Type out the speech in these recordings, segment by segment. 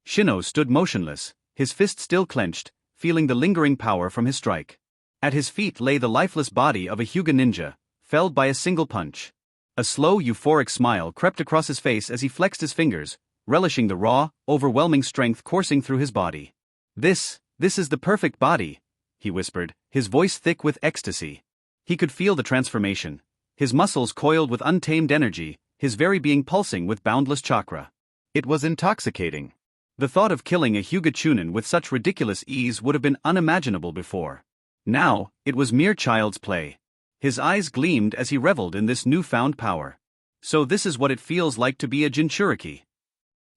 Shino stood motionless, his fist still clenched, feeling the lingering power from his strike. At his feet lay the lifeless body of a Hyuga ninja, felled by a single punch. A slow, euphoric smile crept across his face as he flexed his fingers, relishing the raw, overwhelming strength coursing through his body. This is the perfect body," he whispered, his voice thick with ecstasy. He could feel the transformation. His muscles coiled with untamed energy, his very being pulsing with boundless chakra. It was intoxicating. The thought of killing a Hyuga Chunin with such ridiculous ease would have been unimaginable before. Now, it was mere child's play. His eyes gleamed as he reveled in this newfound power. "So this is what it feels like to be a Jinchuriki,"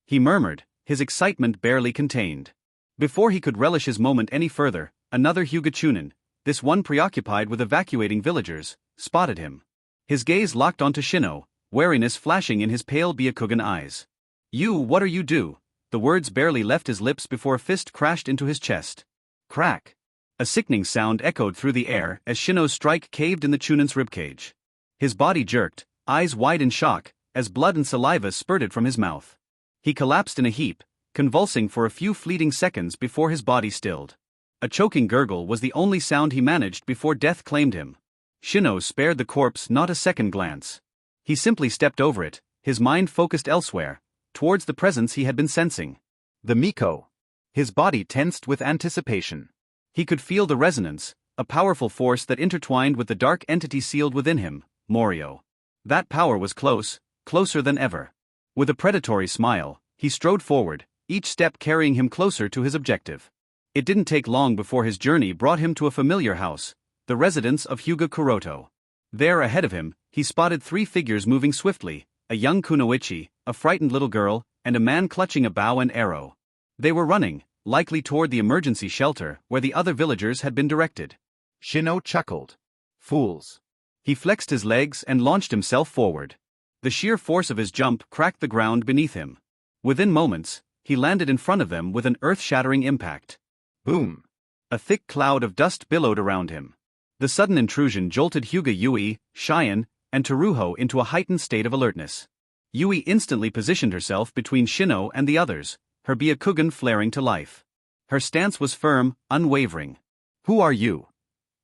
he murmured, his excitement barely contained. Before he could relish his moment any further, another Hyuga Chunin, this one preoccupied with evacuating villagers, spotted him. His gaze locked onto Shino, wariness flashing in his pale Byakugan eyes. What are you do?" The words barely left his lips before a fist crashed into his chest. Crack! A sickening sound echoed through the air as Shino's strike caved in the Chunin's ribcage. His body jerked, eyes wide in shock, as blood and saliva spurted from his mouth. He collapsed in a heap, convulsing for a few fleeting seconds before his body stilled. A choking gurgle was the only sound he managed before death claimed him. Shino spared the corpse not a second glance. He simply stepped over it, his mind focused elsewhere, towards the presence he had been sensing. The Miko. His body tensed with anticipation. He could feel the resonance, a powerful force that intertwined with the dark entity sealed within him, Morio. That power was close, closer than ever. With a predatory smile, he strode forward, each step carrying him closer to his objective. It didn't take long before his journey brought him to a familiar house, the residence of Hyuga Kuroto. There ahead of him, he spotted three figures moving swiftly, a young kunoichi, a frightened little girl, and a man clutching a bow and arrow. They were running, likely toward the emergency shelter where the other villagers had been directed. Shino chuckled. Fools. He flexed his legs and launched himself forward. The sheer force of his jump cracked the ground beneath him. Within moments, he landed in front of them with an earth-shattering impact. Boom! A thick cloud of dust billowed around him. The sudden intrusion jolted Hyuga Yui, Cheyenne, and Teruho into a heightened state of alertness. Yui instantly positioned herself between Shino and the others, her Byakugan flaring to life. Her stance was firm, unwavering. "Who are you?"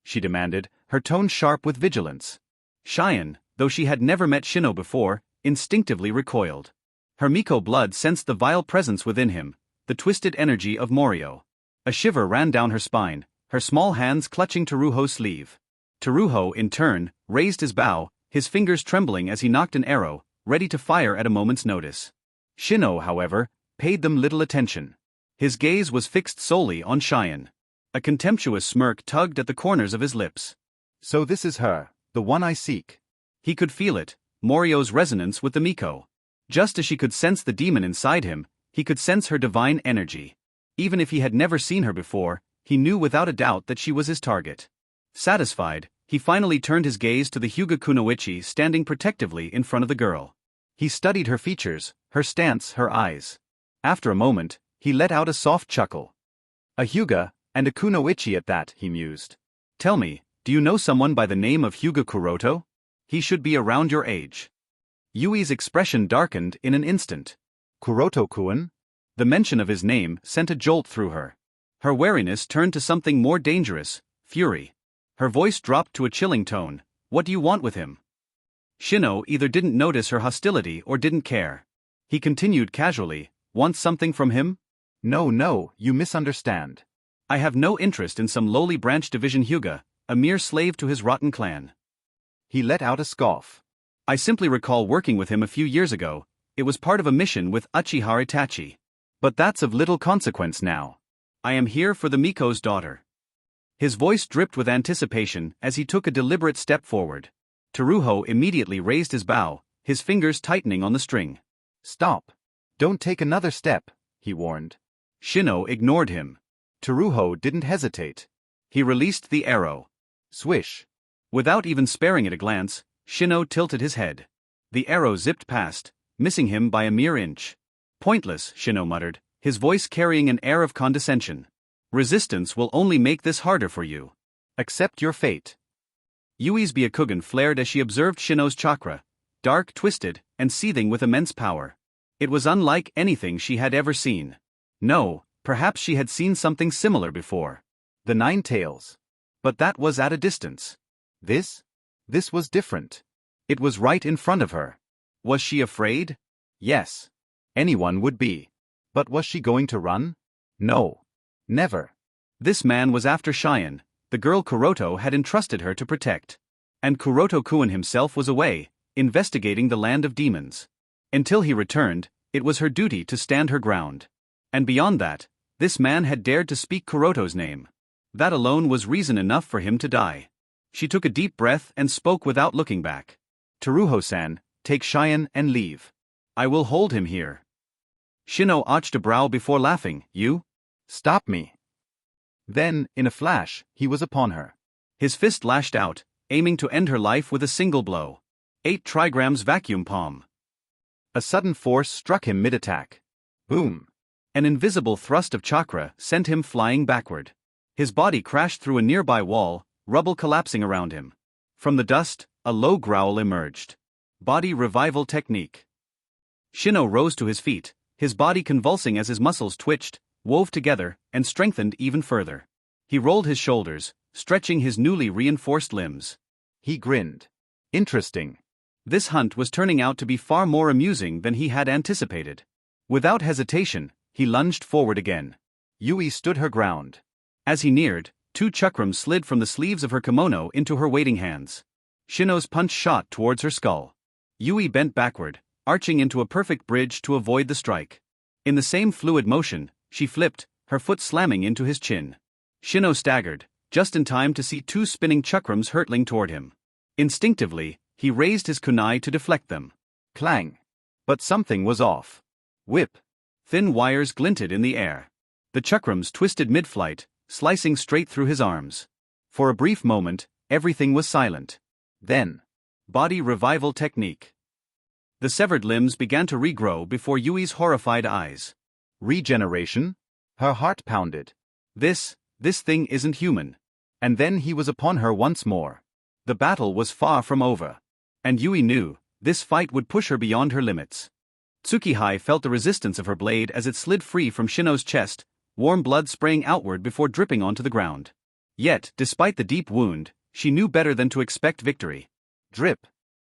she demanded, her tone sharp with vigilance. Cheyenne, though she had never met Shino before, instinctively recoiled. Her Miko blood sensed the vile presence within him, the twisted energy of Morio. A shiver ran down her spine, her small hands clutching Teruho's sleeve. Teruho, in turn, raised his bow, his fingers trembling as he knocked an arrow, ready to fire at a moment's notice. Shino, however, paid them little attention. His gaze was fixed solely on Cheyenne. A contemptuous smirk tugged at the corners of his lips. "So this is her, the one I seek." He could feel it, Morio's resonance with the Miko. Just as she could sense the demon inside him, he could sense her divine energy. Even if he had never seen her before, he knew without a doubt that she was his target. Satisfied, he finally turned his gaze to the Hyuga Kunoichi standing protectively in front of the girl. He studied her features, her stance, her eyes. After a moment, he let out a soft chuckle. "A Hyuga, and a Kunoichi at that," he mused. "Tell me, do you know someone by the name of Hyuga Kuroto? He should be around your age." Yui's expression darkened in an instant. "Kuroto-kun?" The mention of his name sent a jolt through her. Her wariness turned to something more dangerous, fury. Her voice dropped to a chilling tone. "What do you want with him?" Shino either didn't notice her hostility or didn't care. He continued casually, "Want something from him?" No, you misunderstand. I have no interest in some lowly branch division Hyuga, a mere slave to his rotten clan." He let out a scoff. "I simply recall working with him a few years ago. It was part of a mission with Uchiha Itachi. But that's of little consequence now. I am here for the Miko's daughter." His voice dripped with anticipation as he took a deliberate step forward. Teruho immediately raised his bow, his fingers tightening on the string. "Stop. Don't take another step," he warned. Shino ignored him. Teruho didn't hesitate. He released the arrow. Swish. Without even sparing it a glance, Shino tilted his head. The arrow zipped past, missing him by a mere inch. "Pointless," Shino muttered, his voice carrying an air of condescension. "Resistance will only make this harder for you. Accept your fate." Yui's Byakugan flared as she observed Shino's chakra, dark, twisted, and seething with immense power. It was unlike anything she had ever seen. No, perhaps she had seen something similar before. The Nine Tails. But that was at a distance. This was different. It was right in front of her. Was she afraid? Yes. Anyone would be. But was she going to run? No. Never. This man was after Cheyenne, the girl Kuroto had entrusted her to protect. And Kuroto-kun himself was away, investigating the land of demons. Until he returned, it was her duty to stand her ground. And beyond that, this man had dared to speak Kuroto's name. That alone was reason enough for him to die. She took a deep breath and spoke without looking back. Teruho-san, take Cheyenne and leave. I will hold him here. Shino arched a brow before laughing. You? Stop me. Then, in a flash, he was upon her. His fist lashed out, aiming to end her life with a single blow. 8 trigrams vacuum palm. A sudden force struck him mid-attack. Boom. An invisible thrust of chakra sent him flying backward. His body crashed through a nearby wall, rubble collapsing around him. From the dust, a low growl emerged. Body revival technique. Shino rose to his feet, his body convulsing as his muscles twitched, wove together, and strengthened even further. He rolled his shoulders, stretching his newly reinforced limbs. He grinned. Interesting. This hunt was turning out to be far more amusing than he had anticipated. Without hesitation, he lunged forward again. Yui stood her ground. As he neared, 2 chakrams slid from the sleeves of her kimono into her waiting hands. Shino's punch shot towards her skull. Yui bent backward, arching into a perfect bridge to avoid the strike. In the same fluid motion, she flipped, her foot slamming into his chin. Shino staggered, just in time to see 2 spinning chakrams hurtling toward him. Instinctively, he raised his kunai to deflect them. Clang. But something was off. Whip. Thin wires glinted in the air. The chakrams twisted mid-flight, slicing straight through his arms. For a brief moment, everything was silent. Then, body revival technique. The severed limbs began to regrow before Yui's horrified eyes. Regeneration? Her heart pounded. This thing isn't human. And then he was upon her once more. The battle was far from over. And Yui knew, this fight would push her beyond her limits. Tsukihei felt the resistance of her blade as it slid free from Shino's chest, warm blood spraying outward before dripping onto the ground. Yet, despite the deep wound, she knew better than to expect victory. Drip.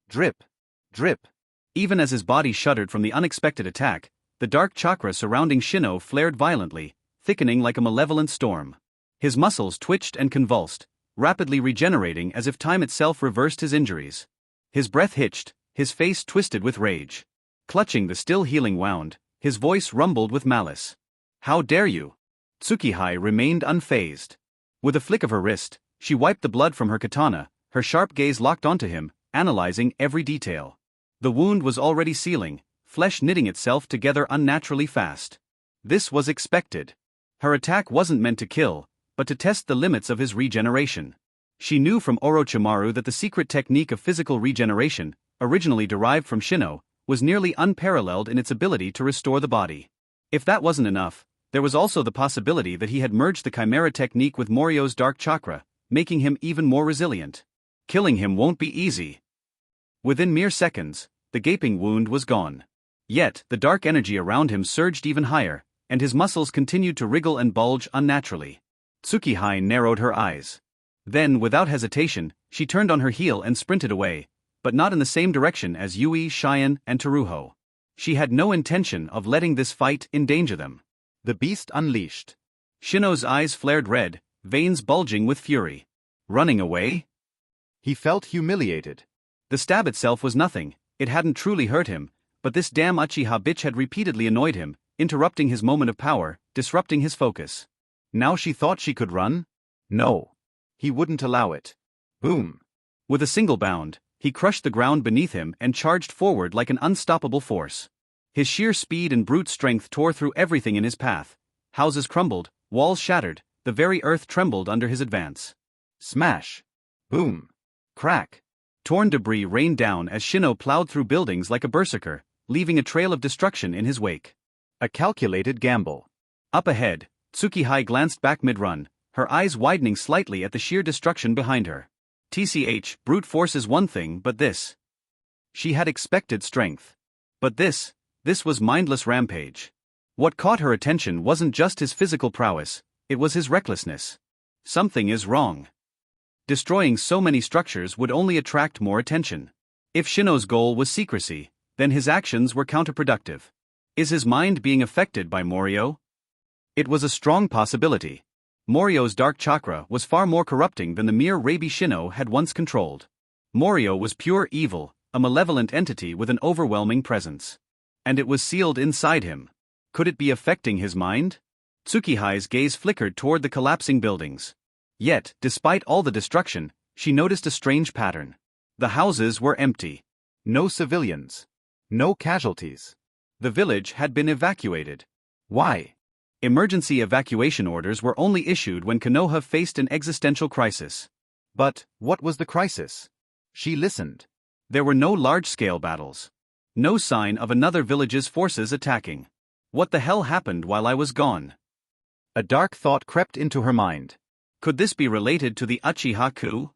Drip. Drip. Even as his body shuddered from the unexpected attack, the dark chakra surrounding Shino flared violently, thickening like a malevolent storm. His muscles twitched and convulsed, rapidly regenerating as if time itself reversed his injuries. His breath hitched, his face twisted with rage. Clutching the still healing wound, his voice rumbled with malice. How dare you? Tsukihei remained unfazed. With a flick of her wrist, she wiped the blood from her katana, her sharp gaze locked onto him, analyzing every detail. The wound was already sealing, flesh knitting itself together unnaturally fast. This was expected. Her attack wasn't meant to kill, but to test the limits of his regeneration. She knew from Orochimaru that the secret technique of physical regeneration, originally derived from Shino, was nearly unparalleled in its ability to restore the body. If that wasn't enough, there was also the possibility that he had merged the Chimera technique with Morio's dark chakra, making him even more resilient. Killing him won't be easy. Within mere seconds, the gaping wound was gone. Yet, the dark energy around him surged even higher, and his muscles continued to wriggle and bulge unnaturally. Tsukihei narrowed her eyes. Then, without hesitation, she turned on her heel and sprinted away, but not in the same direction as Yui, Cheyenne, and Teruho. She had no intention of letting this fight endanger them. The beast unleashed. Shino's eyes flared red, veins bulging with fury. Running away? He felt humiliated. The stab itself was nothing, it hadn't truly hurt him, but this damn Uchiha bitch had repeatedly annoyed him, interrupting his moment of power, disrupting his focus. Now she thought she could run? No. He wouldn't allow it. Boom. With a single bound, he crushed the ground beneath him and charged forward like an unstoppable force. His sheer speed and brute strength tore through everything in his path. Houses crumbled, walls shattered, the very earth trembled under his advance. Smash. Boom. Crack. Torn debris rained down as Shino plowed through buildings like a berserker, leaving a trail of destruction in his wake. A calculated gamble. Up ahead, Tsukihei glanced back mid-run, her eyes widening slightly at the sheer destruction behind her. Brute force is one thing, but this. She had expected strength. But this was mindless rampage. What caught her attention wasn't just his physical prowess, it was his recklessness. Something is wrong. Destroying so many structures would only attract more attention. If Shino's goal was secrecy, then his actions were counterproductive. Is his mind being affected by Morio? It was a strong possibility. Morio's dark chakra was far more corrupting than the mere Reibi Shino had once controlled. Morio was pure evil, a malevolent entity with an overwhelming presence. And it was sealed inside him. Could it be affecting his mind? Tsukihai's gaze flickered toward the collapsing buildings. Yet, despite all the destruction, she noticed a strange pattern. The houses were empty. No civilians. No casualties. The village had been evacuated. Why? Emergency evacuation orders were only issued when Konoha faced an existential crisis. But, what was the crisis? She listened. There were no large-scale battles. No sign of another village's forces attacking. What the hell happened while I was gone? A dark thought crept into her mind. Could this be related to the Uchiha coup?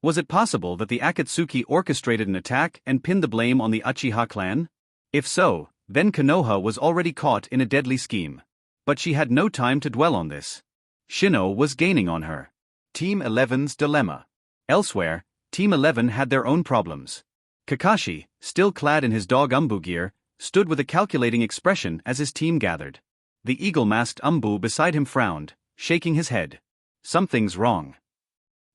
Was it possible that the Akatsuki orchestrated an attack and pinned the blame on the Uchiha clan? If so, then Konoha was already caught in a deadly scheme. But she had no time to dwell on this. Shino was gaining on her. Team 11's dilemma. Elsewhere, Team 11 had their own problems. Kakashi, still clad in his dog Umbu gear, stood with a calculating expression as his team gathered. The eagle-masked Umbu beside him frowned, shaking his head. Something's wrong.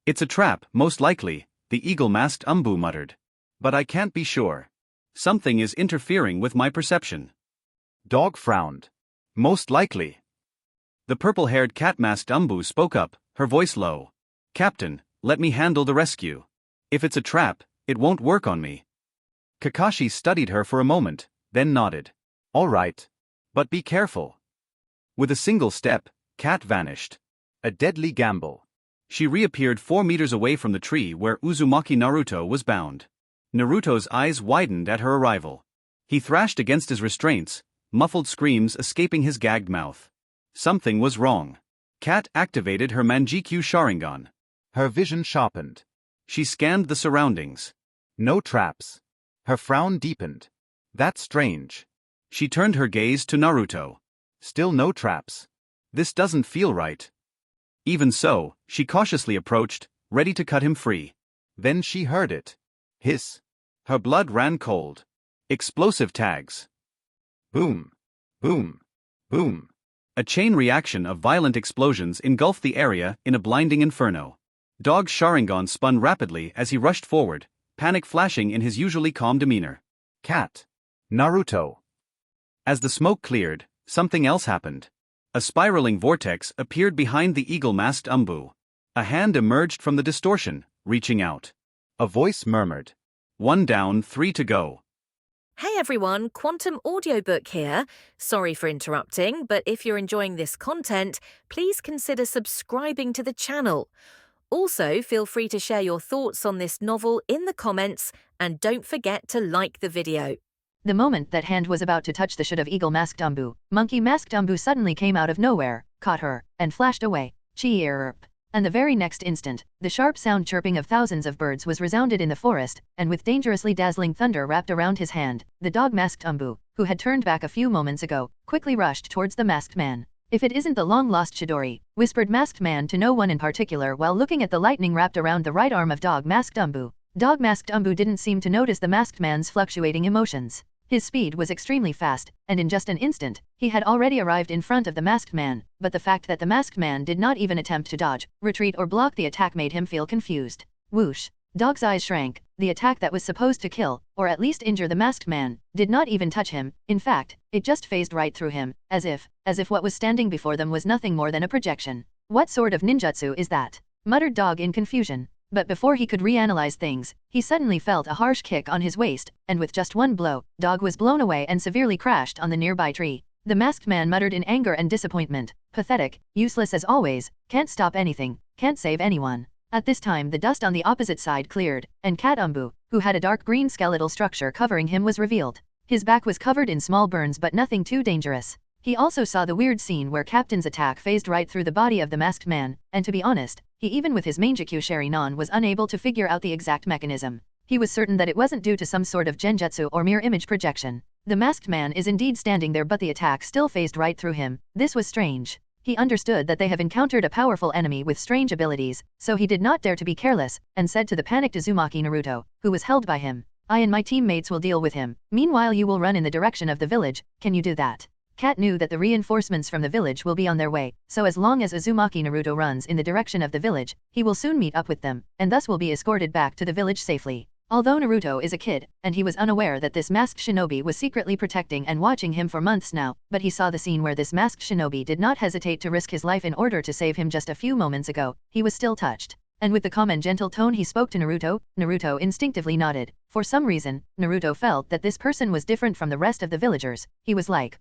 It's a trap, most likely, the eagle-masked Umbu muttered. But I can't be sure. Something is interfering with my perception. Dog frowned. Most likely. The purple-haired cat-masked Umbu spoke up, her voice low. Captain, let me handle the rescue. If it's a trap, it won't work on me. Kakashi studied her for a moment, then nodded. All right. But be careful. With a single step, Cat vanished. A deadly gamble. She reappeared 4 meters away from the tree where Uzumaki Naruto was bound. Naruto's eyes widened at her arrival. He thrashed against his restraints, muffled screams escaping his gagged mouth. Something was wrong. Cat activated her Manjikyu Sharingan. Her vision sharpened. She scanned the surroundings. No traps. Her frown deepened. That's strange. She turned her gaze to Naruto. Still no traps. This doesn't feel right. Even so, she cautiously approached, ready to cut him free. Then she heard it. Hiss. Her blood ran cold. Explosive tags. Boom. Boom. Boom. A chain reaction of violent explosions engulfed the area in a blinding inferno. Dog Sharingan spun rapidly as he rushed forward, panic flashing in his usually calm demeanor. Cat. Naruto. As the smoke cleared, something else happened. A spiraling vortex appeared behind the eagle-masked Umbu. A hand emerged from the distortion, reaching out. A voice murmured. 1 down, 3 to go. Hey everyone, Quantum Audiobook here. Sorry for interrupting, but if you're enjoying this content, please consider subscribing to the channel. Also, feel free to share your thoughts on this novel in the comments, and don't forget to like the video. The moment that hand was about to touch the should of eagle-masked Umbu, monkey-masked Umbu suddenly came out of nowhere, caught her, and flashed away. Chirp. And the very next instant, the sharp sound chirping of thousands of birds was resounded in the forest, and with dangerously dazzling thunder wrapped around his hand, the dog-masked Umbu, who had turned back a few moments ago, quickly rushed towards the masked man. If it isn't the long-lost Chidori, whispered masked man to no one in particular while looking at the lightning wrapped around the right arm of dog-masked Umbu. Dog-masked Umbu didn't seem to notice the masked man's fluctuating emotions. His speed was extremely fast, and in just an instant, he had already arrived in front of the masked man, but the fact that the masked man did not even attempt to dodge, retreat or block the attack made him feel confused. Whoosh! Dog's eyes shrank. The attack that was supposed to kill, or at least injure the masked man, did not even touch him. In fact, it just phased right through him, as if what was standing before them was nothing more than a projection. What sort of ninjutsu is that? Muttered Dog in confusion. But before he could reanalyze things, he suddenly felt a harsh kick on his waist, and with just one blow, Dog was blown away and severely crashed on the nearby tree. The masked man muttered in anger and disappointment. Pathetic, useless as always, can't stop anything, can't save anyone. At this time the dust on the opposite side cleared, and Cat Umbu, who had a dark green skeletal structure covering him, was revealed. His back was covered in small burns but nothing too dangerous. He also saw the weird scene where Captain's attack phased right through the body of the masked man, and to be honest, he even with his Manjikyu Sharingan was unable to figure out the exact mechanism. He was certain that it wasn't due to some sort of genjutsu or mere image projection. The masked man is indeed standing there, but the attack still phased right through him. This was strange. He understood that they have encountered a powerful enemy with strange abilities, so he did not dare to be careless, and said to the panicked Uzumaki Naruto, who was held by him, "I and my teammates will deal with him. Meanwhile you will run in the direction of the village. Can you do that?" Cat knew that the reinforcements from the village will be on their way, so as long as Uzumaki Naruto runs in the direction of the village, he will soon meet up with them, and thus will be escorted back to the village safely. Although Naruto is a kid, and he was unaware that this masked shinobi was secretly protecting and watching him for months now, but he saw the scene where this masked shinobi did not hesitate to risk his life in order to save him just a few moments ago, he was still touched. And with the calm and gentle tone he spoke to Naruto, Naruto instinctively nodded. For some reason, Naruto felt that this person was different from the rest of the villagers. He was like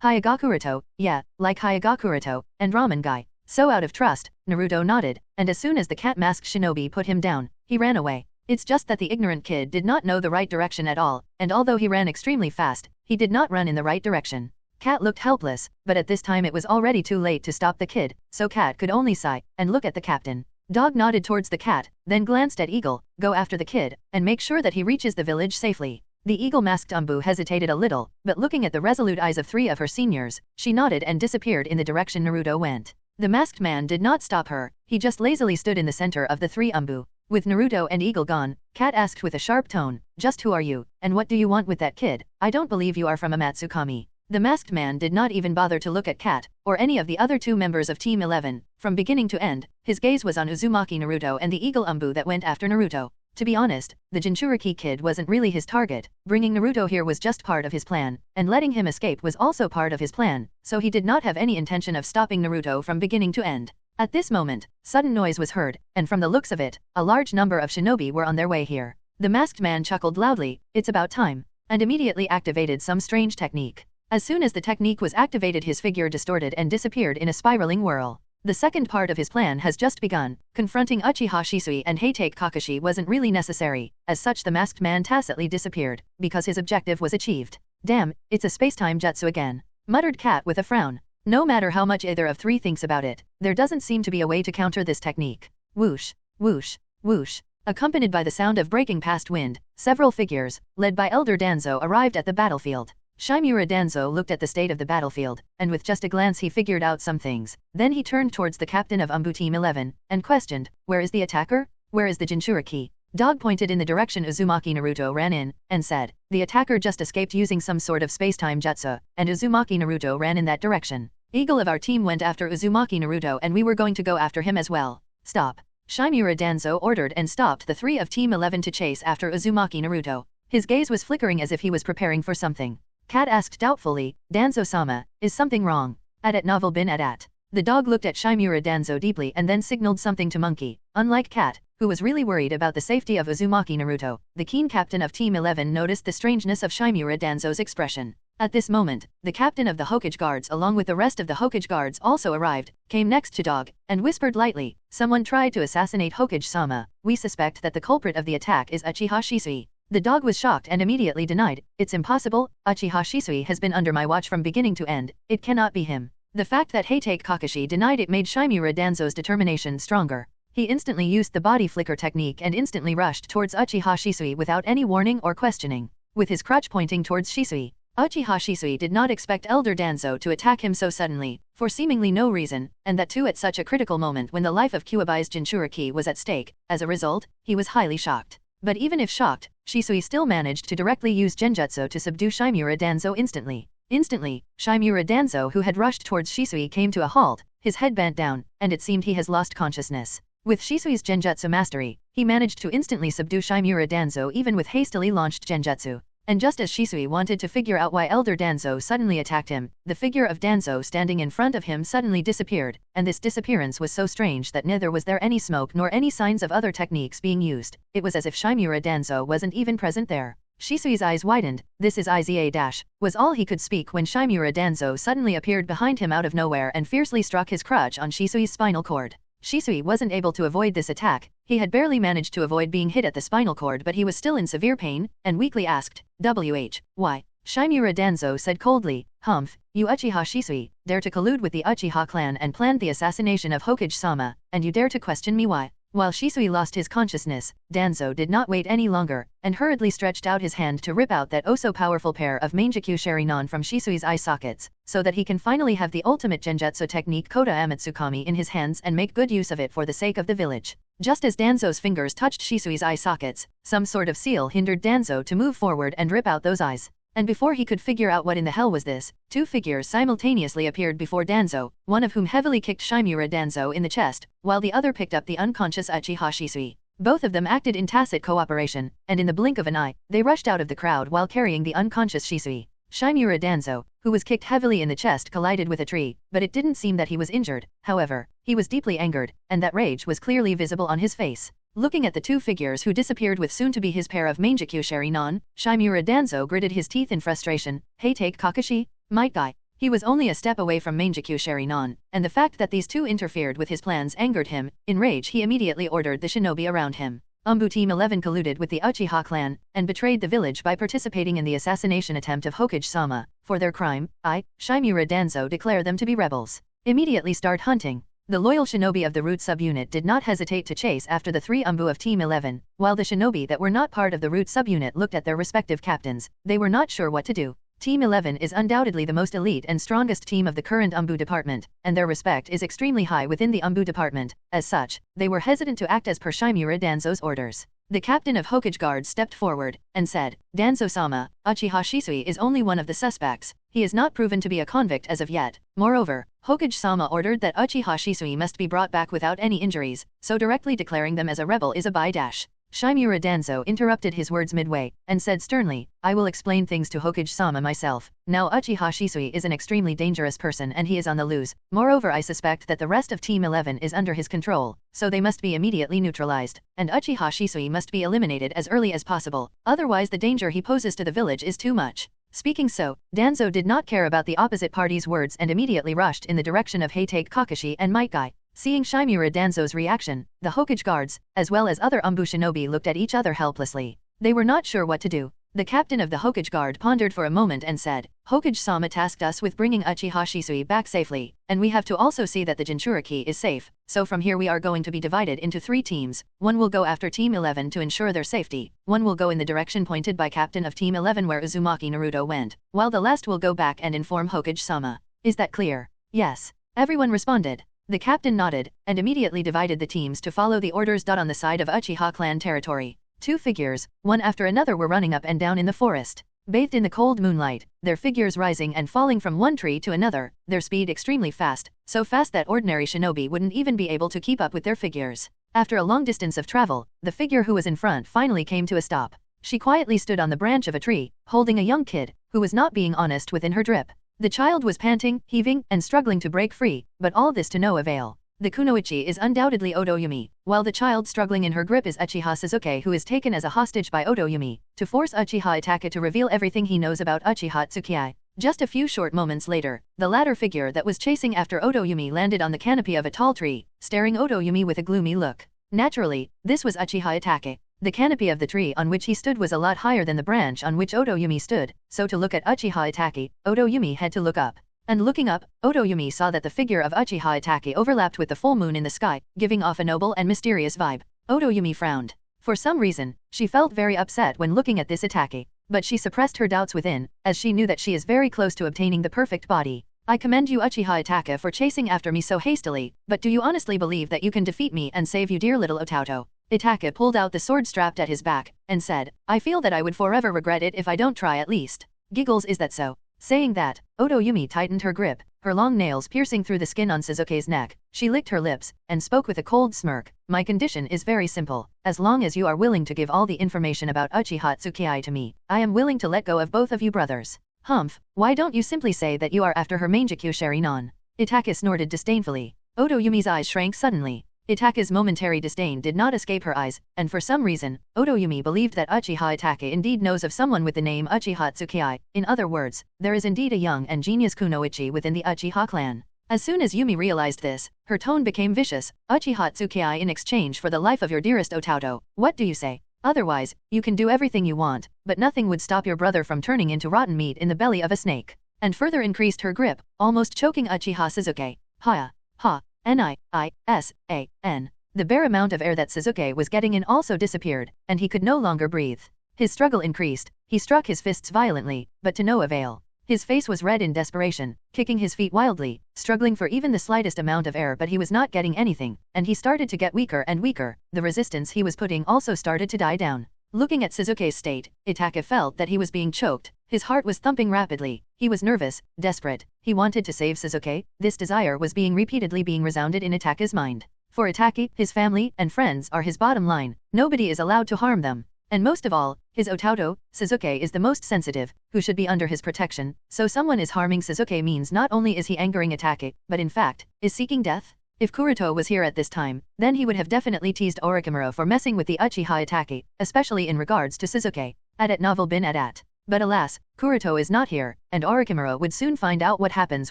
Hyuga Kuroto, yeah, like Hyuga Kuroto, and Ramen guy. So out of trust, Naruto nodded, and as soon as the cat masked shinobi put him down, he ran away. It's just that the ignorant kid did not know the right direction at all, and although he ran extremely fast, he did not run in the right direction. Cat looked helpless, but at this time it was already too late to stop the kid, so Cat could only sigh and look at the captain. Dog nodded towards the cat, then glanced at Eagle, go after the kid, and make sure that he reaches the village safely. The eagle-masked Umbu hesitated a little, but looking at the resolute eyes of 3 of her seniors, she nodded and disappeared in the direction Naruto went. The masked man did not stop her, he just lazily stood in the center of the 3 Umbu. With Naruto and Eagle gone, Cat asked with a sharp tone, "Just who are you, and what do you want with that kid? I don't believe you are from Amatsukami." The masked man did not even bother to look at Cat, or any of the other 2 members of Team 11. From beginning to end, his gaze was on Uzumaki Naruto and the Eagle Umbu that went after Naruto. To be honest, the Jinchuriki kid wasn't really his target. Bringing Naruto here was just part of his plan, and letting him escape was also part of his plan, so he did not have any intention of stopping Naruto from beginning to end. At this moment, sudden noise was heard, and from the looks of it, a large number of shinobi were on their way here. The masked man chuckled loudly, "It's about time," and immediately activated some strange technique. As soon as the technique was activated, his figure distorted and disappeared in a spiraling whirl. The second part of his plan has just begun. Confronting Uchiha Shisui and Heitake Kakashi wasn't really necessary, as such the masked man tacitly disappeared, because his objective was achieved. "Damn, it's a space-time jutsu again," muttered Cat with a frown. No matter how much either of 3 thinks about it, there doesn't seem to be a way to counter this technique. Whoosh, whoosh, whoosh. Accompanied by the sound of breaking past wind, several figures, led by Elder Danzo, arrived at the battlefield. Shimura Danzo looked at the state of the battlefield, and with just a glance he figured out some things. Then he turned towards the captain of Umbu Team 11, and questioned, "Where is the attacker? Where is the Jinchuriki?" Dog pointed in the direction Uzumaki Naruto ran in, and said, "The attacker just escaped using some sort of space-time jutsu," and Uzumaki Naruto ran in that direction. "Eagle of our team went after Uzumaki Naruto and we were going to go after him as well." "Stop." Shimura Danzo ordered and stopped the 3 of Team 11 to chase after Uzumaki Naruto. His gaze was flickering as if he was preparing for something. Cat asked doubtfully, "Danzo-sama, is something wrong?" "At novel bin at." The dog looked at Shimura Danzo deeply and then signaled something to Monkey. Unlike Cat, who was really worried about the safety of Uzumaki Naruto, the keen captain of Team 11 noticed the strangeness of Shimura Danzo's expression. At this moment, the captain of the Hokage guards along with the rest of the Hokage guards also arrived, came next to Dog, and whispered lightly, "Someone tried to assassinate Hokage-sama. We suspect that the culprit of the attack is Uchiha Shisui." The dog was shocked and immediately denied, "It's impossible, Uchiha Shisui has been under my watch from beginning to end, it cannot be him." The fact that Heitake Kakashi denied it made Shimura Danzo's determination stronger. He instantly used the body flicker technique and instantly rushed towards Uchiha Shisui without any warning or questioning. With his crutch pointing towards Shisui, Uchiha Shisui did not expect Elder Danzo to attack him so suddenly, for seemingly no reason, and that too at such a critical moment when the life of Kyuubi's Jinchuriki was at stake. As a result, he was highly shocked. But even if shocked, Shisui still managed to directly use Genjutsu to subdue Shimura Danzo instantly. Instantly, Shimura Danzo, who had rushed towards Shisui, came to a halt, his head bent down, and it seemed he has lost consciousness. With Shisui's Genjutsu mastery, he managed to instantly subdue Shimura Danzo even with hastily launched Genjutsu. And just as Shisui wanted to figure out why Elder Danzo suddenly attacked him, the figure of Danzo standing in front of him suddenly disappeared, and this disappearance was so strange that neither was there any smoke nor any signs of other techniques being used. It was as if Shimura Danzo wasn't even present there. Shisui's eyes widened. "This is Iza was all he could speak when Shimura Danzo suddenly appeared behind him out of nowhere and fiercely struck his crutch on Shisui's spinal cord. Shisui wasn't able to avoid this attack. He had barely managed to avoid being hit at the spinal cord, but he was still in severe pain, and weakly asked, "Why?" Shimura Danzo said coldly, "Humph, you Uchiha Shisui, dare to collude with the Uchiha clan and planned the assassination of Hokage-sama, and you dare to question me why?" While Shisui lost his consciousness, Danzo did not wait any longer, and hurriedly stretched out his hand to rip out that oh-so-powerful pair of Mangekyou Shurinon from Shisui's eye sockets, so that he can finally have the ultimate genjutsu technique Kota Amatsukami in his hands and make good use of it for the sake of the village. Just as Danzo's fingers touched Shisui's eye sockets, some sort of seal hindered Danzo to move forward and rip out those eyes. And before he could figure out what in the hell was this, two figures simultaneously appeared before Danzo, one of whom heavily kicked Shimura Danzo in the chest, while the other picked up the unconscious Uchiha Shisui. Both of them acted in tacit cooperation, and in the blink of an eye, they rushed out of the crowd while carrying the unconscious Shisui. Shimura Danzo, who was kicked heavily in the chest, collided with a tree, but it didn't seem that he was injured. However, he was deeply angered, and that rage was clearly visible on his face. Looking at the two figures who disappeared with soon-to-be his pair of Mangekyou Shurinon, Shimura Danzo gritted his teeth in frustration. Hey, take Kakashi, might guy. He was only a step away from Mangekyou Shurinon, and the fact that these two interfered with his plans angered him. In rage, he immediately ordered the shinobi around him. Team 11 colluded with the Uchiha clan, and betrayed the village by participating in the assassination attempt of Hokage-sama. For their crime, I, Shimura Danzo, declare them to be rebels. Immediately start hunting. The loyal shinobi of the root subunit did not hesitate to chase after the three Umbu of Team 11, while the shinobi that were not part of the root subunit looked at their respective captains. They were not sure what to do. Team 11 is undoubtedly the most elite and strongest team of the current Umbu department, and their respect is extremely high within the Umbu department. As such, they were hesitant to act as per Shimura Danzo's orders. The captain of Hokage Guard stepped forward and said, Danzo-sama, Uchiha Shisui is only one of the suspects. He is not proven to be a convict as of yet. Moreover, Hokage-sama ordered that Uchiha Shisui must be brought back without any injuries, so directly declaring them as a rebel is a by-dash. Shimura Danzo interrupted his words midway, and said sternly, I will explain things to Hokage-sama myself. Now Uchiha Shisui is an extremely dangerous person and he is on the loose. Moreover, I suspect that the rest of Team 11 is under his control, so they must be immediately neutralized, and Uchiha Shisui must be eliminated as early as possible, otherwise the danger he poses to the village is too much. Speaking so, Danzo did not care about the opposite party's words and immediately rushed in the direction of Heitake Kakashi and Might Guy. Seeing Shimura Danzo's reaction, the Hokage guards, as well as other Umbu shinobi looked at each other helplessly. They were not sure what to do. The captain of the Hokage guard pondered for a moment and said, Hokage-sama tasked us with bringing Uchiha Shisui back safely, and we have to also see that the Jinchuriki is safe, so from here we are going to be divided into 3 teams. One will go after Team 11 to ensure their safety, one will go in the direction pointed by captain of Team 11 where Uzumaki Naruto went, while the last will go back and inform Hokage-sama. Is that clear? Yes. Everyone responded. The captain nodded, and immediately divided the teams to follow the orders. On the side of Uchiha clan territory, 2 figures, one after another, were running up and down in the forest. Bathed in the cold moonlight, their figures rising and falling from one tree to another, their speed extremely fast, so fast that ordinary shinobi wouldn't even be able to keep up with their figures. After a long distance of travel, the figure who was in front finally came to a stop. She quietly stood on the branch of a tree, holding a young kid, who was not being honest within her drip. The child was panting, heaving, and struggling to break free, but all this to no avail. The kunoichi is undoubtedly Otoyumi, while the child struggling in her grip is Uchiha Sasuke, who is taken as a hostage by Otoyumi, to force Uchiha Itachi to reveal everything he knows about Uchiha Tsukiyai. Just a few short moments later, the latter figure that was chasing after Otoyumi landed on the canopy of a tall tree, staring Otoyumi with a gloomy look. Naturally, this was Uchiha Itachi. The canopy of the tree on which he stood was a lot higher than the branch on which Otoyumi stood, so to look at Uchiha Itachi, Otoyumi had to look up. And looking up, Otoyumi saw that the figure of Uchiha Itachi overlapped with the full moon in the sky, giving off a noble and mysterious vibe. Otoyumi frowned. For some reason, she felt very upset when looking at this Itachi, but she suppressed her doubts within, as she knew that she is very close to obtaining the perfect body. I commend you, Uchiha Itachi, for chasing after me so hastily, but do you honestly believe that you can defeat me and save you dear little Otauto? Itachi pulled out the sword strapped at his back, and said, I feel that I would forever regret it if I don't try at least. Giggles, is that so? Saying that, Otoyumi tightened her grip, her long nails piercing through the skin on Sasuke's neck. She licked her lips, and spoke with a cold smirk. My condition is very simple. As long as you are willing to give all the information about Uchiha Tsukiyai to me, I am willing to let go of both of you brothers. Humph, why don't you simply say that you are after her Mangekyou Shurinon? Itachi snorted disdainfully. Otoyumi's eyes shrank suddenly. Itachi's momentary disdain did not escape her eyes, and for some reason, Otoyumi believed that Uchiha Itachi indeed knows of someone with the name Uchiha Tsukiyai. In other words, there is indeed a young and genius kunoichi within the Uchiha clan. As soon as Yumi realized this, her tone became vicious. Uchiha Tsukiyai in exchange for the life of your dearest Otauto. What do you say? Otherwise, you can do everything you want, but nothing would stop your brother from turning into rotten meat in the belly of a snake. And further increased her grip, almost choking Uchiha Sasuke. Ha. N-I-S-A-N. The bare amount of air that Sasuke was getting in also disappeared, and he could no longer breathe. His struggle increased, he struck his fists violently, but to no avail. His face was red in desperation, kicking his feet wildly, struggling for even the slightest amount of air, but he was not getting anything, and he started to get weaker and weaker. The resistance he was putting also started to die down. Looking at Sasuke's state, Itachi felt that he was being choked. His heart was thumping rapidly. He was nervous, desperate. He wanted to save Sasuke. This desire was repeatedly being resounded in Itachi's mind. For Itachi, his family and friends are his bottom line. Nobody is allowed to harm them. And most of all, his Ototo, Sasuke, is the most sensitive, who should be under his protection. So someone is harming Sasuke means not only is he angering Itachi, but in fact, is seeking death. If Kuroto was here at this time, then he would have definitely teased Orochimaru for messing with the Uchiha Itachi, especially in regards to Sasuke. At novel bin at. But alas, Kuroto is not here, and Orochimaru would soon find out what happens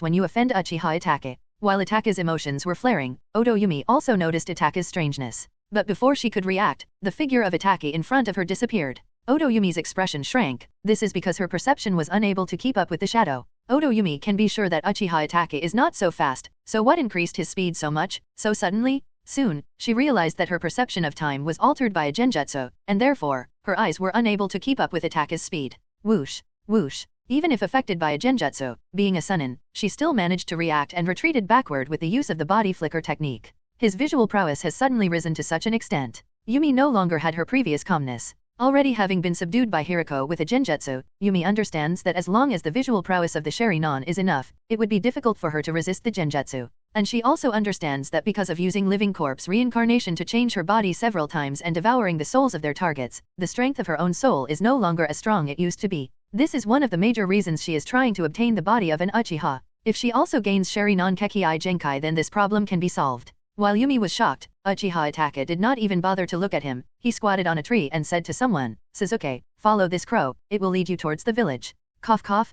when you offend Uchiha Itachi. While Itachi's emotions were flaring, Oto Yumi also noticed Itachi's strangeness. But before she could react, the figure of Itachi in front of her disappeared. Oto Yumi's expression shrank. This is because her perception was unable to keep up with the shadow. Oto Yumi can be sure that Uchiha Itachi is not so fast, so what increased his speed so much, so suddenly? Soon, she realized that her perception of time was altered by a genjutsu, and therefore, her eyes were unable to keep up with Itachi's speed. Whoosh, whoosh. Even if affected by a genjutsu, being a Sunin, she still managed to react and retreated backward with the use of the body flicker technique. His visual prowess has suddenly risen to such an extent. Yumi no longer had her previous calmness. Already having been subdued by Hiriko with a genjutsu, Yumi understands that as long as the visual prowess of the Sharingan is enough, it would be difficult for her to resist the genjutsu. And she also understands that because of using living corpse reincarnation to change her body several times and devouring the souls of their targets, the strength of her own soul is no longer as strong it used to be. This is one of the major reasons she is trying to obtain the body of an Uchiha. If she also gains Sharingan Kekkai Genkai, then this problem can be solved. While Yumi was shocked, Uchiha Itachi did not even bother to look at him. He squatted on a tree and said to someone, "Sasuke, follow this crow, it will lead you towards the village." Cough cough,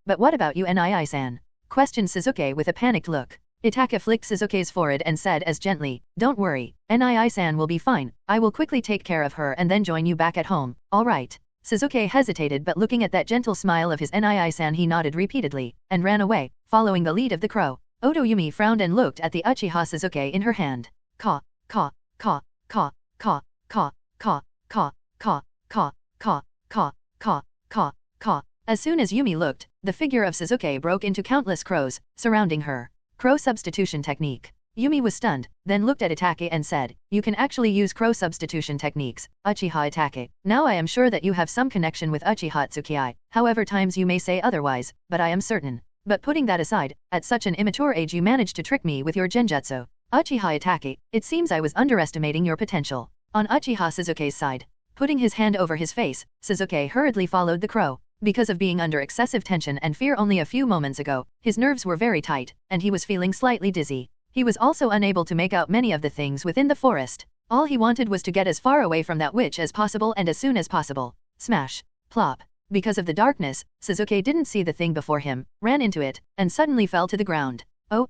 but what about you Nii-san? Questioned Sasuke with a panicked look. Itachi flicked Sasuke's forehead and said as gently, "Don't worry, Nii-san will be fine, I will quickly take care of her and then join you back at home, alright." Sasuke hesitated, but looking at that gentle smile of his Nii-san he nodded repeatedly, and ran away, following the lead of the crow. Oto Yumi frowned and looked at the Uchiha Sasuke in her hand. Ka, ka, ka, ka, ka, ka, ka, ka, ka, ka, ka, ka, ka, ka, ka. As soon as Yumi looked, the figure of Sasuke broke into countless crows, surrounding her. Crow substitution technique. Yumi was stunned, then looked at Itachi and said, "You can actually use crow substitution techniques, Uchiha Itachi. Now I am sure that you have some connection with Uchiha Tsukiai, however times you may say otherwise, but I am certain. But putting that aside, at such an immature age you managed to trick me with your genjutsu. Uchiha Itachi, it seems I was underestimating your potential." On Uchiha Sasuke's side, putting his hand over his face, Sasuke hurriedly followed the crow. Because of being under excessive tension and fear only a few moments ago, his nerves were very tight, and he was feeling slightly dizzy. He was also unable to make out many of the things within the forest. All he wanted was to get as far away from that witch as possible and as soon as possible. Smash. Plop. Because of the darkness, Sasuke didn't see the thing before him, ran into it, and suddenly fell to the ground. Oh,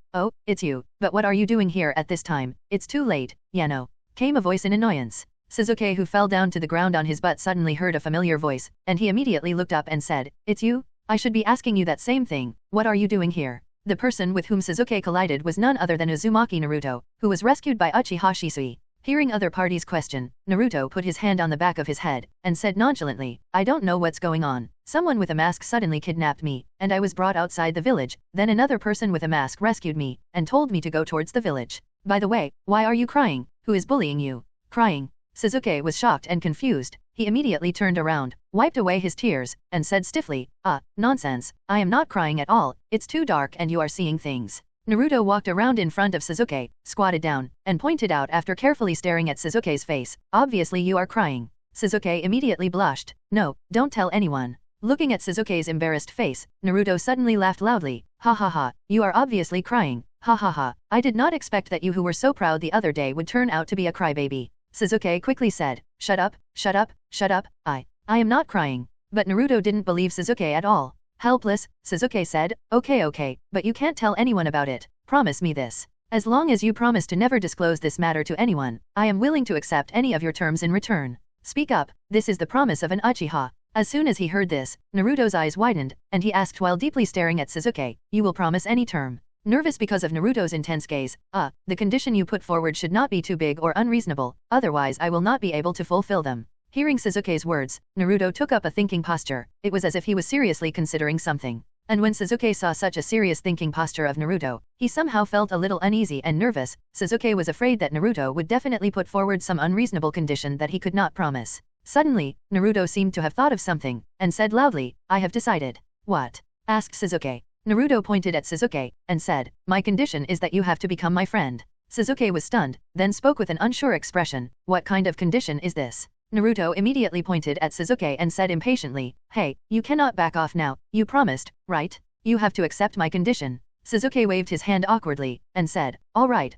it's you. But what are you doing here at this time? It's too late, Yano. Came a voice in annoyance. Sasuke, who fell down to the ground on his butt, suddenly heard a familiar voice, and he immediately looked up and said, "It's you? I should be asking you that same thing. What are you doing here?" The person with whom Sasuke collided was none other than Uzumaki Naruto, who was rescued by Uchiha Shisui. Hearing other parties' question, Naruto put his hand on the back of his head, and said nonchalantly, "I don't know what's going on. Someone with a mask suddenly kidnapped me, and I was brought outside the village, then another person with a mask rescued me, and told me to go towards the village. By the way, why are you crying? Who is bullying you?" Crying? Sasuke was shocked and confused. He immediately turned around, wiped away his tears, and said stiffly, "Nonsense, I am not crying at all, it's too dark and you are seeing things." Naruto walked around in front of Sasuke, squatted down, and pointed out after carefully staring at Sasuke's face, "Obviously you are crying." Sasuke immediately blushed. "No, don't tell anyone." Looking at Sasuke's embarrassed face, Naruto suddenly laughed loudly. "Ha ha ha, you are obviously crying. Ha ha ha, I did not expect that you who were so proud the other day would turn out to be a crybaby." Sasuke quickly said, "Shut up, shut up, shut up, I am not crying." But Naruto didn't believe Sasuke at all. Helpless, Sasuke said, Okay, but you can't tell anyone about it. Promise me this. As long as you promise to never disclose this matter to anyone, I am willing to accept any of your terms in return. Speak up, this is the promise of an Uchiha." As soon as he heard this, Naruto's eyes widened, and he asked while deeply staring at Sasuke, "You will promise any term?" nervous because of Naruto's intense gaze. The condition you put forward should not be too big or unreasonable, otherwise I will not be able to fulfill them. Hearing Sasuke's words, Naruto took up a thinking posture. It was as if he was seriously considering something. And when Sasuke saw such a serious thinking posture of Naruto, he somehow felt a little uneasy and nervous. Sasuke was afraid that Naruto would definitely put forward some unreasonable condition that he could not promise. Suddenly, Naruto seemed to have thought of something, and said loudly, "I have decided." "What?" asked Sasuke. Naruto pointed at Sasuke, and said, "My condition is that you have to become my friend." Sasuke was stunned, then spoke with an unsure expression. "What kind of condition is this?" Naruto immediately pointed at Sasuke and said impatiently, "Hey, you cannot back off now, you promised, right? You have to accept my condition." Sasuke waved his hand awkwardly, and said, all right,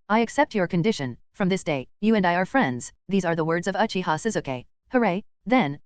I accept your condition. From this day, you and I are friends." These are the words of Uchiha Sasuke. "Hooray, then,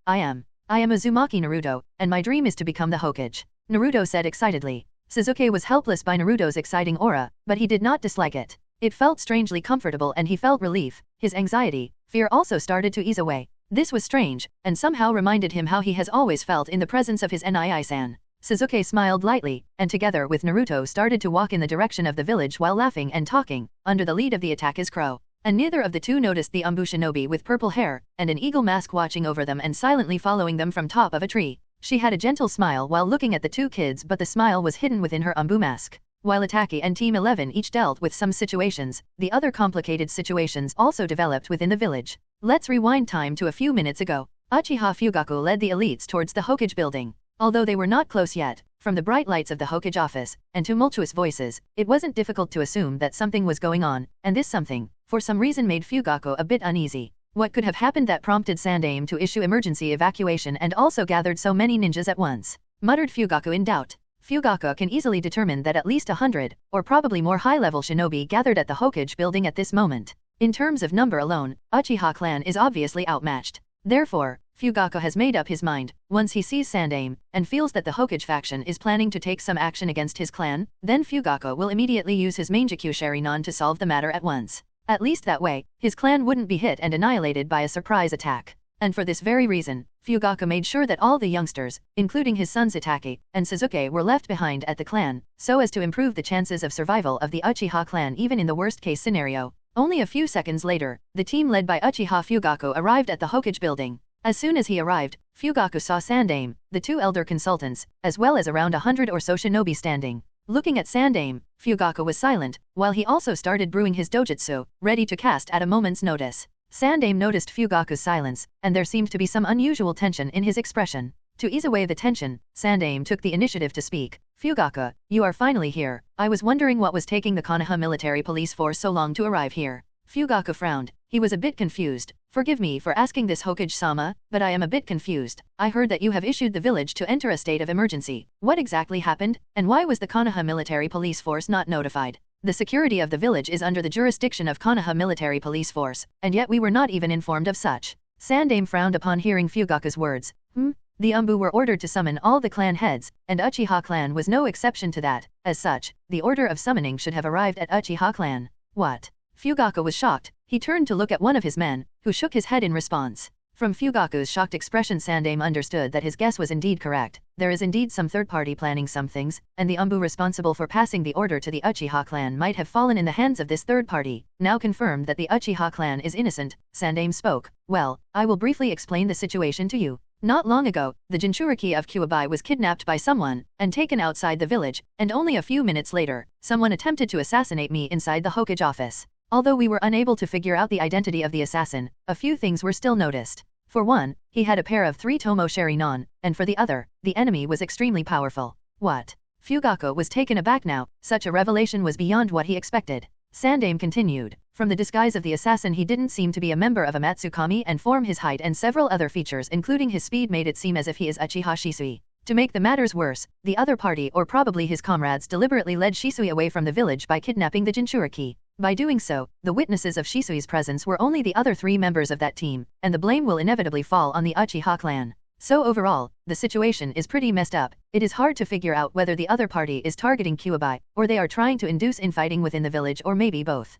I am Uzumaki Naruto, and my dream is to become the Hokage," Naruto said excitedly. Sasuke was helpless by Naruto's exciting aura, but he did not dislike it. It felt strangely comfortable and he felt relief. His anxiety, fear also started to ease away. This was strange, and somehow reminded him how he has always felt in the presence of his Nii-san. Sasuke smiled lightly, and together with Naruto started to walk in the direction of the village while laughing and talking, under the lead of the attack is Crow. And neither of the two noticed the Umbu shinobi with purple hair, and an eagle mask watching over them and silently following them from top of a tree. She had a gentle smile while looking at the two kids, but the smile was hidden within her Umbu mask. While Ataki and Team 11 each dealt with some situations, the other complicated situations also developed within the village. Let's rewind time to a few minutes ago. Uchiha Fugaku led the elites towards the Hokage building. Although they were not close yet, from the bright lights of the Hokage office, and tumultuous voices, it wasn't difficult to assume that something was going on, and this something, for some reason made Fugaku a bit uneasy. What could have happened that prompted Sandaime to issue emergency evacuation and also gathered so many ninjas at once? Muttered Fugaku in doubt. Fugaku can easily determine that at least 100, or probably more high-level shinobi gathered at the Hokage building at this moment. In terms of number alone, Uchiha clan is obviously outmatched. Therefore, Fugaku has made up his mind, once he sees Sandaime, and feels that the Hokage faction is planning to take some action against his clan, then Fugaku will immediately use his Mangekyou Sharingan to solve the matter at once. At least that way, his clan wouldn't be hit and annihilated by a surprise attack. And for this very reason, Fugaku made sure that all the youngsters, including his sons Itachi and Sasuke, were left behind at the clan, so as to improve the chances of survival of the Uchiha clan even in the worst-case scenario. Only a few seconds later, the team led by Uchiha Fugaku arrived at the Hokage building. As soon as he arrived, Fugaku saw Sandaime, the two elder consultants, as well as around 100 or so shinobi standing. Looking at Sandaime, Fugaku was silent, while he also started brewing his dojutsu, ready to cast at a moment's notice. Sandaime noticed Fugaku's silence, and there seemed to be some unusual tension in his expression. To ease away the tension, Sandaime took the initiative to speak. "Fugaku, you are finally here. I was wondering what was taking the Konoha military police force so long to arrive here." Fugaku frowned. He was a bit confused. "Forgive me for asking this, Hokage-sama, but I am a bit confused. I heard that you have issued the village to enter a state of emergency. What exactly happened, and why was the Konoha military police force not notified?" "The security of the village is under the jurisdiction of Konoha military police force, and yet we were not even informed of such." Sandaime frowned upon hearing Fugaku's words. The Umbu were ordered to summon all the clan heads, and Uchiha clan was no exception to that. As such, the order of summoning should have arrived at Uchiha clan. What? Fugaku was shocked. He turned to look at one of his men, who shook his head in response. From Fugaku's shocked expression, Sandaime understood that his guess was indeed correct. There is indeed some third party planning some things, and the Umbu responsible for passing the order to the Uchiha clan might have fallen in the hands of this third party. Now confirmed that the Uchiha clan is innocent, Sandaime spoke. "Well, I will briefly explain the situation to you. Not long ago, the Jinchuriki of Kyuubi was kidnapped by someone, and taken outside the village, and only a few minutes later, someone attempted to assassinate me inside the Hokage office. Although we were unable to figure out the identity of the assassin, a few things were still noticed. For one, he had a pair of 3 Tomo Sharingan, and for the other, the enemy was extremely powerful." "What?" Fugaku was taken aback now. Such a revelation was beyond what he expected. Sandaime continued. "From the disguise of the assassin, he didn't seem to be a member of a Matsukami, and form, his height and several other features including his speed made it seem as if he is Uchiha Shisui. To make the matters worse, the other party or probably his comrades deliberately led Shisui away from the village by kidnapping the Jinchuriki. By doing so, the witnesses of Shisui's presence were only the other 3 members of that team, and the blame will inevitably fall on the Uchiha clan. So overall, the situation is pretty messed up. It is hard to figure out whether the other party is targeting Kyuubi, or they are trying to induce infighting within the village, or maybe both.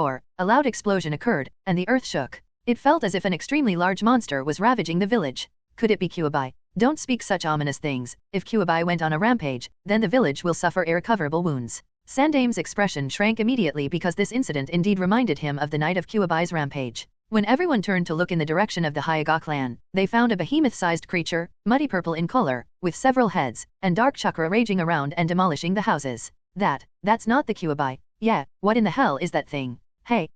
roar, a loud explosion occurred, and the earth shook. It felt as if an extremely large monster was ravaging the village. Could it be Kyuubi? Don't speak such ominous things. If Kyuubi went on a rampage, then the village will suffer irrecoverable wounds. Sandame's expression shrank immediately because this incident indeed reminded him of the night of Kyuubi's rampage. When everyone turned to look in the direction of the Hyuga clan, they found a behemoth-sized creature, muddy purple in color, with several heads, and dark chakra raging around and demolishing the houses. That's not the Kyuubi. Yeah, what in the hell is that thing? Hey,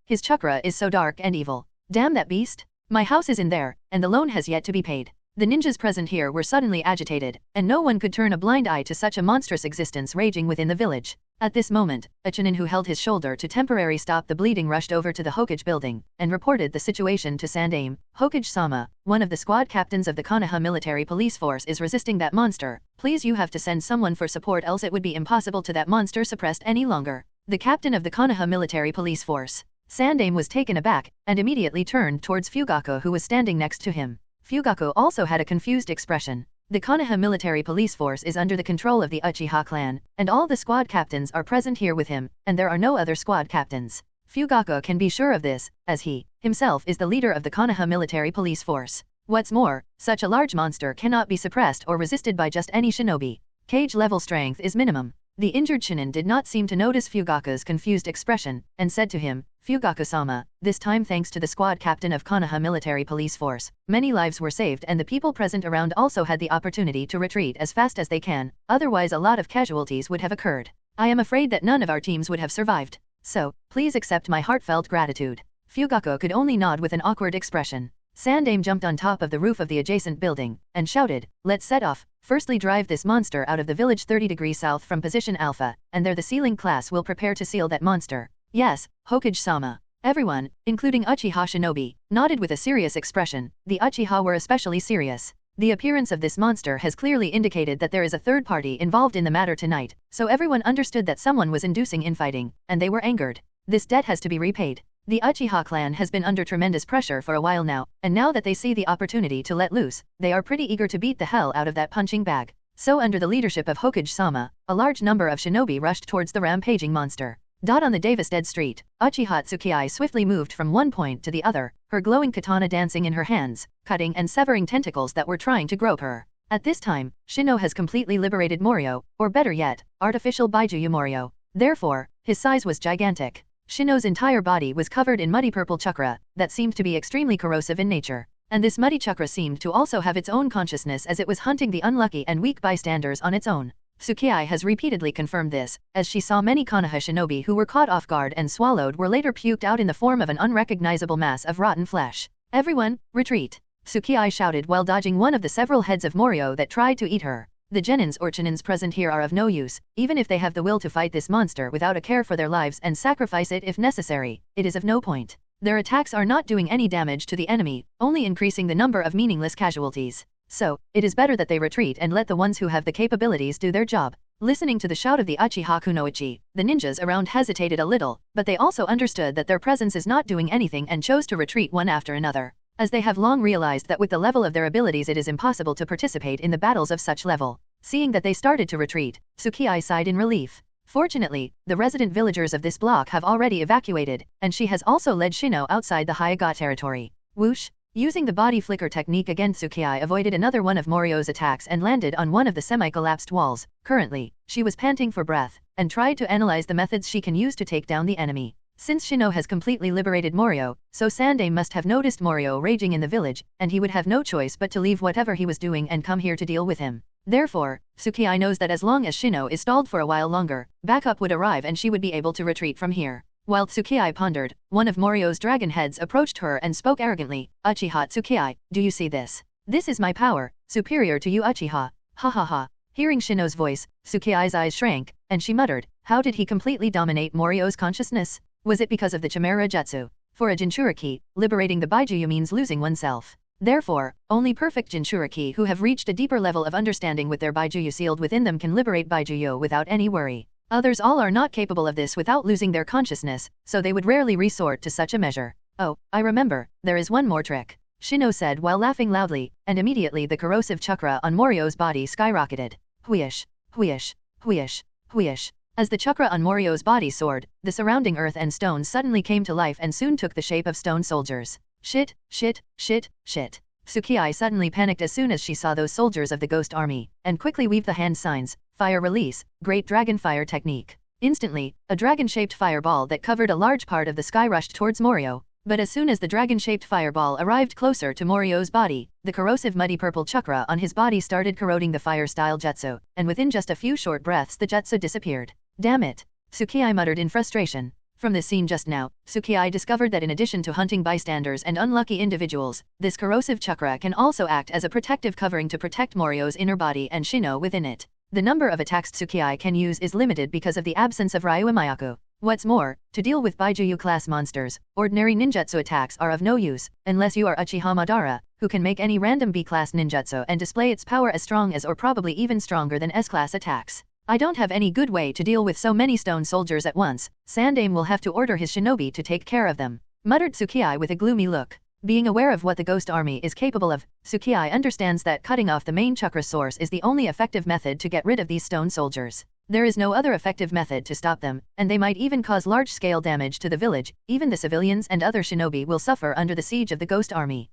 his chakra is so dark and evil. Damn that beast! My house is in there, and the loan has yet to be paid. The ninjas present here were suddenly agitated, and no one could turn a blind eye to such a monstrous existence raging within the village. At this moment, a Chunin who held his shoulder to temporarily stop the bleeding rushed over to the Hokage building, and reported the situation to Sandame. Hokage-sama, one of the squad captains of the Konoha military police force is resisting that monster. Please, you have to send someone for support, else it would be impossible to that monster suppressed any longer. The captain of the Konoha military police force. Sandame was taken aback, and immediately turned towards Fugaku, who was standing next to him. Fugaku also had a confused expression. The Konoha military police force is under the control of the Uchiha clan, and all the squad captains are present here with him, and there are no other squad captains. Fugaku can be sure of this, as he, himself is the leader of the Konoha military police force. What's more, such a large monster cannot be suppressed or resisted by just any shinobi. Cage level strength is minimum. The injured Chunin did not seem to notice Fugaku's confused expression, and said to him, Fugaku-sama, this time thanks to the squad captain of Konoha military police force, many lives were saved and the people present around also had the opportunity to retreat as fast as they can, otherwise a lot of casualties would have occurred. I am afraid that none of our teams would have survived. So, please accept my heartfelt gratitude. Fugaku could only nod with an awkward expression. Sandame jumped on top of the roof of the adjacent building, and shouted, let's set off. Firstly, drive this monster out of the village 30 degrees south from position Alpha, and there the sealing class will prepare to seal that monster. Yes, Hokage-sama. Everyone, including Uchiha shinobi, nodded with a serious expression. The Uchiha were especially serious. The appearance of this monster has clearly indicated that there is a third party involved in the matter tonight, so everyone understood that someone was inducing infighting, and they were angered. This debt has to be repaid. The Uchiha clan has been under tremendous pressure for a while now, and now that they see the opportunity to let loose, they are pretty eager to beat the hell out of that punching bag. So under the leadership of Hokage-sama, a large number of shinobi rushed towards the rampaging monster. On the devastated street, Uchiha Tsukii swiftly moved from one point to the other, her glowing katana dancing in her hands, cutting and severing tentacles that were trying to grope her. At this time, Shino has completely liberated Morio, or better yet, artificial Baijuyu Morio. Therefore, his size was gigantic. Shino's entire body was covered in muddy purple chakra, that seemed to be extremely corrosive in nature. And this muddy chakra seemed to also have its own consciousness as it was hunting the unlucky and weak bystanders on its own. Tsukii has repeatedly confirmed this, as she saw many Konoha shinobi who were caught off guard and swallowed were later puked out in the form of an unrecognizable mass of rotten flesh. Everyone, retreat! Tsukii shouted while dodging one of the several heads of Morio that tried to eat her. The genins or chinins present here are of no use, even if they have the will to fight this monster without a care for their lives and sacrifice it if necessary, it is of no point. Their attacks are not doing any damage to the enemy, only increasing the number of meaningless casualties. So, it is better that they retreat and let the ones who have the capabilities do their job. Listening to the shout of the Uchiha Kunoichi, the ninjas around hesitated a little, but they also understood that their presence is not doing anything and chose to retreat one after another. as they have long realized that with the level of their abilities it is impossible to participate in the battles of such level. Seeing that they started to retreat, Tsukii sighed in relief. Fortunately, the resident villagers of this block have already evacuated, and she has also led Shino outside the Hyuga territory. Whoosh! Using the body flicker technique again, Tsukii avoided another one of Morio's attacks and landed on one of the semi-collapsed walls. Currently, she was panting for breath, and tried to analyze the methods she can use to take down the enemy. Since Shino has completely liberated Morio, so Sandame must have noticed Morio raging in the village, and he would have no choice but to leave whatever he was doing and come here to deal with him. Therefore, Tsukii knows that as long as Shino is stalled for a while longer, backup would arrive and she would be able to retreat from here. While Tsukii pondered, one of Morio's dragon heads approached her and spoke arrogantly, "Uchiha Tsukii, do you see this? This is my power, superior to you Uchiha. Ha ha ha." Hearing Shino's voice, Tsukii's eyes shrank, and she muttered, "How did he completely dominate Morio's consciousness? Was it because of the Chimera Jutsu? For a Jinchuriki, liberating the Baijuyu means losing oneself. Therefore, only perfect Jinchuriki who have reached a deeper level of understanding with their Baijuyu sealed within them can liberate Baijuyu without any worry. Others all are not capable of this without losing their consciousness, so they would rarely resort to such a measure. Oh, I remember, there is one more trick," Shino said while laughing loudly, and immediately the corrosive chakra on Morio's body skyrocketed. Whoosh, whoosh, whoosh, whoosh. As the chakra on Morio's body soared, the surrounding earth and stones suddenly came to life and soon took the shape of stone soldiers. Shit, shit, shit, shit. Tsukii suddenly panicked as soon as she saw those soldiers of the ghost army, and quickly weaved the hand signs, fire release, great dragon fire technique. Instantly, a dragon-shaped fireball that covered a large part of the sky rushed towards Morio, but as soon as the dragon-shaped fireball arrived closer to Morio's body, the corrosive muddy purple chakra on his body started corroding the fire-style jutsu, and within just a few short breaths the jutsu disappeared. Damn it! Tsukii muttered in frustration. From the scene just now, Tsukii discovered that in addition to hunting bystanders and unlucky individuals, this corrosive chakra can also act as a protective covering to protect Morio's inner body and Shino within it. The number of attacks Tsukii can use is limited because of the absence of Ryu Mayaku. What's more, to deal with Baijuyu class monsters, ordinary ninjutsu attacks are of no use, unless you are Uchiha Madara, who can make any random B-class ninjutsu and display its power as strong as or probably even stronger than S-class attacks. I don't have any good way to deal with so many stone soldiers at once. Sandame will have to order his shinobi to take care of them," muttered Tsukii with a gloomy look. Being aware of what the ghost army is capable of, Tsukii understands that cutting off the main chakra source is the only effective method to get rid of these stone soldiers. There is no other effective method to stop them, and they might even cause large-scale damage to the village. Even the civilians and other shinobi will suffer under the siege of the ghost army.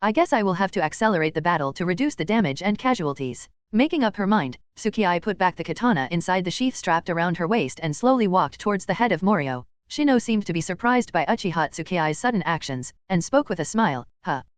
I guess I will have to accelerate the battle to reduce the damage and casualties. Making up her mind, Tsukii put back the katana inside the sheath strapped around her waist and slowly walked towards the head of Morio. Shino seemed to be surprised by Uchiha Tsukii's sudden actions, and spoke with a smile.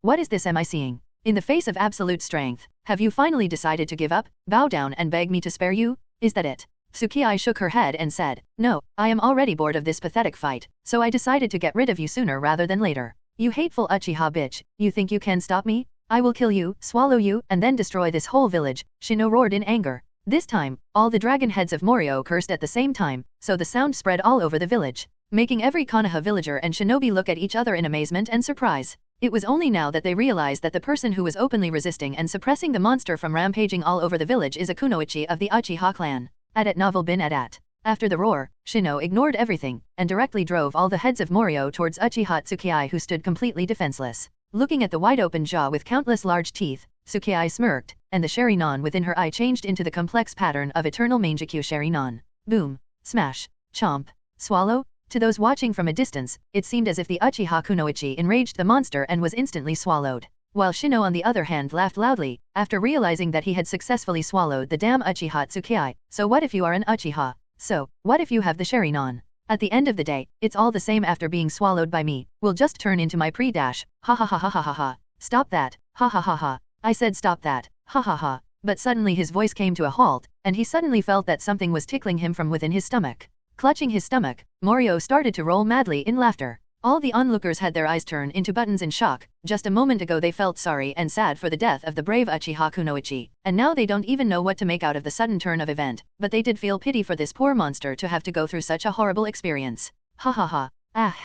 What is this am I seeing? In the face of absolute strength, have you finally decided to give up, bow down and beg me to spare you? Is that it? Tsukii shook her head and said, "No, I am already bored of this pathetic fight, so I decided to get rid of you sooner rather than later. You hateful Uchiha bitch, you think you can stop me? I will kill you, swallow you, and then destroy this whole village," Shino roared in anger. This time, all the dragon heads of Morio cursed at the same time, so the sound spread all over the village, making every Konoha villager and shinobi look at each other in amazement and surprise. It was only now that they realized that the person who was openly resisting and suppressing the monster from rampaging all over the village is a kunoichi of the Uchiha clan. At novel bin at. After the roar, Shino ignored everything, and directly drove all the heads of Morio towards Uchiha Tsukii who stood completely defenseless. Looking at the wide-open jaw with countless large teeth, Tsukii smirked, and the Sharingan within her eye changed into the complex pattern of eternal Mangekyo Sharingan. Boom, smash, chomp, swallow. To those watching from a distance, it seemed as if the Uchiha Kunoichi enraged the monster and was instantly swallowed. While Shino on the other hand laughed loudly, after realizing that he had successfully swallowed the damn Uchiha Tsukii. So what if you are an Uchiha? So, what if you have the Sharingan? At the end of the day, it's all the same after being swallowed by me. Will just turn into my pre-dash. Ha ha ha ha ha ha ha. Stop that. Ha ha ha ha. I said stop that. Ha ha ha. But suddenly his voice came to a halt, and he suddenly felt that something was tickling him from within his stomach. Clutching his stomach, Morio started to roll madly in laughter. All the onlookers had their eyes turn into buttons in shock. Just a moment ago they felt sorry and sad for the death of the brave Uchiha Kunoichi, and now they don't even know what to make out of the sudden turn of event, but they did feel pity for this poor monster to have to go through such a horrible experience. Ha ha ha. Ah.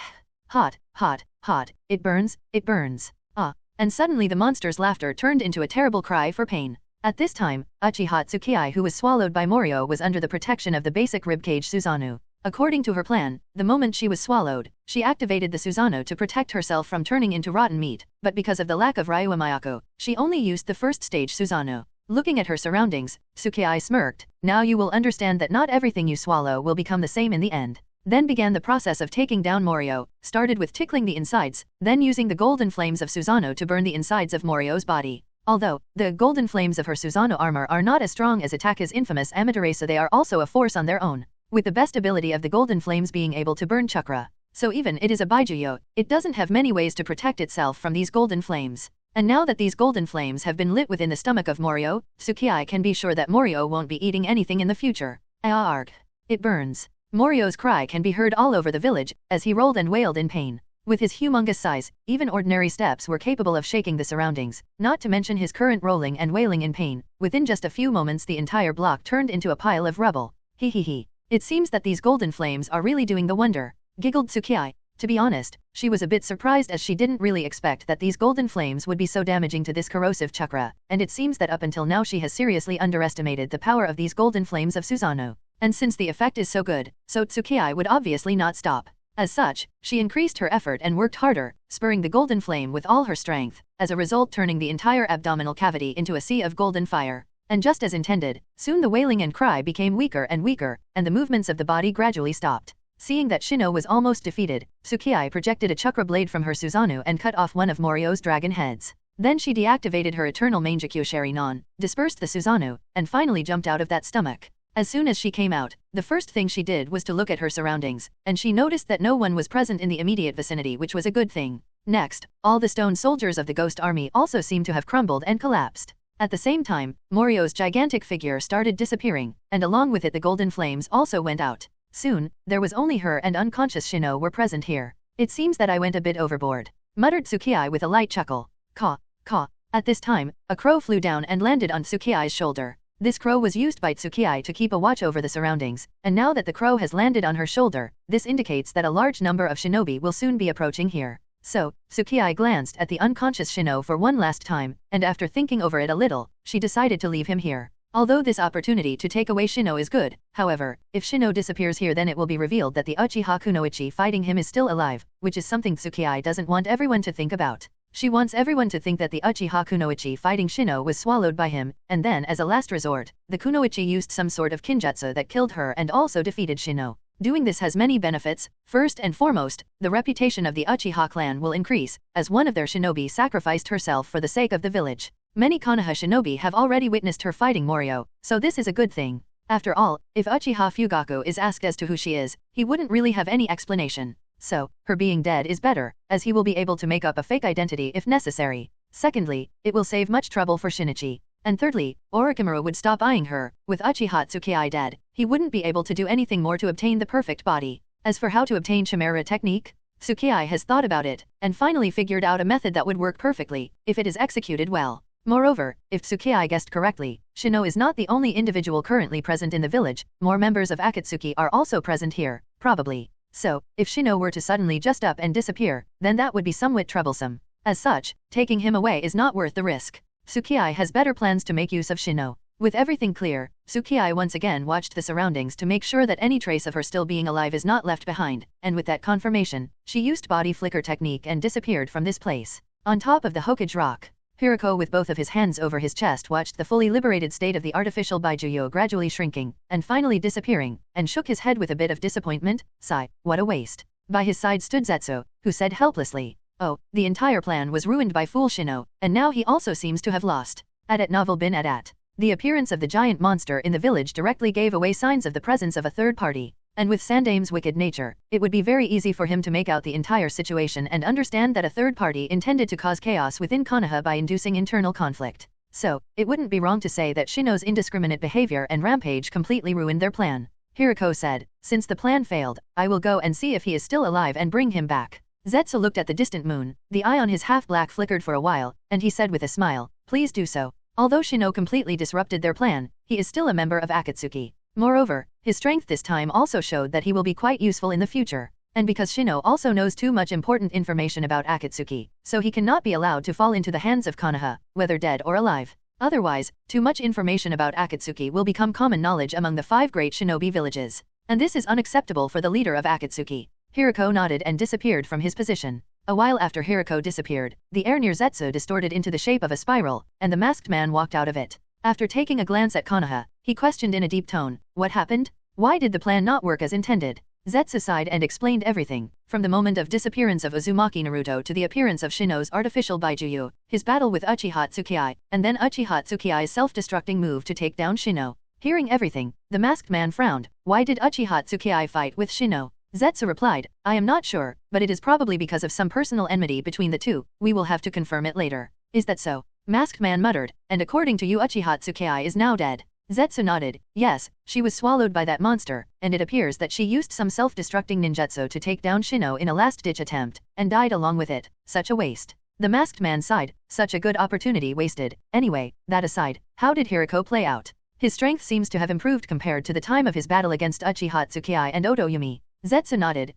Hot, hot, hot. It burns, it burns. Ah. And suddenly the monster's laughter turned into a terrible cry for pain. At this time, Uchiha Tsukii who was swallowed by Morio was under the protection of the basic ribcage Susanoo. According to her plan, the moment she was swallowed, she activated the Susanoo to protect herself from turning into rotten meat, but because of the lack of Ryuo Mayako, she only used the first stage Susanoo. Looking at her surroundings, Tsukii smmirked. Now you will understand that not everything you swallow will become the same in the end. Then began the process of taking down Morio, started with tickling the insides, then using the golden flames of Susanoo to burn the insides of Morio's body. Although, the golden flames of her Susanoo armor are not as strong as Ataka's infamous Amaterasu, they are also a force on their own, with the best ability of the golden flames being able to burn chakra. So even it is a Baijuyo, it doesn't have many ways to protect itself from these golden flames. And now that these golden flames have been lit within the stomach of Morio, Tsukii can be sure that Morio won't be eating anything in the future. Arg. It burns. Morio's cry can be heard all over the village, as he rolled and wailed in pain. With his humongous size, even ordinary steps were capable of shaking the surroundings, not to mention his current rolling and wailing in pain. Within just a few moments the entire block turned into a pile of rubble. Hehehe. It seems that these golden flames are really doing the wonder, giggled Tsukii. To be honest, she was a bit surprised as she didn't really expect that these golden flames would be so damaging to this corrosive chakra, and it seems that up until now she has seriously underestimated the power of these golden flames of Susanoo. And since the effect is so good, so Tsukii would obviously not stop. As such, she increased her effort and worked harder, spurring the golden flame with all her strength, as a result turning the entire abdominal cavity into a sea of golden fire. And just as intended, soon the wailing and cry became weaker and weaker, and the movements of the body gradually stopped. Seeing that Shino was almost defeated, Tsukii projected a chakra blade from her Susanoo and cut off one of Morio's dragon heads. Then she deactivated her eternal Mangekyo Sharinon, dispersed the Susanoo, and finally jumped out of that stomach. As soon as she came out, the first thing she did was to look at her surroundings, and she noticed that no one was present in the immediate vicinity, which was a good thing. Next, all the stone soldiers of the ghost army also seemed to have crumbled and collapsed. At the same time, Morio's gigantic figure started disappearing, and along with it the golden flames also went out. Soon, there was only her and unconscious Shino were present here. It seems that I went a bit overboard, muttered Tsukii with a light chuckle. Caw, caw. At this time, a crow flew down and landed on Tsukii's shoulder. This crow was used by Tsukii to keep a watch over the surroundings, and now that the crow has landed on her shoulder, this indicates that a large number of shinobi will soon be approaching here. So, Tsukii glanced at the unconscious Shino for one last time, and after thinking over it a little, she decided to leave him here. Although this opportunity to take away Shino is good, however, if Shino disappears here then it will be revealed that the Uchiha Kunoichi fighting him is still alive, which is something Tsukii doesn't want everyone to think about. She wants everyone to think that the Uchiha Kunoichi fighting Shino was swallowed by him, and then as a last resort, the Kunoichi used some sort of kinjutsu that killed her and also defeated Shino. Doing this has many benefits. First and foremost, the reputation of the Uchiha clan will increase, as one of their shinobi sacrificed herself for the sake of the village. Many Konoha shinobi have already witnessed her fighting Morio, so this is a good thing. After all, if Uchiha Fugaku is asked as to who she is, he wouldn't really have any explanation. So, her being dead is better, as he will be able to make up a fake identity if necessary. Secondly, it will save much trouble for Shinichi. And thirdly, Orochimaru would stop eyeing her. With Uchiha Tsukii dead, he wouldn't be able to do anything more to obtain the perfect body. As for how to obtain Chimera technique, Tsukii has thought about it, and finally figured out a method that would work perfectly, if it is executed well. Moreover, if Tsukii guessed correctly, Shino is not the only individual currently present in the village, more members of Akatsuki are also present here, probably. So, if Shino were to suddenly just up and disappear, then that would be somewhat troublesome. As such, taking him away is not worth the risk. Tsukii has better plans to make use of Shino. With everything clear, Tsukii once again watched the surroundings to make sure that any trace of her still being alive is not left behind, and with that confirmation, she used body flicker technique and disappeared from this place. On top of the Hokage rock, Hirako with both of his hands over his chest watched the fully liberated state of the artificial Baijuyo gradually shrinking, and finally disappearing, and shook his head with a bit of disappointment. Sigh, what a waste. By his side stood Zetsu, who said helplessly, "Oh, the entire plan was ruined by fool Shino, and now he also seems to have lost." At novel bin at. The appearance of the giant monster in the village directly gave away signs of the presence of a third party, and with Sandame's wicked nature, it would be very easy for him to make out the entire situation and understand that a third party intended to cause chaos within Konoha by inducing internal conflict. So, it wouldn't be wrong to say that Shino's indiscriminate behavior and rampage completely ruined their plan. Hirako said, "Since the plan failed, I will go and see if he is still alive and bring him back." Zetsu looked at the distant moon, the eye on his half-black flickered for a while, and he said with a smile, "Please do so." Although Shino completely disrupted their plan, he is still a member of Akatsuki. Moreover, his strength this time also showed that he will be quite useful in the future. And because Shino also knows too much important information about Akatsuki, so he cannot be allowed to fall into the hands of Konoha, whether dead or alive. Otherwise, too much information about Akatsuki will become common knowledge among the 5 great shinobi villages. and this is unacceptable for the leader of Akatsuki. Hirako nodded and disappeared from his position. A while after Hirako disappeared, the air near Zetsu distorted into the shape of a spiral, and the masked man walked out of it. After taking a glance at Konoha, he questioned in a deep tone, "What happened? Why did the plan not work as intended?" Zetsu sighed and explained everything, from the moment of disappearance of Uzumaki Naruto to the appearance of Shino's artificial Baijuyu, his battle with Uchiha Tsukii, and then Uchiha Tsukai's self-destructing move to take down Shino. Hearing everything, the masked man frowned. Why did Uchiha Tsukii fight with Shino? Zetsu replied, "I am not sure, but it is probably because of some personal enmity between the two. We will have to confirm it later." "Is that so?" Masked man muttered, "And according to you Uchiha Tsukii is now dead?" Zetsu nodded. "Yes, she was swallowed by that monster, and it appears that she used some self-destructing ninjutsu to take down Shino in a last-ditch attempt, and died along with it. Such a waste." The masked man sighed, such a good opportunity wasted. Anyway, that aside, how did Hirako play out? His strength seems to have improved compared to the time of his battle against Uchiha Tsukii and Otoyumi. Zetsu nodded.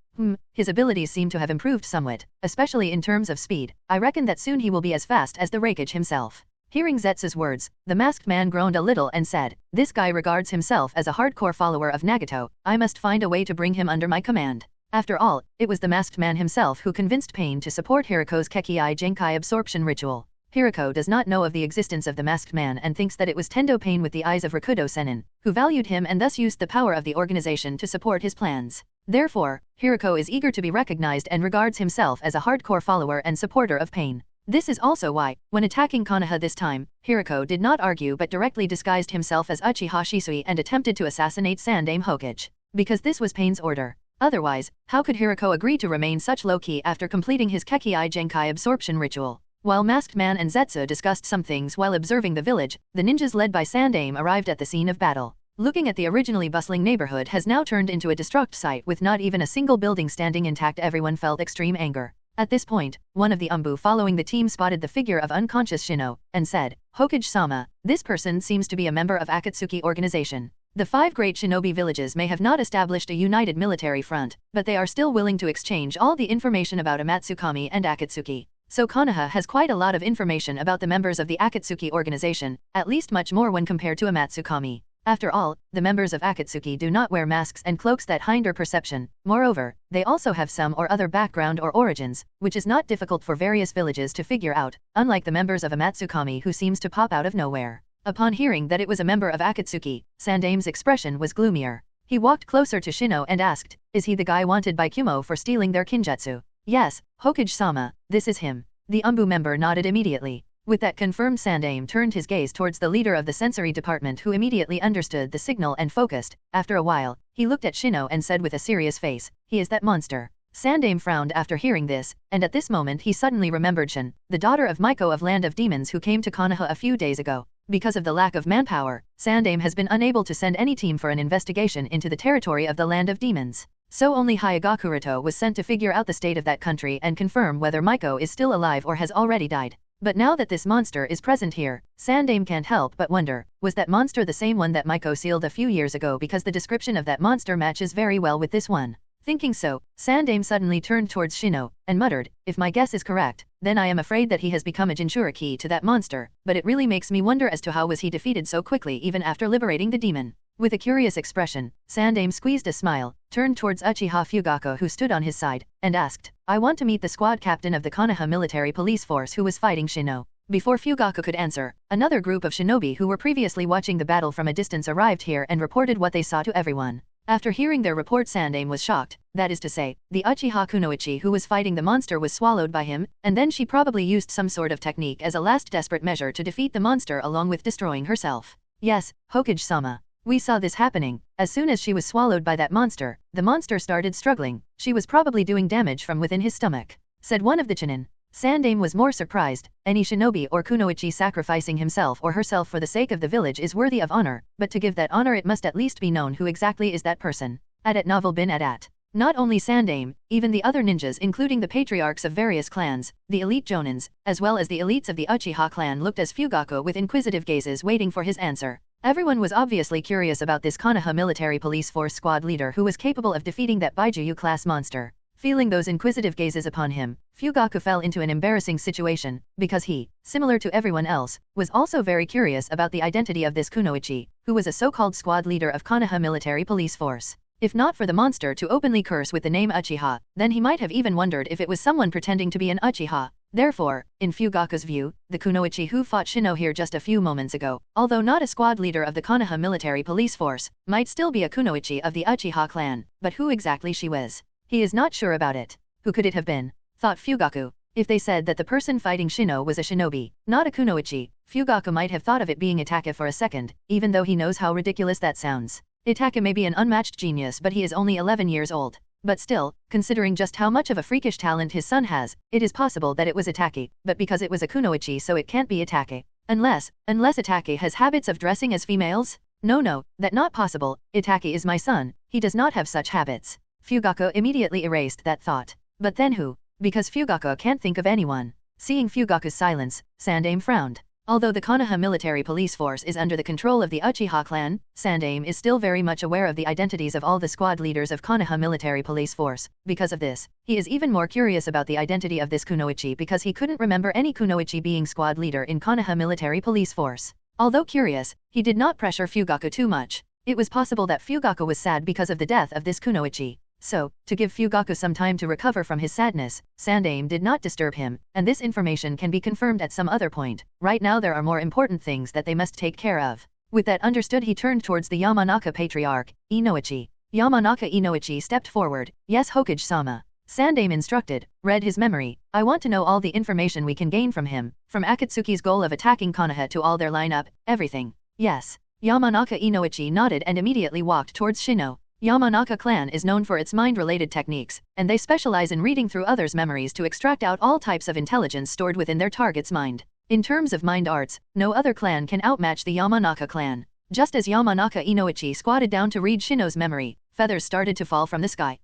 His abilities seem to have improved somewhat, especially in terms of speed. I reckon that soon he will be as fast as the Raikage himself. Hearing Zetsu's words, the masked man groaned a little and said, "This guy regards himself as a hardcore follower of Nagato. I must find a way to bring him under my command." After all, it was the masked man himself who convinced Pain to support Hirako's Kekii Genkai absorption ritual. Hirako does not know of the existence of the masked man and thinks that it was Tendo Pain with the eyes of Rakudo Sennin, who valued him and thus used the power of the organization to support his plans. Therefore, Hirako is eager to be recognized and regards himself as a hardcore follower and supporter of Pain. This is also why, when attacking Konoha this time, Hirako did not argue but directly disguised himself as Uchiha Shisui and attempted to assassinate Sandaime Hokage. Because this was Pain's order. Otherwise, how could Hirako agree to remain such low-key after completing his Kekii Genkai absorption ritual? While Masked Man and Zetsu discussed some things while observing the village, the ninjas led by Sandaime arrived at the scene of battle. Looking at the originally bustling neighborhood has now turned into a destruct site with not even a single building standing intact. Everyone felt extreme anger. At this point, one of the Umbu following the team spotted the figure of unconscious Shino, and said, "Hokage-sama, this person seems to be a member of Akatsuki organization. The 5 great shinobi villages may have not established a united military front, but they are still willing to exchange all the information about Amatsukami and Akatsuki. So Konoha has quite a lot of information about the members of the Akatsuki organization, at least much more when compared to Amatsukami. After all, the members of Akatsuki do not wear masks and cloaks that hinder perception. Moreover, they also have some or other background or origins, which is not difficult for various villages to figure out, unlike the members of Amatsukami who seems to pop out of nowhere." Upon hearing that it was a member of Akatsuki, Sandaime's expression was gloomier. He walked closer to Shino and asked, "Is he the guy wanted by Kumo for stealing their kinjutsu?" "Yes, Hokage-sama, this is him." The Umbu member nodded immediately. With that confirmed, Sandaime turned his gaze towards the leader of the sensory department who immediately understood the signal and focused. After a while, he looked at Shino and said with a serious face, "He is that monster." Sandaime frowned after hearing this, and at this moment he suddenly remembered Shin, the daughter of Maiko of Land of Demons who came to Konoha a few days ago. Because of the lack of manpower, Sandaime has been unable to send any team for an investigation into the territory of the Land of Demons. So only Hyuga Kuroto was sent to figure out the state of that country and confirm whether Maiko is still alive or has already died. But now that this monster is present here, Sandaime can't help but wonder, was that monster the same one that Maiko sealed a few years ago, because the description of that monster matches very well with this one. Thinking so, Sandaime suddenly turned towards Shino, and muttered, "If my guess is correct, then I am afraid that he has become a Jinchuriki to that monster, but it really makes me wonder as to how was he defeated so quickly even after liberating the demon." With a curious expression, Sandaime squeezed a smile, turned towards Uchiha Fugaku who stood on his side, and asked, "I want to meet the squad captain of the Konoha military police force who was fighting Shino." Before Fugaku could answer, another group of shinobi who were previously watching the battle from a distance arrived here and reported what they saw to everyone. After hearing their report, Sandaime was shocked. That is to say, the Uchiha Kunoichi who was fighting the monster was swallowed by him, and then she probably used some sort of technique as a last desperate measure to defeat the monster along with destroying herself. "Yes, Hokage-sama. We saw this happening. As soon as she was swallowed by that monster, the monster started struggling. She was probably doing damage from within his stomach," said one of the Chunin. Sandaime was more surprised. Any shinobi or kunoichi sacrificing himself or herself for the sake of the village is worthy of honor, but to give that honor it must at least be known who exactly is that person. At novel bin at. Not only Sandaime, even the other ninjas including the patriarchs of various clans, the elite jonins, as well as the elites of the Uchiha clan looked as Fugaku with inquisitive gazes waiting for his answer. Everyone was obviously curious about this Konoha military police force squad leader who was capable of defeating that Baijuyu class monster. Feeling those inquisitive gazes upon him, Fugaku fell into an embarrassing situation, because he, similar to everyone else, was also very curious about the identity of this kunoichi, who was a so-called squad leader of Konoha military police force. If not for the monster to openly curse with the name Uchiha, then he might have even wondered if it was someone pretending to be an Uchiha. Therefore, in Fugaku's view, the kunoichi who fought Shino here just a few moments ago, although not a squad leader of the Konoha military police force, might still be a kunoichi of the Uchiha clan, but who exactly she was? He is not sure about it. Who could it have been? Thought Fugaku. If they said that the person fighting Shino was a shinobi, not a kunoichi, Fugaku might have thought of it being Itake for a second, even though he knows how ridiculous that sounds. Itake may be an unmatched genius, but he is only 11 years old. But still, considering just how much of a freakish talent his son has, it is possible that it was Itake, but because it was a kunoichi, so it can't be Itake. Unless Itake has habits of dressing as females? No, that not possible. Itake is my son, he does not have such habits. Fugaku immediately erased that thought. But then who? Because Fugaku can't think of anyone. Seeing Fugaku's silence, Sandaime frowned. Although the Konoha military police force is under the control of the Uchiha clan, Sandaime is still very much aware of the identities of all the squad leaders of Konoha military police force. Because of this, he is even more curious about the identity of this kunoichi because he couldn't remember any kunoichi being squad leader in Konoha military police force. Although curious, he did not pressure Fugaku too much. It was possible that Fugaku was sad because of the death of this kunoichi. So, to give Fugaku some time to recover from his sadness, Sandaime did not disturb him, and this information can be confirmed at some other point. Right now there are more important things that they must take care of. With that understood, he turned towards the Yamanaka patriarch, Inoichi. Yamanaka Inoichi stepped forward. Yes, Hokage-sama. Sandaime instructed, read his memory. I want to know all the information we can gain from him, from Akatsuki's goal of attacking Konoha to all their lineup, everything. Yes. Yamanaka Inoichi nodded and immediately walked towards Shino. Yamanaka clan is known for its mind-related techniques, and they specialize in reading through others' memories to extract out all types of intelligence stored within their target's mind. In terms of mind arts, no other clan can outmatch the Yamanaka clan. Just as Yamanaka Inoichi squatted down to read Shino's memory, feathers started to fall from the sky.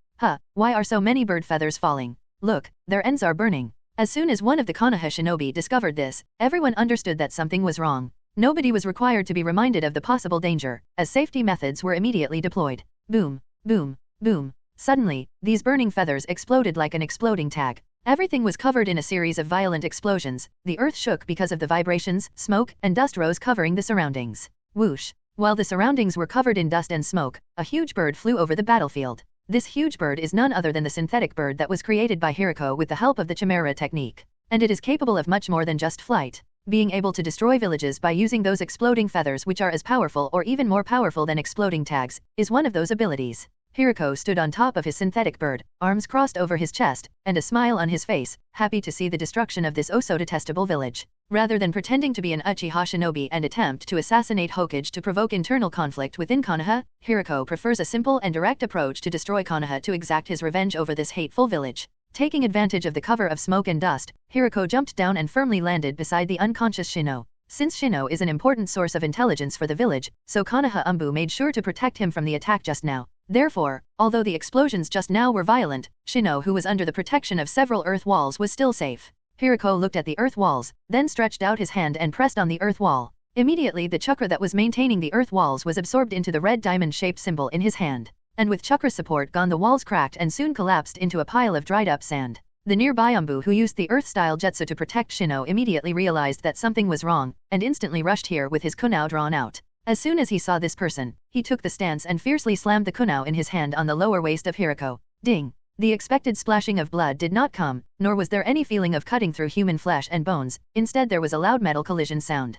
Why are so many bird feathers falling? Look, their ends are burning. As soon as one of the Konoha shinobi discovered this, everyone understood that something was wrong. Nobody was required to be reminded of the possible danger, as safety methods were immediately deployed. Boom, boom, boom. Suddenly, these burning feathers exploded like an exploding tag. Everything was covered in a series of violent explosions. The earth shook because of the vibrations, smoke, and dust rose covering the surroundings. Whoosh. While the surroundings were covered in dust and smoke, a huge bird flew over the battlefield. This huge bird is none other than the synthetic bird that was created by Hiriko with the help of the Chimera technique. And it is capable of much more than just flight. Being able to destroy villages by using those exploding feathers, which are as powerful or even more powerful than exploding tags, is one of those abilities. Hiriko stood on top of his synthetic bird, arms crossed over his chest, and a smile on his face, happy to see the destruction of this oh-so detestable village. Rather than pretending to be an Uchiha shinobi and attempt to assassinate Hokage to provoke internal conflict within Konoha, Hiriko prefers a simple and direct approach to destroy Konoha to exact his revenge over this hateful village. Taking advantage of the cover of smoke and dust, Hiriko jumped down and firmly landed beside the unconscious Shino. Since Shino is an important source of intelligence for the village, so Konoha Umbu made sure to protect him from the attack just now. Therefore, although the explosions just now were violent, Shino, who was under the protection of several earth walls, was still safe. Hiriko looked at the earth walls, then stretched out his hand and pressed on the earth wall. Immediately the chakra that was maintaining the earth walls was absorbed into the red diamond-shaped symbol in his hand. And with chakra support gone, the walls cracked and soon collapsed into a pile of dried-up sand. The nearby Umbu, who used the earth-style jutsu to protect Shino, immediately realized that something was wrong, and instantly rushed here with his kunao drawn out. As soon as he saw this person, he took the stance and fiercely slammed the kunao in his hand on the lower waist of Hiriko. Ding! The expected splashing of blood did not come, nor was there any feeling of cutting through human flesh and bones. Instead there was a loud metal collision sound.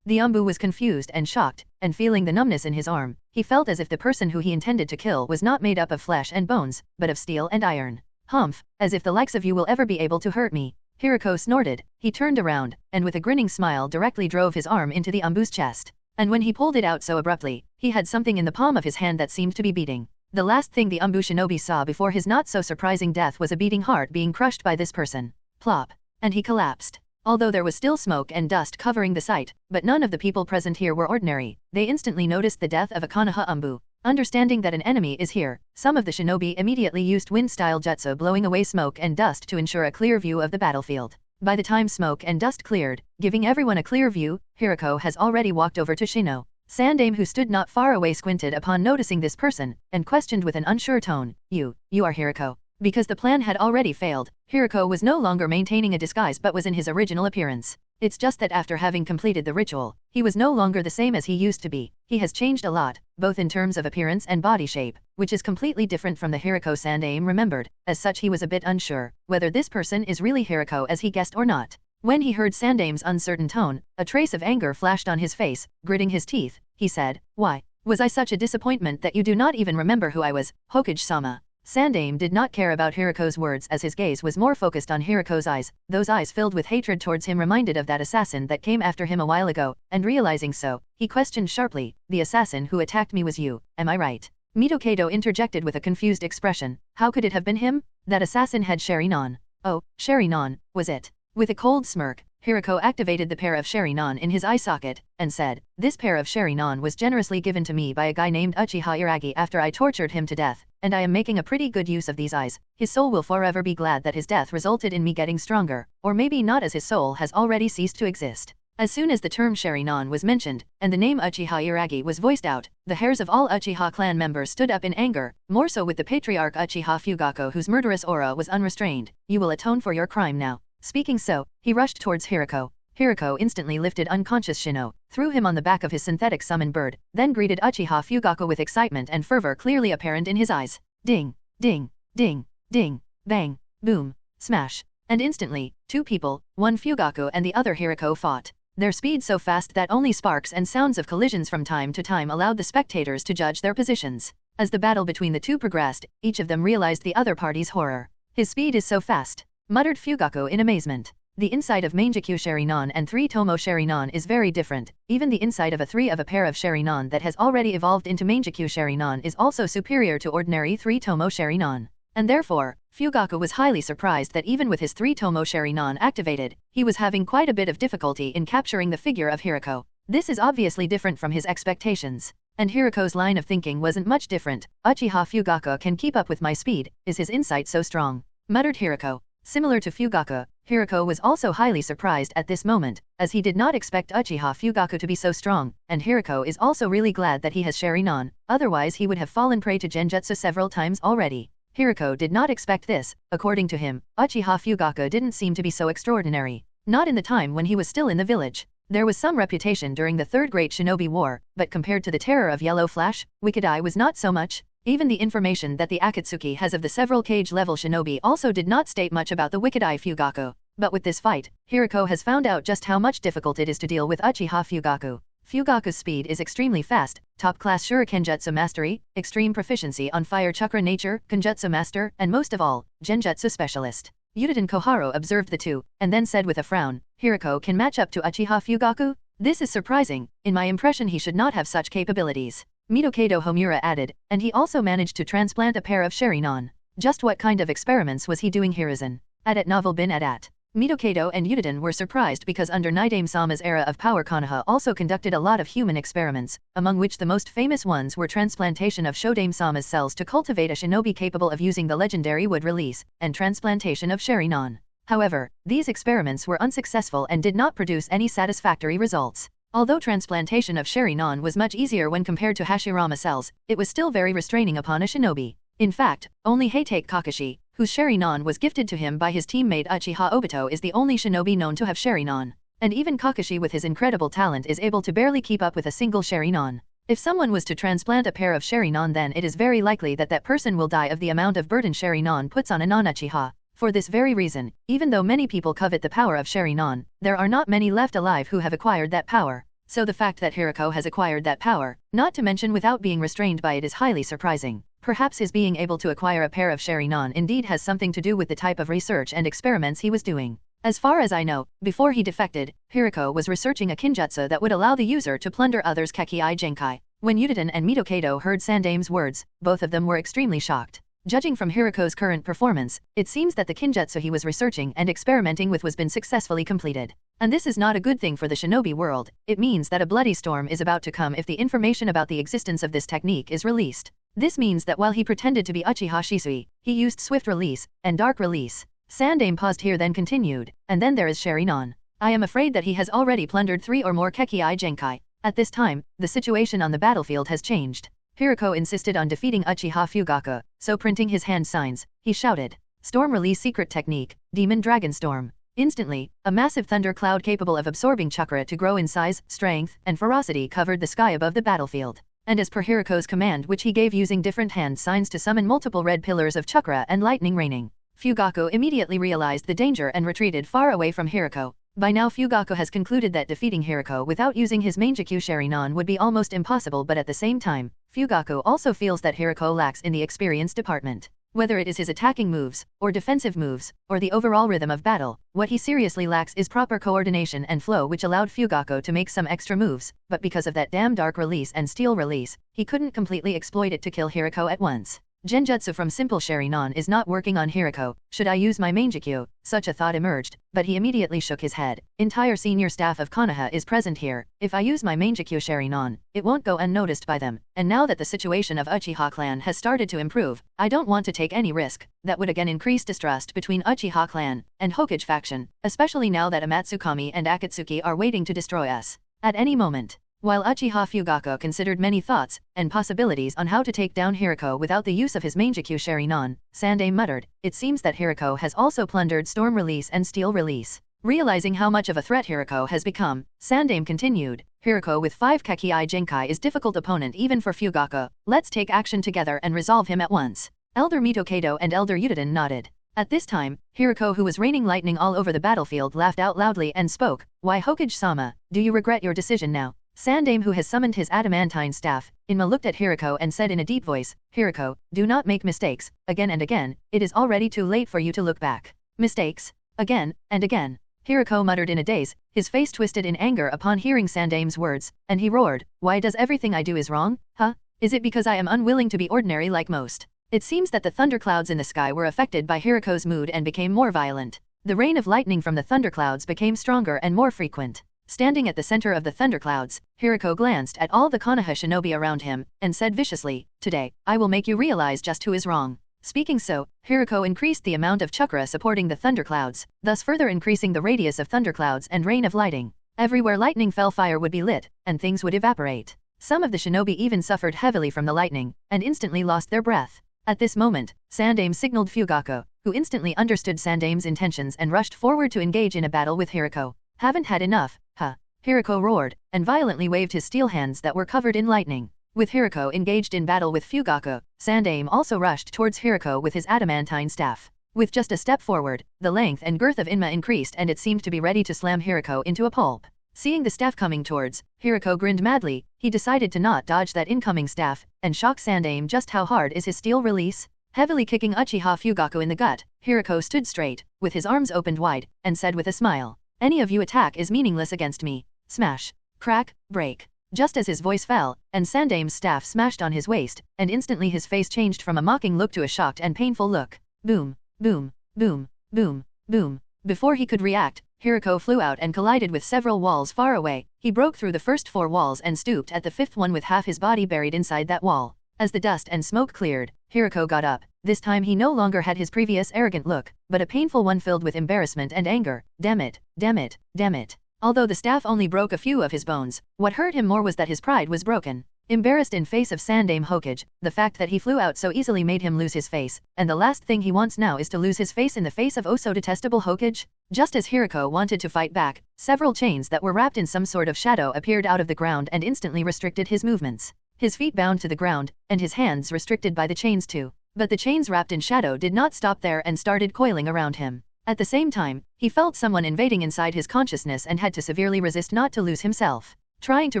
The Umbu was confused and shocked, and feeling the numbness in his arm, he felt as if the person who he intended to kill was not made up of flesh and bones, but of steel and iron. Humph, as if the likes of you will ever be able to hurt me. Hiriko snorted. He turned around, and with a grinning smile directly drove his arm into the Umbu's chest. And when he pulled it out so abruptly, he had something in the palm of his hand that seemed to be beating. The last thing the Umbu shinobi saw before his not-so-surprising death was a beating heart being crushed by this person. Plop. And he collapsed. Although there was still smoke and dust covering the site, but none of the people present here were ordinary. They instantly noticed the death of a Konoha Umbu. Understanding that an enemy is here, some of the shinobi immediately used wind-style jutsu, blowing away smoke and dust to ensure a clear view of the battlefield. By the time smoke and dust cleared, giving everyone a clear view, Hiriko has already walked over to Shino. Sandaime, who stood not far away, squinted upon noticing this person, and questioned with an unsure tone, You are Hiriko. Because the plan had already failed, Hiriko was no longer maintaining a disguise but was in his original appearance. It's just that after having completed the ritual, he was no longer the same as he used to be. He has changed a lot, both in terms of appearance and body shape, which is completely different from the Hiriko Sandaime remembered. As such, he was a bit unsure whether this person is really Hiriko as he guessed or not. When he heard Sandaime's uncertain tone, a trace of anger flashed on his face. Gritting his teeth, he said, "Why? Was I such a disappointment that you do not even remember who I was, Hokage-sama?" Sandaime did not care about Hiriko's words as his gaze was more focused on Hiriko's eyes. Those eyes filled with hatred towards him reminded of that assassin that came after him a while ago, and realizing so, he questioned sharply, "The assassin who attacked me was you, am I right?" Mito-Kato interjected with a confused expression. How could it have been him? That assassin had Sharingan. Oh, Sharingan, was it? With a cold smirk, Hiriko activated the pair of Sharingan in his eye socket, and said, "This pair of Sharingan was generously given to me by a guy named Uchiha Iragi after I tortured him to death, and I am making a pretty good use of these eyes. His soul will forever be glad that his death resulted in me getting stronger, or maybe not, as his soul has already ceased to exist." As soon as the term Sharingan was mentioned, and the name Uchiha Iragi was voiced out, the hairs of all Uchiha clan members stood up in anger, more so with the patriarch Uchiha Fugaku, whose murderous aura was unrestrained. "You will atone for your crime now." Speaking so, he rushed towards Hiriko. Hiriko instantly lifted unconscious Shino, threw him on the back of his synthetic summon bird, then greeted Uchiha Fugaku with excitement and fervor clearly apparent in his eyes. Ding, ding, ding, ding, bang, boom, smash. And instantly, two people, one Fugaku and the other Hiriko, fought. Their speed so fast that only sparks and sounds of collisions from time to time allowed the spectators to judge their positions. As the battle between the two progressed, each of them realized the other party's horror. "His speed is so fast," muttered Fugaku in amazement. "The inside of Mangekyo Sharingan and 3 Tomo Sharingan is very different. Even the inside of a 3 of a pair of Sharingan that has already evolved into Mangekyo Sharingan is also superior to ordinary 3 Tomo Sharingan." And therefore, Fugaku was highly surprised that even with his 3 Tomo Sharingan activated, he was having quite a bit of difficulty in capturing the figure of Hiriko. This is obviously different from his expectations. And Hiriko's line of thinking wasn't much different. "Uchiha Fugaku can keep up with my speed, is his insight so strong?" muttered Hiriko. Similar to Fugaku, Hiriko was also highly surprised at this moment, as he did not expect Uchiha Fugaku to be so strong, and Hiriko is also really glad that he has Sharingan, otherwise he would have fallen prey to Genjutsu several times already. Hiriko did not expect this. According to him, Uchiha Fugaku didn't seem to be so extraordinary. Not in the time when he was still in the village. There was some reputation during the Third Great Shinobi War, but compared to the terror of Yellow Flash, Wicked Eye was not so much. Even the information that the Akatsuki has of the several cage-level shinobi also did not state much about the Wicked Eye Fugaku. But with this fight, Hiriko has found out just how much difficult it is to deal with Uchiha Fugaku. Fugaku's speed is extremely fast, top-class Shurikenjutsu mastery, extreme proficiency on fire chakra nature, Kenjutsu master, and most of all, Genjutsu specialist. Yudiden Koharu observed the two, and then said with a frown, "Hiriko can match up to Uchiha Fugaku? This is surprising. In my impression he should not have such capabilities." Mito-Kato Homura added, "And he also managed to transplant a pair of Sharingan. Just what kind of experiments was he doing Hiruzen? At novel bin at." Mito-Kato and Yudiden were surprised because under Nidaime-sama's era of power Konoha also conducted a lot of human experiments, among which the most famous ones were transplantation of Shodaime-sama's cells to cultivate a shinobi capable of using the legendary wood release, and transplantation of Sharingan. However, these experiments were unsuccessful and did not produce any satisfactory results. Although transplantation of Sharingan was much easier when compared to Hashirama cells, it was still very restraining upon a shinobi. In fact, only Heitake Kakashi, whose Sharingan was gifted to him by his teammate Uchiha Obito, is the only shinobi known to have Sharingan. And even Kakashi with his incredible talent is able to barely keep up with a single Sharingan. If someone was to transplant a pair of Sharingan, then it is very likely that that person will die of the amount of burden Sharingan puts on a non-Uchiha. For this very reason, even though many people covet the power of Sharingan, there are not many left alive who have acquired that power. So the fact that Hiriko has acquired that power, not to mention without being restrained by it, is highly surprising. Perhaps his being able to acquire a pair of Sharingan indeed has something to do with the type of research and experiments he was doing. As far as I know, before he defected, Hiriko was researching a kinjutsu that would allow the user to plunder others' Kekkai Genkai. When Yudiden and Mito-Kato heard Sandaime's words, both of them were extremely shocked. Judging from Hiriko's current performance, it seems that the kinjutsu he was researching and experimenting with was been successfully completed. And this is not a good thing for the shinobi world. It means that a bloody storm is about to come if the information about the existence of this technique is released. This means that while he pretended to be Uchiha Shisui, he used Swift Release and Dark Release. Sandaime paused here, then continued, "And then there is Sharingan. I am afraid that he has already plundered 3 or more Kekkai Genkai." At this time, the situation on the battlefield has changed. Hiriko insisted on defeating Uchiha Fugaku, so printing his hand signs, he shouted, "Storm Release Secret Technique, Demon Dragon Storm." Instantly, a massive thunder cloud capable of absorbing chakra to grow in size, strength, and ferocity covered the sky above the battlefield. And as per Hiruko's command, which he gave using different hand signs to summon multiple red pillars of chakra and lightning raining, Fugaku immediately realized the danger and retreated far away from Hiruko. By now Fugaku has concluded that defeating Hiruko without using his Mangekyo Sharingan would be almost impossible, but at the same time, Fugaku also feels that Hiruko lacks in the experience department. Whether it is his attacking moves, or defensive moves, or the overall rhythm of battle, what he seriously lacks is proper coordination and flow, which allowed Fugaku to make some extra moves, but because of that damn dark release and steel release, he couldn't completely exploit it to kill Hiruko at once. Genjutsu from simple Sharingan is not working on Hiruko. Should I use my Mangekyo? Such a thought emerged, but he immediately shook his head. Entire senior staff of Konoha is present here. If I use my Mangekyo Sharingan, it won't go unnoticed by them. And now that the situation of Uchiha clan has started to improve, I don't want to take any risk. That would again increase distrust between Uchiha clan and Hokage faction, especially now that Amatsukami and Akatsuki are waiting to destroy us at any moment. While Uchiha Fugaku considered many thoughts and possibilities on how to take down Hiruko without the use of his Mangekyo Sharingan, Sandame muttered, "It seems that Hiruko has also plundered Storm Release and Steel Release." Realizing how much of a threat Hiruko has become, Sandame continued, "Hiruko with 5 Kakei Genkai is difficult opponent even for Fugaku. Let's take action together and resolve him at once." Elder Mitokato and Elder Yudiden nodded. At this time, Hiruko, who was raining lightning all over the battlefield, laughed out loudly and spoke, "Why, Hokage-sama, do you regret your decision now?" Sandame, who has summoned his adamantine staff, Inma looked at Hiruko and said in a deep voice, "Hiruko, do not make mistakes, again and again, it is already too late for you to look back." "Mistakes? Again, and again?" Hiruko muttered in a daze, his face twisted in anger upon hearing Sandame's words, and he roared, "Why does everything I do is wrong, huh? Is it because I am unwilling to be ordinary like most?" It seems that the thunderclouds in the sky were affected by Hiruko's mood and became more violent. The rain of lightning from the thunderclouds became stronger and more frequent. Standing at the center of the thunderclouds, Hiruko glanced at all the Konoha shinobi around him, and said viciously, "Today, I will make you realize just who is wrong." Speaking so, Hiruko increased the amount of chakra supporting the thunderclouds, thus further increasing the radius of thunderclouds and rain of lightning. Everywhere lightning fell, fire would be lit, and things would evaporate. Some of the shinobi even suffered heavily from the lightning, and instantly lost their breath. At this moment, Sandame signaled Fugaku, who instantly understood Sandame's intentions and rushed forward to engage in a battle with Hiruko. "Haven't had enough, huh?" Hiruko roared, and violently waved his steel hands that were covered in lightning. With Hiruko engaged in battle with Fugaku, Sandame also rushed towards Hiruko with his adamantine staff. With just a step forward, the length and girth of Inma increased and it seemed to be ready to slam Hiruko into a pulp. Seeing the staff coming towards, Hiruko grinned madly. He decided to not dodge that incoming staff, and shock Sandame. Just how hard is his steel release? Heavily kicking Uchiha Fugaku in the gut, Hiruko stood straight, with his arms opened wide, and said with a smile, "Any of you attack is meaningless against me." Smash, crack, break. Just as his voice fell, and Sandame's staff smashed on his waist, and instantly his face changed from a mocking look to a shocked and painful look. Boom, boom, boom, boom, boom. Before he could react, Hiruko flew out and collided with several walls far away. He broke through the first 4 walls and stooped at the 5th one with half his body buried inside that wall. As the dust and smoke cleared, Hiruko got up. This time he no longer had his previous arrogant look, but a painful one filled with embarrassment and anger. Damn it, damn it, damn it. Although the staff only broke a few of his bones, what hurt him more was that his pride was broken. Embarrassed in face of Sandame Hokage, the fact that he flew out so easily made him lose his face, and the last thing he wants now is to lose his face in the face of oh so detestable Hokage. Just as Hiruko wanted to fight back, several chains that were wrapped in some sort of shadow appeared out of the ground and instantly restricted his movements. His feet bound to the ground, and his hands restricted by the chains too. But the chains wrapped in shadow did not stop there and started coiling around him. At the same time, he felt someone invading inside his consciousness and had to severely resist not to lose himself. Trying to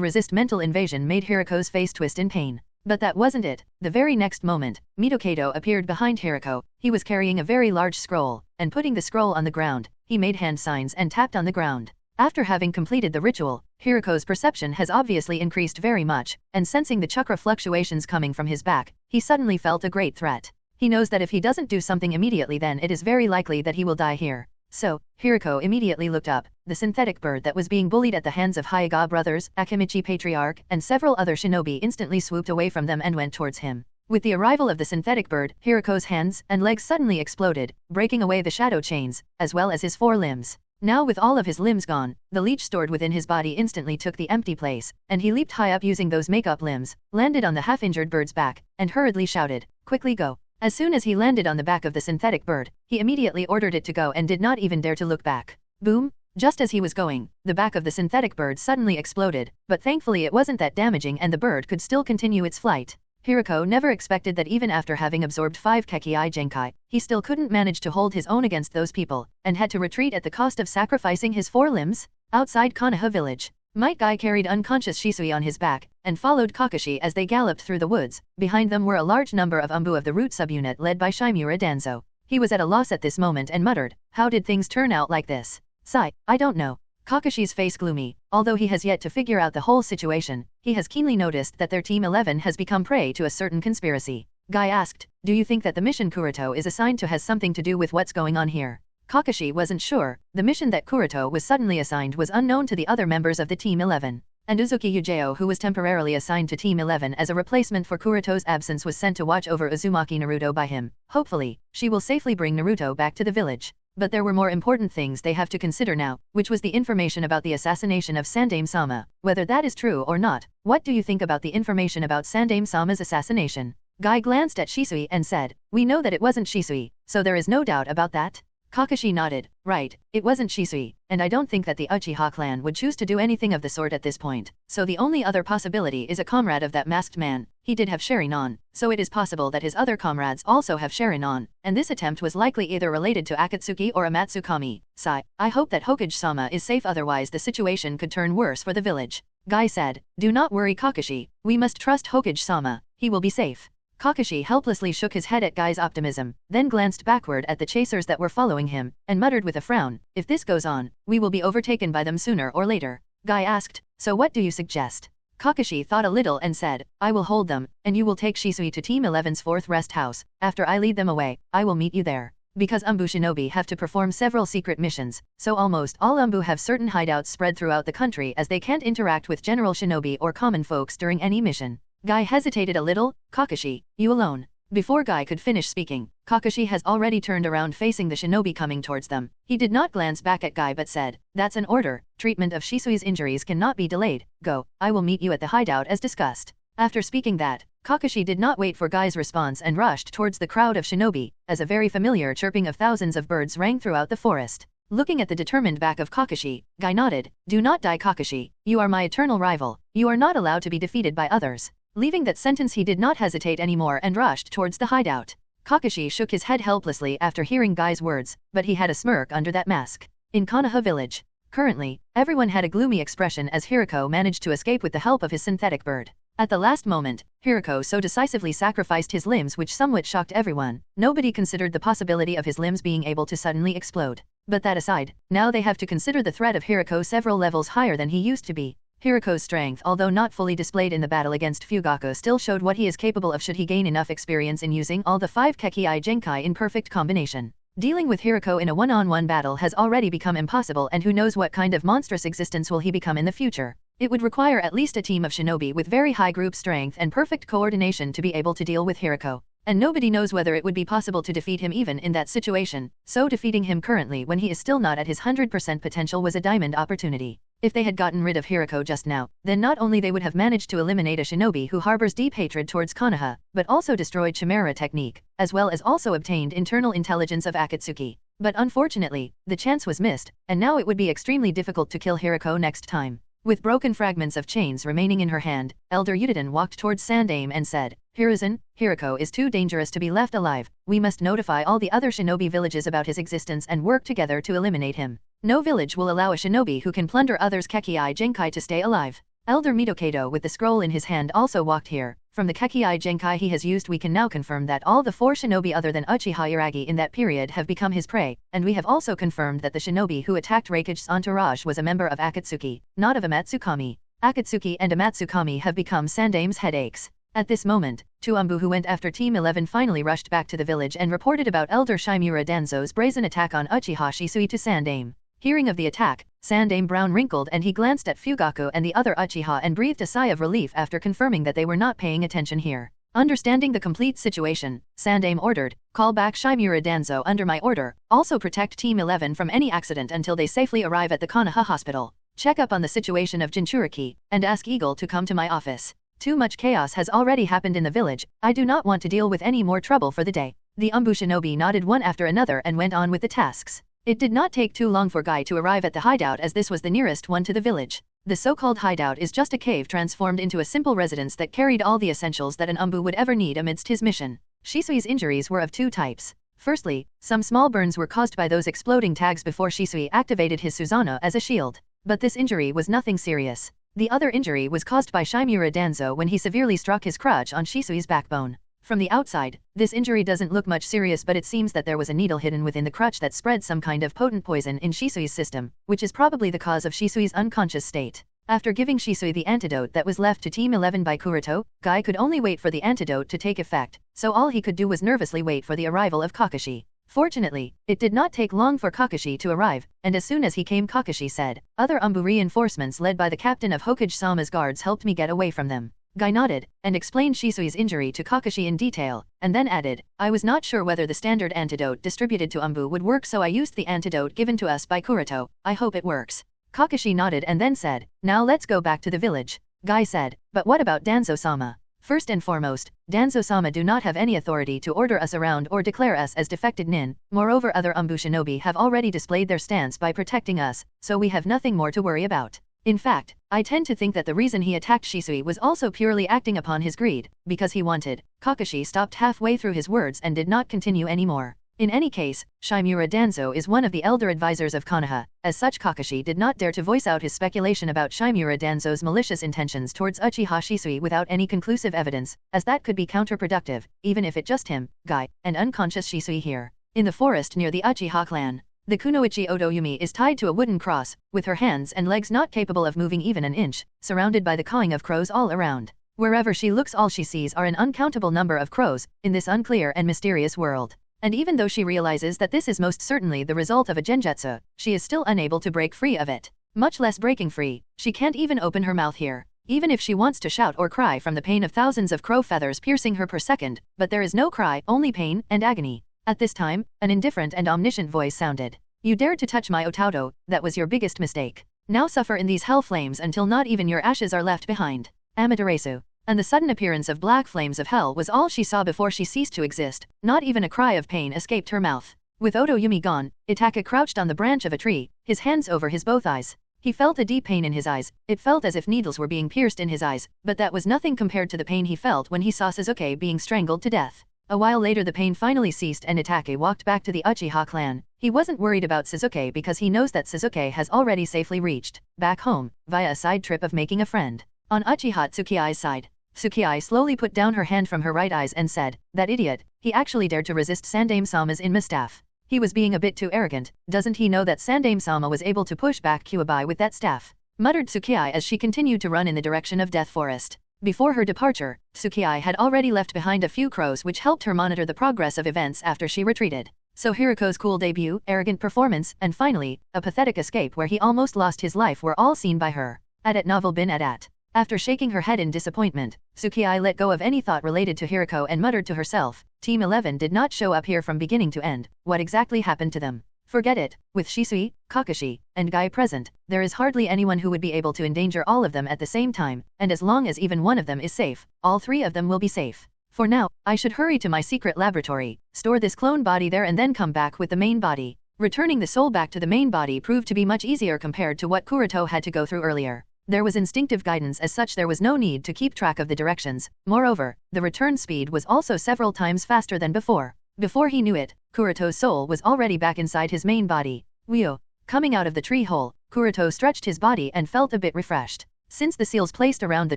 resist mental invasion made Hiruko's face twist in pain. But that wasn't it. The very next moment, Mitokato appeared behind Hiruko. He was carrying a very large scroll, and putting the scroll on the ground, he made hand signs and tapped on the ground. After having completed the ritual, Hiruko's perception has obviously increased very much, and sensing the chakra fluctuations coming from his back, he suddenly felt a great threat. He knows that if he doesn't do something immediately, then it is very likely that he will die here. So, Hiruko immediately looked up. The synthetic bird that was being bullied at the hands of Hyuga brothers, Akimichi Patriarch, and several other shinobi instantly swooped away from them and went towards him. With the arrival of the synthetic bird, Hiruko's hands and legs suddenly exploded, breaking away the shadow chains, as well as his 4 limbs. Now with all of his limbs gone, the leech stored within his body instantly took the empty place, and he leaped high up using those make-up limbs, landed on the half-injured bird's back, and hurriedly shouted, "Quickly go." As soon as he landed on the back of the synthetic bird, he immediately ordered it to go and did not even dare to look back. Boom! Just as he was going, the back of the synthetic bird suddenly exploded, but thankfully it wasn't that damaging and the bird could still continue its flight. Hirako never expected that even after having absorbed 5 Kekkei Genkai, he still couldn't manage to hold his own against those people, and had to retreat at the cost of sacrificing his 4 limbs. Outside Konoha village, Might Guy carried unconscious Shisui on his back, and followed Kakashi as they galloped through the woods. Behind them were a large number of Umbu of the root subunit led by Shimura Danzo. He was at a loss at this moment and muttered, "How did things turn out like this?" "Sigh, I don't know." Kakashi's face gloomy. Although he has yet to figure out the whole situation, he has keenly noticed that their Team 11 has become prey to a certain conspiracy. Guy asked, "Do you think that the mission Kuroto is assigned to has something to do with what's going on here?" Kakashi wasn't sure. The mission that Kuroto was suddenly assigned was unknown to the other members of the Team 11. And Uzuki Yujeo, who was temporarily assigned to Team 11 as a replacement for Kuroto's absence, was sent to watch over Uzumaki Naruto by him. Hopefully, she will safely bring Naruto back to the village. But there were more important things they have to consider now, which was the information about the assassination of Sandaime-sama. Whether that is true or not, what do you think about the information about Sandaime-sama's assassination? Guy glanced at Shisui and said, "We know that it wasn't Shisui, so there is no doubt about that?" Kakashi nodded. "Right, it wasn't Shisui, and I don't think that the Uchiha clan would choose to do anything of the sort at this point. So the only other possibility is a comrade of that masked man. He did have Sharingan, so it is possible that his other comrades also have Sharingan, and this attempt was likely either related to Akatsuki or Amatsukami. Sigh, I hope that Hokage-sama is safe, otherwise the situation could turn worse for the village." Guy said, "Do not worry, Kakashi, we must trust Hokage-sama, he will be safe." Kakashi helplessly shook his head at Guy's optimism, then glanced backward at the chasers that were following him, and muttered with a frown, "If this goes on, we will be overtaken by them sooner or later." Guy asked, "So what do you suggest?" Kakashi thought a little and said, "I will hold them, and you will take Shisui to Team 11's 4th rest house. After I lead them away, I will meet you there." Because Umbu shinobi have to perform several secret missions, so almost all Umbu have certain hideouts spread throughout the country, as they can't interact with general shinobi or common folks during any mission. Guy hesitated a little. "Kakashi, you alone." Before Guy could finish speaking, Kakashi has already turned around facing the shinobi coming towards them. He did not glance back at Guy but said, "That's an order. Treatment of Shisui's injuries cannot be delayed. Go, I will meet you at the hideout as discussed." After speaking that, Kakashi did not wait for Guy's response and rushed towards the crowd of shinobi, as a very familiar chirping of thousands of birds rang throughout the forest. Looking at the determined back of Kakashi, Guy nodded, "Do not die, Kakashi. You are my eternal rival. You are not allowed to be defeated by others." Leaving that sentence, he did not hesitate anymore and rushed towards the hideout. Kakashi shook his head helplessly after hearing Guy's words, but he had a smirk under that mask. In Konoha village, currently, everyone had a gloomy expression as Hirako managed to escape with the help of his synthetic bird. At the last moment, Hirako so decisively sacrificed his limbs, which somewhat shocked everyone. Nobody considered the possibility of his limbs being able to suddenly explode. But that aside, now they have to consider the threat of Hirako several levels higher than he used to be. Hirako's strength, although not fully displayed in the battle against Fugaku, still showed what he is capable of should he gain enough experience in using all the 5 Kekkei Genkai in perfect combination. Dealing with Hirako in a one-on-one battle has already become impossible, and who knows what kind of monstrous existence will he become in the future. It would require at least a team of shinobi with very high group strength and perfect coordination to be able to deal with Hirako. And nobody knows whether it would be possible to defeat him even in that situation, so defeating him currently when he is still not at his 100% potential was a diamond opportunity. If they had gotten rid of Hirako just now, then not only they would have managed to eliminate a shinobi who harbors deep hatred towards Konoha, but also destroyed Chimera technique, as well as also obtained internal intelligence of Akatsuki. But unfortunately, the chance was missed, and now it would be extremely difficult to kill Hirako next time. With broken fragments of chains remaining in her hand, Elder Yudiden walked towards Sandaime and said, "Hiruzen, Hirako is too dangerous to be left alive. We must notify all the other shinobi villages about his existence and work together to eliminate him. No village will allow a shinobi who can plunder others' Kekkei Genkai to stay alive." Elder Mitokedo with the scroll in his hand also walked here. From the Kekkei Genkai he has used, we can now confirm that all the 4 shinobi other than Uchiha Iragi in that period have become his prey, and we have also confirmed that the shinobi who attacked Raikage's entourage was a member of Akatsuki, not of Amatsukami. Akatsuki and Amatsukami have become Sandaime's headaches. At this moment, 2 Umbu who went after Team 11 finally rushed back to the village and reported about Elder Shimura Danzo's brazen attack on Uchiha Shisui to Sandaime. Hearing of the attack, Sandaime brown wrinkled and he glanced at Fugaku and the other Uchiha and breathed a sigh of relief after confirming that they were not paying attention here. Understanding the complete situation, Sandaime ordered, "Call back Shimura Danzo under my order, also protect Team 11 from any accident until they safely arrive at the Konoha hospital. Check up on the situation of Jinchuriki, and ask Eagle to come to my office. Too much chaos has already happened in the village, I do not want to deal with any more trouble for the day." The Umbu shinobi nodded one after another and went on with the tasks. It did not take too long for Guy to arrive at the hideout, as this was the nearest one to the village. The so-called hideout is just a cave transformed into a simple residence that carried all the essentials that an Umbu would ever need amidst his mission. Shisui's injuries were of two types. Firstly, some small burns were caused by those exploding tags before Shisui activated his Susanoo as a shield. But this injury was nothing serious. The other injury was caused by Shimura Danzo when he severely struck his crutch on Shisui's backbone. From the outside, this injury doesn't look much serious, but it seems that there was a needle hidden within the crutch that spread some kind of potent poison in Shisui's system, which is probably the cause of Shisui's unconscious state. After giving Shisui the antidote that was left to Team 11 by Kuroto, Guy could only wait for the antidote to take effect, so all he could do was nervously wait for the arrival of Kakashi. Fortunately, it did not take long for Kakashi to arrive, and as soon as he came, Kakashi said, "Other Umbu reinforcements led by the captain of Hokage-sama's guards helped me get away from them." Guy nodded, and explained Shisui's injury to Kakashi in detail, and then added, "I was not sure whether the standard antidote distributed to Umbu would work, so I used the antidote given to us by Kuroto. I hope it works." Kakashi nodded and then said, "Now let's go back to the village." Guy said, "But what about Danzo-sama? First and foremost, Danzo-sama do not have any authority to order us around or declare us as defected nin. Moreover, other Umbu shinobi have already displayed their stance by protecting us, so we have nothing more to worry about. In fact, I tend to think that the reason he attacked Shisui was also purely acting upon his greed, because he wanted." Kakashi stopped halfway through his words and did not continue anymore. In any case, Shimura Danzo is one of the elder advisors of Konoha. As such, Kakashi did not dare to voice out his speculation about Shimura Danzo's malicious intentions towards Uchiha Shisui without any conclusive evidence, as that could be counterproductive, even if it just him, Guy, and unconscious Shisui here. In the forest near the Uchiha clan, the Kunoichi Otoyumi is tied to a wooden cross, with her hands and legs not capable of moving even an inch, surrounded by the cawing of crows all around. Wherever she looks, all she sees are an uncountable number of crows, in this unclear and mysterious world. And even though she realizes that this is most certainly the result of a genjutsu, she is still unable to break free of it. Much less breaking free, she can't even open her mouth here. Even if she wants to shout or cry from the pain of thousands of crow feathers piercing her per second, but there is no cry, only pain and agony. At this time, an indifferent and omniscient voice sounded. "You dared to touch my Otauto, that was your biggest mistake. Now suffer in these hell flames until not even your ashes are left behind." Amaterasu. And the sudden appearance of black flames of hell was all she saw before she ceased to exist. Not even a cry of pain escaped her mouth. With Otoyumi gone, Itaka crouched on the branch of a tree, his hands over his both eyes. He felt a deep pain in his eyes. It felt as if needles were being pierced in his eyes, but that was nothing compared to the pain he felt when he saw Sasuke being strangled to death. A while later the pain finally ceased and Itake walked back to the Uchiha clan. He wasn't worried about Sasuke because he knows that Sasuke has already safely reached back home, via a side trip of making a friend. On Uchiha Tsukai's side, Tsukii slowly put down her hand from her right eyes and said, "That idiot, he actually dared to resist Sandaime-sama's Inma staff. He was being a bit too arrogant. Doesn't he know that Sandaime-sama was able to push back Kuwabai with that staff?" muttered Tsukii as she continued to run in the direction of Death Forest. Before her departure, Tsukii had already left behind a few crows which helped her monitor the progress of events after she retreated. So Hiriko's cool debut, arrogant performance, and finally, a pathetic escape where he almost lost his life were all seen by her. At novel bin at. After shaking her head in disappointment, Tsukii let go of any thought related to Hiriko and muttered to herself, Team 11 did not show up here from beginning to end. What exactly happened to them? Forget it. With Shisui, Kakashi, and Guy present, there is hardly anyone who would be able to endanger all of them at the same time, and as long as even one of them is safe, all three of them will be safe. For now, I should hurry to my secret laboratory, store this clone body there and then come back with the main body. Returning the soul back to the main body proved to be much easier compared to what Kuroto had to go through earlier. There was instinctive guidance, as such there was no need to keep track of the directions. Moreover, the return speed was also several times faster than before. Before he knew it, Kuroto's soul was already back inside his main body. Whew! Coming out of the tree hole, Kuroto stretched his body and felt a bit refreshed. Since the seals placed around the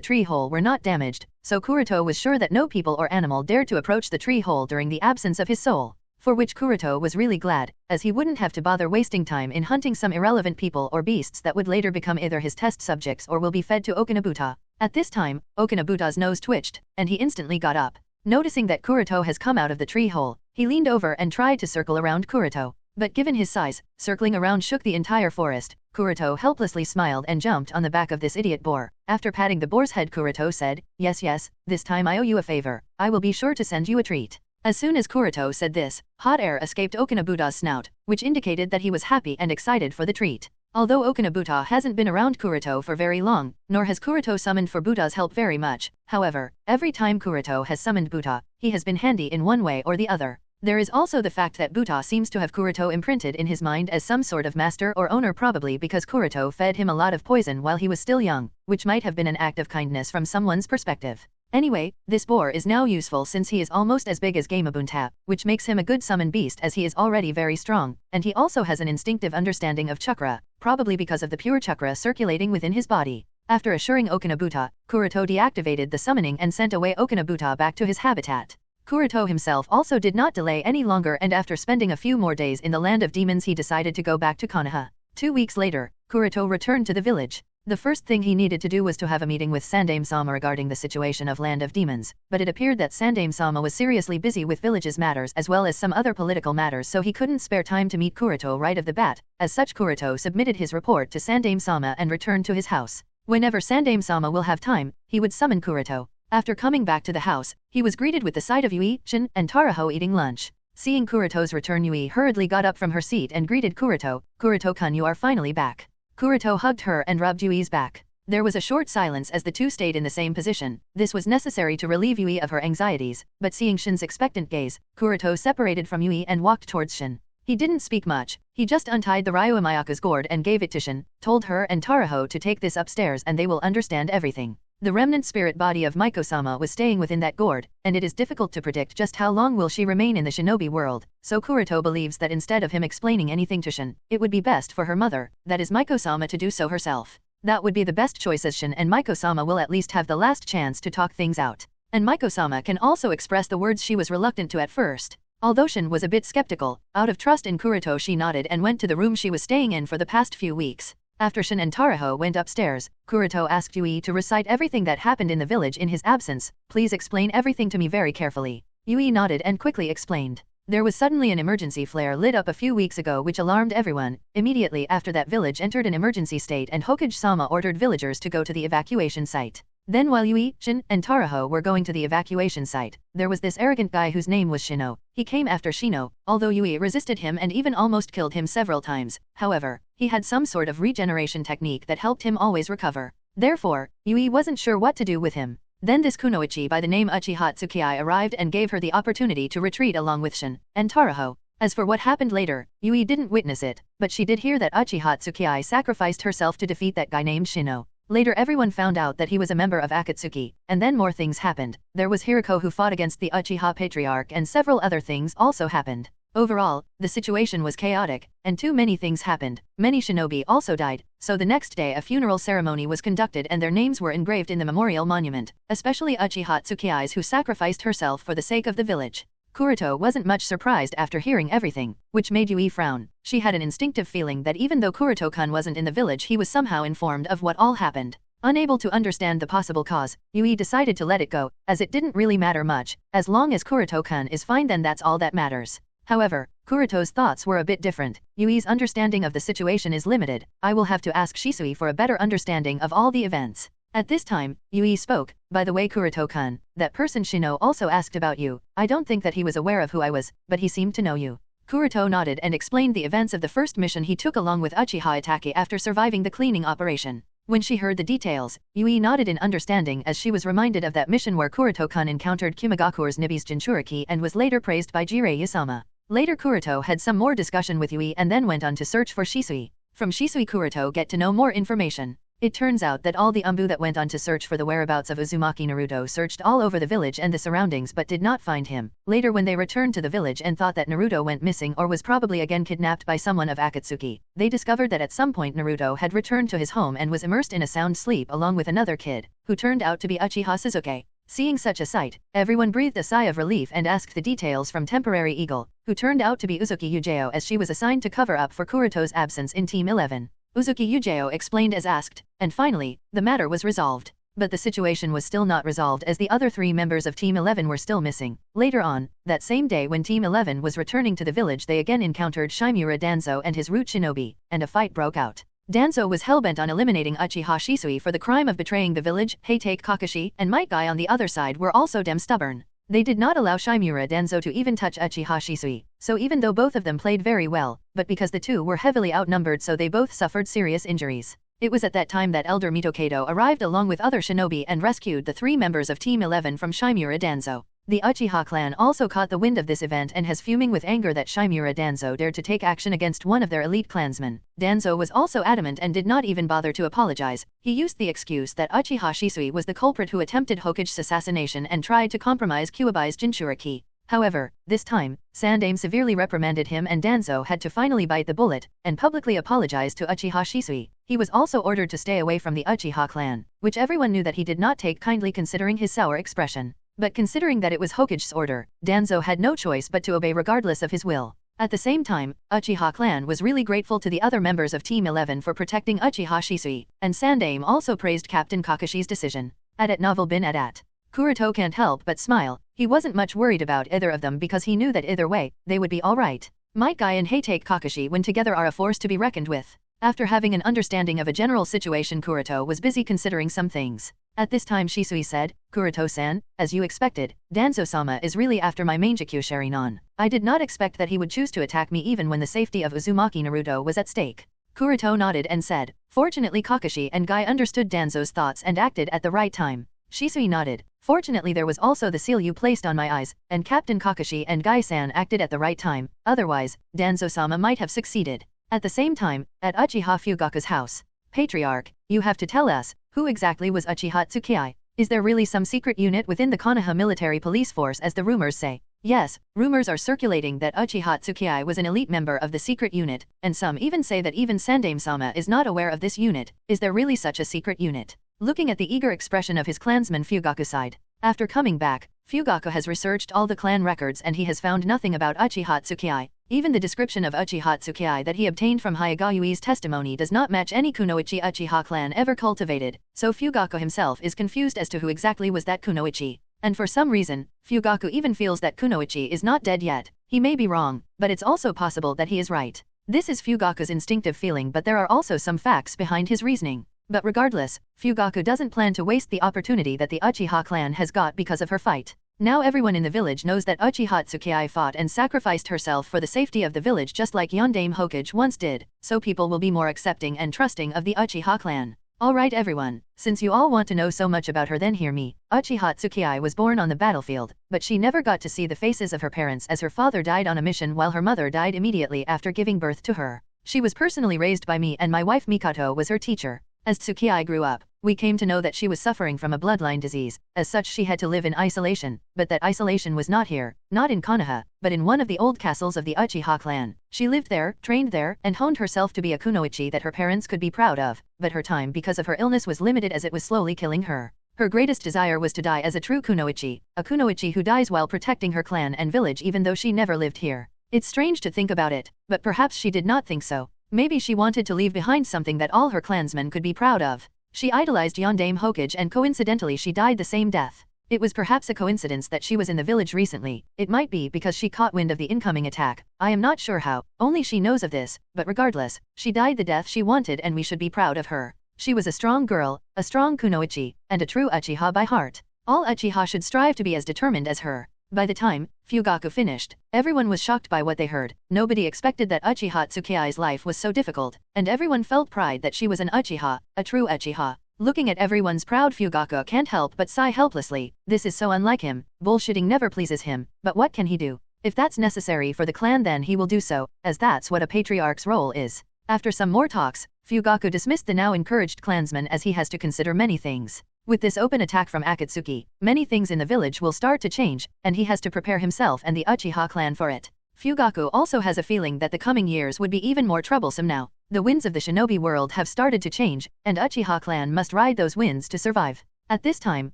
tree hole were not damaged, so Kuroto was sure that no people or animal dared to approach the tree hole during the absence of his soul. For which Kuroto was really glad, as he wouldn't have to bother wasting time in hunting some irrelevant people or beasts that would later become either his test subjects or will be fed to Okinabuta. At this time, Okinabuta's nose twitched, and he instantly got up. Noticing that Kuroto has come out of the tree hole, he leaned over and tried to circle around Kuroto. But given his size, circling around shook the entire forest. Kuroto helplessly smiled and jumped on the back of this idiot boar. After patting the boar's head, Kuroto said, Yes, this time I owe you a favor. I will be sure to send you a treat." As soon as Kuroto said this, hot air escaped Okinabuta's snout, which indicated that he was happy and excited for the treat. Although Okinabuta hasn't been around Kuroto for very long, nor has Kuroto summoned for Buta's help very much, however, every time Kuroto has summoned Buta, he has been handy in one way or the other. There is also the fact that Buta seems to have Kuroto imprinted in his mind as some sort of master or owner, probably because Kuroto fed him a lot of poison while he was still young, which might have been an act of kindness from someone's perspective. Anyway, this boar is now useful since he is almost as big as Gamabunta, which makes him a good summon beast as he is already very strong, and he also has an instinctive understanding of chakra, probably because of the pure chakra circulating within his body. After assuring Okinabuta, Kuroto deactivated the summoning and sent away Okinabuta back to his habitat. Kuroto himself also did not delay any longer, and after spending a few more days in the land of demons he decided to go back to Konoha. 2 weeks later, Kuroto returned to the village. The first thing he needed to do was to have a meeting with Sandaime-sama regarding the situation of Land of Demons, but it appeared that Sandaime-sama was seriously busy with village's matters as well as some other political matters, so he couldn't spare time to meet Kuroto right off the bat. As such, Kuroto submitted his report to Sandaime-sama and returned to his house. Whenever Sandaime-sama will have time, he would summon Kuroto. After coming back to the house, he was greeted with the sight of Yui, Shin, and Taraho eating lunch. Seeing Kuroto's return, Yui hurriedly got up from her seat and greeted Kuroto. "Kuroto-kun, you are finally back." Kuroto hugged her and rubbed Yui's back. There was a short silence as the two stayed in the same position. This was necessary to relieve Yui of her anxieties, but seeing Shin's expectant gaze, Kuroto separated from Yui and walked towards Shin. He didn't speak much. He just untied the Ryo Mayaka's gourd and gave it to Shin, told her and Taraho to take this upstairs and they will understand everything. The remnant spirit body of Maiko-sama was staying within that gourd, and it is difficult to predict just how long will she remain in the shinobi world, so Kuroto believes that instead of him explaining anything to Shin, it would be best for her mother, that is Maiko-sama, to do so herself. That would be the best choice, as Shin and Maiko-sama will at least have the last chance to talk things out. And Maiko-sama can also express the words she was reluctant to at first. Although Shin was a bit skeptical, out of trust in Kuroto she nodded and went to the room she was staying in for the past few weeks. After Shin and Taraho went upstairs, Kuroto asked Yui to recite everything that happened in the village in his absence. "Please explain everything to me very carefully." Yui nodded and quickly explained. There was suddenly an emergency flare lit up a few weeks ago which alarmed everyone. Immediately after that, village entered an emergency state and Hokage-sama ordered villagers to go to the evacuation site. Then while Yui, Shin, and Taraho were going to the evacuation site, there was this arrogant guy whose name was Shino. He came after Shino, although Yui resisted him and even almost killed him several times. However, he had some sort of regeneration technique that helped him always recover. Therefore, Yui wasn't sure what to do with him. Then this kunoichi by the name Uchiha Tsukii arrived and gave her the opportunity to retreat along with Shin and Taraho. As for what happened later, Yui didn't witness it, but she did hear that Uchiha Tsukii sacrificed herself to defeat that guy named Shino. Later everyone found out that he was a member of Akatsuki, and then more things happened. There was Hiriko who fought against the Uchiha Patriarch, and several other things also happened. Overall, the situation was chaotic, and too many things happened. Many shinobi also died, so the next day a funeral ceremony was conducted and their names were engraved in the memorial monument, especially Uchiha Tsukii's, who sacrificed herself for the sake of the village. Kuroto wasn't much surprised after hearing everything, which made Yui frown. She had an instinctive feeling that even though Kuroto-kun wasn't in the village, he was somehow informed of what all happened. Unable to understand the possible cause, Yui decided to let it go, as it didn't really matter much. As long as Kuroto-kun is fine, then that's all that matters. However, Kuroto's thoughts were a bit different. Yui's understanding of the situation is limited. I will have to ask Shisui for a better understanding of all the events. At this time, Yui spoke. By the way, Kuroto-kun, that person Shino also asked about you. I don't think that he was aware of who I was, but he seemed to know you. Kuroto nodded and explained the events of the first mission he took along with Uchiha Itaki after surviving the cleaning operation. When she heard the details, Yui nodded in understanding, as she was reminded of that mission where Kuroto-kun encountered Kimagakure's Nibi's Jinchuriki and was later praised by Jirei Yasama. Later Kuroto had some more discussion with Yui and then went on to search for Shisui. From Shisui, Kuroto get to know more information. It turns out that all the Umbu that went on to search for the whereabouts of Uzumaki Naruto searched all over the village and the surroundings but did not find him. Later, when they returned to the village and thought that Naruto went missing or was probably again kidnapped by someone of Akatsuki, they discovered that at some point Naruto had returned to his home and was immersed in a sound sleep along with another kid, who turned out to be Uchiha Suzuki. Seeing such a sight, everyone breathed a sigh of relief and asked the details from Temporary Eagle, who turned out to be Uzuki Yujeo, as she was assigned to cover up for Kuroto's absence in Team 11. Uzuki Yujeo explained as asked, and finally, the matter was resolved. But the situation was still not resolved, as the other 3 members of Team 11 were still missing. Later on, that same day when Team 11 was returning to the village, they again encountered Shimura Danzo and his root shinobi, and a fight broke out. Danzo was hellbent on eliminating Uchiha Shisui for the crime of betraying the village. Heitake Kakashi and Might Guy on the other side were also damn stubborn. They did not allow Shimura Danzo to even touch Uchiha Shisui, so even though both of them played very well, but because the two were heavily outnumbered, so they both suffered serious injuries. It was at that time that Elder Mitokado arrived along with other shinobi and rescued the 3 members of Team 11 from Shimura Danzo. The Uchiha clan also caught the wind of this event and has fuming with anger that Shimura Danzo dared to take action against one of their elite clansmen. Danzo was also adamant and did not even bother to apologize. He used the excuse that Uchiha Shisui was the culprit who attempted Hokage's assassination and tried to compromise Kuwabai's Jinchuriki. However, this time, Sandaime severely reprimanded him and Danzo had to finally bite the bullet and publicly apologize to Uchiha Shisui. He was also ordered to stay away from the Uchiha clan, which everyone knew that he did not take kindly considering his sour expression. But considering that it was Hokage's order, Danzo had no choice but to obey regardless of his will. At the same time, Uchiha clan was really grateful to the other members of Team 11 for protecting Uchiha Shisui, and Sandaime also praised Captain Kakashi's decision. At novel bin at. Kuroto can't help but smile. He wasn't much worried about either of them because he knew that either way, they would be alright. Might Guy and Heitake Kakashi when together are a force to be reckoned with. After having an understanding of a general situation, Kuroto was busy considering some things. At this time Shisui said, "Kuroto-san, as you expected, Danzo-sama is really after my Mangekyou Sharingan. I did not expect that he would choose to attack me even when the safety of Uzumaki Naruto was at stake." Kuroto nodded and said, "Fortunately Kakashi and Guy understood Danzo's thoughts and acted at the right time." Shisui nodded. "Fortunately there was also the seal you placed on my eyes, and Captain Kakashi and Guy-san acted at the right time, otherwise, Danzo-sama might have succeeded." At the same time, at Uchiha Fugaku's house. "Patriarch, you have to tell us, who exactly was Uchiha Tsukii? Is there really some secret unit within the Konoha military police force as the rumors say?" "Yes, rumors are circulating that Uchiha Tsukii was an elite member of the secret unit, and some even say that even Sandaime-sama is not aware of this unit. Is there really such a secret unit?" Looking at the eager expression of his clansman Fugaku sighed. After coming back, Fugaku has researched all the clan records and he has found nothing about Uchiha Tsukii. Even the description of Uchiha Tsukii that he obtained from Hyuga testimony does not match any kunoichi Uchiha clan ever cultivated, so Fugaku himself is confused as to who exactly was that kunoichi. And for some reason, Fugaku even feels that kunoichi is not dead yet. He may be wrong, but it's also possible that he is right. This is Fugaku's instinctive feeling, but there are also some facts behind his reasoning. But regardless, Fugaku doesn't plan to waste the opportunity that the Uchiha clan has got because of her fight. Now everyone in the village knows that Uchiha Tsukii fought and sacrificed herself for the safety of the village just like Yondaime Hokage once did, so people will be more accepting and trusting of the Uchiha clan. Alright everyone, since you all want to know so much about her, then hear me. Uchiha Tsukii was born on the battlefield, but she never got to see the faces of her parents as her father died on a mission while her mother died immediately after giving birth to her. She was personally raised by me and my wife Mikoto was her teacher. As Tsukii grew up, we came to know that she was suffering from a bloodline disease. As such she had to live in isolation, but that isolation was not here, not in Konoha, but in one of the old castles of the Uchiha clan. She lived there, trained there, and honed herself to be a kunoichi that her parents could be proud of, but her time because of her illness was limited as it was slowly killing her. Her greatest desire was to die as a true kunoichi, a kunoichi who dies while protecting her clan and village even though she never lived here. It's strange to think about it, but perhaps she did not think so. Maybe she wanted to leave behind something that all her clansmen could be proud of. She idolized Yondaime Hokage and coincidentally she died the same death. It was perhaps a coincidence that she was in the village recently. It might be because she caught wind of the incoming attack. I am not sure how, only she knows of this, but regardless, she died the death she wanted and we should be proud of her. She was a strong girl, a strong kunoichi, and a true Uchiha by heart. All Uchiha should strive to be as determined as her. By the time Fugaku finished, everyone was shocked by what they heard. Nobody expected that Uchiha Tsukii's life was so difficult, and everyone felt pride that she was an Uchiha, a true Uchiha. Looking at everyone's proud, Fugaku can't help but sigh helplessly. This is so unlike him. Bullshitting never pleases him, but what can he do? If that's necessary for the clan then he will do so, as that's what a patriarch's role is. After some more talks, Fugaku dismissed the now encouraged clansmen as he has to consider many things. With this open attack from Akatsuki, many things in the village will start to change, and he has to prepare himself and the Uchiha clan for it. Fugaku also has a feeling that the coming years would be even more troublesome now. The winds of the shinobi world have started to change, and Uchiha clan must ride those winds to survive. At this time,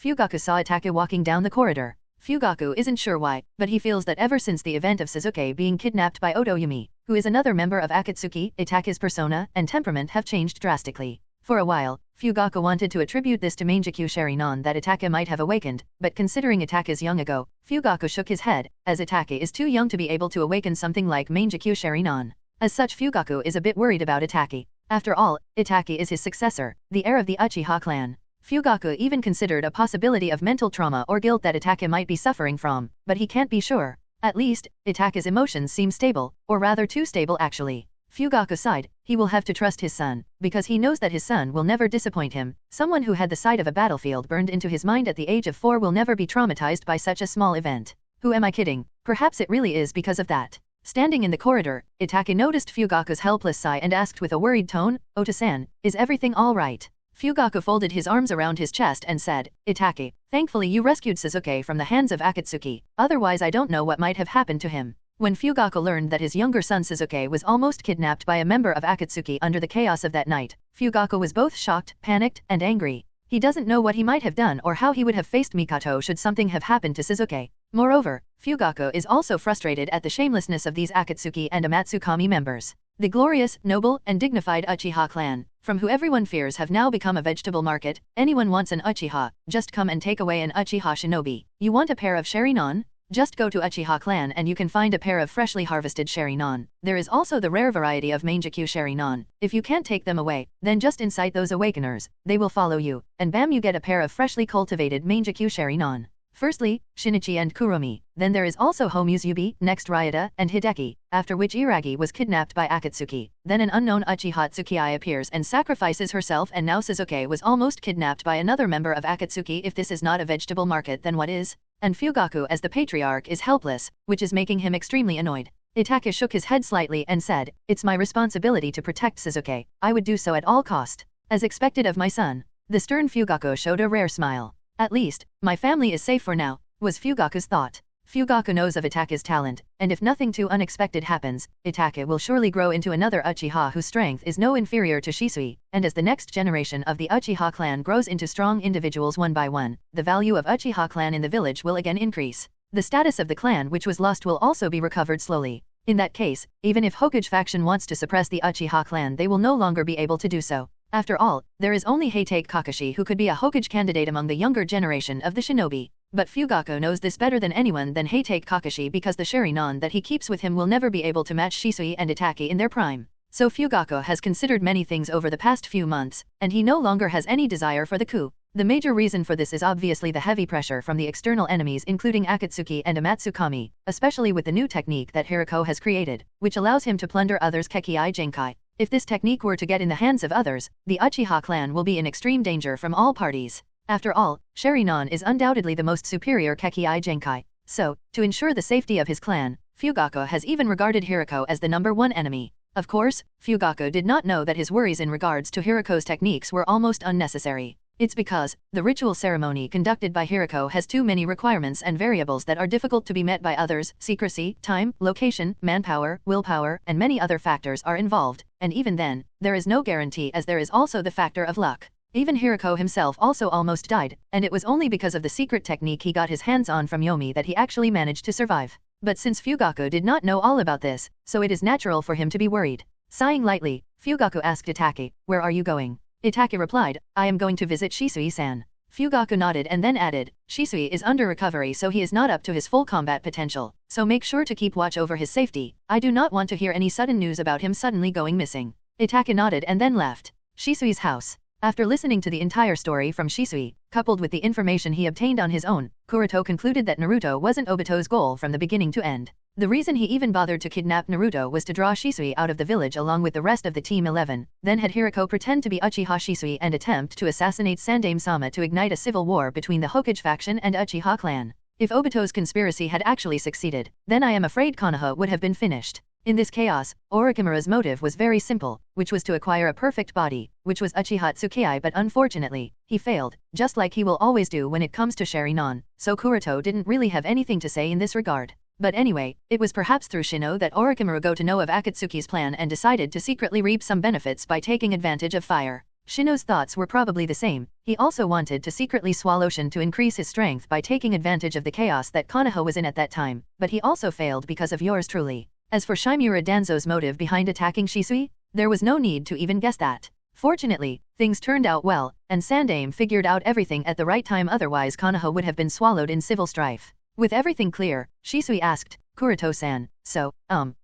Fugaku saw Itachi walking down the corridor. Fugaku isn't sure why, but he feels that ever since the event of Suzuki being kidnapped by Otoyumi, who is another member of Akatsuki, Itachi's persona and temperament have changed drastically. For a while, Fugaku wanted to attribute this to Mangekyou Sharingan that Itachi might have awakened, but considering Itachi's young ago, Fugaku shook his head, as Itachi is too young to be able to awaken something like Mangekyou Sharingan. As such, Fugaku is a bit worried about Itachi. After all, Itachi is his successor, the heir of the Uchiha clan. Fugaku even considered a possibility of mental trauma or guilt that Itachi might be suffering from, but he can't be sure. At least, Itachi's emotions seem stable, or rather too stable actually. Fugaku sighed. He will have to trust his son, because he knows that his son will never disappoint him. Someone who had the sight of a battlefield burned into his mind at the age of 4 will never be traumatized by such a small event. Who am I kidding? Perhaps it really is because of that. Standing in the corridor, Itake noticed Fugaku's helpless sigh and asked with a worried tone, "Ota-san, is everything all right?" Fugaku folded his arms around his chest and said, "Itake, thankfully you rescued Sasuke from the hands of Akatsuki, otherwise I don't know what might have happened to him." When Fugaku learned that his younger son Sasuke was almost kidnapped by a member of Akatsuki under the chaos of that night, Fugaku was both shocked, panicked, and angry. He doesn't know what he might have done or how he would have faced Mikoto should something have happened to Sasuke. Moreover, Fugaku is also frustrated at the shamelessness of these Akatsuki and Amatsukami members. The glorious, noble, and dignified Uchiha clan, from who everyone fears have now become a vegetable market. Anyone wants an Uchiha, just come and take away an Uchiha shinobi. You want a pair of Sharingan? Just go to Uchiha clan and you can find a pair of freshly harvested Sharingan. There is also the rare variety of Mangekyou Sharingan. If you can't take them away, then just incite those awakeners. They will follow you, and bam, you get a pair of freshly cultivated Mangekyou Sharingan. Firstly, Shinichi and Kuromi, then there is also Homu's Yubi, next Ryota, and Hideki, after which Iragi was kidnapped by Akatsuki. Then an unknown Uchiha Tsukii appears and sacrifices herself, and now Sasuke was almost kidnapped by another member of Akatsuki. If this is not a vegetable market, then what is? And Fugaku as the patriarch is helpless, which is making him extremely annoyed. Itake shook his head slightly and said, "It's my responsibility to protect Sasuke. I would do so at all cost. As expected of my son." The stern Fugaku showed a rare smile. "At least, my family is safe for now," was Fugaku's thought. Fugaku knows of Itake's talent, and if nothing too unexpected happens, Itake will surely grow into another Uchiha whose strength is no inferior to Shisui, and as the next generation of the Uchiha clan grows into strong individuals one by one, the value of Uchiha clan in the village will again increase. The status of the clan which was lost will also be recovered slowly. In that case, even if Hokage faction wants to suppress the Uchiha clan, they will no longer be able to do so. After all, there is only Heitake Kakashi who could be a Hokage candidate among the younger generation of the shinobi. But Fugaku knows this better than anyone than Heitake Kakashi, because the Sharingan that he keeps with him will never be able to match Shisui and Itake in their prime. So Fugaku has considered many things over the past few months, and he no longer has any desire for the coup. The major reason for this is obviously the heavy pressure from the external enemies, including Akatsuki and Amatsukami, especially with the new technique that Hiriko has created, which allows him to plunder others' Kekii Genkai. If this technique were to get in the hands of others, the Uchiha clan will be in extreme danger from all parties. After all, Sharingan is undoubtedly the most superior Kekii Genkai. So, to ensure the safety of his clan, Fugaku has even regarded Hiriko as the #1 enemy. Of course, Fugaku did not know that his worries in regards to Hiriko's techniques were almost unnecessary. It's because the ritual ceremony conducted by Hiriko has too many requirements and variables that are difficult to be met by others. Secrecy, time, location, manpower, willpower, and many other factors are involved, and even then, there is no guarantee, as there is also the factor of luck. Even Hiriko himself also almost died, and it was only because of the secret technique he got his hands on from Yomi that he actually managed to survive. But since Fugaku did not know all about this, so it is natural for him to be worried. Sighing lightly, Fugaku asked Itake, "Where are you going?" Itake replied, "I am going to visit Shisui-san." Fugaku nodded and then added, "Shisui is under recovery, so he is not up to his full combat potential, so make sure to keep watch over his safety. I do not want to hear any sudden news about him suddenly going missing." Itake nodded and then left Shisui's house. After listening to the entire story from Shisui, coupled with the information he obtained on his own, Kuroto concluded that Naruto wasn't Obito's goal from the beginning to end. The reason he even bothered to kidnap Naruto was to draw Shisui out of the village along with the rest of the Team 11, then had Hiriko pretend to be Uchiha Shisui and attempt to assassinate Sandaime-sama to ignite a civil war between the Hokage faction and Uchiha clan. If Obito's conspiracy had actually succeeded, then I am afraid Konoha would have been finished. In this chaos, Orochimaru's motive was very simple, which was to acquire a perfect body, which was Uchiha Tsukii, but unfortunately, he failed, just like he will always do when it comes to Sharingan, so Kuroto didn't really have anything to say in this regard. But anyway, it was perhaps through Shino that Orochimaru got to know of Akatsuki's plan and decided to secretly reap some benefits by taking advantage of fire. Shino's thoughts were probably the same. He also wanted to secretly swallow Shin to increase his strength by taking advantage of the chaos that Konoha was in at that time, but he also failed because of yours truly. As for Shimura Danzo's motive behind attacking Shisui, there was no need to even guess that. Fortunately, things turned out well, and Sandaime figured out everything at the right time, otherwise Konoha would have been swallowed in civil strife. With everything clear, Shisui asked, "Kuroto-san, so,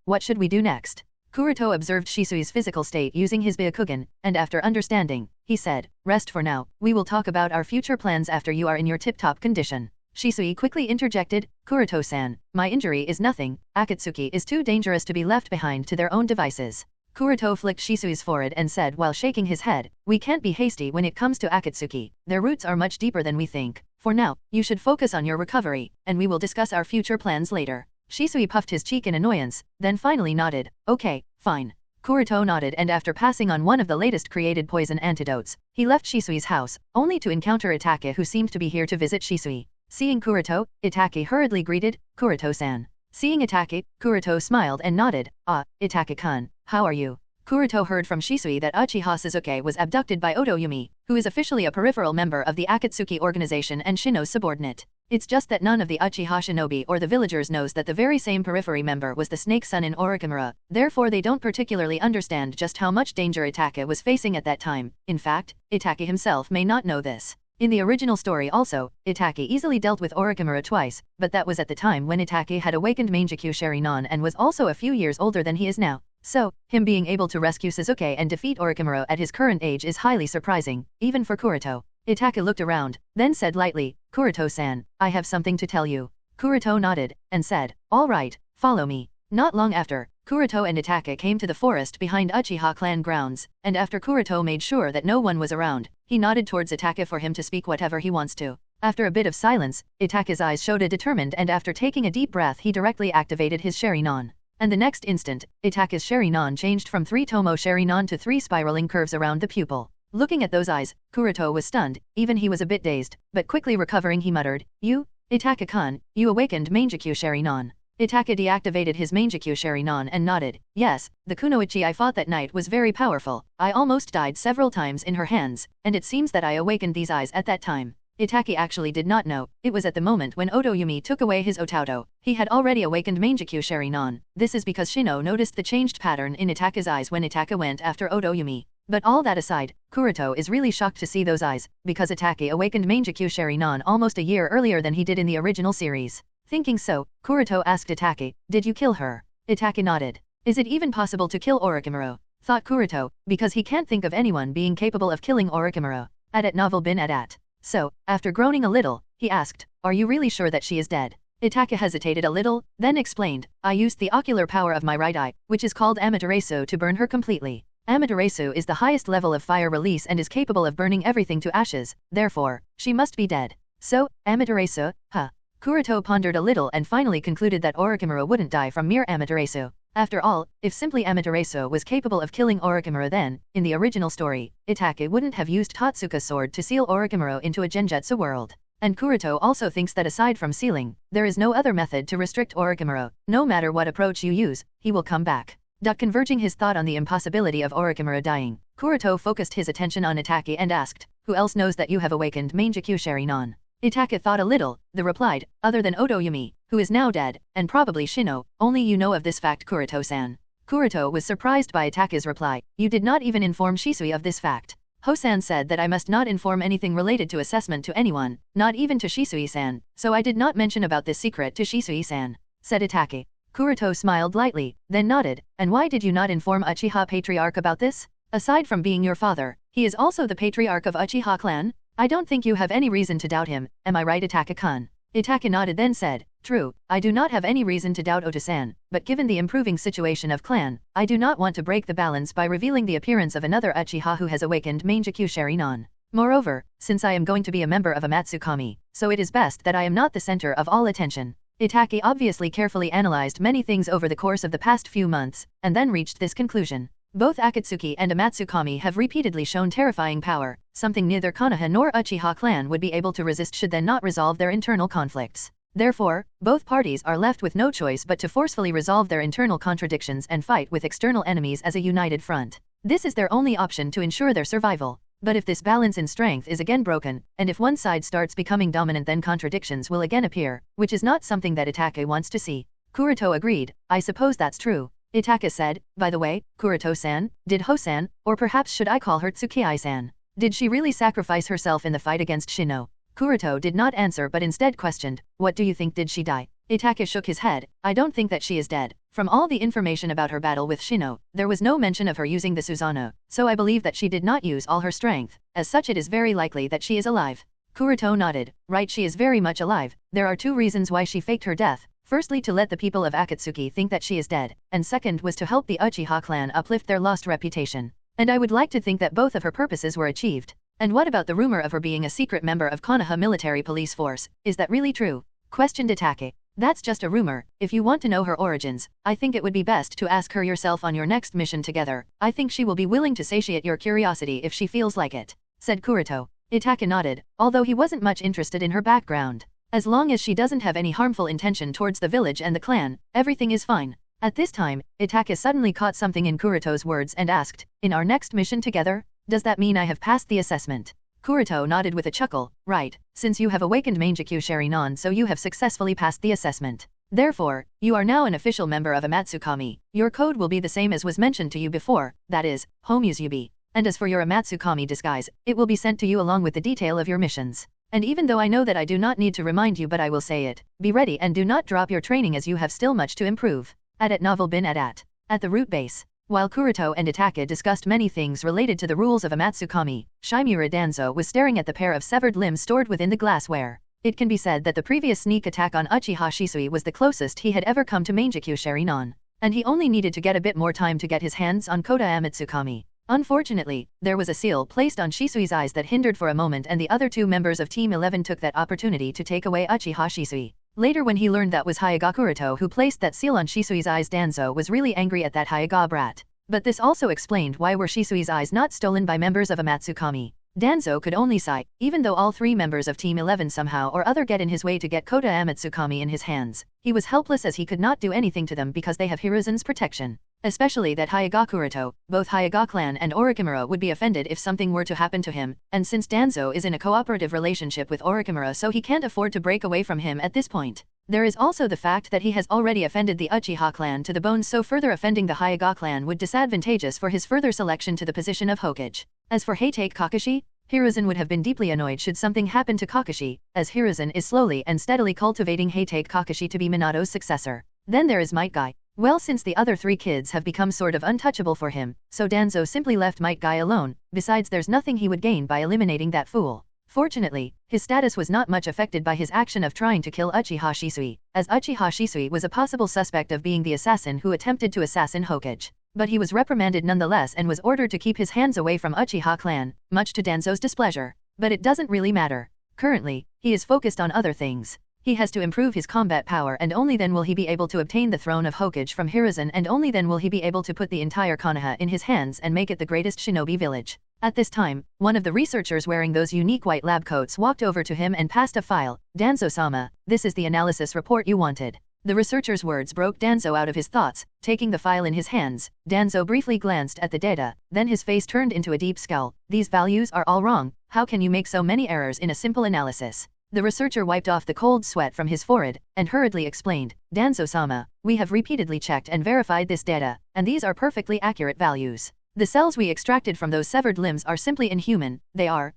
what should we do next?" Kuroto observed Shisui's physical state using his Byakugan, and after understanding, he said, "Rest for now, we will talk about our future plans after you are in your tip-top condition." Shisui quickly interjected, "Kuroto-san, my injury is nothing, Akatsuki is too dangerous to be left behind to their own devices." Kuroto flicked Shisui's forehead and said while shaking his head, "We can't be hasty when it comes to Akatsuki. Their roots are much deeper than we think. For now, you should focus on your recovery, and we will discuss our future plans later." Shisui puffed his cheek in annoyance, then finally nodded. "Okay, fine." Kuroto nodded, and after passing on one of the latest created poison antidotes, he left Shisui's house, only to encounter Itake, who seemed to be here to visit Shisui. Seeing Kuroto, Itake hurriedly greeted, "Kuroto-san." Seeing Itake, Kuroto smiled and nodded. "Ah, Itake-kun, how are you?" Kuroto heard from Shisui that Uchiha Sasuke was abducted by Otoyumi, who is officially a peripheral member of the Akatsuki organization and Shino's subordinate. It's just that none of the Uchiha shinobi or the villagers knows that the very same periphery member was the Snake Sun in Orochimaru, therefore they don't particularly understand just how much danger Itake was facing at that time. In fact, Itake himself may not know this. In the original story also, Itake easily dealt with Orochimaru twice, but that was at the time when Itake had awakened Mangekyo Sharingan and was also a few years older than he is now. So, him being able to rescue Sasuke and defeat Orochimaru at his current age is highly surprising, even for Kuroto. Itake looked around, then said lightly, "Kuroto-san, I have something to tell you." Kuroto nodded, and said, "All right, follow me." Not long after, Kuroto and Itake came to the forest behind Uchiha clan grounds, and after Kuroto made sure that no one was around, he nodded towards Itake for him to speak whatever he wants to. After a bit of silence, Itake's eyes showed a determined, and after taking a deep breath he directly activated his Sharingan. And the next instant, Itake's Sharingan changed from 3 Tomo Sharingan to 3 spiraling curves around the pupil. Looking at those eyes, Kuroto was stunned, even he was a bit dazed, but quickly recovering he muttered, "You, Itake-kun, you awakened Mangekyo Sharingan." Itake deactivated his Mangekyo Sharingan and nodded. "Yes, the kunoichi I fought that night was very powerful. I almost died several times in her hands, and it seems that I awakened these eyes at that time." Itake actually did not know, it was at the moment when Otoyumi took away his Otauto. He had already awakened Mangekyo Sharingan. This is because Shino noticed the changed pattern in Itake's eyes when Itake went after Otoyumi. But all that aside, Kuroto is really shocked to see those eyes, because Itake awakened Mangekyo Sharingan almost a year earlier than he did in the original series. Thinking so, Kuroto asked Itake, "Did you kill her?" Itake nodded. "Is it even possible to kill Orochimaru?" thought Kuroto, because he can't think of anyone being capable of killing Orochimaru. At novel bin at. So, after groaning a little, he asked, "Are you really sure that she is dead?" Itake hesitated a little, then explained, "I used the ocular power of my right eye, which is called Amaterasu, to burn her completely. Amaterasu is the highest level of fire release and is capable of burning everything to ashes, therefore, she must be dead." So, Amaterasu, huh? Kuroto pondered a little and finally concluded that Orochimaru wouldn't die from mere Amaterasu. After all, if simply Amaterasu was capable of killing Orochimaru, then, in the original story, Itake wouldn't have used Totsuka's sword to seal Orochimaru into a genjutsu world. And Kuroto also thinks that aside from sealing, there is no other method to restrict Orochimaru. No matter what approach you use, he will come back. Converging his thought on the impossibility of Orochimaru dying, Kuroto focused his attention on Itake and asked, "Who else knows that you have awakened Mangekyo Sharingan?" Itake thought a little, then replied, "Other than Otoyumi, who is now dead, and probably Shino, only you know of this fact, Kuroto-san." Kuroto was surprised by Itake's reply. "You did not even inform Shisui of this fact." Hosan said that I must not inform anything related to assessment to anyone, not even to Shisui-san, so I did not mention about this secret to Shisui-san, said Itake. Kuroto smiled lightly, then nodded, "And why did you not inform Uchiha Patriarch about this? Aside from being your father, he is also the patriarch of Uchiha clan? I don't think you have any reason to doubt him, am I right, Itake-kun?" Itake nodded then said, "True, I do not have any reason to doubt Ota-san, but given the improving situation of clan, I do not want to break the balance by revealing the appearance of another Uchiha who has awakened Mangekyo Sharingan. Moreover, since I am going to be a member of a Matsukami, so it is best that I am not the center of all attention." Itake obviously carefully analyzed many things over the course of the past few months, and then reached this conclusion. Both Akatsuki and Amatsukami have repeatedly shown terrifying power, something neither Konoha nor Uchiha clan would be able to resist should they not resolve their internal conflicts. Therefore, both parties are left with no choice but to forcefully resolve their internal contradictions and fight with external enemies as a united front. This is their only option to ensure their survival. But if this balance in strength is again broken, and if one side starts becoming dominant, then contradictions will again appear, which is not something that Itake wants to see. Kuroto agreed, "I suppose that's true." Itake said, "By the way, Kuroto-san, did Hosan, or perhaps should I call her Tsukii-san, did she really sacrifice herself in the fight against Shino?" Kuroto did not answer but instead questioned, "What do you think, did she die?" Itake shook his head, "I don't think that she is dead. From all the information about her battle with Shino, there was no mention of her using the Susanoo, so I believe that she did not use all her strength. As such, it is very likely that she is alive." Kuroto nodded, "Right, she is very much alive. There are two reasons why she faked her death. Firstly, to let the people of Akatsuki think that she is dead, and second was to help the Uchiha clan uplift their lost reputation. And I would like to think that both of her purposes were achieved. And what about the rumor of her being a secret member of Konoha military police force? Is that really true? Questioned Itake. That's just a rumor. If you want to know her origins, I think it would be best to ask her yourself on your next mission together. I think she will be willing to satiate your curiosity if she feels like it, said Kuroto. Itake nodded, although he wasn't much interested in her background. As long as she doesn't have any harmful intention towards the village and the clan, everything is fine. At this time, Itake suddenly caught something in Kuroto's words and asked, in our next mission together? Does that mean I have passed the assessment? Kuroto nodded with a chuckle, right, since you have awakened Mangekyo Sharinon, so you have successfully passed the assessment. Therefore, you are now an official member of Amatsukami. Your code will be the same as was mentioned to you before, that is, Homusubi. And as for your Amatsukami disguise, it will be sent to you along with the detail of your missions. And even though I know that I do not need to remind you, but I will say it, be ready and do not drop your training as you have still much to improve. At Novel Bin at the root base. While Kuroto and Itake discussed many things related to the rules of Amatsukami, Shimura Danzo was staring at the pair of severed limbs stored within the glassware. It can be said that the previous sneak attack on Uchiha Shisui was the closest he had ever come to Mangekyo Sharinon, and he only needed to get a bit more time to get his hands on Kota Amatsukami. Unfortunately, there was a seal placed on Shisui's eyes that hindered for a moment, and the other two members of Team 11 took that opportunity to take away Uchiha Shisui. Later, when he learned that was Hyuga Kuroto who placed that seal on Shisui's eyes, Danzo was really angry at that Hyuga brat. But this also explained why were Shisui's eyes not stolen by members of Amatsukami. Danzo could only sigh, even though all three members of Team 11 somehow or other get in his way to get Kota Amatsukami in his hands. He was helpless as he could not do anything to them because they have Hiruzen's protection. Especially that Hyuga Kuroto, both Hyuga clan and Orochimaru would be offended if something were to happen to him, and since Danzo is in a cooperative relationship with Orochimaru, so he can't afford to break away from him at this point. There is also the fact that he has already offended the Uchiha clan to the bone, so further offending the Hyuga clan would disadvantageous for his further selection to the position of Hokage. As for Heitake Kakashi, Hiruzen would have been deeply annoyed should something happen to Kakashi, as Hiruzen is slowly and steadily cultivating Heitake Kakashi to be Minato's successor. Then there is Might Guy. Well, since the other three kids have become sort of untouchable for him, so Danzo simply left Might Guy alone. Besides, there's nothing he would gain by eliminating that fool. Fortunately, his status was not much affected by his action of trying to kill Uchiha Shisui, as Uchiha Shisui was a possible suspect of being the assassin who attempted to assassin Hokage. But he was reprimanded nonetheless and was ordered to keep his hands away from Uchiha clan, much to Danzo's displeasure. But it doesn't really matter. Currently, he is focused on other things. He has to improve his combat power, and only then will he be able to obtain the throne of Hokage from Hiruzen, and only then will he be able to put the entire Konoha in his hands and make it the greatest shinobi village. At this time, one of the researchers wearing those unique white lab coats walked over to him and passed a file. Danzo-sama, this is the analysis report you wanted. The researcher's words broke Danzo out of his thoughts. Taking the file in his hands, Danzo briefly glanced at the data, then his face turned into a deep scowl. These values are all wrong. How can you make so many errors in a simple analysis? The researcher wiped off the cold sweat from his forehead, and hurriedly explained, Danzo-sama, we have repeatedly checked and verified this data, and these are perfectly accurate values. The cells we extracted from those severed limbs are simply inhuman. They are.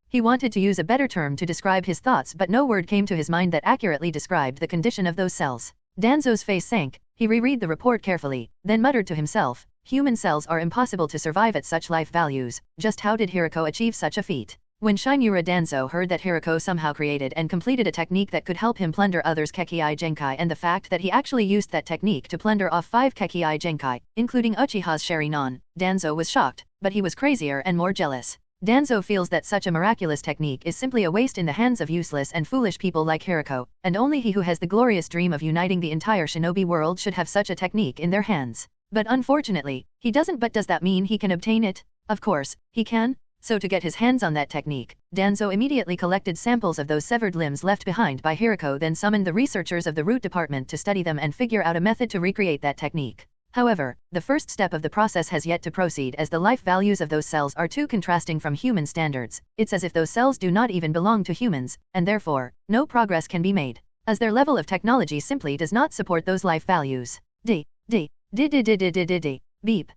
He wanted to use a better term to describe his thoughts, but no word came to his mind that accurately described the condition of those cells. Danzo's face sank. He reread the report carefully, then muttered to himself, human cells are impossible to survive at such life values. Just how did Hirako achieve such a feat? When Shimura Danzo heard that Hirako somehow created and completed a technique that could help him plunder others' Kekii Genkai, and the fact that he actually used that technique to plunder off 5 Kekii Genkai, including Uchiha's Sharinon, Danzo was shocked, but he was crazier and more jealous. Danzo feels that such a miraculous technique is simply a waste in the hands of useless and foolish people like Hirako, and only he who has the glorious dream of uniting the entire shinobi world should have such a technique in their hands. But unfortunately, he doesn't. But does that mean he can obtain it? Of course, he can. So to get his hands on that technique, Danzo immediately collected samples of those severed limbs left behind by Hirako, then summoned the researchers of the root department to study them and figure out a method to recreate that technique. However, the first step of the process has yet to proceed, as the life values of those cells are too contrasting from human standards. It's as if those cells do not even belong to humans, and therefore, no progress can be made, as their level of technology simply does not support those life values. Beep, beep, beep, beep,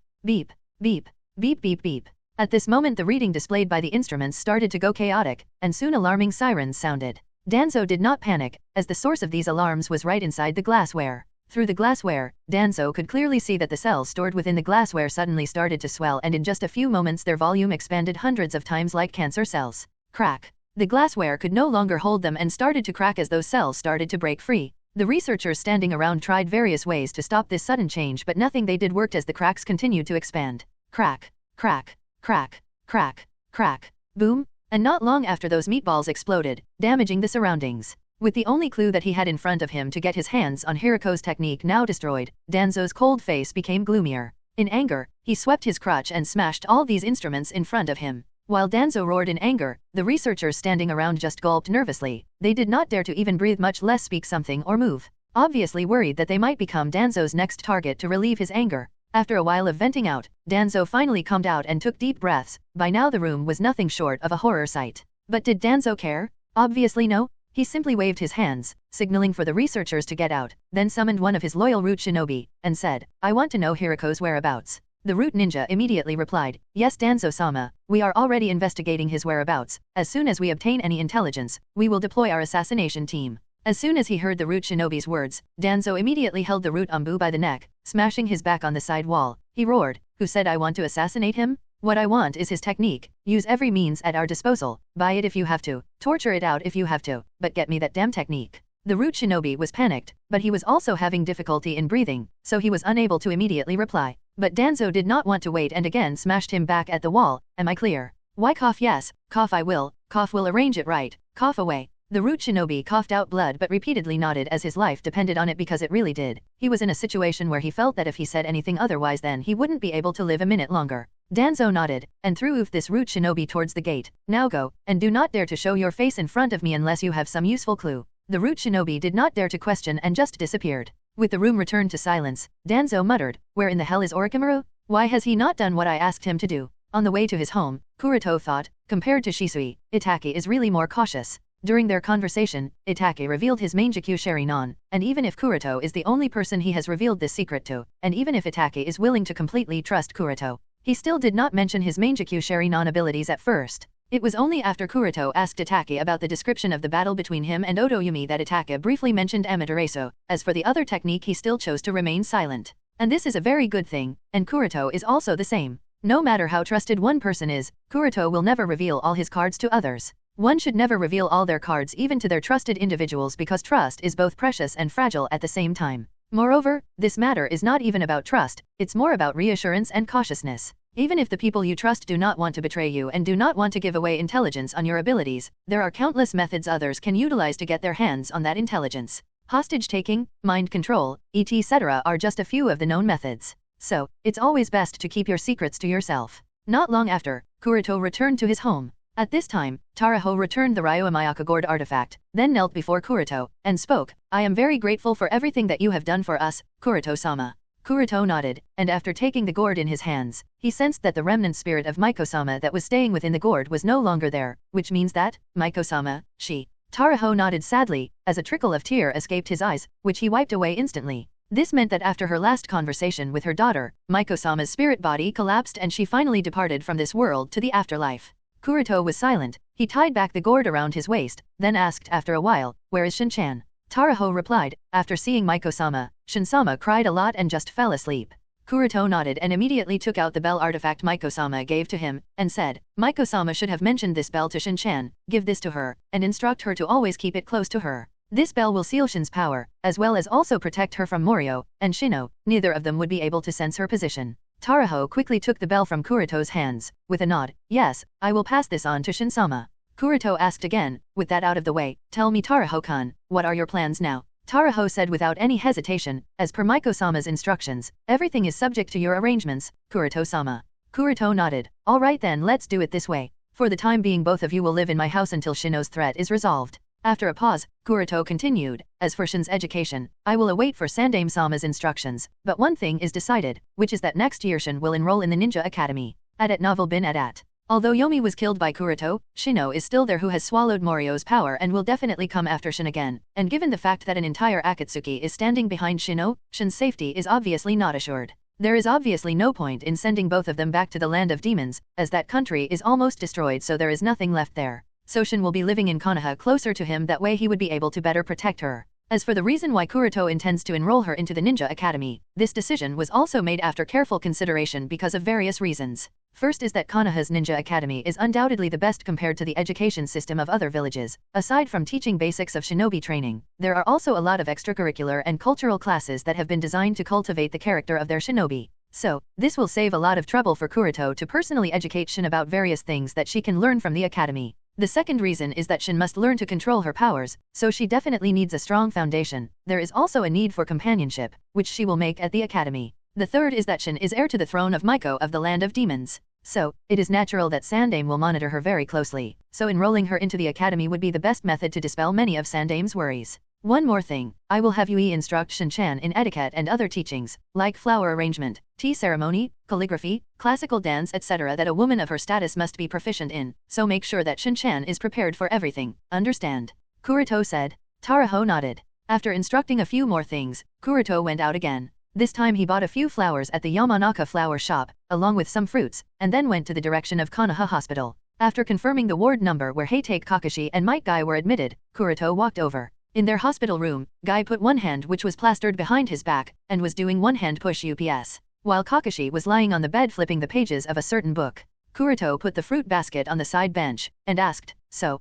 beep, beep, beep. At this moment the reading displayed by the instruments started to go chaotic, and soon alarming sirens sounded. Danzo did not panic, as the source of these alarms was right inside the glassware. Through the glassware, Danzo could clearly see that the cells stored within the glassware suddenly started to swell, and in just a few moments their volume expanded hundreds of times like cancer cells. Crack. The glassware could no longer hold them and started to crack as those cells started to break free. The researchers standing around tried various ways to stop this sudden change, but nothing they did worked as the cracks continued to expand. Crack, crack, crack, crack, crack, boom, and not long after those meatballs exploded, damaging the surroundings. With the only clue that he had in front of him to get his hands on Hiruko's technique now destroyed, Danzo's cold face became gloomier. In anger, he swept his crutch and smashed all these instruments in front of him. While Danzo roared in anger, the researchers standing around just gulped nervously. They did not dare to even breathe, much less speak something or move, obviously worried that they might become Danzo's next target to relieve his anger. After a while of venting out, Danzo finally calmed out and took deep breaths. By now the room was nothing short of a horror sight. But did Danzo care? Obviously no. He simply waved his hands, signaling for the researchers to get out, then summoned one of his loyal root shinobi, and said, "I want to know Hiruko's whereabouts." The root ninja immediately replied, "Yes, Danzo-sama, we are already investigating his whereabouts. As soon as we obtain any intelligence, we will deploy our assassination team." As soon as he heard the root shinobi's words, Danzo immediately held the root umbu by the neck, smashing his back on the side wall. He roared, "Who said I want to assassinate him? What I want is his technique. Use every means at our disposal. Buy it if you have to, torture it out if you have to, but get me that damn technique." The root shinobi was panicked, but he was also having difficulty in breathing, so he was unable to immediately reply. But Danzo did not want to wait and again smashed him back at the wall. "Am I clear? Why cough yes, cough I will, cough will arrange it right, cough away." The root shinobi coughed out blood but repeatedly nodded as his life depended on it, because it really did. He was in a situation where he felt that if he said anything otherwise then he wouldn't be able to live a minute longer. Danzo nodded, and threw this root shinobi towards the gate. "Now go, and do not dare to show your face in front of me unless you have some useful clue." The root shinobi did not dare to question and just disappeared. With the room returned to silence, Danzo muttered, "Where in the hell is Orochimaru? Why has he not done what I asked him to do?" On the way to his home, Kuroto thought, compared to Shisui, Itake is really more cautious. During their conversation, Itake revealed his Mangekyou Sharingan, and even if Kuroto is the only person he has revealed this secret to, and even if Itake is willing to completely trust Kuroto, he still did not mention his Mangekyou Sharingan abilities at first. It was only after Kuroto asked Itake about the description of the battle between him and Otoyumi that Itake briefly mentioned Amaterasu. As for the other technique, he still chose to remain silent. And this is a very good thing, and Kuroto is also the same. No matter how trusted one person is, Kuroto will never reveal all his cards to others. One should never reveal all their cards even to their trusted individuals, because trust is both precious and fragile at the same time. Moreover, this matter is not even about trust, it's more about reassurance and cautiousness. Even if the people you trust do not want to betray you and do not want to give away intelligence on your abilities, there are countless methods others can utilize to get their hands on that intelligence. Hostage taking, mind control, etc. are just a few of the known methods. So, it's always best to keep your secrets to yourself. Not long after, Kuroto returned to his home. At this time, Taraho returned the Ryoamayaka gourd artifact, then knelt before Kuroto, and spoke, "I am very grateful for everything that you have done for us, Kuroto-sama." Kuroto nodded, and after taking the gourd in his hands, he sensed that the remnant spirit of Maiko-sama that was staying within the gourd was no longer there, which means that, Maiko-sama, she. Taraho nodded sadly, as a trickle of tear escaped his eyes, which he wiped away instantly. This meant that after her last conversation with her daughter, Maiko-sama's spirit body collapsed and she finally departed from this world to the afterlife. Kuroto was silent. He tied back the gourd around his waist, then asked after a while, "Where is Shin-chan?" Taraho replied, "After seeing Maiko-sama, Shin-sama cried a lot and just fell asleep." Kuroto nodded and immediately took out the bell artifact Maiko-sama gave to him, and said, "Maiko-sama should have mentioned this bell to Shin-chan, give this to her, and instruct her to always keep it close to her. This bell will seal Shin's power, as well as also protect her from Morio and Shino. Neither of them would be able to sense her position." Taraho quickly took the bell from Kuroto's hands, with a nod, "Yes, I will pass this on to Shin-sama." Kuroto asked again, with that out of the way, "Tell me, Taraho-kun, what are your plans now?" Taraho said without any hesitation, "As per Maiko-sama's instructions, everything is subject to your arrangements, Kuroto-sama." Kuroto nodded, "All right then, let's do it this way. For the time being both of you will live in my house until Shino's threat is resolved." After a pause, Kuroto continued, "As for Shin's education, I will await for Sandaime-sama's instructions, but one thing is decided, which is that next year Shin will enroll in the Ninja Academy. At Novel Bin at. Although Yomi was killed by Kuroto, Shino is still there, who has swallowed Morio's power and will definitely come after Shin again, and given the fact that an entire Akatsuki is standing behind Shino, Shin's safety is obviously not assured. There is obviously no point in sending both of them back to the land of demons, as that country is almost destroyed, so there is nothing left there. So Shin will be living in Konoha closer to him, that way he would be able to better protect her. As for the reason why Kuroto intends to enroll her into the Ninja Academy, this decision was also made after careful consideration because of various reasons. First is that Konoha's Ninja Academy is undoubtedly the best compared to the education system of other villages. Aside from teaching basics of shinobi training, there are also a lot of extracurricular and cultural classes that have been designed to cultivate the character of their shinobi. So, this will save a lot of trouble for Kuroto to personally educate Shin about various things that she can learn from the academy. The second reason is that Shin must learn to control her powers, so she definitely needs a strong foundation. There is also a need for companionship, which she will make at the academy. The third is that Shin is heir to the throne of Miko of the Land of Demons. So, it is natural that Sandaime will monitor her very closely, so enrolling her into the academy would be the best method to dispel many of Sandaime's worries. One more thing, I will have Yui instruct Shin-chan in etiquette and other teachings, like flower arrangement, tea ceremony, calligraphy, classical dance etc. that a woman of her status must be proficient in, so make sure that Shin-chan is prepared for everything, understand? Kuroto said. Taraho nodded. After instructing a few more things, Kuroto went out again. This time he bought a few flowers at the Yamanaka flower shop, along with some fruits, and then went to the direction of Konoha Hospital. After confirming the ward number where Heitake Kakashi and Might Guy were admitted, Kuroto walked over. In their hospital room, Guy put one hand which was plastered behind his back, and was doing one-hand push ups, while Kakashi was lying on the bed flipping the pages of a certain book. Kuroto put the fruit basket on the side bench, and asked, "So,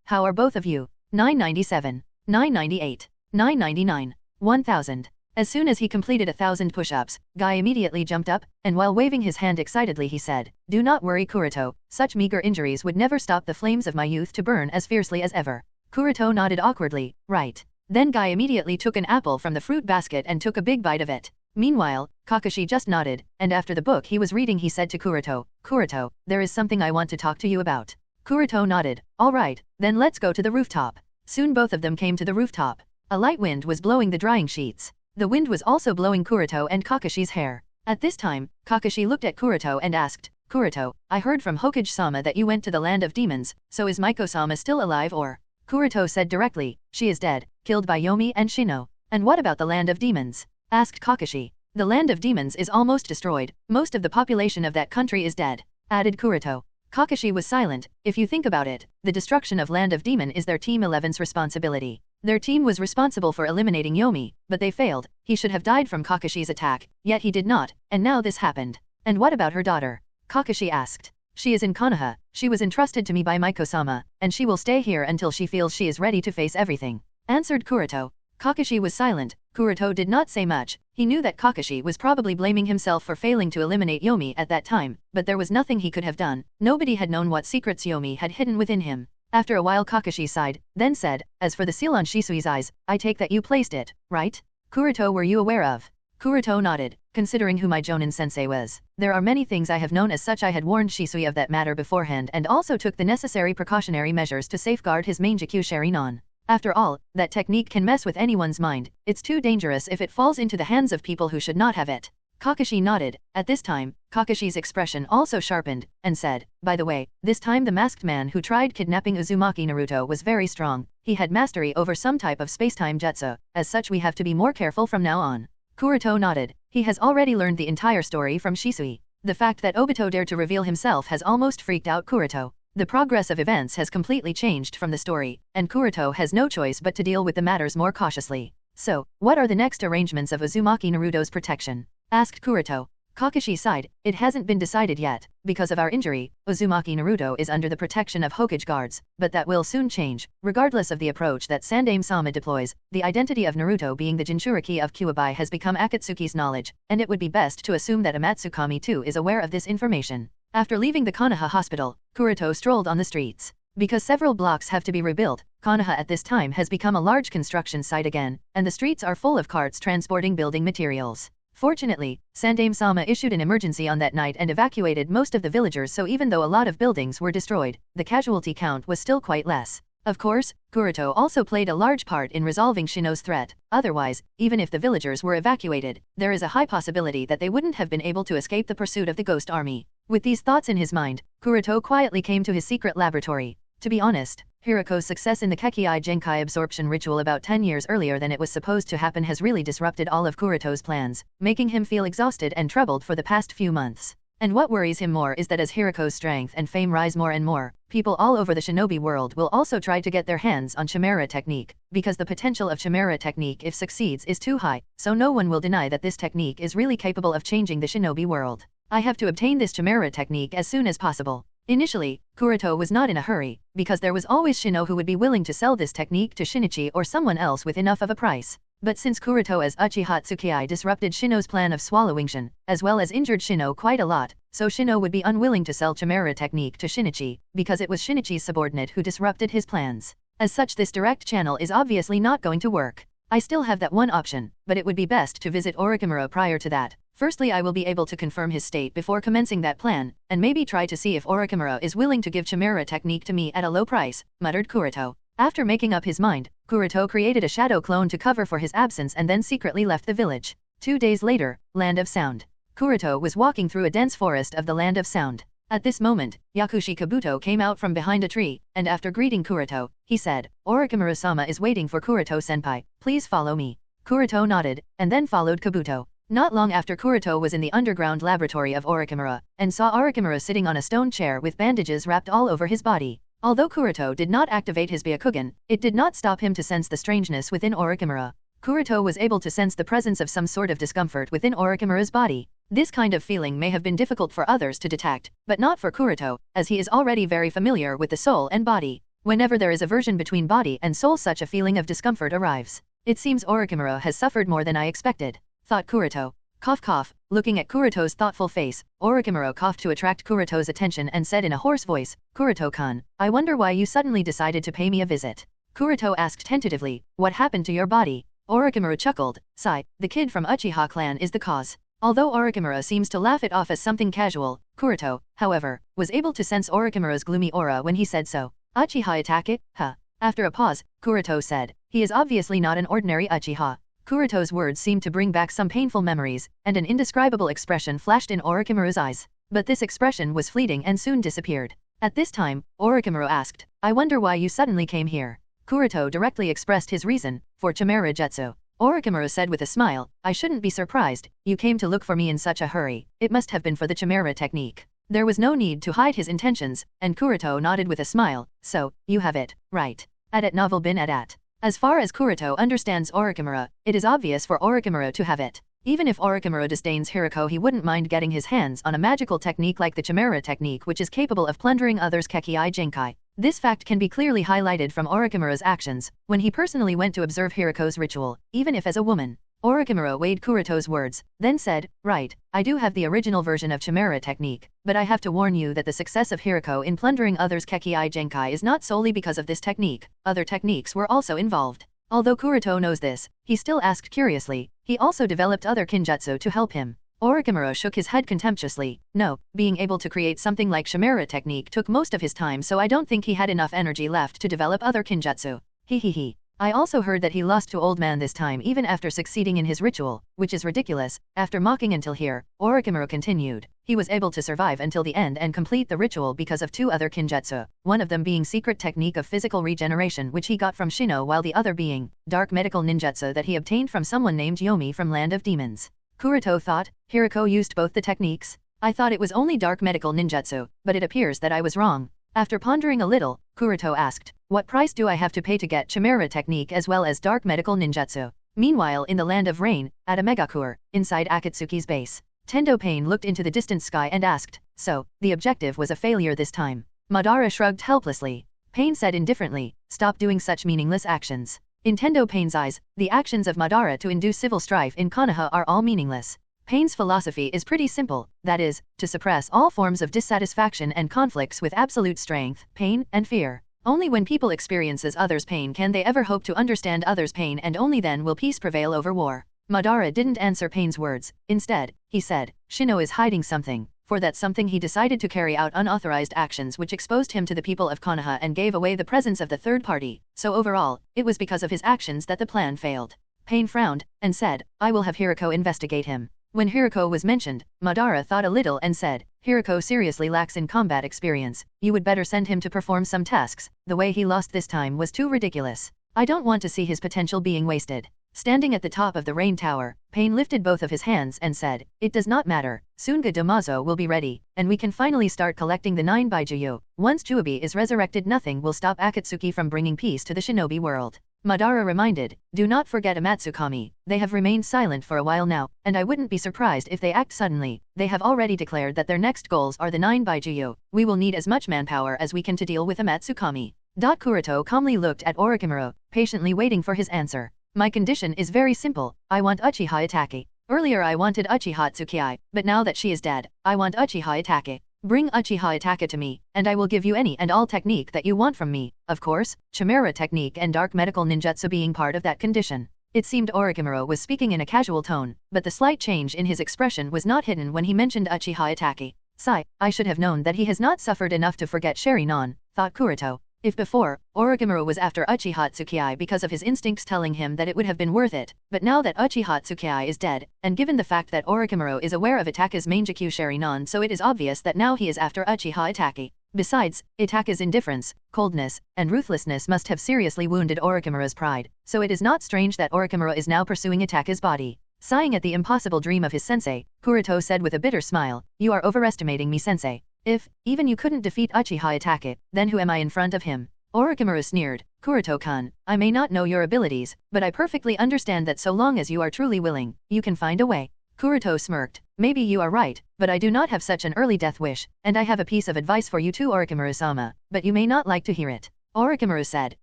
how are both of you?" 997, 998, 999, 1000. As soon as he completed 1,000 push-ups, Guy immediately jumped up, and while waving his hand excitedly he said, "Do not worry Kuroto, such meager injuries would never stop the flames of my youth to burn as fiercely as ever." Kuroto nodded awkwardly, "Right." Then Guy immediately took an apple from the fruit basket and took a big bite of it. Meanwhile, Kakashi just nodded, and after the book he was reading he said to Kuroto, "Kuroto, there is something I want to talk to you about." Kuroto nodded, "All right, then let's go to the rooftop." Soon both of them came to the rooftop. A light wind was blowing the drying sheets. The wind was also blowing Kuroto and Kakashi's hair. At this time, Kakashi looked at Kuroto and asked, "Kuroto, I heard from Hokage-sama that you went to the Land of Demons, so is Miko-sama still alive or?" Kuroto said directly, "She is dead, killed by Yomi and Shino." "And what about the Land of Demons?" asked Kakashi. "The Land of Demons is almost destroyed, most of the population of that country is dead," added Kuroto. Kakashi was silent. If you think about it, the destruction of Land of Demon is their Team 11's responsibility. Their team was responsible for eliminating Yomi, but they failed. He should have died from Kakashi's attack, yet he did not, and now this happened. "And what about her daughter?" Kakashi asked. "She is in Konoha, she was entrusted to me by Miko-sama, and she will stay here until she feels she is ready to face everything," answered Kuroto. Kakashi was silent. Kuroto did not say much. He knew that Kakashi was probably blaming himself for failing to eliminate Yomi at that time, but there was nothing he could have done. Nobody had known what secrets Yomi had hidden within him. After a while Kakashi sighed, then said, "As for the seal on Shisui's eyes, I take that you placed it, right? Kuroto, were you aware of?" Kuroto nodded. Considering who my Jonin sensei was, there are many things I have known. As such I had warned Shisui of that matter beforehand and also took the necessary precautionary measures to safeguard his Mangekyou Sharinon. After all, that technique can mess with anyone's mind. It's too dangerous if it falls into the hands of people who should not have it. Kakashi nodded. At this time, Kakashi's expression also sharpened, and said, "By the way, this time the masked man who tried kidnapping Uzumaki Naruto was very strong. He had mastery over some type of spacetime jutsu. As such we have to be more careful from now on." Kuroto nodded. He has already learned the entire story from Shisui. The fact that Obito dared to reveal himself has almost freaked out Kuroto. The progress of events has completely changed from the story, and Kuroto has no choice but to deal with the matters more cautiously. "So, what are the next arrangements of Uzumaki Naruto's protection?" asked Kuroto. Kakashi sighed. "It hasn't been decided yet. Because of our injury, Uzumaki Naruto is under the protection of Hokage guards, but that will soon change. Regardless of the approach that Sandaime-sama deploys, the identity of Naruto being the Jinchuriki of Kuwabai has become Akatsuki's knowledge, and it would be best to assume that Amatsukami too is aware of this information." After leaving the Konoha hospital, Kuroto strolled on the streets. Because several blocks have to be rebuilt, Konoha at this time has become a large construction site again, and the streets are full of carts transporting building materials. Fortunately, Sandaime-sama issued an emergency on that night and evacuated most of the villagers, so even though a lot of buildings were destroyed, the casualty count was still quite less. Of course, Kuroto also played a large part in resolving Shino's threat. Otherwise, even if the villagers were evacuated, there is a high possibility that they wouldn't have been able to escape the pursuit of the ghost army. With these thoughts in his mind, Kuroto quietly came to his secret laboratory. To be honest, Hiroko's success in the Kekkai Genkai absorption ritual about 10 years earlier than it was supposed to happen has really disrupted all of Kuroto's plans, making him feel exhausted and troubled for the past few months. And what worries him more is that as Hiroko's strength and fame rise more and more, people all over the shinobi world will also try to get their hands on Chimera technique, because the potential of Chimera technique if succeeds is too high, so no one will deny that this technique is really capable of changing the shinobi world. I have to obtain this chimera technique as soon as possible. Initially, Kuroto was not in a hurry, because there was always Shino who would be willing to sell this technique to Shinichi or someone else with enough of a price. But since Kuroto as Uchiha Tsukii disrupted Shino's plan of swallowing Shin, as well as injured Shino quite a lot, so Shino would be unwilling to sell chimera technique to Shinichi, because it was Shinichi's subordinate who disrupted his plans. As such, this direct channel is obviously not going to work. I still have that one option, but it would be best to visit Orochimaru prior to that. Firstly, I will be able to confirm his state before commencing that plan, and maybe try to see if Orochimaru is willing to give chimera technique to me at a low price, muttered Kuroto. After making up his mind, Kuroto created a shadow clone to cover for his absence and then secretly left the village. 2 days later, Land of Sound. Kuroto was walking through a dense forest of the Land of Sound. At this moment, Yakushi Kabuto came out from behind a tree, and after greeting Kuroto, he said, Orochimaru-sama is waiting for Kuroto-senpai, please follow me. Kuroto nodded, and then followed Kabuto. Not long after, Kuroto was in the underground laboratory of Orochimaru, and saw Orochimaru sitting on a stone chair with bandages wrapped all over his body. Although Kuroto did not activate his Byakugan, it did not stop him to sense the strangeness within Orochimaru. Kuroto was able to sense the presence of some sort of discomfort within Orochimaru's body. This kind of feeling may have been difficult for others to detect, but not for Kuroto, as he is already very familiar with the soul and body. Whenever there is aversion between body and soul, such a feeling of discomfort arrives. It seems Orochimaru has suffered more than I expected, thought Kuroto. Cough cough. Looking at Kuroto's thoughtful face, Orochimaru coughed to attract Kuroto's attention and said in a hoarse voice, Kuroto-kun, I wonder why you suddenly decided to pay me a visit. Kuroto asked tentatively, what happened to your body? Orochimaru chuckled, sigh, the kid from Uchiha clan is the cause. Although Orochimaru seems to laugh it off as something casual, Kuroto, however, was able to sense Orochimaru's gloomy aura when he said so. Uchiha attack it? Huh. After a pause, Kuroto said, he is obviously not an ordinary Uchiha. Kuroto's words seemed to bring back some painful memories, and an indescribable expression flashed in Orochimaru's eyes. But this expression was fleeting and soon disappeared. At this time, Orochimaru asked, I wonder why you suddenly came here. Kuroto directly expressed his reason, for chimera jutsu. Orochimaru said with a smile, I shouldn't be surprised, you came to look for me in such a hurry, it must have been for the chimera technique. There was no need to hide his intentions, and Kuroto nodded with a smile, so, you have it, right. At novel bin at. As far as Kuroto understands Orochimaru, it is obvious for Orochimaru to have it. Even if Orochimaru disdains Hiriko, he wouldn't mind getting his hands on a magical technique like the chimera technique, which is capable of plundering others' Kekii Genkai. This fact can be clearly highlighted from Orochimaru's actions, when he personally went to observe Hiriko's ritual, even if as a woman. Orochimaru weighed Kuroto's words, then said, right, I do have the original version of chimera technique, but I have to warn you that the success of Hiriko in plundering others' Kekii Genkai is not solely because of this technique, other techniques were also involved. Although Kuroto knows this, he still asked curiously, he also developed other kinjutsu to help him. Orochimaru shook his head contemptuously, no, being able to create something like chimera technique took most of his time, so I don't think he had enough energy left to develop other kinjutsu. He. I also heard that he lost to Old Man this time even after succeeding in his ritual, which is ridiculous. After mocking until here, Orochimaru continued, he was able to survive until the end and complete the ritual because of 2 other kinjutsu, one of them being secret technique of physical regeneration which he got from Shino, while the other being dark medical ninjutsu that he obtained from someone named Yomi from Land of Demons. Kuroto thought, Hiriko used both the techniques? I thought it was only dark medical ninjutsu, but it appears that I was wrong. After pondering a little, Kuroto asked, what price do I have to pay to get chimera technique as well as dark medical ninjutsu? Meanwhile, in the Land of Rain, at a Megakur, inside Akatsuki's base, Tendo Pain looked into the distant sky and asked, so, the objective was a failure this time? Madara shrugged helplessly. Pain said indifferently, stop doing such meaningless actions. In Tendo Pain's eyes, the actions of Madara to induce civil strife in Konoha are all meaningless. Pain's philosophy is pretty simple, that is, to suppress all forms of dissatisfaction and conflicts with absolute strength, pain, and fear. Only when people experiences others' pain can they ever hope to understand others' pain, and only then will peace prevail over war. Madara didn't answer Pain's words. Instead, he said, Shino is hiding something. For that something he decided to carry out unauthorized actions which exposed him to the people of Konoha and gave away the presence of the third party. So overall, it was because of his actions that the plan failed. Pain frowned, and said, I will have Hiriko investigate him. When Hiriko was mentioned, Madara thought a little and said, Hiriko seriously lacks in combat experience, you would better send him to perform some tasks, the way he lost this time was too ridiculous. I don't want to see his potential being wasted. Standing at the top of the rain tower, Pain lifted both of his hands and said, it does not matter, soon Domazo will be ready, and we can finally start collecting the 9 Baijuyu. Once Juobi is resurrected, nothing will stop Akatsuki from bringing peace to the shinobi world. Madara reminded, do not forget Amatsukami, they have remained silent for a while now, and I wouldn't be surprised if they act suddenly. They have already declared that their next goals are the 9 Baijuyo. We will need as much manpower as we can to deal with Amatsukami. Kuroto calmly looked at Orochimaru, patiently waiting for his answer. My condition is very simple, I want Uchiha Itachi. Earlier I wanted Uchiha Tsukiai, but now that she is dead, I want Uchiha Itachi. Bring Uchiha Itachi to me, and I will give you any and all technique that you want from me, of course, Chimera technique and dark medical ninjutsu being part of that condition. It seemed Orochimaru was speaking in a casual tone, but the slight change in his expression was not hidden when he mentioned Uchiha Itachi. Sigh, I should have known that he has not suffered enough to forget Sharingan, thought Kuroto. If before, Orochimaru was after Uchiha Tsukiai because of his instincts telling him that it would have been worth it, but now that Uchiha Tsukiai is dead, and given the fact that Orochimaru is aware of Itachi's Mangekyou Sharingan, so it is obvious that now he is after Uchiha Itachi. Besides, Itachi's indifference, coldness, and ruthlessness must have seriously wounded Orochimaru's pride, so it is not strange that Orochimaru is now pursuing Itachi's body. Sighing at the impossible dream of his sensei, Kuroto said with a bitter smile, you are overestimating me, sensei. If, even you couldn't defeat Uchiha Itachi, then who am I in front of him? Orochimaru sneered, Kuroto-kun, I may not know your abilities, but I perfectly understand that so long as you are truly willing, you can find a way. Kuroto smirked, maybe you are right, but I do not have such an early death wish, and I have a piece of advice for you too, Orochimaru-sama, but you may not like to hear it. Orochimaru said,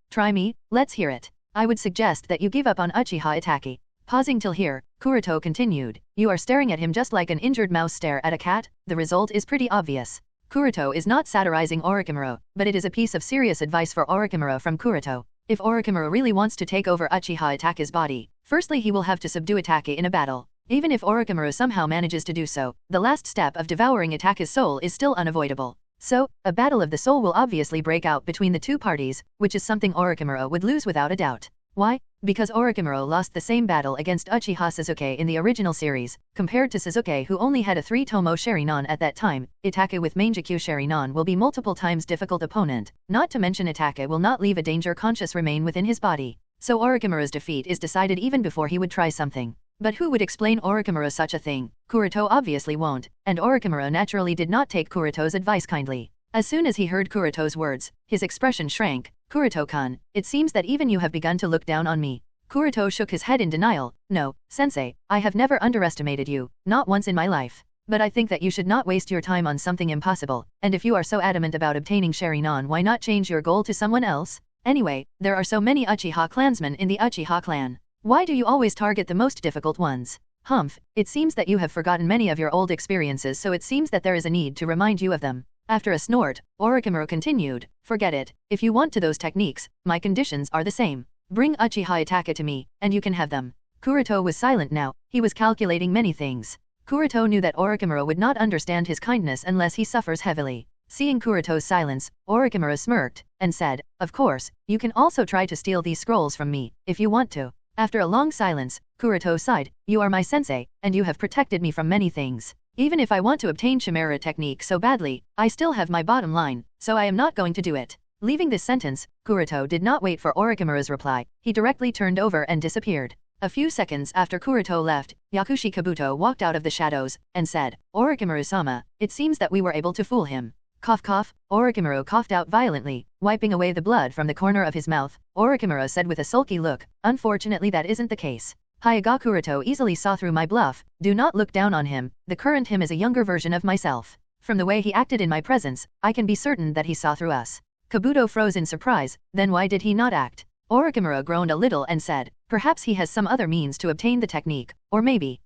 try me, let's hear it. I would suggest that you give up on Uchiha Itachi. Pausing till here, Kuroto continued, you are staring at him just like an injured mouse stare at a cat, the result is pretty obvious. Kuroto is not satirizing Orochimaru, but it is a piece of serious advice for Orochimaru from Kuroto. If Orochimaru really wants to take over Uchiha Itachi's body, firstly he will have to subdue Itachi in a battle. Even if Orochimaru somehow manages to do so, the last step of devouring Itachi's soul is still unavoidable. So, a battle of the soul will obviously break out between the two parties, which is something Orochimaru would lose without a doubt. Why? Because Orochimaru lost the same battle against Uchiha Sasuke in the original series, compared to Sasuke who only had a 3-tomo Sharingan at that time. Itachi with Mangekyou Sharingan will be multiple times difficult opponent, not to mention Itachi will not leave a danger conscious remain within his body. So Orochimaru's defeat is decided even before he would try something. But who would explain Orochimaru such a thing? Kuroto obviously won't, and Orochimaru naturally did not take Kuroto's advice kindly. As soon as he heard Kuroto's words, his expression shrank. Kuroto-kun, it seems that even you have begun to look down on me. Kuroto shook his head in denial. No, sensei, I have never underestimated you, not once in my life. But I think that you should not waste your time on something impossible, and if you are so adamant about obtaining Sharingan, why not change your goal to someone else? Anyway, there are so many Uchiha clansmen in the Uchiha clan. Why do you always target the most difficult ones? Humph, it seems that you have forgotten many of your old experiences, so it seems that there is a need to remind you of them. After a snort, Orochimaru continued, forget it, if you want to those techniques, my conditions are the same. Bring Uchiha Itachi to me, and you can have them. Kuroto was silent now, he was calculating many things. Kuroto knew that Orochimaru would not understand his kindness unless he suffers heavily. Seeing Kuroto's silence, Orochimaru smirked, and said, of course, you can also try to steal these scrolls from me, if you want to. After a long silence, Kuroto sighed, you are my sensei, and you have protected me from many things. Even if I want to obtain Chimera technique so badly, I still have my bottom line, so I am not going to do it. Leaving this sentence, Kuroto did not wait for Orochimaru's reply, he directly turned over and disappeared. A few seconds after Kuroto left, Yakushi Kabuto walked out of the shadows, and said, Orochimaru-sama, it seems that we were able to fool him. Cough cough, Orochimaru coughed out violently, wiping away the blood from the corner of his mouth. Orochimaru said with a sulky look, unfortunately that isn't the case. Hyuga Kuroto easily saw through my bluff, do not look down on him, the current him is a younger version of myself. From the way he acted in my presence, I can be certain that he saw through us. Kabuto froze in surprise, then why did he not act? Orochimaru groaned a little and said, perhaps he has some other means to obtain the technique, or maybe.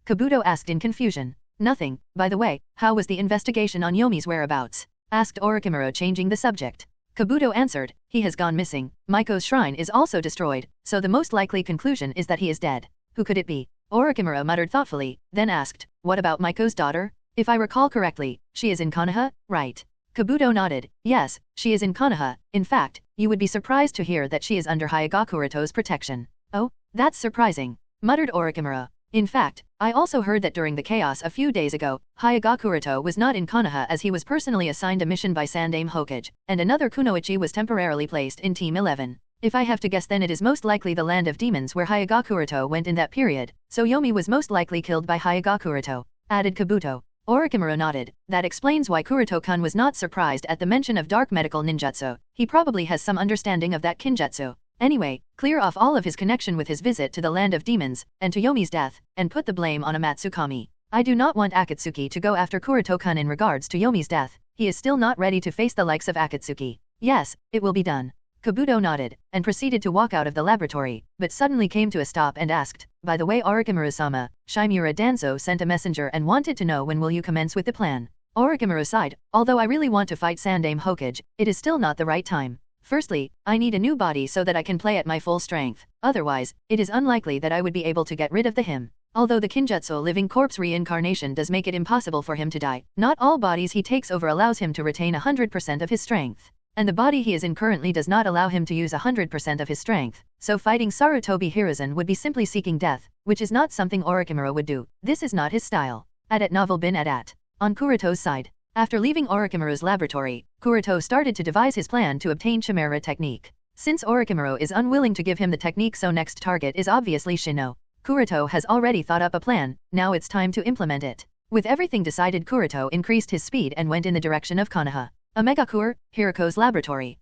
Kabuto asked in confusion. Nothing, by the way, how was the investigation on Yomi's whereabouts? Asked Orochimaru changing the subject. Kabuto answered, he has gone missing, Maiko's shrine is also destroyed, so the most likely conclusion is that he is dead. Who could it be? Orochimaru muttered thoughtfully, then asked, what about Maiko's daughter? If I recall correctly, she is in Konoha, right? Kabuto nodded, yes, she is in Konoha, in fact, you would be surprised to hear that she is under Hyuga Kuroto's protection. Oh, that's surprising, muttered Orochimaru. In fact, I also heard that during the chaos a few days ago, Hyuga Kuroto was not in Konoha as he was personally assigned a mission by Sandaime Hokage, and another kunoichi was temporarily placed in Team 11. If I have to guess, then it is most likely the land of demons where Hyuga Kuroto went in that period, so Yomi was most likely killed by Hyuga Kuroto, added Kabuto. Orochimaru nodded, that explains why Kuroto-kun was not surprised at the mention of dark medical ninjutsu, he probably has some understanding of that kinjutsu. Anyway, clear off all of his connection with his visit to the land of demons, and to Yomi's death, and put the blame on Amatsukami. I do not want Akatsuki to go after Kuroto-kun in regards to Yomi's death. He is still not ready to face the likes of Akatsuki. Yes, it will be done. Kabuto nodded, and proceeded to walk out of the laboratory, but suddenly came to a stop and asked, by the way Orochimaru-sama, Shimura Danzo sent a messenger and wanted to know when will you commence with the plan. Orochimaru sighed, although I really want to fight Sandaime Hokage, it is still not the right time. Firstly, I need a new body so that I can play at my full strength, otherwise, it is unlikely that I would be able to get rid of the him. Although the Kinjutsu living corpse reincarnation does make it impossible for him to die, not all bodies he takes over allows him to retain 100% of his strength. And the body he is in currently does not allow him to use 100% of his strength, so fighting Sarutobi Hiruzen would be simply seeking death, which is not something Orochimaru would do. This is not his style. At novel bin at. On Kuroto's side. After leaving Orochimaru's laboratory, Kuroto started to devise his plan to obtain Chimera technique. Since Orochimaru is unwilling to give him the technique, so next target is obviously Shino. Kuroto has already thought up a plan, now it's time to implement it. With everything decided, Kuroto increased his speed and went in the direction of Konoha. Omegakur, Hiriko's laboratory.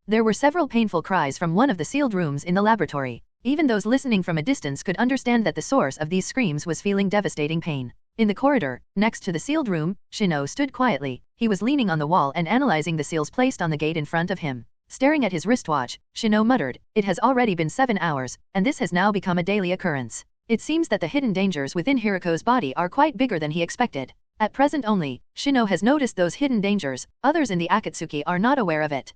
There were several painful cries from one of the sealed rooms in the laboratory. Even those listening from a distance could understand that the source of these screams was feeling devastating pain. In the corridor, next to the sealed room, Shino stood quietly. He was leaning on the wall and analyzing the seals placed on the gate in front of him. Staring at his wristwatch, Shino muttered, "It has already been 7 hours, and this has now become a daily occurrence. It seems that the hidden dangers within Hiriko's body are quite bigger than he expected. At present only, Shino has noticed those hidden dangers, others in the Akatsuki are not aware of it.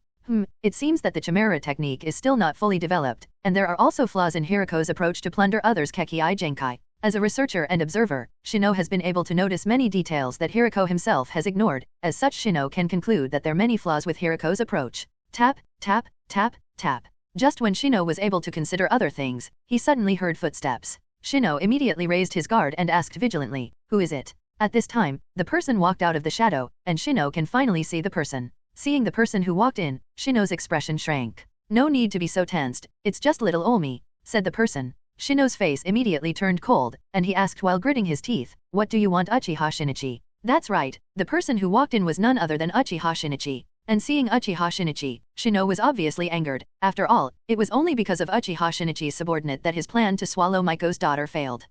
It seems that the Chimera technique is still not fully developed, and there are also flaws in Hiriko's approach to plunder others' Kekei Genkai. As a researcher and observer, Shino has been able to notice many details that Hiriko himself has ignored. As such, Shino can conclude that there are many flaws with Hiriko's approach." Tap, tap, tap, tap. Just when Shino was able to consider other things, he suddenly heard footsteps. Shino immediately raised his guard and asked vigilantly, "Who is it?" At this time, the person walked out of the shadow, and Shino can finally see the person. Seeing the person who walked in, Shino's expression shrank. "No need to be so tensed, it's just little Olmi," said the person. Shino's face immediately turned cold, and he asked while gritting his teeth, "What do you want, Uchiha Shinichi?" That's right, the person who walked in was none other than Uchiha Shinichi. And seeing Uchiha Shinichi, Shino was obviously angered. After all, it was only because of Uchiha Shinichi's subordinate that his plan to swallow Maiko's daughter failed.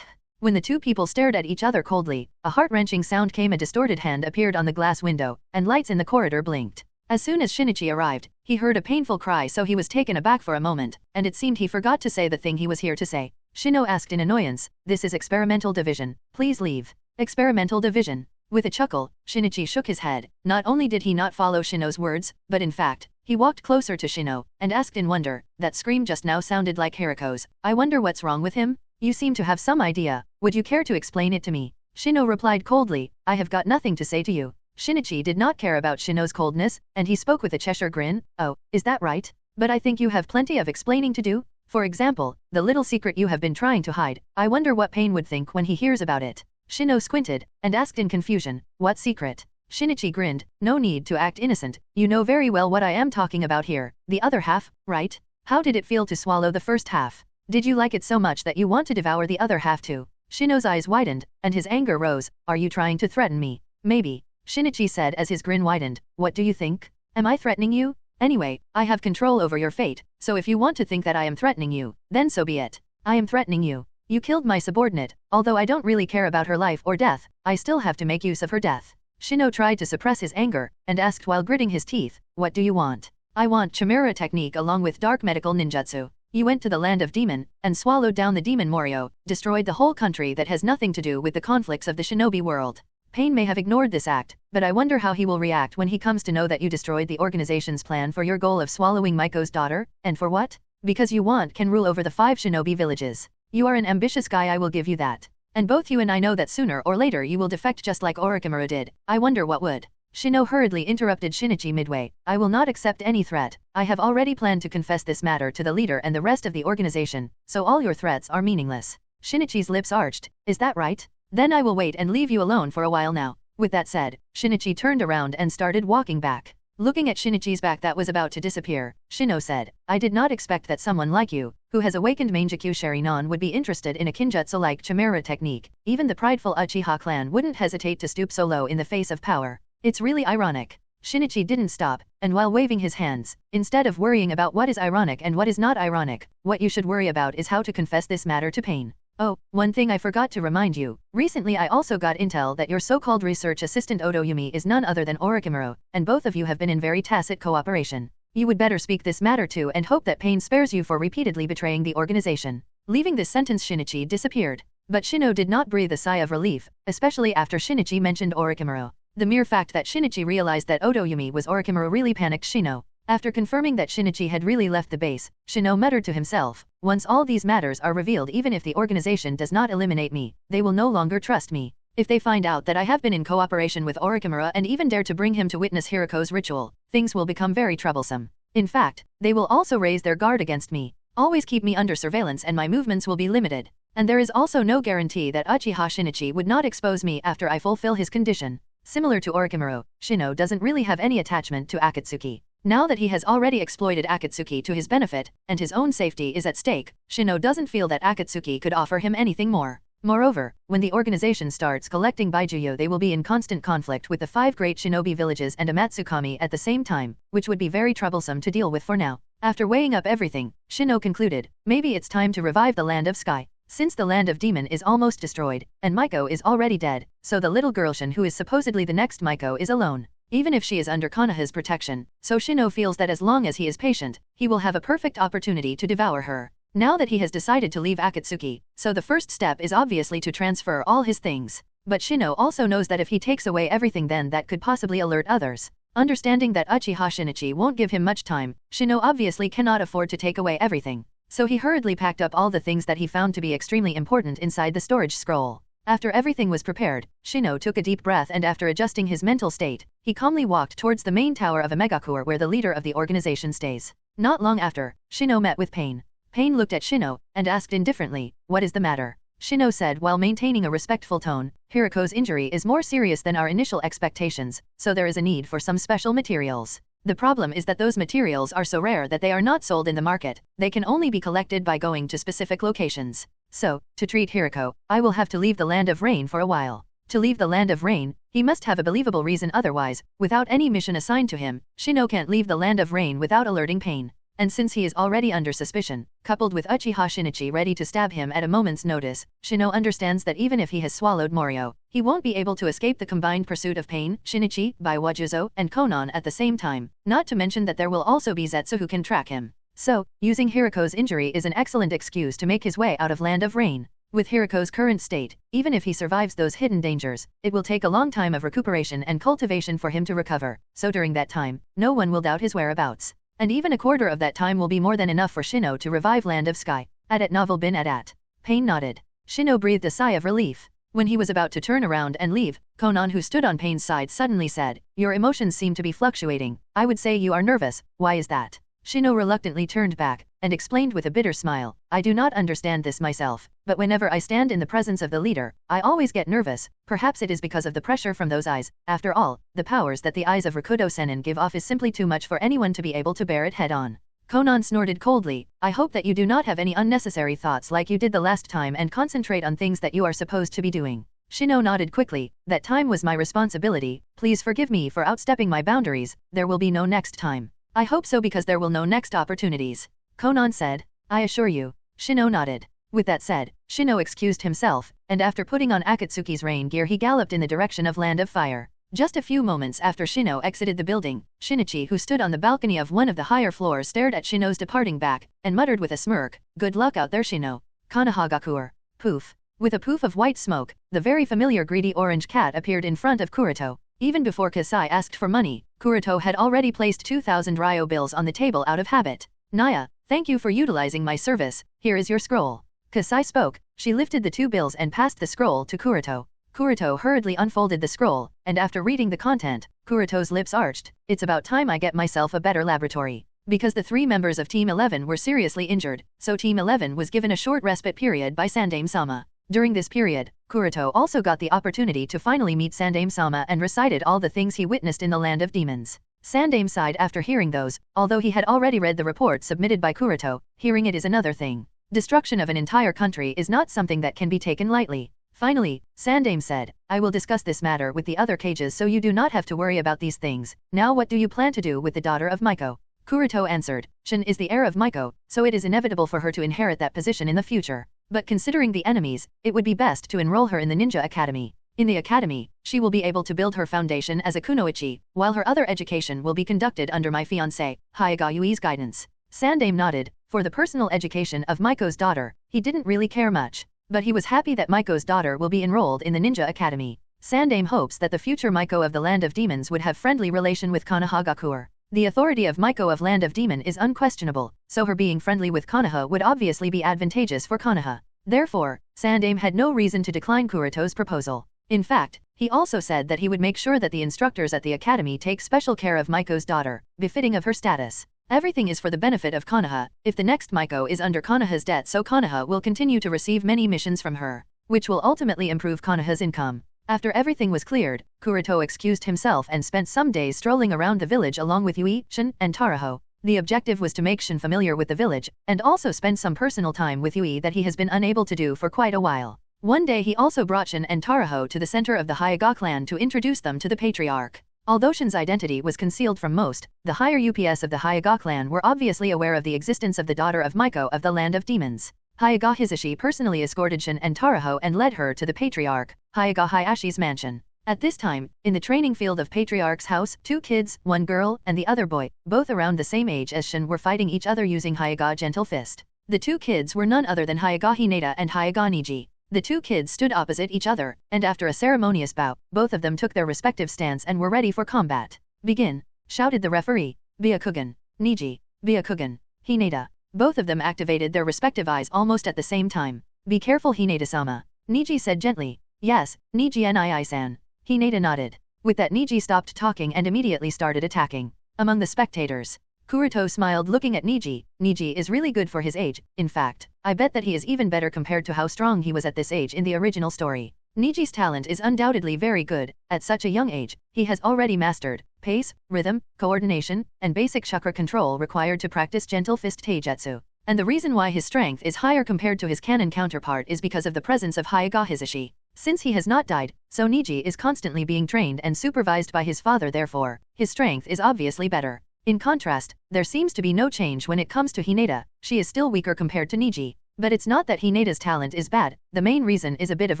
When the two people stared at each other coldly, a heart-wrenching sound came. A distorted hand appeared on the glass window, and lights in the corridor blinked. As soon as Shinichi arrived, he heard a painful cry, so he was taken aback for a moment, and it seemed he forgot to say the thing he was here to say. Shino asked in annoyance, "This is experimental division, please leave." Experimental division. With a chuckle, Shinichi shook his head. Not only did he not follow Shino's words, but in fact, he walked closer to Shino, and asked in wonder, "That scream just now sounded like Hiriko's. I wonder what's wrong with him? You seem to have some idea, would you care to explain it to me?" Shino replied coldly, "I have got nothing to say to you." Shinichi did not care about Shino's coldness, and he spoke with a Cheshire grin, "Oh, is that right? But I think you have plenty of explaining to do. For example, the little secret you have been trying to hide. I wonder what Pain would think when he hears about it." Shino squinted, and asked in confusion, "What secret?" Shinichi grinned, "No need to act innocent, you know very well what I am talking about here. The other half, right? How did it feel to swallow the first half? Did you like it so much that you want to devour the other half too?" Shino's eyes widened, and his anger rose. "Are you trying to threaten me?" "Maybe," Shinichi said as his grin widened. "What do you think? Am I threatening you? Anyway, I have control over your fate, so if you want to think that I am threatening you, then so be it. I am threatening you. You killed my subordinate, although I don't really care about her life or death, I still have to make use of her death." Shino tried to suppress his anger, and asked while gritting his teeth, "What do you want?" "I want Chimera technique along with dark medical ninjutsu. You went to the land of demon, and swallowed down the demon Morio, destroyed the whole country that has nothing to do with the conflicts of the shinobi world. Pain may have ignored this act, but I wonder how he will react when he comes to know that you destroyed the organization's plan for your goal of swallowing Maiko's daughter, and for what? Because you can rule over the 5 shinobi villages. You are an ambitious guy, I will give you that. And both you and I know that sooner or later you will defect just like Orochimaru did. I wonder what would." Shino hurriedly interrupted Shinichi midway. "I will not accept any threat. I have already planned to confess this matter to the leader and the rest of the organization, so all your threats are meaningless." Shinichi's lips arched. "Is that right? Then I will wait and leave you alone for a while now." With that said, Shinichi turned around and started walking back. Looking at Shinichi's back that was about to disappear, Shino said, "I did not expect that someone like you, who has awakened Mangekyou Sharinon, would be interested in a kinjutsu like Chimera technique. Even the prideful Uchiha clan wouldn't hesitate to stoop so low in the face of power. It's really ironic." Shinichi didn't stop, and while waving his hands, instead of worrying about what is ironic and what is not ironic, what you should worry about is how to confess this matter to Pain. Oh, one thing I forgot to remind you, recently I also got intel that your so-called research assistant Otoyumi is none other than Orochimaru, and both of you have been in very tacit cooperation. You would better speak this matter to and hope that Pain spares you for repeatedly betraying the organization. Leaving this sentence, Shinichi disappeared. But Shino did not breathe a sigh of relief, especially after Shinichi mentioned Orochimaru. The mere fact that Shinichi realized that Otoyumi was Orochimaru really panicked Shino. After confirming that Shinichi had really left the base, Shino muttered to himself, once all these matters are revealed, even if the organization does not eliminate me, they will no longer trust me. If they find out that I have been in cooperation with Orochimaru and even dare to bring him to witness Hiruko's ritual, things will become very troublesome. In fact, they will also raise their guard against me, always keep me under surveillance, and my movements will be limited. And there is also no guarantee that Uchiha Shinichi would not expose me after I fulfill his condition. Similar to Orochimaru, Shino doesn't really have any attachment to Akatsuki. Now that he has already exploited Akatsuki to his benefit, and his own safety is at stake, Shino doesn't feel that Akatsuki could offer him anything more. Moreover, when the organization starts collecting Baijuyo, they will be in constant conflict with the 5 great shinobi villages and Amatsukami at the same time, which would be very troublesome to deal with for now. After weighing up everything, Shino concluded, maybe it's time to revive the Land of Sky. Since the Land of Demon is almost destroyed, and Maiko is already dead, so the little girlshin who is supposedly the next Maiko is alone. Even if she is under Konoha's protection, so Shino feels that as long as he is patient, he will have a perfect opportunity to devour her. Now that he has decided to leave Akatsuki, so the first step is obviously to transfer all his things. But Shino also knows that if he takes away everything, then that could possibly alert others. Understanding that Uchiha Shinichi won't give him much time, Shino obviously cannot afford to take away everything. So he hurriedly packed up all the things that he found to be extremely important inside the storage scroll. After everything was prepared, Shino took a deep breath, and after adjusting his mental state, he calmly walked towards the main tower of Omegakure where the leader of the organization stays. Not long after, Shino met with Pain. Pain looked at Shino, and asked indifferently, what is the matter? Shino said while maintaining a respectful tone, Hiruko's injury is more serious than our initial expectations, so there is a need for some special materials. The problem is that those materials are so rare that they are not sold in the market, they can only be collected by going to specific locations. So, to treat Hiruko, I will have to leave the Land of Rain for a while. To leave the Land of Rain, he must have a believable reason, otherwise, without any mission assigned to him, Shino can't leave the Land of Rain without alerting Pain. And since he is already under suspicion, coupled with Uchiha Shinichi ready to stab him at a moment's notice, Shino understands that even if he has swallowed Morio, he won't be able to escape the combined pursuit of Pain, Shinichi, Baiwajuzo, and Konan at the same time, not to mention that there will also be Zetsu who can track him. So, using Hiruko's injury is an excellent excuse to make his way out of Land of Rain. With Hiruko's current state, even if he survives those hidden dangers, it will take a long time of recuperation and cultivation for him to recover, so during that time, no one will doubt his whereabouts. And even a quarter of that time will be more than enough for Shino to revive Land of Sky. Adat novel bin Adat. Pain nodded. Shino breathed a sigh of relief. When he was about to turn around and leave, Konan, who stood on Pain's side, suddenly said, your emotions seem to be fluctuating. I would say you are nervous. Why is that? Shino reluctantly turned back, and explained with a bitter smile, I do not understand this myself, but whenever I stand in the presence of the leader, I always get nervous. Perhaps it is because of the pressure from those eyes. After all, the powers that the eyes of Rakudo Sennin give off is simply too much for anyone to be able to bear it head on. Konan snorted coldly, I hope that you do not have any unnecessary thoughts like you did the last time and concentrate on things that you are supposed to be doing. Shino nodded quickly, that time was my responsibility, please forgive me for outstepping my boundaries, there will be no next time. I hope so, because there will no next opportunities. Konan said, I assure you. Shino nodded. With that said, Shino excused himself, and after putting on Akatsuki's rain gear he galloped in the direction of Land of Fire. Just a few moments after Shino exited the building, Shinichi, who stood on the balcony of one of the higher floors, stared at Shino's departing back, and muttered with a smirk, good luck out there, Shino. Konohagakure. Poof. With a poof of white smoke, the very familiar greedy orange cat appeared in front of Kuroto. Even before Kasai asked for money, Kuroto had already placed 2,000 ryo bills on the table out of habit. Naya, thank you for utilizing my service, here is your scroll. Kasai spoke, she lifted the 2 bills and passed the scroll to Kuroto. Kuroto hurriedly unfolded the scroll, and after reading the content, Kuroto's lips arched, it's about time I get myself a better laboratory. Because the 3 members of Team 11 were seriously injured, so Team 11 was given a short respite period by Sandaime-sama. During this period, Kuroto also got the opportunity to finally meet Sandaime-sama and recited all the things he witnessed in the Land of Demons. Sandaime sighed after hearing those, although he had already read the report submitted by Kuroto, hearing it is another thing. Destruction of an entire country is not something that can be taken lightly. Finally, Sandame said, I will discuss this matter with the other cages so you do not have to worry about these things. Now what do you plan to do with the daughter of Maiko? Kuroto answered, Shin is the heir of Maiko, so it is inevitable for her to inherit that position in the future. But considering the enemies, it would be best to enroll her in the Ninja Academy. In the academy, she will be able to build her foundation as a kunoichi, while her other education will be conducted under my fiancé, Hyuga Yui's guidance. Sandame nodded. For the personal education of Maiko's daughter, he didn't really care much. But he was happy that Maiko's daughter will be enrolled in the Ninja Academy. Sandame hopes that the future Maiko of the Land of Demons would have friendly relation with Konoha Gakure. The authority of Maiko of Land of Demon is unquestionable, so her being friendly with Konoha would obviously be advantageous for Konoha. Therefore, Sandame had no reason to decline Kuroto's proposal. In fact, he also said that he would make sure that the instructors at the academy take special care of Maiko's daughter, befitting of her status. Everything is for the benefit of Konoha. If the next Maiko is under Konoha's debt, so Konoha will continue to receive many missions from her, which will ultimately improve Konoha's income. After everything was cleared, Kuroto excused himself and spent some days strolling around the village along with Yui, Shin, and Taraho. The objective was to make Shin familiar with the village, and also spend some personal time with Yui that he has been unable to do for quite a while. One day he also brought Shin and Taraho to the center of the Hyuga clan to introduce them to the patriarch. Although Shin's identity was concealed from most, the higher UPS of the Hyuga clan were obviously aware of the existence of the daughter of Maiko of the Land of Demons. Hyuga Hisashi personally escorted Shin and Taraho and led her to the patriarch, Hyuga Hayashi's mansion. At this time, in the training field of Patriarch's house, 2 kids, 1 girl, and the other boy, both around the same age as Shin, were fighting each other using Hyuga Gentle Fist. The 2 kids were none other than Hyuga Hinata and Hyuga Niji. The 2 kids stood opposite each other, and after a ceremonious bow, both of them took their respective stance and were ready for combat. Begin, shouted the referee. Byakugan. Niji. Byakugan. Hinata. Both of them activated their respective eyes almost at the same time. Be careful, Hinata-sama. Niji said gently. Yes, Niji Nii-san. Hinata nodded. With that, Niji stopped talking and immediately started attacking. Among the spectators, Kuroto smiled looking at Niji. Niji is really good for his age. In fact, I bet that he is even better compared to how strong he was at this age in the original story. Niji's talent is undoubtedly very good. At such a young age, he has already mastered pace, rhythm, coordination, and basic chakra control required to practice Gentle Fist Taijutsu. And the reason why his strength is higher compared to his canon counterpart is because of the presence of Hyuga Hisashi. Since he has not died, so Niji is constantly being trained and supervised by his father, therefore, his strength is obviously better. In contrast, there seems to be no change when it comes to Hinata. She is still weaker compared to Niji. But it's not that Hinata's talent is bad, the main reason is a bit of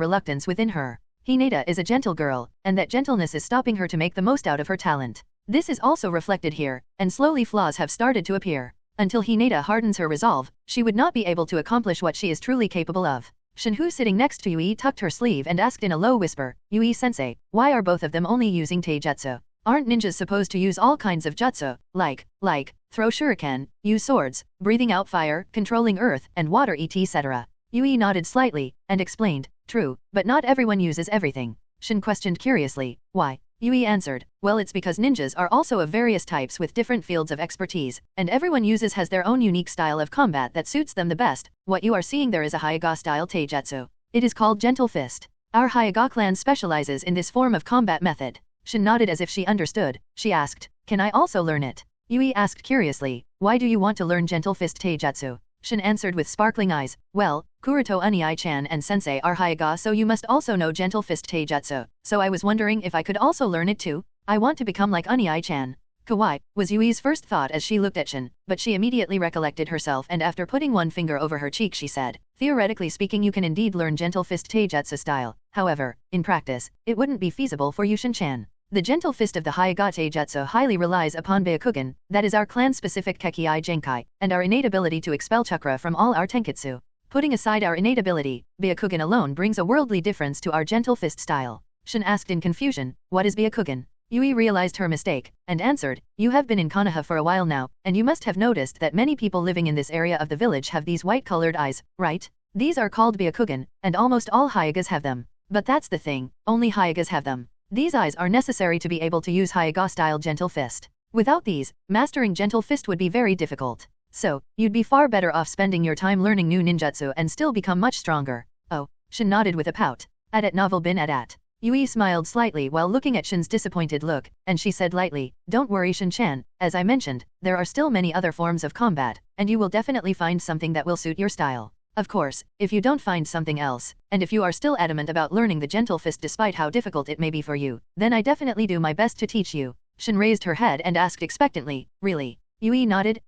reluctance within her. Hinata is a gentle girl, and that gentleness is stopping her to make the most out of her talent. This is also reflected here, and slowly flaws have started to appear. Until Hinata hardens her resolve, she would not be able to accomplish what she is truly capable of. Shinhu sitting next to Yui tucked her sleeve and asked in a low whisper, Yui-sensei, why are both of them only using taijutsu? Aren't ninjas supposed to use all kinds of jutsu, like, throw shuriken, use swords, breathing out fire, controlling earth and water etc.? Yui nodded slightly, and explained, true, but not everyone uses everything. Shin questioned curiously, why? Yui answered, well, it's because ninjas are also of various types with different fields of expertise, and everyone has their own unique style of combat that suits them the best. What you are seeing there is a Hyuga style taijutsu. It is called Gentle Fist. Our Hyuga clan specializes in this form of combat method. Shin nodded as if she understood. She asked, can I also learn it? Yui asked curiously, why do you want to learn Gentle Fist taijutsu? Shin answered with sparkling eyes, well, Kuroto Unii-chan and Sensei are Hyuga, so you must also know Gentle Fist taijutsu, so I was wondering if I could also learn it too? I want to become like Unii-chan. Kawaii, was Yui's first thought as she looked at Shin, but she immediately recollected herself and after putting one finger over her cheek she said, theoretically speaking you can indeed learn Gentle Fist taijutsu style, however, in practice, it wouldn't be feasible for you Shin-chan. The Gentle Fist of the Hyuga taijutsu highly relies upon Byakugan, that is our clan-specific Kekii Genkai, and our innate ability to expel chakra from all our tenketsu. Putting aside our innate ability, Byakugan alone brings a worldly difference to our Gentle Fist style. Shin asked in confusion, what is Byakugan? Yui realized her mistake, and answered, you have been in Konoha for a while now, and you must have noticed that many people living in this area of the village have these white-colored eyes, right? These are called Byakugan, and almost all Hyugas have them. But that's the thing, only Hyugas have them. These eyes are necessary to be able to use Hyuga-style Gentle Fist. Without these, mastering Gentle Fist would be very difficult. So, you'd be far better off spending your time learning new ninjutsu and still become much stronger. Oh, Shin nodded with a pout. At novel bin at. Yui smiled slightly while looking at Shin's disappointed look, and she said lightly, don't worry Shin-chan, as I mentioned, there are still many other forms of combat, and you will definitely find something that will suit your style. Of course, if you don't find something else, and if you are still adamant about learning the gentle fist despite how difficult it may be for you, then I definitely do my best to teach you. Shin raised her head and asked expectantly, really? Yui nodded,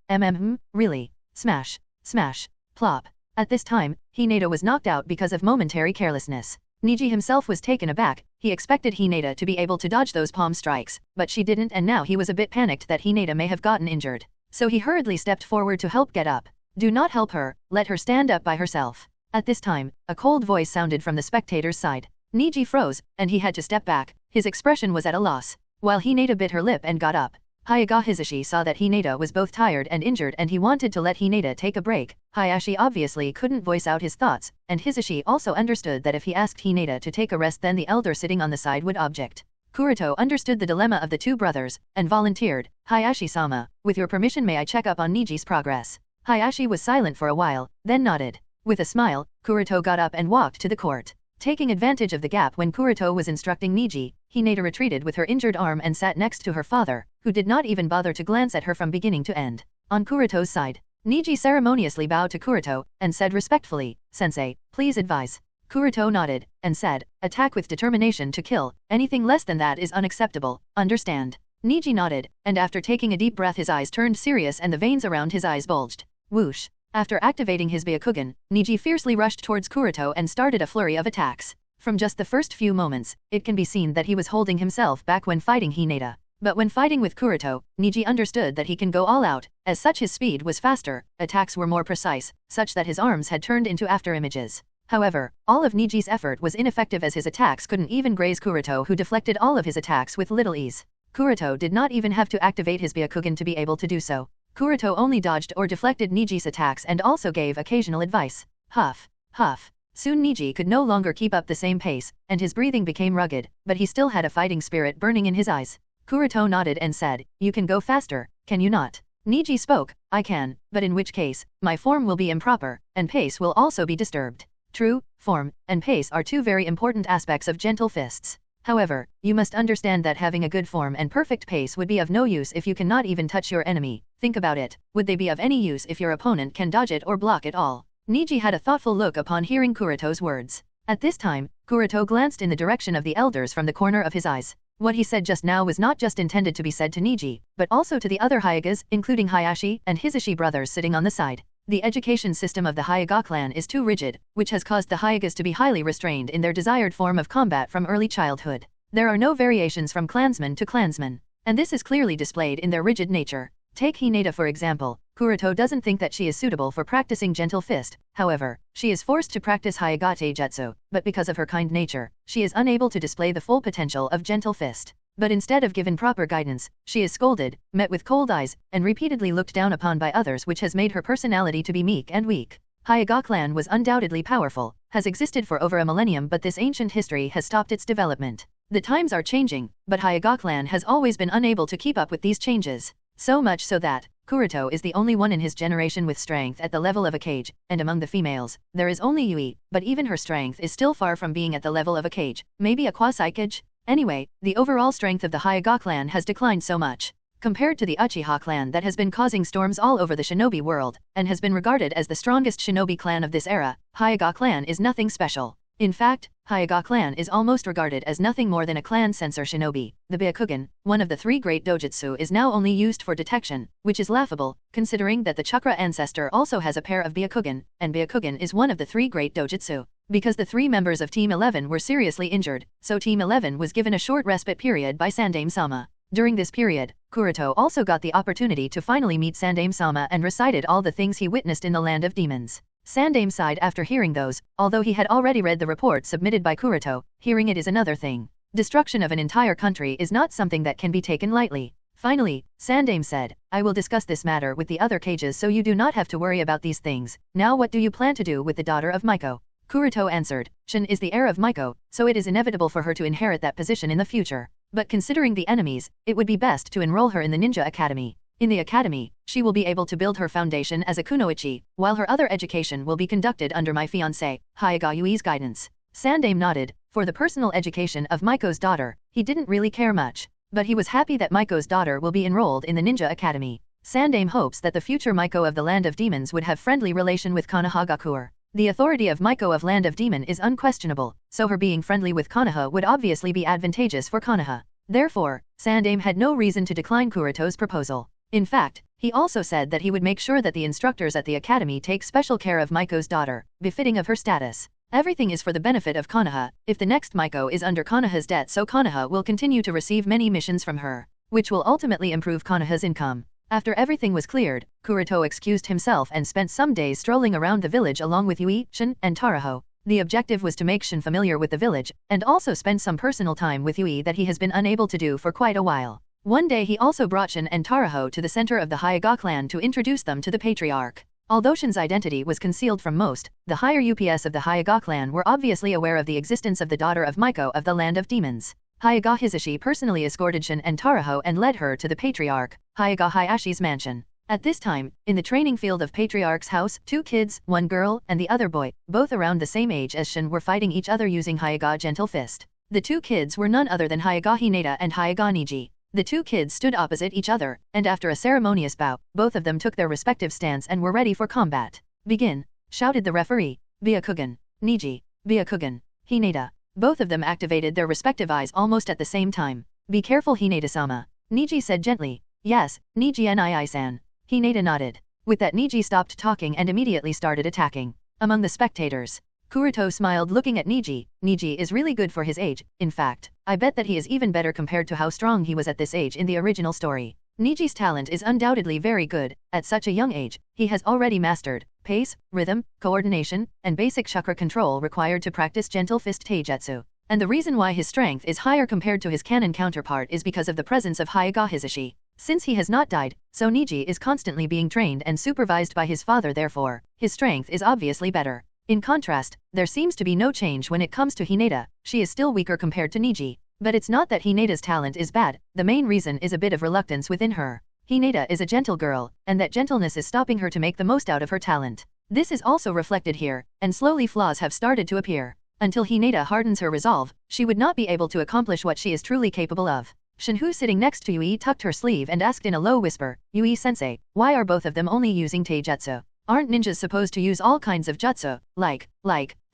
really. Smash. Smash. Plop. At this time, Hinata was knocked out because of momentary carelessness. Niji himself was taken aback. He expected Hinata to be able to dodge those palm strikes, but she didn't, and now he was a bit panicked that Hinata may have gotten injured. So he hurriedly stepped forward to help get up. Do not help her, let her stand up by herself. At this time, a cold voice sounded from the spectator's side. Niji froze, and he had to step back. His expression was at a loss. While Hinata bit her lip and got up, Hyuga Hisashi saw that Hinata was both tired and injured and he wanted to let Hinata take a break. Hayashi obviously couldn't voice out his thoughts, and Hisashi also understood that if he asked Hinata to take a rest then the elder sitting on the side would object. Kuroto understood the dilemma of the two brothers, and volunteered, Hayashi-sama, with your permission may I check up on Niji's progress? Hayashi was silent for a while, then nodded. With a smile, Kuroto got up and walked to the court. Taking advantage of the gap when Kuroto was instructing Niji, Hinata retreated with her injured arm and sat next to her father, who did not even bother to glance at her from beginning to end. On Kuroto's side, Niji ceremoniously bowed to Kuroto, and said respectfully, Sensei, please advise. Kuroto nodded, and said, attack with determination to kill, anything less than that is unacceptable, understand? Niji nodded, and after taking a deep breath his eyes turned serious and the veins around his eyes bulged. Whoosh. After activating his Byakugan, Niji fiercely rushed towards Kuroto and started a flurry of attacks. From just the first few moments, it can be seen that he was holding himself back when fighting Hinata. But when fighting with Kuroto, Niji understood that he can go all out, as such his speed was faster, attacks were more precise, such that his arms had turned into afterimages. However, all of Niji's effort was ineffective as his attacks couldn't even graze Kuroto, who deflected all of his attacks with little ease. Kuroto did not even have to activate his Byakugan to be able to do so. Kuroto only dodged or deflected Niji's attacks and also gave occasional advice. Huff. Huff. Soon Niji could no longer keep up the same pace, and his breathing became rugged, but he still had a fighting spirit burning in his eyes. Kuroto nodded and said, you can go faster, can you not? Niji spoke, I can, but in which case, my form will be improper, and pace will also be disturbed. True, form and pace are two very important aspects of gentle fists. However, you must understand that having a good form and perfect pace would be of no use if you cannot even touch your enemy. Think about it, would they be of any use if your opponent can dodge it or block it all? Niji had a thoughtful look upon hearing Kuroto's words. At this time, Kuroto glanced in the direction of the elders from the corner of his eyes. What he said just now was not just intended to be said to Niji, but also to the other Hyugas, including Hayashi and Hisashi brothers sitting on the side. The education system of the Hyuga clan is too rigid, which has caused the Hyugas to be highly restrained in their desired form of combat from early childhood. There are no variations from clansman to clansman, and this is clearly displayed in their rigid nature. Take Hinata for example. Kuroto doesn't think that she is suitable for practicing gentle fist, however, she is forced to practice Hyuga Jutsu, but because of her kind nature, she is unable to display the full potential of gentle fist. But instead of given proper guidance, she is scolded, met with cold eyes, and repeatedly looked down upon by others, which has made her personality to be meek and weak. Hyuga clan was undoubtedly powerful, has existed for over a millennium, but this ancient history has stopped its development. The times are changing, but Hyuga clan has always been unable to keep up with these changes. So much so that Kuroto is the only one in his generation with strength at the level of a kage, and among the females, there is only Yui, but even her strength is still far from being at the level of a kage, maybe a quasi-kage? Anyway, the overall strength of the Hyuga clan has declined so much. Compared to the Uchiha clan that has been causing storms all over the shinobi world, and has been regarded as the strongest shinobi clan of this era, Hyuga clan is nothing special. In fact, Hyuga clan is almost regarded as nothing more than a clan censor shinobi. The Byakugan, one of the three great dojutsu, is now only used for detection, which is laughable, considering that the Chakra ancestor also has a pair of Byakugan, and Byakugan is one of the three great dojutsu. Because the three members of Team 11 were seriously injured, so Team 11 was given a short respite period by Sandaime-sama. During this period, Kuroto also got the opportunity to finally meet Sandaime-sama and recited all the things he witnessed in the land of demons. Sandaime sighed after hearing those, although he had already read the report submitted by Kuroto, hearing it is another thing. Destruction of an entire country is not something that can be taken lightly. Finally, Sandaime said, I will discuss this matter with the other cages so you do not have to worry about these things. Now what do you plan to do with the daughter of Maiko? Kuroto answered, Shin is the heir of Maiko, so it is inevitable for her to inherit that position in the future. But considering the enemies, it would be best to enroll her in the Ninja Academy. In the academy, she will be able to build her foundation as a kunoichi, while her other education will be conducted under my fiancé, Hyuga Yui's guidance. Sandaime nodded. For the personal education of Maiko's daughter, he didn't really care much, but he was happy that Maiko's daughter will be enrolled in the Ninja Academy. Sandaime hopes that the future Maiko of the Land of Demons would have friendly relation with Konohagakure. The authority of Maiko of Land of Demon is unquestionable, so her being friendly with Konoha would obviously be advantageous for Konoha. Therefore, Sandaime had no reason to decline Kuroto's proposal. In fact, he also said that he would make sure that the instructors at the academy take special care of Maiko's daughter, befitting of her status. Everything is for the benefit of Konoha. If the next Maiko is under Konoha's debt, so Konoha will continue to receive many missions from her, which will ultimately improve Konoha's income. After everything was cleared, Kuroto excused himself and spent some days strolling around the village along with Yui, Shin, and Taraho. The objective was to make Shin familiar with the village, and also spend some personal time with Yui that he has been unable to do for quite a while. One day he also brought Shin and Taraho to the center of the Hyuga clan to introduce them to the patriarch. Although Shin's identity was concealed from most, the higher UPS of the Hyuga clan were obviously aware of the existence of the daughter of Maiko of the Land of Demons. Hyuga Hisashi personally escorted Shin and Taraho and led her to the patriarch, Hyuga Hayashi's mansion. At this time, in the training field of Patriarch's house, 2 kids, 1 girl, and the other boy, both around the same age as Shin, were fighting each other using Hyuga Gentle Fist. The 2 kids were none other than Hyuga Hinata and Hyuga Niji. The 2 kids stood opposite each other, and after a ceremonious bow, both of them took their respective stance and were ready for combat. "Begin!" shouted the referee. Byakugan. Niji. Byakugan. Hinata. Both of them activated their respective eyes almost at the same time. "Be careful, Hinata-sama," Niji said gently. "Yes, Niji Nii-san." Hinata nodded. With that, Niji stopped talking and immediately started attacking. Among the spectators, Kuroto smiled looking at Niji. Niji is really good for his age. In fact, I bet that he is even better compared to how strong he was at this age in the original story. Niji's talent is undoubtedly very good. At such a young age, he has already mastered pace, rhythm, coordination, and basic chakra control required to practice Gentle Fist Taijutsu. And the reason why his strength is higher compared to his canon counterpart is because of the presence of Hyuga Hisashi. Since he has not died, so Niji is constantly being trained and supervised by his father, therefore, his strength is obviously better. In contrast, there seems to be no change when it comes to Hinata. She is still weaker compared to Niji. But it's not that Hinata's talent is bad, the main reason is a bit of reluctance within her. Hinata is a gentle girl, and that gentleness is stopping her to make the most out of her talent. This is also reflected here, and slowly flaws have started to appear. Until Hinata hardens her resolve, she would not be able to accomplish what she is truly capable of. Shinhu sitting next to Yui tucked her sleeve and asked in a low whisper, "Yui-sensei, why are both of them only using taijutsu? Aren't ninjas supposed to use all kinds of jutsu, like,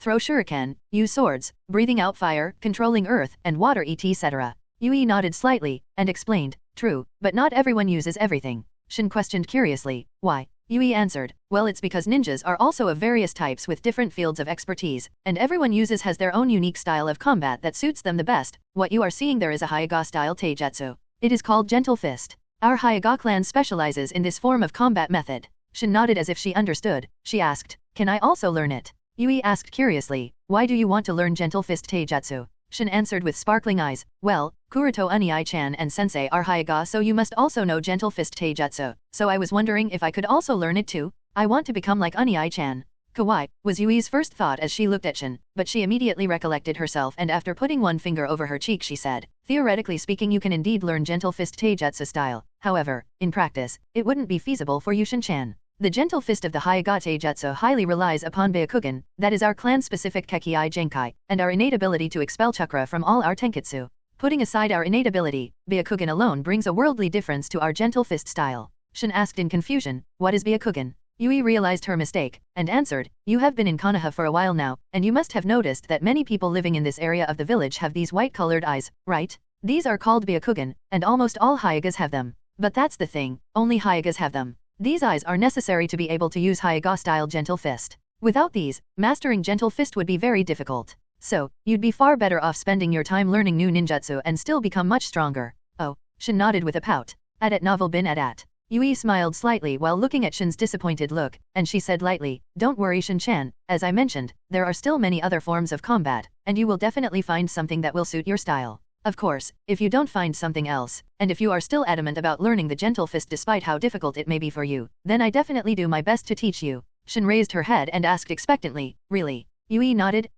throw shuriken, use swords, breathing out fire, controlling earth and water etc.? Yui nodded slightly, and explained, "True, but not everyone uses everything." Shin questioned curiously, "Why?" Yui answered, "Well, it's because ninjas are also of various types with different fields of expertise, and everyone has their own unique style of combat that suits them the best. What you are seeing there is a Hyuga-style taijutsu. It is called Gentle Fist. Our Hyuga clan specializes in this form of combat method." Shin nodded as if she understood. She asked, "Can I also learn it?" Yui asked curiously, "Why do you want to learn Gentle Fist Taijutsu?" Shin answered with sparkling eyes, "Well, Kuroto Unii-chan and Sensei are Hyuga, so you must also know Gentle Fist Taijutsu, so I was wondering if I could also learn it too. I want to become like Unii-chan." Kawaii, was Yui's first thought as she looked at Shin, but she immediately recollected herself and after putting one finger over her cheek she said, "Theoretically speaking, you can indeed learn Gentle Fist Taijutsu style. However, in practice, it wouldn't be feasible for you, Shin-chan. The Gentle Fist of the Hyuga Taijutsu highly relies upon Byakugan, that is our clan-specific Kekii Genkai, and our innate ability to expel chakra from all our tenketsu. Putting aside our innate ability, Byakugan alone brings a worldly difference to our Gentle Fist style." Shin asked in confusion, "What is Byakugan?" Yui realized her mistake, and answered, "You have been in Konoha for a while now, and you must have noticed that many people living in this area of the village have these white-colored eyes, right? These are called Byakugan, and almost all Hyugas have them. But that's the thing, only Hyugas have them. These eyes are necessary to be able to use Hyuga-style Gentle Fist. Without these, mastering Gentle Fist would be very difficult. So, you'd be far better off spending your time learning new ninjutsu and still become much stronger." "Oh," Shin nodded with a pout. "At novel bin at." Yui smiled slightly while looking at Shin's disappointed look, and she said lightly, "Don't worry, Shin-chan, as I mentioned, there are still many other forms of combat, and you will definitely find something that will suit your style. Of course, if you don't find something else, and if you are still adamant about learning the Gentle Fist despite how difficult it may be for you, then I definitely do my best to teach you." Shin raised her head and asked expectantly, "Really?" Yui nodded,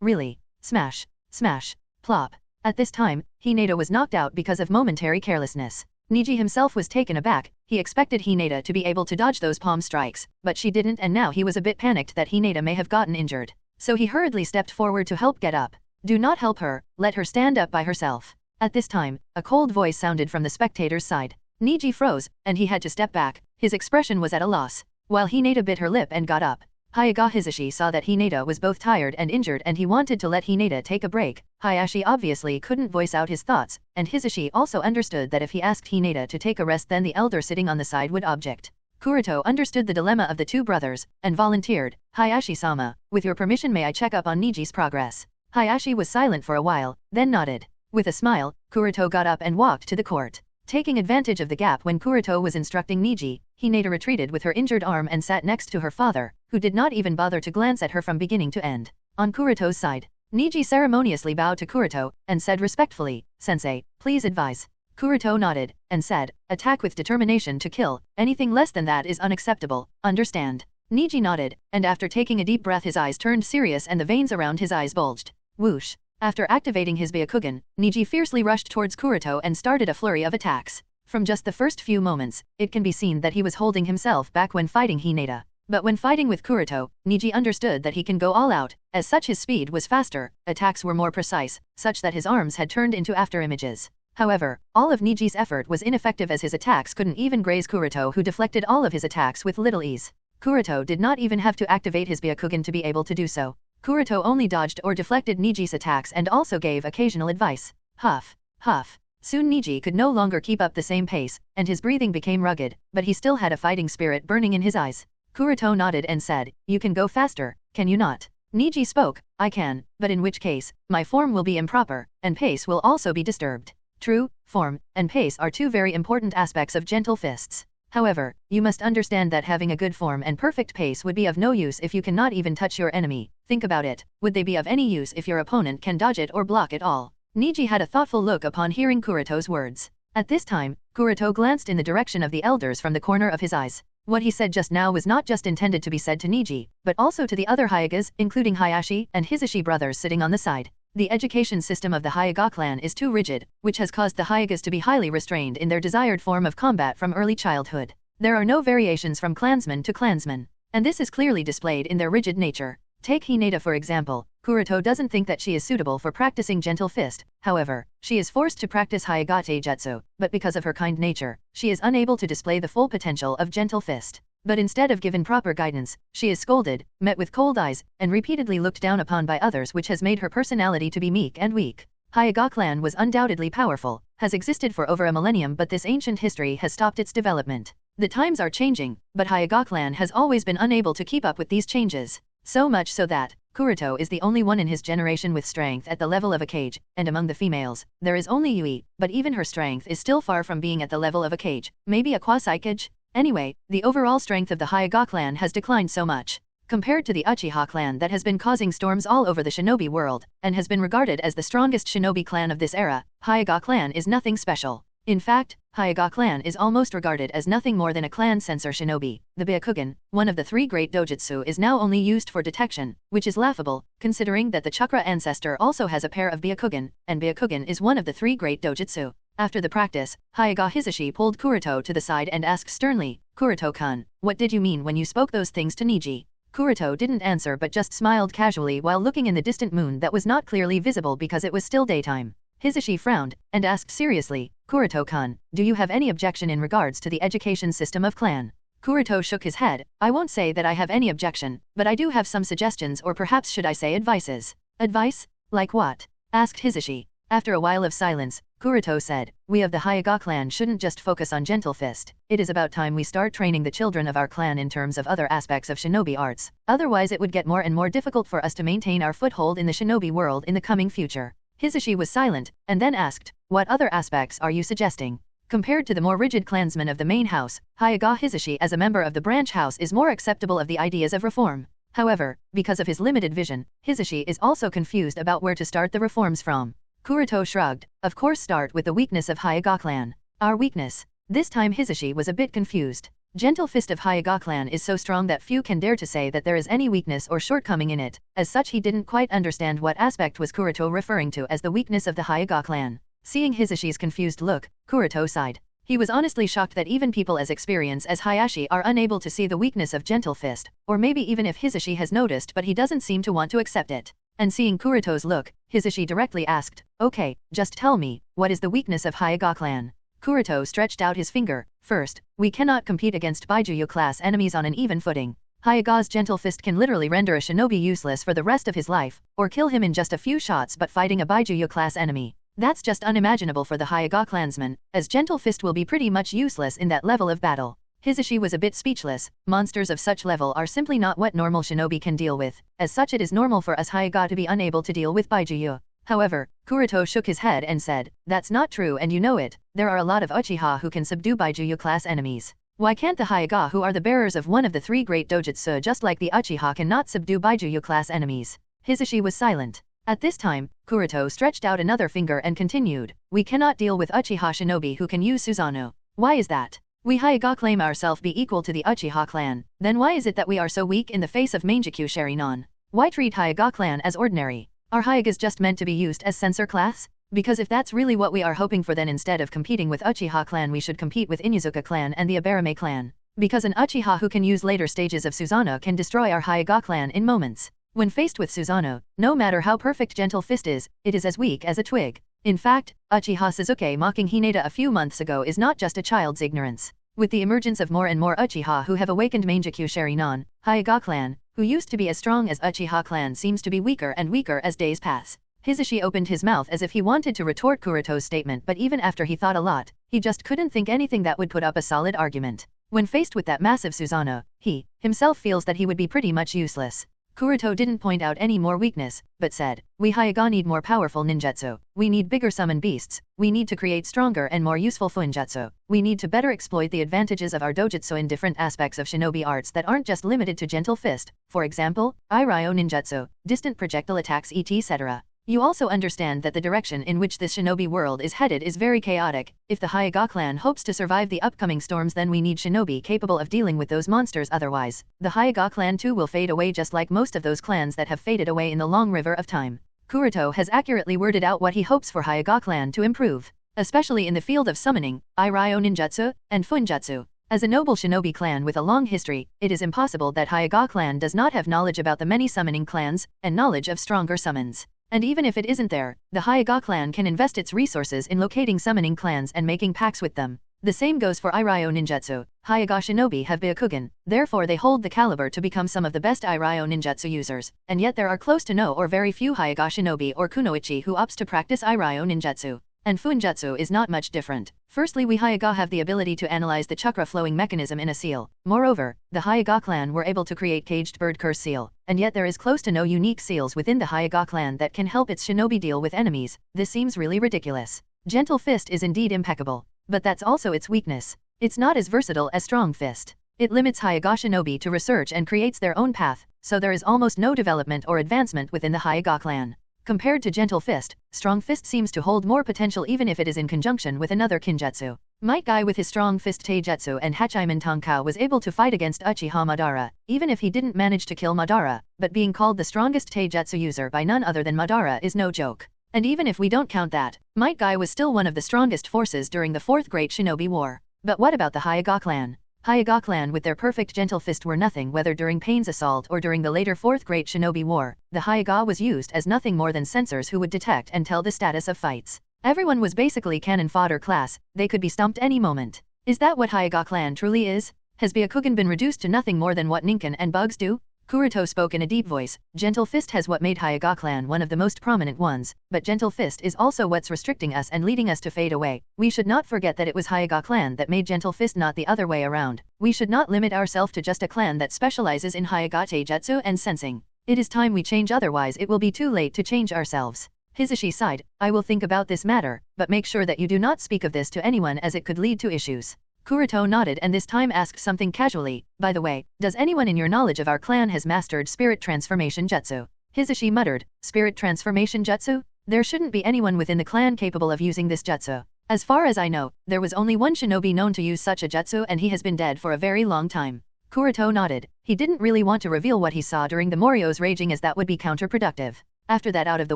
really. Smash. Smash. Plop. At this time, Hinata was knocked out because of momentary carelessness. Niji himself was taken aback. He expected Hinata to be able to dodge those palm strikes, but she didn't, and now he was a bit panicked that Hinata may have gotten injured. So he hurriedly stepped forward to help get up. "Do not help her, let her stand up by herself." At this time, a cold voice sounded from the spectator's side. Niji froze, and he had to step back. His expression was at a loss, while Hinata bit her lip and got up. Hyuga Hisashi saw that Hinata was both tired and injured and he wanted to let Hinata take a break. Hayashi obviously couldn't voice out his thoughts, and Hisashi also understood that if he asked Hinata to take a rest then the elder sitting on the side would object. Kuroto understood the dilemma of the two brothers, and volunteered, Hayashi-sama, with your permission may I check up on Niji's progress. Hayashi was silent for a while, then nodded. With a smile, Kuroto got up and walked to the court. Taking advantage of the gap when Kuroto was instructing Niji, Hinata retreated with her injured arm and sat next to her father, who did not even bother to glance at her from beginning to end. On Kuroto's side, Niji ceremoniously bowed to Kuroto, and said respectfully, Sensei, please advise. Kuroto nodded, and said, attack with determination to kill, anything less than that is unacceptable, understand? Niji nodded, and after taking a deep breath his eyes turned serious and the veins around his eyes bulged. Whoosh. After activating his Byakugan, Niji fiercely rushed towards Kuroto and started a flurry of attacks. From just the first few moments, it can be seen that he was holding himself back when fighting Hinata. But when fighting with Kuroto, Niji understood that he can go all out, as such his speed was faster, attacks were more precise, such that his arms had turned into afterimages. However, all of Niji's effort was ineffective as his attacks couldn't even graze Kuroto who deflected all of his attacks with little ease. Kuroto did not even have to activate his Byakugan to be able to do so. Kuroto only dodged or deflected Niji's attacks and also gave occasional advice. Huff. Huff. Soon Niji could no longer keep up the same pace, and his breathing became rugged, but he still had a fighting spirit burning in his eyes. Kuroto nodded and said, you can go faster, can you not? Niji spoke, I can, but in which case, my form will be improper, and pace will also be disturbed. True, form and pace are two very important aspects of gentle fists. However, you must understand that having a good form and perfect pace would be of no use if you cannot even touch your enemy. Think about it, would they be of any use if your opponent can dodge it or block it all? Niji had a thoughtful look upon hearing Kuroto's words. At this time, Kuroto glanced in the direction of the elders from the corner of his eyes. What he said just now was not just intended to be said to Niji, but also to the other Hyugas, including Hayashi and Hisashi brothers sitting on the side. The education system of the Hyuga clan is too rigid, which has caused the Hyugas to be highly restrained in their desired form of combat from early childhood. There are no variations from clansman to clansman, and this is clearly displayed in their rigid nature. Take Hinata for example. Kuroto doesn't think that she is suitable for practicing gentle fist, however, she is forced to practice Hyuga Jutsu, but because of her kind nature, she is unable to display the full potential of gentle fist. But instead of given proper guidance, she is scolded, met with cold eyes, and repeatedly looked down upon by others, which has made her personality to be meek and weak. Hyuga clan was undoubtedly powerful, has existed for over a millennium, but this ancient history has stopped its development. The times are changing, but Hyuga clan has always been unable to keep up with these changes. So much so that Kuroto is the only one in his generation with strength at the level of a kage, and among the females, there is only Yui, but even her strength is still far from being at the level of a kage, maybe a quasi-kage? Anyway, the overall strength of the Hyuga clan has declined so much. Compared to the Uchiha clan that has been causing storms all over the shinobi world, and has been regarded as the strongest shinobi clan of this era, Hyuga clan is nothing special. In fact, Hyuga clan is almost regarded as nothing more than a clan censor shinobi. The Byakugan, one of the three great dojutsu, is now only used for detection, which is laughable, considering that the chakra ancestor also has a pair of Byakugan, and Byakugan is one of the three great dojutsu. After the practice, Hyuga Hisashi pulled Kuroto to the side and asked sternly, Kuroto-kun, what did you mean when you spoke those things to Niji? Kuroto didn't answer but just smiled casually while looking in the distant moon that was not clearly visible because it was still daytime. Hisashi frowned, and asked seriously, Kuroto-kun, do you have any objection in regards to the education system of clan? Kuroto shook his head, I won't say that I have any objection, but I do have some suggestions, or perhaps should I say advices. Advice? Like what? Asked Hisashi. After a while of silence, Kuroto said, we of the Hyuga clan shouldn't just focus on gentle fist. It is about time we start training the children of our clan in terms of other aspects of shinobi arts. Otherwise it would get more and more difficult for us to maintain our foothold in the shinobi world in the coming future. Hisashi was silent, and then asked, what other aspects are you suggesting? Compared to the more rigid clansmen of the main house, Hyuga Hisashi as a member of the branch house is more acceptable of the ideas of reform. However, because of his limited vision, Hisashi is also confused about where to start the reforms from. Kuroto shrugged, of course start with the weakness of Hyuga clan. Our weakness? This time Hisashi was a bit confused. Gentle fist of Hyuga clan is so strong that few can dare to say that there is any weakness or shortcoming in it. As such he didn't quite understand what aspect was Kuroto referring to as the weakness of the Hyuga clan. Seeing Hisashi's confused look, Kuroto sighed. He was honestly shocked that even people as experienced as Hayashi are unable to see the weakness of Gentle Fist, or maybe even if Hisashi has noticed but he doesn't seem to want to accept it. And seeing Kuroto's look, Hisashi directly asked, okay, just tell me, what is the weakness of Hyuga clan? Kuroto stretched out his finger. First, we cannot compete against Baijuyu class enemies on an even footing. Hyuga's gentle fist can literally render a shinobi useless for the rest of his life, or kill him in just a few shots but fighting a Baijuyo class enemy. That's just unimaginable for the Hyuga clansman, as gentle fist will be pretty much useless in that level of battle. Hisashi was a bit speechless. Monsters of such level are simply not what normal shinobi can deal with. As such, it is normal for us Hyuga to be unable to deal with Baijuyo. However, Kuroto shook his head and said, "That's not true and you know it. There are a lot of Uchiha who can subdue Baijuyo class enemies. Why can't the Hyuga who are the bearers of one of the 3 great dojutsu just like the Uchiha cannot subdue Baijuyo class enemies?" Hisashi was silent. At this time, Kuroto stretched out another finger and continued, "We cannot deal with Uchiha shinobi who can use Susanoo. Why is that? We Hyuga claim ourselves be equal to the Uchiha clan. Then why is it that we are so weak in the face of Mangekyou Sharinon? Why treat Hyuga clan as ordinary? Are Hyugas just meant to be used as censor class? Because if that's really what we are hoping for, then instead of competing with Uchiha clan we should compete with Inuzuka clan and the Abarame clan. Because an Uchiha who can use later stages of Susanoo can destroy our Hyuga clan in moments. When faced with Susanoo, no matter how perfect gentle fist is, it is as weak as a twig. In fact, Uchiha Sasuke mocking Hinata a few months ago is not just a child's ignorance. With the emergence of more and more Uchiha who have awakened Mangekyou Sharinon, Hyuga clan, who used to be as strong as Uchiha clan, seems to be weaker and weaker as days pass. Hisashi opened his mouth as if he wanted to retort Kuroto's statement, but even after he thought a lot, he just couldn't think anything that would put up a solid argument. When faced with that massive Susanoo, he, himself feels that he would be pretty much useless. Kuroto didn't point out any more weakness, but said, "We Hyuga need more powerful ninjutsu. We need bigger summon beasts. We need to create stronger and more useful fuinjutsu. We need to better exploit the advantages of our dojutsu in different aspects of shinobi arts that aren't just limited to gentle fist. For example, Iryo ninjutsu, distant projectile attacks etc. You also understand that the direction in which this shinobi world is headed is very chaotic. If the Hyuga clan hopes to survive the upcoming storms, then we need shinobi capable of dealing with those monsters, otherwise, the Hyuga clan too will fade away just like most of those clans that have faded away in the long river of time." Kuroto has accurately worded out what he hopes for Hyuga clan to improve, especially in the field of summoning, Iryo ninjutsu, and fuinjutsu. As a noble shinobi clan with a long history, it is impossible that Hyuga clan does not have knowledge about the many summoning clans, and knowledge of stronger summons. And even if it isn't there, the Hyuga clan can invest its resources in locating summoning clans and making pacts with them. The same goes for Iryo ninjutsu. Hyuga shinobi have Byakugan, therefore they hold the caliber to become some of the best Iryo ninjutsu users, and yet there are close to no or very few Hyuga shinobi or kunoichi who opts to practice Iryo ninjutsu. And fuinjutsu is not much different. Firstly, we Hyuga have the ability to analyze the chakra flowing mechanism in a seal. Moreover, the Hyuga clan were able to create caged bird curse seal, and yet there is close to no unique seals within the Hyuga clan that can help its shinobi deal with enemies. This seems really ridiculous. Gentle fist is indeed impeccable, but that's also its weakness. It's not as versatile as strong fist. It limits Hyuga shinobi to research and creates their own path, so there is almost no development or advancement within the Hyuga clan. Compared to gentle fist, strong fist seems to hold more potential even if it is in conjunction with another kinjutsu. Might Guy with his strong fist taijutsu and Hachiman Tonkao was able to fight against Uchiha Madara, even if he didn't manage to kill Madara, but being called the strongest taijutsu user by none other than Madara is no joke. And even if we don't count that, Might Guy was still one of the strongest forces during the Fourth Great Shinobi War. But what about the Hyuga clan? Hyuga clan with their perfect gentle fist were nothing whether during Pain's assault or during the later Fourth Great Shinobi War. The Hyuga was used as nothing more than censors who would detect and tell the status of fights. Everyone was basically cannon fodder class, they could be stumped any moment. Is that what Hyuga clan truly is? Has Byakugan been reduced to nothing more than what Ninken and Bugs do? Kuroto spoke in a deep voice. Gentle fist has what made Hyuga clan one of the most prominent ones, but gentle fist is also what's restricting us and leading us to fade away. We should not forget that it was Hyuga clan that made gentle fist, not the other way around. We should not limit ourselves to just a clan that specializes in Hyuga taijutsu and sensing. It is time we change, otherwise it will be too late to change ourselves. Hisashi sighed. I will think about this matter, but make sure that you do not speak of this to anyone as it could lead to issues. Kuroto nodded and this time asked something casually. By the way, does anyone in your knowledge of our clan has mastered spirit transformation jutsu? Hisashi muttered. Spirit transformation jutsu? There shouldn't be anyone within the clan capable of using this jutsu. As far as I know, there was only one shinobi known to use such a jutsu and he has been dead for a very long time. Kuroto nodded. He didn't really want to reveal what he saw during the Morio's raging as that would be counterproductive. After that out of the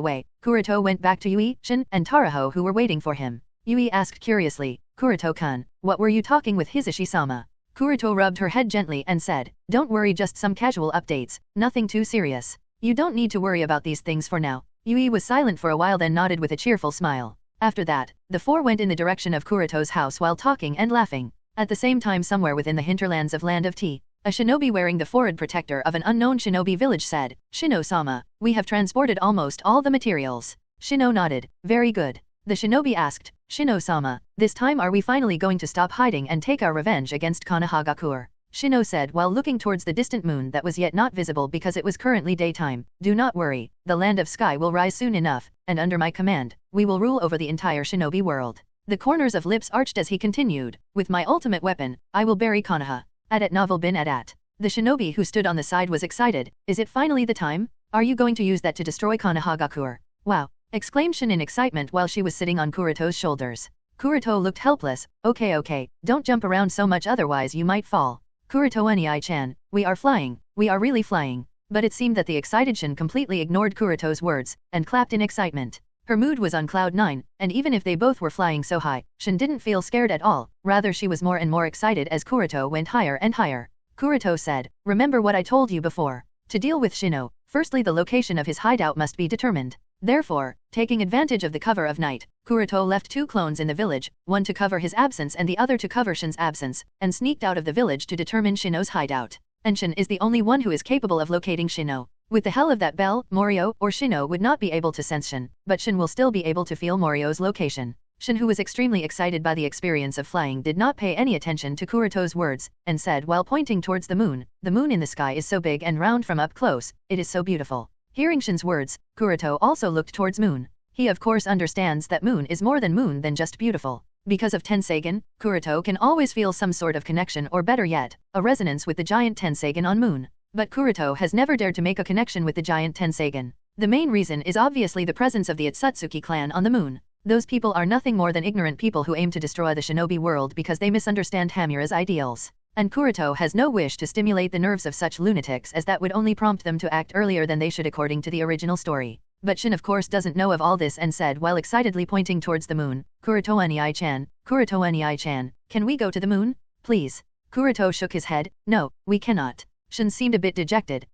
way, Kuroto went back to Yui, Shin, and Taraho who were waiting for him. Yui asked curiously, Kuroto-kun, what were you talking with Hisashi-sama? Kuroto rubbed her head gently and said, don't worry, just some casual updates, nothing too serious. You don't need to worry about these things for now. Yui was silent for a while, then nodded with a cheerful smile. After that, the four went in the direction of Kuroto's house while talking and laughing. At the same time, somewhere within the hinterlands of Land of Tea, A shinobi wearing the forehead protector of an unknown shinobi village said, "Shino-sama, we have transported almost all the materials." Shino nodded. "Very good." The shinobi asked, "Shino-sama, this time are we finally going to stop hiding and take our revenge against Konohagakure?" Shino said while looking towards the distant moon that was yet not visible because it was currently daytime. "Do not worry, the land of sky will rise soon enough, and under my command, we will rule over the entire shinobi world." The corners of lips arched as he continued, "With my ultimate weapon, I will bury Konoha." At Novel bin at. The shinobi who stood on the side was excited. "Is it finally the time? Are you going to use that to destroy Konohagakure?" "Wow!" exclaimed Shin in excitement while she was sitting on Kuroto's shoulders. Kuroto looked helpless. Okay, don't jump around so much otherwise you might fall." "Kuroto Onii-chan, we are flying, we are really flying." But it seemed that the excited Shin completely ignored Kuroto's words, and clapped in excitement. Her mood was on cloud 9, and even if they both were flying so high, Shin didn't feel scared at all, rather she was more and more excited as Kuroto went higher and higher. Kuroto said, "Remember what I told you before. To deal with Shino, firstly the location of his hideout must be determined." Therefore, taking advantage of the cover of night, Kuroto left 2 clones in the village, one to cover his absence and the other to cover Shin's absence, and sneaked out of the village to determine Shino's hideout. And Shin is the only one who is capable of locating Shino. With the help of that bell, Morio or Shino would not be able to sense Shin, but Shin will still be able to feel Morio's location. Shin, who was extremely excited by the experience of flying, did not pay any attention to Kuroto's words, and said while pointing towards the moon in the sky is so big and round from up close, it is so beautiful. Hearing Shin's words, Kuroto also looked towards moon. He of course understands that moon is more than just beautiful. Because of Tenseigan, Kuroto can always feel some sort of connection or better yet, a resonance with the giant Tenseigan on moon. But Kuroto has never dared to make a connection with the giant Tenseigan. The main reason is obviously the presence of the Otsutsuki clan on the moon. Those people are nothing more than ignorant people who aim to destroy the shinobi world because they misunderstand Hamura's ideals. And Kuroto has no wish to stimulate the nerves of such lunatics, as that would only prompt them to act earlier than they should according to the original story. But Shin of course doesn't know of all this and said while excitedly pointing towards the moon, "Kuroto Onii-chan, can we go to the moon? Please." Kuroto shook his head, "No, we cannot." Shin seemed a bit dejected.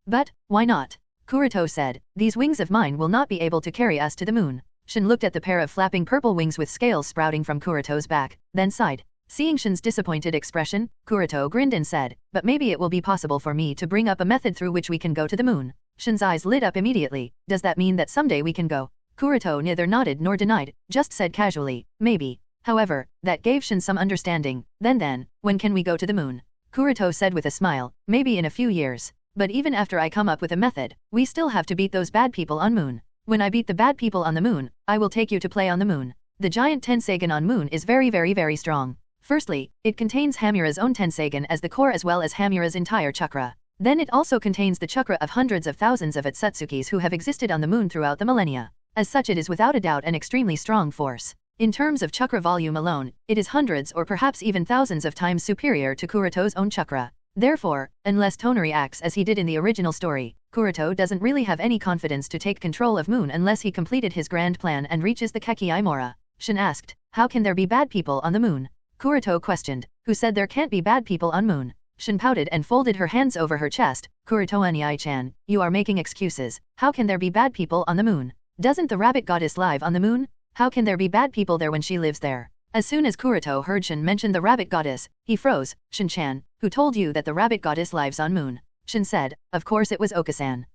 But, why not?" Kuroto said, "These wings of mine will not be able to carry us to the moon." Shin looked at the pair of flapping purple wings with scales sprouting from Kuroto's back, then sighed. Seeing Shin's disappointed expression, Kuroto grinned and said, "But maybe it will be possible for me to bring up a method through which we can go to the moon." Shin's eyes lit up immediately. "Does that mean that someday we can go?" Kuroto neither nodded nor denied, just said casually, "Maybe." However, that gave Shin some understanding. Then, when can we go to the moon?" Kuroto said with a smile, "Maybe in a few years. But even after I come up with a method, we still have to beat those bad people on moon. When I beat the bad people on the moon, I will take you to play on the moon. The giant Tenseigan on moon is very strong. Firstly, it contains Hamura's own Tenseigan as the core as well as Hamura's entire chakra. Then it also contains the chakra of hundreds of thousands of Otsutsukis who have existed on the moon throughout the millennia. As such, it is without a doubt an extremely strong force. In terms of chakra volume alone, it is hundreds or perhaps even thousands of times superior to Kuroto's own chakra. Therefore, unless Tonari acts as he did in the original story, Kuroto doesn't really have any confidence to take control of moon unless he completed his grand plan and reaches the Kekii Mora. Shin asked, "How can there be bad people on the moon?" Kuroto questioned, "Who said there can't be bad people on moon?" Shin pouted and folded her hands over her chest. "Kuroto Onii-chan, you are making excuses. How can there be bad people on the moon? Doesn't the rabbit goddess live on the moon? How can there be bad people there when she lives there?" As soon as Kuroto heard Shin mention the rabbit goddess, he froze. "Shin-chan, who told you that the rabbit goddess lives on moon?" Shin said, "Of course it was Okasan.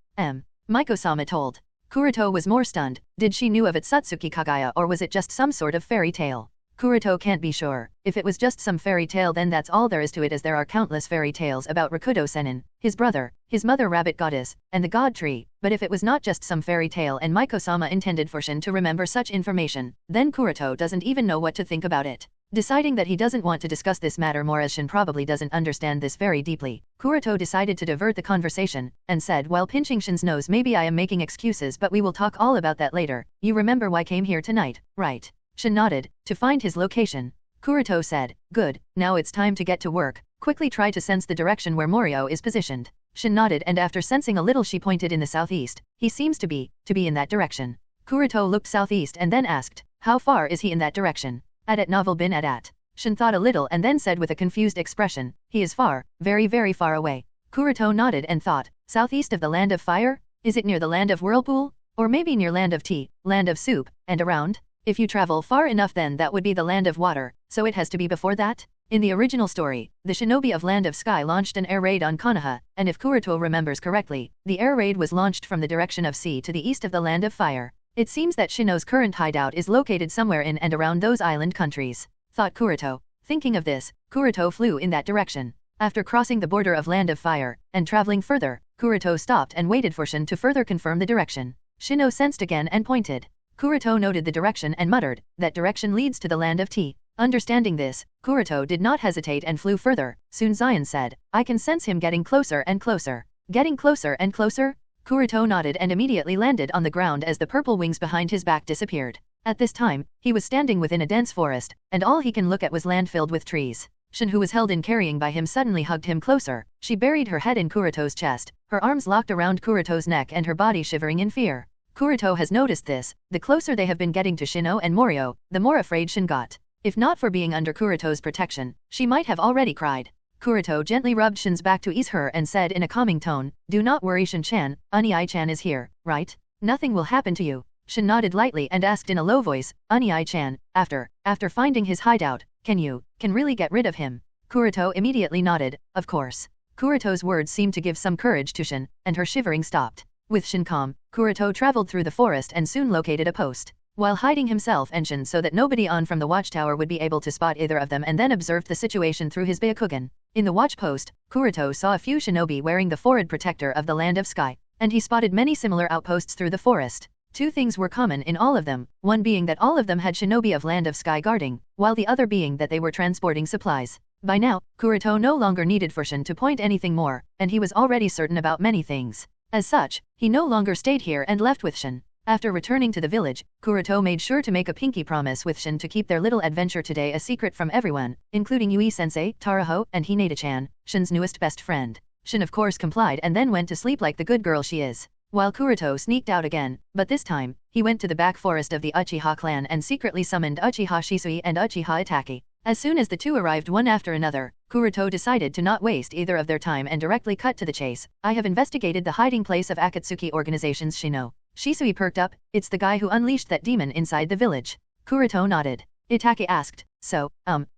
Maiko-sama told." Kuroto was more stunned. Did she knew of Otsutsuki Kagaya or was it just some sort of fairy tale? Kuroto can't be sure. If it was just some fairy tale then that's all there is to it, as there are countless fairy tales about Rakudo Sennin, his brother, his mother rabbit goddess, and the god tree. But if it was not just some fairy tale and Maiko-sama intended for Shin to remember such information, then Kuroto doesn't even know what to think about it. Deciding that he doesn't want to discuss this matter more as Shin probably doesn't understand this very deeply, Kuroto decided to divert the conversation, and said while pinching Shin's nose, "Maybe I am making excuses but we will talk all about that later. You remember why I came here tonight, right?" Shin nodded, "To find his location." Kuroto said, "Good, now it's time to get to work. Quickly try to sense the direction where Morio is positioned." Shin nodded and after sensing a little she pointed in the southeast. "He seems to be in that direction." Kuroto looked southeast and then asked, "How far is he in that direction?" At novel bin at. Shin thought a little and then said with a confused expression, "He is far, very far away." Kuroto nodded and thought, "Southeast of the land of fire? Is it near the land of whirlpool? Or maybe near land of tea, land of soup, and around? If you travel far enough then that would be the land of water, so it has to be before that? In the original story, the shinobi of Land of Sky launched an air raid on Konoha, and if Kuroto remembers correctly, the air raid was launched from the direction of sea to the east of the Land of Fire. It seems that Shino's current hideout is located somewhere in and around those island countries, thought Kuroto. Thinking of this, Kuroto flew in that direction. After crossing the border of Land of Fire, and traveling further, Kuroto stopped and waited for Shin to further confirm the direction. Shino sensed again and pointed. Kuroto noted the direction and muttered, that direction leads to the Land of Tea. Understanding this, Kuroto did not hesitate and flew further. Soon Zion said, I can sense him getting closer and closer. Getting closer and closer? Kuroto nodded and immediately landed on the ground as the purple wings behind his back disappeared. At this time, he was standing within a dense forest, and all he can look at was land filled with trees. Shin, who was held in carrying by him, suddenly hugged him closer. She buried her head in Kuroto's chest, her arms locked around Kuroto's neck and her body shivering in fear. Kuroto has noticed this. The closer they have been getting to Shino and Morio, the more afraid Shin got. If not for being under Kuroto's protection, she might have already cried. Kuroto gently rubbed Shin's back to ease her and said in a calming tone, Do not worry, Shin-chan, Unai-chan is here, right? Nothing will happen to you. Shin nodded lightly and asked in a low voice, Unai-chan, after finding his hideout, can really get rid of him? Kuroto immediately nodded, of course. Kuroto's words seemed to give some courage to Shin, and her shivering stopped. With Shin calm, Kuroto traveled through the forest and soon located a post. While hiding himself and Shin so that nobody on from the watchtower would be able to spot either of them, and then observed the situation through his Byakugan. In the watch post, Kuroto saw a few shinobi wearing the forehead protector of the Land of Sky, and he spotted many similar outposts through the forest. Two things were common in all of them, one being that all of them had shinobi of Land of Sky guarding, while the other being that they were transporting supplies. By now, Kuroto no longer needed for Shin to point anything more, and he was already certain about many things. As such, he no longer stayed here and left with Shin. After returning to the village, Kuroto made sure to make a pinky promise with Shin to keep their little adventure today a secret from everyone, including Yui-sensei, Taraho, and Hinata-chan, Shin's newest best friend. Shin of course complied and then went to sleep like the good girl she is. While Kuroto sneaked out again, but this time, he went to the back forest of the Uchiha clan and secretly summoned Uchiha Shisui and Uchiha Itachi. As soon as the two arrived one after another, Kuroto decided to not waste either of their time and directly cut to the chase. I have investigated the hiding place of Akatsuki organization's Shino. Shisui perked up, it's the guy who unleashed that demon inside the village. Kuroto nodded. Itachi asked, so,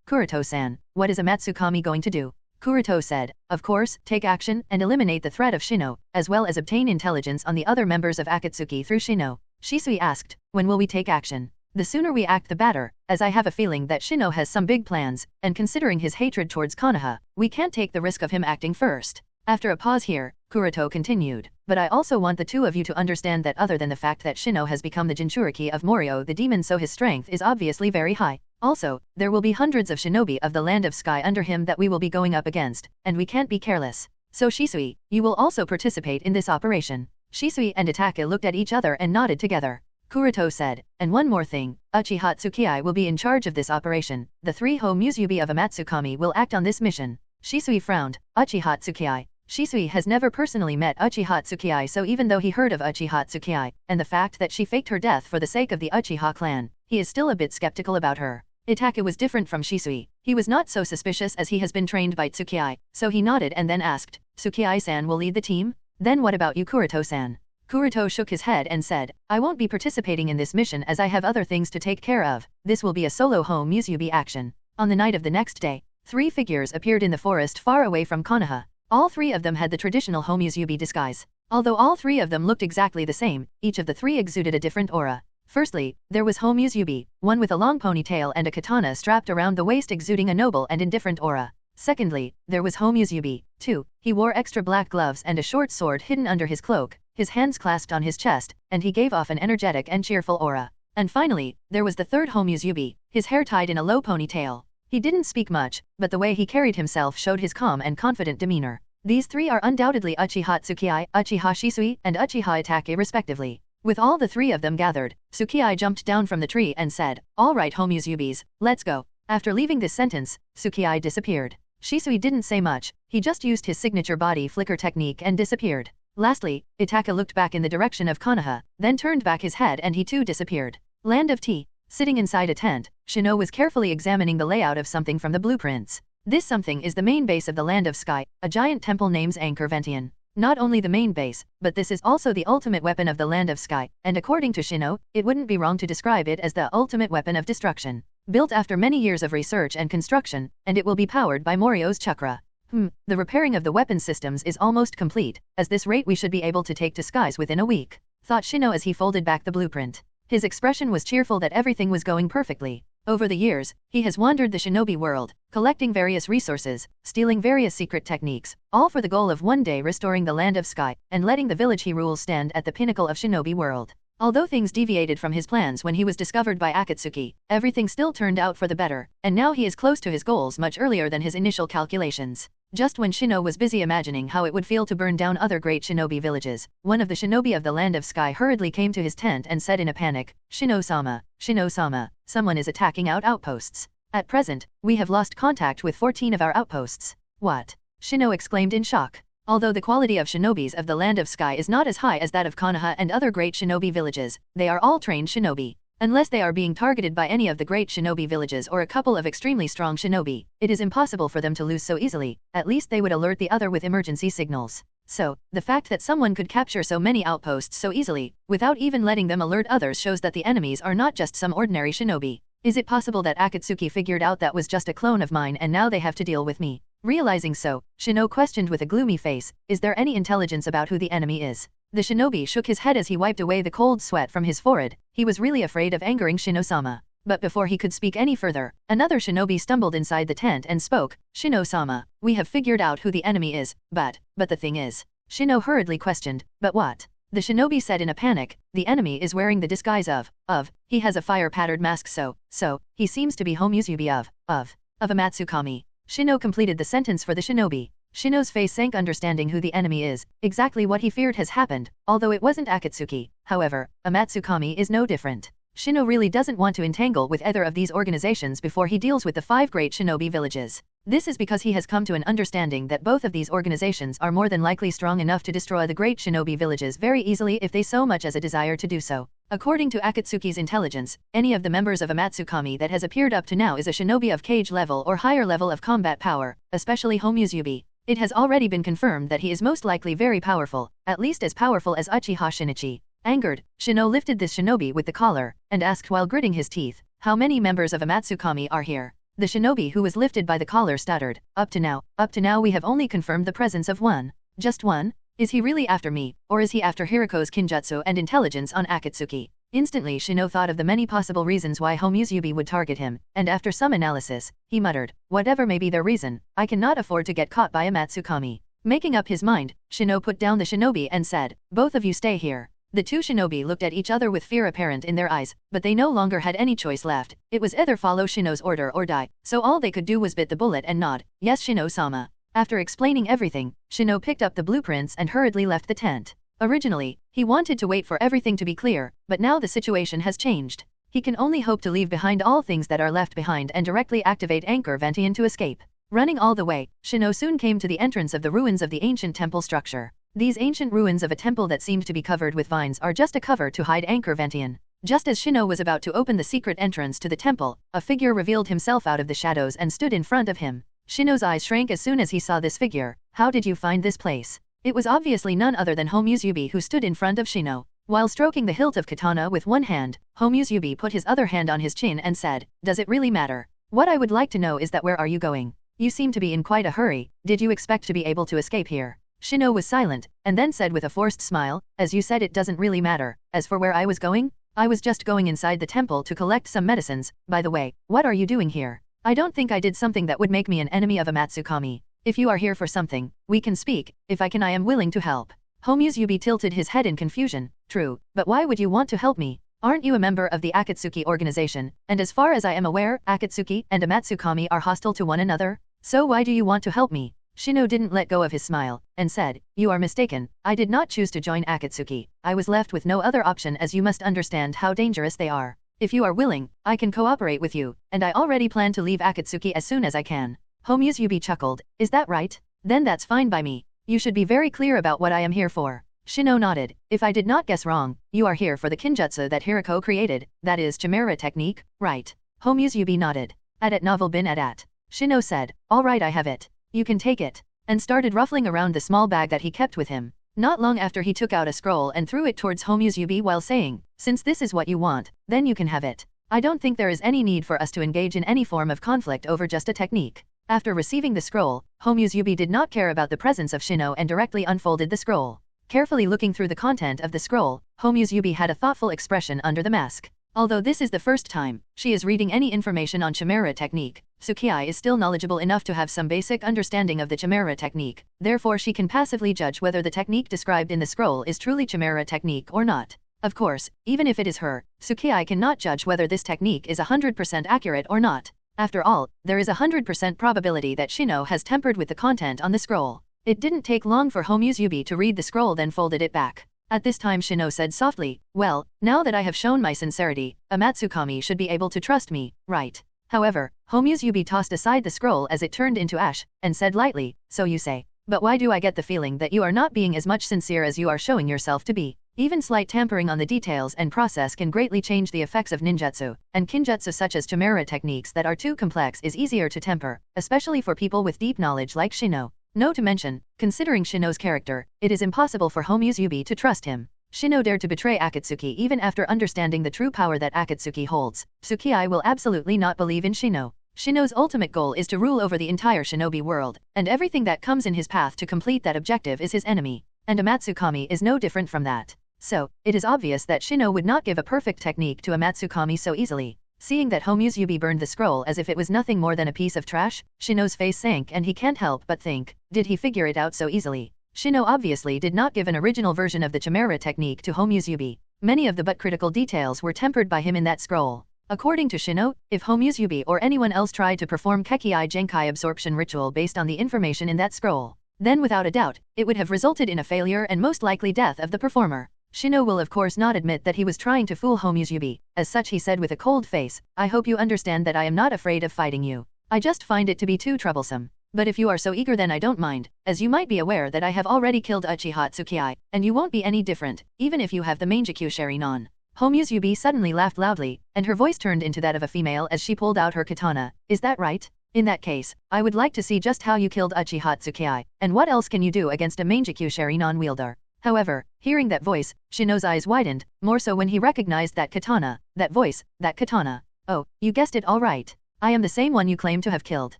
Kuroto-san, what is a Matsukami going to do? Kuroto said, of course, take action and eliminate the threat of Shino, as well as obtain intelligence on the other members of Akatsuki through Shino. Shisui asked, when will we take action? The sooner we act the better, as I have a feeling that Shino has some big plans, and considering his hatred towards Konoha, we can't take the risk of him acting first. After a pause here, Kuroto continued, but I also want the two of you to understand that other than the fact that Shino has become the Jinchuriki of Morio the demon, so his strength is obviously very high. Also, there will be hundreds of shinobi of the Land of Sky under him that we will be going up against, and we can't be careless. So Shisui, you will also participate in this operation. Shisui and Itachi looked at each other and nodded together. Kuroto said, and one more thing, Uchiha Tsukii will be in charge of this operation. The three Homusubi of a Matsukami will act on this mission. Shisui frowned. Uchiha Tsukii. Shisui has never personally met Uchiha Tsukii, so even though he heard of Uchiha Tsukii, and the fact that she faked her death for the sake of the Uchiha clan, he is still a bit skeptical about her. Itachi was different from Shisui. He was not so suspicious as he has been trained by Tsukii, so he nodded and then asked, Tsukii-san will lead the team? Then what about you, Kuroto-san? Kuroto shook his head and said, I won't be participating in this mission as I have other things to take care of. This will be a solo Homusubi action. On the night of the next day, three figures appeared in the forest far away from Konoha. All three of them had the traditional Homusubi disguise. Although all three of them looked exactly the same, each of the three exuded a different aura. Firstly, there was Homusubi, one with a long ponytail and a katana strapped around the waist exuding a noble and indifferent aura. Secondly, there was Homusubi, 2. He wore extra black gloves and a short sword hidden under his cloak, his hands clasped on his chest, and he gave off an energetic and cheerful aura. And finally, there was the third Homusubi, his hair tied in a low ponytail. He didn't speak much, but the way he carried himself showed his calm and confident demeanor. These three are undoubtedly Uchiha Tsukii, Uchiha Shisui, and Uchiha Itachi respectively. With all the three of them gathered, Tsukii jumped down from the tree and said, all right Homusubis, let's go. After leaving this sentence, Tsukii disappeared. Shisui didn't say much, he just used his signature body flicker technique and disappeared. Lastly, Itachi looked back in the direction of Konoha, then turned back his head and he too disappeared. Land of Tea. Sitting inside a tent, Shino was carefully examining the layout of something from the blueprints. This something is the main base of the Land of Sky, a giant temple named Anchor Ventian. Not only the main base, but this is also the ultimate weapon of the Land of Sky, and according to Shino, it wouldn't be wrong to describe it as the ultimate weapon of destruction. built after many years of research and construction, and it will be powered by Morio's chakra. The repairing of the weapon systems is almost complete. At this rate we should be able to take to skies within a week, thought Shino as he folded back the blueprint. His expression was cheerful that everything was going perfectly. Over the years, he has wandered the shinobi world, collecting various resources, stealing various secret techniques, all for the goal of one day restoring the land of sky, and letting the village he rules stand at the pinnacle of shinobi world. Although things deviated from his plans when he was discovered by Akatsuki, everything still turned out for the better, and now he is close to his goals much earlier than his initial calculations. Just when Shino was busy imagining how it would feel to burn down other great shinobi villages, one of the shinobi of the Land of Sky hurriedly came to his tent and said in a panic, Shino-sama, Shino-sama, someone is attacking our outposts. At present, we have lost contact with 14 of our outposts. What? Shino exclaimed in shock. Although the quality of shinobis of the Land of Sky is not as high as that of Konoha and other great shinobi villages, they are all trained shinobi. Unless they are being targeted by any of the great shinobi villages or a couple of extremely strong shinobi, it is impossible for them to lose so easily. At least they would alert the other with emergency signals. So, the fact that someone could capture so many outposts so easily, without even letting them alert others shows that the enemies are not just some ordinary shinobi. Is it possible that Akatsuki figured out that was just a clone of mine and now they have to deal with me? Realizing so, Shino questioned with a gloomy face, is there any intelligence about who the enemy is? The shinobi shook his head as he wiped away the cold sweat from his forehead. He was really afraid of angering Shino-sama. But before he could speak any further, another shinobi stumbled inside the tent and spoke, Shino-sama, we have figured out who the enemy is, but the thing is. Shino hurriedly questioned, but what? The shinobi said in a panic, the enemy is wearing the disguise of, he has a fire-patterned mask so, he seems to be Homusubi of a Matsukami. Shino completed the sentence for the shinobi. Shino's face sank understanding who the enemy is. Exactly what he feared has happened, although it wasn't Akatsuki. However, a Matsukami is no different. Shino really doesn't want to entangle with either of these organizations before he deals with the 5 great shinobi villages. This is because he has come to an understanding that both of these organizations are more than likely strong enough to destroy the great shinobi villages very easily if they so much as a desire to do so. According to Akatsuki's intelligence, any of the members of a Matsukami that has appeared up to now is a shinobi of cage level or higher level of combat power, especially Homusubi. It has already been confirmed that he is most likely very powerful, at least as powerful as Uchiha Shinichi. Angered, Shino lifted this shinobi with the collar, and asked while gritting his teeth, how many members of a Matsukami are here? The shinobi who was lifted by the collar stuttered, up to now we have only confirmed the presence of one. Just one? Is he really after me, or is he after Hiriko's kinjutsu and intelligence on Akatsuki? Instantly Shino thought of the many possible reasons why Homusubi would target him, and after some analysis, he muttered, whatever may be their reason, I cannot afford to get caught by a Matsukami. Making up his mind, Shino put down the shinobi and said, both of you stay here. The 2 shinobi looked at each other with fear apparent in their eyes, but they no longer had any choice left. It was either follow Shino's order or die, so all they could do was bite the bullet and nod, yes Shino-sama. After explaining everything, Shino picked up the blueprints and hurriedly left the tent. Originally, he wanted to wait for everything to be clear, but now the situation has changed. He can only hope to leave behind all things that are left behind and directly activate Anchor Ventian to escape. Running all the way, Shino soon came to the entrance of the ruins of the ancient temple structure. These ancient ruins of a temple that seemed to be covered with vines are just a cover to hide Anchor Ventian. Just as Shino was about to open the secret entrance to the temple, a figure revealed himself out of the shadows and stood in front of him. Shino's eyes shrank as soon as he saw this figure. How did you find this place? It was obviously none other than Homusubi who stood in front of Shino. While stroking the hilt of katana with one hand, Homusubi put his other hand on his chin and said, does it really matter? What I would like to know is that where are you going? You seem to be in quite a hurry. Did you expect to be able to escape here? Shino was silent, and then said with a forced smile, as you said it doesn't really matter. As for where I was going? I was just going inside the temple to collect some medicines. By the way, what are you doing here? I don't think I did something that would make me an enemy of a Matsukami. If you are here for something, we can speak. If I can I am willing to help. Homusubi tilted his head in confusion. True, but why would you want to help me? Aren't you a member of the Akatsuki organization? And as far as I am aware, Akatsuki and a Matsukami are hostile to one another? So why do you want to help me? Shino didn't let go of his smile, and said, you are mistaken. I did not choose to join Akatsuki. I was left with no other option as you must understand how dangerous they are. If you are willing, I can cooperate with you, and I already plan to leave Akatsuki as soon as I can. Homusubi chuckled, is that right? Then that's fine by me. You should be very clear about what I am here for. Shino nodded, if I did not guess wrong, you are here for the kinjutsu that Hiriko created, that is Chimera technique, right? Homusubi nodded. At novel bin at. Shino said, alright I have it. You can take it, and started ruffling around the small bag that he kept with him. Not long after he took out a scroll and threw it towards Homusubi while saying, since this is what you want, then you can have it. I don't think there is any need for us to engage in any form of conflict over just a technique. After receiving the scroll, Homusubi did not care about the presence of Shino and directly unfolded the scroll. Carefully looking through the content of the scroll, Homusubi had a thoughtful expression under the mask. Although this is the first time she is reading any information on Chimera technique, Tsukii is still knowledgeable enough to have some basic understanding of the Chimera technique, therefore she can passively judge whether the technique described in the scroll is truly Chimera technique or not. Of course, even if it is her, Tsukii cannot judge whether this technique is 100% accurate or not. After all, there is a 100% probability that Shino has tampered with the content on the scroll. It didn't take long for Homusubi to read the scroll then folded it back. At this time Shino said softly, "Well, now that I have shown my sincerity, Amatsukami should be able to trust me, right?" However, Homusubi tossed aside the scroll as it turned into ash, and said lightly, "So you say. But why do I get the feeling that you are not being as much sincere as you are showing yourself to be? Even slight tampering on the details and process can greatly change the effects of ninjutsu, and kinjutsu such as Chimera techniques that are too complex is easier to temper, especially for people with deep knowledge like Shino. No to mention, considering Shino's character, it is impossible for Homusubi to trust him. Shino dared to betray Akatsuki even after understanding the true power that Akatsuki holds. Tsukii will absolutely not believe in Shino. Shino's ultimate goal is to rule over the entire shinobi world, and everything that comes in his path to complete that objective is his enemy. And Amatsukami is no different from that. So, it is obvious that Shino would not give a perfect technique to Amatsukami so easily. Seeing that Homusubi burned the scroll as if it was nothing more than a piece of trash, Shino's face sank and he can't help but think, did he figure it out so easily? Shino obviously did not give an original version of the Chimera technique to Homusubi. Many of the but critical details were tempered by him in that scroll. According to Shino, if Homusubi or anyone else tried to perform Kekii Genkai absorption ritual based on the information in that scroll, then without a doubt, it would have resulted in a failure and most likely death of the performer. Shino will of course not admit that he was trying to fool Homusubi. As such he said with a cold face, "I hope you understand that I am not afraid of fighting you. I just find it to be too troublesome. But if you are so eager then I don't mind, as you might be aware that I have already killed Uchiha Tsukii, and you won't be any different, even if you have the Mangekyou Shurinon." Homusubi suddenly laughed loudly, and her voice turned into that of a female as she pulled out her katana. "Is that right? In that case, I would like to see just how you killed Uchiha Tsukii, and what else can you do against a Mangekyou Shurinon wielder?" However, hearing that voice, Shino's eyes widened, more so when he recognized that katana, that voice, that katana. "Oh, you guessed it all right. I am the same one you claim to have killed,"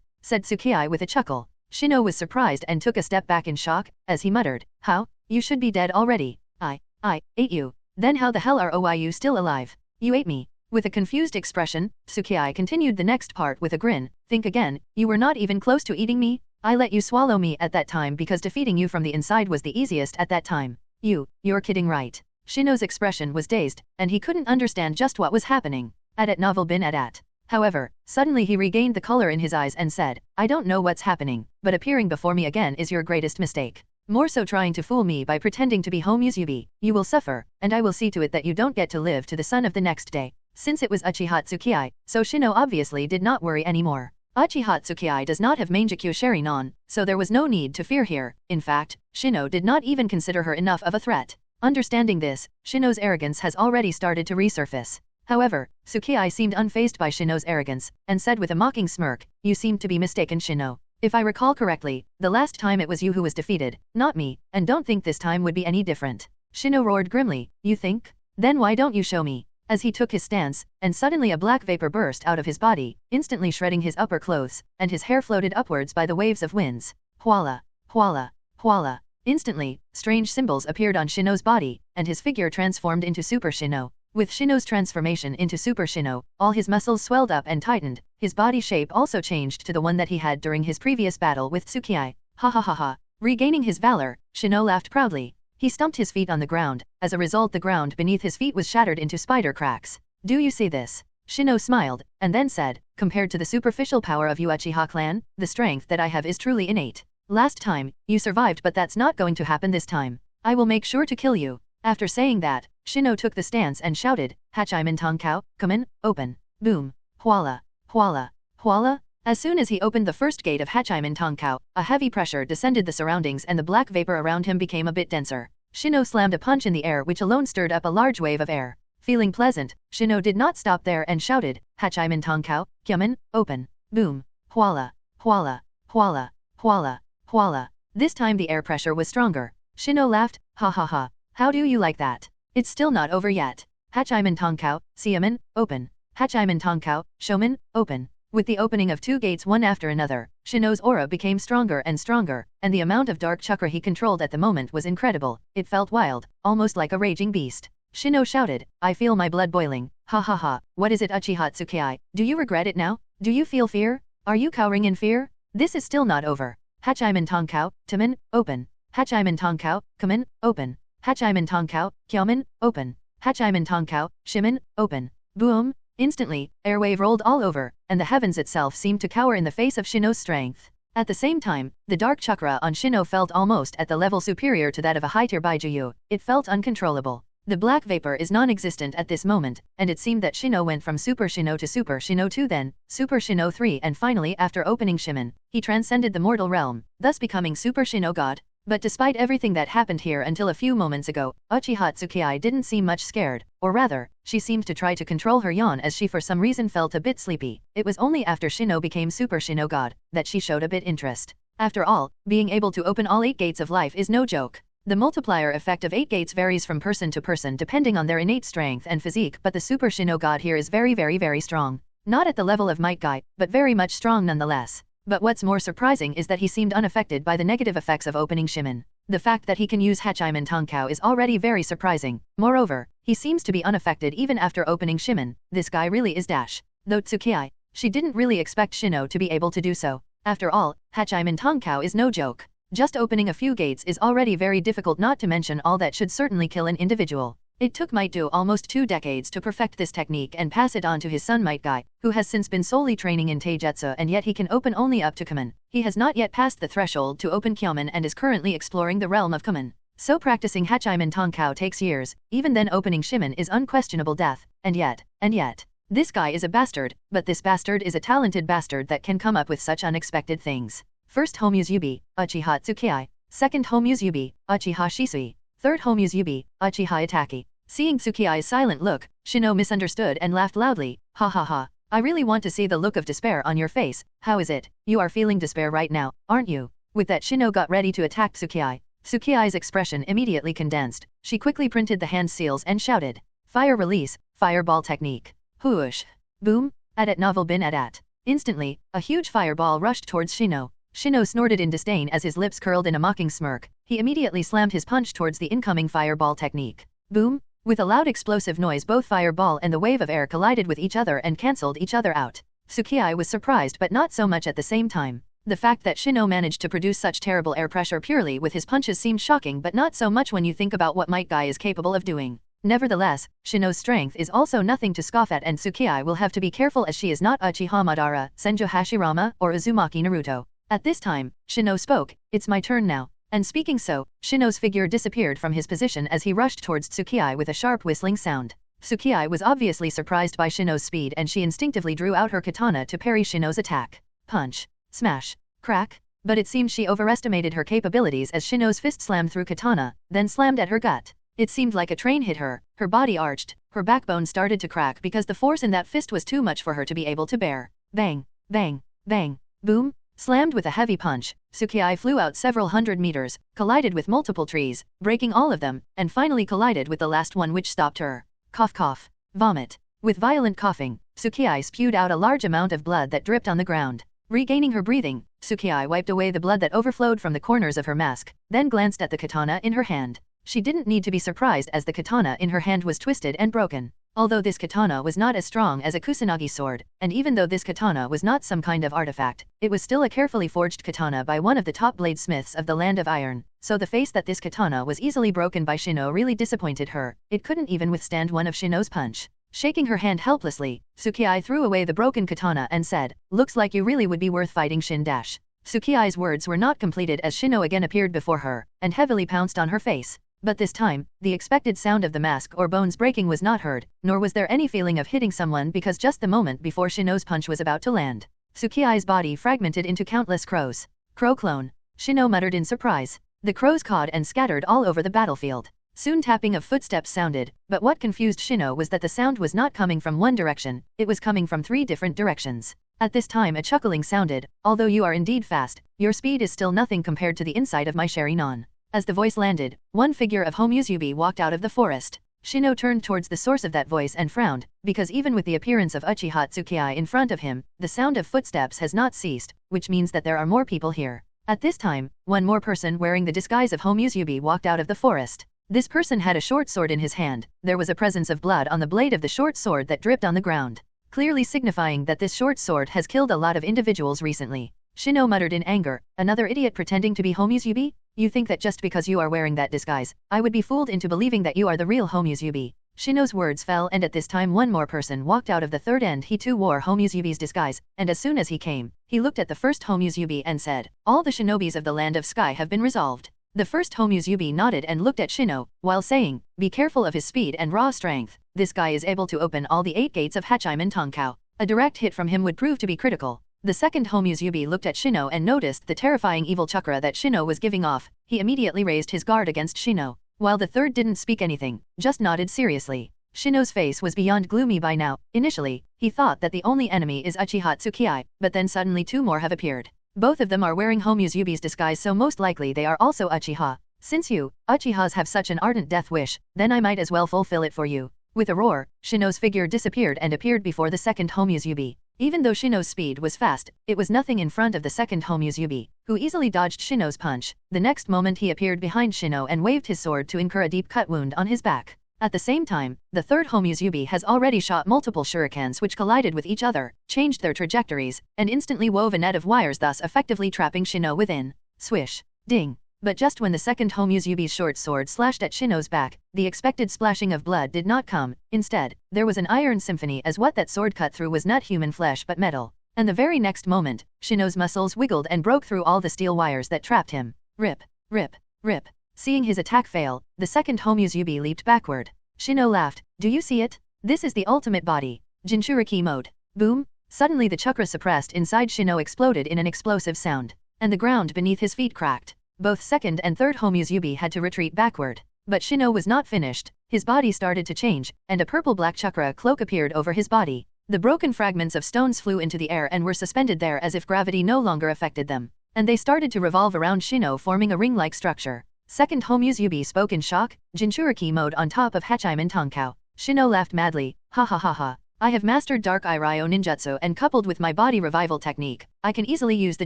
said Tsukii with a chuckle. Shino was surprised and took a step back in shock, as he muttered, "How? You should be dead already. I ate you. Then how the hell are you still alive? You ate me." With a confused expression, Tsukii continued the next part with a grin, "Think again, you were not even close to eating me? I let you swallow me at that time because defeating you from the inside was the easiest at that time. You're kidding, right?" Shino's expression was dazed, and he couldn't understand just what was happening. At novel bin at. However, suddenly he regained the color in his eyes and said, "I don't know what's happening, but appearing before me again is your greatest mistake. More so trying to fool me by pretending to be Homusubi. You will suffer, and I will see to it that you don't get to live to the sun of the next day." Since it was Uchiha Tsukii, so Shino obviously did not worry anymore. Uchiha Tsukii does not have Mangekyou Shurinon, so there was no need to fear here. In fact, Shino did not even consider her enough of a threat. Understanding this, Shino's arrogance has already started to resurface. However, Tsukii seemed unfazed by Shino's arrogance, and said with a mocking smirk, "You seem to be mistaken, Shino. If I recall correctly, the last time it was you who was defeated, not me, and don't think this time would be any different." Shino roared grimly, "You think? Then why don't you show me?" As he took his stance, and suddenly a black vapor burst out of his body, instantly shredding his upper clothes, and his hair floated upwards by the waves of winds. Huala, huala, huala. Instantly, strange symbols appeared on Shino's body, and his figure transformed into Super Shino. With Shino's transformation into Super Shino, all his muscles swelled up and tightened, his body shape also changed to the one that he had during his previous battle with Tsukii. Ha ha ha ha. Regaining his valor, Shino laughed proudly. He stumped his feet on the ground. As a result, the ground beneath his feet was shattered into spider cracks. "Do you see this?" Shino smiled, and then said, "Compared to the superficial power of Uchiha clan, the strength that I have is truly innate. Last time, you survived, but that's not going to happen this time. I will make sure to kill you." After saying that, Shino took the stance and shouted, "Hachaiman Tonkao, come in, open." Boom. Huala, huala, huala. As soon as he opened the first gate of Hachaiman Tonkao, a heavy pressure descended the surroundings and the black vapor around him became a bit denser. Shino slammed a punch in the air which alone stirred up a large wave of air. Feeling pleasant, Shino did not stop there and shouted, "Hachaiman Tonkao, Kyaman, open." Boom. Huala, huala, huala, huala, huala. This time the air pressure was stronger. Shino laughed, "Ha ha ha. How do you like that? It's still not over yet. Hachaiman Tonkao, Siaman, open." Hachiman Tongkao, Shouman, open. With the opening of 2 gates one after another, Shino's aura became stronger and stronger, and the amount of dark chakra he controlled at the moment was incredible. It felt wild, almost like a raging beast. Shino shouted, I feel my blood boiling, ha ha ha, what is it Uchiha Tsukiai, do you regret it now? Do you feel fear? Are you cowering in fear? This is still not over. Hachiman Tongkao, Taman, open. Hachiman Tongkao, Kamen, open. Hachiman Tongkao, Kyomen, open. Hachiman Tongkao, Shimen, open. Boom! Instantly, airwave rolled all over, and the heavens itself seemed to cower in the face of Shino's strength. At the same time, the dark chakra on Shino felt almost at the level superior to that of a high-tier Baijuyu. It felt uncontrollable. The black vapor is non-existent at this moment, and it seemed that Shino went from Super Shino to Super Shino 2 then, Super Shino 3 and finally after opening Shimen, he transcended the mortal realm, thus becoming Super Shino God. But despite everything that happened here until a few moments ago, Uchiha Tsukiai didn't seem much scared, or rather, she seemed to try to control her yawn as she for some reason felt a bit sleepy. It was only after Shino became Super Shino God that she showed a bit interest. After all, being able to open all 8 gates of life is no joke. The multiplier effect of 8 gates varies from person to person depending on their innate strength and physique, but the Super Shino God here is very strong. Not at the level of Might Guy, but very much strong nonetheless. But what's more surprising is that he seemed unaffected by the negative effects of opening Shimen. The fact that he can use Hachiman Tongkao is already very surprising. Moreover, he seems to be unaffected even after opening Shimen. This guy really is dash. Though Tsukiai, she didn't really expect Shino to be able to do so. After all, Hachiman Tongkao is no joke. Just opening a few gates is already very difficult, not to mention all that should certainly kill an individual. It took Might Do almost 2 decades to perfect this technique and pass it on to his son Might Guy, who has since been solely training in Taijutsu, and yet he can open only up to Kamen. He has not yet passed the threshold to open Kyomen and is currently exploring the realm of Kamen. So practicing Hachiman Tongkao takes years, even then opening Shimen is unquestionable death, and yet, this guy is a bastard, but this bastard is a talented bastard that can come up with such unexpected things. First Homuse Yubi, Uchiha Tsukiai. Second Homuse Yubi, Uchiha Shisui. Third Homuse Yubi, Uchiha Itaki. Seeing Tsukiai's silent look, Shino misunderstood and laughed loudly, ha ha ha. I really want to see the look of despair on your face. How is it? You are feeling despair right now, aren't you? With that, Shino got ready to attack Tsukiai. Tsukiai's expression immediately condensed. She quickly printed the hand seals and shouted, Fire release, fireball technique. Whoosh. Boom. At novel bin at. Instantly, a huge fireball rushed towards Shino. Shino snorted in disdain as his lips curled in a mocking smirk. He immediately slammed his punch towards the incoming fireball technique. Boom. With a loud explosive noise, both fireball and the wave of air collided with each other and cancelled each other out. Tsukiai was surprised, but not so much at the same time. The fact that Shino managed to produce such terrible air pressure purely with his punches seemed shocking, but not so much when you think about what Might Guy is capable of doing. Nevertheless, Shino's strength is also nothing to scoff at, and Tsukiai will have to be careful as she is not Uchiha Madara, Senju Hashirama, or Uzumaki Naruto. At this time, Shino spoke, it's my turn now. And speaking so, Shino's figure disappeared from his position as he rushed towards Tsukiai with a sharp whistling sound. Tsukiai was obviously surprised by Shino's speed, and she instinctively drew out her katana to parry Shino's attack. Punch. Smash. Crack. But it seemed she overestimated her capabilities as Shino's fist slammed through katana, then slammed at her gut. It seemed like a train hit her, her body arched, her backbone started to crack because the force in that fist was too much for her to be able to bear. Bang. Bang. Bang. Boom. Slammed with a heavy punch, Tsukiai flew out several hundred meters, collided with multiple trees, breaking all of them, and finally collided with the last one, which stopped her. Cough cough. Vomit. With violent coughing, Tsukiai spewed out a large amount of blood that dripped on the ground. Regaining her breathing, Tsukiai wiped away the blood that overflowed from the corners of her mask, then glanced at the katana in her hand. She didn't need to be surprised as the katana in her hand was twisted and broken. Although this katana was not as strong as a kusanagi sword, and even though this katana was not some kind of artifact, it was still a carefully forged katana by one of the top bladesmiths of the Land of Iron, so the face that this katana was easily broken by Shino really disappointed her. It couldn't even withstand one of Shino's punch. Shaking her hand helplessly, Tsukiai threw away the broken katana and said, looks like you really would be worth fighting, Shin dash. Tsukiai's words were not completed as Shino again appeared before her, and heavily pounced on her face. But this time, the expected sound of the mask or bones breaking was not heard, nor was there any feeling of hitting someone, because just the moment before Shino's punch was about to land, Tsukiai's body fragmented into countless crows. Crow clone. Shino muttered in surprise. The crows cawed and scattered all over the battlefield. Soon tapping of footsteps sounded, but what confused Shino was that the sound was not coming from one direction, it was coming from 3 different directions. At this time a chuckling sounded, although you are indeed fast, your speed is still nothing compared to the inside of my Sharinon. As the voice landed, one figure of Homuzubi walked out of the forest. Shino turned towards the source of that voice and frowned, because even with the appearance of Uchiha Tsukii in front of him, the sound of footsteps has not ceased, which means that there are more people here. At this time, one more person wearing the disguise of Homusubi walked out of the forest. This person had a short sword in his hand. There was a presence of blood on the blade of the short sword that dripped on the ground, clearly signifying that this short sword has killed a lot of individuals recently. Shino muttered in anger, another idiot pretending to be Homusubi? You think that just because you are wearing that disguise, I would be fooled into believing that you are the real Homusubi. Shino's words fell, and at this time one more person walked out of the third end. He too wore Homusubi's disguise, and as soon as he came, he looked at the first Homusubi and said, all the shinobis of the land of sky have been resolved. The first Homusubi nodded and looked at Shino, while saying, be careful of his speed and raw strength. This guy is able to open all the 8 gates of Hachiman Tonkao. A direct hit from him would prove to be critical. The second Homusubi looked at Shino and noticed the terrifying evil chakra that Shino was giving off. He immediately raised his guard against Shino, while the third didn't speak anything, just nodded seriously. Shino's face was beyond gloomy by now. Initially, he thought that the only enemy is Uchiha Tsukii, but then suddenly 2 more have appeared. Both of them are wearing Homusubi's disguise, so most likely they are also Uchiha. Since you, Uchihas, have such an ardent death wish, then I might as well fulfill it for you. With a roar, Shino's figure disappeared and appeared before the second Homusubi. Even though Shino's speed was fast, it was nothing in front of the second Homusubi, who easily dodged Shino's punch. The next moment he appeared behind Shino and waved his sword to incur a deep cut wound on his back. At the same time, the third Homusubi has already shot multiple shurikens which collided with each other, changed their trajectories, and instantly wove a net of wires, thus effectively trapping Shino within. Swish. Ding. But just when the second Homusubi's short sword slashed at Shino's back, the expected splashing of blood did not come. Instead, there was an iron symphony, as what that sword cut through was not human flesh but metal. And the very next moment, Shino's muscles wiggled and broke through all the steel wires that trapped him. Rip, rip, rip. Seeing his attack fail, the second Homusubi leaped backward. Shino laughed. Do you see it? This is the ultimate body. Jinchuriki mode. Boom. Suddenly the chakra suppressed inside Shino exploded in an explosive sound, and the ground beneath his feet cracked. Both second and third Homusubi had to retreat backward. But Shino was not finished. His body started to change, and a purple-black chakra cloak appeared over his body. The broken fragments of stones flew into the air and were suspended there as if gravity no longer affected them. And they started to revolve around Shino, forming a ring-like structure. Second Homusubi spoke in shock, Jinchuriki mode on top of Hachiman Tonkao. Shino laughed madly, ha ha ha ha. I have mastered Dark Eye Ryo Ninjutsu, and coupled with my body revival technique, I can easily use the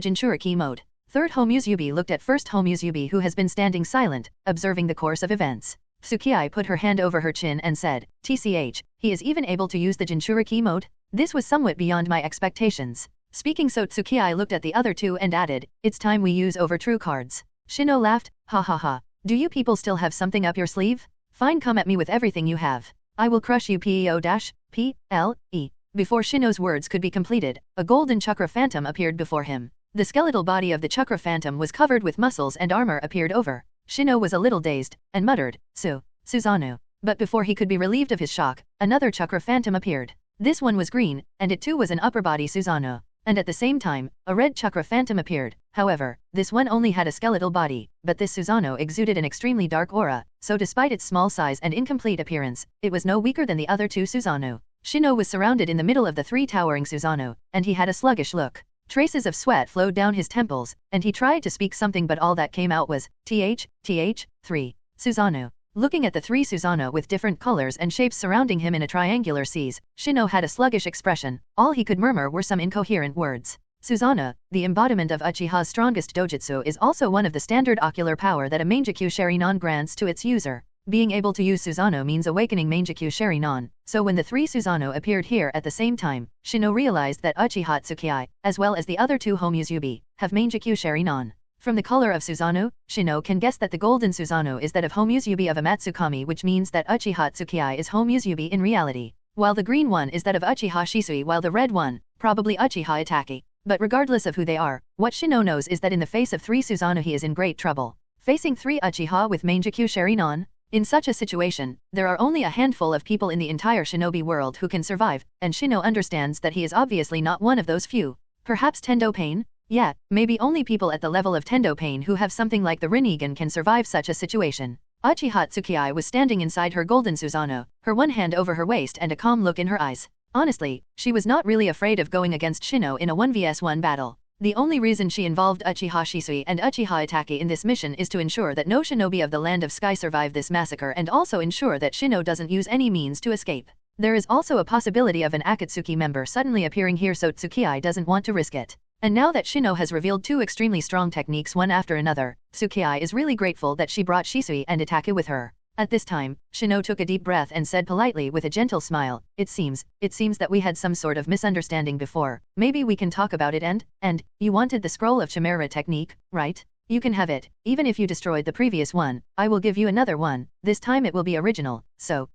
Jinchuriki mode. Third Homusubi looked at first Homusubi, who has been standing silent, observing the course of events. Tsukii put her hand over her chin and said, TCH, he is even able to use the Jinchuriki mode? This was somewhat beyond my expectations. Speaking so, Tsukii looked at the other two and added, it's time we use over true cards. Shino laughed, ha ha ha. Do you people still have something up your sleeve? Fine, come at me with everything you have. I will crush you P-E-O-P-L-E. Before Shino's words could be completed, a golden chakra phantom appeared before him. The skeletal body of the chakra phantom was covered with muscles and armor appeared over. Shino was a little dazed, and muttered, Susanoo. But before he could be relieved of his shock, another chakra phantom appeared. This one was green, and it too was an upper body Susanoo. And at the same time, a red chakra phantom appeared. However, this one only had a skeletal body, but this Susanoo exuded an extremely dark aura, so despite its small size and incomplete appearance, it was no weaker than the other two Susanoo. Shino was surrounded in the middle of the 3 towering Susanoo, and he had a sluggish look. Traces of sweat flowed down his temples, and he tried to speak something, but all that came out was, 3. Susanoo. Looking at the 3 Susanoo with different colors and shapes surrounding him in a triangular siege, Shino had a sluggish expression. All he could murmur were some incoherent words. Susanoo, the embodiment of Uchiha's strongest dojutsu, is also one of the standard ocular power that a Mangekyo Sharinon grants to its user. Being able to use Susanoo means awakening Mangekyo Sharinon, so when the 3 Susanoo appeared here at the same time, Shino realized that Uchiha Tsukii, as well as the other 2 Homusubi, have Mangekyo Sharinon. From the color of Susanoo, Shino can guess that the golden Susanoo is that of Homusubi of Amatsukami, which means that Uchiha Tsukii is Homusubi in reality, while the green one is that of Uchiha Shisui, while the red one, probably Uchiha Itaki. But regardless of who they are, what Shino knows is that in the face of 3 Susanoo he is in great trouble. Facing 3 Uchiha with Mangekyo Sharinon? In such a situation, there are only a handful of people in the entire shinobi world who can survive, and Shino understands that he is obviously not one of those few. Perhaps Tendo Pain? Yeah, maybe only people at the level of Tendo Pain who have something like the Rinnegan can survive such a situation. Uchiha Tsukii was standing inside her golden Susanoo, her one hand over her waist and a calm look in her eyes. Honestly, she was not really afraid of going against Shino in a 1vs1 battle. The only reason she involved Uchiha Shisui and Uchiha Itachi in this mission is to ensure that no shinobi of the Land of Sky survive this massacre and also ensure that Shino doesn't use any means to escape. There is also a possibility of an Akatsuki member suddenly appearing here, so Tsukii doesn't want to risk it. And now that Shino has revealed two extremely strong techniques one after another, Tsukii is really grateful that she brought Shisui and Itachi with her. At this time, Shino took a deep breath and said politely with a gentle smile, It seems that we had some sort of misunderstanding before. Maybe we can talk about it and, you wanted the scroll of Chimera technique, right? You can have it, even if you destroyed the previous one, I will give you another one, this time it will be original, so,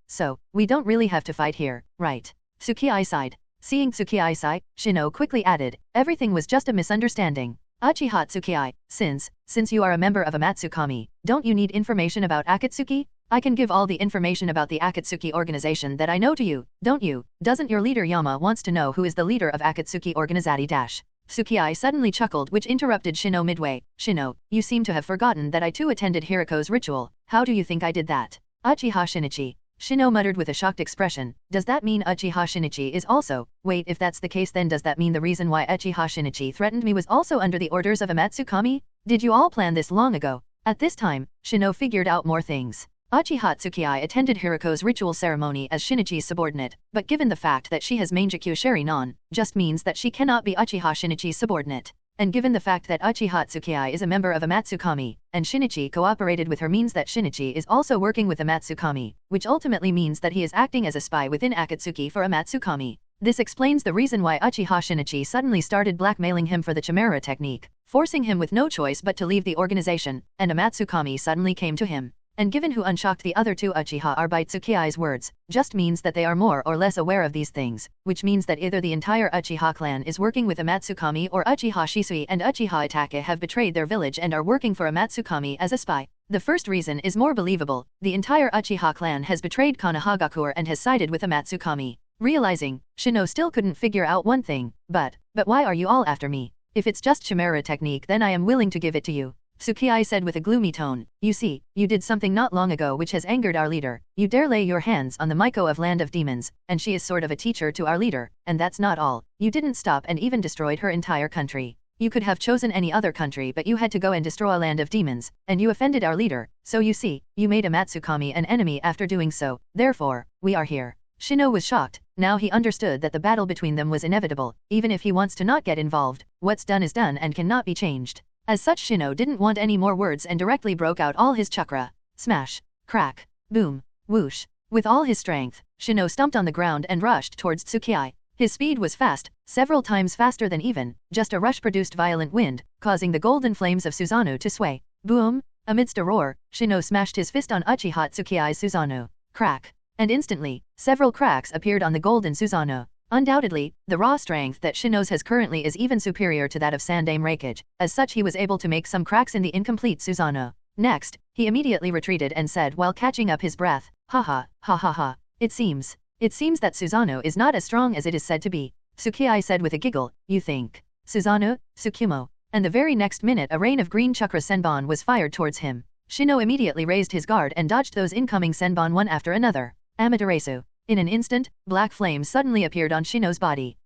we don't really have to fight here, right? Tsukii sighed. Seeing Tsukii sigh, Shino quickly added, everything was just a misunderstanding. Uchiha Tsukii, since you are a member of Amatsukami, don't you need information about Akatsuki? I can give all the information about the Akatsuki organization that I know to you, don't you? Doesn't your leader Yama wants to know who is the leader of Akatsuki organizati dash? Tsukii suddenly chuckled, which interrupted Shino midway. Shino, you seem to have forgotten that I too attended Hiriko's ritual. How do you think I did that? Uchiha Shinichi. Shino muttered with a shocked expression. Does that mean Uchiha Shinichi is also? Wait, if that's the case, then does that mean the reason why Uchiha Shinichi threatened me was also under the orders of Amatsukami? Did you all plan this long ago? At this time, Shino figured out more things. Uchiha Tsukii attended Hiriko's ritual ceremony as Shinichi's subordinate, but given the fact that she has Mangekyo Sherinon, just means that she cannot be Uchiha Shinichi's subordinate. And given the fact that Uchiha Tsukii is a member of Amatsukami, and Shinichi cooperated with her means that Shinichi is also working with Amatsukami, which ultimately means that he is acting as a spy within Akatsuki for Amatsukami. This explains the reason why Uchiha Shinichi suddenly started blackmailing him for the Chimera technique, forcing him with no choice but to leave the organization, and Amatsukami suddenly came to him. And given who unshocked the other two Uchiha are by Tsukii's words, just means that they are more or less aware of these things, which means that either the entire Uchiha clan is working with Amatsukami or Uchiha Shisui and Uchiha Itachi have betrayed their village and are working for Amatsukami as a spy. The first reason is more believable, the entire Uchiha clan has betrayed Konohagakure and has sided with Amatsukami. Realizing, Shino still couldn't figure out one thing, but why are you all after me? If it's just Chimera technique, then I am willing to give it to you. Tsukii said with a gloomy tone, you see, you did something not long ago which has angered our leader. You dare lay your hands on the Maiko of Land of Demons, and she is sort of a teacher to our leader, and that's not all. You didn't stop and even destroyed her entire country. You could have chosen any other country, but you had to go and destroy a Land of Demons, and you offended our leader, so you see, you made Amatsukami an enemy after doing so, therefore, we are here. Shino was shocked. Now he understood that the battle between them was inevitable, even if he wants to not get involved, what's done is done and cannot be changed. As such, Shino didn't want any more words and directly broke out all his chakra. Smash, crack, boom, whoosh. With all his strength, Shino stomped on the ground and rushed towards Tsukii. His speed was fast, several times faster than even, just a rush produced violent wind, causing the golden flames of Susanoo to sway. Boom! Amidst a roar, Shino smashed his fist on Uchiha Tsukii's Susanoo. Crack. And instantly, several cracks appeared on the golden Susanoo. Undoubtedly, the raw strength that Shino's has currently is even superior to that of Sandame Reikage. As such, he was able to make some cracks in the incomplete Susanoo. Next, he immediately retreated and said while catching up his breath, ha ha ha. It seems that Susanoo is not as strong as it is said to be. Tsukii said with a giggle, you think? Susanoo, Tsukumo. And the very next minute a rain of green chakra senbon was fired towards him. Shino immediately raised his guard and dodged those incoming senbon one after another. Amaterasu. In an instant, black flames suddenly appeared on Shino's body.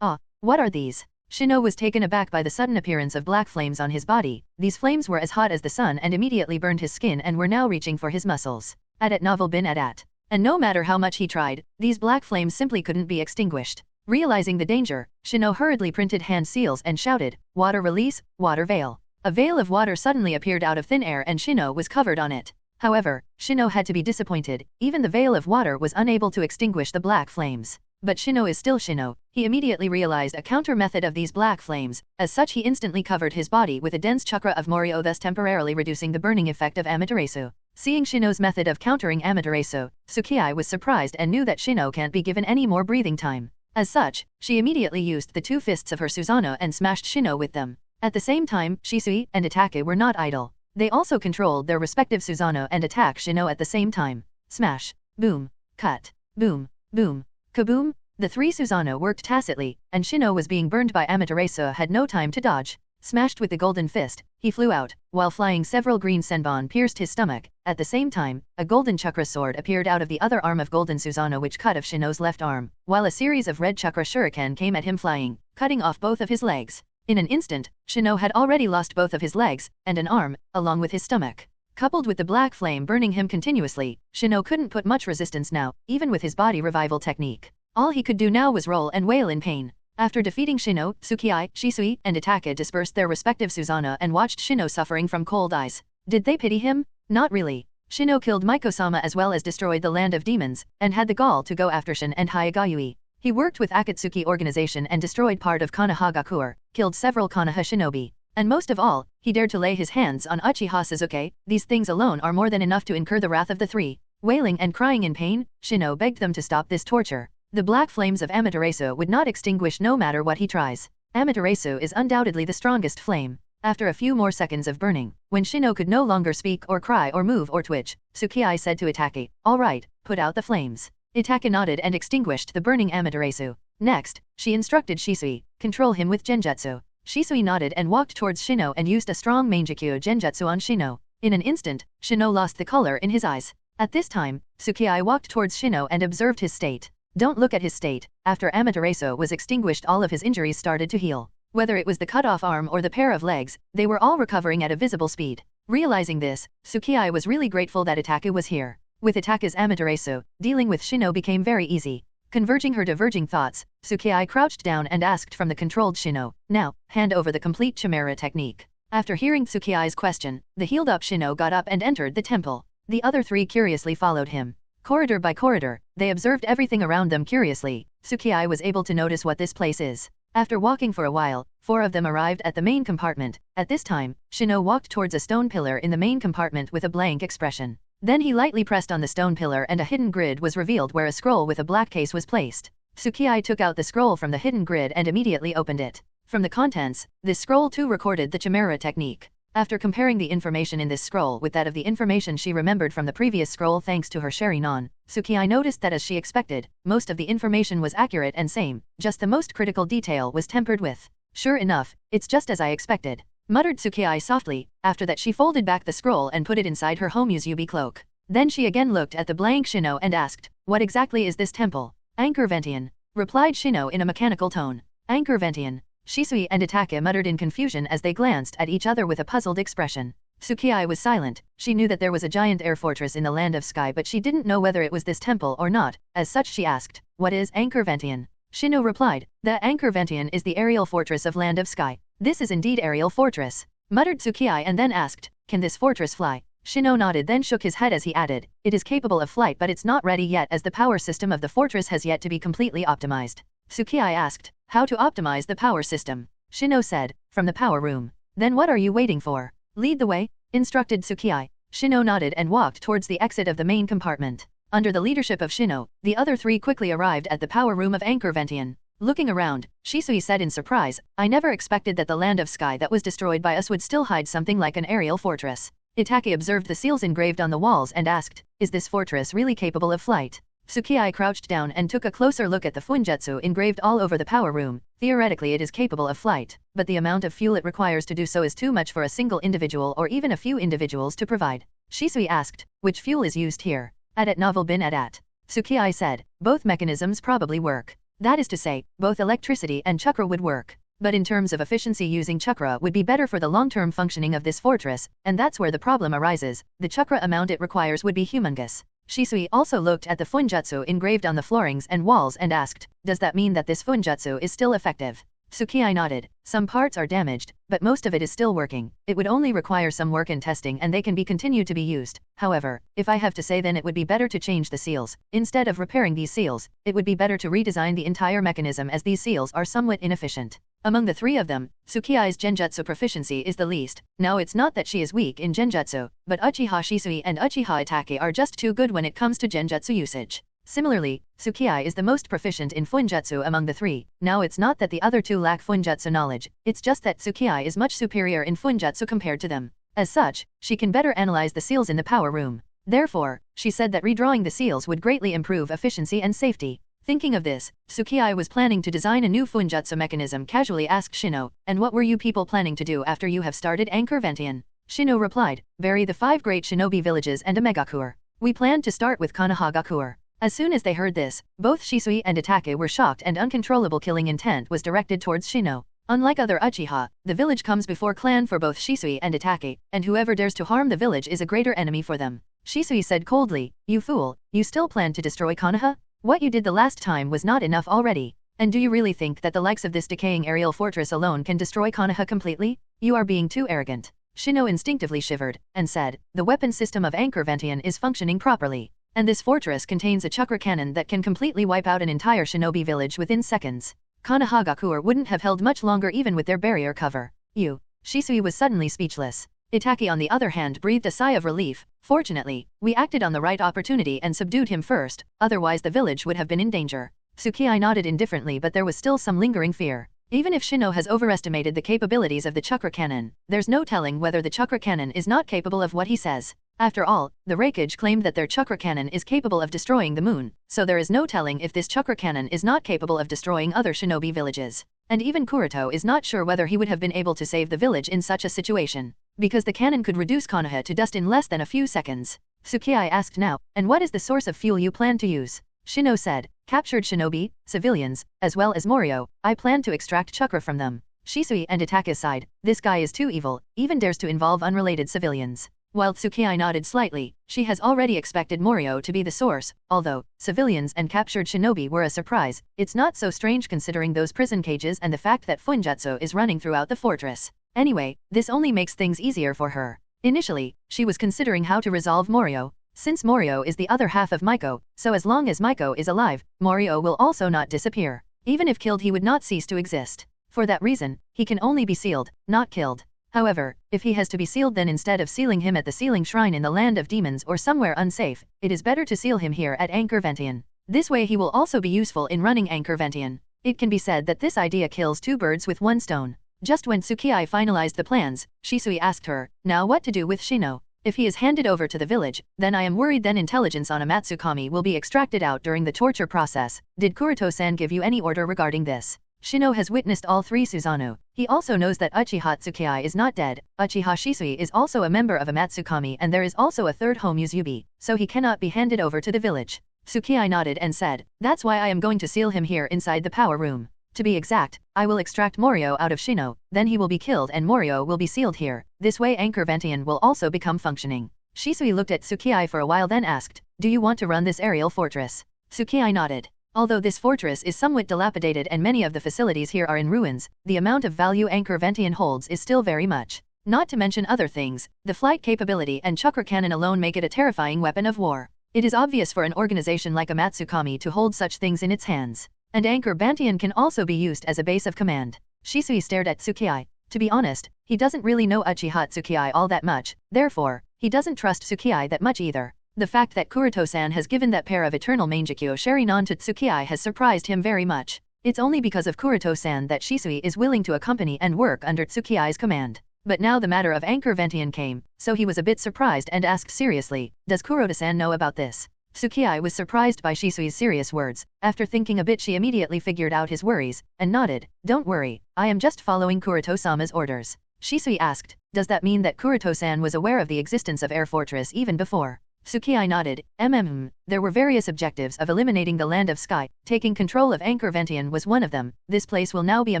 What are these? Shino was taken aback by the sudden appearance of black flames on his body. These flames were as hot as the sun and immediately burned his skin and were now reaching for his muscles. At novel bin at. And no matter how much he tried, these black flames simply couldn't be extinguished. Realizing the danger, Shino hurriedly printed hand seals and shouted, water release, water veil. A veil of water suddenly appeared out of thin air and Shino was covered on it. However, Shino had to be disappointed, even the veil of water was unable to extinguish the black flames. But Shino is still Shino. He immediately realized a counter method of these black flames, as such he instantly covered his body with a dense chakra of Morio, thus temporarily reducing the burning effect of Amaterasu. Seeing Shino's method of countering Amaterasu, Tsukii was surprised and knew that Shino can't be given any more breathing time. As such, she immediately used the two fists of her Susanoo and smashed Shino with them. At the same time, Shisui and Itachi were not idle. They also controlled their respective Susanoo and attacked Shino at the same time. Smash, boom, cut, boom, boom, kaboom. The three Susanoo worked tacitly, and Shino was being burned by Amaterasu had no time to dodge. Smashed with the golden fist, he flew out. While flying, several green senbon pierced his stomach. At the same time, a golden chakra sword appeared out of the other arm of golden Susanoo which cut off Shino's left arm, while a series of red chakra shuriken came at him flying, cutting off both of his legs. In an instant, Shino had already lost both of his legs and an arm, along with his stomach. Coupled with the black flame burning him continuously, Shino couldn't put much resistance now, even with his body revival technique. All he could do now was roll and wail in pain. After defeating Shino, Tsukii, Shisui, and Itachi dispersed their respective Susanoo and watched Shino suffering from cold eyes. Did they pity him? Not really. Shino killed Miko-sama as well as destroyed the land of demons, and had the gall to go after Shin and Hyuga. He worked with Akatsuki organization and destroyed part of Konohagakure, killed several Konoha shinobi. And most of all, he dared to lay his hands on Uchiha Sasuke. These things alone are more than enough to incur the wrath of the three. Wailing and crying in pain, Shino begged them to stop this torture. The black flames of Amaterasu would not extinguish no matter what he tries. Amaterasu is undoubtedly the strongest flame. After a few more seconds of burning, when Shino could no longer speak or cry or move or twitch, Tsukii said to Itachi, "All right, put out the flames." Itachi nodded and extinguished the burning Amaterasu. Next, she instructed Shisui, "Control him with genjutsu." Shisui nodded and walked towards Shino and used a strong Mangekyo genjutsu on Shino. In an instant, Shino lost the color in his eyes. At this time, Tsukii walked towards Shino and observed his state. Don't look at his state. After Amaterasu was extinguished, all of his injuries started to heal. Whether it was the cut-off arm or the pair of legs, they were all recovering at a visible speed. Realizing this, Tsukii was really grateful that Itachi was here. With Itachi's Amaterasu, dealing with Shino became very easy. Converging her diverging thoughts, Tsukii crouched down and asked from the controlled Shino, "Now, hand over the complete Chimera technique." After hearing Tsukii's question, the healed-up Shino got up and entered the temple. The other three curiously followed him. Corridor by corridor, they observed everything around them curiously. Tsukii was able to notice what this place is. After walking for a while, 4 of them arrived at the main compartment. At this time, Shino walked towards a stone pillar in the main compartment with a blank expression. Then he lightly pressed on the stone pillar and a hidden grid was revealed where a scroll with a black case was placed. Tsukii took out the scroll from the hidden grid and immediately opened it. From the contents, this scroll too recorded the Chimera technique. After comparing the information in this scroll with that of the information she remembered from the previous scroll thanks to her Sharinon, Tsukii noticed that as she expected, most of the information was accurate and same, just the most critical detail was tempered with. "Sure enough, it's just as I expected," muttered Tsukii softly. After that she folded back the scroll and put it inside her Homusubi cloak. Then she again looked at the blank Shino and asked, "What exactly is this temple?" "Anchor Ventian," replied Shino in a mechanical tone. "Anchor Ventian." Shisui and Itachi muttered in confusion as they glanced at each other with a puzzled expression. Tsukii was silent. She knew that there was a giant air fortress in the Land of Sky, but she didn't know whether it was this temple or not. As such she asked, "What is Anchor Ventian?" Shino replied, "The Anchor Ventian is the aerial fortress of Land of Sky." "This is indeed aerial fortress," muttered Tsukii and then asked, "Can this fortress fly?" Shino nodded then shook his head as he added, "It is capable of flight but it's not ready yet as the power system of the fortress has yet to be completely optimized." Tsukii asked, "How to optimize the power system?" Shino said, "From the power room." "Then what are you waiting for? Lead the way," instructed Tsukii. Shino nodded and walked towards the exit of the main compartment. Under the leadership of Shino, the other 3 quickly arrived at the power room of Anchor Ventian. Looking around, Shisui said in surprise, "I never expected that the Land of Sky that was destroyed by us would still hide something like an aerial fortress." Itachi observed the seals engraved on the walls and asked, "Is this fortress really capable of flight?" Tsukii crouched down and took a closer look at the funjutsu engraved all over the power room. Theoretically it is capable of flight, but the amount of fuel it requires to do so is too much for a single individual or even a few individuals to provide. Shisui asked, "Which fuel is used here?" "Adat novel bin adat." Tsukii said, "Both mechanisms probably work. That is to say, both electricity and chakra would work. But in terms of efficiency using chakra would be better for the long-term functioning of this fortress, and that's where the problem arises. The chakra amount it requires would be humongous." Shisui also looked at the funjutsu engraved on the floorings and walls and asked, "Does that mean that this funjutsu is still effective?" Tsukii nodded. "Some parts are damaged, but most of it is still working. It would only require some work and testing and they can be continued to be used. However, if I have to say then it would be better to change the seals. Instead of repairing these seals, it would be better to redesign the entire mechanism as these seals are somewhat inefficient." Among the 3 of them, Tsukii's genjutsu proficiency is the least. Now it's not that she is weak in genjutsu, but Uchiha Shisui and Uchiha Itachi are just too good when it comes to genjutsu usage. Similarly, Tsukii is the most proficient in funjutsu among the 3. Now it's not that the other 2 lack funjutsu knowledge, it's just that Tsukii is much superior in funjutsu compared to them. As such, she can better analyze the seals in the power room. Therefore, she said that redrawing the seals would greatly improve efficiency and safety. Thinking of this, Tsukii was planning to design a new funjutsu mechanism. Casually asked Shino, "And what were you people planning to do after you have started Anchor Ventian?" Shino replied, "Bury the 5 great shinobi villages and a megakure. We planned to start with Konohagakure." As soon as they heard this, both Shisui and Itachi were shocked and uncontrollable killing intent was directed towards Shino. Unlike other Uchiha, the village comes before clan for both Shisui and Itachi, and whoever dares to harm the village is a greater enemy for them. Shisui said coldly, "You fool, you still plan to destroy Konoha? What you did the last time was not enough already. And do you really think that the likes of this decaying aerial fortress alone can destroy Konoha completely? You are being too arrogant." Shino instinctively shivered, and said, "The weapon system of Anchor Ventian is functioning properly. And this fortress contains a chakra cannon that can completely wipe out an entire shinobi village within seconds. Konohagakure wouldn't have held much longer even with their barrier cover. You." Shisui was suddenly speechless. Itachi on the other hand breathed a sigh of relief. "Fortunately, we acted on the right opportunity and subdued him first, otherwise the village would have been in danger." Tsukii nodded indifferently, but there was still some lingering fear. Even if Shino has overestimated the capabilities of the chakra cannon, there's no telling whether the chakra cannon is not capable of what he says. After all, the Raikage claimed that their chakra cannon is capable of destroying the moon, so there is no telling if this chakra cannon is not capable of destroying other shinobi villages. And even Kuroto is not sure whether he would have been able to save the village in such a situation, because the cannon could reduce Konoha to dust in less than a few seconds. Tsukii asked now, "And what is the source of fuel you plan to use?" Shino said, "Captured shinobi, civilians, as well as Morio, I plan to extract chakra from them." Shisui and Itachi sighed, "This guy is too evil, even dares to involve unrelated civilians." While Tsukii nodded slightly, she has already expected Morio to be the source, although civilians and captured shinobi were a surprise. It's not so strange considering those prison cages and the fact that Funjutsu is running throughout the fortress. Anyway, this only makes things easier for her. Initially, she was considering how to resolve Morio, since Morio is the other half of Maiko, so as long as Maiko is alive, Morio will also not disappear. Even if killed, he would not cease to exist. For that reason, he can only be sealed, not killed. However, if he has to be sealed, then instead of sealing him at the sealing shrine in the land of demons or somewhere unsafe, it is better to seal him here at Anchor Ventian. This way he will also be useful in running Anchor Ventian. It can be said that this idea kills two birds with one stone. Just when Tsukii finalized the plans, Shisui asked her, "Now what to do with Shino? If he is handed over to the village, then I am worried then intelligence on a Matsukami will be extracted out during the torture process. Did Kuroto-san give you any order regarding this?" Shino has witnessed all three Susanoo. He also knows that Uchiha Tsukii is not dead. Uchiha Shisui is also a member of a Matsukami, and there is also a third home Uzubi, so he cannot be handed over to the village. Tsukii nodded and said, "That's why I am going to seal him here inside the power room. To be exact, I will extract Morio out of Shino, then he will be killed and Morio will be sealed here. This way Anchor Ventian will also become functioning." Shisui looked at Tsukii for a while, then asked, "Do you want to run this aerial fortress?" Tsukii nodded. Although this fortress is somewhat dilapidated and many of the facilities here are in ruins, the amount of value Anchor Ventian holds is still very much. Not to mention other things, the flight capability and chakra cannon alone make it a terrifying weapon of war. It is obvious for an organization like a Matsukami to hold such things in its hands. And Anchor Ventian can also be used as a base of command. Shisui stared at Tsukii. To be honest, he doesn't really know Uchiha Tsukii all that much, therefore, he doesn't trust Tsukii that much either. The fact that Kuroto-san has given that pair of eternal Mangekyo Sharinon to Tsukii has surprised him very much. It's only because of Kuroto-san that Shisui is willing to accompany and work under Tsukii's command. But now the matter of Anchor Ventian came, so he was a bit surprised and asked seriously, "Does Kuroto-san know about this?" Tsukii was surprised by Shisui's serious words. After thinking a bit, she immediately figured out his worries, and nodded, "Don't worry, I am just following Kuroto-sama's orders." Shisui asked, "Does that mean that Kuroto-san was aware of the existence of Air Fortress even before?" Tsukii nodded, There were various objectives of eliminating the Land of Sky. Taking control of Anchor Ventian was one of them. This place will now be a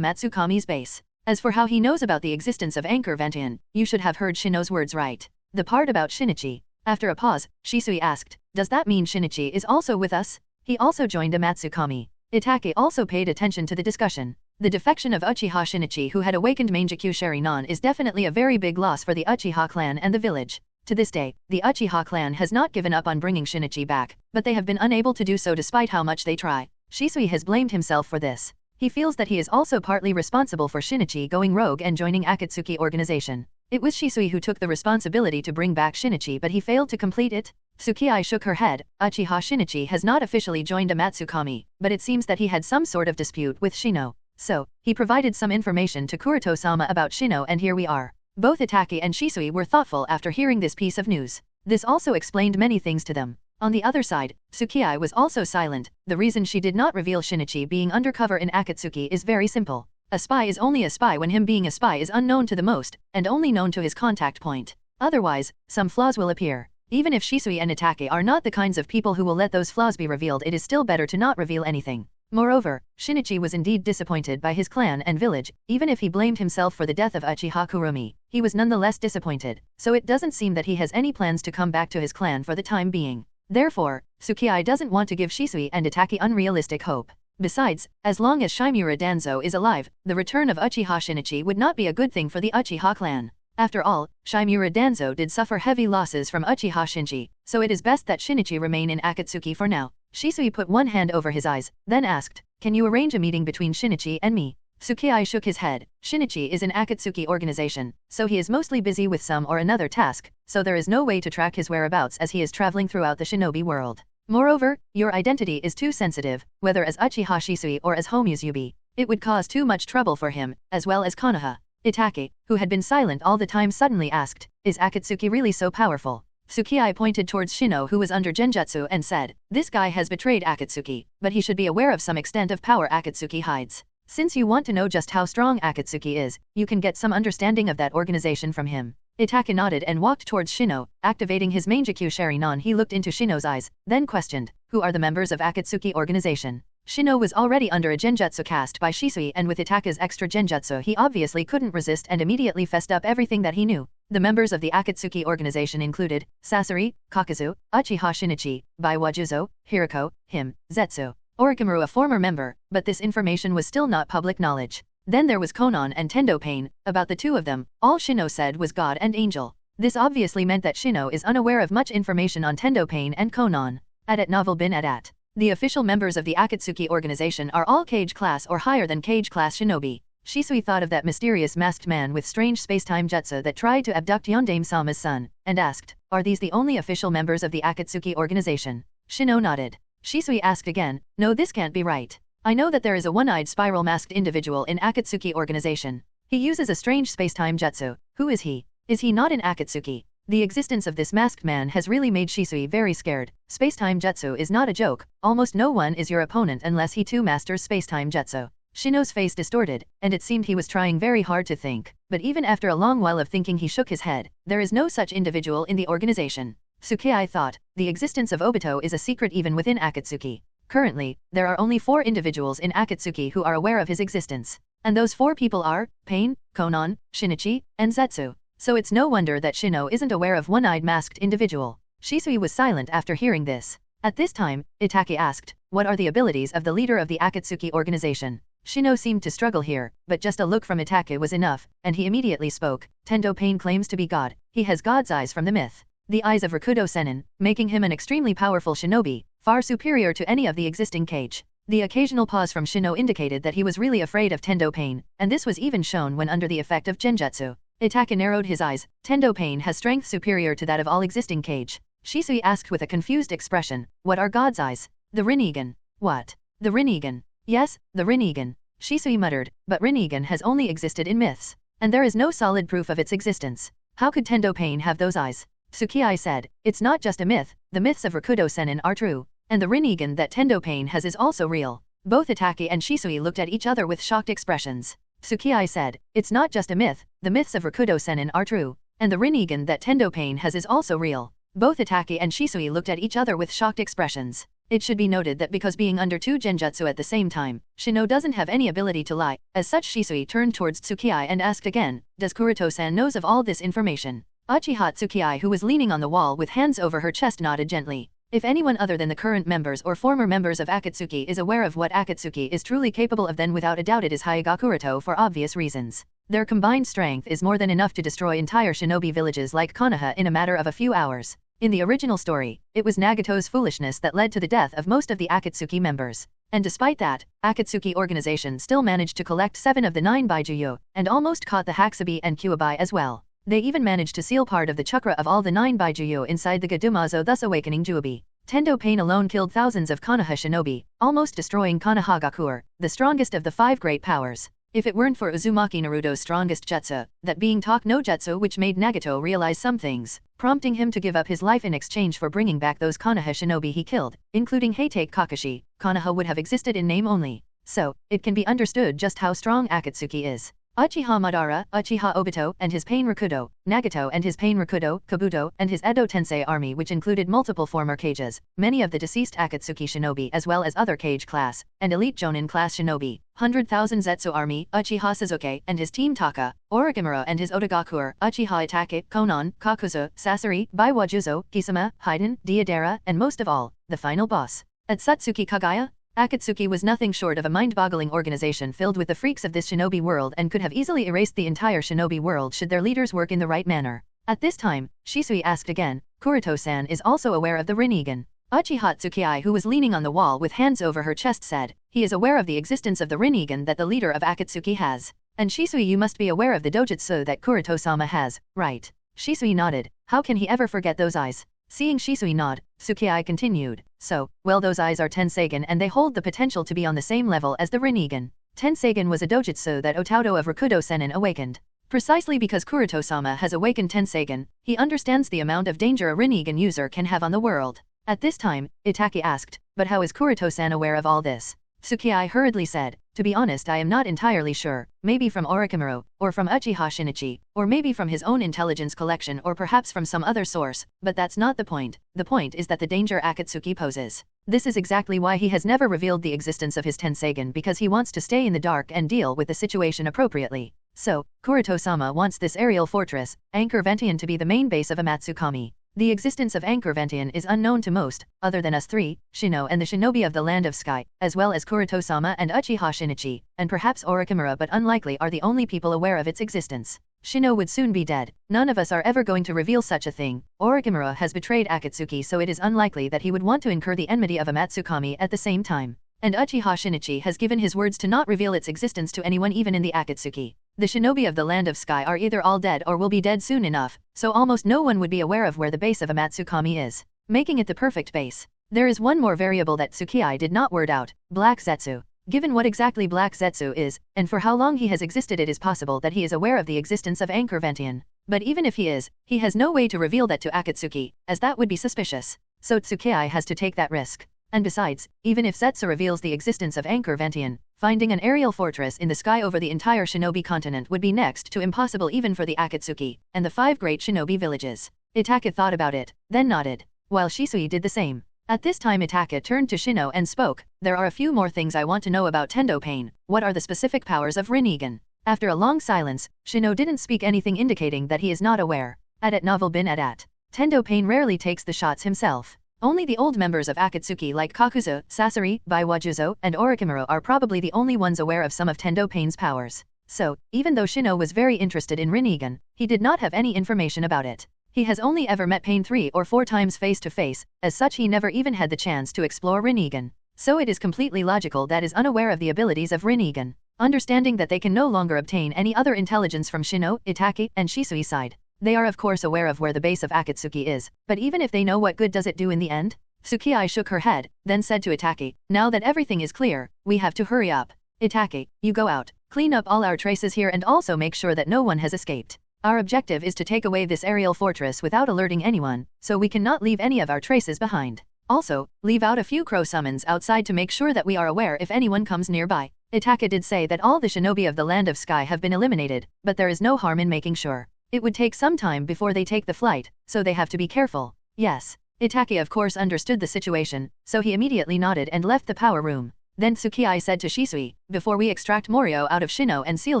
Matsukami's base. As for how he knows about the existence of Anchor Ventian, you should have heard Shino's words right. The part about Shinichi. After a pause, Shisui asked, "Does that mean Shinichi is also with us?" He also joined a Matsukami. Itachi also paid attention to the discussion. The defection of Uchiha Shinichi, who had awakened Mangekyo Sharinon, is definitely a very big loss for the Uchiha clan and the village. To this day, the Uchiha clan has not given up on bringing Shinichi back, but they have been unable to do so despite how much they try. Shisui has blamed himself for this. He feels that he is also partly responsible for Shinichi going rogue and joining Akatsuki organization. It was Shisui who took the responsibility to bring back Shinichi, but he failed to complete it. Tsukii shook her head. Uchiha Shinichi has not officially joined a Matsukami, but it seems that he had some sort of dispute with Shino. So, he provided some information to Kuroto-sama about Shino, and here we are. Both Itachi and Shisui were thoughtful after hearing this piece of news. This also explained many things to them. On the other side, Tsukii was also silent. The reason she did not reveal Shinichi being undercover in Akatsuki is very simple. A spy is only a spy when him being a spy is unknown to the most, and only known to his contact point. Otherwise, some flaws will appear. Even if Shisui and Itachi are not the kinds of people who will let those flaws be revealed, it is still better to not reveal anything. Moreover, Shinichi was indeed disappointed by his clan and village. Even if he blamed himself for the death of Uchiha Kuromi, he was nonetheless disappointed, so it doesn't seem that he has any plans to come back to his clan for the time being. Therefore, Tsukii doesn't want to give Shisui and Itachi unrealistic hope. Besides, as long as Shimura Danzo is alive, the return of Uchiha Shinichi would not be a good thing for the Uchiha clan. After all, Shimura Danzo did suffer heavy losses from Uchiha Shinji, so it is best that Shinichi remain in Akatsuki for now. Shisui put one hand over his eyes, then asked, "Can you arrange a meeting between Shinichi and me?" Tsukii shook his head. Shinichi is an Akatsuki organization, so he is mostly busy with some or another task, so there is no way to track his whereabouts as he is traveling throughout the shinobi world. Moreover, your identity is too sensitive, whether as Uchiha Shisui or as Homusubi. It would cause too much trouble for him, as well as Konoha. Itake, who had been silent all the time, suddenly asked, "Is Akatsuki really so powerful?" Tsukii pointed towards Shino, who was under Genjutsu, and said, "This guy has betrayed Akatsuki, but he should be aware of some extent of power Akatsuki hides. Since you want to know just how strong Akatsuki is, you can get some understanding of that organization from him." Itake nodded and walked towards Shino, activating his Mangekyou Sharingan. He looked into Shino's eyes, then questioned, "Who are the members of Akatsuki organization?" Shino was already under a genjutsu cast by Shisui, and with Itake's extra genjutsu he obviously couldn't resist and immediately fessed up everything that he knew. The members of the Akatsuki organization included Sasori, Kakazu, Uchiha Shinichi, Baiwajuzo, Hirako, him, Zetsu, Orochimaru, a former member, but this information was still not public knowledge. Then there was Konan and Tendo Pain. About the two of them, all Shino said was God and Angel. This obviously meant that Shino is unaware of much information on Tendo Pain and Konan. At Novel Bin at. The official members of the Akatsuki organization are all Cage class or higher than Cage class shinobi. Shisui thought of that mysterious masked man with strange space-time jutsu that tried to abduct Yondaime Sama's son, and asked, "Are these the only official members of the Akatsuki organization?" Shino nodded. Shisui asked again, "No, this can't be right. I know that there is a one-eyed spiral masked individual in Akatsuki organization. He uses a strange space-time jutsu. Who is he? Is he not in Akatsuki?" The existence of this masked man has really made Shisui very scared. Space-time jutsu is not a joke. Almost no one is your opponent unless he too masters space-time jutsu. Shino's face distorted, and it seemed he was trying very hard to think, but even after a long while of thinking he shook his head. There is no such individual in the organization. Tsukii thought, the existence of Obito is a secret even within Akatsuki. Currently, there are only 4 individuals in Akatsuki who are aware of his existence. And those 4 people are, Pain, Konan, Shinichi, and Zetsu. So it's no wonder that Shino isn't aware of one-eyed masked individual. Shisui was silent after hearing this. At this time, Itake asked, "What are the abilities of the leader of the Akatsuki organization?" Shino seemed to struggle here, but just a look from Itake was enough, and he immediately spoke. Tendo Pain claims to be God. He has God's eyes from the myth. The eyes of Rakudo Sennin, making him an extremely powerful shinobi, far superior to any of the existing Cage. The occasional pause from Shino indicated that he was really afraid of Tendo Pain, and this was even shown when under the effect of Genjutsu. Itake narrowed his eyes. Tendo Pain has strength superior to that of all existing Cage. Shisui asked with a confused expression, "What are God's eyes?" "The Rinnegan." "What? The Rinnegan?" "Yes, the Rinnegan." Shisui muttered, but Rinnegan has only existed in myths, and there is no solid proof of its existence. How could Tendo Pain have those eyes? Tsukii said, "It's not just a myth, the myths of Rakudo Sennin are true, and the Rinnegan that Tendo Pain has is also real." Both Itake and Shisui looked at each other with shocked expressions. Tsukii said, "It's not just a myth, the myths of Rakudo Sennin are true, and the Rinnegan that Tendo Pain has is also real." Both Itake and Shisui looked at each other with shocked expressions. It should be noted that because being under 2 genjutsu at the same time, Shino doesn't have any ability to lie. As such, Shisui turned towards Tsukii and asked again, "Does Kuroto-san knows of all this information?" Uchiha Tsukii, who was leaning on the wall with hands over her chest, nodded gently. If anyone other than the current members or former members of Akatsuki is aware of what Akatsuki is truly capable of, then without a doubt it is Hyuga Kuroto, for obvious reasons. Their combined strength is more than enough to destroy entire shinobi villages like Konoha in a matter of a few hours. In the original story, it was Nagato's foolishness that led to the death of most of the Akatsuki members. And despite that, Akatsuki organization still managed to collect 7 of the 9 Baijuyo, and almost caught the Hakusabi and Kuwabai as well. They even managed to seal part of the chakra of all the 9 Baijuyo inside the Gadumazo, thus awakening Juobi. Tendo Pain alone killed thousands of Konoha shinobi, almost destroying Konohagakure, the strongest of the 5 great powers. If it weren't for Uzumaki Naruto's strongest jutsu, that being Talk no Jutsu, which made Nagato realize some things, prompting him to give up his life in exchange for bringing back those Konoha shinobi he killed, including Heitake Kakashi, Konoha would have existed in name only. So, it can be understood just how strong Akatsuki is. Uchiha Madara, Uchiha Obito and his Pain Rakudo, Nagato and his Pain Rakudo, Kabuto and his Edo Tensei army, which included multiple former Kages, many of the deceased Akatsuki shinobi as well as other Kage class, and elite Jonin class shinobi, 100,000 Zetsu army, Uchiha Sasuke and his team Taka, Orochimaru and his Otogakure, Uchiha Itachi, Konan, Kakuzu, Sasori, Baiwajuzo, Kisame, Haiden, Deidara, and most of all, the final boss. At Satsuki Kagaya? Akatsuki was nothing short of a mind-boggling organization filled with the freaks of this shinobi world and could have easily erased the entire shinobi world should their leaders work in the right manner. At this time, Shisui asked again, Kuroto-san is also aware of the Rinnegan. Uchiha Tsukii, who was leaning on the wall with hands over her chest, said, he is aware of the existence of the Rinnegan that the leader of Akatsuki has. And Shisui, you must be aware of the dojutsu that Kuroto-sama has, right? Shisui nodded. How can he ever forget those eyes? Seeing Shisui nod, Tsukii continued, so, well, those eyes are Tenseigan and they hold the potential to be on the same level as the Rinnegan. Tenseigan was a dojutsu that Otaudo of Rakudo Sennin awakened. Precisely because Kuroto-sama has awakened Tenseigan, he understands the amount of danger a Rinnegan user can have on the world. At this time, Itachi asked, but how is Kuroto-san aware of all this? Tsukii hurriedly said, to be honest, I am not entirely sure, maybe from Orochimaru, or from Uchiha Shinichi, or maybe from his own intelligence collection or perhaps from some other source, but that's not the point. The point is that the danger Akatsuki poses. This is exactly why he has never revealed the existence of his Tenseigan, because he wants to stay in the dark and deal with the situation appropriately. So, Kuroto-sama wants this aerial fortress, Anchor Ventian, to be the main base of Amatsukami. The existence of Anchor Ventian is unknown to most, other than us three, Shino and the shinobi of the Land of Sky, as well as Kuroto-sama and Uchiha Shinichi, and perhaps Orochimaru, but unlikely, are the only people aware of its existence. Shino would soon be dead. None of us are ever going to reveal such a thing. Orochimaru has betrayed Akatsuki, so it is unlikely that he would want to incur the enmity of Amatsukami at the same time. And Uchiha Shinichi has given his words to not reveal its existence to anyone, even in the Akatsuki. The shinobi of the Land of Sky are either all dead or will be dead soon enough, so almost no one would be aware of where the base of Amatsukami is, making it the perfect base. There is one more variable that Tsukii did not word out, Black Zetsu. Given what exactly Black Zetsu is, and for how long he has existed, it is possible that he is aware of the existence of Anchor Ventian. But even if he is, he has no way to reveal that to Akatsuki, as that would be suspicious. So Tsukii has to take that risk. And besides, even if Zetsu reveals the existence of Anchor Ventian, finding an aerial fortress in the sky over the entire shinobi continent would be next to impossible even for the Akatsuki and the 5 great shinobi villages. Itachi thought about it, then nodded, while Shisui did the same. At this time Itachi turned to Shino and spoke, there are a few more things I want to know about Tendo Pain. What are the specific powers of Rinnegan? After a long silence, Shino didn't speak anything indicating that he is not aware. At novel bin at. Tendo Pain rarely takes the shots himself. Only the old members of Akatsuki like Kakuzu, Sasori, Baiwajuzo, and Orochimaru are probably the only ones aware of some of Tendo Pain's powers. So, even though Shino was very interested in Rinnegan, he did not have any information about it. He has only ever met Pain 3 or 4 times face to face, as such he never even had the chance to explore Rinnegan. So it is completely logical that is unaware of the abilities of Rinnegan. Understanding that they can no longer obtain any other intelligence from Shino, Itachi, and Shisui's side. They are of course aware of where the base of Akatsuki is, but even if they know, what good does it do in the end? Tsukii shook her head, then said to Itachi, now that everything is clear, we have to hurry up. Itachi, you go out, clean up all our traces here and also make sure that no one has escaped. Our objective is to take away this aerial fortress without alerting anyone, so we cannot leave any of our traces behind. Also, leave out a few crow summons outside to make sure that we are aware if anyone comes nearby. Itachi did say that all the shinobi of the Land of Sky have been eliminated, but there is no harm in making sure. It would take some time before they take the flight, so they have to be careful. Yes. Itachi of course understood the situation, so he immediately nodded and left the power room. Then Tsukii said to Shisui, before we extract Morio out of Shino and seal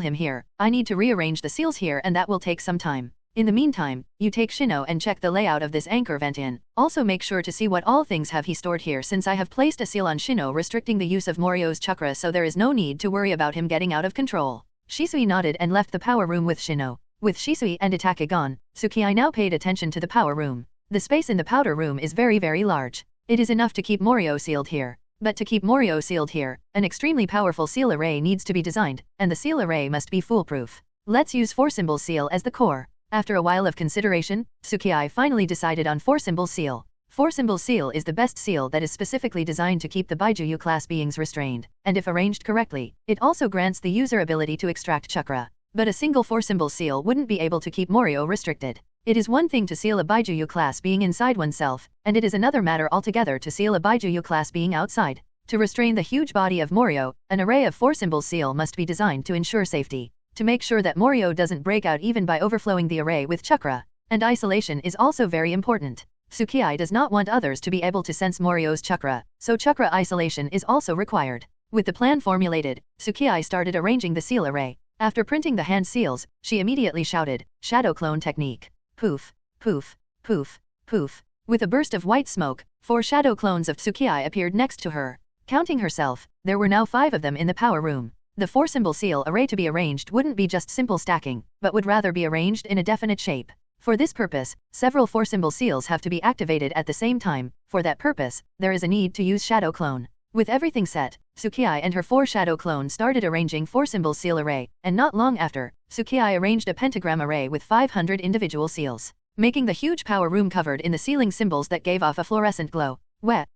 him here, I need to rearrange the seals here and that will take some time. In the meantime, you take Shino and check the layout of this Anchor Ventian. Also make sure to see what all things have he stored here, since I have placed a seal on Shino restricting the use of Morio's chakra, so there is no need to worry about him getting out of control. Shisui nodded and left the power room with Shino. With Shisui and Itachi gone, Tsukii now paid attention to the power room. The space in the powder room is very large. It is enough to keep Morio sealed here. But to keep Morio sealed here, an extremely powerful seal array needs to be designed, and the seal array must be foolproof. Let's use 4-symbol seal as the core. After a while of consideration, Tsukii finally decided on 4-symbol seal. 4-symbol seal is the best seal that is specifically designed to keep the Baijuyu class beings restrained, and if arranged correctly, it also grants the user ability to extract chakra. But a single 4-symbol seal wouldn't be able to keep Morio restricted. It is one thing to seal a Baijuyu class being inside oneself, and it is another matter altogether to seal a Baijuyu class being outside. To restrain the huge body of Morio, an array of 4-symbol seal must be designed to ensure safety. to make sure that Morio doesn't break out even by overflowing the array with chakra. And isolation is also very important. Tsukii does not want others to be able to sense Morio's chakra, so chakra isolation is also required. With the plan formulated, Tsukii started arranging the seal array. After printing the hand seals, she immediately shouted, "Shadow clone technique." Poof, poof, poof, poof. With a burst of white smoke, 4 shadow clones of Tsukii appeared next to her. Counting herself, there were now 5 of them in the power room. The 4-symbol seal array to be arranged wouldn't be just simple stacking, but would rather be arranged in a definite shape. For this purpose, several 4-symbol seals have to be activated at the same time. For that purpose, there is a need to use shadow clone. With everything set, Tsukii and her 4 shadow clones started arranging 4-symbol seal array, and not long after, Tsukii arranged a pentagram array with 500 individual seals, making the huge power room covered in the sealing symbols that gave off a fluorescent glow.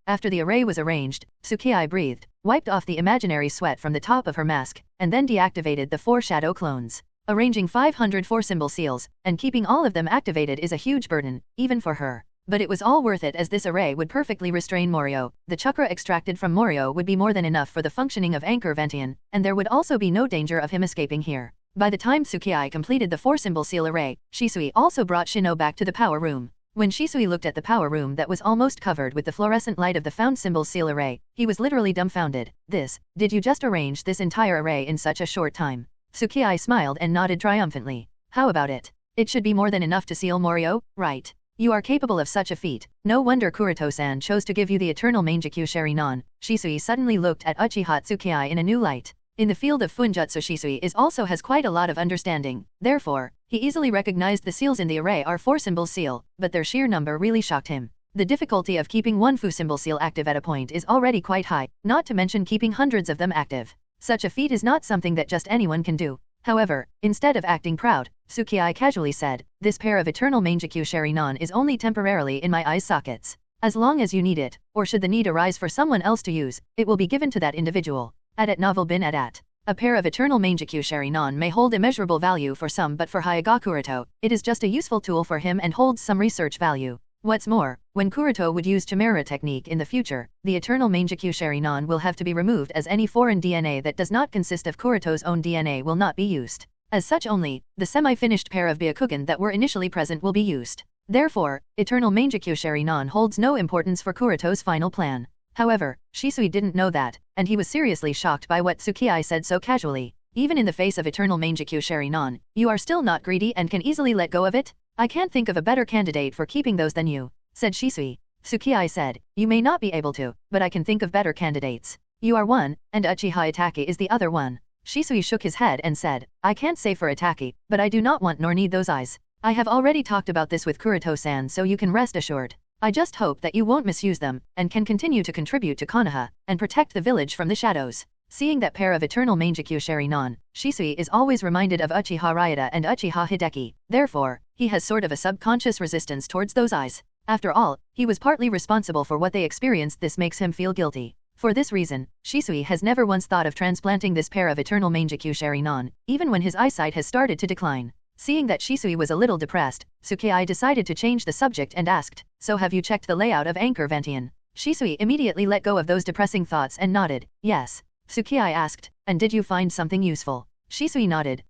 After the array was arranged, Tsukii breathed, wiped off the imaginary sweat from the top of her mask, and then deactivated the 4 shadow clones. Arranging 500 4-symbol seals, and keeping all of them activated is a huge burden, even for her. But it was all worth it as this array would perfectly restrain Morio. The chakra extracted from Morio would be more than enough for the functioning of Anchor Ventian, and there would also be no danger of him escaping here. By the time Tsukii completed the 4-symbol seal array, Shisui also brought Shino back to the power room. When Shisui looked at the power room that was almost covered with the fluorescent light of the found symbol seal array, he was literally dumbfounded. Did you just arrange this entire array in such a short time? Tsukii smiled and nodded triumphantly. How about it? It should be more than enough to seal Morio, right? You are capable of such a feat. No wonder Kuroto-san chose to give you the eternal Mangekyo Sharinon. Shisui suddenly looked at Uchiha Tsukii in a new light. In the field of Funjutsu, Shisui also has quite a lot of understanding. Therefore, he easily recognized the seals in the array are 4-symbol seal, but their sheer number really shocked him. The difficulty of keeping one 4-symbol seal active at a point is already quite high, not to mention keeping hundreds of them active. Such a feat is not something that just anyone can do. However, instead of acting proud, Tsukii casually said, "This pair of eternal Mangekyo Sharinon is only temporarily in my eye sockets. As long as you need it, or should the need arise for someone else to use, it will be given to that individual." Novel bin at. A pair of eternal Mangekyo Sharinon may hold immeasurable value for some, but for Hyuga Kuroto, it is just a useful tool for him and holds some research value. What's more, when Kuroto would use Chimera technique in the future, the eternal Mangekyo Sharinon will have to be removed, as any foreign DNA that does not consist of Kuroto's own DNA will not be used. As such, only the semi-finished pair of Byakugan that were initially present will be used. Therefore, eternal Mangekyo Sharinon holds no importance for Kuroto's final plan. However, Shisui didn't know that, and he was seriously shocked by what Tsukii said so casually. Even in the face of eternal Mangekyo Sharinon, you are still not greedy and can easily let go of it? I can't think of a better candidate for keeping those than you, said Shisui. Tsukii said, "You may not be able to, but I can think of better candidates. You are one, and Uchiha Itaki is the other one." Shisui shook his head and said, "I can't say for Itaki, but I do not want nor need those eyes. I have already talked about this with Kuroto-san, so you can rest assured. I just hope that you won't misuse them, and can continue to contribute to Konoha, and protect the village from the shadows." Seeing that pair of eternal Mangekyo Sharinon, Shisui is always reminded of Uchiha Ryuta and Uchiha Hideki. Therefore, he has sort of a subconscious resistance towards those eyes. After all, he was partly responsible for what they experienced. This makes him feel guilty. For this reason, Shisui has never once thought of transplanting this pair of eternal Mangekyo Sharinon, even when his eyesight has started to decline. Seeing that Shisui was a little depressed, Tsukii decided to change the subject and asked, "So have you checked the layout of Anchor Ventian?" Shisui immediately let go of those depressing thoughts and nodded, "Yes." Tsukii asked, "And did you find something useful?" Shisui nodded,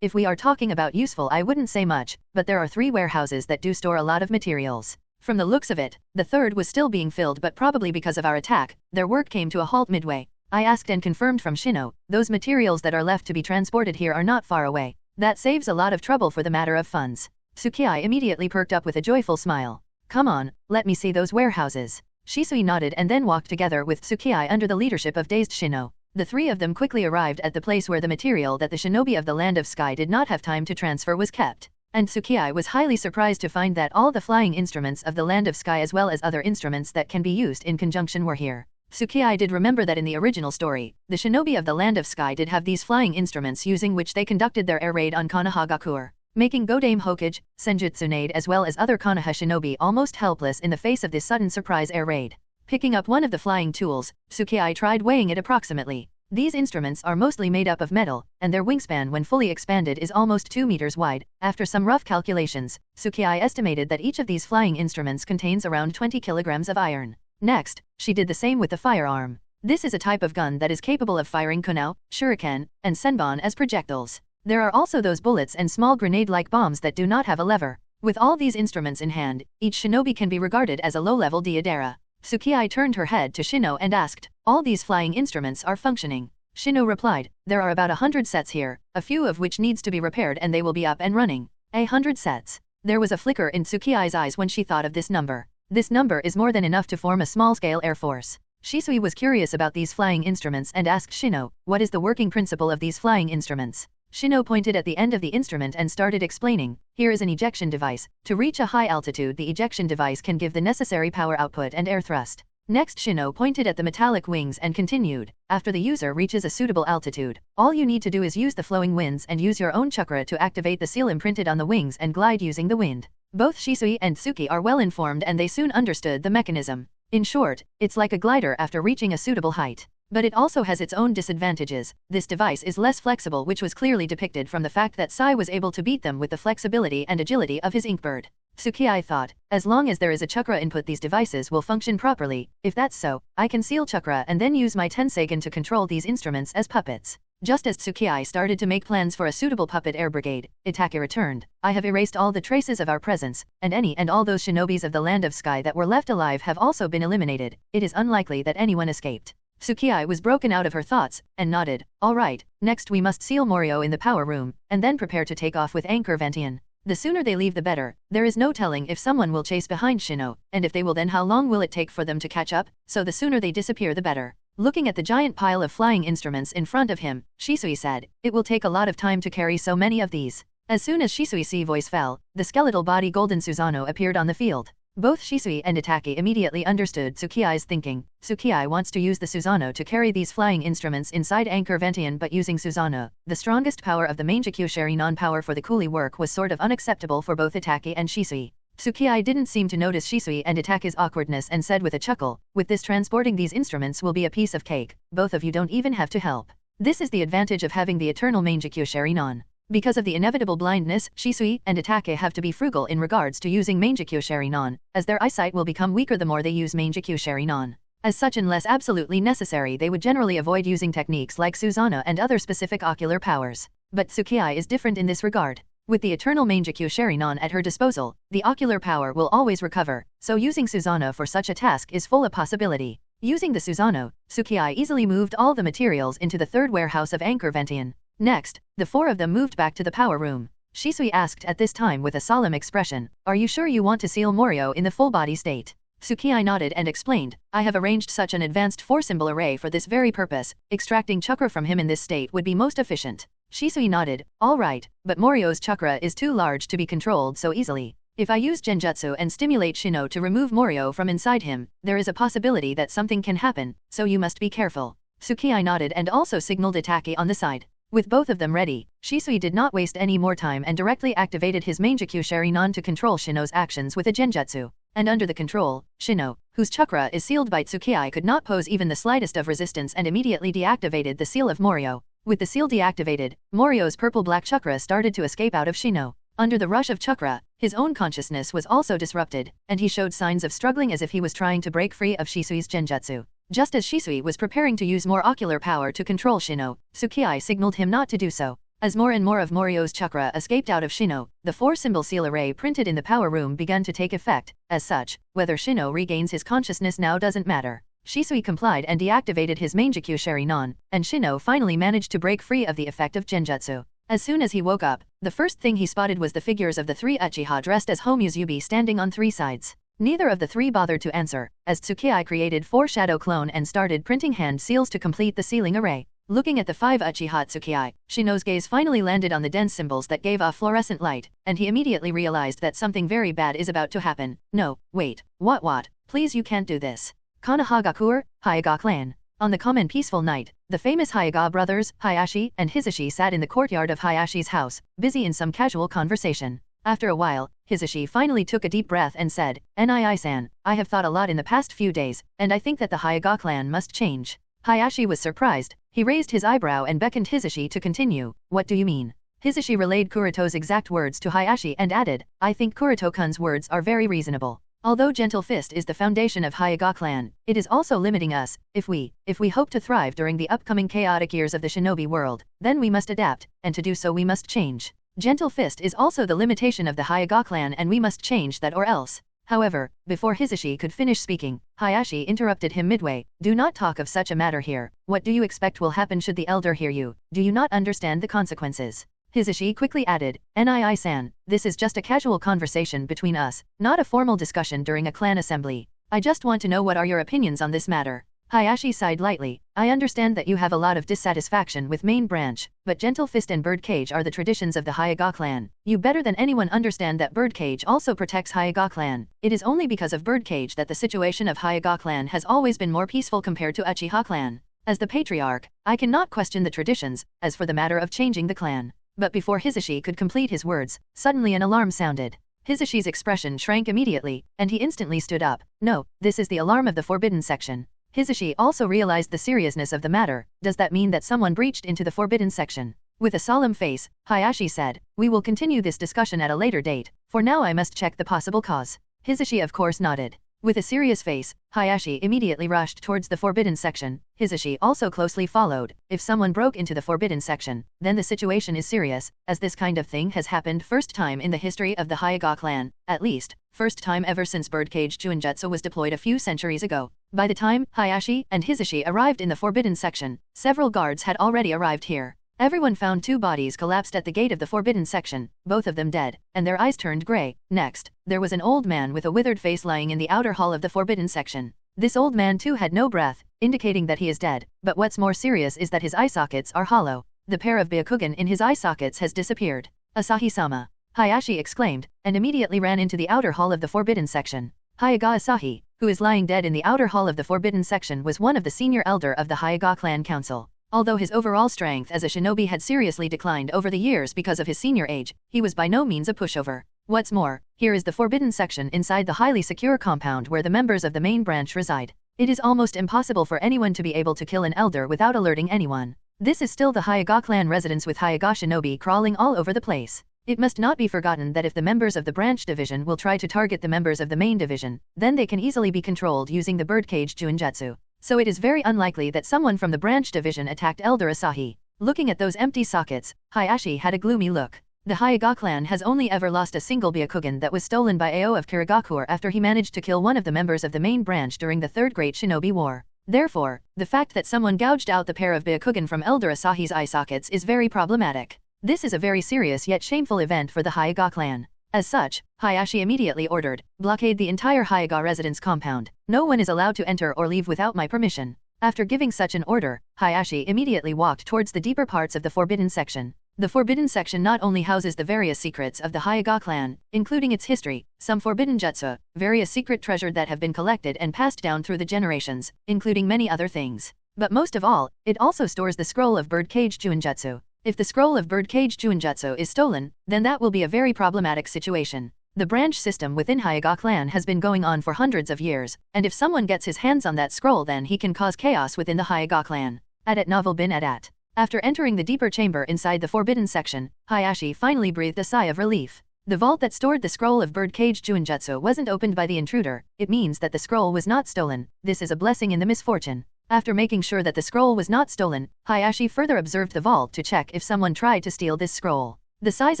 If we are talking about useful, I wouldn't say much, but there are 3 warehouses that do store a lot of materials. From the looks of it, the 3rd was still being filled, but probably because of our attack, their work came to a halt midway. I asked and confirmed from Shino, those materials that are left to be transported here are not far away. That saves a lot of trouble for the matter of funds. Tsukii immediately perked up with a joyful smile. "Come on, let me see those warehouses." Shisui nodded and then walked together with Tsukii under the leadership of dazed Shino. The 3 of them quickly arrived at the place where the material that the shinobi of the Land of Sky did not have time to transfer was kept. And Tsukii was highly surprised to find that all the flying instruments of the Land of Sky as well as other instruments that can be used in conjunction were here. Tsukii did remember that in the original story, the shinobi of the Land of Sky did have these flying instruments using which they conducted their air raid on Konohagakure, making Godame Hokage, Senjutsunade as well as other Konoha shinobi almost helpless in the face of this sudden surprise air raid. Picking up one of the flying tools, Tsukii tried weighing it approximately. These instruments are mostly made up of metal, and their wingspan when fully expanded is almost 2 meters wide. After some rough calculations, Tsukii estimated that each of these flying instruments contains around 20 kilograms of iron. Next, she did the same with the firearm. This is a type of gun that is capable of firing kunao, shuriken, and senbon as projectiles. There are also those bullets and small grenade-like bombs that do not have a lever. With all these instruments in hand, each shinobi can be regarded as a low-level Deidara. Tsukii turned her head to Shino and asked, all these flying instruments are functioning. Shino replied, there are about 100 sets here, a few of which needs to be repaired and they will be up and running. 100 sets. There was a flicker in Tsukii's eyes when she thought of this number. This number is more than enough to form a small-scale air force. Shisui was curious about these flying instruments and asked Shino, what is the working principle of these flying instruments? Shino pointed at the end of the instrument and started explaining, here is an ejection device. To reach a high altitude, the ejection device can give the necessary power output and air thrust. Next, Shino pointed at the metallic wings and continued, after the user reaches a suitable altitude, all you need to do is use the flowing winds and use your own chakra to activate the seal imprinted on the wings and glide using the wind. Both Shisui and Tsuki are well informed and they soon understood the mechanism. In short, it's like a glider after reaching a suitable height. But it also has its own disadvantages. This device is less flexible, which was clearly depicted from the fact that Sai was able to beat them with the flexibility and agility of his inkbird. Tsukii thought, as long as there is a chakra input, these devices will function properly. If that's so, I can seal chakra and then use my Tenseigan to control these instruments as puppets. Just as Tsukii started to make plans for a suitable puppet air brigade, Itake returned. I have erased all the traces of our presence, and any and all those shinobis of the Land of Sky that were left alive have also been eliminated. It is unlikely that anyone escaped. Tsukii was broken out of her thoughts, and nodded. All right, next we must seal Morio in the power room, and then prepare to take off with Anchor Vantian. The sooner they leave the better. There is no telling if someone will chase behind Shino, and if they will, then how long will it take for them to catch up, so the sooner they disappear the better. Looking at the giant pile of flying instruments in front of him, Shisui said, it will take a lot of time to carry so many of these. As soon as Shisui's voice fell, the skeletal body Golden Susanoo appeared on the field. Both Shisui and Itake immediately understood Tsukii's thinking. Tsukii wants to use the Susanoo to carry these flying instruments inside Anchor Vantian, but using Susanoo, the strongest power of the Mangekyo Sharinon power for the coolie work, was sort of unacceptable for both Itake and Shisui. Tsukii didn't seem to notice Shisui and Itake's awkwardness and said with a chuckle, with this transporting these instruments will be a piece of cake, both of you don't even have to help. This is the advantage of having the eternal Mangekyo Sharinon. Because of the inevitable blindness, Shisui and Itake have to be frugal in regards to using Mangekyo Sharinon, as their eyesight will become weaker the more they use Mangekyo Sharinon. As such, unless absolutely necessary, they would generally avoid using techniques like Susanoo and other specific ocular powers. But Tsukii is different in this regard. With the eternal Mangekyo Sharinon at her disposal, the ocular power will always recover, so using Susanoo for such a task is full of possibility. Using the Susanoo, Tsukii easily moved all the materials into the third warehouse of Anchor Vantian. Next, the four of them moved back to the power room. Shisui asked at this time with a solemn expression, are you sure you want to seal Morio in the full-body state? Tsukii nodded and explained, I have arranged such an advanced four-symbol array for this very purpose. Extracting chakra from him in this state would be most efficient. Shisui nodded, all right, but Morio's chakra is too large to be controlled so easily. If I use Genjutsu and stimulate Shino to remove Morio from inside him, there is a possibility that something can happen, so you must be careful. Tsukii nodded and also signaled Itake on the side. With both of them ready, Shisui did not waste any more time and directly activated his Mangekyo Sharinon to control Shino's actions with a Genjutsu. And under the control, Shino, whose chakra is sealed by Tsukii, could not pose even the slightest of resistance and immediately deactivated the seal of Morio. With the seal deactivated, Morio's purple-black chakra started to escape out of Shino. Under the rush of chakra, his own consciousness was also disrupted, and he showed signs of struggling as if he was trying to break free of Shisui's Genjutsu. Just as Shisui was preparing to use more ocular power to control Shino, Tsukii signaled him not to do so. As more and more of Morio's chakra escaped out of Shino, the four-symbol seal array printed in the power room began to take effect. As such, whether Shino regains his consciousness now doesn't matter. Shisui complied and deactivated his Mangekyo Sharinon, and Shino finally managed to break free of the effect of Genjutsu. As soon as he woke up, the first thing he spotted was the figures of the three Uchiha dressed as Homuzubi standing on three sides. Neither of the three bothered to answer, as Tsukii created four shadow clone and started printing hand seals to complete the sealing array. Looking at the five Uchiha Tsukii, Shino's gaze finally landed on the dense symbols that gave off fluorescent light, and he immediately realized that something very bad is about to happen. No, wait, what? Please, you can't do this. Kanahagakur, Hyuga clan. On the calm and peaceful night, the famous Hyuga brothers, Hayashi and Hisashi, sat in the courtyard of Hayashi's house, busy in some casual conversation. After a while, Hisashi finally took a deep breath and said, Nii-san, I have thought a lot in the past few days, and I think that the Hyuga clan must change. Hayashi was surprised. He raised his eyebrow and beckoned Hisashi to continue. What do you mean? Hisashi relayed Kuroto's exact words to Hayashi and added, I think Kuroto-kun's words are very reasonable. Although Gentle Fist is the foundation of Hyuga clan, it is also limiting us. If we hope to thrive during the upcoming chaotic years of the shinobi world, then we must adapt, and to do so we must change. Gentle Fist is also the limitation of the Hyuga clan and we must change that or else. However, before Hisashi could finish speaking, Hayashi interrupted him midway. Do not talk of such a matter here. What do you expect will happen should the elder hear you? Do you not understand the consequences? Hisashi quickly added, Nii-san, this is just a casual conversation between us, not a formal discussion during a clan assembly. I just want to know what are your opinions on this matter. Hayashi sighed lightly. I understand that you have a lot of dissatisfaction with main branch, but Gentle Fist and Birdcage are the traditions of the Hyuga clan. You better than anyone understand that Birdcage also protects Hyuga clan. It is only because of Birdcage that the situation of Hyuga clan has always been more peaceful compared to Uchiha clan. As the patriarch, I cannot question the traditions, as for the matter of changing the clan. But before Hisashi could complete his words, suddenly an alarm sounded. Hisashi's expression shrank immediately, and he instantly stood up. No, this is the alarm of the forbidden section. Hisashi also realized the seriousness of the matter. Does that mean that someone breached into the forbidden section? With a solemn face, Hayashi said, we will continue this discussion at a later date. For now I must check the possible cause. Hisashi of course nodded. With a serious face, Hayashi immediately rushed towards the forbidden section. Hisashi also closely followed. If someone broke into the forbidden section, then the situation is serious, as this kind of thing has happened first time in the history of the Hyuga clan, at least, first time ever since Birdcage Juinjutsu was deployed a few centuries ago. By the time Hayashi and Hisashi arrived in the forbidden section, several guards had already arrived here. Everyone found two bodies collapsed at the gate of the forbidden section, both of them dead, and their eyes turned gray. Next, there was an old man with a withered face lying in the outer hall of the forbidden section. This old man too had no breath, indicating that he is dead, but what's more serious is that his eye sockets are hollow. The pair of Byakugan in his eye sockets has disappeared. Asahi-sama! Hayashi exclaimed, and immediately ran into the outer hall of the forbidden section. Hyuga Asahi, who is lying dead in the outer hall of the forbidden section, was one of the senior elder of the Hyuga clan council. Although his overall strength as a shinobi had seriously declined over the years because of his senior age, he was by no means a pushover. What's more, here is the forbidden section inside the highly secure compound where the members of the main branch reside. It is almost impossible for anyone to be able to kill an elder without alerting anyone. This is still the Hyuga clan residence with Hyuga shinobi crawling all over the place. It must not be forgotten that if the members of the branch division will try to target the members of the main division, then they can easily be controlled using the Birdcage Juinjutsu. So it is very unlikely that someone from the branch division attacked Elder Asahi. Looking at those empty sockets, Hayashi had a gloomy look. The Hyuga clan has only ever lost a single Byakugan that was stolen by Ao of Kirigakure after he managed to kill one of the members of the main branch during the Third Great Shinobi War. Therefore, the fact that someone gouged out the pair of Byakugan from Elder Asahi's eye sockets is very problematic. This is a very serious yet shameful event for the Hyuga clan. As such, Hayashi immediately ordered, blockade the entire Hyuga residence compound. No one is allowed to enter or leave without my permission. After giving such an order, Hayashi immediately walked towards the deeper parts of the forbidden section. The forbidden section not only houses the various secrets of the Hyuga clan, including its history, some forbidden jutsu, various secret treasure that have been collected and passed down through the generations, including many other things. But most of all, it also stores the scroll of Birdcage Juinjutsu. If the scroll of Birdcage Juinjutsu is stolen, then that will be a very problematic situation. The branch system within Hyuga clan has been going on for hundreds of years, and if someone gets his hands on that scroll then he can cause chaos within the Hyuga clan. Adat novel bin adat. After entering the deeper chamber inside the forbidden section, Hayashi finally breathed a sigh of relief. The vault that stored the scroll of Birdcage Juinjutsu wasn't opened by the intruder. It means that the scroll was not stolen. This is a blessing in the misfortune. After making sure that the scroll was not stolen, Hayashi further observed the vault to check if someone tried to steal this scroll. The size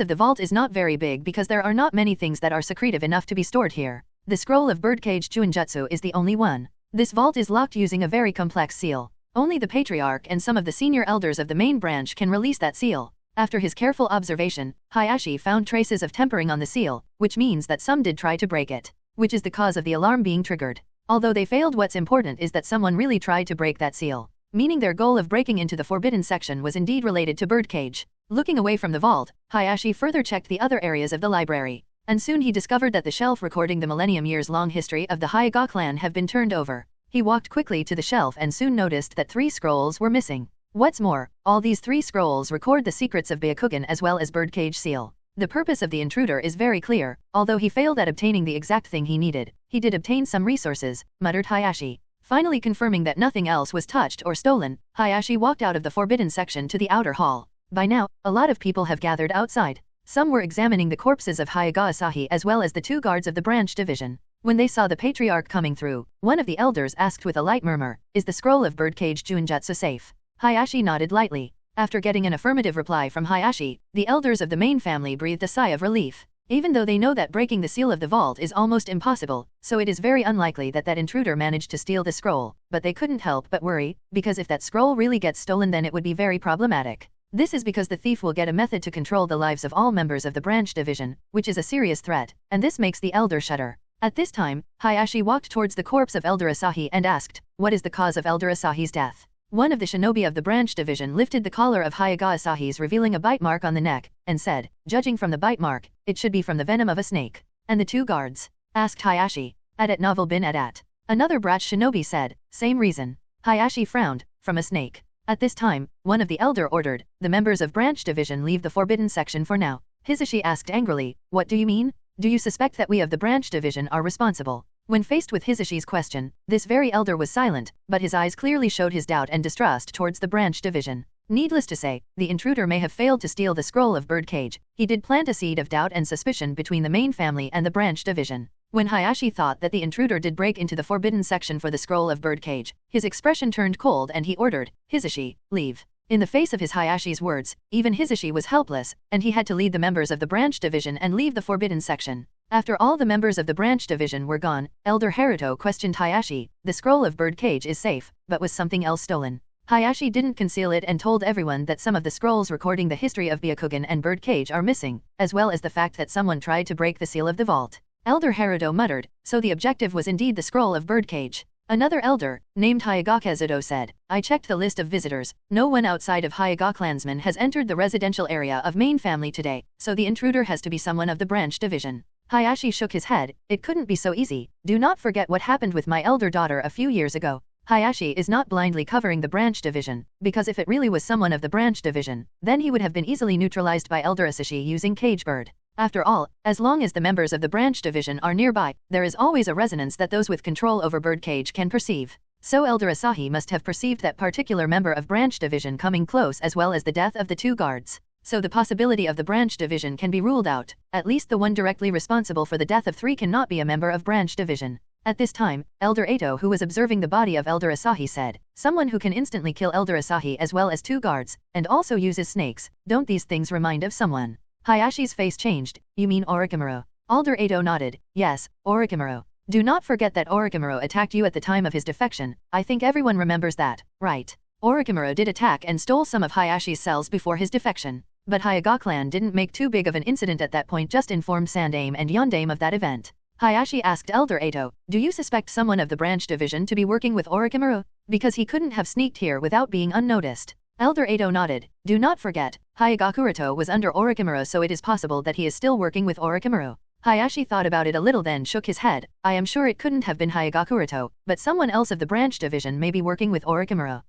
of the vault is not very big because there are not many things that are secretive enough to be stored here. The scroll of Birdcage Juinjutsu is the only one. This vault is locked using a very complex seal. Only the patriarch and some of the senior elders of the main branch can release that seal. After his careful observation, Hayashi found traces of tempering on the seal, which means that some did try to break it, which is the cause of the alarm being triggered. Although they failed, what's important is that someone really tried to break that seal, meaning their goal of breaking into the forbidden section was indeed related to Birdcage. Looking away from the vault, Hayashi further checked the other areas of the library, and soon he discovered that the shelf recording the millennium years long history of the Hyuga clan have been turned over. He walked quickly to the shelf and soon noticed that 3 scrolls were missing. What's more, all these 3 scrolls record the secrets of Byakugan as well as Birdcage seal. The purpose of the intruder is very clear. Although he failed at obtaining the exact thing he needed, he did obtain some resources, muttered Hayashi. Finally confirming that nothing else was touched or stolen, Hayashi walked out of the forbidden section to the outer hall. By now, a lot of people have gathered outside. Some were examining the corpses of Hyuga Asahi as well as the 2 guards of the branch division. When they saw the patriarch coming through, one of the elders asked with a light murmur, "Is the scroll of birdcage Junjutsu safe?" Hayashi nodded lightly. After getting an affirmative reply from Hayashi, the elders of the main family breathed a sigh of relief. Even though they know that breaking the seal of the vault is almost impossible, so it is very unlikely that that intruder managed to steal the scroll, but they couldn't help but worry, because if that scroll really gets stolen then it would be very problematic. This is because the thief will get a method to control the lives of all members of the branch division, which is a serious threat, and this makes the elder shudder. At this time, Hayashi walked towards the corpse of Elder Asahi and asked, "What is the cause of Elder Asahi's death?" One of the shinobi of the branch division lifted the collar of Hyuga Asahi's, revealing a bite mark on the neck, and said, "Judging from the bite mark, it should be from the venom of a snake." "And the two guards?" asked Hayashi. "At novel bin at." Another brat shinobi said, "Same reason." Hayashi frowned, "From a snake." At this time, one of the elder ordered, "The members of branch division leave the forbidden section for now." Hisashi asked angrily, "What do you mean? Do you suspect that we of the branch division are responsible?" When faced with Hisashi's question, this very elder was silent, but his eyes clearly showed his doubt and distrust towards the branch division. Needless to say, the intruder may have failed to steal the scroll of birdcage. He did plant a seed of doubt and suspicion between the main family and the branch division. When Hayashi thought that the intruder did break into the forbidden section for the scroll of birdcage, his expression turned cold and he ordered, "Hisashi, leave." In the face of his Hayashi's words, even Hisashi was helpless, and he had to lead the members of the branch division and leave the forbidden section. After all the members of the branch division were gone, Elder Haruto questioned Hayashi, "The scroll of birdcage is safe, but was something else stolen?" Hayashi didn't conceal it and told everyone that some of the scrolls recording the history of Byakugan and birdcage are missing, as well as the fact that someone tried to break the seal of the vault. Elder Haruto muttered, "So the objective was indeed the scroll of birdcage." Another elder, named Hyuga Kuroto, said, "I checked the list of visitors. No one outside of Hyuga clansmen has entered the residential area of main family today, so the intruder has to be someone of the branch division." Hayashi shook his head. "It couldn't be so easy. Do not forget what happened with my elder daughter a few years ago." Hayashi is not blindly covering the branch division, because if it really was someone of the branch division, then he would have been easily neutralized by Elder Asahi using Cage Bird. After all, as long as the members of the branch division are nearby, there is always a resonance that those with control over birdcage can perceive. So Elder Asahi must have perceived that particular member of branch division coming close, as well as the death of the two guards. So the possibility of the branch division can be ruled out. At least the one directly responsible for the death of three cannot be a member of branch division. At this time, Elder Eto, who was observing the body of Elder Asahi, said, "Someone who can instantly kill Elder Asahi as well as two guards, and also uses snakes. Don't these things remind of someone?" Hayashi's face changed. "You mean Orochimaru?" Elder Eto nodded. "Yes, Orochimaru. Do not forget that Orochimaru attacked you at the time of his defection. I think everyone remembers that, right? Orochimaru did attack and stole some of Hayashi's cells before his defection. But Hyuga clan didn't make too big of an incident at that point, just informed Sandaime and Yondaime of that event." Hayashi asked Elder Eto, "Do you suspect someone of the branch division to be working with Orochimaru? Because he couldn't have sneaked here without being unnoticed." Elder Eto nodded. "Do not forget, Hyuga Kuroto was under Orochimaru, so it is possible that he is still working with Orochimaru." Hayashi thought about it a little, then shook his head. "I am sure it couldn't have been Hyuga Kuroto, but someone else of the branch division may be working with Orochimaru.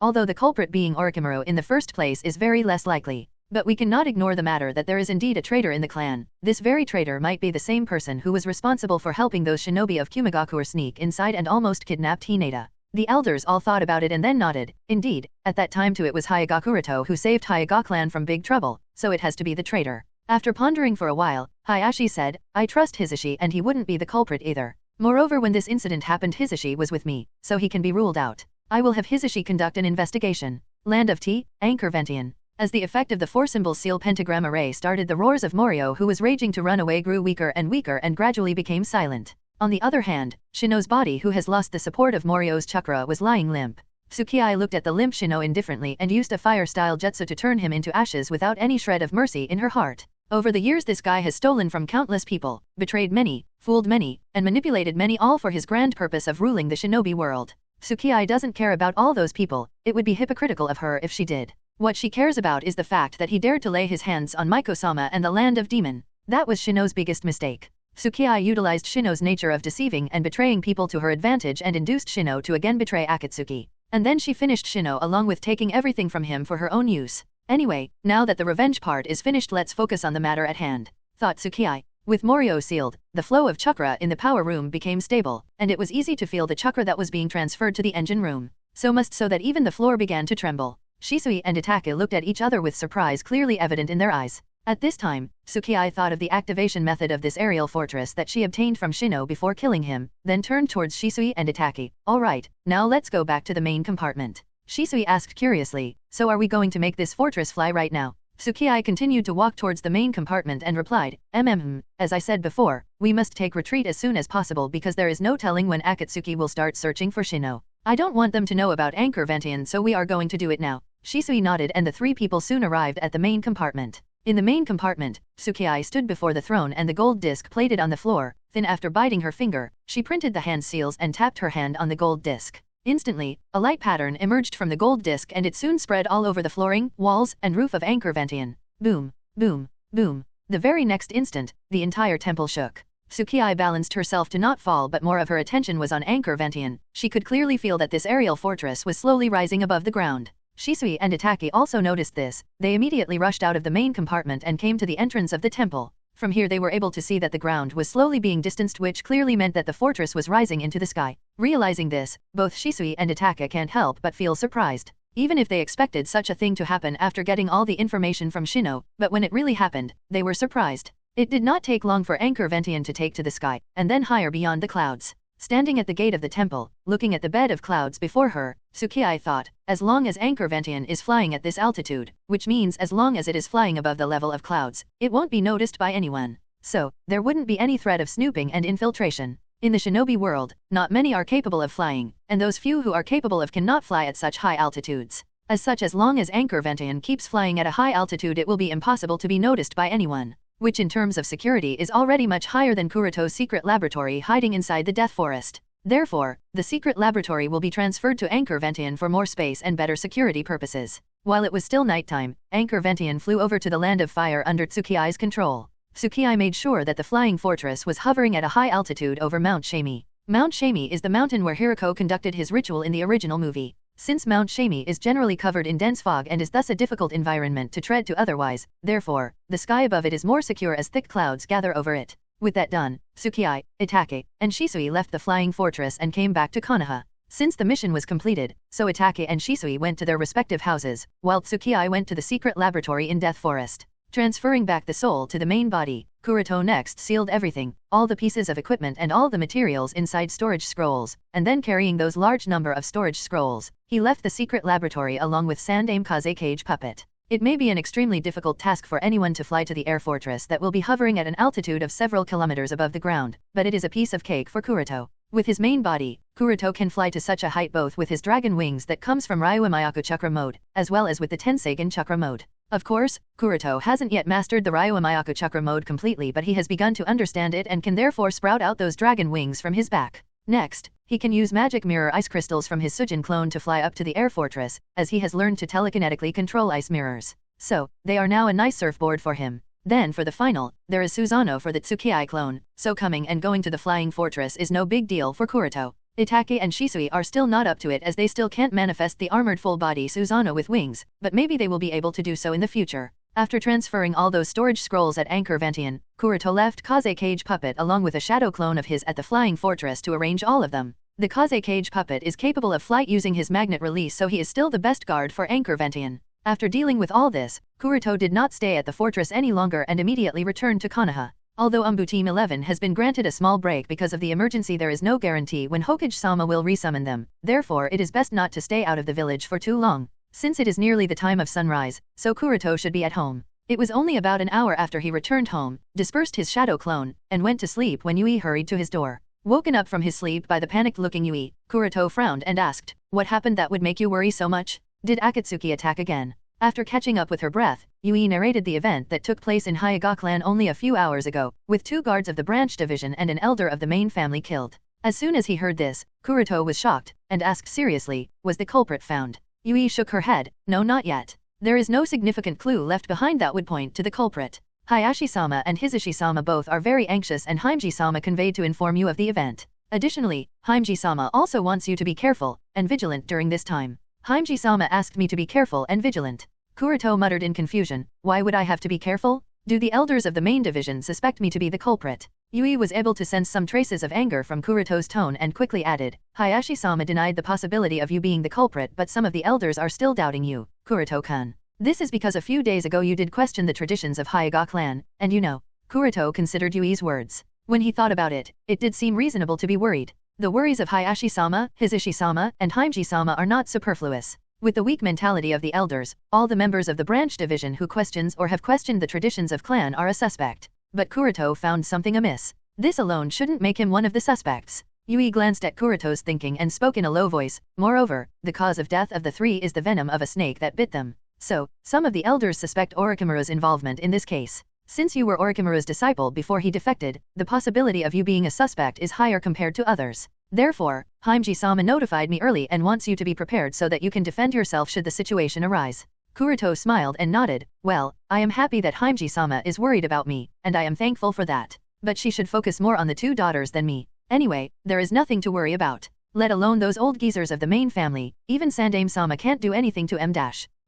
Although the culprit being Orochimaru in the first place is very less likely. But we cannot ignore the matter that there is indeed a traitor in the clan. This very traitor might be the same person who was responsible for helping those shinobi of Kumigakure sneak inside and almost kidnapped Hinata." The elders all thought about it and then nodded. Indeed, at that time too it was Hyuga Kuroto who saved Hyuga clan from big trouble, so it has to be the traitor. After pondering for a while, Hayashi said, "I trust Hisashi and he wouldn't be the culprit either. Moreover, when this incident happened Hisashi was with me, so he can be ruled out. I will have Hisashi conduct an investigation." Land of Tea, Anchor Ventian. As the effect of the four-symbol seal pentagram array started, the roars of Morio, who was raging to run away, grew weaker and gradually became silent. On the other hand, Shino's body, who has lost the support of Morio's chakra, was lying limp. Tsukii looked at the limp Shino indifferently and used a fire-style jutsu to turn him into ashes without any shred of mercy in her heart. Over the years this guy has stolen from countless people, betrayed many, fooled many, and manipulated many, all for his grand purpose of ruling the shinobi world. Tsukii doesn't care about all those people. It would be hypocritical of her if she did. What she cares about is the fact that he dared to lay his hands on Miko-sama and the land of demon. That was Shino's biggest mistake. Tsukii utilized Shino's nature of deceiving and betraying people to her advantage and induced Shino to again betray Akatsuki. And then she finished Shino along with taking everything from him for her own use. Anyway, now that the revenge part is finished, let's focus on the matter at hand, thought Tsukii. With Morio sealed, the flow of chakra in the power room became stable, and it was easy to feel the chakra that was being transferred to the engine room. So that even the floor began to tremble. Shisui and Itaku looked at each other with surprise clearly evident in their eyes. At this time, Tsukii thought of the activation method of this aerial fortress that she obtained from Shino before killing him, then turned towards Shisui and Itaki. Alright, now let's go back to the main compartment. Shisui asked curiously, so are we going to make this fortress fly right now? Tsukii continued to walk towards the main compartment and replied, as I said before, we must take retreat as soon as possible because there is no telling when Akatsuki will start searching for Shino. I don't want them to know about Anchor Ventian, so we are going to do it now. Shisui nodded and the three people soon arrived at the main compartment. In the main compartment, Tsukii stood before the throne and the gold disc plated on the floor, then after biting her finger, she printed the hand seals and tapped her hand on the gold disc. Instantly, a light pattern emerged from the gold disc and it soon spread all over the flooring, walls, and roof of Anchor Ventian. Boom, boom, boom. The very next instant, the entire temple shook. Tsukii balanced herself to not fall, but more of her attention was on Anchor Ventian. She could clearly feel that this aerial fortress was slowly rising above the ground. Shisui and Itaki also noticed this. They immediately rushed out of the main compartment and came to the entrance of the temple. From here they were able to see that the ground was slowly being distanced, which clearly meant that the fortress was rising into the sky. Realizing this, both Shisui and Itaka can't help but feel surprised. Even if they expected such a thing to happen after getting all the information from Shino, but when it really happened, they were surprised. It did not take long for Anchor Ventian to take to the sky, and then higher beyond the clouds. Standing at the gate of the temple, looking at the bed of clouds before her, Tsukii thought, as long as Anchor Ventian is flying at this altitude, which means as long as it is flying above the level of clouds, it won't be noticed by anyone. So, there wouldn't be any threat of snooping and infiltration. In the shinobi world, not many are capable of flying, and those few who are capable of cannot fly at such high altitudes. As such, as long as Anchor Ventian keeps flying at a high altitude, it will be impossible to be noticed by anyone, which in terms of security is already much higher than Kuroto's secret laboratory hiding inside the Death Forest. Therefore, the secret laboratory will be transferred to Anchor Ventian for more space and better security purposes. While it was still nighttime, Anchor Ventian flew over to the Land of Fire under Tsukii's control. Tsukii made sure that the flying fortress was hovering at a high altitude over Mount Shami. Mount Shami is the mountain where Hirako conducted his ritual in the original movie. Since Mount Shami is generally covered in dense fog and is thus a difficult environment to tread to otherwise, therefore, the sky above it is more secure as thick clouds gather over it. With that done, Tsukii, Itake, and Shisui left the flying fortress and came back to Konoha. Since the mission was completed, so Itake and Shisui went to their respective houses, while Tsukii went to the secret laboratory in Death Forest. Transferring back the soul to the main body, Kuroto next sealed everything, all the pieces of equipment and all the materials inside storage scrolls, and then carrying those large number of storage scrolls, he left the secret laboratory along with Sandame Kaze Cage Puppet. It may be an extremely difficult task for anyone to fly to the air fortress that will be hovering at an altitude of several kilometers above the ground, but it is a piece of cake for Kuroto. With his main body, Kuroto can fly to such a height both with his dragon wings that comes from Ryuamayaku Chakra mode, as well as with the Tenseigan Chakra mode. Of course, Kuroto hasn't yet mastered the Ryuamayaku Chakra mode completely, but he has begun to understand it and can therefore sprout out those dragon wings from his back. Next, he can use magic mirror ice crystals from his Sujin clone to fly up to the air fortress, as he has learned to telekinetically control ice mirrors. So, they are now a nice surfboard for him. Then for the final, there is Susanoo for the Tsukii clone, so coming and going to the flying fortress is no big deal for Kuroto. Itake and Shisui are still not up to it as they still can't manifest the armored full body Susanoo with wings, but maybe they will be able to do so in the future. After transferring all those storage scrolls at Anchor Ventian, Kuroto left Kaze Cage Puppet along with a shadow clone of his at the flying fortress to arrange all of them. The Kaze Cage Puppet is capable of flight using his magnet release, so he is still the best guard for Anchor Ventian. After dealing with all this, Kuroto did not stay at the fortress any longer and immediately returned to Konoha. Although Team 11 has been granted a small break because of the emergency, there is no guarantee when Hokage-sama will resummon them, therefore it is best not to stay out of the village for too long. Since it is nearly the time of sunrise, so Kuroto should be at home. It was only about an hour after he returned home, dispersed his shadow clone, and went to sleep when Yui hurried to his door. Woken up from his sleep by the panicked-looking Yui, Kuroto frowned and asked, "What happened that would make you worry so much? Did Akatsuki attack again?" After catching up with her breath, Yui narrated the event that took place in Hyuga clan only a few hours ago, with 2 guards of the branch division and an elder of the main family killed. As soon as he heard this, Kuroto was shocked, and asked seriously, "Was the culprit found?" Yui shook her head, "No, not yet. There is no significant clue left behind that would point to the culprit. Hayashi-sama and Hizushi-sama both are very anxious, and Haimji-sama conveyed to inform you of the event. Additionally, Haimji-sama also wants you to be careful and vigilant during this time." Haimji-sama asked me to be careful and vigilant. Kuroto muttered in confusion, "Why would I have to be careful? Do the elders of the main division suspect me to be the culprit?" Yui was able to sense some traces of anger from Kuroto's tone and quickly added, "Hayashi-sama denied the possibility of you being the culprit, but some of the elders are still doubting you, Kuroto-kun. This is because a few days ago you did question the traditions of Hyuga clan, and you know. Kuroto considered Yui's words. When he thought about it, it did seem reasonable to be worried. The worries of Hayashi-sama, Hizushi-sama, and Haimji-sama are not superfluous. With the weak mentality of the elders, all the members of the branch division who questions or have questioned the traditions of clan are a suspect. But Kuroto found something amiss. This alone shouldn't make him one of the suspects. Yui glanced at Kuroto's thinking and spoke in a low voice. Moreover, the cause of death of the three is the venom of a snake that bit them. So, some of the elders suspect Orochimaru's involvement in this case. Since you were Orochimaru's disciple before he defected, the possibility of you being a suspect is higher compared to others. Therefore, Haimji-sama notified me early and wants you to be prepared so that you can defend yourself should the situation arise. Kuroto smiled and nodded. Well, I am happy that Haimji-sama is worried about me, and I am thankful for that. But she should focus more on the two daughters than me. Anyway, there is nothing to worry about. Let alone those old geezers of the main family, even Sandaime-sama can't do anything to M-.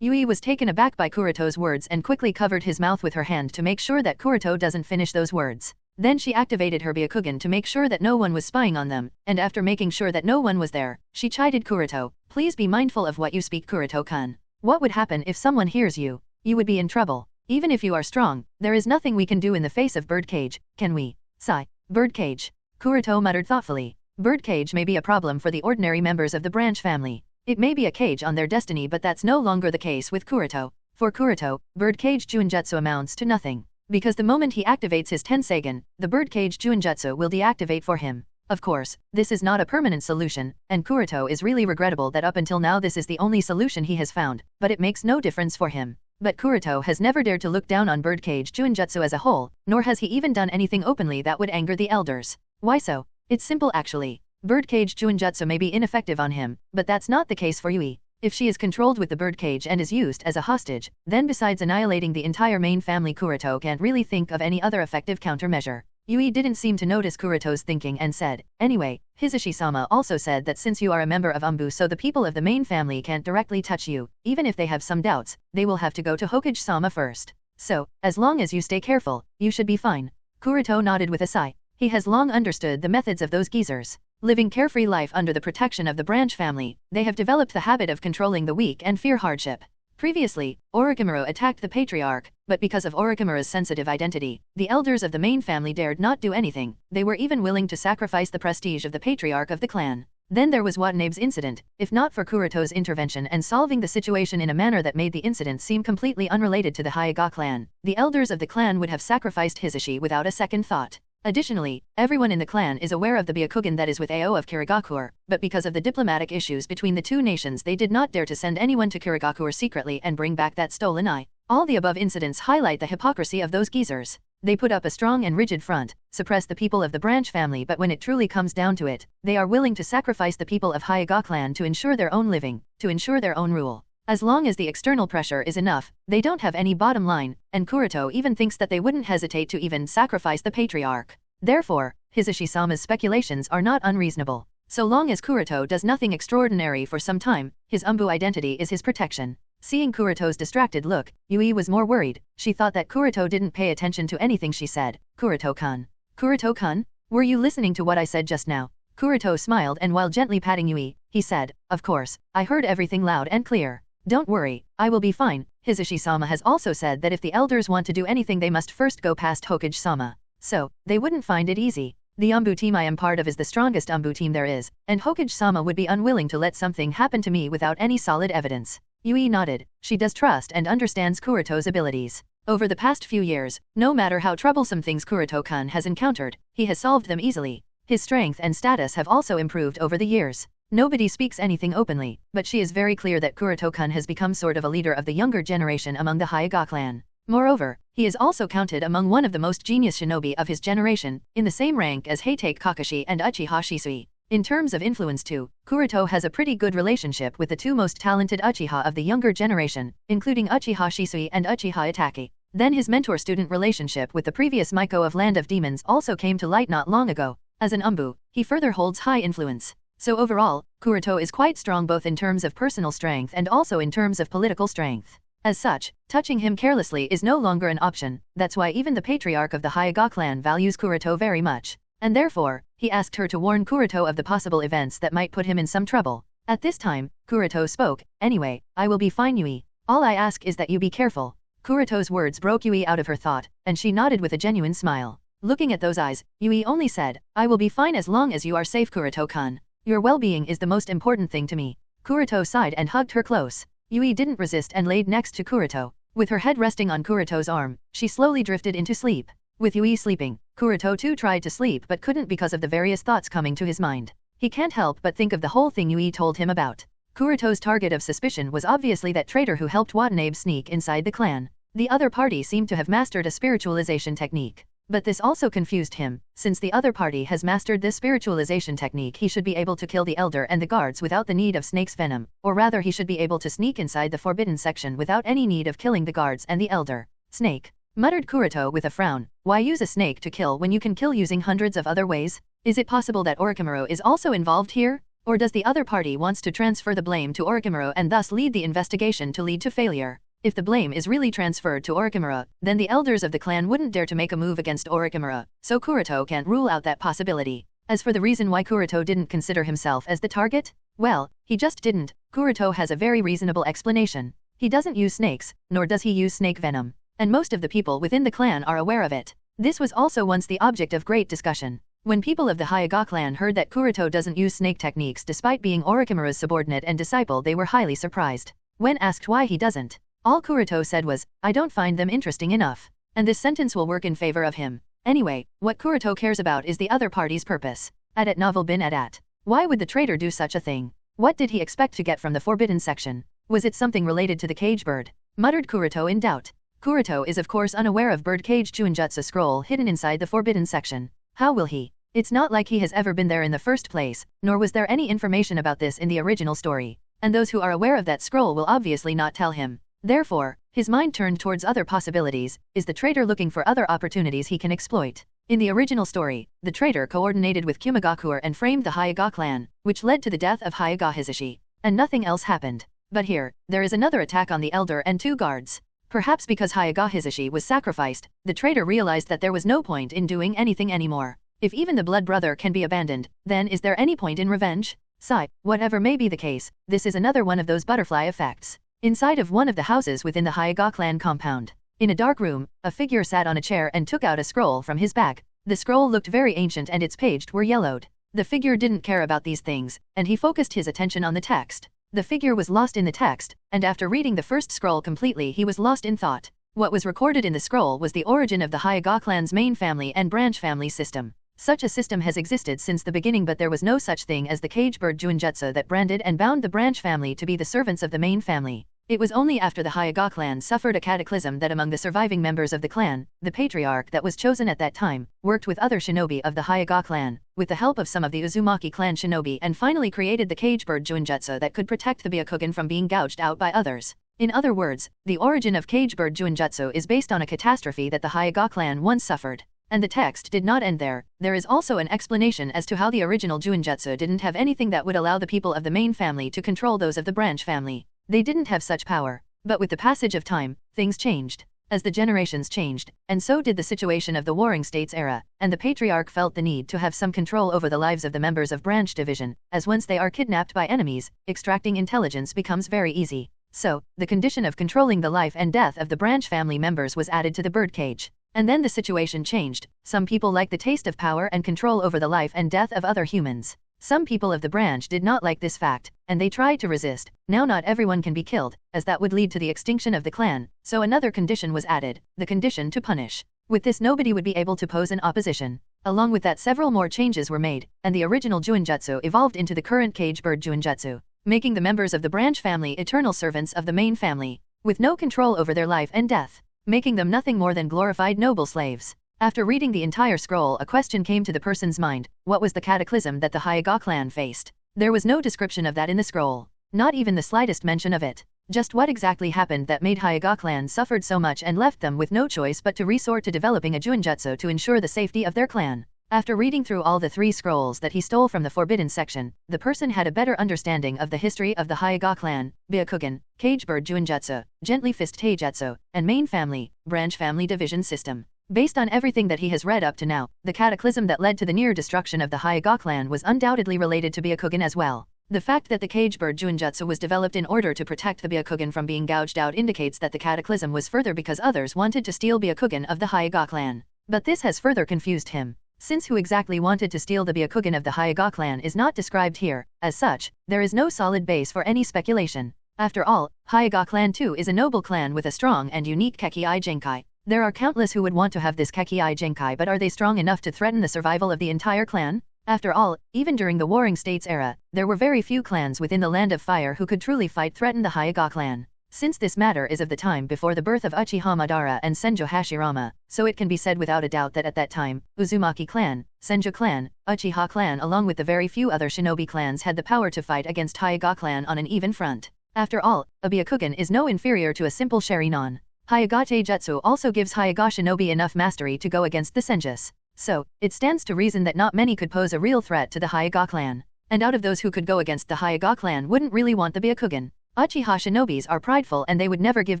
Yui was taken aback by Kuroto's words and quickly covered his mouth with her hand to make sure that Kuroto doesn't finish those words. Then she activated her Byakugan to make sure that no one was spying on them, and after making sure that no one was there, she chided Kuroto. Please be mindful of what you speak, Kuroto-kun. What would happen if someone hears you? You would be in trouble. Even if you are strong, there is nothing we can do in the face of birdcage, can we? Sigh. Birdcage. Kuroto muttered thoughtfully. Birdcage may be a problem for the ordinary members of the branch family. It may be a cage on their destiny, but that's no longer the case with Kuroto. For Kuroto, birdcage Juinjutsu amounts to nothing. Because the moment he activates his Tenseigan, the birdcage Juinjutsu will deactivate for him. Of course, this is not a permanent solution, and Kuroto is really regrettable that up until now this is the only solution he has found, but it makes no difference for him. But Kuroto has never dared to look down on birdcage Juinjutsu as a whole, nor has he even done anything openly that would anger the elders. Why so? It's simple actually. Birdcage Juinjutsu may be ineffective on him, but that's not the case for Yui. If she is controlled with the birdcage and is used as a hostage, then besides annihilating the entire main family, Kuroto can't really think of any other effective countermeasure. Yui didn't seem to notice Kuroto's thinking and said, anyway, Hizushi-sama also said that since you are a member of Umbu, so the people of the main family can't directly touch you. Even if they have some doubts, they will have to go to Hokage-sama first. So, as long as you stay careful, you should be fine. Kuroto nodded with a sigh. He has long understood the methods of those geezers. Living carefree life under the protection of the branch family, they have developed the habit of controlling the weak and fear hardship. Previously, Orochimaru attacked the patriarch, but because of Orochimaru's sensitive identity, the elders of the main family dared not do anything. They were even willing to sacrifice the prestige of the patriarch of the clan. Then there was Watanabe's incident. If not for Kuroto's intervention and solving the situation in a manner that made the incident seem completely unrelated to the Hyuga clan, the elders of the clan would have sacrificed Hizushi without a second thought. Additionally, everyone in the clan is aware of the Byakugan that is with Ao of Kirigakuer, but because of the diplomatic issues between the two nations, they did not dare to send anyone to Kirigakuer secretly and bring back that stolen eye. All the above incidents highlight the hypocrisy of those geezers. They put up a strong and rigid front, suppress the people of the branch family, but when it truly comes down to it, they are willing to sacrifice the people of Hyuga clan to ensure their own living, to ensure their own rule. As long as the external pressure is enough, they don't have any bottom line, and Kuroto even thinks that they wouldn't hesitate to even sacrifice the patriarch. Therefore, Hizushi-sama's speculations are not unreasonable. So long as Kuroto does nothing extraordinary for some time, his Umbu identity is his protection. Seeing Kuroto's distracted look, Yui was more worried. She thought that Kuroto didn't pay attention to anything she said. Kuroto-kun. Kuroto-kun? Were you listening to what I said just now? Kuroto smiled, and while gently patting Yui, he said, of course, I heard everything loud and clear. Don't worry, I will be fine. Hizushi-sama has also said that if the elders want to do anything they must first go past Hokage-sama. So, they wouldn't find it easy. The Umbu team I am part of is the strongest Umbu team there is, and Hokage-sama would be unwilling to let something happen to me without any solid evidence. Yui nodded. She does trust and understands Kuroto's abilities. Over the past few years, no matter how troublesome things Kuroto-kun has encountered, he has solved them easily. His strength and status have also improved over the years. Nobody speaks anything openly, but she is very clear that Kuroto-kun has become sort of a leader of the younger generation among the Hyuga clan. Moreover, he is also counted among one of the most genius shinobi of his generation, in the same rank as Heitake Kakashi and Uchiha Shisui. In terms of influence too, Kuroto has a pretty good relationship with the two most talented Uchiha of the younger generation, including Uchiha Shisui and Uchiha Itachi. Then his mentor-student relationship with the previous Maiko of Land of Demons also came to light not long ago. As an Umbu, he further holds high influence. So overall, Kuroto is quite strong both in terms of personal strength and also in terms of political strength. As such, touching him carelessly is no longer an option. That's why even the patriarch of the Hyuga clan values Kuroto very much. And therefore, he asked her to warn Kuroto of the possible events that might put him in some trouble. At this time, Kuroto spoke, anyway, I will be fine Yui. All I ask is that you be careful. Kuroto's words broke Yui out of her thought, and she nodded with a genuine smile. Looking at those eyes, Yui only said, I will be fine as long as you are safe, Kuroto-kun. Your well-being is the most important thing to me. Kuroto sighed and hugged her close. Yui didn't resist and laid next to Kuroto. With her head resting on Kuroto's arm, she slowly drifted into sleep. With Yui sleeping, Kuroto too tried to sleep but couldn't because of the various thoughts coming to his mind. He can't help but think of the whole thing Yui told him about. Kuroto's target of suspicion was obviously that traitor who helped Watanabe sneak inside the clan. The other party seemed to have mastered a spiritualization technique. But this also confused him. Since the other party has mastered this spiritualization technique, he should be able to kill the elder and the guards without the need of Snake's venom, or rather he should be able to sneak inside the forbidden section without any need of killing the guards and the elder. Snake, muttered Kuroto with a frown. Why use a snake to kill when you can kill using hundreds of other ways? Is it possible that Orochimaru is also involved here? Or does the other party wants to transfer the blame to Orochimaru and thus lead the investigation to lead to failure? If the blame is really transferred to Orochimaru, then the elders of the clan wouldn't dare to make a move against Orochimaru, so Kuroto can't rule out that possibility. As for the reason why Kuroto didn't consider himself as the target, well, he just didn't. Kuroto has a very reasonable explanation. He doesn't use snakes, nor does he use snake venom. And most of the people within the clan are aware of it. This was also once the object of great discussion. When people of the Hyuga clan heard that Kuroto doesn't use snake techniques despite being Orochimaru's subordinate and disciple, they were highly surprised. When asked why he doesn't, all Kuroto said was, I don't find them interesting enough. And this sentence will work in favor of him. Anyway, what Kuroto cares about is the other party's purpose. At novel bin at. Why would the traitor do such a thing? What did he expect to get from the forbidden section? Was it something related to the cage bird? Muttered Kuroto in doubt. Kuroto is of course unaware of birdcage Chuinjutsu scroll hidden inside the forbidden section. How will he? It's not like he has ever been there in the first place, nor was there any information about this in the original story. And those who are aware of that scroll will obviously not tell him. Therefore, his mind turned towards other possibilities. Is the traitor looking for other opportunities he can exploit? In the original story, the traitor coordinated with Kumagakure and framed the Hyuga clan, which led to the death of Hyuga Hisashi. And nothing else happened. But here, there is another attack on the elder and 2 guards. Perhaps because Hyuga Hisashi was sacrificed, the traitor realized that there was no point in doing anything anymore. If even the blood brother can be abandoned, then is there any point in revenge? Sigh, whatever may be the case, this is another one of those butterfly effects. Inside of one of the houses within the Hyuga clan compound, in a dark room, a figure sat on a chair and took out a scroll from his bag. The scroll looked very ancient and its pages were yellowed. The figure didn't care about these things, and he focused his attention on the text. The figure was lost in the text, and after reading the first scroll completely he was lost in thought. What was recorded in the scroll was the origin of the Hyuga clan's main family and branch family system. Such a system has existed since the beginning, but there was no such thing as the cage bird Juinjutsu that branded and bound the branch family to be the servants of the main family. It was only after the Hyuga clan suffered a cataclysm that among the surviving members of the clan, the patriarch that was chosen at that time, worked with other shinobi of the Hyuga clan, with the help of some of the Uzumaki clan shinobi, and finally created the cage bird Juinjutsu that could protect the Byakugan from being gouged out by others. In other words, the origin of cage bird Juinjutsu is based on a catastrophe that the Hyuga clan once suffered. And the text did not end there. There is also an explanation as to how the original Juinjutsu didn't have anything that would allow the people of the main family to control those of the branch family. They didn't have such power. But with the passage of time, things changed. As the generations changed, and so did the situation of the Warring States era, and the patriarch felt the need to have some control over the lives of the members of branch division, as once they are kidnapped by enemies, extracting intelligence becomes very easy. So, the condition of controlling the life and death of the branch family members was added to the birdcage. And then the situation changed. Some people liked the taste of power and control over the life and death of other humans. Some people of the branch did not like this fact, and they tried to resist. Now not everyone can be killed, as that would lead to the extinction of the clan, so another condition was added, the condition to punish. With this nobody would be able to pose an opposition. Along with that several more changes were made, and the original Juinjutsu evolved into the current cage bird Juinjutsu, making the members of the branch family eternal servants of the main family, with no control over their life and death, making them nothing more than glorified noble slaves. After reading the entire scroll, a question came to the person's mind. What was the cataclysm that the Hyuga clan faced? There was no description of that in the scroll. Not even the slightest mention of it. Just what exactly happened that made Hyuga clan suffered so much and left them with no choice but to resort to developing a Juinjutsu to ensure the safety of their clan. After reading through all the 3 scrolls that he stole from the forbidden section, the person had a better understanding of the history of the Hyuga clan, Byakugan, cage bird Juinjutsu, gently fist taijutsu, and main family, branch family division system. Based on everything that he has read up to now, the cataclysm that led to the near destruction of the Hyuga clan was undoubtedly related to Byakugan as well. The fact that the cage bird Junjutsu was developed in order to protect the Byakugan from being gouged out indicates that the cataclysm was further because others wanted to steal Byakugan of the Hyuga clan. But this has further confused him. Since who exactly wanted to steal the Byakugan of the Hyuga clan is not described here, as such, there is no solid base for any speculation. After all, Hyuga clan too is a noble clan with a strong and unique Kekkei Genkai. There are countless who would want to have this Kekkei Genkai, but are they strong enough to threaten the survival of the entire clan? After all, even during the Warring States era, there were very few clans within the Land of Fire who could truly threaten the Hyuga clan. Since this matter is of the time before the birth of Uchiha Madara and Senjo Hashirama, so it can be said without a doubt that at that time, Uzumaki clan, Senjo clan, Uchiha clan along with the very few other shinobi clans had the power to fight against Hyuga clan on an even front. After all, a Byakugan is no inferior to a simple Sharinon. Hyuga Taijutsu also gives Hyuga shinobi enough mastery to go against the Senjus. So, it stands to reason that not many could pose a real threat to the Hyuga clan. And out of those who could go against the Hyuga clan wouldn't really want the Byakugan. Uchiha shinobis are prideful and they would never give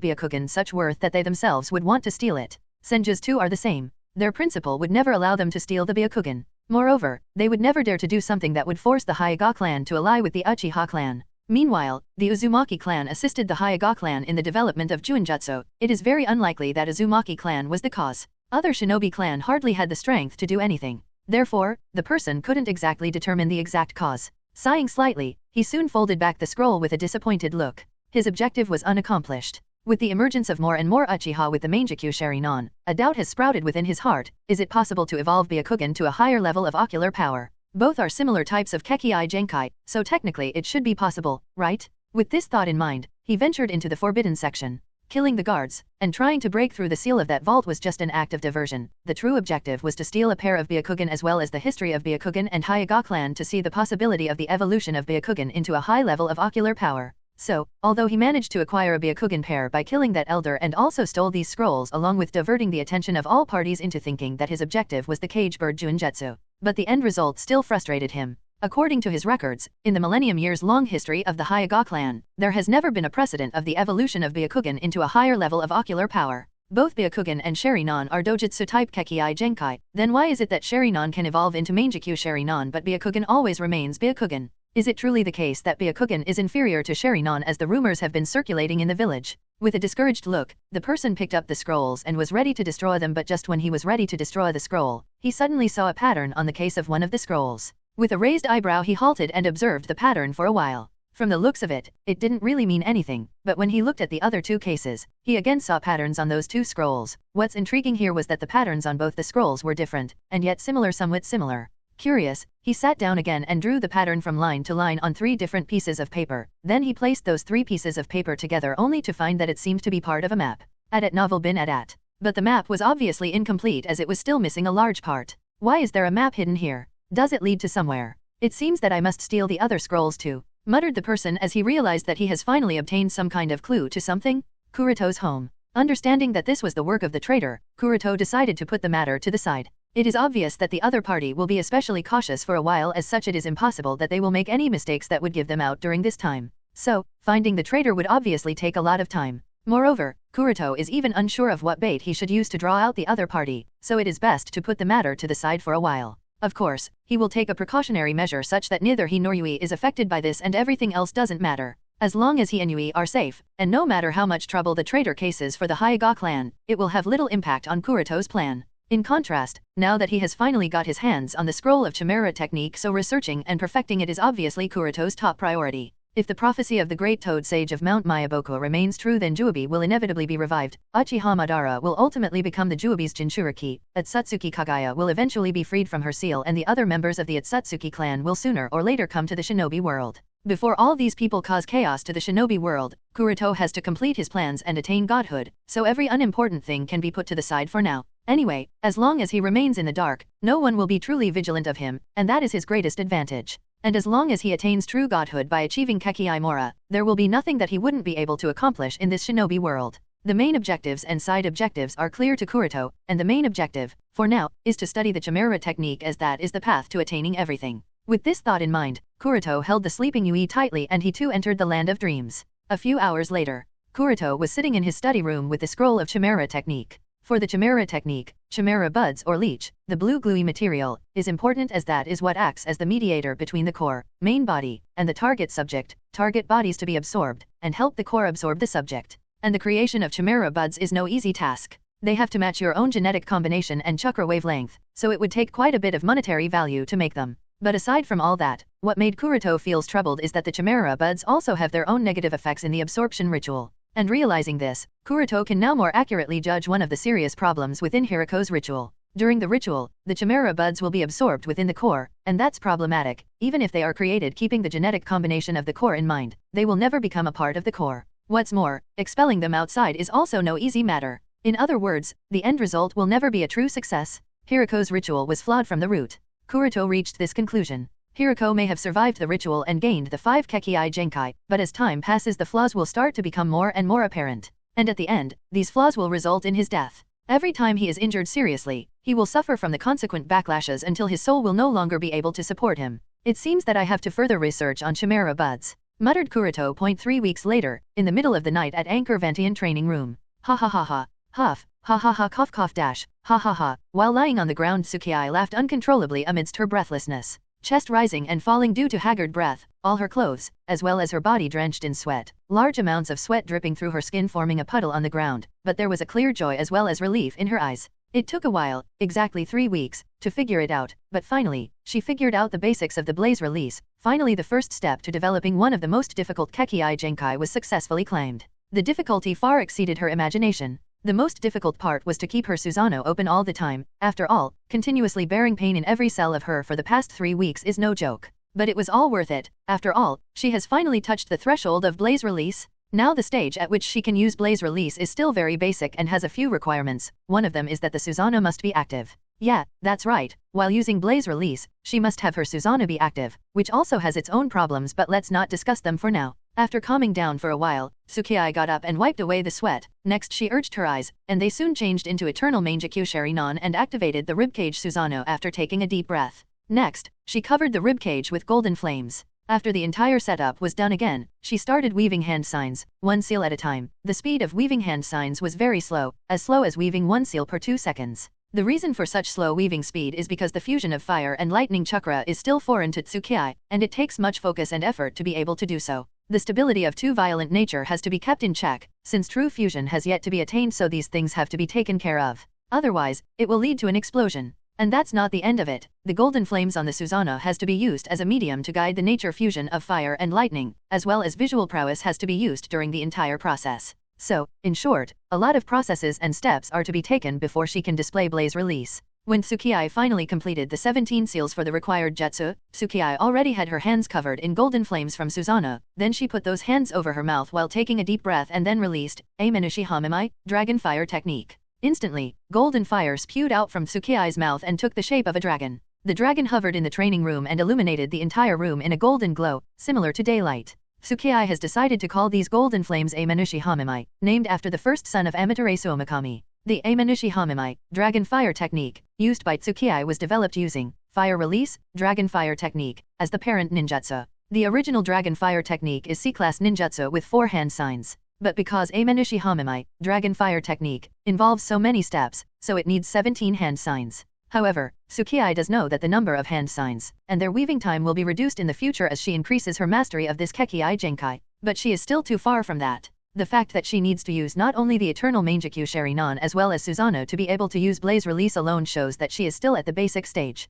Byakugan such worth that they themselves would want to steal it. Senjus too are the same. Their principal would never allow them to steal the Byakugan. Moreover, they would never dare to do something that would force the Hyuga clan to ally with the Uchiha clan. Meanwhile, the Uzumaki clan assisted the Hyuga clan in the development of Junjutsu. It is very unlikely that Uzumaki clan was the cause. Other shinobi clan hardly had the strength to do anything. Therefore, the person couldn't exactly determine the exact cause. Sighing slightly, he soon folded back the scroll with a disappointed look. His objective was unaccomplished. With the emergence of more and more Uchiha with the Mangekyo Sharinon, a doubt has sprouted within his heart. Is it possible to evolve Byakugan to a higher level of ocular power? Both are similar types of Kekkei Genkai, so technically it should be possible, right? With this thought in mind, he ventured into the forbidden section. Killing the guards, and trying to break through the seal of that vault was just an act of diversion. The true objective was to steal a pair of Byakugan as well as the history of Byakugan and Hyuga clan to see the possibility of the evolution of Byakugan into a high level of ocular power. So, although he managed to acquire a Byakugan pair by killing that elder and also stole these scrolls along with diverting the attention of all parties into thinking that his objective was the cage bird Junjutsu, but the end result still frustrated him. According to his records, in the millennium years long history of the Hyuga clan, there has never been a precedent of the evolution of Byakugan into a higher level of ocular power. Both Byakugan and Sharinon are Dojutsu type Kekkei Genkai, then why is it that Sharinon can evolve into Mangekyo Sharinon but Byakugan always remains Byakugan? Is it truly the case that Byakugan is inferior to Sharinon as the rumors have been circulating in the village? With a discouraged look, the person picked up the scrolls and was ready to destroy them, but just when he was ready to destroy the scroll, he suddenly saw a pattern on the case of one of the scrolls. With a raised eyebrow he halted and observed the pattern for a while. From the looks of it, it didn't really mean anything, but when he looked at the other two cases, he again saw patterns on those two scrolls. What's intriguing here was that the patterns on both the scrolls were different, and yet somewhat similar. Curious, he sat down again and drew the pattern from line to line on 3 different pieces of paper. Then he placed those 3 pieces of paper together only to find that it seemed to be part of a map. At novel bin at. But the map was obviously incomplete as it was still missing a large part. Why is there a map hidden here? Does it lead to somewhere? It seems that I must steal the other scrolls too, muttered the person as he realized that he has finally obtained some kind of clue to something. Kuroto's home. Understanding that this was the work of the traitor, Kuroto decided to put the matter to the side. It is obvious that the other party will be especially cautious for a while, as such it is impossible that they will make any mistakes that would give them out during this time. So, finding the traitor would obviously take a lot of time. Moreover, Kuroto is even unsure of what bait he should use to draw out the other party, so it is best to put the matter to the side for a while. Of course, he will take a precautionary measure such that neither he nor Yui is affected by this and everything else doesn't matter. As long as he and Yui are safe, and no matter how much trouble the traitor cases for the Hyuga clan, it will have little impact on Kuroto's plan. In contrast, now that he has finally got his hands on the scroll of Chimera technique, so researching and perfecting it is obviously Kuroto's top priority. If the prophecy of the great toad sage of Mount Myaboku remains true, then Juobi will inevitably be revived, Uchiha Madara will ultimately become the Juobi's Jinchuriki, Atsutsuki Kagaya will eventually be freed from her seal, and the other members of the Atsutsuki clan will sooner or later come to the shinobi world. Before all these people cause chaos to the shinobi world, Kuroto has to complete his plans and attain godhood, so every unimportant thing can be put to the side for now. Anyway, as long as he remains in the dark, no one will be truly vigilant of him, and that is his greatest advantage. And as long as he attains true godhood by achieving Kekkei Mora, there will be nothing that he wouldn't be able to accomplish in this shinobi world. The main objectives and side objectives are clear to Kuroto, and the main objective, for now, is to study the Chimera technique, as that is the path to attaining everything. With this thought in mind, Kuroto held the sleeping Yui tightly and he too entered the land of dreams. A few hours later, Kuroto was sitting in his study room with the scroll of Chimera technique. For the Chimera technique, Chimera buds or leech, the blue gluey material, is important as that is what acts as the mediator between the core, main body, and the target subject, target bodies to be absorbed, and help the core absorb the subject. And the creation of Chimera buds is no easy task. They have to match your own genetic combination and chakra wavelength, so it would take quite a bit of monetary value to make them. But aside from all that, what made Kuroto feels troubled is that the Chimera buds also have their own negative effects in the absorption ritual. And realizing this, Kuroto can now more accurately judge one of the serious problems within Hiruko's ritual. During the ritual, the Chimera buds will be absorbed within the core, and that's problematic. Even if they are created keeping the genetic combination of the core in mind, they will never become a part of the core. What's more, expelling them outside is also no easy matter. In other words, the end result will never be a true success. Hiruko's ritual was flawed from the root. Kuroto reached this conclusion. Hyuga may have survived the ritual and gained the 5 Kekii Genkai, but as time passes the flaws will start to become more and more apparent. And at the end, these flaws will result in his death. Every time he is injured seriously, he will suffer from the consequent backlashes until his soul will no longer be able to support him. It seems that I have to further research on Chimera buds, muttered Kuroto. 3 weeks later, in the middle of the night at Anchor Vantian training room. Ha ha ha ha. Huff. Ha ha ha cough cough dash. Ha ha ha. While lying on the ground, Tsukii laughed uncontrollably amidst her breathlessness. Chest rising and falling due to haggard breath, all her clothes, as well as her body drenched in sweat, large amounts of sweat dripping through her skin forming a puddle on the ground, but there was a clear joy as well as relief in her eyes. It took a while, exactly 3 weeks, to figure it out, but finally, she figured out the basics of the blaze release. Finally, the first step to developing one of the most difficult Kekii Genkai was successfully claimed. The difficulty far exceeded her imagination. The most difficult part was to keep her Susanoo open all the time. After all, continuously bearing pain in every cell of her for the past 3 weeks is no joke. But it was all worth it. After all, she has finally touched the threshold of blaze release. Now the stage at which she can use blaze release is still very basic and has a few requirements. One of them is that the Susanoo must be active. Yeah, that's right. While using blaze release, she must have her Susanoo be active, which also has its own problems, but let's not discuss them for now. After calming down for a while, Tsukii got up and wiped away the sweat. Next she urged her eyes, and they soon changed into eternal Mangekyou Sharinon and activated the ribcage Susanoo after taking a deep breath. Next, she covered the ribcage with golden flames. After the entire setup was done again, she started weaving hand signs, 1 seal at a time. The speed of weaving hand signs was very slow as weaving 1 seal per 2 seconds. The reason for such slow weaving speed is because the fusion of fire and lightning chakra is still foreign to Tsukii, and it takes much focus and effort to be able to do so. The stability of too violent nature has to be kept in check, since true fusion has yet to be attained, so these things have to be taken care of. Otherwise, it will lead to an explosion. And that's not the end of it. The golden flames on the Susanoo has to be used as a medium to guide the nature fusion of fire and lightning, as well as visual prowess has to be used during the entire process. So, in short, a lot of processes and steps are to be taken before she can display blaze release. When Tsukii finally completed the 17 seals for the required jutsu, Tsukii already had her hands covered in golden flames from Susanoo. Then she put those hands over her mouth while taking a deep breath and then released a Menushi Hamimai, dragon fire technique. Instantly, golden fire spewed out from Tsukii's mouth and took the shape of a dragon. The dragon hovered in the training room and illuminated the entire room in a golden glow, similar to daylight. Tsukii has decided to call these golden flames a Menushi Hamimai, named after the first son of Amaterasu Omikami. The Menushi Hamimai, dragon fire technique, used by Tsukii was developed using fire release, dragon fire technique, as the parent ninjutsu. The original dragon fire technique is C-class ninjutsu with 4 hand signs. But because Menushi Hamimai, dragon fire technique, involves so many steps, so it needs 17 hand signs. However, Tsukii does know that the number of hand signs and their weaving time will be reduced in the future as she increases her mastery of this Kekii Genkai, but she is still too far from that. The fact that she needs to use not only the eternal Mangekyou Sharinon as well as Susanoo to be able to use blaze release alone shows that she is still at the basic stage.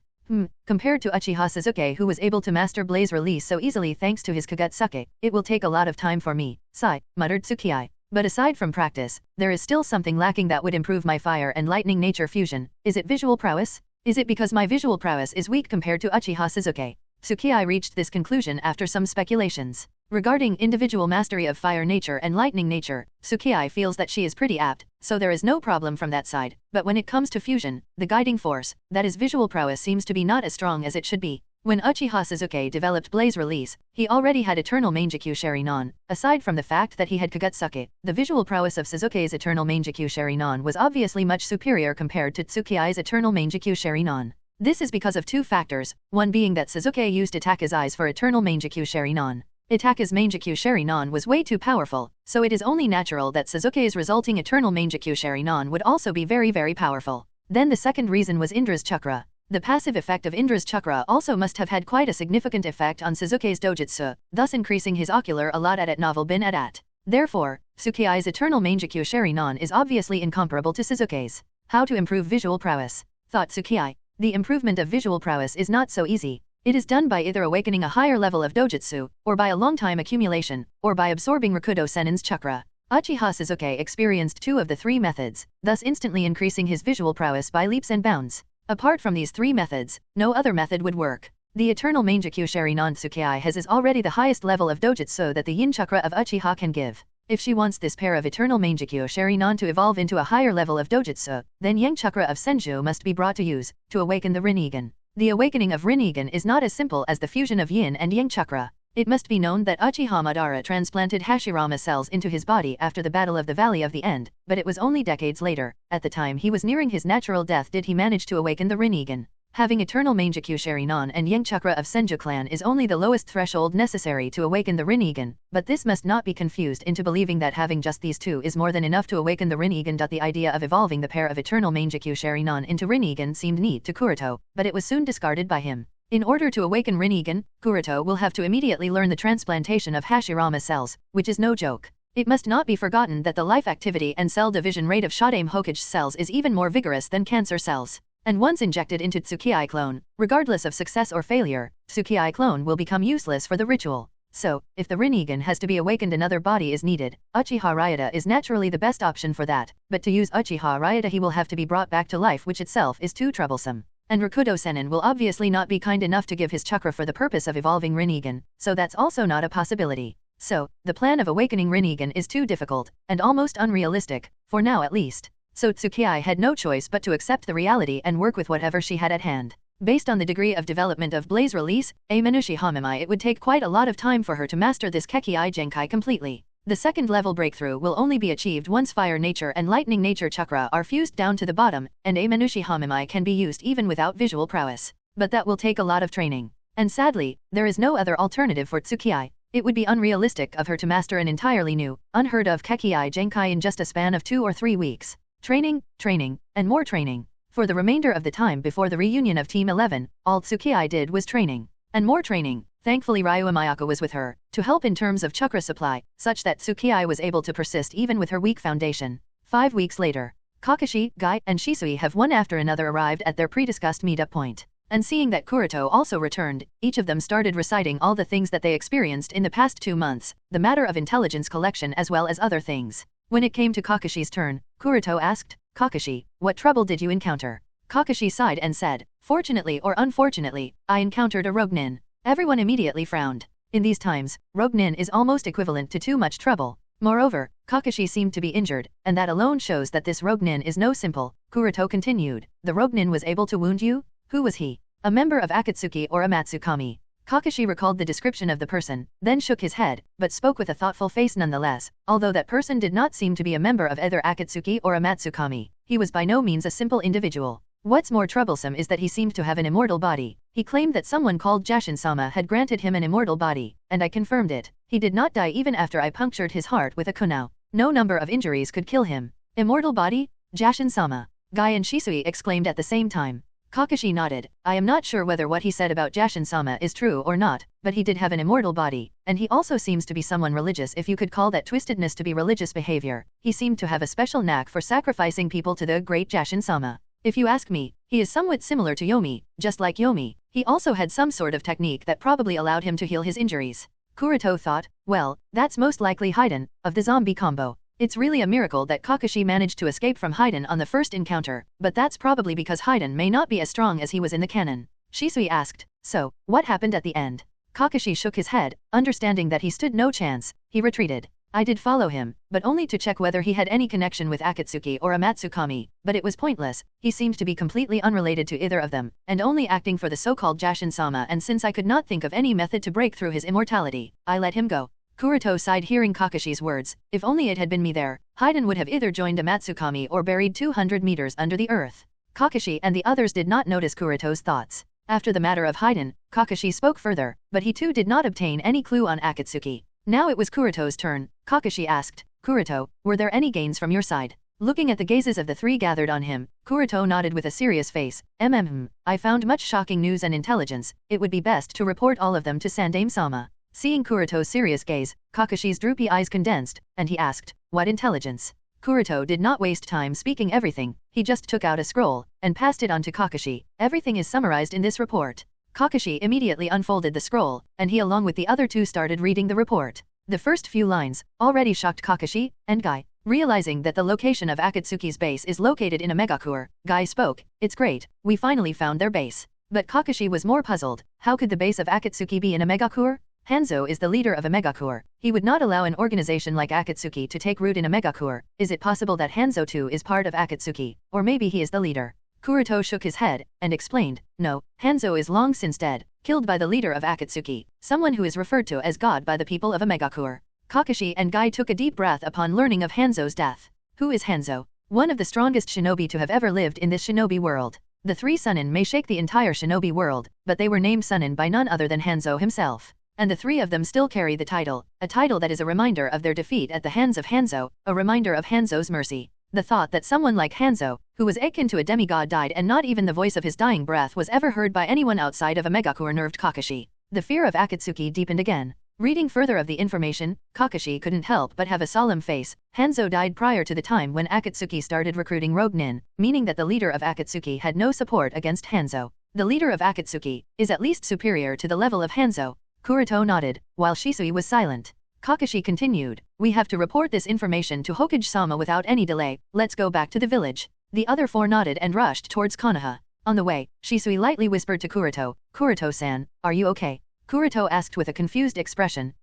Compared to Uchiha Sasuke, who was able to master blaze release so easily thanks to his Kagetsuke, it will take a lot of time for me, sigh, muttered Tsukii. But aside from practice, there is still something lacking that would improve my fire and lightning nature fusion. Is it visual prowess? Is it because my visual prowess is weak compared to Uchiha Sasuke? Tsukii reached this conclusion after some speculations. Regarding individual mastery of fire nature and lightning nature, Tsukii feels that she is pretty apt, so there is no problem from that side. But when it comes to fusion, the guiding force, that is visual prowess, seems to be not as strong as it should be. When Uchiha Sasuke developed blaze release, he already had eternal Mangekyou Sharinon. Aside from the fact that he had Kagetsuke, the visual prowess of Sasuke's eternal Mangekyou Sharinon was obviously much superior compared to Tsukii's eternal Mangekyou Sharinon. This is because of 2 factors, one being that Sasuke used Attack his eyes for eternal Mangekyou Sharinon. Itake's Mangekyo Sharinon was way too powerful, so it is only natural that Sasuke's resulting eternal Mangekyo Sharinon would also be very very powerful. Then the second reason was Indra's chakra. The passive effect of Indra's chakra also must have had quite a significant effect on Sasuke's dojutsu, thus increasing his ocular a lot at novel bin at. Therefore, Tsukai's eternal Mangekyo Sharinon is obviously incomparable to Sasuke's. How to improve visual prowess? Thought Tsukai. The improvement of visual prowess is not so easy. It is done by either awakening a higher level of dojutsu, or by a long time accumulation, or by absorbing Rakudo Senin's chakra. Uchiha Sasuke experienced 2 of the 3 methods, thus instantly increasing his visual prowess by leaps and bounds. Apart from these 3 methods, no other method would work. The eternal Mangekyo Sharinon Tsukai has is already the highest level of dojutsu that the yin chakra of Uchiha can give. If she wants this pair of eternal Mangekyo Sharinon to evolve into a higher level of dojutsu, then yang chakra of Senju must be brought to use, to awaken the Rinnegan. The awakening of Rinnegan is not as simple as the fusion of yin and yang chakra. It must be known that Uchiha Madara transplanted Hashirama cells into his body after the Battle of the Valley of the End, but it was only decades later, at the time he was nearing his natural death, did he manage to awaken the Rinnegan. Having eternal Mangekyo Sharinon and yang chakra of Senju clan is only the lowest threshold necessary to awaken the Rinnegan, but this must not be confused into believing that having just these 2 is more than enough to awaken the Rinnegan. The idea of evolving the pair of eternal Mangekyo Sharinon into Rinnegan seemed neat to Kuroto, but it was soon discarded by him. In order to awaken Rinnegan, Kuroto will have to immediately learn the transplantation of Hashirama cells, which is no joke. It must not be forgotten that the life activity and cell division rate of Shadame Hokage cells is even more vigorous than cancer cells. And once injected into Tsukii clone, regardless of success or failure, Tsukii clone will become useless for the ritual. So, if the Rinnegan has to be awakened, another body is needed. Uchiha Ryuta is naturally the best option for that, but to use Uchiha Ryuta he will have to be brought back to life, which itself is too troublesome. And Rakudo Senin will obviously not be kind enough to give his chakra for the purpose of evolving Rinnegan, so that's also not a possibility. So, the plan of awakening Rinnegan is too difficult, and almost unrealistic, for now at least. So Tsukii had no choice but to accept the reality and work with whatever she had at hand. Based on the degree of development of Blaze Release, a Menushi Hamimai, it would take quite a lot of time for her to master this Kekii Genkai completely. The second level breakthrough will only be achieved once Fire Nature and Lightning Nature chakra are fused down to the bottom, and a Menushi Hamimai can be used even without visual prowess. But that will take a lot of training. And sadly, there is no other alternative for Tsukii. It would be unrealistic of her to master an entirely new, unheard of Kekii Genkai in just a span of 2 or 3 weeks. Training, training, and more training. For the remainder of the time before the reunion of Team 11, all Tsukii did was training. And more training. Thankfully Ryu Mayako was with her, to help in terms of chakra supply, such that Tsukii was able to persist even with her weak foundation. 5 weeks later, Kakashi, Guy, and Shisui have one after another arrived at their pre-discussed meet-up point. And seeing that Kuroto also returned, each of them started reciting all the things that they experienced in the past 2 months, the matter of intelligence collection as well as other things. When it came to Kakashi's turn, Kuroto asked, "Kakashi, what trouble did you encounter?" Kakashi sighed and said, "Fortunately or unfortunately, I encountered a rogue nin." Everyone immediately frowned. In these times, rogue nin is almost equivalent to too much trouble. Moreover, Kakashi seemed to be injured, and that alone shows that this rogue nin is no simple. Kuroto continued, "The rogue nin was able to wound you? Who was he? A member of Akatsuki or Amatsukami?" Kakashi recalled the description of the person, then shook his head, but spoke with a thoughtful face nonetheless. Although that person did not seem to be a member of either Akatsuki or Amatsukami, he was by no means a simple individual. What's more troublesome is that he seemed to have an immortal body. He claimed that someone called Jashin-sama had granted him an immortal body, and I confirmed it. He did not die even after I punctured his heart with a kunao. No number of injuries could kill him. Immortal body? Jashin-sama. Guy and Shisui exclaimed at the same time. Kakashi nodded. I am not sure whether what he said about Jashin-sama is true or not, but he did have an immortal body, and he also seems to be someone religious, if you could call that twistedness to be religious behavior. He seemed to have a special knack for sacrificing people to the great Jashin-sama. If you ask me, he is somewhat similar to Yomi. Just like Yomi, he also had some sort of technique that probably allowed him to heal his injuries. Kuroto thought, well, that's most likely Haiden, of the zombie combo. It's really a miracle that Kakashi managed to escape from Haiden on the first encounter, but that's probably because Haiden may not be as strong as he was in the canon. Shisui asked, so, what happened at the end? Kakashi shook his head, understanding that he stood no chance. He retreated. I did follow him, but only to check whether he had any connection with Akatsuki or Amatsukami, but it was pointless. He seemed to be completely unrelated to either of them, and only acting for the so-called Jashin-sama, and since I could not think of any method to break through his immortality, I let him go. Kuroto sighed hearing Kakashi's words. If only it had been me there, Haiden would have either joined Amatsukami or buried 200 meters under the earth. Kakashi and the others did not notice Kuroto's thoughts. After the matter of Haiden, Kakashi spoke further, but he too did not obtain any clue on Akatsuki. Now it was Kuroto's turn. Kakashi asked, Kuroto, were there any gains from your side? Looking at the gazes of the three gathered on him, Kuroto nodded with a serious face. I found much shocking news and intelligence. It would be best to report all of them to Sandaime-sama. Seeing Kuroto's serious gaze, Kakashi's droopy eyes condensed, and he asked, what intelligence? Kuroto did not waste time speaking everything. He just took out a scroll and passed it on to Kakashi. Everything is summarized in this report. Kakashi immediately unfolded the scroll, and he along with the other two started reading the report. The first few lines already shocked Kakashi and Guy. Realizing that the location of Akatsuki's base is located in a megacore, Guy spoke, it's great, we finally found their base. But Kakashi was more puzzled. How could the base of Akatsuki be in a megacore? Hanzo is the leader of a megacore. He would not allow an organization like Akatsuki to take root in a megacore. Is it possible that Hanzo too is part of Akatsuki? Or maybe he is the leader? Kuroto shook his head and explained, no, Hanzo is long since dead, killed by the leader of Akatsuki, someone who is referred to as God by the people of a megacore. Kakashi and Guy took a deep breath upon learning of Hanzo's death. Who is Hanzo? One of the strongest shinobi to have ever lived in this shinobi world. The three Sunin may shake the entire shinobi world, but they were named Sunin by none other than Hanzo himself. And the three of them still carry the title, a title that is a reminder of their defeat at the hands of Hanzo, a reminder of Hanzo's mercy. The thought that someone like Hanzo, who was akin to a demigod, died and not even the voice of his dying breath was ever heard by anyone outside of a megacore nerved Kakashi. The fear of Akatsuki deepened again. Reading further of the information, Kakashi couldn't help but have a solemn face. Hanzo died prior to the time when Akatsuki started recruiting rogue nin, meaning that the leader of Akatsuki had no support against Hanzo. The leader of Akatsuki is at least superior to the level of Hanzo. Kuroto nodded, while Shisui was silent. Kakashi continued, we have to report this information to Hokage-sama without any delay. Let's go back to the village. The other four nodded and rushed towards Konoha. On the way, Shisui lightly whispered to Kuroto, Kuroto-san, are you okay? Kuroto asked with a confused expression,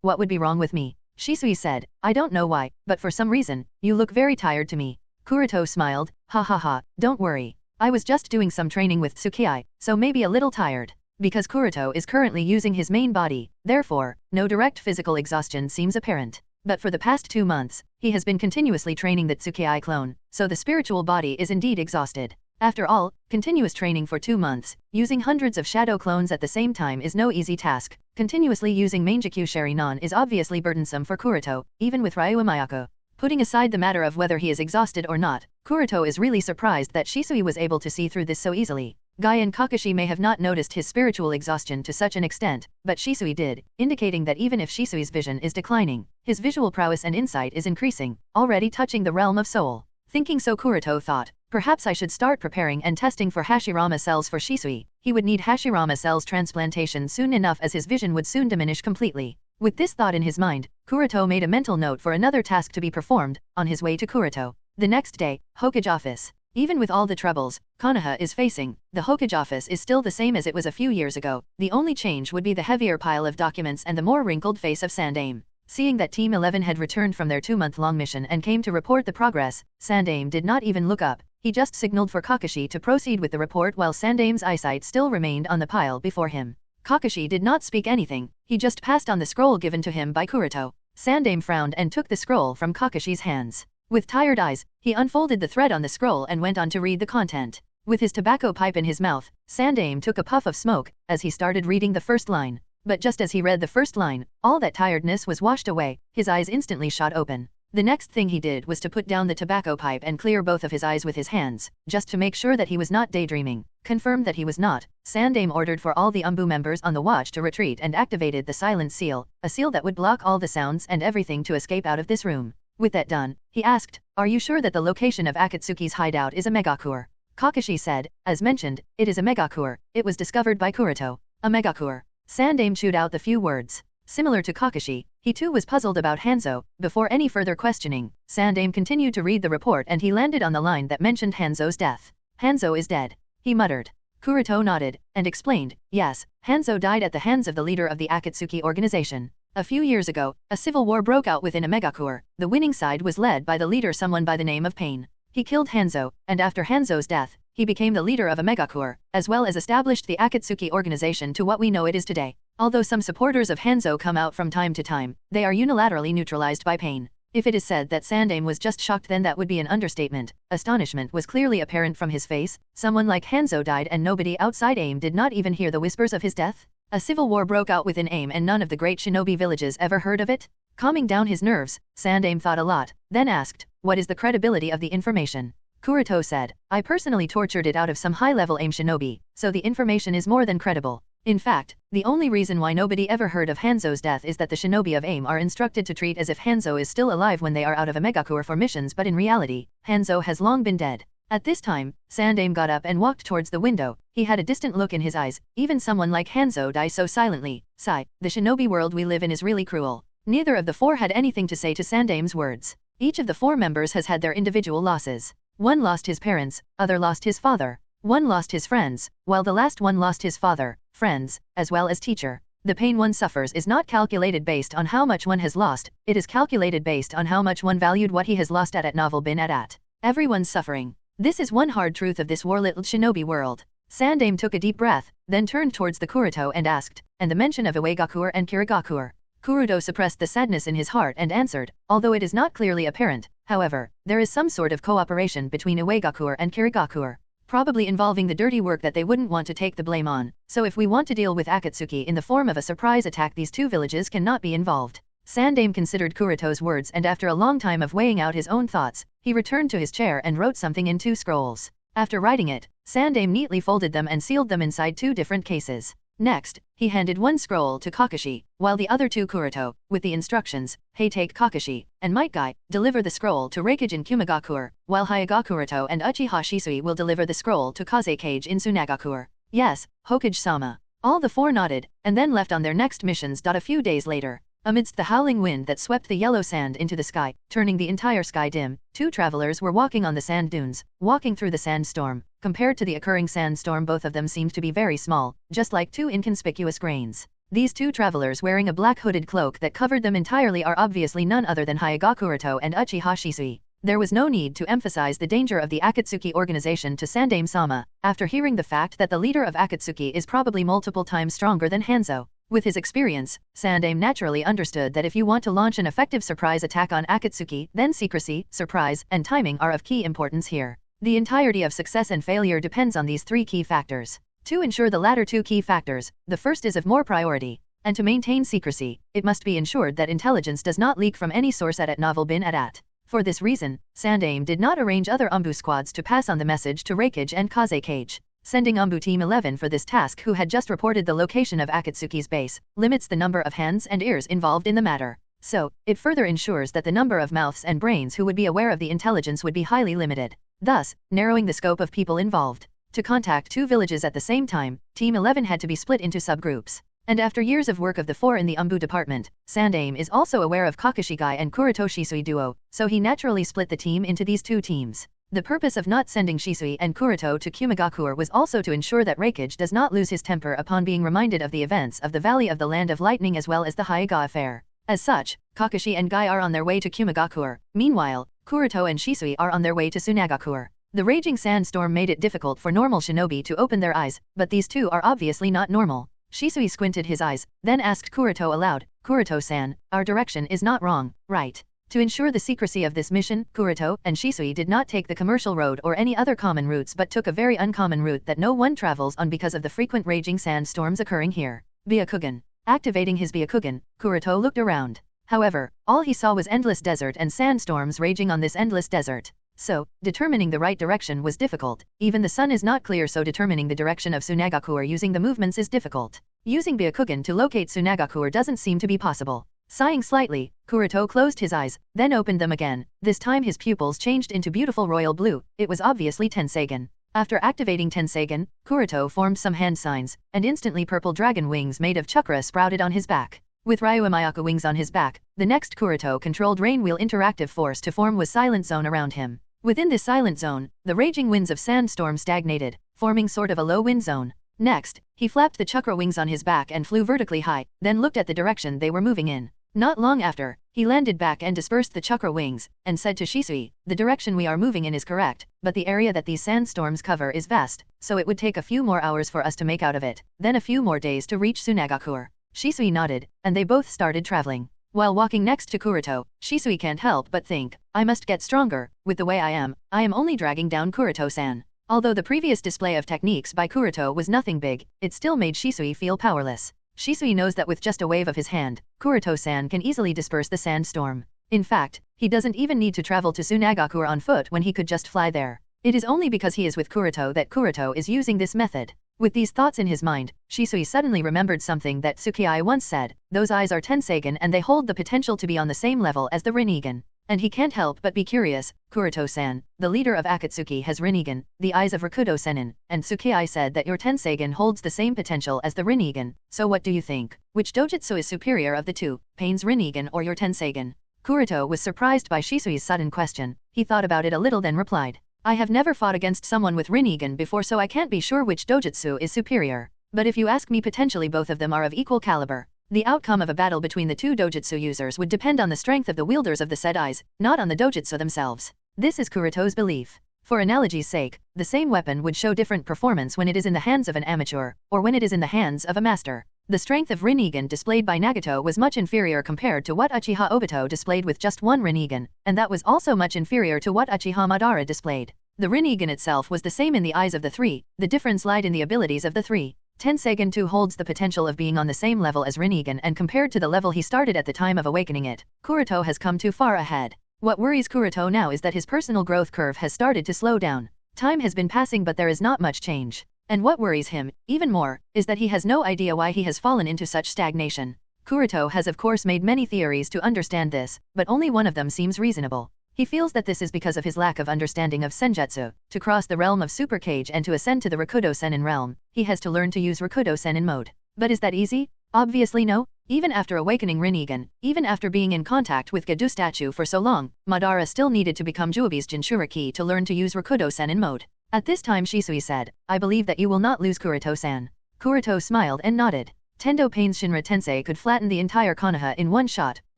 what would be wrong with me? Shisui said, I don't know why, but for some reason, you look very tired to me. Kuroto smiled, ha ha ha, don't worry. I was just doing some training with Tsukii, so maybe a little tired. Because Kuroto is currently using his main body, therefore, no direct physical exhaustion seems apparent. But for the past 2 months, he has been continuously training the Tsukii clone, so the spiritual body is indeed exhausted. After all, continuous training for 2 months, using hundreds of shadow clones at the same time is no easy task. Continuously using Mangekyo Sharinon is obviously burdensome for Kuroto, even with Ryua Mayako. Putting aside the matter of whether he is exhausted or not, Kuroto is really surprised that Shisui was able to see through this so easily. Guy and Kakashi may have not noticed his spiritual exhaustion to such an extent, but Shisui did, indicating that even if Shisui's vision is declining, his visual prowess and insight is increasing, already touching the realm of soul. Thinking so, Kuroto thought, perhaps I should start preparing and testing for Hashirama cells for Shisui. He would need Hashirama cells transplantation soon enough as his vision would soon diminish completely. With this thought in his mind, Kuroto made a mental note for another task to be performed, on his way to Kuroto. The next day, Hokage office. Even with all the troubles Konoha is facing, the Hokage office is still the same as it was a few years ago. The only change would be the heavier pile of documents and the more wrinkled face of Sandaime. Seeing that Team 11 had returned from their 2-month-long mission and came to report the progress, Sandaime did not even look up. He just signaled for Kakashi to proceed with the report while Sandaime's eyesight still remained on the pile before him. Kakashi did not speak anything, he just passed on the scroll given to him by Kuroto. Sandaime frowned and took the scroll from Kakashi's hands. With tired eyes, he unfolded the thread on the scroll and went on to read the content. With his tobacco pipe in his mouth, Sandaime took a puff of smoke as he started reading the first line. But just as he read the first line, all that tiredness was washed away, his eyes instantly shot open. The next thing he did was to put down the tobacco pipe and clear both of his eyes with his hands, just to make sure that he was not daydreaming. Confirmed that he was not, Sandaime ordered for all the Umbu members on the watch to retreat and activated the silent seal, a seal that would block all the sounds and everything to escape out of this room. With that done, he asked, are you sure that the location of Akatsuki's hideout is a megacore? Kakashi said, as mentioned, it is a megacore. It was discovered by Kuroto. A megacore. Sandaime chewed out the few words. Similar to Kakashi, he too was puzzled about Hanzo. Before any further questioning, Sandaime continued to read the report and he landed on the line that mentioned Hanzo's death. Hanzo is dead. He muttered. Kuroto nodded, and explained, yes, Hanzo died at the hands of the leader of the Akatsuki organization. A few years ago, a civil war broke out within a megacore. The winning side was led by the leader, someone by the name of Pain. He killed Hanzo, and after Hanzo's death, he became the leader of a megacore, as well as established the Akatsuki organization to what we know it is today. Although some supporters of Hanzo come out from time to time, they are unilaterally neutralized by Pain. If it is said that Sandaime was just shocked, then that would be an understatement. Astonishment was clearly apparent from his face. Someone like Hanzo died and nobody outside AIM did not even hear the whispers of his death? A civil war broke out within AIM and none of the great shinobi villages ever heard of it? Calming down his nerves, Sandaime thought a lot, then asked, what is the credibility of the information? Kuroto said, I personally tortured it out of some high-level AIM shinobi, so the information is more than credible. In fact, the only reason why nobody ever heard of Hanzo's death is that the shinobi of AIM are instructed to treat as if Hanzo is still alive when they are out of a megacore for missions, but in reality, Hanzo has long been dead. At this time, Sandaime got up and walked towards the window. He had a distant look in his eyes. Even someone like Hanzo dies so silently. Sigh, the shinobi world we live in is really cruel. Neither of the four had anything to say to Sandaime's words. Each of the four members has had their individual losses. One lost his parents, other lost his father. One lost his friends, while the last one lost his father, friends, as well as teacher. The pain one suffers is not calculated based on how much one has lost, it is calculated based on how much one valued what he has lost at novel been at. Everyone's suffering. This is one hard truth of this war-little shinobi world. Sandaime took a deep breath, then turned towards the Kuroto and asked, and the mention of Uegakur and Kirigakur. Kuroto suppressed the sadness in his heart and answered, although it is not clearly apparent, however, there is some sort of cooperation between Uegakur and Kirigakur. Probably involving the dirty work that they wouldn't want to take the blame on, so if we want to deal with Akatsuki in the form of a surprise attack, these two villages cannot be involved. Sandaime considered Kuroto's words and after a long time of weighing out his own thoughts, he returned to his chair and wrote something in 2 scrolls. After writing it, Sandaime neatly folded them and sealed them inside 2 different cases. Next, he handed 1 scroll to Kakashi, while the other 2 Kuroto, with the instructions, hey take Kakashi, and Might Guy, deliver the scroll to Reikage in Kumagakur, while Hyuga Kuroto and Uchiha Shisui will deliver the scroll to Kaze Kage in Sunagakur. Yes, Hokage-sama. All the 4 nodded, and then left on their next missions. A few days later, amidst the howling wind that swept the yellow sand into the sky, turning the entire sky dim, 2 travelers were walking on the sand dunes, walking through the sandstorm. Compared to the occurring sandstorm, both of them seemed to be very small, just like 2 inconspicuous grains. These 2 travelers wearing a black hooded cloak that covered them entirely are obviously none other than Hyuga Kuroto and Uchiha Shisui. There was no need to emphasize the danger of the Akatsuki organization to Sandaime-sama, after hearing the fact that the leader of Akatsuki is probably multiple times stronger than Hanzo. With his experience, Sandaime naturally understood that if you want to launch an effective surprise attack on Akatsuki, then secrecy, surprise, and timing are of key importance here. The entirety of success and failure depends on these 3 key factors. To ensure the latter 2 key factors, the first is of more priority. And to maintain secrecy, it must be ensured that intelligence does not leak from any source at novel bin at. For this reason, Sandaime did not arrange other Umbu squads to pass on the message to Reikage and Kaze Kage. Sending Umbu Team 11 for this task, who had just reported the location of Akatsuki's base, limits the number of hands and ears involved in the matter. So, it further ensures that the number of mouths and brains who would be aware of the intelligence would be highly limited, thus, narrowing the scope of people involved. To contact 2 villages at the same time, Team 11 had to be split into subgroups. And after years of work of the 4 in the Umbu department, Sandaime is also aware of Kakashi Guy and Kuroto Shisui duo, so he naturally split the team into these 2 teams. The purpose of not sending Shisui and Kuroto to Kumagakur was also to ensure that Reikage does not lose his temper upon being reminded of the events of the Valley of the Land of Lightning as well as the Hyuga affair. As such, Kakashi and Guy are on their way to Kumagakur. Meanwhile, Kuroto and Shisui are on their way to Sunagakur. The raging sandstorm made it difficult for normal shinobi to open their eyes, but these 2 are obviously not normal. Shisui squinted his eyes, then asked Kuroto aloud, Kuroto-san, our direction is not wrong, right? To ensure the secrecy of this mission, Kuroto and Shisui did not take the commercial road or any other common routes but took a very uncommon route that no one travels on because of the frequent raging sandstorms occurring here. Byakugan. Activating his Byakugan, Kuroto looked around. However, all he saw was endless desert and sandstorms raging on this endless desert. So, determining the right direction was difficult. Even the sun is not clear, so determining the direction of Sunagakur using the movements is difficult. Using Byakugan to locate Sunagakur doesn't seem to be possible. Sighing slightly, Kuroto closed his eyes, then opened them again. This time his pupils changed into beautiful royal blue. It was obviously Tenseigan. After activating Tenseigan, Kuroto formed some hand signs, and instantly purple dragon wings made of chakra sprouted on his back. With Ryumayaka wings on his back, the next Kuroto controlled Rain Wheel interactive force to form was Silent Zone around him. Within this Silent Zone, the raging winds of sandstorm stagnated, forming sort of a low wind zone. Next, he flapped the chakra wings on his back and flew vertically high, then looked at the direction they were moving in. Not long after, he landed back and dispersed the chakra wings, and said to Shisui, the direction we are moving in is correct, but the area that these sandstorms cover is vast, so it would take a few more hours for us to make out of it, then a few more days to reach Sunagakur. Shisui nodded, and they both started traveling. While walking next to Kuroto, Shisui can't help but think, I must get stronger. With the way I am only dragging down Kuroto-san. Although the previous display of techniques by Kuroto was nothing big, it still made Shisui feel powerless. Shisui knows that with just a wave of his hand, Kuroto-san can easily disperse the sandstorm. In fact, he doesn't even need to travel to Sunagakure on foot when he could just fly there. It is only because he is with Kuroto that Kuroto is using this method. With these thoughts in his mind, Shisui suddenly remembered something that Tsukii once said, those eyes are Tenseigan and they hold the potential to be on the same level as the Rinnegan. And he can't help but be curious. Kuroto-san, the leader of Akatsuki has Rinnegan, the eyes of Rakudo-senin, and Tsukii said that your Tenseigan holds the same potential as the Rinnegan, so what do you think? Which dojutsu is superior of the two, Pain's Rinnegan or your Tenseigan? Kuroto was surprised by Shisui's sudden question. He thought about it a little then replied. I have never fought against someone with Rinnegan before, so I can't be sure which dojutsu is superior. But if you ask me, potentially both of them are of equal caliber. The outcome of a battle between the two dojutsu users would depend on the strength of the wielders of the said eyes, not on the dojutsu themselves. This is Kuroto's belief. For analogy's sake, the same weapon would show different performance when it is in the hands of an amateur, or when it is in the hands of a master. The strength of Rinnegan displayed by Nagato was much inferior compared to what Uchiha Obito displayed with just one Rinnegan, and that was also much inferior to what Uchiha Madara displayed. The Rinnegan itself was the same in the eyes of the three, the difference lied in the abilities of the three. Tenseigan too holds the potential of being on the same level as Rinnegan, and compared to the level he started at the time of awakening it, Kuroto has come too far ahead. What worries Kuroto now is that his personal growth curve has started to slow down. Time has been passing but there is not much change. And what worries him, even more, is that he has no idea why he has fallen into such stagnation. Kuroto has of course made many theories to understand this, but only one of them seems reasonable. He feels that this is because of his lack of understanding of senjutsu. To cross the realm of Super Cage and to ascend to the Rakudo-senin realm, he has to learn to use Rakudo-senin mode. But is that easy? Obviously no. Even after awakening Rinnegan, even after being in contact with Gedo statue for so long, Madara still needed to become Juobi's Jinchuriki to learn to use Rakudo-senin mode. At this time Shisui said, I believe that you will not lose Kuroto-san. Kuroto smiled and nodded. Tendo Pain's Shinra Tensei could flatten the entire Konoha in one shot.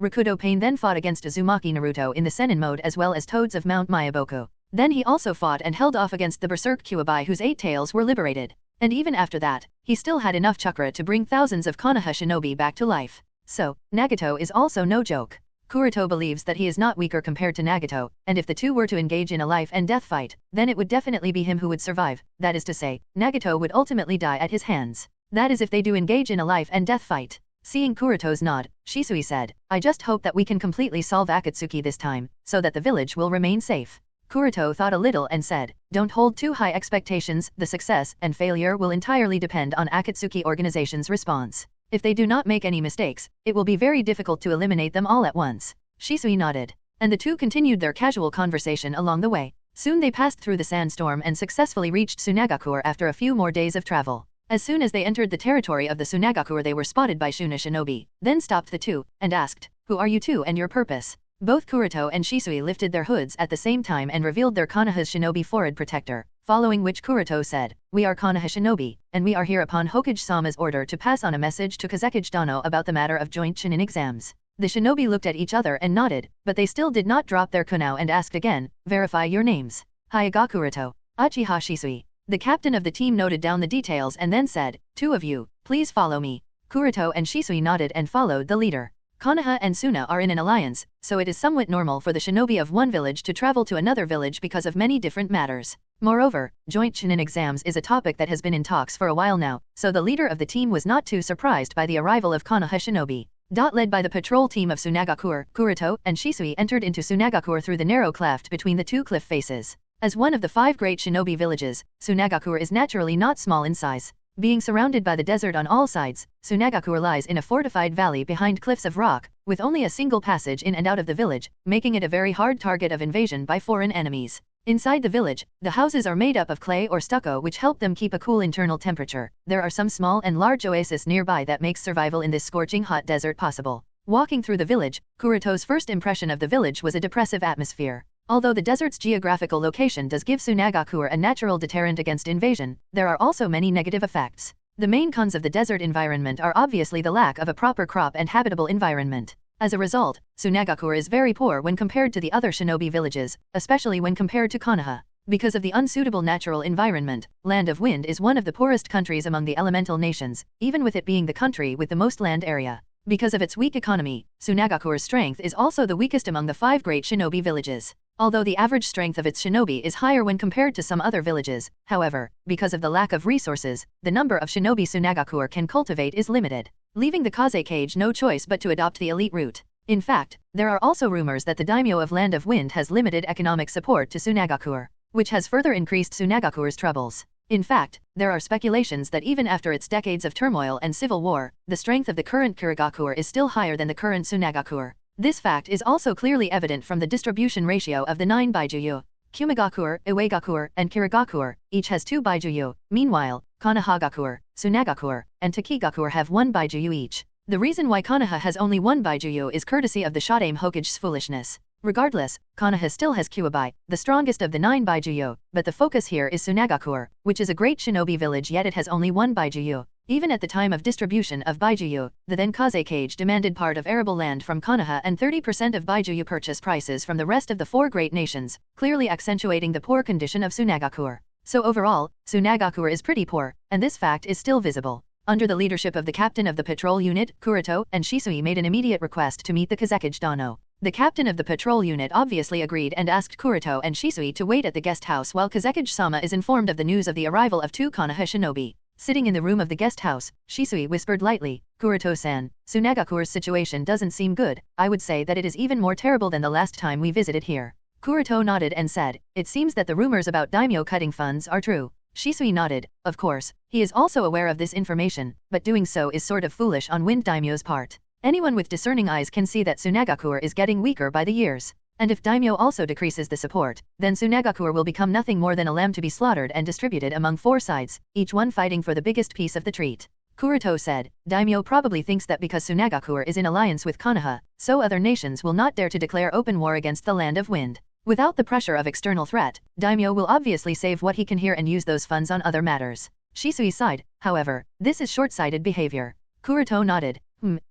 Rakudo Pain then fought against Uzumaki Naruto in the Senin mode as well as Toads of Mount Mayaboku. Then he also fought and held off against the Berserk Kyuubi whose 8 tails were liberated. And even after that, he still had enough chakra to bring thousands of Konoha shinobi back to life. So, Nagato is also no joke. Kuroto believes that he is not weaker compared to Nagato, and if the two were to engage in a life and death fight, then it would definitely be him who would survive. That is to say, Nagato would ultimately die at his hands. That is if they do engage in a life and death fight. Seeing Kuroto's nod, Shisui said, I just hope that we can completely solve Akatsuki this time, so that the village will remain safe. Kuroto thought a little and said, don't hold too high expectations, the success and failure will entirely depend on Akatsuki organization's response. If they do not make any mistakes, it will be very difficult to eliminate them all at once. Shisui nodded. And the two continued their casual conversation along the way. Soon they passed through the sandstorm and successfully reached Sunagakure after a few more days of travel. As soon as they entered the territory of the Sunagakure they were spotted by Shuna Shinobi, then stopped the two, and asked, who are you two and your purpose? Both Kuroto and Shisui lifted their hoods at the same time and revealed their Konoha's shinobi forehead protector, following which Kuroto said, we are Konoha shinobi, and we are here upon Hokage-sama's order to pass on a message to Kazekage Dano about the matter of joint Chunin exams. The shinobi looked at each other and nodded, but they still did not drop their kunao and asked again, verify your names. Hyuga Kuroto, Uchiha Shisui. The captain of the team noted down the details and then said, two of you, please follow me. Kuroto and Shisui nodded and followed the leader. Konoha and Suna are in an alliance, so it is somewhat normal for the shinobi of one village to travel to another village because of many different matters. Moreover, joint Chunin exams is a topic that has been in talks for a while now, so the leader of the team was not too surprised by the arrival of Konoha shinobi. Led by the patrol team of Sunagakure, Kuroto and Shisui entered into Sunagakure through the narrow cleft between the two cliff faces. As one of the 5 great shinobi villages, Sunagakure is naturally not small in size. Being surrounded by the desert on all sides, Sunagakure lies in a fortified valley behind cliffs of rock, with only a single passage in and out of the village, making it a very hard target of invasion by foreign enemies. Inside the village, the houses are made up of clay or stucco which help them keep a cool internal temperature. There are some small and large oases nearby that makes survival in this scorching hot desert possible. Walking through the village, Kuroto's first impression of the village was a depressive atmosphere. Although the desert's geographical location does give Sunagakure a natural deterrent against invasion, there are also many negative effects. The main cons of the desert environment are obviously the lack of a proper crop and habitable environment. As a result, Sunagakure is very poor when compared to the other shinobi villages, especially when compared to Konoha. Because of the unsuitable natural environment, Land of Wind is one of the poorest countries among the elemental nations, even with it being the country with the most land area. Because of its weak economy, Tsunagakure's strength is also the weakest among the 5 great shinobi villages. Although the average strength of its shinobi is higher when compared to some other villages, however, because of the lack of resources, the number of shinobi Tsunagakure can cultivate is limited, leaving the Kaze Cage no choice but to adopt the elite route. In fact, there are also rumors that the daimyo of Land of Wind has limited economic support to Tsunagakure, which has further increased Tsunagakure's troubles. In fact, there are speculations that even after its decades of turmoil and civil war, the strength of the current Kurigakure is still higher than the current Tsunagakure. This fact is also clearly evident from the distribution ratio of the 9 Baijuyu. Kumigakure, Iwagakure, and Kirigakure each has 2 Baijuyu. Meanwhile, Konohagakure, Tsunagakure, and Takigakure have 1 Baijuyu each. The reason why Konoha has only 1 Baijuyu is courtesy of the Shodaime Hokage's foolishness. Regardless, Konoha still has Kuwabai, the strongest of the 9 Baijuyu, but the focus here is Tsunagakure, which is a great shinobi village, yet it has only 1 Baijuyu. Even at the time of distribution of Baijuyu, the then Kaze Cage demanded part of arable land from Konoha and 30% of Baijuyu purchase prices from the rest of the 4 great nations, clearly accentuating the poor condition of Tsunagakure. So overall, Tsunagakure is pretty poor, and this fact is still visible. Under the leadership of the captain of the patrol unit, Kuroto, and Shisui made an immediate request to meet the Kazekage Dano. The captain of the patrol unit obviously agreed and asked Kuroto and Shisui to wait at the guest house while Kazekage-sama is informed of the news of the arrival of 2 Konoha shinobi. Sitting in the room of the guest house, Shisui whispered lightly, "Kuroto-san, Tsunagakure's situation doesn't seem good. I would say that it is even more terrible than the last time we visited here." Kuroto nodded and said, "It seems that the rumors about daimyo cutting funds are true." Shisui nodded. Of course, he is also aware of this information, but doing so is sort of foolish on Wind Daimyo's part. Anyone with discerning eyes can see that Tsunagakure is getting weaker by the years. And if daimyo also decreases the support, then Tsunagakure will become nothing more than a lamb to be slaughtered and distributed among 4 sides, each one fighting for the biggest piece of the treat. Kuroto said, "Daimyo probably thinks that because Tsunagakure is in alliance with Konoha, so other nations will not dare to declare open war against the Land of Wind. Without the pressure of external threat, daimyo will obviously save what he can here and use those funds on other matters." Shisui sighed. "However, this is short-sighted behavior." Kuroto nodded.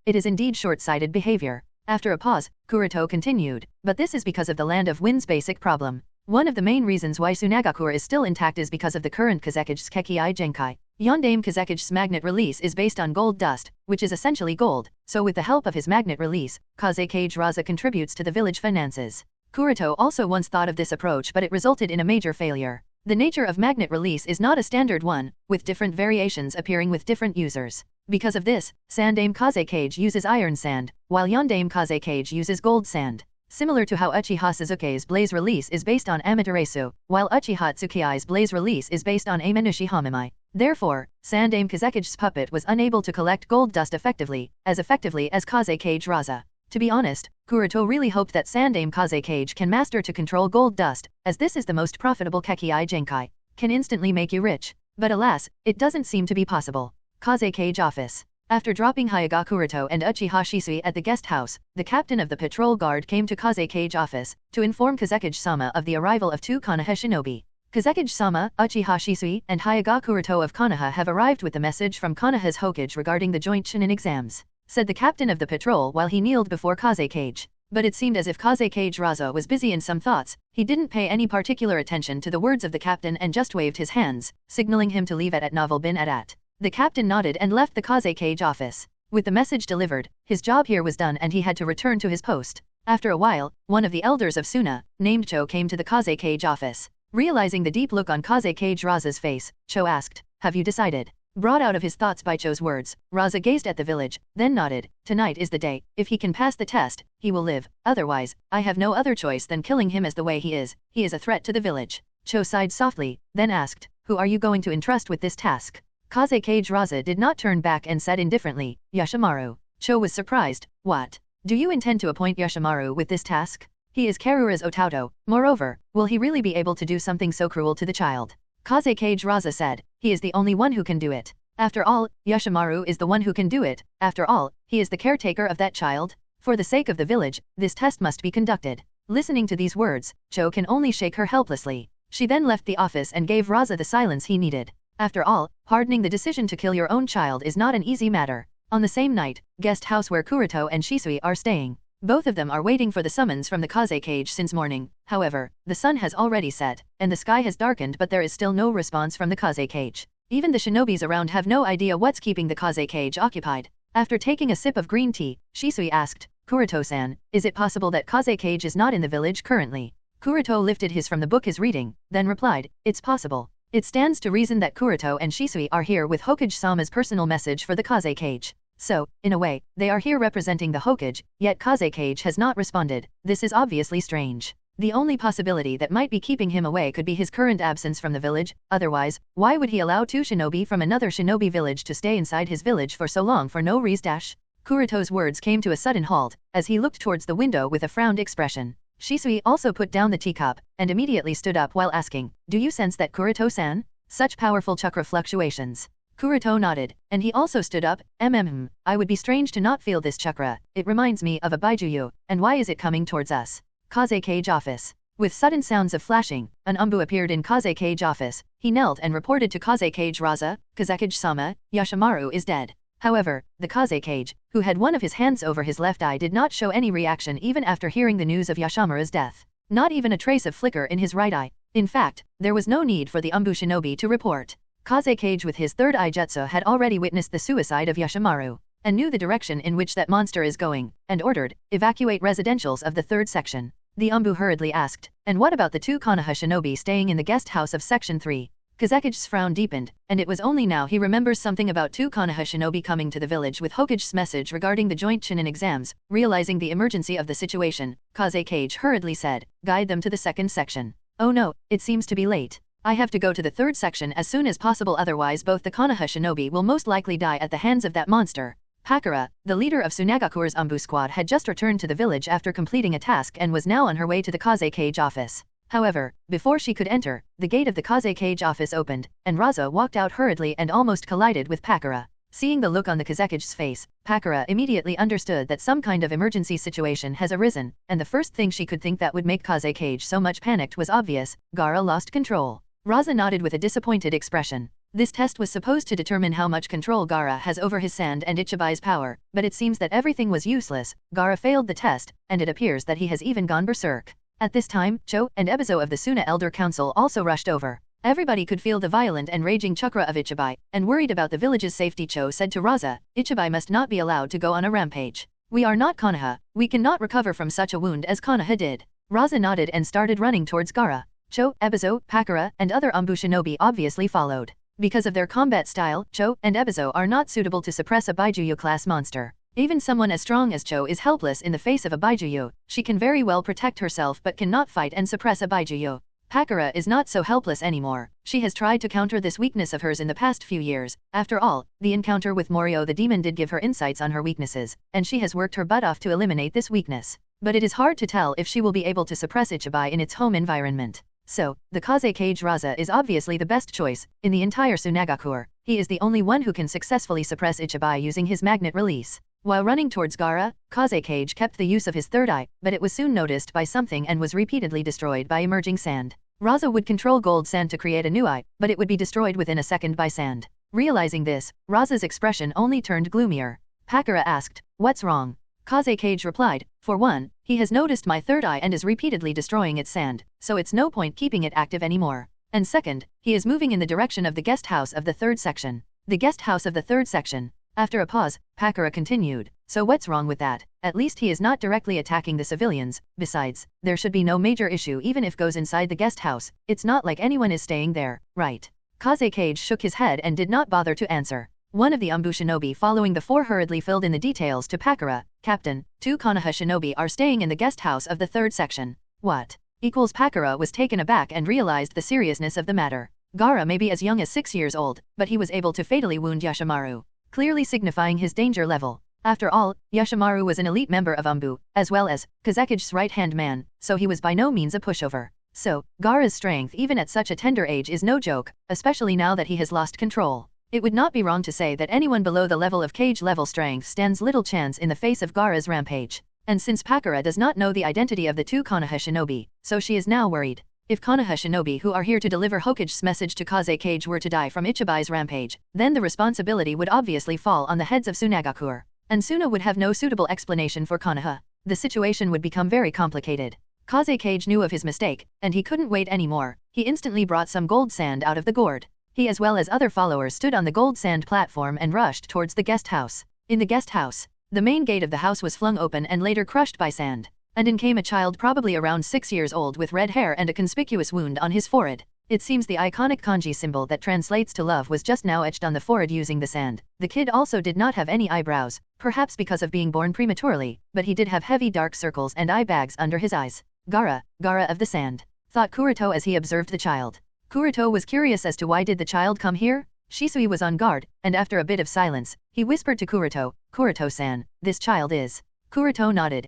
It is indeed short-sighted behavior." After a pause, Kuroto continued, "But this is because of the Land of Wind's basic problem. One of the main reasons why Tsunagakure is still intact is because of the current Kazekage's Kekei Genkai. Yondaime Kazekage's magnet release is based on gold dust, which is essentially gold, so with the help of his magnet release, Kaze Cage Raza contributes to the village finances." Kuroto also once thought of this approach, but it resulted in a major failure. The nature of magnet release is not a standard one, with different variations appearing with different users. Because of this, Sandaime Kaze Cage uses iron sand, while Yondaime Kaze Cage uses gold sand. Similar to how Uchiha Suzuki's blaze release is based on Amaterasu, while Uchiha Tsukai's blaze release is based on Amenushi Hamimai. Therefore, Sandaime Kazekage's puppet was unable to collect gold dust effectively as Kaze Cage Raza. To be honest, Kuroto really hoped that Sandaime Kaze Cage can master to control gold dust, as this is the most profitable Kekei Genkai. Can instantly make you rich. But alas, it doesn't seem to be possible. Kaze Cage Office. After dropping Hyuga Kuroto and Uchiha Shisui at the guest house, the captain of the patrol guard came to Kaze Cage Office to inform Kazekage-sama of the arrival of 2 Konoha shinobi. Kazekage-sama, Uchiha Shisui, and Hyuga Kuroto of Konoha have arrived with a message from Konoha's Hokage regarding the joint Chunin exams, said the captain of the patrol while he kneeled before Kaze Cage. But it seemed as if Kaze Cage Raza was busy in some thoughts. He didn't pay any particular attention to the words of the captain and just waved his hands, signaling him to leave at Novel Bin at. The captain nodded and left the Kaze Cage office. With the message delivered, his job here was done and he had to return to his post. After a while, one of the elders of Suna, named Cho, came to the Kaze Cage office. Realizing the deep look on Kaze Cage Raza's face, Cho asked, "Have you decided?" Brought out of his thoughts by Cho's words, Raza gazed at the village, then nodded. "Tonight is the day. If he can pass the test, he will live. Otherwise, I have no other choice than killing him as the way he is. He is a threat to the village." Cho sighed softly, then asked, "Who are you going to entrust with this task?" Kaze Cage Raza did not turn back and said indifferently, "Yoshimaru." Cho was surprised. "What? Do you intend to appoint Yoshimaru with this task? He is Karura's Otauto. Moreover, will he really be able to do something so cruel to the child?" Kaze Cage Raza said, "He is the only one who can do it. After all, Yoshimaru is the one who can do it. After all, he is the caretaker of that child. For the sake of the village, this test must be conducted." Listening to these words, Cho can only shake her helplessly. She then left the office and gave Raza the silence he needed. After all, pardoning the decision to kill your own child is not an easy matter. On the same night, guest house where Kuroto and Shisui are staying. Both of them are waiting for the summons from the Kaze Cage since morning. However, the sun has already set, and the sky has darkened, but there is still no response from the Kaze Cage. Even the shinobis around have no idea what's keeping the Kaze Cage occupied. After taking a sip of green tea, Shisui asked, Kuroto-san, is it possible that Kaze Cage is not in the village currently? Kuroto lifted his from the book his reading, then replied, it's possible. It stands to reason that Kuroto and Shisui are here with Hokage-sama's personal message for the Kaze Cage. So, in a way, they are here representing the Hokage, yet Kaze Cage has not responded. This is obviously strange. The only possibility that might be keeping him away could be his current absence from the village, otherwise, why would he allow two shinobi from another shinobi village to stay inside his village for so long for no reason? Kuroto's words came to a sudden halt, as he looked towards the window with a frowned expression. Shisui also put down the teacup, and immediately stood up while asking, do you sense that Kuroto-san? Such powerful chakra fluctuations. Kuroto nodded, and he also stood up, I would be strange to not feel this chakra, it reminds me of a baijuyu, and why is it coming towards us? Kaze Cage office. With sudden sounds of flashing, an umbu appeared in Kaze Cage office. He knelt and reported to Kaze Cage Raza, Kazekage-sama, Yashimaru is dead. However, the Kaze Cage, who had one of his hands over his left eye, did not show any reaction even after hearing the news of Yashimaru's death. Not even a trace of flicker in his right eye. In fact, there was no need for the umbu shinobi to report. Kaze Cage with his third eye jutsu had already witnessed the suicide of Yashimaru, and knew the direction in which that monster is going, and ordered, evacuate residentials of the third section. The umbu hurriedly asked, and what about the two Konoha shinobi staying in the guest house of section 3? Kazekige's frown deepened, and it was only now he remembers something about two Konoha shinobi coming to the village with Hokage's message regarding the joint Chunin exams. Realizing the emergency of the situation, Kaze Cage hurriedly said, guide them to the second section. Oh no, it seems to be late. I have to go to the third section as soon as possible, otherwise both the Konoha shinobi will most likely die at the hands of that monster. Pakura, the leader of Tsunagakure's umbu squad, had just returned to the village after completing a task and was now on her way to the Kaze Cage office. However, before she could enter, the gate of the Kaze Cage office opened, and Raza walked out hurriedly and almost collided with Pakura. Seeing the look on the Kazekige's face, Pakura immediately understood that some kind of emergency situation has arisen, and the first thing she could think that would make Kaze Cage so much panicked was obvious: Gaara lost control. Raza nodded with a disappointed expression. This test was supposed to determine how much control Gaara has over his sand and Ichiban's power, but it seems that everything was useless. Gaara failed the test, and it appears that he has even gone berserk. At this time, Cho and Ebizo of the Suna Elder Council also rushed over. Everybody could feel the violent and raging chakra of Ichiban, and worried about the village's safety, Cho said to Raza, Ichiban must not be allowed to go on a rampage. We are not Konoha, we cannot recover from such a wound as Konoha did. Raza nodded and started running towards Gaara. Cho, Ebizo, Pakura, and other umbu shinobi obviously followed. Because of their combat style, Cho and Ebizo are not suitable to suppress a Baijuyu class monster. Even someone as strong as Cho is helpless in the face of a Baijuyu. She can very well protect herself but cannot fight and suppress a Baijuyu. Pakura is not so helpless anymore. She has tried to counter this weakness of hers in the past few years. After all, the encounter with Morio the demon did give her insights on her weaknesses, and she has worked her butt off to eliminate this weakness. But it is hard to tell if she will be able to suppress Ichiban in its home environment. So, the Kaze Cage Raza is obviously the best choice. In the entire Tsunagakure, he is the only one who can successfully suppress Ichiban using his magnet release. While running towards Gaara, Kaze Cage kept the use of his third eye, but it was soon noticed by something and was repeatedly destroyed by emerging sand. Raza would control gold sand to create a new eye, but it would be destroyed within a second by sand. Realizing this, Raza's expression only turned gloomier. Pakura asked, what's wrong? Kaze Cage replied, for one, he has noticed my third eye and is repeatedly destroying its sand, so it's no point keeping it active anymore. And second, he is moving in the direction of the guest house of the third section. The guest house of the third section. After a pause, Pakura continued, so what's wrong with that? At least he is not directly attacking the civilians. Besides, there should be no major issue even if goes inside the guest house. It's not like anyone is staying there, right? Kaze Cage shook his head and did not bother to answer. One of the umbu shinobi following the four hurriedly filled in the details to Pakura. Captain, two Konoha shinobi are staying in the guest house of the third section. What? Pakura was taken aback and realized the seriousness of the matter. Gaara may be as young as 6 years old, but he was able to fatally wound Yashimaru, clearly signifying his danger level. After all, Yashimaru was an elite member of umbu, as well as Kazekige's right-hand man, so he was by no means a pushover. So, Gaara's strength even at such a tender age is no joke, especially now that he has lost control. It would not be wrong to say that anyone below the level of cage level strength stands little chance in the face of Gaara's rampage. And since Pakura does not know the identity of the two Konoha shinobi, so she is now worried. If Konoha shinobi who are here to deliver Hokage's message to Kaze Cage were to die from Ichiban's rampage, then the responsibility would obviously fall on the heads of Tsunagakure. And Suna would have no suitable explanation for Konoha. The situation would become very complicated. Kaze Cage knew of his mistake, and he couldn't wait anymore. He instantly brought some gold sand out of the gourd. He as well as other followers stood on the gold sand platform and rushed towards the guest house. In the guest house, the main gate of the house was flung open and later crushed by sand. And in came a child probably around 6 years old with red hair and a conspicuous wound on his forehead. It seems the iconic kanji symbol that translates to love was just now etched on the forehead using the sand. The kid also did not have any eyebrows, perhaps because of being born prematurely, but he did have heavy dark circles and eye bags under his eyes. Gaara of the sand, thought Kuroto as he observed the child. Kuroto was curious as to why did the child come here? Shisui was on guard, and after a bit of silence, he whispered to Kuroto-san, this child is. Kuroto nodded,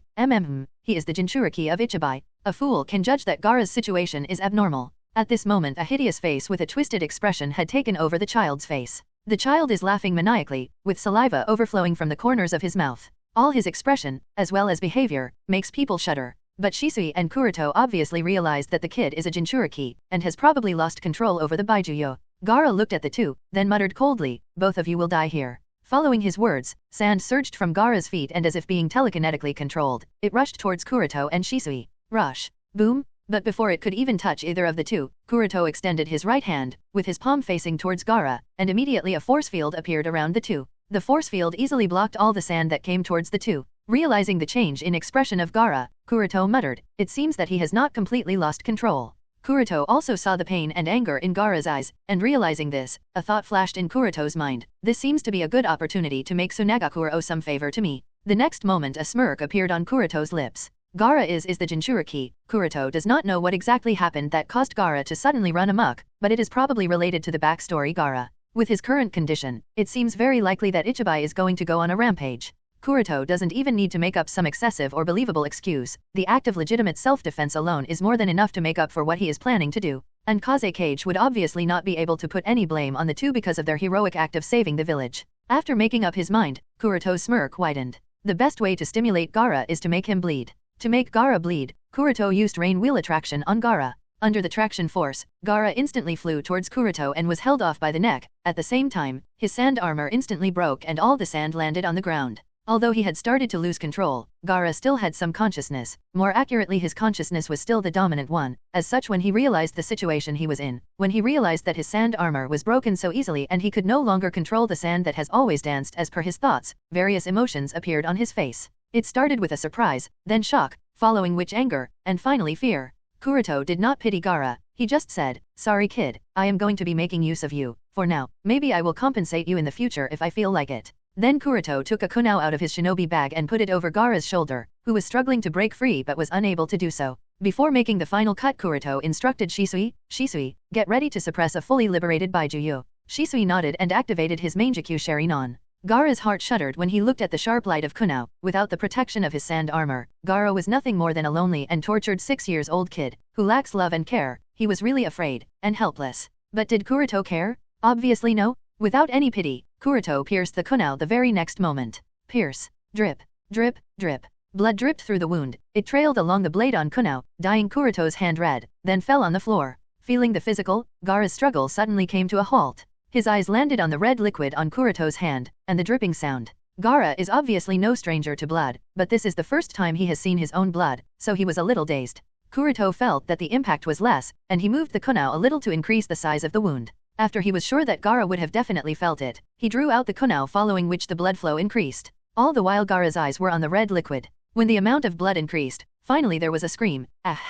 he is the Jinchuriki of Ichibai. A fool can judge that Gaara's situation is abnormal. At this moment a hideous face with a twisted expression had taken over the child's face. The child is laughing maniacally, with saliva overflowing from the corners of his mouth. All his expression, as well as behavior, makes people shudder. But Shisui and Kuroto obviously realized that the kid is a Jinchuriki, and has probably lost control over the Baijuyo. Gaara looked at the two, then muttered coldly, both of you will die here. Following his words, sand surged from Gaara's feet and as if being telekinetically controlled, it rushed towards Kuroto and Shisui. Rush. Boom. But before it could even touch either of the two, Kuroto extended his right hand, with his palm facing towards Gaara, and immediately a force field appeared around the two. The force field easily blocked all the sand that came towards the two. Realizing the change in expression of Gaara, Kuroto muttered, it seems that he has not completely lost control. Kuroto also saw the pain and anger in Gaara's eyes, and realizing this, a thought flashed in Kuroto's mind. This seems to be a good opportunity to make Tsunagakure owe some favor to me. The next moment a smirk appeared on Kuroto's lips. Gaara is the Jinchuriki. Kuroto does not know what exactly happened that caused Gaara to suddenly run amok, but it is probably related to the backstory Gaara. With his current condition, it seems very likely that Ichibai is going to go on a rampage. Kuroto doesn't even need to make up some excessive or believable excuse. The act of legitimate self-defense alone is more than enough to make up for what he is planning to do. And Kaze Cage would obviously not be able to put any blame on the two because of their heroic act of saving the village. After making up his mind, Kuroto's smirk widened. The best way to stimulate Gaara is to make him bleed. To make Gaara bleed, Kuroto used rain wheel attraction on Gaara. Under the traction force, Gaara instantly flew towards Kuroto and was held off by the neck. At the same time, his sand armor instantly broke and all the sand landed on the ground. Although he had started to lose control, Gaara still had some consciousness. More accurately, his consciousness was still the dominant one. As such, when he realized the situation he was in, when he realized that his sand armor was broken so easily and he could no longer control the sand that has always danced as per his thoughts, various emotions appeared on his face. It started with a surprise, then shock, following which anger, and finally fear. Kuroto did not pity Gaara, he just said, sorry kid, I am going to be making use of you, for now, maybe I will compensate you in the future if I feel like it. Then Kuroto took a kunao out of his shinobi bag and put it over Gaara's shoulder, who was struggling to break free but was unable to do so. Before making the final cut, Kuroto instructed Shisui, get ready to suppress a fully liberated Baijuyo. Shisui nodded and activated his Mangekyou Sharingan. Gaara's heart shuddered when he looked at the sharp light of kunao. Without the protection of his sand armor, Gaara was nothing more than a lonely and tortured 6-year-old kid, who lacks love and care. He was really afraid, and helpless. But did Kuroto care? Obviously no. Without any pity, Kuroto pierced the kunao the very next moment. Pierce. Drip. Drip. Drip. Blood dripped through the wound. It trailed along the blade on kunao, dyeing Kuroto's hand red, then fell on the floor. Feeling the physical, Gaara's struggle suddenly came to a halt. His eyes landed on the red liquid on Kuroto's hand, and the dripping sound. Gaara is obviously no stranger to blood, but this is the first time he has seen his own blood, so he was a little dazed. Kuroto felt that the impact was less, and he moved the kunao a little to increase the size of the wound. After he was sure that Gaara would have definitely felt it, he drew out the kunao, following which the blood flow increased. All the while Gaara's eyes were on the red liquid. When the amount of blood increased, finally there was a scream. Ah!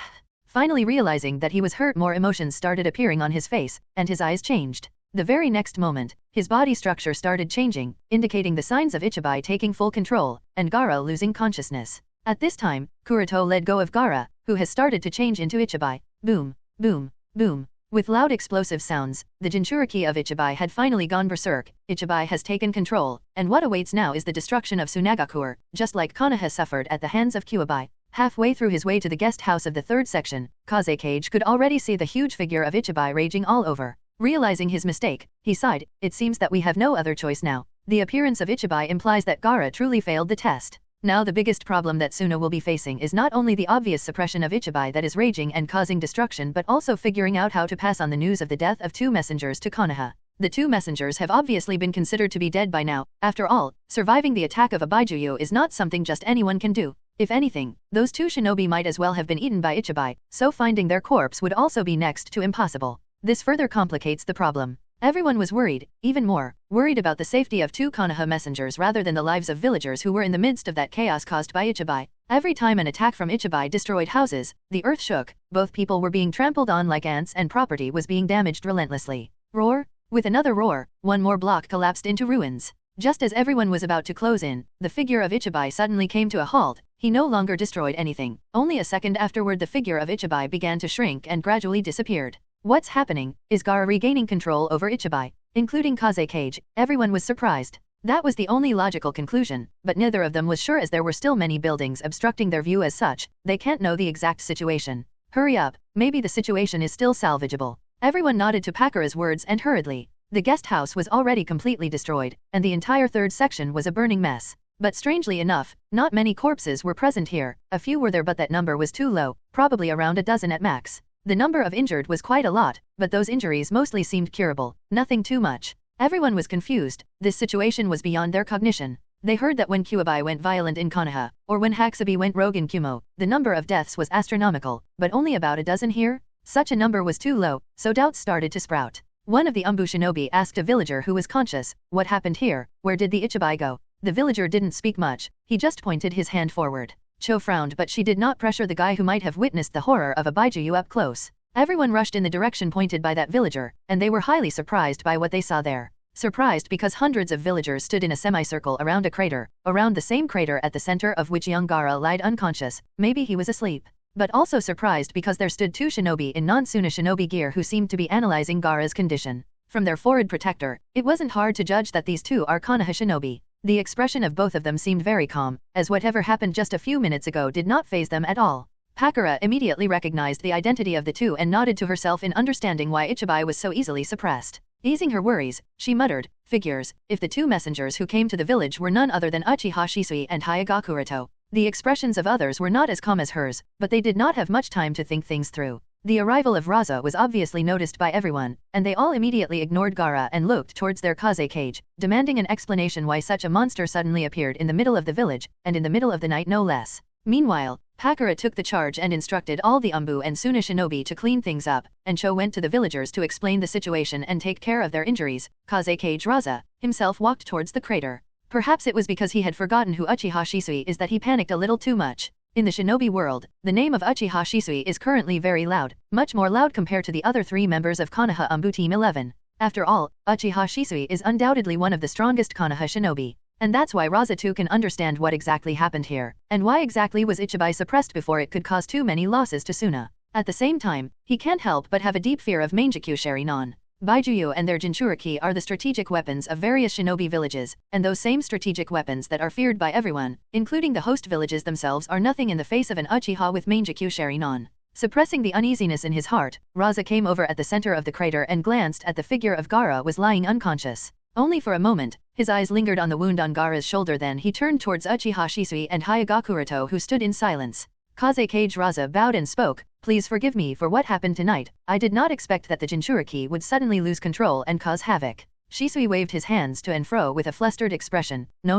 Finally realizing that he was hurt, more emotions started appearing on his face, and his eyes changed. The very next moment, his body structure started changing, indicating the signs of Ichibai taking full control, and Gaara losing consciousness. At this time, Kuroto let go of Gaara, who has started to change into Ichibai. Boom, boom, boom. With loud explosive sounds, the Jinchuriki of Ichibai had finally gone berserk. Ichibai has taken control, and what awaits now is the destruction of Tsunagakure, just like Konoha suffered at the hands of Kyuubi. Halfway through his way to the guest house of the third section, Kaze Cage could already see the huge figure of Ichibai raging all over. Realizing his mistake, he sighed, it seems that we have no other choice now. The appearance of Ichibai implies that Gaara truly failed the test. Now the biggest problem that Suna will be facing is not only the obvious suppression of Ichibai that is raging and causing destruction, but also figuring out how to pass on the news of the death of 2 messengers to Konoha. The 2 messengers have obviously been considered to be dead by now. After all, surviving the attack of a Baijuyo is not something just anyone can do. If anything, those 2 shinobi might as well have been eaten by Ichibai, so finding their corpse would also be next to impossible. This further complicates the problem. Everyone was worried, even more, worried about the safety of 2 Konoha messengers rather than the lives of villagers who were in the midst of that chaos caused by Ichibai. Every time an attack from Ichibai destroyed houses, the earth shook, both people were being trampled on like ants and property was being damaged relentlessly. Roar! With another roar, one more block collapsed into ruins. Just as everyone was about to close in, the figure of Ichibai suddenly came to a halt. He no longer destroyed anything. Only a second afterward the figure of Ichibai began to shrink and gradually disappeared. What's happening? Is Gaara regaining control over Ichibai? Including Kaze Cage, everyone was surprised. That was the only logical conclusion, but neither of them was sure as there were still many buildings obstructing their view as such, they can't know the exact situation. Hurry up, maybe the situation is still salvageable. Everyone nodded to Pakura's words and hurriedly. The guest house was already completely destroyed, and the entire third section was a burning mess. But strangely enough, not many corpses were present here, a few were there but that number was too low, probably around a dozen at max. The number of injured was quite a lot, but those injuries mostly seemed curable, nothing too much. Everyone was confused, this situation was beyond their cognition. They heard that when Kyuubi went violent in Konoha, or when Hakubi went rogue in Kumo, the number of deaths was astronomical, but only about a dozen here? Such a number was too low, so doubts started to sprout. One of the Umbu shinobi asked a villager who was conscious, what happened here, where did the Ichibai go? The villager didn't speak much, he just pointed his hand forward. Cho frowned but she did not pressure the guy who might have witnessed the horror of a baijuyu up close. Everyone rushed in the direction pointed by that villager, and they were highly surprised by what they saw there. Surprised because hundreds of villagers stood in a semicircle around a crater, around the same crater at the center of which young Gaara lied unconscious, maybe he was asleep. But also surprised because there stood 2 shinobi in non-Suna shinobi gear who seemed to be analyzing Gaara's condition. From their forehead protector, it wasn't hard to judge that these 2 are Konoha shinobi. The expression of both of them seemed very calm, as whatever happened just a few minutes ago did not faze them at all. Pakura immediately recognized the identity of the 2 and nodded to herself in understanding why Ichibai was so easily suppressed. Easing her worries, she muttered, figures, if the 2 messengers who came to the village were none other than Uchiha Shisui and Hyuga Kuroto. The expressions of others were not as calm as hers, but they did not have much time to think things through. The arrival of Raza was obviously noticed by everyone, and they all immediately ignored Gaara and looked towards their Kaze Cage, demanding an explanation why such a monster suddenly appeared in the middle of the village, and in the middle of the night no less. Meanwhile, Pakura took the charge and instructed all the Umbu and Suna shinobi to clean things up, and Cho went to the villagers to explain the situation and take care of their injuries. Kaze Cage Raza himself walked towards the crater. Perhaps it was because he had forgotten who Uchiha Shisui is that he panicked a little too much. In the shinobi world, the name of Uchiha Shisui is currently very loud, much more loud compared to the other 3 members of Konoha Umbu Team 11. After all, Uchiha Shisui is undoubtedly one of the strongest Konoha shinobi. And that's why Raza too can understand what exactly happened here, and why exactly was Ichibai suppressed before it could cause too many losses to Suna. At the same time, he can't help but have a deep fear of Mangekyou Sharinon. Baijuyu and their Jinchuriki are the strategic weapons of various shinobi villages, and those same strategic weapons that are feared by everyone, including the host villages themselves, are nothing in the face of an Uchiha with Mangekyou Sharinon. Suppressing the uneasiness in his heart, Raza came over at the center of the crater and glanced at the figure of Gaara was lying unconscious. Only for a moment, his eyes lingered on the wound on Gaara's shoulder, then he turned towards Uchiha Shisui and Hyuga Kuroto who stood in silence. Kaze Cage Raza bowed and spoke, please forgive me for what happened tonight. I did not expect that the Jinchuriki would suddenly lose control and cause havoc. Shisui waved his hands to and fro with a flustered expression. No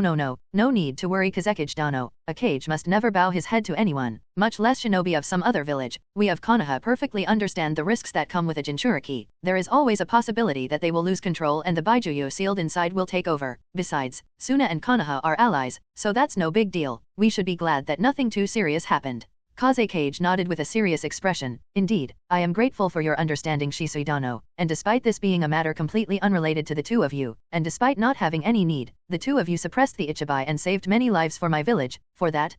need to worry Kazekage Dano. A cage must never bow his head to anyone, much less shinobi of some other village. We of Konoha perfectly understand the risks that come with a Jinchuriki. There is always a possibility that they will lose control and the Baijuyu sealed inside will take over. Besides, Suna and Konoha are allies, so that's no big deal. We should be glad that nothing too serious happened. Kaze Cage nodded with a serious expression. Indeed, I am grateful for your understanding Shisui Dano, and despite this being a matter completely unrelated to the 2 of you, and despite not having any need, the 2 of you suppressed the Ichibai and saved many lives for my village. For that,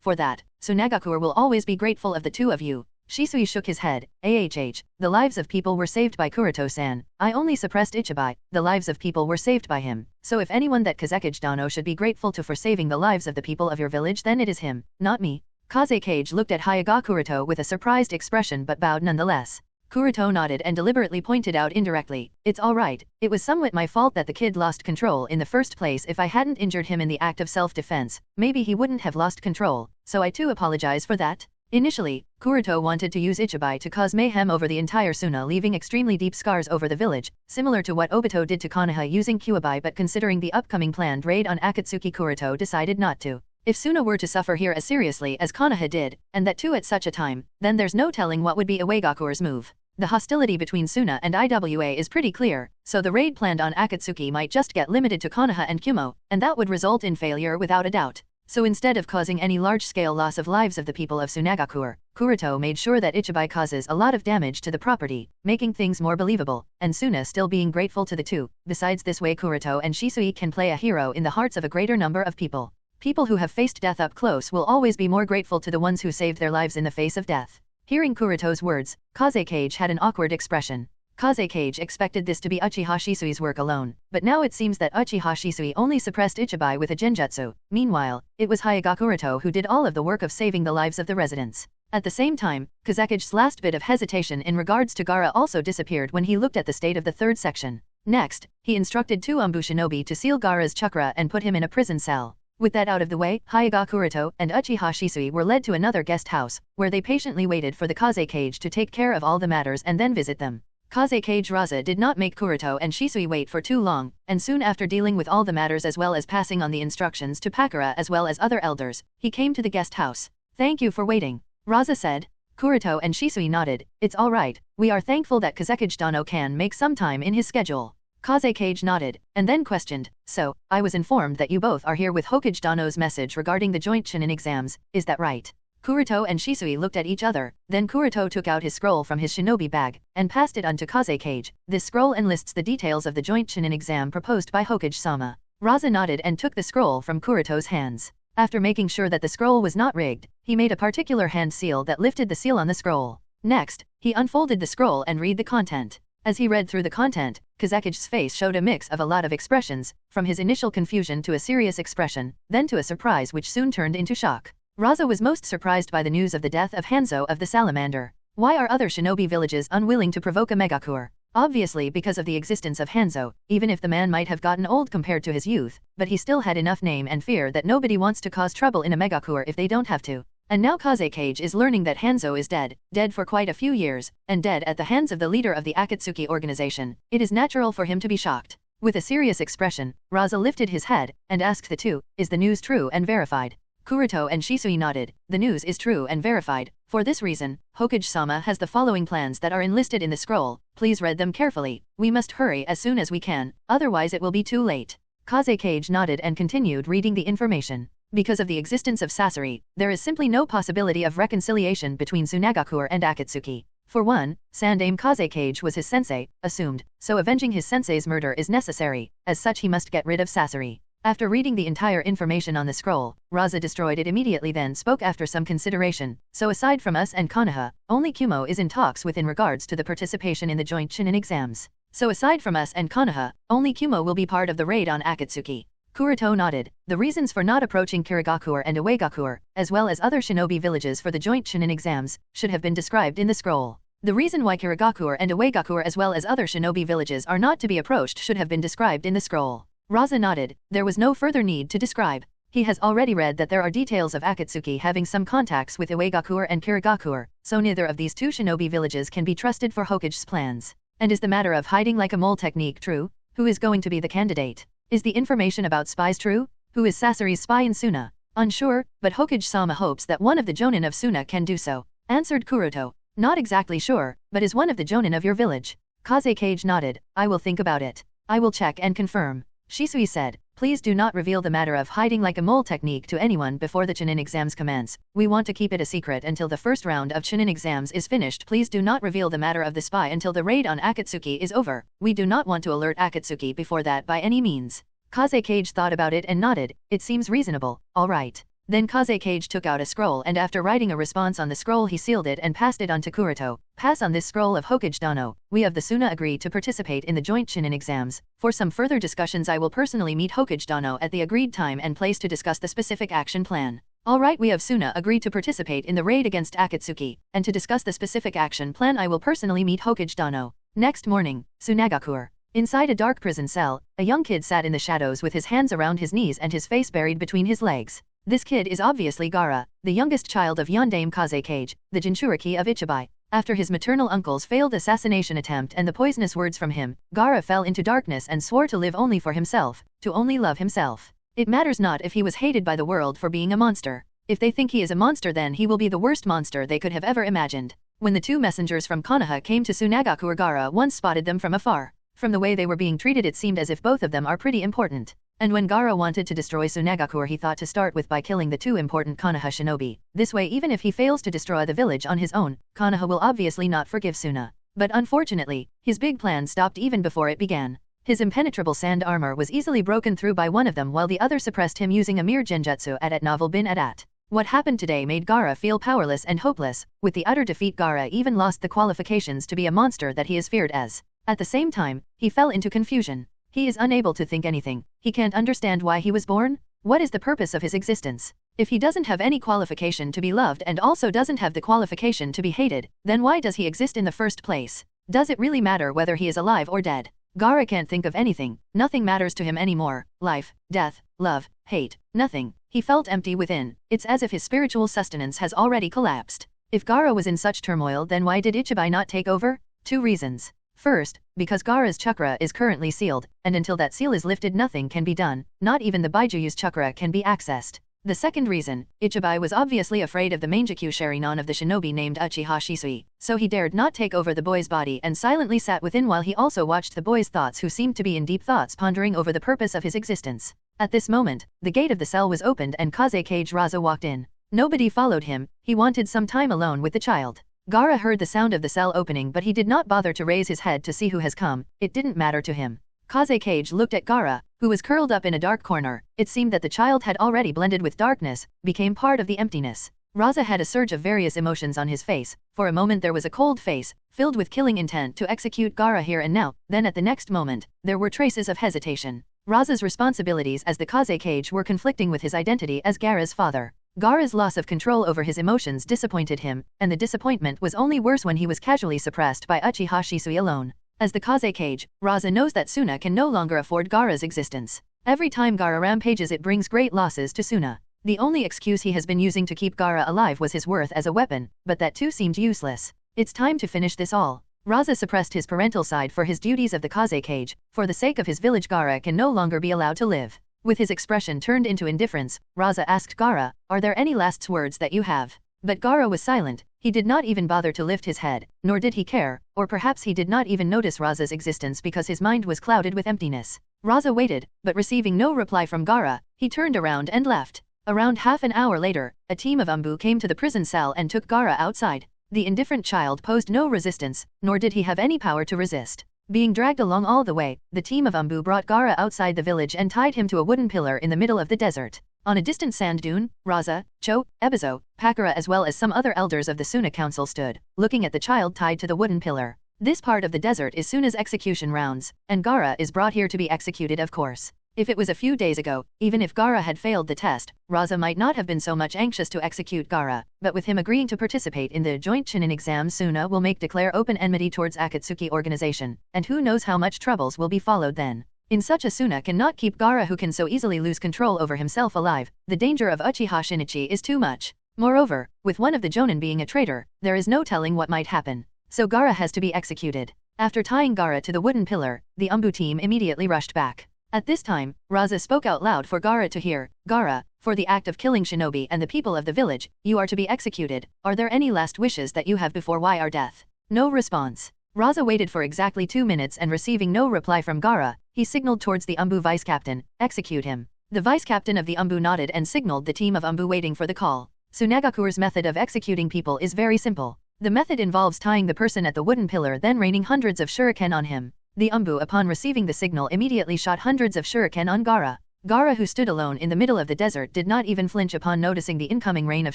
for that, Sunagakur will always be grateful of the 2 of you. Shisui shook his head. The lives of people were saved by Kuroto-san. I only suppressed Ichibai, the lives of people were saved by him. So if anyone that Kazekage Dano should be grateful to for saving the lives of the people of your village, then it is him, not me. Kaze Cage looked at Hyuga Kuroto with a surprised expression but bowed nonetheless. Kuroto nodded and deliberately pointed out indirectly, it's alright, it was somewhat my fault that the kid lost control in the first place. If I hadn't injured him in the act of self-defense, maybe he wouldn't have lost control, so I too apologize for that. Initially, Kuroto wanted to use Ichibai to cause mayhem over the entire Suna, leaving extremely deep scars over the village, similar to what Obito did to Konoha using Kyuubi, but considering the upcoming planned raid on Akatsuki, Kuroto decided not to. If Suna were to suffer here as seriously as Konoha did, and that too at such a time, then there's no telling what would be Iwagakur's move. The hostility between Suna and IWA is pretty clear, so the raid planned on Akatsuki might just get limited to Konoha and Kumo, and that would result in failure without a doubt. So instead of causing any large-scale loss of lives of the people of Sunagakuer, Kuroto made sure that Ichibai causes a lot of damage to the property, making things more believable, and Suna still being grateful to the two. Besides, this way Kuroto and Shisui can play a hero in the hearts of a greater number of people. People who have faced death up close will always be more grateful to the ones who saved their lives in the face of death. Hearing Kuroto's words, Kazekage had an awkward expression. Kazekage expected this to be Uchiha Shisui's work alone, but now it seems that Uchiha Shisui only suppressed Ichibai with a genjutsu. Meanwhile, it was Hyuga Kuroto who did all of the work of saving the lives of the residents. At the same time, Kazekage's last bit of hesitation in regards to Gaara also disappeared when he looked at the state of the third section. Next, he instructed two Umbu shinobi to seal Gaara's chakra and put him in a prison cell. With that out of the way, Hyuga Kuroto and Uchiha Shisui were led to another guest house, where they patiently waited for the Kazekage to take care of all the matters and then visit them. Kazekage Raza did not make Kuroto and Shisui wait for too long, and soon after dealing with all the matters as well as passing on the instructions to Pakura as well as other elders, he came to the guest house. "Thank you for waiting," Raza said. Kuroto and Shisui nodded. "It's alright, we are thankful that Kazekage Dano can make some time in his schedule." Kazekage nodded, and then questioned, "So, I was informed that you both are here with Hokage Dano's message regarding the joint Chunin exams, is that right?" Kuroto and Shisui looked at each other, then Kuroto took out his scroll from his shinobi bag, and passed it on to Kazekage. This scroll enlists the details of the joint Chunin exam proposed by Hokage-sama. Raza nodded and took the scroll from Kuroto's hands. After making sure that the scroll was not rigged, he made a particular hand seal that lifted the seal on the scroll. Next, he unfolded the scroll and read the content. As he read through the content, Kazekage's face showed a mix of a lot of expressions, from his initial confusion to a serious expression, then to a surprise which soon turned into shock. Raza was most surprised by the news of the death of Hanzo of the Salamander. Why are other shinobi villages unwilling to provoke a megakur? Obviously because of the existence of Hanzo, even if the man might have gotten old compared to his youth, but he still had enough name and fear that nobody wants to cause trouble in a megakur if they don't have to. And now Kazekage is learning that Hanzo is dead for quite a few years, and dead at the hands of the leader of the Akatsuki organization. It is natural for him to be shocked. With a serious expression, Raza lifted his head, and asked the two, "Is the news true and verified?" Kuroto and Shisui nodded. "The news is true and verified. For this reason, Hokage-sama has the following plans that are enlisted in the scroll. Please read them carefully. We must hurry as soon as we can, otherwise it will be too late." Kazekage nodded and continued reading the information. Because of the existence of Sasori, there is simply no possibility of reconciliation between Sunagakuer and Akatsuki. For one, Sandaime Kazekage was his sensei, assumed, so avenging his sensei's murder is necessary. As such, he must get rid of Sasori. After reading the entire information on the scroll, Raza destroyed it immediately, then spoke after some consideration. "So aside from us and Konoha, only Kumo is in talks with in regards to the participation in the joint Chunin exams. So aside from us and Konoha, only Kumo will be part of the raid on Akatsuki." Kuroto nodded. The reasons for not approaching Kirigakuer and Uegakuer, as well as other shinobi villages for the joint Chunin exams, should have been described in the scroll. The reason why Kirigakuer and Uegakuer as well as other shinobi villages are not to be approached should have been described in the scroll. Raza nodded. There was no further need to describe. He has already read that there are details of Akatsuki having some contacts with Uegakuer and Kirigakuer, so neither of these two shinobi villages can be trusted for Hokage's plans. And is the matter of hiding like a mole technique true? Who is going to be the candidate? Is the information about spies true? Who is Sasori's spy in Suna? Unsure, but Hokage-sama hopes that one of the jonin of Suna can do so, answered Kuroto. Not exactly sure, but is one of the jonin of your village? Kazekage nodded. I will think about it. I will check and confirm. Shisui said, "Please do not reveal the matter of hiding like a mole technique to anyone before the Chunin exams commence. We want to keep it a secret until the first round of Chunin exams is finished. Please do not reveal the matter of the spy until the raid on Akatsuki is over. We do not want to alert Akatsuki before that by any means." Kazekage thought about it and nodded. It seems reasonable. All right. Then Kazekage took out a scroll, and after writing a response on the scroll he sealed it and passed it on to Kuroto. "Pass on this scroll of Hokage Dano. We of the Suna agree to participate in the joint Chunin exams. For some further discussions I will personally meet Hokage Dano at the agreed time and place to discuss the specific action plan." Alright, we of Suna agree to participate in the raid against Akatsuki, and to discuss the specific action plan I will personally meet Hokage Dano. Next morning, Sunagakuer. Inside a dark prison cell, a young kid sat in the shadows with his hands around his knees and his face buried between his legs. This kid is obviously Gaara, the youngest child of Yondaime Kazekage, the Jinchuriki of Ichibai. After his maternal uncle's failed assassination attempt and the poisonous words from him, Gaara fell into darkness and swore to live only for himself, to only love himself. It matters not if he was hated by the world for being a monster. If they think he is a monster, then he will be the worst monster they could have ever imagined. When the two messengers from Konoha came to Sunagaku, Gaara once spotted them from afar. From the way they were being treated, it seemed as if both of them are pretty important. And when Gaara wanted to destroy Sunagaku, he thought to start with by killing the two important Konoha shinobi. This way, even if he fails to destroy the village on his own, Konoha will obviously not forgive Suna. But unfortunately, his big plan stopped even before it began. His impenetrable sand armor was easily broken through by one of them, while the other suppressed him using a mere genjutsu at novel bin at. What happened today made Gaara feel powerless and hopeless. With the utter defeat, Gaara even lost the qualifications to be a monster that he is feared as. At the same time, he fell into confusion. He is unable to think anything. He can't understand why he was born. What is the purpose of his existence? If he doesn't have any qualification to be loved and also doesn't have the qualification to be hated, then why does he exist in the first place? Does it really matter whether he is alive or dead? Gaara can't think of anything. Nothing matters to him anymore. Life, death, love, hate, nothing. He felt empty within. It's as if his spiritual sustenance has already collapsed. If Gaara was in such turmoil, then why did Ichibai not take over? 2 reasons. First, because Gaara's chakra is currently sealed, and until that seal is lifted nothing can be done, not even the Baijuyu's chakra can be accessed. The second reason, Ichibai was obviously afraid of the Mangekyou Sharinon of the shinobi named Uchiha Shisui, so he dared not take over the boy's body and silently sat within while he also watched the boy's thoughts, who seemed to be in deep thoughts, pondering over the purpose of his existence. At this moment, the gate of the cell was opened and Kazekage Raza walked in. Nobody followed him. He wanted some time alone with the child. Gaara heard the sound of the cell opening, but he did not bother to raise his head to see who has come. It didn't matter to him. Kazekage looked at Gaara, who was curled up in a dark corner. It seemed that the child had already blended with darkness, became part of the emptiness. Raza had a surge of various emotions on his face. For a moment there was a cold face, filled with killing intent to execute Gaara here and now. Then at the next moment, there were traces of hesitation. Raza's responsibilities as the Kazekage were conflicting with his identity as Gaara's father. Gaara's loss of control over his emotions disappointed him, and the disappointment was only worse when he was casually suppressed by Uchiha Shisui alone. As the Kazekage, Raza knows that Suna can no longer afford Gaara's existence. Every time Gaara rampages, it brings great losses to Suna. The only excuse he has been using to keep Gaara alive was his worth as a weapon, but that too seemed useless. It's time to finish this all. Raza suppressed his parental side for his duties of the Kazekage. For the sake of his village, Gaara can no longer be allowed to live. With his expression turned into indifference, Raza asked Gaara, "Are there any last words that you have?" But Gaara was silent. He did not even bother to lift his head, nor did he care, or perhaps he did not even notice Raza's existence because his mind was clouded with emptiness. Raza waited, but receiving no reply from Gaara, he turned around and left. Around half an hour later, a team of Umbu came to the prison cell and took Gaara outside. The indifferent child posed no resistance, nor did he have any power to resist. Being dragged along all the way, the team of Umbu brought Gaara outside the village and tied him to a wooden pillar in the middle of the desert. On a distant sand dune, Raza, Cho, Ebizo, Pakura as well as some other elders of the Suna Council stood, looking at the child tied to the wooden pillar. This part of the desert is Suna's execution rounds, and Gaara is brought here to be executed, of course. If it was a few days ago, even if Gaara had failed the test, Raza might not have been so much anxious to execute Gaara, but with him agreeing to participate in the joint Chunin exam, Suna will declare open enmity towards Akatsuki organization, and who knows how much troubles will be followed then. In such a Suna cannot keep Gaara, who can so easily lose control over himself, alive. The danger of Uchiha Shinichi is too much. Moreover, with one of the Jonin being a traitor, there is no telling what might happen. So Gaara has to be executed. After tying Gaara to the wooden pillar, the Umbu team immediately rushed back. At this time, Raza spoke out loud for Gaara to hear. "Gaara, for the act of killing shinobi and the people of the village, you are to be executed. Are there any last wishes that you have before our death?" No response. Raza waited for exactly 2 minutes and receiving no reply from Gaara, he signaled towards the Umbu vice-captain, "Execute him." The vice-captain of the Umbu nodded and signaled the team of Umbu waiting for the call. Sunagaku's method of executing people is very simple. The method involves tying the person at the wooden pillar, then raining hundreds of shuriken on him. The Umbu, upon receiving the signal, immediately shot hundreds of shuriken on Gaara. Gaara, who stood alone in the middle of the desert, did not even flinch upon noticing the incoming rain of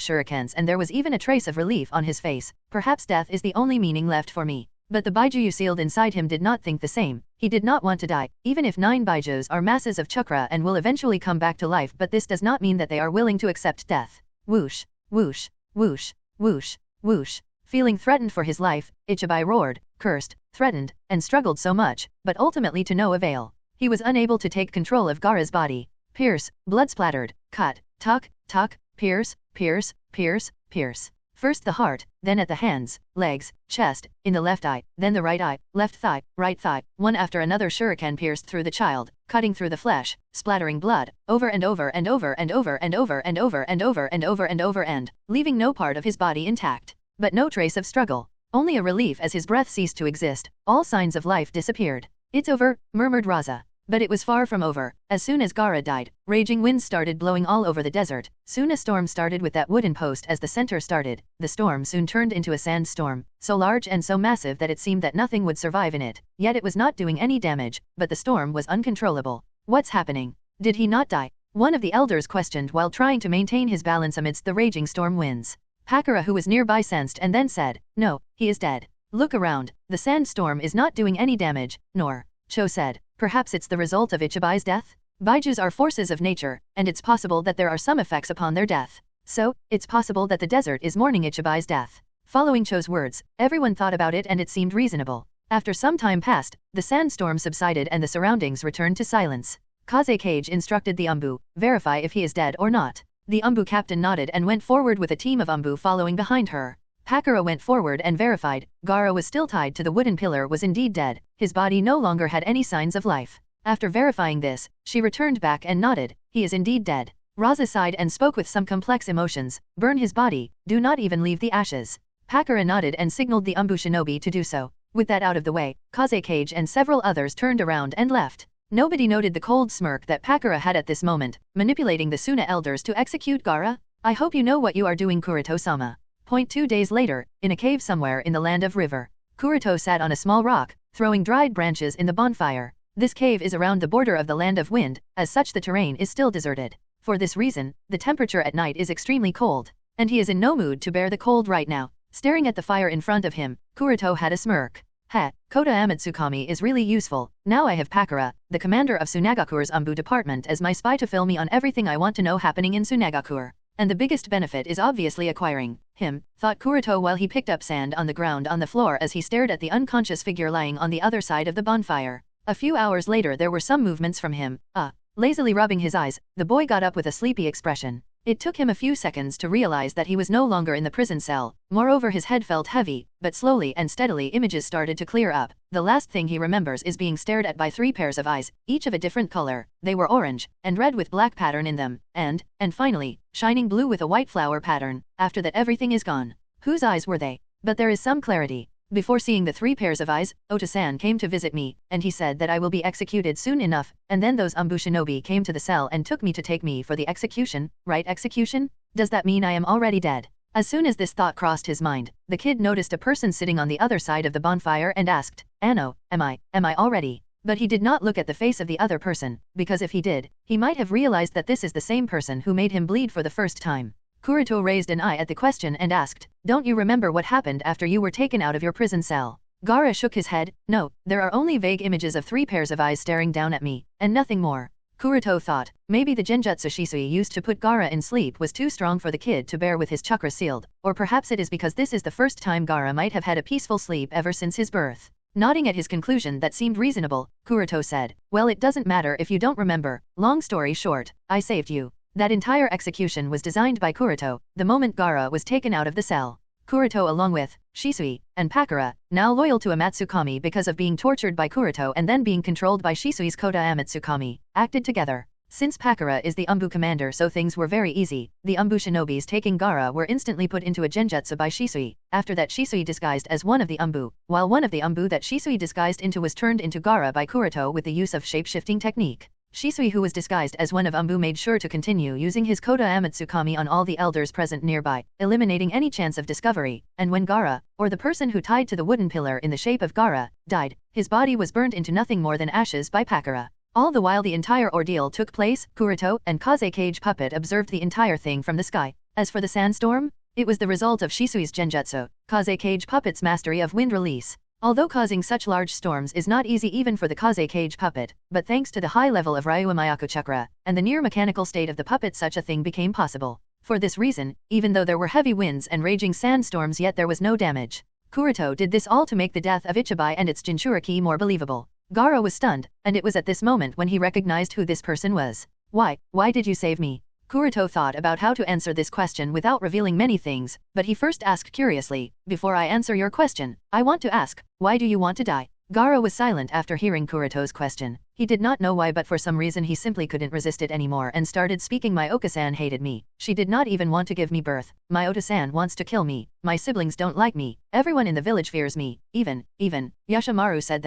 shurikens, and there was even a trace of relief on his face. Perhaps death is the only meaning left for me. But the Baijuyu sealed inside him did not think the same. He did not want to die, even if 9 Baijus are masses of chakra and will eventually come back to life, but this does not mean that they are willing to accept death. Whoosh, whoosh, whoosh, whoosh, whoosh. Feeling threatened for his life, Ichibai roared, cursed, threatened, and struggled so much, but ultimately to no avail. He was unable to take control of Gaara's body. Pierce, blood splattered, cut, tuck, pierce, pierce, pierce, pierce. First the heart, then at the hands, legs, chest, in the left eye, then the right eye, left thigh, right thigh. One after another shuriken pierced through the child, cutting through the flesh, splattering blood, over and over and over and over and over and over and over and over and over and leaving no part of his body intact. But no trace of struggle. Only a relief as his breath ceased to exist. All signs of life disappeared. "It's over," murmured Raza. But it was far from over. As soon as Gaara died, raging winds started blowing all over the desert. Soon a storm started with that wooden post as the center started. The storm soon turned into a sandstorm, so large and so massive that it seemed that nothing would survive in it. Yet it was not doing any damage, but the storm was uncontrollable. "What's happening? Did he not die?" one of the elders questioned while trying to maintain his balance amidst the raging storm winds. Pakura, who was nearby, sensed and then said, "No, he is dead. Look around. The sandstorm is not doing any damage, nor..." Cho said, "Perhaps it's the result of Ichibay's death? Baijus are forces of nature, and it's possible that there are some effects upon their death. So, it's possible that the desert is mourning Ichibay's death." Following Cho's words, everyone thought about it and it seemed reasonable. After some time passed, the sandstorm subsided and the surroundings returned to silence. Kaze Kage instructed the Umbu, "Verify if he is dead or not." The Umbu captain nodded and went forward with a team of Umbu following behind her. Pakura went forward and verified. Gaara was still tied to the wooden pillar, was indeed dead. His body no longer had any signs of life. After verifying this, she returned back and nodded. "He is indeed dead." Raza sighed and spoke with some complex emotions. "Burn his body, do not even leave the ashes." Pakura nodded and signaled the Umbu shinobi to do so. With that out of the way, Kaze Kage and several others turned around and left. Nobody noted the cold smirk that Pakura had at this moment, manipulating the Suna elders to execute Gaara. "I hope you know what you are doing, Kuroto-sama." 2 days later, in a cave somewhere in the land of River, Kuroto sat on a small rock, throwing dried branches in the bonfire. This cave is around the border of the land of wind, as such the terrain is still deserted. For this reason, the temperature at night is extremely cold, and he is in no mood to bear the cold right now. Staring at the fire in front of him, Kuroto had a smirk. Kota Amatsukami is really useful. Now I have Pakura, the commander of Sunagakure's Umbu department, as my spy to fill me on everything I want to know happening in Sunagakure. And the biggest benefit is obviously acquiring him," thought Kuroto while he picked up sand on the ground on the floor as he stared at the unconscious figure lying on the other side of the bonfire. A few hours later there were some movements from him. Lazily rubbing his eyes, the boy got up with a sleepy expression. It took him a few seconds to realize that he was no longer in the prison cell. Moreover, his head felt heavy, but slowly and steadily images started to clear up. The last thing he remembers is being stared at by 3 pairs of eyes, each of a different color. They were orange, and red with black pattern in them, and finally, shining blue with a white flower pattern. After that everything is gone. Whose eyes were they? But there is some clarity. Before seeing the 3 pairs of eyes, Ota-san came to visit me, and he said that I will be executed soon enough, and then those Umbu shinobi came to the cell and took me to take me for the execution. Right, execution? Does that mean I am already dead? As soon as this thought crossed his mind, the kid noticed a person sitting on the other side of the bonfire and asked, "Anno, am I already?" But he did not look at the face of the other person, because if he did, he might have realized that this is the same person who made him bleed for the first time. Kuroto raised an eye at the question and asked, "Don't you remember what happened after you were taken out of your prison cell?" Gaara shook his head. "No, there are only vague images of 3 pairs of eyes staring down at me, and nothing more." Kuroto thought, maybe the genjutsu Shisui used to put Gaara in sleep was too strong for the kid to bear with his chakra sealed, or perhaps it is because this is the first time Gaara might have had a peaceful sleep ever since his birth. Nodding at his conclusion that seemed reasonable, Kuroto said, "Well, it doesn't matter if you don't remember. Long story short, I saved you." That entire execution was designed by Kuroto, the moment Gaara was taken out of the cell. Kuroto along with Shisui and Pakura, now loyal to Amatsukami because of being tortured by Kuroto and then being controlled by Shisui's Kota Amatsukami, acted together. Since Pakura is the Umbu commander, so things were very easy. The Umbu shinobis taking Gaara were instantly put into a genjutsu by Shisui. After that, Shisui disguised as one of the Umbu, while one of the Umbu that Shisui disguised into was turned into Gaara by Kuroto with the use of shape-shifting technique. Shisui, who was disguised as one of Umbu, made sure to continue using his Kota Amatsukami on all the elders present nearby, eliminating any chance of discovery, and when Gaara, or the person who tied to the wooden pillar in the shape of Gaara, died, his body was burnt into nothing more than ashes by Pakura. All the while the entire ordeal took place, Kuroto and Kaze Kage Puppet observed the entire thing from the sky. As for the sandstorm, it was the result of Shisui's genjutsu, Kaze Kage Puppet's mastery of wind release. Although causing such large storms is not easy even for the Kaze Kage Puppet, but thanks to the high level of Ryua Mayako Chakra, and the near-mechanical state of the puppet, such a thing became possible. For this reason, even though there were heavy winds and raging sandstorms, yet there was no damage. Kuroto did this all to make the death of Ichibai and its Jinchuriki more believable. Gaara was stunned, and it was at this moment when he recognized who this person was. Why did you save me?" Kuroto thought about how to answer this question without revealing many things, but he first asked curiously, "Before I answer your question, I want to ask, why do you want to die?" Gaara was silent after hearing Kuroto's question. He did not know why, but for some reason he simply couldn't resist it anymore and started speaking. My Oka-san hated me. She did not even want to give me birth. My Ota-san wants to kill me. My siblings don't like me. Everyone in the village fears me. Even Yashimaru said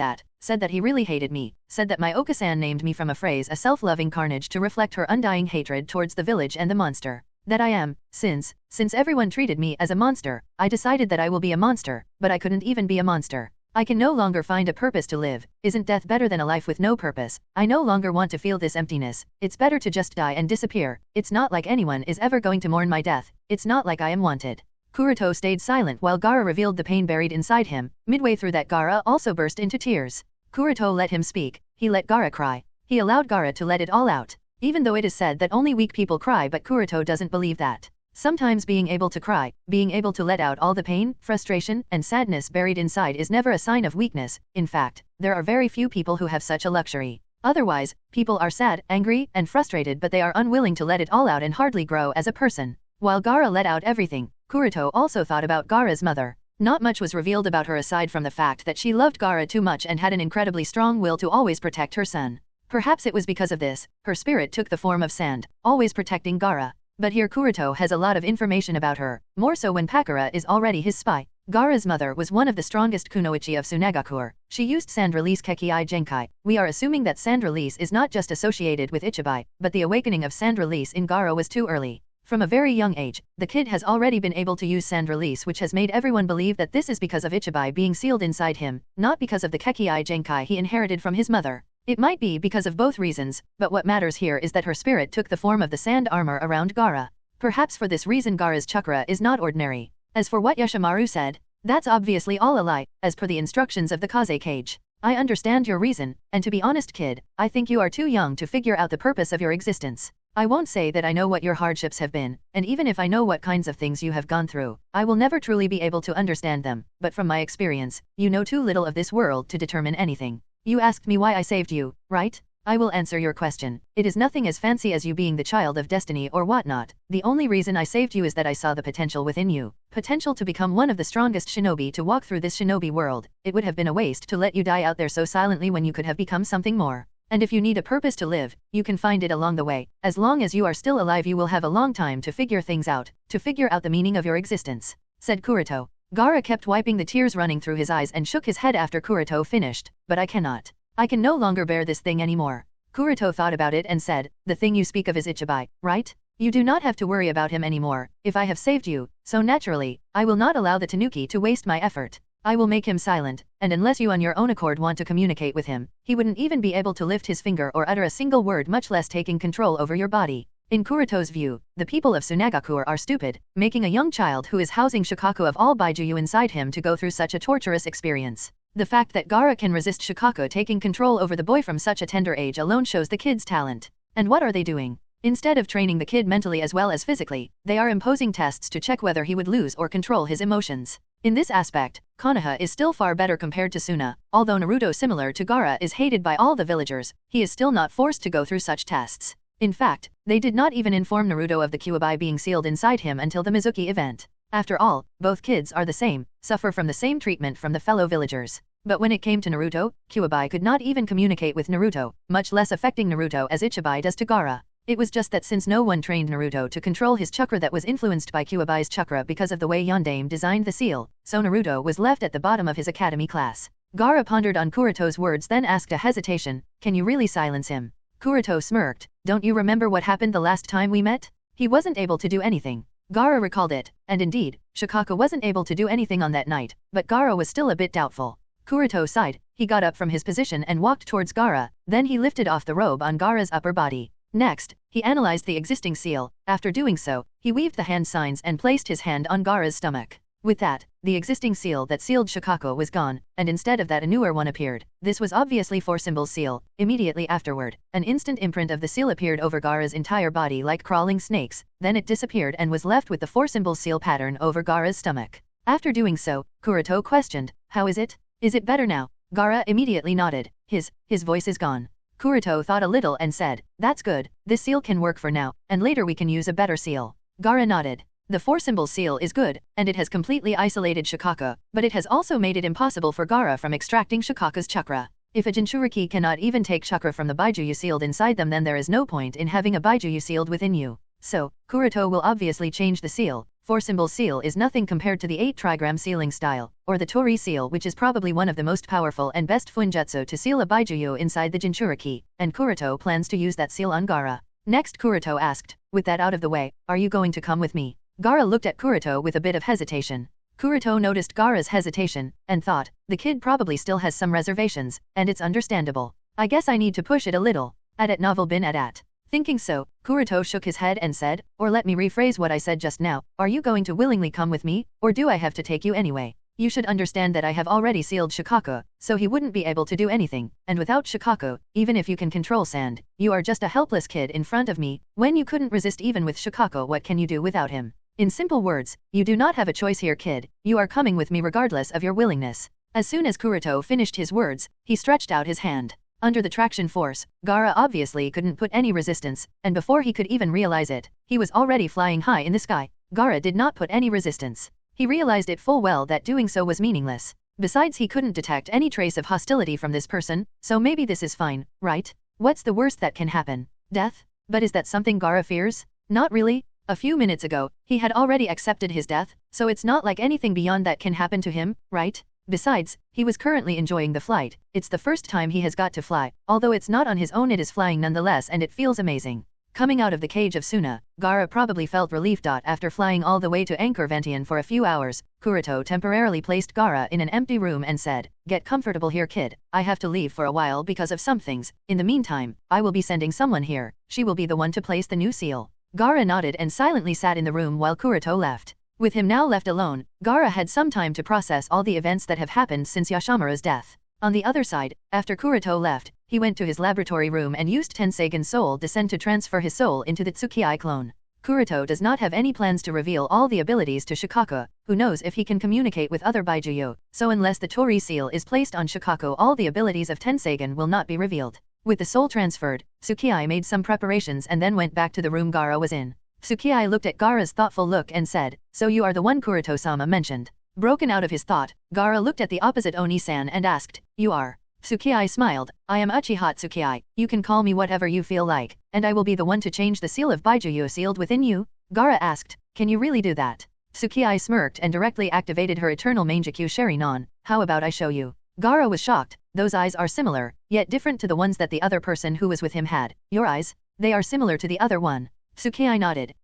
that he really hated me, said that my Oka-san named me from a phrase, a self-loving carnage, to reflect her undying hatred towards the village and the monster that I am. Since everyone treated me as a monster, I decided that I will be a monster, but I couldn't even be a monster. I can no longer find a purpose to live. Isn't death better than a life with no purpose? I no longer want to feel this emptiness. It's better to just die and disappear. It's not like anyone is ever going to mourn my death. It's not like I am wanted. Kuroto stayed silent while Gaara revealed the pain buried inside him. Midway through that, Gaara also burst into tears. Kuroto let him speak. He let Gaara cry. He allowed Gaara to let it all out. Even though it is said that only weak people cry, but Kuroto doesn't believe that. Sometimes being able to cry, being able to let out all the pain, frustration, and sadness buried inside is never a sign of weakness. In fact, there are very few people who have such a luxury. Otherwise, people are sad, angry, and frustrated, but they are unwilling to let it all out and hardly grow as a person. While Gaara let out everything, Kuroto also thought about Gaara's mother. Not much was revealed about her aside from the fact that she loved Gaara too much and had an incredibly strong will to always protect her son. Perhaps it was because of this, her spirit took the form of sand, always protecting Gaara. But here Kuroto has a lot of information about her, more so when Pakura is already his spy. Gaara's mother was one of the strongest kunoichi of Tsunagakur. She used sand release Kekii Genkai. We are assuming that sand release is not just associated with Ichibai, but the awakening of sand release in Gaara was too early. From a very young age, the kid has already been able to use sand release, which has made everyone believe that this is because of Ichibai being sealed inside him, not because of the Kekii Genkai he inherited from his mother. It might be because of both reasons, but what matters here is that her spirit took the form of the sand armor around Gaara. Perhaps for this reason Gaara's chakra is not ordinary. As for what Yashimaru said, that's obviously all a lie, as per the instructions of the Kaze cage. I understand your reason, and to be honest, kid, I think you are too young to figure out the purpose of your existence. I won't say that I know what your hardships have been, and even if I know what kinds of things you have gone through, I will never truly be able to understand them, but from my experience, you know too little of this world to determine anything. You asked me why I saved you, right? I will answer your question. It is nothing as fancy as you being the child of destiny or whatnot. The only reason I saved you is that I saw the potential within you. Potential to become one of the strongest shinobi to walk through this shinobi world. It would have been a waste to let you die out there so silently when you could have become something more. And if you need a purpose to live, you can find it along the way. As long as you are still alive, you will have a long time to figure things out, to figure out the meaning of your existence, said Kuroto. Gaara kept wiping the tears running through his eyes and shook his head after Kuroto finished. But I cannot. I can no longer bear this thing anymore. Kuroto thought about it and said, the thing you speak of is Ichibai, right? You do not have to worry about him anymore. If I have saved you, so naturally, I will not allow the Tanuki to waste my effort. I will make him silent, and unless you on your own accord want to communicate with him, he wouldn't even be able to lift his finger or utter a single word, much less taking control over your body. In Kuroto's view, the people of Tsunagakur are stupid, making a young child who is housing Shikaku of all Baijuyu inside him to go through such a torturous experience. The fact that Gaara can resist Shikaku taking control over the boy from such a tender age alone shows the kid's talent. And what are they doing? Instead of training the kid mentally as well as physically, they are imposing tests to check whether he would lose or control his emotions. In this aspect, Konoha is still far better compared to Suna. Although Naruto, similar to Gaara, is hated by all the villagers, he is still not forced to go through such tests. In fact, they did not even inform Naruto of the Kyuubi being sealed inside him until the Mizuki event. After all, both kids are the same, suffer from the same treatment from the fellow villagers. But when it came to Naruto, Kyuubi could not even communicate with Naruto, much less affecting Naruto as Ichibai does to Gaara. It was just that since no one trained Naruto to control his chakra that was influenced by Kyuubi's chakra because of the way Yondaime designed the seal, so Naruto was left at the bottom of his academy class. Gaara pondered on Kuroto's words, then asked a hesitation, "Can you really silence him?" Kuroto smirked. "Don't you remember what happened the last time we met? He wasn't able to do anything." Gaara recalled it, and indeed, Shikaku wasn't able to do anything on that night, but Gaara was still a bit doubtful. Kuroto sighed. He got up from his position and walked towards Gaara, then he lifted off the robe on Gaara's upper body. Next, he analyzed the existing seal. After doing so, he weaved the hand signs and placed his hand on Gaara's stomach. With that, the existing seal that sealed Shikaku was gone, and instead of that a newer one appeared. This was obviously Four Symbols seal. Immediately afterward, an instant imprint of the seal appeared over Gaara's entire body like crawling snakes, then it disappeared and was left with the Four Symbols seal pattern over Gaara's stomach. After doing so, Kuroto questioned, "How is it? Is it better now?" Gaara immediately nodded. His voice is gone. Kuroto thought a little and said, "That's good, this seal can work for now, and later we can use a better seal." Gaara nodded. The 4-symbol seal is good, and it has completely isolated Shikako, but it has also made it impossible for Gaara from extracting Shikaku's chakra. If a Jinchuriki cannot even take chakra from the Baijuyu sealed inside them, then there is no point in having a Baijuyu sealed within you. So, Kuroto will obviously change the seal. 4-symbol seal is nothing compared to the 8-trigram sealing style, or the Tori seal, which is probably one of the most powerful and best funjutsu to seal a Baijuyu inside the Jinchuriki, and Kuroto plans to use that seal on Gaara. Next, Kuroto asked, with that out of the way, are you going to come with me? Gaara looked at Kuroto with a bit of hesitation. Kuroto noticed Gaara's hesitation, and thought, the kid probably still has some reservations, and it's understandable. I guess I need to push it a little. At novel bin at. Thinking so, Kuroto shook his head and said, or let me rephrase what I said just now, are you going to willingly come with me, or do I have to take you anyway? You should understand that I have already sealed Shikako, so he wouldn't be able to do anything, and without Shikako, even if you can control sand, you are just a helpless kid in front of me. When you couldn't resist even with Shikako, what can you do without him? In simple words, you do not have a choice here, kid. You are coming with me regardless of your willingness. As soon as Kuroto finished his words, he stretched out his hand. Under the traction force, Gaara obviously couldn't put any resistance, and before he could even realize it, he was already flying high in the sky. Gaara did not put any resistance. He realized it full well that doing so was meaningless. Besides, he couldn't detect any trace of hostility from this person, so maybe this is fine, right? What's the worst that can happen? Death? But is that something Gaara fears? Not really. A few minutes ago, he had already accepted his death, so it's not like anything beyond that can happen to him, right? Besides, he was currently enjoying the flight. It's the first time he has got to fly, although it's not on his own, it is flying nonetheless, and it feels amazing. Coming out of the cage of Suna, Gaara probably felt relief. After flying all the way to Angkor Vantian for a few hours, Kuroto temporarily placed Gaara in an empty room and said, get comfortable here, kid. I have to leave for a while because of some things. In the meantime, I will be sending someone here. She will be the one to place the new seal. Gaara nodded and silently sat in the room while Kuroto left. With him now left alone, Gaara had some time to process all the events that have happened since Yashamura's death. On the other side, after Kuroto left, he went to his laboratory room and used Tenseigan Soul Descent to transfer his soul into the Tsukii clone. Kuroto does not have any plans to reveal all the abilities to Shikako, who knows if he can communicate with other Baijuyu, so unless the Tori seal is placed on Shikako, all the abilities of Tenseigan will not be revealed. With the soul transferred, Tsukii made some preparations and then went back to the room Gaara was in. Tsukii looked at Gaara's thoughtful look and said, so you are the one Kuroto-sama mentioned. Broken out of his thought, Gaara looked at the opposite Oni-san and asked, you are? Tsukii smiled, I am Uchiha Tsukii, you can call me whatever you feel like, and I will be the one to change the seal of Baijuyu sealed within you? Gaara asked, can you really do that? Tsukii smirked and directly activated her eternal Mangekyou Shurinon. How about I show you? Gaara was shocked. Those eyes are similar, yet different to the ones that the other person who was with him had. Your eyes? They are similar to the other one. Tsukii nodded.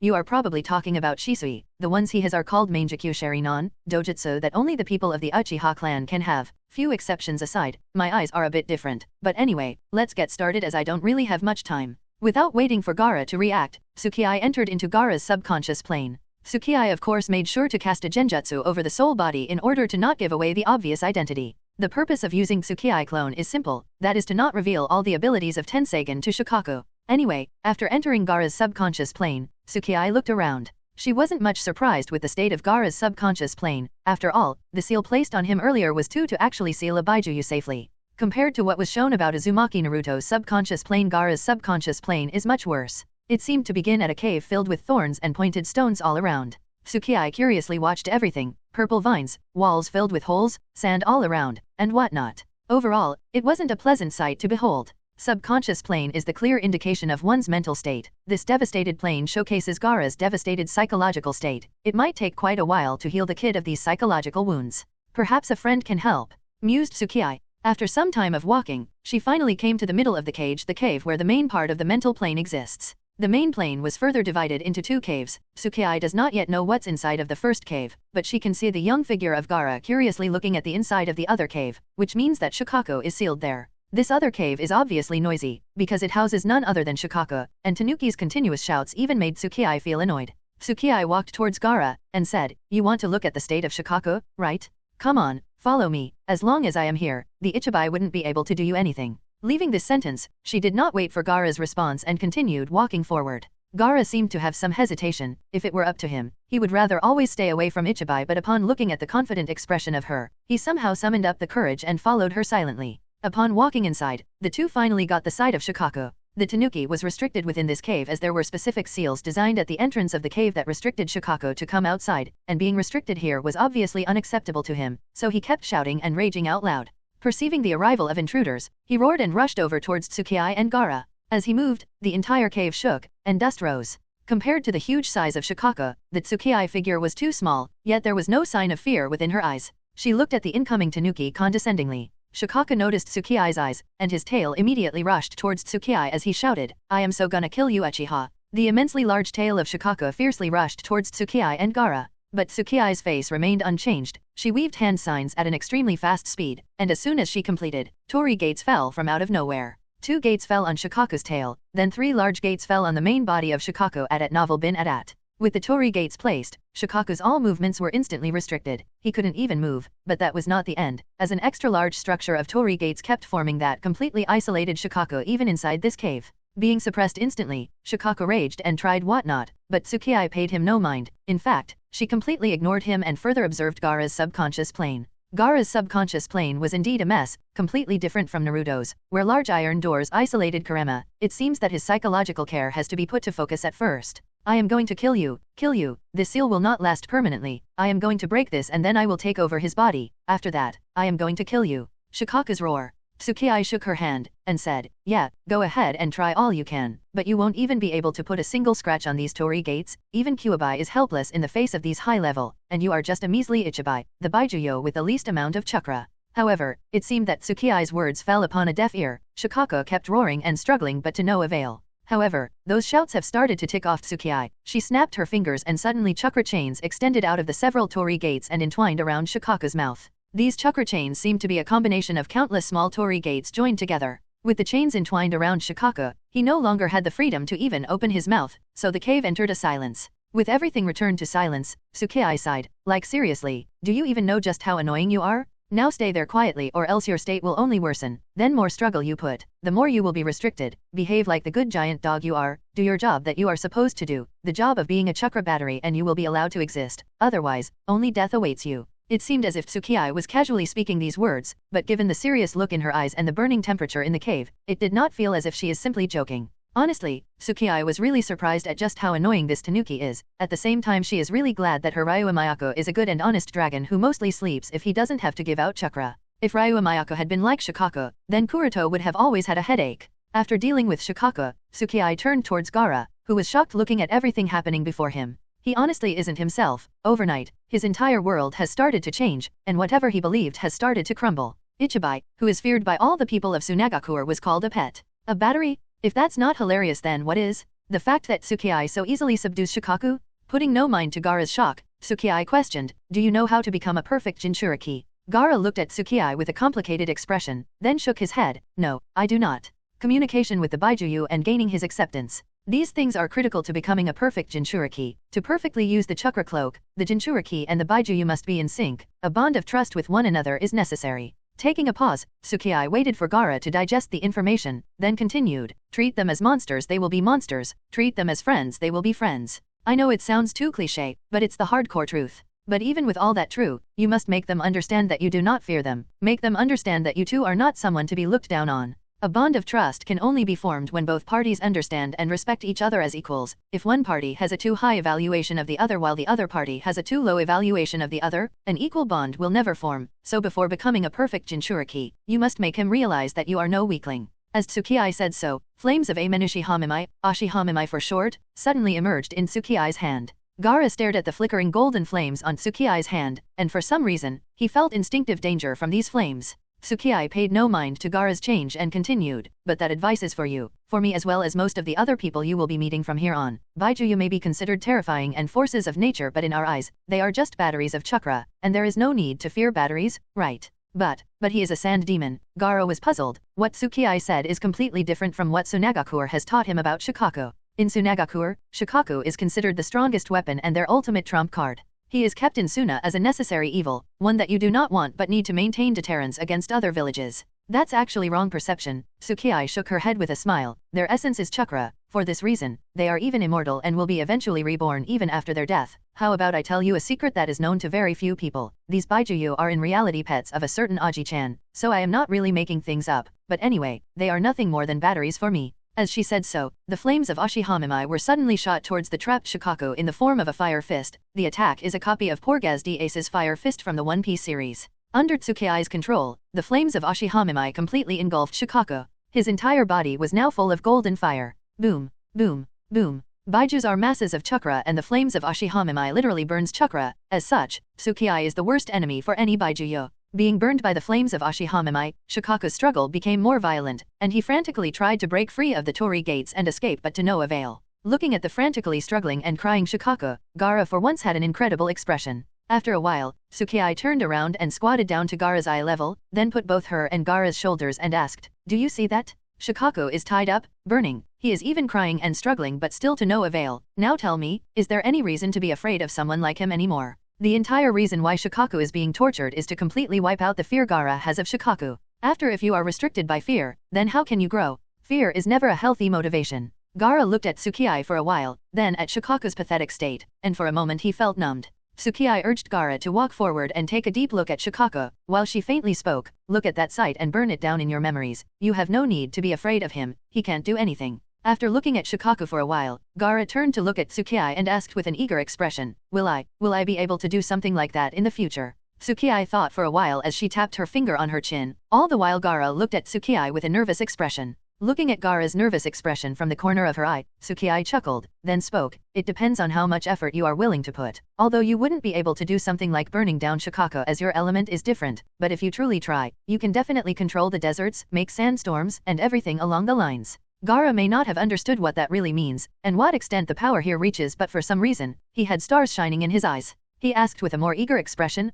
You are probably talking about Shisui. The ones he has are called Mangekyou Shurinon, dojutsu that only the people of the Uchiha clan can have. Few exceptions aside, my eyes are a bit different. But anyway, let's get started as I don't really have much time. Without waiting for Gaara to react, Tsukii entered into Gaara's subconscious plane. Tsukii of course made sure to cast a genjutsu over the soul body in order to not give away the obvious identity. The purpose of using Tsukii clone is simple, that is to not reveal all the abilities of Tenseigan to Shikako. Anyway, after entering Gaara's subconscious plane, Tsukii looked around. She wasn't much surprised with the state of Gaara's subconscious plane. After all, the seal placed on him earlier was to actually seal a Baijuyu safely. Compared to what was shown about Uzumaki Naruto's subconscious plane, Gaara's subconscious plane is much worse. It seemed to begin at a cave filled with thorns and pointed stones all around. Tsukii curiously watched everything, purple vines, walls filled with holes, sand all around, and whatnot. Overall, it wasn't a pleasant sight to behold. Subconscious plane is the clear indication of one's mental state. This devastated plane showcases Gaara's devastated psychological state. It might take quite a while to heal the kid of these psychological wounds. Perhaps a friend can help, mused Tsukii. After some time of walking, she finally came to the middle of the cave where the main part of the mental plane exists. The main plane was further divided into two caves. Tsukii does not yet know what's inside of the first cave, but she can see the young figure of Gaara curiously looking at the inside of the other cave, which means that Shikako is sealed there. This other cave is obviously noisy, because it houses none other than Shikako, and Tanuki's continuous shouts even made Tsukii feel annoyed. Tsukii walked towards Gaara, and said, you want to look at the state of Shikako, right? Come on, follow me. As long as I am here, the Ichibai wouldn't be able to do you anything. Leaving this sentence, she did not wait for Gaara's response and continued walking forward. Gaara seemed to have some hesitation. If it were up to him, he would rather always stay away from Ichibai, but upon looking at the confident expression of her, he somehow summoned up the courage and followed her silently. Upon walking inside, the two finally got the sight of Shikako. The tanuki was restricted within this cave as there were specific seals designed at the entrance of the cave that restricted Shikako to come outside, and being restricted here was obviously unacceptable to him, so he kept shouting and raging out loud. Perceiving the arrival of intruders, he roared and rushed over towards Tsukii and Gaara. As he moved, the entire cave shook, and dust rose. Compared to the huge size of Shikako, the Tsukii figure was too small, yet there was no sign of fear within her eyes. She looked at the incoming tanuki condescendingly. Shikako noticed Tsukii's eyes, and his tail immediately rushed towards Tsukii as he shouted, "I am so gonna kill you, Uchiha." The immensely large tail of Shikako fiercely rushed towards Tsukii and Gaara. But Tsukii's face remained unchanged. She weaved hand signs at an extremely fast speed, and as soon as she completed, torii gates fell from out of nowhere. 2 gates fell on Shikaku's tail, then 3 large gates fell on the main body of Shikako at Novel Bin Adat. With the torii gates placed, Shikaku's all movements were instantly restricted. He couldn't even move, but that was not the end, as an extra-large structure of torii gates kept forming that completely isolated Shikako even inside this cave. Being suppressed instantly, Shikako raged and tried whatnot, but Tsukii paid him no mind. In fact, she completely ignored him and further observed Gaara's subconscious plane. Gaara's subconscious plane was indeed a mess, completely different from Naruto's, where large iron doors isolated Kurama. It seems that his psychological care has to be put to focus at first. "I am going to kill you, kill you. This seal will not last permanently. I am going to break this and then I will take over his body. After that, I am going to kill you." Shikaku's roar. Tsukii shook her hand, and said, "Yeah, go ahead and try all you can, but you won't even be able to put a single scratch on these torii gates. Even Kyuubi is helpless in the face of these high level, and you are just a measly Ichibai, the Baijuyo with the least amount of chakra." However, it seemed that Tsukii's words fell upon a deaf ear. Shikako kept roaring and struggling but to no avail. However, those shouts have started to tick off Tsukii. She snapped her fingers and suddenly chakra chains extended out of the several torii gates and entwined around Shikaku's mouth. These chakra chains seemed to be a combination of countless small torii gates joined together. With the chains entwined around Shikaku, he no longer had the freedom to even open his mouth, so the cave entered a silence. With everything returned to silence, Tsukii sighed, like seriously, do you even know just how annoying you are? Now stay there quietly or else your state will only worsen. Then more struggle you put, the more you will be restricted. Behave like the good giant dog you are, do your job that you are supposed to do, the job of being a chakra battery, and you will be allowed to exist. Otherwise, only death awaits you. It seemed as if Tsukii was casually speaking these words, but given the serious look in her eyes and the burning temperature in the cave, it did not feel as if she is simply joking. Honestly, Tsukii was really surprised at just how annoying this tanuki is. At the same time she is really glad that her Ryua Mayako is a good and honest dragon who mostly sleeps if he doesn't have to give out chakra. If Ryua Mayako had been like Shikako, then Kuroto would have always had a headache. After dealing with Shikako, Tsukii turned towards Gaara, who was shocked looking at everything happening before him. He honestly isn't himself. Overnight, his entire world has started to change, and whatever he believed has started to crumble. Ichibai, who is feared by all the people of Tsunagakur, was called a pet. A battery? If that's not hilarious, then what is? The fact that Tsukii so easily subdues Shikaku? Putting no mind to Gaara's shock, Tsukii questioned, do you know how to become a perfect Jinchuriki? Gaara looked at Tsukii with a complicated expression, then shook his head, no, I do not. Communication with the Baijuyu and gaining his acceptance. These things are critical to becoming a perfect Jinchuriki. To perfectly use the chakra cloak, the Jinchuriki and the Baijuyu must be in sync. A bond of trust with one another is necessary. Taking a pause, Tsukii waited for Gaara to digest the information, then continued, treat them as monsters, they will be monsters. Treat them as friends, they will be friends. I know it sounds too cliché, but it's the hardcore truth. But even with all that true, you must make them understand that you do not fear them. Make them understand that you too are not someone to be looked down on. A bond of trust can only be formed when both parties understand and respect each other as equals. If one party has a too high evaluation of the other while the other party has a too low evaluation of the other, an equal bond will never form. So before becoming a perfect Jinchuriki, you must make him realize that you are no weakling. As Tsukii said so, flames of Amenushi Hamimai, Ashi Hamimai for short, suddenly emerged in Tsukii's hand. Gaara stared at the flickering golden flames on Tsukii's hand, and for some reason, he felt instinctive danger from these flames. Tsukii paid no mind to Gaara's change and continued, but that advice is for you, for me as well as most of the other people you will be meeting from here on. Baijuyu may be considered terrifying and forces of nature, but in our eyes, they are just batteries of chakra, and there is no need to fear batteries, right? But he is a sand demon. Gaara was puzzled. What Tsukii said is completely different from what Tsunagakur has taught him about Shikaku. In Tsunagakur, Shikaku is considered the strongest weapon and their ultimate trump card. He is kept in Suna as a necessary evil, one that you do not want but need to maintain deterrence against other villages. That's actually wrong perception. Tsukii shook her head with a smile. Their essence is chakra. For this reason, they are even immortal and will be eventually reborn even after their death. How about I tell you a secret that is known to very few people? These Baijuyu are in reality pets of a certain Aji-chan, so I am not really making things up, but anyway, they are nothing more than batteries for me. As she said so, the flames of Ashihamimai were suddenly shot towards the trapped Shikaku in the form of a fire fist. The attack is a copy of Porgaz D. Ace's fire fist from the One Piece series. Under Tsukai's control, the flames of Ashihamimai completely engulfed Shikaku. His entire body was now full of golden fire. Boom, boom, boom. Baijus are masses of chakra and the flames of Ashihamimai literally burns chakra. As such, Tsukai is the worst enemy for any Baijuyo. Being burned by the flames of Ashihamimai, Shikaku's struggle became more violent, and he frantically tried to break free of the torii gates and escape but to no avail. Looking at the frantically struggling and crying Shikaku, Gaara for once had an incredible expression. After a while, Tsukai turned around and squatted down to Gaara's eye level, then put both her and Gaara's shoulders and asked, "Do you see that? Shikaku is tied up, burning. He is even crying and struggling but still to no avail. Now tell me, is there any reason to be afraid of someone like him anymore? The entire reason why Shikaku is being tortured is to completely wipe out the fear Gaara has of Shikaku. After if you are restricted by fear, then how can you grow? Fear is never a healthy motivation." Gaara looked at Tsukai for a while, then at Shikaku's pathetic state, and for a moment he felt numbed. Tsukai urged Gaara to walk forward and take a deep look at Shikaku, while she faintly spoke, "Look at that sight and burn it down in your memories. You have no need to be afraid of him, he can't do anything." After looking at Shikaku for a while, Gaara turned to look at Tsukai and asked with an eager expression, Will I be able to do something like that in the future?" Tsukai thought for a while as she tapped her finger on her chin. All the while Gaara looked at Tsukai with a nervous expression. Looking at Gaara's nervous expression from the corner of her eye, Tsukai chuckled, then spoke, "It depends on how much effort you are willing to put. Although you wouldn't be able to do something like burning down Shikaku as your element is different, but if you truly try, you can definitely control the deserts, make sandstorms, and everything along the lines." Gaara may not have understood what that really means, and what extent the power here reaches, but for some reason, he had stars shining in his eyes. He asked with a more eager expression,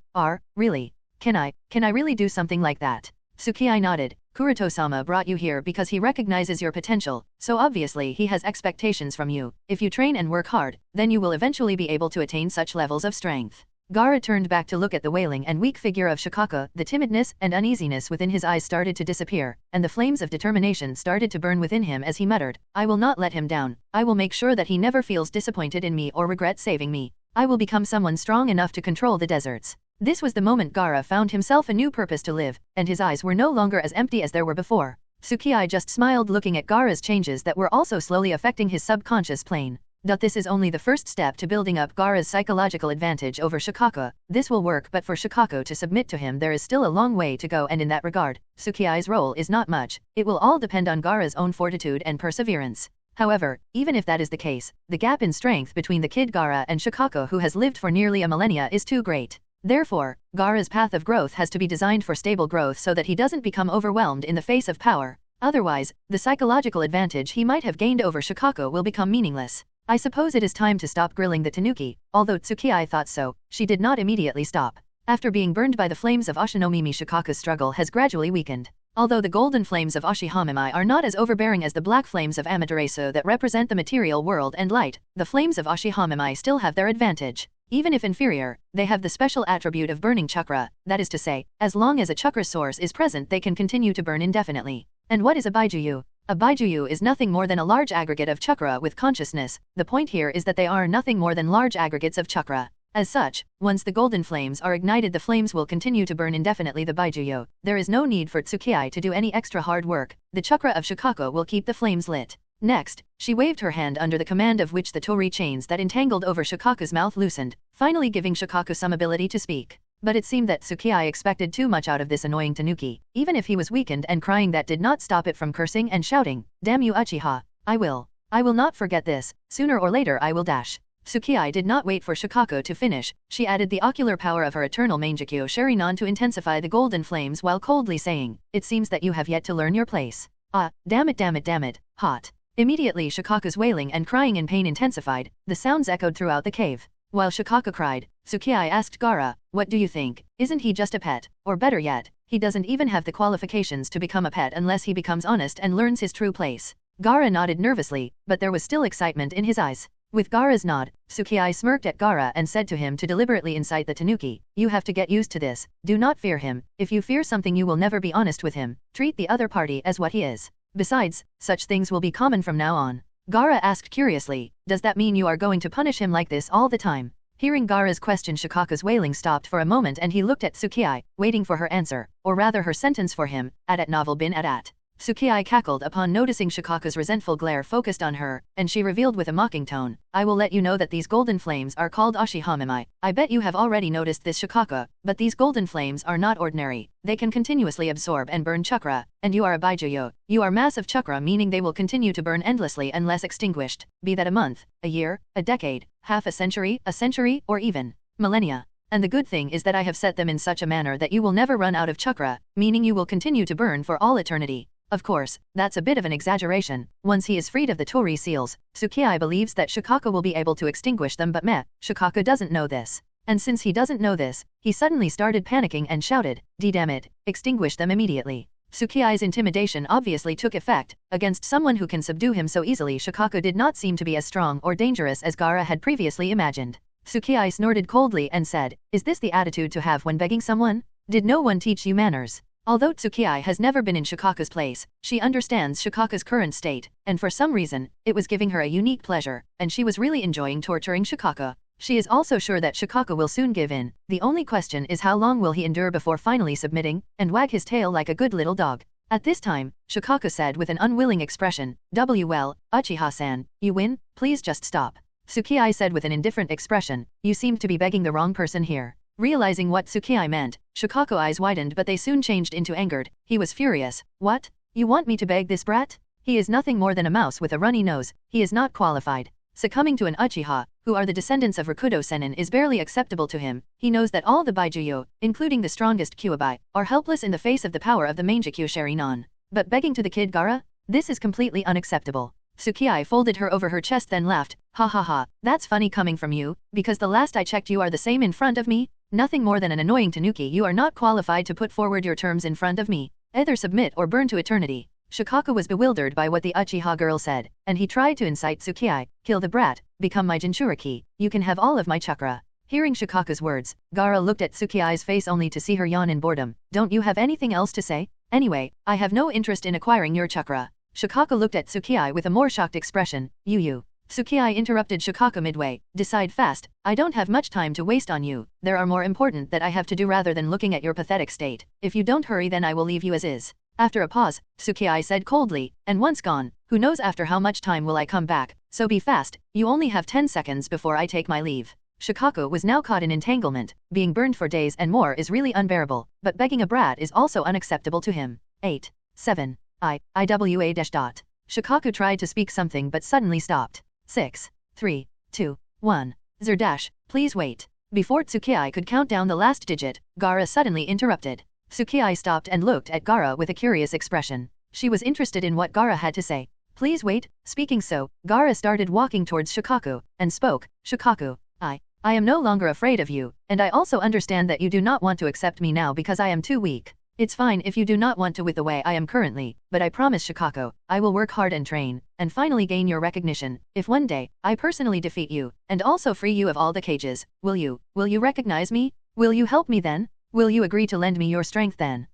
Really? Can I really do something like that?" Tsukai nodded. "Kuroto-sama brought you here because he recognizes your potential, so obviously he has expectations from you. If you train and work hard, then you will eventually be able to attain such levels of strength." Gaara turned back to look at the wailing and weak figure of Shikaku. The timidness and uneasiness within his eyes started to disappear, and the flames of determination started to burn within him as he muttered, "I will not let him down. I will make sure that he never feels disappointed in me or regret saving me. I will become someone strong enough to control the deserts." This was the moment Gaara found himself a new purpose to live, and his eyes were no longer as empty as there were before. Tsukai just smiled looking at Gaara's changes that were also slowly affecting his subconscious plane. This is only the first step to building up Gaara's psychological advantage over Shikaku. This will work, but for Shikaku to submit to him there is still a long way to go, and in that regard, Tsukai's role is not much. It will all depend on Gaara's own fortitude and perseverance. However, even if that is the case, the gap in strength between the kid Gaara and Shikaku who has lived for nearly a millennia is too great. Therefore, Gaara's path of growth has to be designed for stable growth so that he doesn't become overwhelmed in the face of power. Otherwise, the psychological advantage he might have gained over Shikaku will become meaningless. "I suppose it is time to stop grilling the tanuki." Although Tsukai thought so, she did not immediately stop. After being burned by the flames of Ashinomimi, Shikaku's struggle has gradually weakened. Although the golden flames of Ashihamimai are not as overbearing as the black flames of Amaterasu that represent the material world and light, the flames of Ashihamimai still have their advantage. Even if inferior, they have the special attribute of burning chakra, that is to say, as long as a chakra source is present they can continue to burn indefinitely. And what is a Baijuyu? A Baijuyu is nothing more than a large aggregate of chakra with consciousness. The point here is that they are nothing more than large aggregates of chakra. As such, once the golden flames are ignited the flames will continue to burn indefinitely the Baijuyu. There is no need for Tsukai to do any extra hard work. The chakra of Shikaku will keep the flames lit. Next, she waved her hand under the command of which the torii chains that entangled over Shikaku's mouth loosened, finally giving Shikaku some ability to speak. But it seemed that Tsukai expected too much out of this annoying tanuki. Even if he was weakened and crying, that did not stop it from cursing and shouting, "Damn you Uchiha! I will not forget this. Sooner or later I will dash." Tsukai did not wait for Shikaku to finish. She added the ocular power of her eternal Mangekyo Sharinon to intensify the golden flames while coldly saying, "It seems that you have yet to learn your place. Ah, damn it, hot." Immediately Shikaku's wailing and crying in pain intensified. The sounds echoed throughout the cave. While Shikaku cried, Tsukai asked Gaara, "What do you think? Isn't he just a pet? Or better yet, he doesn't even have the qualifications to become a pet unless he becomes honest and learns his true place." Gaara nodded nervously, but there was still excitement in his eyes. With Gaara's nod, Tsukai smirked at Gaara and said to him to deliberately incite the tanuki, "You have to get used to this. Do not fear him. If you fear something you will never be honest with him. Treat the other party as what he is. Besides, such things will be common from now on." Gaara asked curiously, "Does that mean you are going to punish him like this all the time?" Hearing Gaara's question, Shikaku's wailing stopped for a moment and he looked at Tsukai, waiting for her answer, or rather her sentence for him, at novel bin at. Tsukii cackled upon noticing Shikaku's resentful glare focused on her, and she revealed with a mocking tone, I will let you know that these golden flames are called Ashihamimai. I bet you have already noticed this, Shikaku, but these golden flames are not ordinary. They can continuously absorb and burn chakra, and you are a Baijuyo. You are massive chakra, meaning they will continue to burn endlessly unless extinguished, be that a month, a year, a decade, half a century, or even millennia. And the good thing is that I have set them in such a manner that you will never run out of chakra, meaning you will continue to burn for all eternity. Of course, that's a bit of an exaggeration. Once he is freed of the Tori seals, Tsukii believes that Shikaku will be able to extinguish them, but Shikaku doesn't know this. And since he doesn't know this, he suddenly started panicking and shouted, damn it, extinguish them immediately. Tsukii's intimidation obviously took effect. Against someone who can subdue him so easily, Shikaku did not seem to be as strong or dangerous as Gaara had previously imagined. Tsukii snorted coldly and said, is this the attitude to have when begging someone? Did no one teach you manners? Although Tsukii has never been in Shikaku's place, she understands Shikaku's current state, and for some reason, it was giving her a unique pleasure, and she was really enjoying torturing Shikaku. She is also sure that Shikaku will soon give in. The only question is how long will he endure before finally submitting, and wag his tail like a good little dog. At this time, Shikaku said with an unwilling expression, well, Uchiha-san, you win, please just stop. Tsukii said with an indifferent expression, you seem to be begging the wrong person here. Realizing what Tsukii meant, Shikaku's eyes widened, but they soon changed into angered. He was furious. What? You want me to beg this brat? He is nothing more than a mouse with a runny nose. He is not qualified. Succumbing to an Uchiha, who are the descendants of Rakudo Sennin, is barely acceptable to him. He knows that all the Baijuyo, including the strongest Kyuubi, are helpless in the face of the power of the Mangekyo Sharinon. But begging to the kid Gaara? This is completely unacceptable. Tsukii folded her over her chest, then laughed. Ha ha ha, that's funny coming from you, because the last I checked you are the same in front of me. Nothing more than an annoying tanuki. You are not qualified to put forward your terms in front of me. Either submit or burn to eternity. Shikaku was bewildered by what the Uchiha girl said, and he tried to incite Tsukii, kill the brat, become my Jinchuriki, you can have all of my chakra. Hearing Shikaku's words, Gaara looked at Tsukii's face only to see her yawn in boredom. Don't you have anything else to say? Anyway, I have no interest in acquiring your chakra. Shikaku looked at Tsukii with a more shocked expression. You. Tsukii interrupted Shikaku midway. Decide fast, I don't have much time to waste on you. There are more important that I have to do rather than looking at your pathetic state. If you don't hurry, then I will leave you as is. After a pause, Tsukii said coldly, and once gone, who knows after how much time will I come back, so be fast, you only have 10 seconds before I take my leave. Shikaku was now caught in entanglement. Being burned for days and more is really unbearable, but begging a brat is also unacceptable to him. 8. 7. IWA. Shikaku tried to speak something but suddenly stopped. 6. 3. 2. 1. Zerdash, please wait. Before Tsukii could count down the last digit, Gaara suddenly interrupted. Tsukii stopped and looked at Gaara with a curious expression. She was interested in what Gaara had to say. Please wait. Speaking so, Gaara started walking towards Shikaku, and spoke, Shikaku, I am no longer afraid of you, and I also understand that you do not want to accept me now because I am too weak. It's fine if you do not want to with the way I am currently, but I promise Shikaku, I will work hard and train, and finally gain your recognition. If one day, I personally defeat you, and also free you of all the cages, will you recognize me? Will you help me then? Will you agree to lend me your strength then?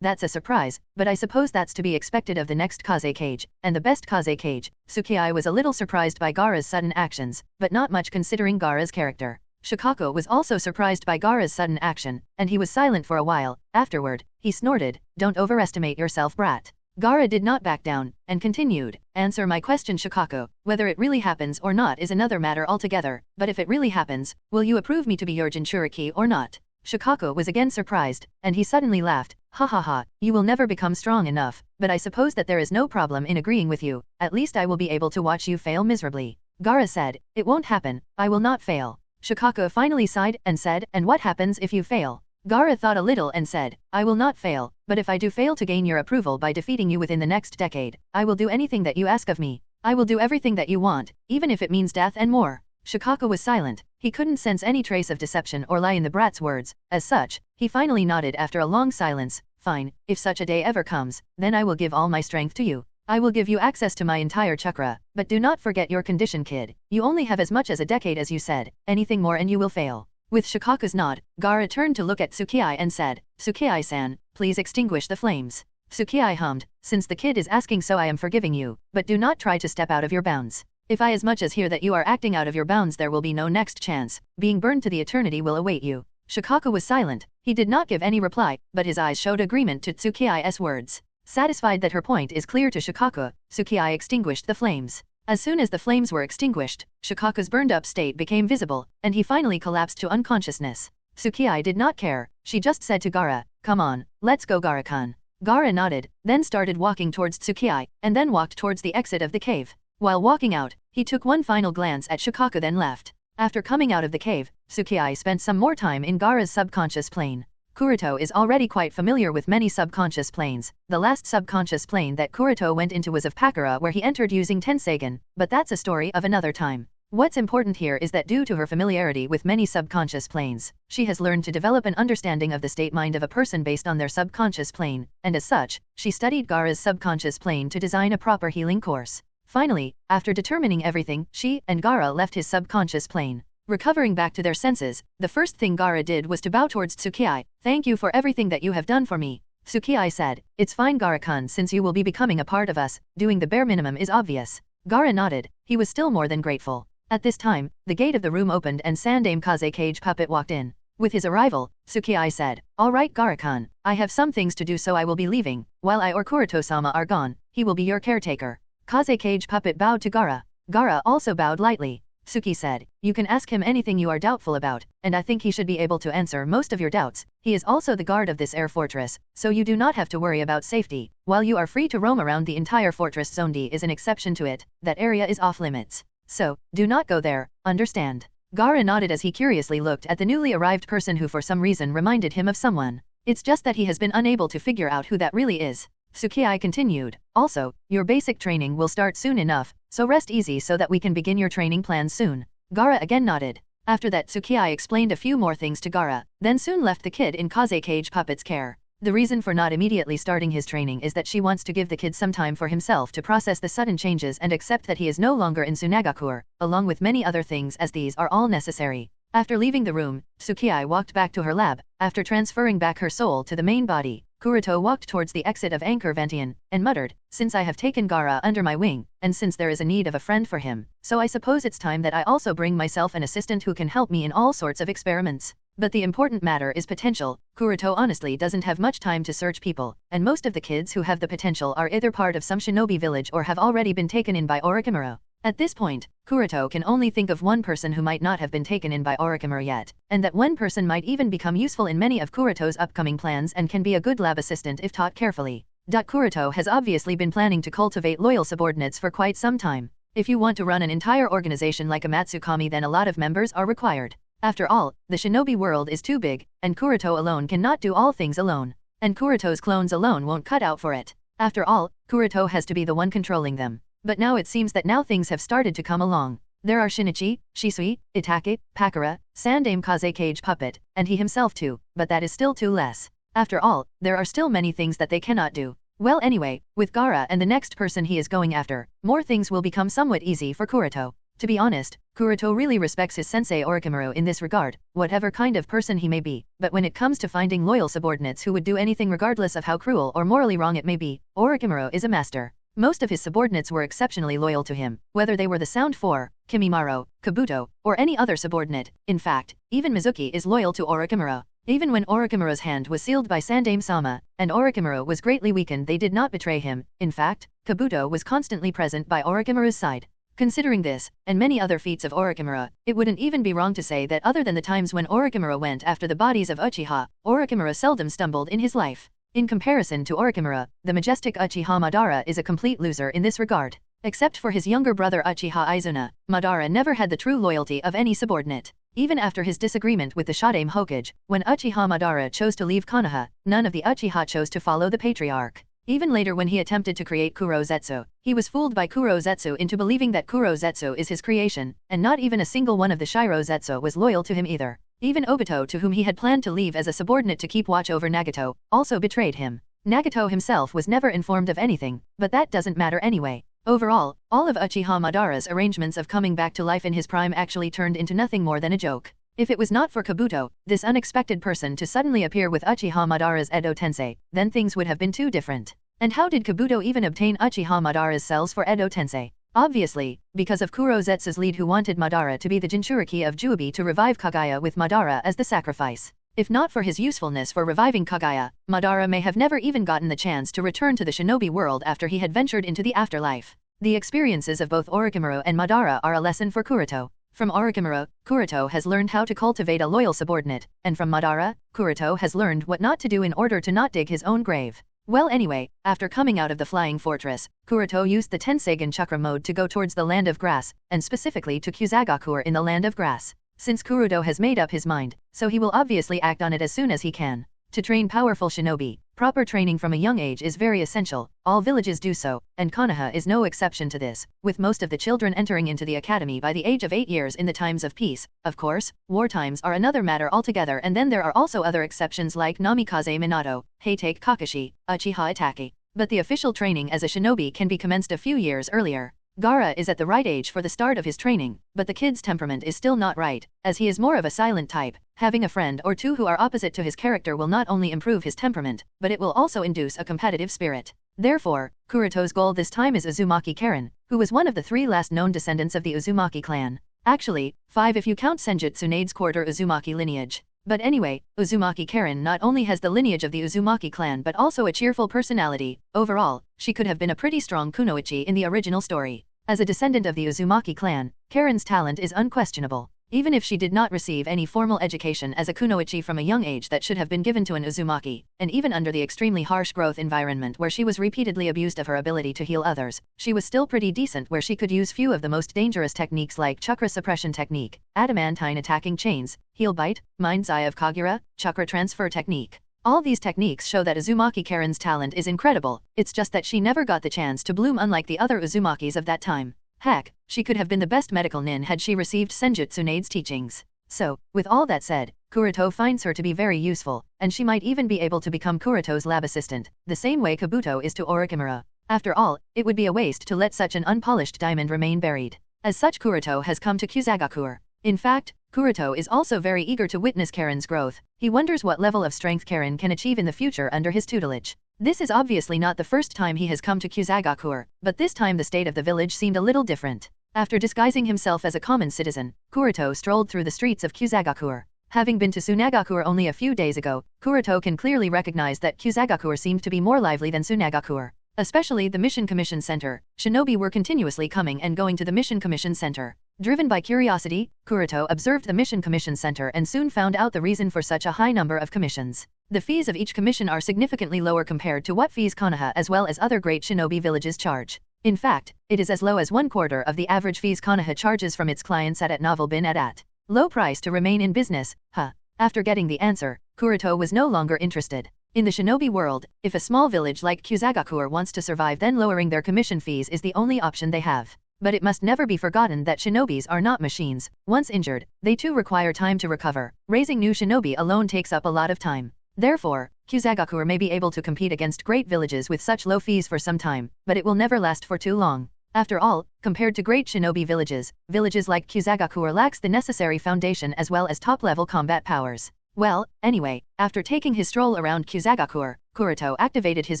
That's a surprise, but I suppose that's to be expected of the next Kaze cage, and the best Kaze cage. Tsukii was a little surprised by Gaara's sudden actions, but not much considering Gaara's character. Shikaku was also surprised by Gaara's sudden action, and he was silent for a while. Afterward, he snorted, don't overestimate yourself, brat. Gaara did not back down, and continued, answer my question, Shikaku. Whether it really happens or not is another matter altogether, but if it really happens, will you approve me to be your Jinchuriki or not? Shikaku was again surprised, and he suddenly laughed. Ha ha ha, you will never become strong enough, but I suppose that there is no problem in agreeing with you. At least I will be able to watch you fail miserably. Gaara said, it won't happen, I will not fail. Shikaku finally sighed and said, and what happens if you fail? Gaara thought a little and said, I will not fail, but if I do fail to gain your approval by defeating you within the next decade, I will do anything that you ask of me. I will do everything that you want, even if it means death and more. Shikaku was silent. He couldn't sense any trace of deception or lie in the brat's words. As such, he finally nodded after a long silence. Fine, if such a day ever comes, then I will give all my strength to you. I will give you access to my entire chakra, but do not forget your condition, kid. You only have as much as a decade as you said. Anything more and you will fail. With Shikaku's nod, Gaara turned to look at Tsukii and said, Tsukii-san, please extinguish the flames. Tsukii hummed, since the kid is asking so I am forgiving you, but do not try to step out of your bounds. If I as much as hear that you are acting out of your bounds, there will be no next chance. Being burned to the eternity will await you. Shikaku was silent. He did not give any reply, but his eyes showed agreement to Tsukii's words. Satisfied that her point is clear to Shikaku, Tsukii extinguished the flames. As soon as the flames were extinguished, Shikaku's burned-up state became visible, and he finally collapsed to unconsciousness. Tsukii did not care, she just said to Gaara, "Come on, let's go Gaara-kun." Gaara nodded, then started walking towards Tsukii, and then walked towards the exit of the cave. While walking out, he took one final glance at Shikaku then left. After coming out of the cave, Tsukii spent some more time in Gaara's subconscious plane. Kuroto is already quite familiar with many subconscious planes. The last subconscious plane that Kuroto went into was of Pakura, where he entered using Tenseigan, but that's a story of another time. What's important here is that due to her familiarity with many subconscious planes, she has learned to develop an understanding of the state mind of a person based on their subconscious plane, and as such, she studied Gaara's subconscious plane to design a proper healing course. Finally, after determining everything, she and Gaara left his subconscious plane. Recovering back to their senses, the first thing Gaara did was to bow towards Tsukii. "Thank you for everything that you have done for me." Tsukii said, "It's fine Gaara-kun, since you will be becoming a part of us, doing the bare minimum is obvious." Gaara nodded, he was still more than grateful. At this time, the gate of the room opened and Sandame Kaze Cage Puppet walked in. With his arrival, Tsukii said, "All right Gaara-kun, I have some things to do so I will be leaving. While I or Kuroto-sama are gone, he will be your caretaker." Kaze Cage Puppet bowed to Gaara. Gaara also bowed lightly. Suki said, "You can ask him anything you are doubtful about, and I think he should be able to answer most of your doubts. He is also the guard of this air fortress, so you do not have to worry about safety. While you are free to roam around the entire fortress, Zone D is an exception to it. That area is off limits. So, do not go there, understand?" Gaara nodded as he curiously looked at the newly arrived person who for some reason reminded him of someone. It's just that he has been unable to figure out who that really is. Tsukii continued, "Also, your basic training will start soon enough, so rest easy so that we can begin your training plans soon." Gaara again nodded. After that Tsukii explained a few more things to Gaara, then soon left the kid in Kaze Cage Puppet's care. The reason for not immediately starting his training is that she wants to give the kid some time for himself to process the sudden changes and accept that he is no longer in Tsunagakur, along with many other things as these are all necessary. After leaving the room, Tsukii walked back to her lab. After transferring back her soul to the main body, Kuroto walked towards the exit of Anchor Vantian, and muttered, "Since I have taken Gaara under my wing, and since there is a need of a friend for him, so I suppose it's time that I also bring myself an assistant who can help me in all sorts of experiments." But the important matter is potential. Kuroto honestly doesn't have much time to search people, and most of the kids who have the potential are either part of some shinobi village or have already been taken in by Orochimaru. At this point, Kuroto can only think of one person who might not have been taken in by Orochimaru yet, and that one person might even become useful in many of Kuroto's upcoming plans and can be a good lab assistant if taught carefully. Kuroto has obviously been planning to cultivate loyal subordinates for quite some time. If you want to run an entire organization like a Matsukami, then a lot of members are required. After all, the shinobi world is too big, and Kuroto alone cannot do all things alone. And Kuroto's clones alone won't cut out for it. After all, Kuroto has to be the one controlling them. But now it seems that now things have started to come along. There are Shinichi, Shisui, Itake, Pakura, Sandame Kaze Cage Puppet, and he himself too, but that is still too less. After all, there are still many things that they cannot do. Well anyway, with Gaara and the next person he is going after, more things will become somewhat easy for Kuroto. To be honest, Kuroto really respects his sensei Orochimaru in this regard, whatever kind of person he may be, but when it comes to finding loyal subordinates who would do anything regardless of how cruel or morally wrong it may be, Orochimaru is a master. Most of his subordinates were exceptionally loyal to him, whether they were the Sound 4, Kimimaro, Kabuto, or any other subordinate. In fact, even Mizuki is loyal to Orochimaru. Even when Orochimaru's hand was sealed by Sandame-sama, and Orochimaru was greatly weakened, they did not betray him. In fact, Kabuto was constantly present by Orochimaru's side. Considering this, and many other feats of Orochimaru, it wouldn't even be wrong to say that other than the times when Orochimaru went after the bodies of Uchiha, Orochimaru seldom stumbled in his life. In comparison to Orochimaru, the majestic Uchiha Madara is a complete loser in this regard. Except for his younger brother Uchiha Izuna, Madara never had the true loyalty of any subordinate. Even after his disagreement with the Shadame Hokage, when Uchiha Madara chose to leave Konoha, none of the Uchiha chose to follow the patriarch. Even later when he attempted to create Kurozetsu, he was fooled by Kurozetsu into believing that Kurozetsu is his creation, and not even a single one of the Shirozetsu was loyal to him either. Even Obito, to whom he had planned to leave as a subordinate to keep watch over Nagato, also betrayed him. Nagato himself was never informed of anything, but that doesn't matter anyway. Overall, all of Uchiha Madara's arrangements of coming back to life in his prime actually turned into nothing more than a joke. If it was not for Kabuto, this unexpected person to suddenly appear with Uchiha Madara's Edo Tensei, then things would have been too different. And how did Kabuto even obtain Uchiha Madara's cells for Edo Tensei? Obviously, because of Kurozetsu's lead, who wanted Madara to be the Jinchuriki of Juobi to revive Kaguya with Madara as the sacrifice. If not for his usefulness for reviving Kaguya, Madara may have never even gotten the chance to return to the shinobi world after he had ventured into the afterlife. The experiences of both Orochimaru and Madara are a lesson for Kuroto. From Orochimaru, Kuroto has learned how to cultivate a loyal subordinate, and from Madara, Kuroto has learned what not to do in order to not dig his own grave. Well anyway, after coming out of the flying fortress, Kuroto used the Tenseigan chakra mode to go towards the land of grass, and specifically to Kyuzagakur in the land of grass. Since Kuroto has made up his mind, so he will obviously act on it as soon as he can. To train powerful shinobi, proper training from a young age is very essential. All villages do so, and Konoha is no exception to this, with most of the children entering into the academy by the age of 8 years in the times of peace. Of course, war times are another matter altogether, and then there are also other exceptions like Namikaze Minato, Heitake Kakashi, Uchiha Itachi. But the official training as a shinobi can be commenced a few years earlier. Gaara is at the right age for the start of his training, but the kid's temperament is still not right, as he is more of a silent type. Having a friend or two who are opposite to his character will not only improve his temperament, but it will also induce a competitive spirit. Therefore, Kuroto's goal this time is Uzumaki Karen, who was one of the 3 last known descendants of the Uzumaki clan. Actually, 5 if you count Senjutsu Tsunade's quarter Uzumaki lineage. But anyway, Uzumaki Karen not only has the lineage of the Uzumaki clan but also a cheerful personality. Overall, she could have been a pretty strong kunoichi in the original story. As a descendant of the Uzumaki clan, Karen's talent is unquestionable. Even if she did not receive any formal education as a kunoichi from a young age that should have been given to an Uzumaki, and even under the extremely harsh growth environment where she was repeatedly abused of her ability to heal others, she was still pretty decent where she could use few of the most dangerous techniques like chakra suppression technique, adamantine attacking chains, heel bite, mind's eye of Kagura, chakra transfer technique. All these techniques show that Uzumaki Karen's talent is incredible, it's just that she never got the chance to bloom unlike the other Uzumakis of that time. Heck, she could have been the best medical nin had she received Senjutsu Tsunade's teachings. So, with all that said, Kuroto finds her to be very useful, and she might even be able to become Kuroto's lab assistant, the same way Kabuto is to Orochimaru. After all, it would be a waste to let such an unpolished diamond remain buried. As such, Kuroto has come to Kyuzagakur. In fact, Kuroto is also very eager to witness Karen's growth. He wonders what level of strength Karen can achieve in the future under his tutelage. This is obviously not the first time he has come to Kyuzagakur, but this time the state of the village seemed a little different. After disguising himself as a common citizen, Kuroto strolled through the streets of Kyuzagakur. Having been to Tsunagakur only a few days ago, Kuroto can clearly recognize that Kyuzagakur seemed to be more lively than Tsunagakur. Especially the Mission Commission Center. Shinobi were continuously coming and going to the Mission Commission Center. Driven by curiosity, Kuroto observed the Mission Commission Center and soon found out the reason for such a high number of commissions. The fees of each commission are significantly lower compared to what fees Konoha as well as other great shinobi villages charge. In fact, it is as low as 1/4 of the average fees Konoha charges from its clients at novel bin at. Low price to remain in business, huh? After getting the answer, Kuroto was no longer interested. In the shinobi world, if a small village like Kyuzagakur wants to survive, then lowering their commission fees is the only option they have. But it must never be forgotten that shinobis are not machines. Once injured, they too require time to recover. Raising new shinobi alone takes up a lot of time. Therefore, Kyuzagakur may be able to compete against great villages with such low fees for some time, but it will never last for too long. After all, compared to great shinobi villages, villages like Kyuzagakur lacks the necessary foundation as well as top-level combat powers. Well, anyway, after taking his stroll around Kyuzagakur, Kuroto activated his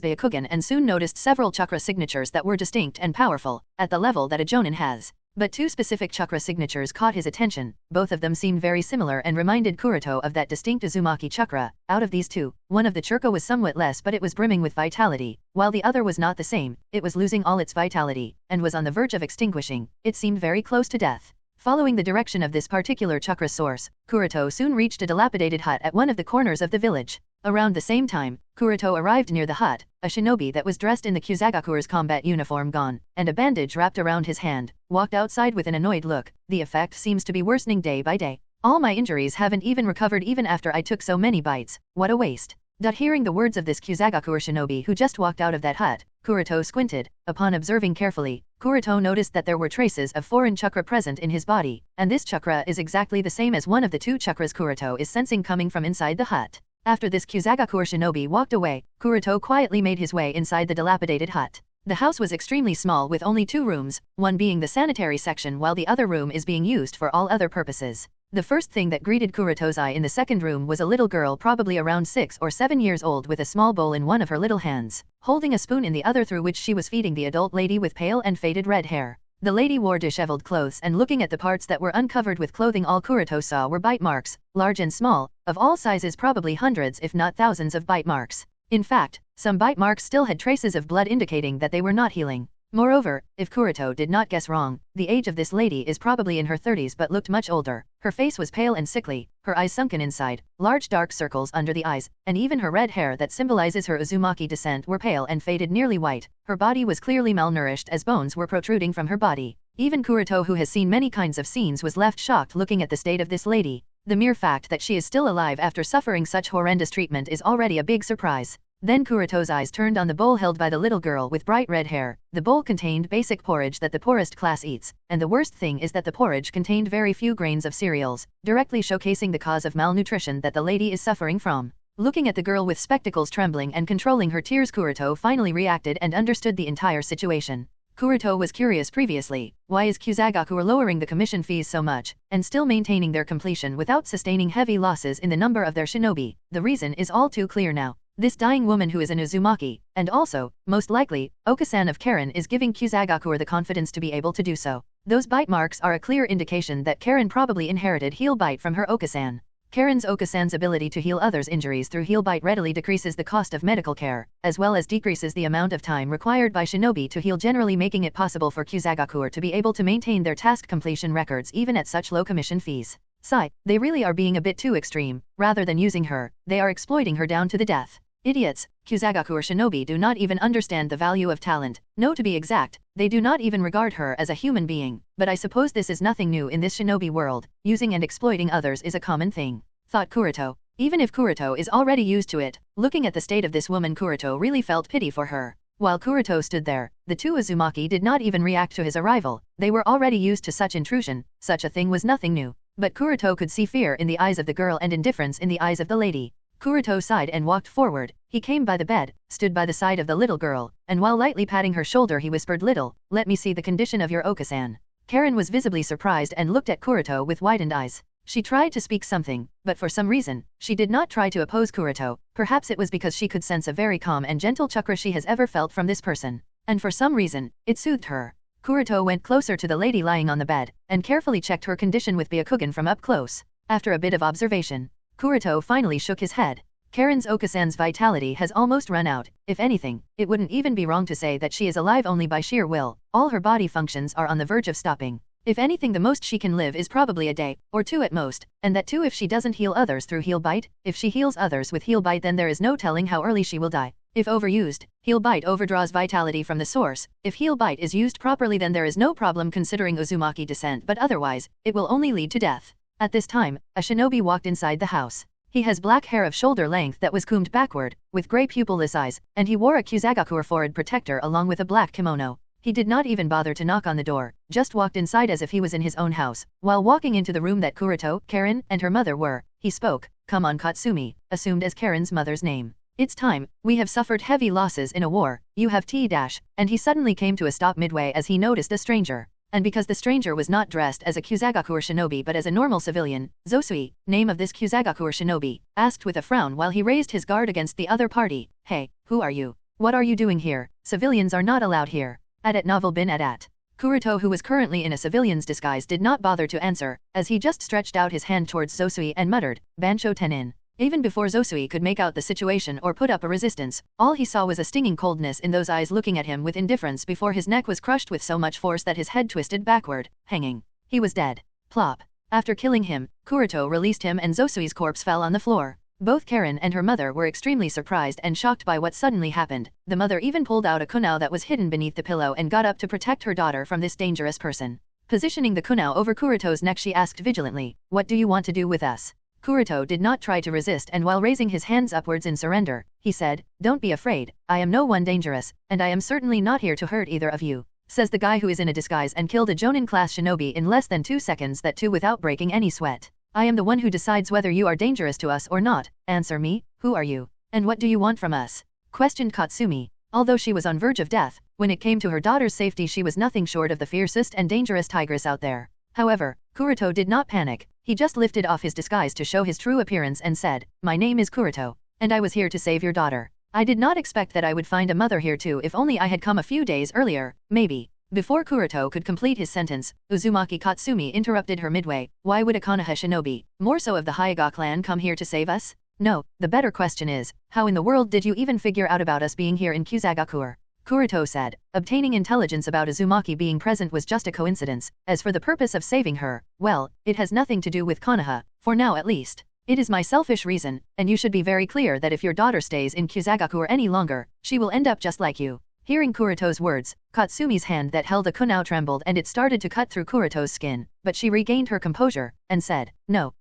Byakugan and soon noticed several chakra signatures that were distinct and powerful, at the level that a Jonin has. But 2 specific chakra signatures caught his attention. Both of them seemed very similar and reminded Kuroto of that distinct Uzumaki chakra. Out of these 2, one of the chakra was somewhat less, but it was brimming with vitality, while the other was not the same. It was losing all its vitality, and was on the verge of extinguishing. It seemed very close to death. Following the direction of this particular chakra source, Kuroto soon reached a dilapidated hut at one of the corners of the village. Around the same time, Kuroto arrived near the hut. A shinobi that was dressed in the Kyuzagakur's combat uniform gone, and a bandage wrapped around his hand, walked outside with an annoyed look. The effect seems to be worsening day by day. All my injuries haven't even recovered even after I took so many bites. What a waste. Hearing the words of this Kyuzagakur shinobi who just walked out of that hut, Kuroto squinted. Upon observing carefully, Kuroto noticed that there were traces of foreign chakra present in his body, and this chakra is exactly the same as one of the 2 chakras Kuroto is sensing coming from inside the hut. After this Kyuzagakur shinobi walked away, Kuroto quietly made his way inside the dilapidated hut. The house was extremely small with only 2 rooms, one being the sanitary section while the other room is being used for all other purposes. The first thing that greeted Kuroto's eye in the second room was a little girl probably around 6 or 7 years old with a small bowl in one of her little hands, holding a spoon in the other through which she was feeding the adult lady with pale and faded red hair. The lady wore disheveled clothes, and looking at the parts that were uncovered with clothing, all Kuroto saw were bite marks, large and small, of all sizes, probably hundreds if not thousands of bite marks. In fact, some bite marks still had traces of blood, indicating that they were not healing. Moreover, if Kuroto did not guess wrong, the age of this lady is probably in her 30s but looked much older. Her face was pale and sickly, her eyes sunken inside, large dark circles under the eyes, and even her red hair that symbolizes her Uzumaki descent were pale and faded, nearly white. Her body was clearly malnourished, as bones were protruding from her body. Even Kuroto, who has seen many kinds of scenes, was left shocked looking at the state of this lady. The mere fact that she is still alive after suffering such horrendous treatment is already a big surprise. Then Kuroto's eyes turned on the bowl held by the little girl with bright red hair. The bowl contained basic porridge that the poorest class eats, and the worst thing is that the porridge contained very few grains of cereals, directly showcasing the cause of malnutrition that the lady is suffering from. Looking at the girl with spectacles trembling and controlling her tears, Kuroto finally reacted and understood the entire situation. Kuroto was curious previously, why is Kyuzagaku lowering the commission fees so much, and still maintaining their completion without sustaining heavy losses in the number of their shinobi? The reason is all too clear now. This dying woman who is an Uzumaki, and also, most likely, Okasan of Karen, is giving Kyuzagaku the confidence to be able to do so. Those bite marks are a clear indication that Karen probably inherited heal bite from her Okasan. Okasan's ability to heal others' injuries through heal bite readily decreases the cost of medical care, as well as decreases the amount of time required by shinobi to heal, generally making it possible for Kyuzagaku to be able to maintain their task completion records even at such low commission fees. Sigh, they really are being a bit too extreme. Rather than using her, they are exploiting her down to the death. Idiots. Kyuzagaku or shinobi do not even understand the value of talent. No, to be exact, they do not even regard her as a human being. But I suppose this is nothing new in this shinobi world. Using and exploiting others is a common thing, thought Kuroto. Even if Kuroto is already used to it, looking at the state of this woman, Kuroto really felt pity for her. While Kuroto stood there, the two Uzumaki did not even react to his arrival. They were already used to such intrusion. Such a thing was nothing new. But Kuroto could see fear in the eyes of the girl and indifference in the eyes of the lady. Kuroto sighed and walked forward. He came by the bed, stood by the side of the little girl, and while lightly patting her shoulder he whispered, "Little, let me see the condition of your Okasan." Karen was visibly surprised and looked at Kuroto with widened eyes. She tried to speak something, but for some reason, she did not try to oppose Kuroto. Perhaps it was because she could sense a very calm and gentle chakra she has ever felt from this person. And for some reason, it soothed her. Kuroto went closer to the lady lying on the bed, and carefully checked her condition with Byakugan from up close. After a bit of observation, Kuroto finally shook his head. Karen's Okasan's vitality has almost run out. If anything, it wouldn't even be wrong to say that she is alive only by sheer will. All her body functions are on the verge of stopping. If anything, the most she can live is probably a day, or two at most, and that too if she doesn't heal others through heal bite. If she heals others with heal bite, then there is no telling how early she will die. If overused, heal bite overdraws vitality from the source. If heal bite is used properly, then there is no problem considering Uzumaki descent, but otherwise, it will only lead to death. At this time, a shinobi walked inside the house. He has black hair of shoulder length that was combed backward, with grey pupilless eyes, and he wore a Kyuzagaku forehead protector along with a black kimono. He did not even bother to knock on the door, just walked inside as if he was in his own house. While walking into the room that Kuroto, Karen, and her mother were, he spoke. "Come on, Katsumi," assumed as Karen's mother's name. "It's time. We have suffered heavy losses in a war. You have tea dash." And he suddenly came to a stop midway as he noticed a stranger. And because the stranger was not dressed as a Kyuzagaku or shinobi but as a normal civilian, Zosui, name of this Kyuzagaku or shinobi, asked with a frown while he raised his guard against the other party, "Hey, who are you? What are you doing here? Civilians are not allowed here." At novel bin at. Kuroto, who was currently in a civilian's disguise, did not bother to answer, as he just stretched out his hand towards Zosui and muttered, "Bansho tenin." Even before Zosui could make out the situation or put up a resistance, all he saw was a stinging coldness in those eyes looking at him with indifference before his neck was crushed with so much force that his head twisted backward, hanging. He was dead. Plop. After killing him, Kuroto released him and Zosui's corpse fell on the floor. Both Karen and her mother were extremely surprised and shocked by what suddenly happened. The mother even pulled out a kunao that was hidden beneath the pillow and got up to protect her daughter from this dangerous person. Positioning the kunao over Kuroto's neck, she asked vigilantly, "What do you want to do with us?" Kuroto did not try to resist, and while raising his hands upwards in surrender, he said, "Don't be afraid, I am no one dangerous, and I am certainly not here to hurt either of you," says the guy who is in a disguise and killed a Jonin-class shinobi in less than 2 seconds, that too without breaking any sweat. "I am the one who decides whether you are dangerous to us or not. Answer me, who are you? And what do you want from us?" questioned Katsumi. Although she was on verge of death, when it came to her daughter's safety she was nothing short of the fiercest and dangerous tigress out there. However, Kuroto did not panic. He just lifted off his disguise to show his true appearance and said, "My name is Kuroto, and I was here to save your daughter. I did not expect that I would find a mother here too. If only I had come a few days earlier, maybe. Before Kuroto could complete his sentence, Uzumaki Katsumi interrupted her midway. Why would a Konoha shinobi, more so of the Hyuga clan, come here to save us? No, the better question is, how in the world did you even figure out about us being here in Kyuzagakur? Kuroto said. Obtaining intelligence about Uzumaki being present was just a coincidence. As for the purpose of saving her, well, it has nothing to do with Konoha, for now at least. It is my selfish reason, and you should be very clear that if your daughter stays in Kyuzagakur any longer, she will end up just like you. Hearing Kuroto's words, Katsumi's hand that held a kunao trembled and it started to cut through Kuroto's skin, but she regained her composure, and said, no,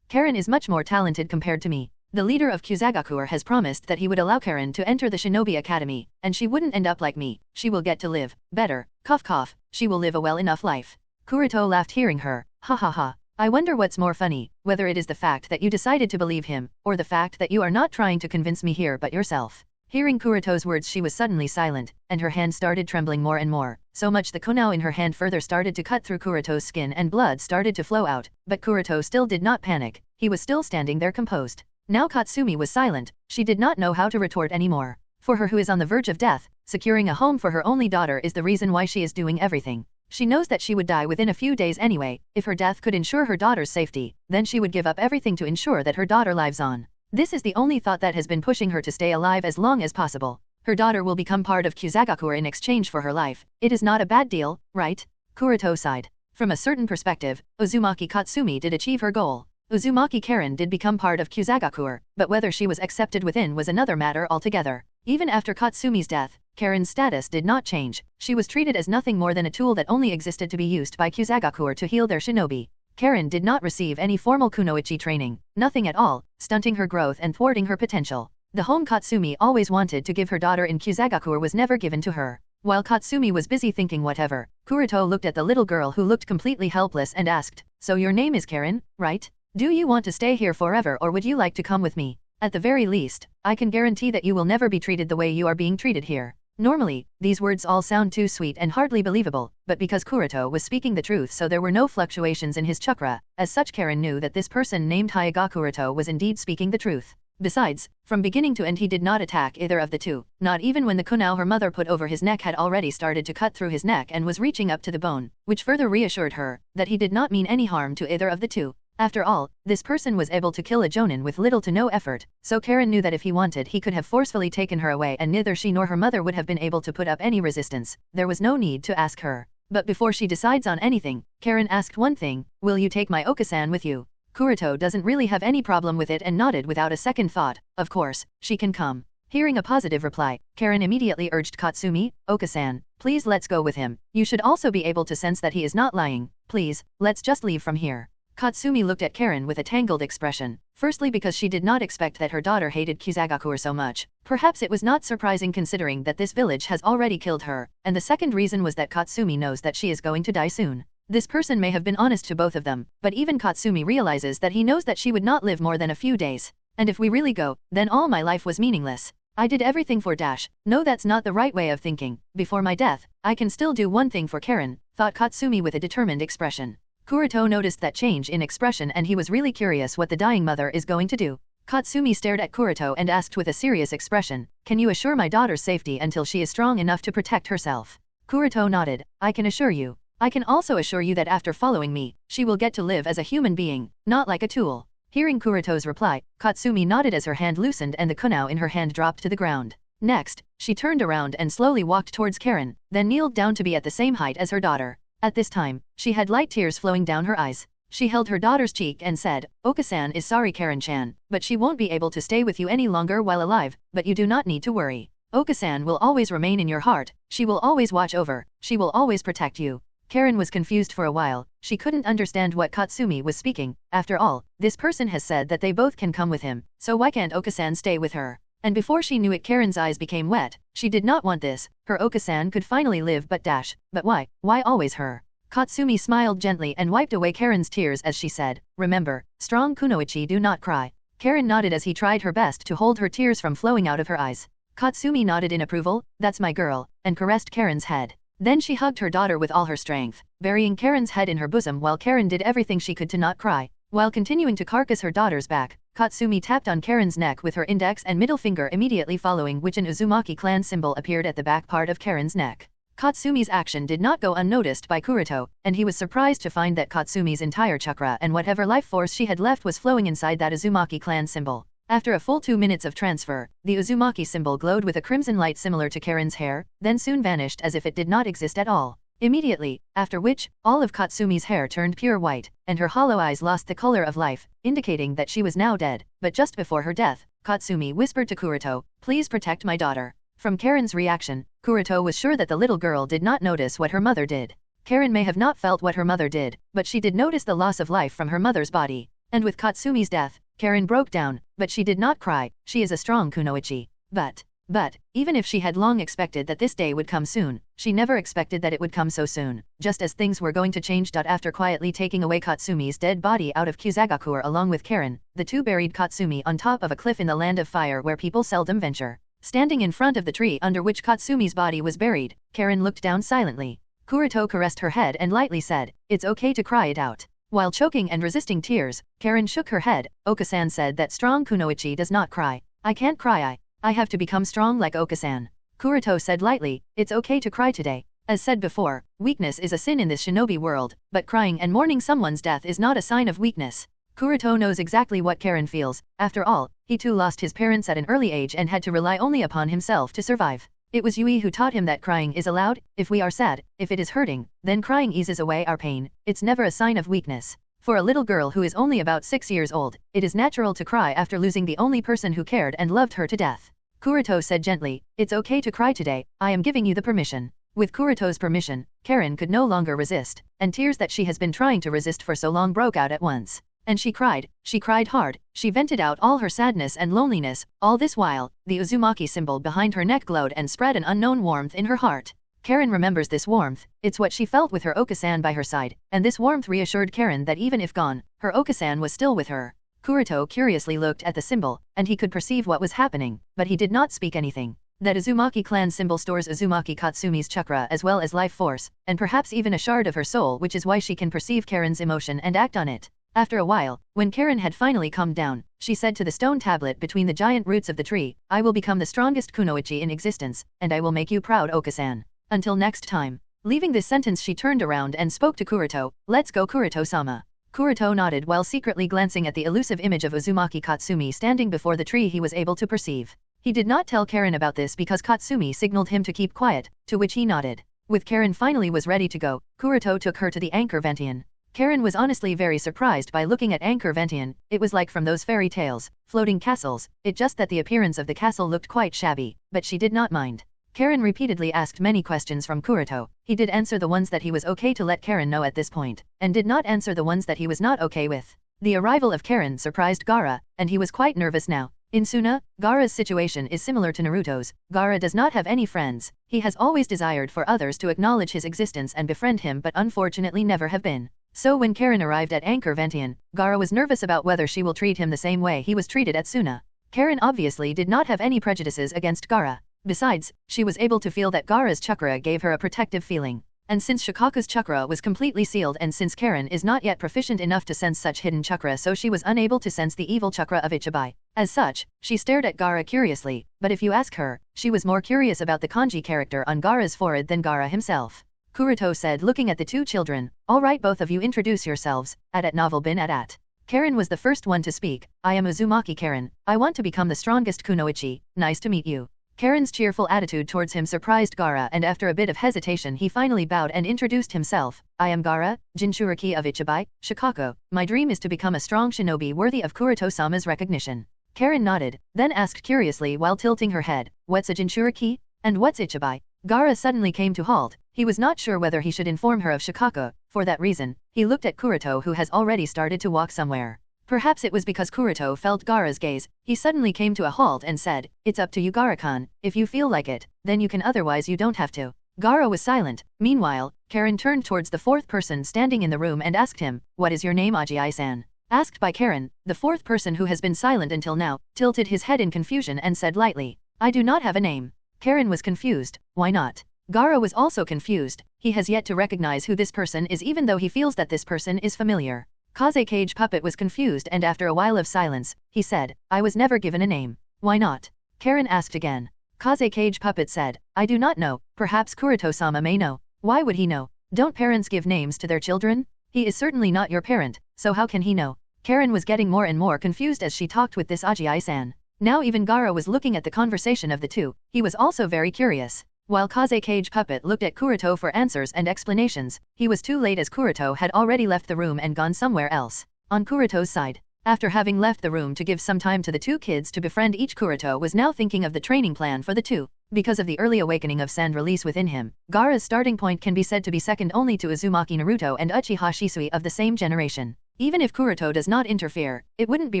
Karen is much more talented compared to me. The leader of Kyuzagakur has promised that he would allow Karen to enter the Shinobi Academy, and she wouldn't end up like me. She will get to live better, cough cough, she will live a well enough life. Kuroto laughed hearing her, ha ha ha. I wonder what's more funny, whether it is the fact that you decided to believe him, or the fact that you are not trying to convince me here but yourself. Hearing Kuroto's words she was suddenly silent, and her hand started trembling more and more, so much the kunao in her hand further started to cut through Kuroto's skin and blood started to flow out, but Kuroto still did not panic, he was still standing there composed. Now Katsumi was silent, she did not know how to retort anymore. For her who is on the verge of death, securing a home for her only daughter is the reason why she is doing everything. She knows that she would die within a few days anyway. If her death could ensure her daughter's safety, then she would give up everything to ensure that her daughter lives on. This is the only thought that has been pushing her to stay alive as long as possible. Her daughter will become part of Kyuzagakur in exchange for her life. It is not a bad deal, right? Kuroto sighed. From a certain perspective, Uzumaki Katsumi did achieve her goal. Uzumaki Karen did become part of Kyuzagakur, but whether she was accepted within was another matter altogether. Even after Katsumi's death, Karen's status did not change. She was treated as nothing more than a tool that only existed to be used by Kyuzagakur to heal their shinobi. Karen did not receive any formal kunoichi training, nothing at all, stunting her growth and thwarting her potential. The home Katsumi always wanted to give her daughter in Kyuzagakur was never given to her. While Katsumi was busy thinking whatever, Kuroto looked at the little girl who looked completely helpless and asked, so your name is Karen, right? Do you want to stay here forever or would you like to come with me? At the very least, I can guarantee that you will never be treated the way you are being treated here. Normally, these words all sound too sweet and hardly believable, but because Kuroto was speaking the truth so there were no fluctuations in his chakra, as such Karen knew that this person named Hyuga Kuroto was indeed speaking the truth. Besides, from beginning to end he did not attack either of the two, not even when the kunao her mother put over his neck had already started to cut through his neck and was reaching up to the bone, which further reassured her that he did not mean any harm to either of the two. After all, this person was able to kill a jonin with little to no effort, so Karen knew that if he wanted he could have forcefully taken her away and neither she nor her mother would have been able to put up any resistance. There was no need to ask her. But before she decides on anything, Karen asked one thing, will you take my Okasan with you? Kuroto doesn't really have any problem with it and nodded without a second thought, of course, she can come. Hearing a positive reply, Karen immediately urged Katsumi, Okasan, please let's go with him. You should also be able to sense that he is not lying. Please, let's just leave from here. Katsumi looked at Karen with a tangled expression, firstly because she did not expect that her daughter hated Kyuzagakur so much. Perhaps it was not surprising considering that this village has already killed her, and the second reason was that Katsumi knows that she is going to die soon. This person may have been honest to both of them, but even Katsumi realizes that he knows that she would not live more than a few days. And if we really go, then all my life was meaningless. I did everything for Dash. No, that's not the right way of thinking. Before my death, I can still do one thing for Karen, thought Katsumi with a determined expression. Kuroto noticed that change in expression and he was really curious what the dying mother is going to do. Katsumi stared at Kuroto and asked with a serious expression, can you assure my daughter's safety until she is strong enough to protect herself? Kuroto nodded, I can assure you. I can also assure you that after following me, she will get to live as a human being, not like a tool. Hearing Kuroto's reply, Katsumi nodded as her hand loosened and the kunao in her hand dropped to the ground. Next, she turned around and slowly walked towards Karen, then kneeled down to be at the same height as her daughter. At this time, she had light tears flowing down her eyes. She held her daughter's cheek and said, Okasan is sorry Karen-chan, but she won't be able to stay with you any longer while alive, but you do not need to worry. Okasan will always remain in your heart, she will always watch over, she will always protect you. Karen was confused for a while, she couldn't understand what Katsumi was speaking. After all, this person has said that they both can come with him, so why can't Okasan stay with her? And before she knew it Karen's eyes became wet. She did not want this. Her Okasan could finally live but dash. But why? Why always her? Katsumi smiled gently and wiped away Karen's tears as she said, remember, strong kunoichi do not cry. Karen nodded as he tried her best to hold her tears from flowing out of her eyes. Katsumi nodded in approval, that's my girl, and caressed Karen's head. Then she hugged her daughter with all her strength, burying Karen's head in her bosom while Karen did everything she could to not cry. While continuing to caress her daughter's back, Katsumi tapped on Karen's neck with her index and middle finger immediately following which an Uzumaki clan symbol appeared at the back part of Karen's neck. Katsumi's action did not go unnoticed by Kuroto, and he was surprised to find that Katsumi's entire chakra and whatever life force she had left was flowing inside that Uzumaki clan symbol. After a full 2 minutes of transfer, the Uzumaki symbol glowed with a crimson light similar to Karen's hair, then soon vanished as if it did not exist at all. Immediately, after which, all of Katsumi's hair turned pure white, and her hollow eyes lost the color of life, indicating that she was now dead. But just before her death, Katsumi whispered to Kuroto, "Please protect my daughter." From Karen's reaction, Kuroto was sure that the little girl did not notice what her mother did. Karen may have not felt what her mother did, but she did notice the loss of life from her mother's body. And with Katsumi's death, Karen broke down, but she did not cry. She is a strong kunoichi. But, even if she had long expected that this day would come soon, she never expected that it would come so soon, just as things were going to change. After quietly taking away Katsumi's dead body out of Kyuzagakur along with Karen, the two buried Katsumi on top of a cliff in the land of fire where people seldom venture. Standing in front of the tree under which Katsumi's body was buried, Karen looked down silently. Kuroto caressed her head and lightly said, "It's okay to cry it out." While choking and resisting tears, Karen shook her head. Okasan said that strong kunoichi does not cry. "I can't cry. I have to become strong like Okasan." Kuroto said lightly, "It's okay to cry today. As said before, weakness is a sin in this shinobi world, but crying and mourning someone's death is not a sign of weakness." Kuroto knows exactly what Karen feels. After all, he too lost his parents at an early age and had to rely only upon himself to survive. It was Yui who taught him that crying is allowed. If we are sad, if it is hurting, then crying eases away our pain. It's never a sign of weakness. For a little girl who is only about 6 years old, it is natural to cry after losing the only person who cared and loved her to death. Kuroto said gently, "It's okay to cry today. I am giving you the permission." With Kuroto's permission, Karen could no longer resist, and tears that she has been trying to resist for so long broke out at once. And she cried hard, she vented out all her sadness and loneliness. All this while, the Uzumaki symbol behind her neck glowed and spread an unknown warmth in her heart. Karen remembers this warmth. It's what she felt with her Okasan by her side, and this warmth reassured Karen that even if gone, her Okasan was still with her. Kuroto curiously looked at the symbol, and he could perceive what was happening, but he did not speak anything. That Uzumaki clan symbol stores Uzumaki Katsumi's chakra as well as life force, and perhaps even a shard of her soul, which is why she can perceive Karen's emotion and act on it. After a while, when Karen had finally calmed down, she said to the stone tablet between the giant roots of the tree, "I will become the strongest kunoichi in existence, and I will make you proud, Okasan. Until next time." Leaving this sentence, she turned around and spoke to Kuroto, "Let's go, Kuroto-sama." Kuroto nodded while secretly glancing at the elusive image of Uzumaki Katsumi standing before the tree he was able to perceive. He did not tell Karen about this because Katsumi signaled him to keep quiet, to which he nodded. With Karen finally was ready to go, Kuroto took her to the Anchor Ventian. Karen was honestly very surprised by looking at Anchor Ventian. It was like from those fairy tales, floating castles. It just that the appearance of the castle looked quite shabby, but she did not mind. Karen repeatedly asked many questions from Kuroto. He did answer the ones that he was okay to let Karen know at this point, and did not answer the ones that he was not okay with. The arrival of Karen surprised Gaara, and he was quite nervous now. In Suna, Gaara's situation is similar to Naruto's. Gaara does not have any friends. He has always desired for others to acknowledge his existence and befriend him, but unfortunately never have been. So when Karen arrived at Anchor Ventian, Gaara was nervous about whether she will treat him the same way he was treated at Suna. Karen obviously did not have any prejudices against Gaara. Besides, she was able to feel that Gaara's chakra gave her a protective feeling. And since Shikaku's chakra was completely sealed, and since Karen is not yet proficient enough to sense such hidden chakra, so she was unable to sense the evil chakra of Ichibai. As such, she stared at Gaara curiously, but if you ask her, she was more curious about the kanji character on Gaara's forehead than Gaara himself. Kuroto said, looking at the two children, "All right, both of you introduce yourselves." At novel bin at. Karen was the first one to speak. "I am Uzumaki Karen. I want to become the strongest kunoichi. Nice to meet you." Karen's cheerful attitude towards him surprised Gaara, and after a bit of hesitation he finally bowed and introduced himself. "I am Gaara, Jinchuriki of Ichibai, Shikaku. My dream is to become a strong shinobi worthy of Kuroto-sama's recognition." Karen nodded, then asked curiously while tilting her head, "What's a Jinchuriki? And what's Ichibai?" Gaara suddenly came to halt. He was not sure whether he should inform her of Shikaku. For that reason, he looked at Kuroto, who has already started to walk somewhere. Perhaps it was because Kuroto felt Gaara's gaze. He suddenly came to a halt and said, "It's up to you, Gaara-kun. If you feel like it, then you can, otherwise you don't have to." Gaara was silent. Meanwhile, Karen turned towards the fourth person standing in the room and asked him, "What is your name, Aji-san?" Asked by Karen, the fourth person, who has been silent until now, tilted his head in confusion and said lightly, "I do not have a name." Karen was confused. Why not? Gaara was also confused. He has yet to recognize who this person is, even though he feels that this person is familiar. Kaze Cage Puppet was confused, and after a while of silence, he said, "I was never given a name." "Why not?" Karen asked again. Kaze Cage Puppet said, I do not know, perhaps Kuroto-sama may know. Why would he know? Don't parents give names to their children? He is certainly not your parent, so how can he know? Karen was getting more and more confused as she talked with this Ajiai-san. Now even Gaara was looking at the conversation of the two, he was also very curious. While Kaze Cage Puppet looked at Kuroto for answers and explanations, he was too late as Kuroto had already left the room and gone somewhere else. On Kuroto's side, after having left the room to give some time to the two kids to befriend each, Kuroto was now thinking of the training plan for the two. Because of the early awakening of sand release within him, Gaara's starting point can be said to be second only to Uzumaki Naruto and Uchiha Shisui of the same generation. Even if Kuroto does not interfere, it wouldn't be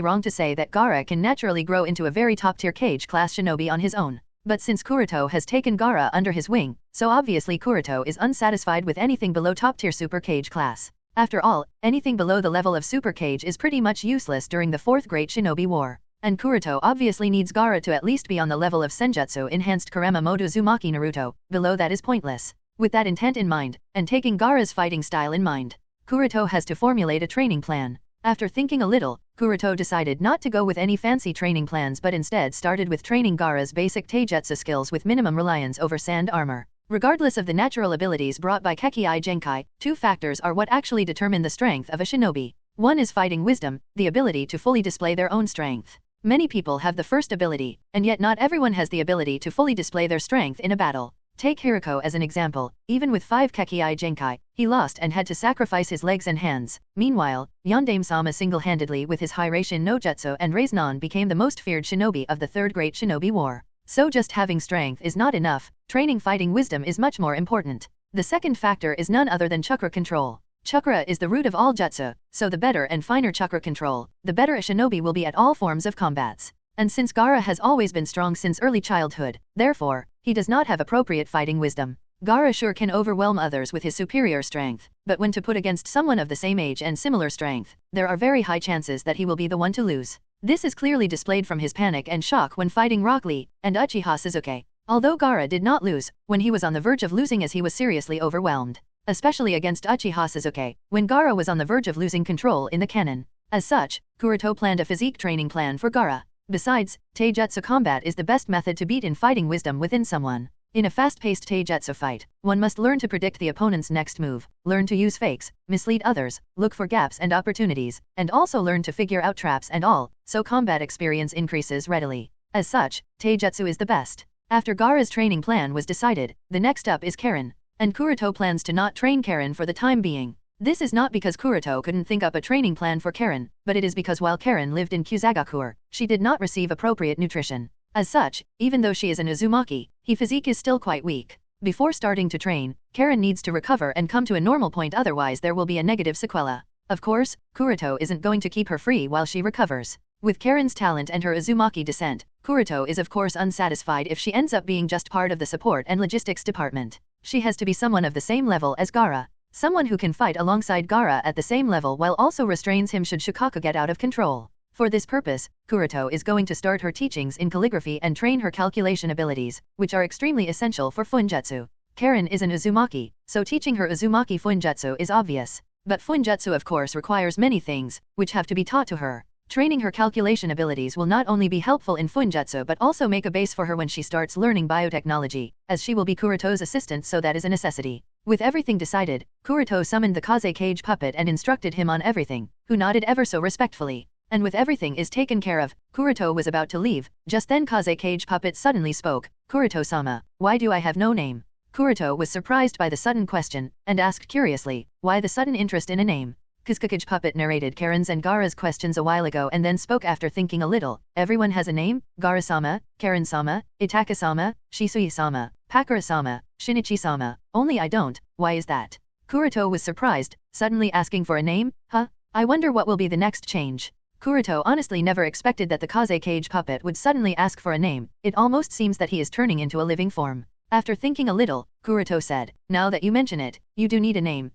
wrong to say that Gaara can naturally grow into a very top-tier Cage-class shinobi on his own. But since Kuroto has taken Gaara under his wing, so obviously Kuroto is unsatisfied with anything below top-tier Super Cage class. After all, anything below the level of Super Cage is pretty much useless during the Fourth Great Shinobi War. And Kuroto obviously needs Gaara to at least be on the level of Senjutsu Enhanced Karama Mode Uzumaki Naruto, below that is pointless. With that intent in mind, and taking Gaara's fighting style in mind, Kuroto has to formulate a training plan. After thinking a little, Kuroto decided not to go with any fancy training plans but instead started with training Gaara's basic taijutsu skills with minimum reliance over sand armor. Regardless of the natural abilities brought by Kekkei Genkai, two factors are what actually determine the strength of a shinobi. One is fighting wisdom, the ability to fully display their own strength. Many people have the first ability, and yet not everyone has the ability to fully display their strength in a battle. Take Hiriko as an example, even with 5 Kekkei Genkai, he lost and had to sacrifice his legs and hands. Meanwhile, Yondaime-sama single-handedly with his Hiraishin no Jutsu and Raiznan became the most feared shinobi of the Third Great Shinobi War. So just having strength is not enough, training fighting wisdom is much more important. The second factor is none other than chakra control. Chakra is the root of all jutsu, so the better and finer chakra control, the better a shinobi will be at all forms of combats. And since Gaara has always been strong since early childhood, therefore, he does not have appropriate fighting wisdom. Gaara sure can overwhelm others with his superior strength, but when to put against someone of the same age and similar strength, there are very high chances that he will be the one to lose. This is clearly displayed from his panic and shock when fighting Rock Lee and Uchiha Suzuki. Although Gaara did not lose, when he was on the verge of losing as he was seriously overwhelmed. Especially against Uchiha Suzuki, when Gaara was on the verge of losing control in the cannon. As such, Kuroto planned a physique training plan for Gaara. Besides, taijutsu combat is the best method to beat in fighting wisdom within someone. In a fast-paced taijutsu fight, one must learn to predict the opponent's next move, learn to use fakes, mislead others, look for gaps and opportunities, and also learn to figure out traps and all, so combat experience increases readily. As such, taijutsu is the best. After Gaara's training plan was decided, the next up is Karen. And Kuroto plans to not train Karen for the time being. This is not because Kuroto couldn't think up a training plan for Karen, but it is because while Karen lived in Kyusagakur, she did not receive appropriate nutrition. As such, even though she is an Uzumaki, her physique is still quite weak. Before starting to train, Karen needs to recover and come to a normal point, otherwise there will be a negative sequela. Of course, Kuroto isn't going to keep her free while she recovers. With Karen's talent and her Uzumaki descent, Kuroto is of course unsatisfied if she ends up being just part of the support and logistics department. She has to be someone of the same level as Gaara. Someone who can fight alongside Gaara at the same level while also restrains him should Shukaku get out of control. For this purpose, Kuroto is going to start her teachings in calligraphy and train her calculation abilities, which are extremely essential for Funjutsu. Karen is an Uzumaki, so teaching her Uzumaki Funjutsu is obvious. But Funjutsu of course requires many things, which have to be taught to her. Training her calculation abilities will not only be helpful in Funjutsu but also make a base for her when she starts learning biotechnology, as she will be Kuroto's assistant, so that is a necessity. With everything decided, Kuroto summoned the Kaze Cage Puppet and instructed him on everything, who nodded ever so respectfully. And with everything is taken care of, Kuroto was about to leave. Just then Kaze Cage Puppet suddenly spoke, "Kuroto-sama, why do I have no name?" Kuroto was surprised by the sudden question, and asked curiously, why the sudden interest in a name? Kazekage Puppet narrated Karen's and Gaara's questions a while ago and then spoke after thinking a little. Everyone has a name: Gaara-sama, Karen-sama, Itaka-sama, Shisui-sama, Pakura-sama, Shinichi-sama. Only I don't. Why is that? Kuroto was surprised, suddenly asking for a name. Huh? I wonder what will be the next change. Kuroto honestly never expected that the Kaze Cage Puppet would suddenly ask for a name. It almost seems that he is turning into a living form. After thinking a little, Kuroto said, "Now that you mention it, you do need a name.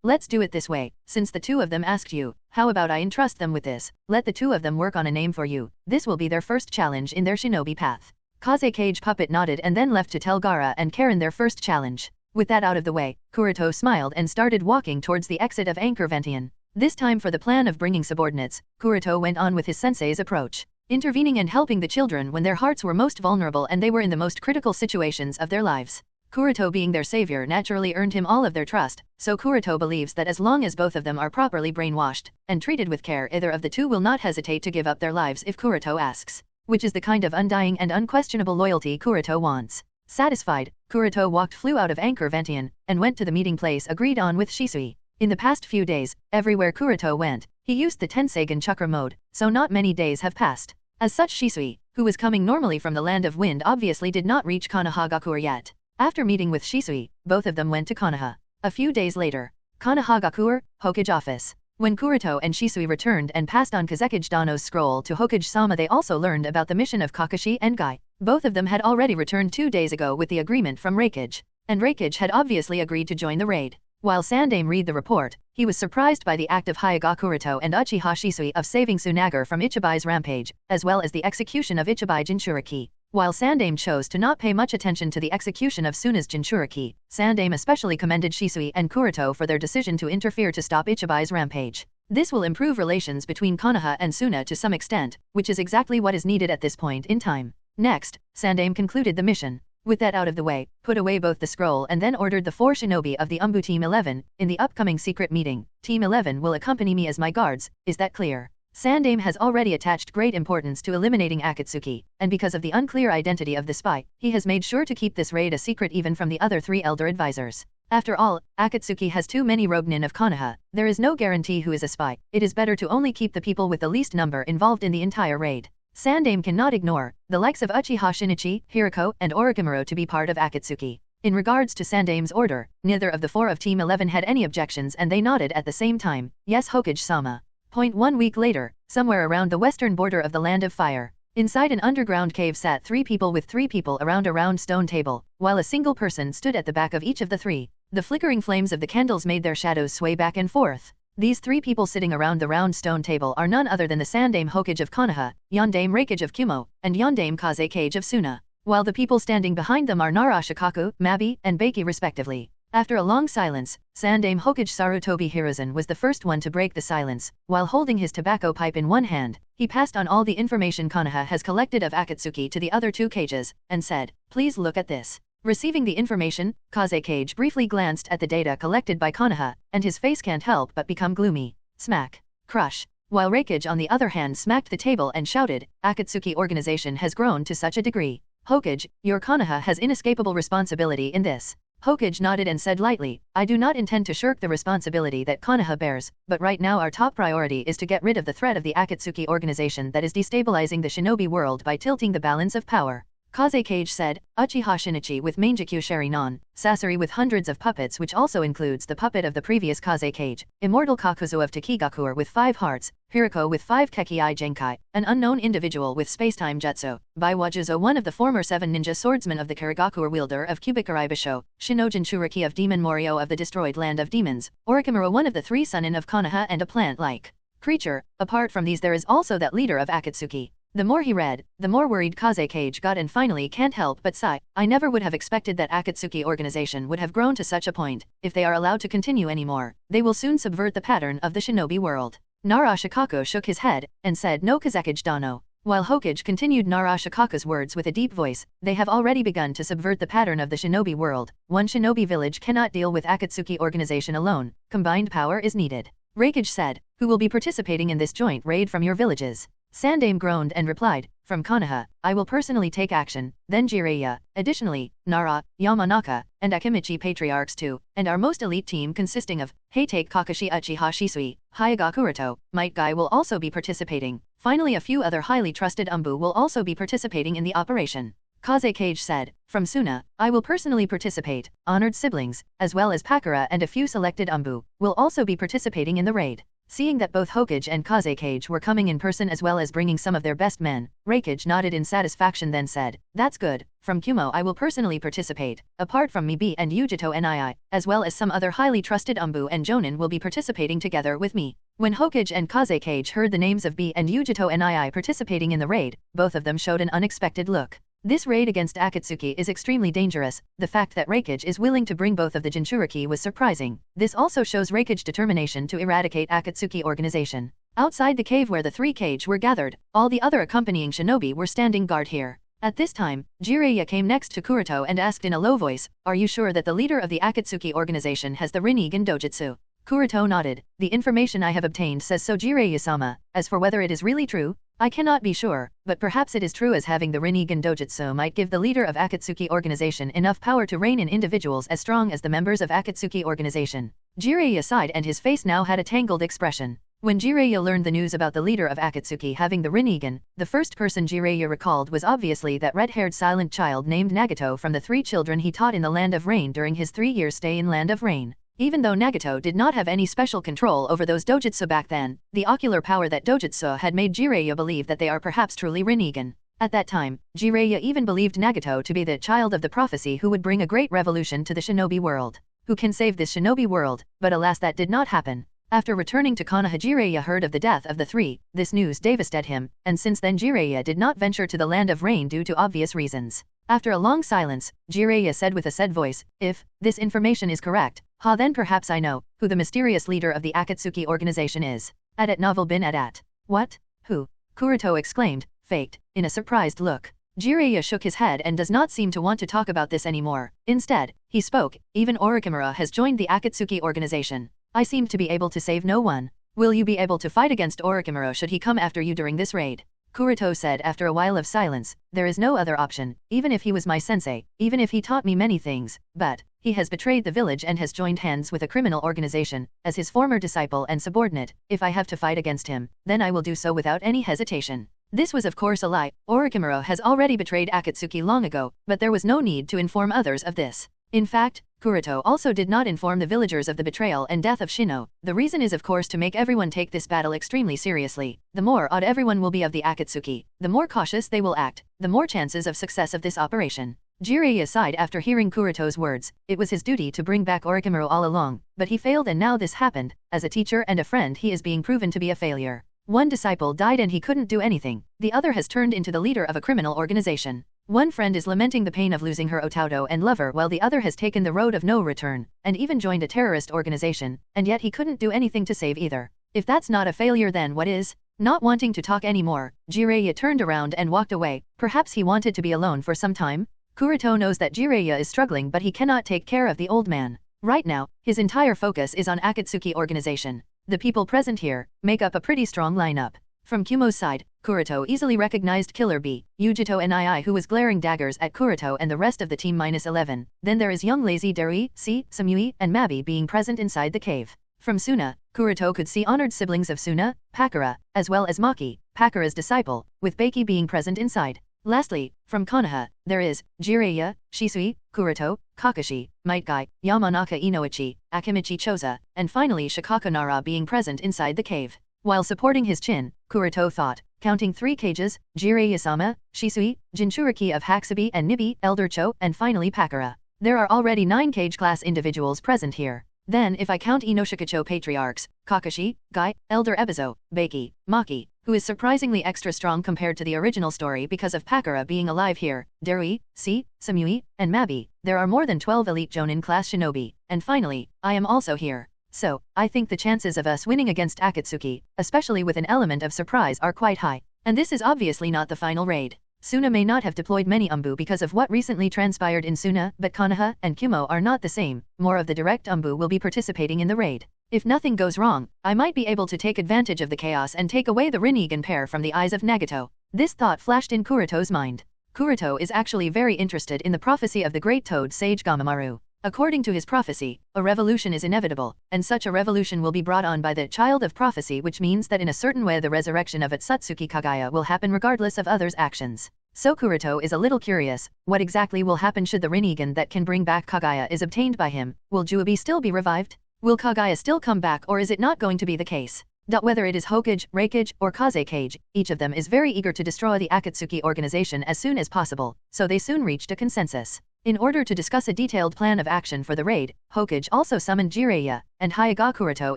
Let's do it this way. Since the two of them asked you, how about I entrust them with this? Let the two of them work on a name for you. This will be their first challenge in their shinobi path." Kaze Cage Puppet nodded and then left to tell Gaara and Karen their first challenge. With that out of the way, Kuroto smiled and started walking towards the exit of Anchor Ventian. This time for the plan of bringing subordinates, Kuroto went on with his sensei's approach. intervening and helping the children when their hearts were most vulnerable and they were in the most critical situations of their lives. Kuroto being their savior naturally earned him all of their trust, so Kuroto believes that as long as both of them are properly brainwashed and treated with care, either of the two will not hesitate to give up their lives if Kuroto asks, which is the kind of undying and unquestionable loyalty Kuroto wants. Satisfied, Kuroto flew out of Anchor Vantian, and went to the meeting place agreed on with Shisui. In the past few days, everywhere Kuroto went, he used the Tenseigan chakra mode, so not many days have passed. As such, Shisui, who was coming normally from the land of wind, obviously did not reach Konohagakure yet. After meeting with Shisui, both of them went to Konoha. A few days later, Konohagakure, Hokage office. When Kuroto and Shisui returned and passed on Kazekage Dano's scroll to Hokage-sama, they also learned about the mission of Kakashi and Guy. Both of them had already returned 2 days ago with the agreement from Reikage, and Reikage had obviously agreed to join the raid. While Sandame read the report, he was surprised by the act of Hyuga Kuroto and Uchiha Shisui of saving Tsunagar from Ichibai's rampage, as well as the execution of Ichibai Jinchuriki. While Sandame chose to not pay much attention to the execution of Suna's Jinchuriki, Sandame especially commended Shisui and Kuroto for their decision to interfere to stop Ichibai's rampage. This will improve relations between Konoha and Suna to some extent, which is exactly what is needed at this point in time. Next, Sandame concluded the mission. With that out of the way, put away both the scroll and then ordered the 4 shinobi of the Umbu Team 11, in the upcoming secret meeting, Team 11 will accompany me as my guards, is that clear? Sandame has already attached great importance to eliminating Akatsuki, and because of the unclear identity of the spy, he has made sure to keep this raid a secret even from the other 3 elder advisors. After all, Akatsuki has too many Ronin of Konoha, there is no guarantee who is a spy, it is better to only keep the people with the least number involved in the entire raid. Sandame cannot ignore the likes of Uchiha Shinichi, Hiriko, and Orochimaru to be part of Akatsuki. In regards to Sandame's order, neither of the 4 of Team 11 had any objections and they nodded at the same time, yes Hokage-sama. 1 week later, somewhere around the western border of the Land of Fire, inside an underground cave sat 3 people with 3 people around a round stone table, while a single person stood at the back of each of the 3. The flickering flames of the candles made their shadows sway back and forth. These 3 people sitting around the round stone table are none other than the Sandame Hokage of Konoha, Yondame Reikage of Kumo, and Yondame Kazekage of Suna, while the people standing behind them are Nara Shikaku, Mabi, and Beiki respectively. After a long silence, Sandame Hokage Sarutobi Hiruzen was the first one to break the silence. While holding his tobacco pipe in one hand, he passed on all the information Konoha has collected of Akatsuki to the other 2 cages, and said, "Please look at this." Receiving the information, Kazekage briefly glanced at the data collected by Konoha, and his face can't help but become gloomy. Smack. Crush. While Reikage on the other hand smacked the table and shouted, "Akatsuki organization has grown to such a degree. Hokage, your Konoha has inescapable responsibility in this." Hokage nodded and said lightly, "I do not intend to shirk the responsibility that Konoha bears, but right now our top priority is to get rid of the threat of the Akatsuki organization that is destabilizing the shinobi world by tilting the balance of power." Kazekage said, "Uchiha Shinichi with Mangekyou Sharinon, Sasori with hundreds of puppets which also includes the puppet of the previous Kazekage, Immortal Kakuzu of Takigakur with 5 hearts, Hiriko with 5 Kekii Genkai, an unknown individual with spacetime jutsu, Baiwajuzo one of the former 7 ninja swordsmen of the Karigakur wielder of Kubikai Basho, Shinojin Shuriki of Demon Morio of the destroyed land of demons, Orochimaru one of the 3 Sunin of Konoha and a plant-like creature. Apart from these there is also that leader of Akatsuki." The more he read, the more worried Kazekage got and finally can't help but sigh. "I never would have expected that Akatsuki organization would have grown to such a point. If they are allowed to continue anymore, they will soon subvert the pattern of the shinobi world." Nara Shikaku shook his head, and said no Kazekage Dano. While Hokage continued Nara Shikaku's words with a deep voice, "They have already begun to subvert the pattern of the shinobi world. One shinobi village cannot deal with Akatsuki organization alone. Combined power is needed." Reikage said, "Who will be participating in this joint raid from your villages?" Sandame groaned and replied, "From Konoha, I will personally take action, then Jiraiya, additionally, Nara, Yamanaka, and Akimichi patriarchs too, and our most elite team consisting of Heitake Kakashi Uchiha Shisui, Hyuga Kuroto, Might Guy will also be participating. Finally a few other highly trusted Umbu will also be participating in the operation." Kazekage said, "From Suna, I will personally participate, honored siblings, as well as Pakura and a few selected Umbu, will also be participating in the raid." Seeing that both Hokage and Kazekage were coming in person as well as bringing some of their best men, Reikage nodded in satisfaction then said, "That's good. From Kumo I will personally participate. Apart from Mibi and Yujito Nii, as well as some other highly trusted Umbu and Jonin will be participating together with me." When Hokage and Kazekage heard the names of B and Yujito Nii participating in the raid, both of them showed an unexpected look. This raid against Akatsuki is extremely dangerous. The fact that Reikage is willing to bring both of the Jinchuriki was surprising. This also shows Reikage's determination to eradicate Akatsuki organization. Outside the cave where the 3 Kage were gathered, all the other accompanying shinobi were standing guard here. At this time, Jiraiya came next to Kuroto and asked in a low voice, "Are you sure that the leader of the Akatsuki organization has the Rinnegan Dojutsu?" Kuroto nodded. "The information I have obtained says so, Jiraiya-sama. As for whether it is really true, I cannot be sure, but perhaps it is true, as having the Rinnegan Dojutsu might give the leader of Akatsuki organization enough power to reign in individuals as strong as the members of Akatsuki organization." Jiraiya sighed and his face now had a tangled expression. When Jiraiya learned the news about the leader of Akatsuki having the Rinnegan, the first person Jiraiya recalled was obviously that red-haired silent child named Nagato from the 3 children he taught in the Land of Rain during his 3-year stay in Land of Rain. Even though Nagato did not have any special control over those dojutsu back then, the ocular power that dojutsu had made Jiraiya believe that they are perhaps truly Rinnegan. At that time, Jiraiya even believed Nagato to be the child of the prophecy who would bring a great revolution to the shinobi world. Who can save this shinobi world? But alas, that did not happen. After returning to Konoha, Jiraiya heard of the death of the 3. This news devastated him, and since then Jiraiya did not venture to the Land of Rain due to obvious reasons. After a long silence, Jiraiya said with a sad voice, "If this information is correct, then perhaps I know who the mysterious leader of the Akatsuki organization is." Adat novel bin Adat. "What? Who?" Kuroto exclaimed, faked, in a surprised look. Jiraiya shook his head and does not seem to want to talk about this anymore. Instead, he spoke, "Even Orochimaru has joined the Akatsuki organization. I seem to be able to save no one. Will you be able to fight against Orochimaru should he come after you during this raid?" Kuroto said after a while of silence, "There is no other option, even if he was my sensei, even if he taught me many things, but he has betrayed the village and has joined hands with a criminal organization, as his former disciple and subordinate. If I have to fight against him, then I will do so without any hesitation." This was of course a lie. Orochimaru has already betrayed Akatsuki long ago, but there was no need to inform others of this. In fact, Kuroto also did not inform the villagers of the betrayal and death of Shino. The reason is of course to make everyone take this battle extremely seriously. The more odd everyone will be of the Akatsuki, the more cautious they will act, the more chances of success of this operation. Jiraiya sighed after hearing Kuroto's words. It was his duty to bring back Orochimaru all along, but he failed and now this happened. As a teacher and a friend he is being proven to be a failure. One disciple died and he couldn't do anything. The other has turned into the leader of a criminal organization. One friend is lamenting the pain of losing her Otauto and lover while the other has taken the road of no return, and even joined a terrorist organization, and yet he couldn't do anything to save either. If that's not a failure, then what is? Not wanting to talk anymore, Jiraiya turned around and walked away. Perhaps he wanted to be alone for some time? Kuroto knows that Jiraiya is struggling, but he cannot take care of the old man. Right now, his entire focus is on Akatsuki organization. The people present here make up a pretty strong lineup. From Kumo's side, Kuroto easily recognized Killer B, Yujito and II, who was glaring daggers at Kuroto and the rest of the team -11. Then there is young lazy Darui, C, Samui, and Mabi being present inside the cave. From Suna, Kuroto could see honored siblings of Suna, Pakura, as well as Maki, Pakura's disciple, with Beiki being present inside. Lastly, from Konoha, there is Jiraiya, Shisui, Kuroto, Kakashi, Might Guy, Yamanaka Inoichi, Akimichi Choza, and finally Shikako Nara being present inside the cave. While supporting his chin, Kuroto thought, counting 3 cages, Jiraiya-sama, Shisui, Jinchuriki of Hakusabi and Nibi, Elder Cho, and finally Pakura. There are already 9 cage class individuals present here. Then if I count Inoshikacho patriarchs, Kakashi, Guy, Elder Ebizo, Beiki, Maki, who is surprisingly extra strong compared to the original story because of Pakura being alive here, Darui, C, Samui, and Mabi, there are more than 12 elite Jonin class shinobi, and finally, I am also here. So, I think the chances of us winning against Akatsuki, especially with an element of surprise, are quite high. And this is obviously not the final raid. Suna may not have deployed many Umbu because of what recently transpired in Suna, but Konoha and Kumo are not the same. More of the direct Umbu will be participating in the raid. If nothing goes wrong, I might be able to take advantage of the chaos and take away the Rinnegan pair from the eyes of Nagato. This thought flashed in Kuroto's mind. Kuroto is actually very interested in the prophecy of the great toad sage Gamamaru. According to his prophecy, a revolution is inevitable, and such a revolution will be brought on by the child of prophecy, which means that in a certain way the resurrection of Otsutsuki Kagaya will happen regardless of others' actions. So Kuroto is a little curious, what exactly will happen should the Rinnegan that can bring back Kagaya is obtained by him? Will Juabi still be revived? Will Kagaya still come back, or is it not going to be the case? Whether it is Hokage, Reikage, or Kazekage, each of them is very eager to destroy the Akatsuki organization as soon as possible, so they soon reached a consensus. In order to discuss a detailed plan of action for the raid, Hokage also summoned Jiraiya and Hyuga Kuroto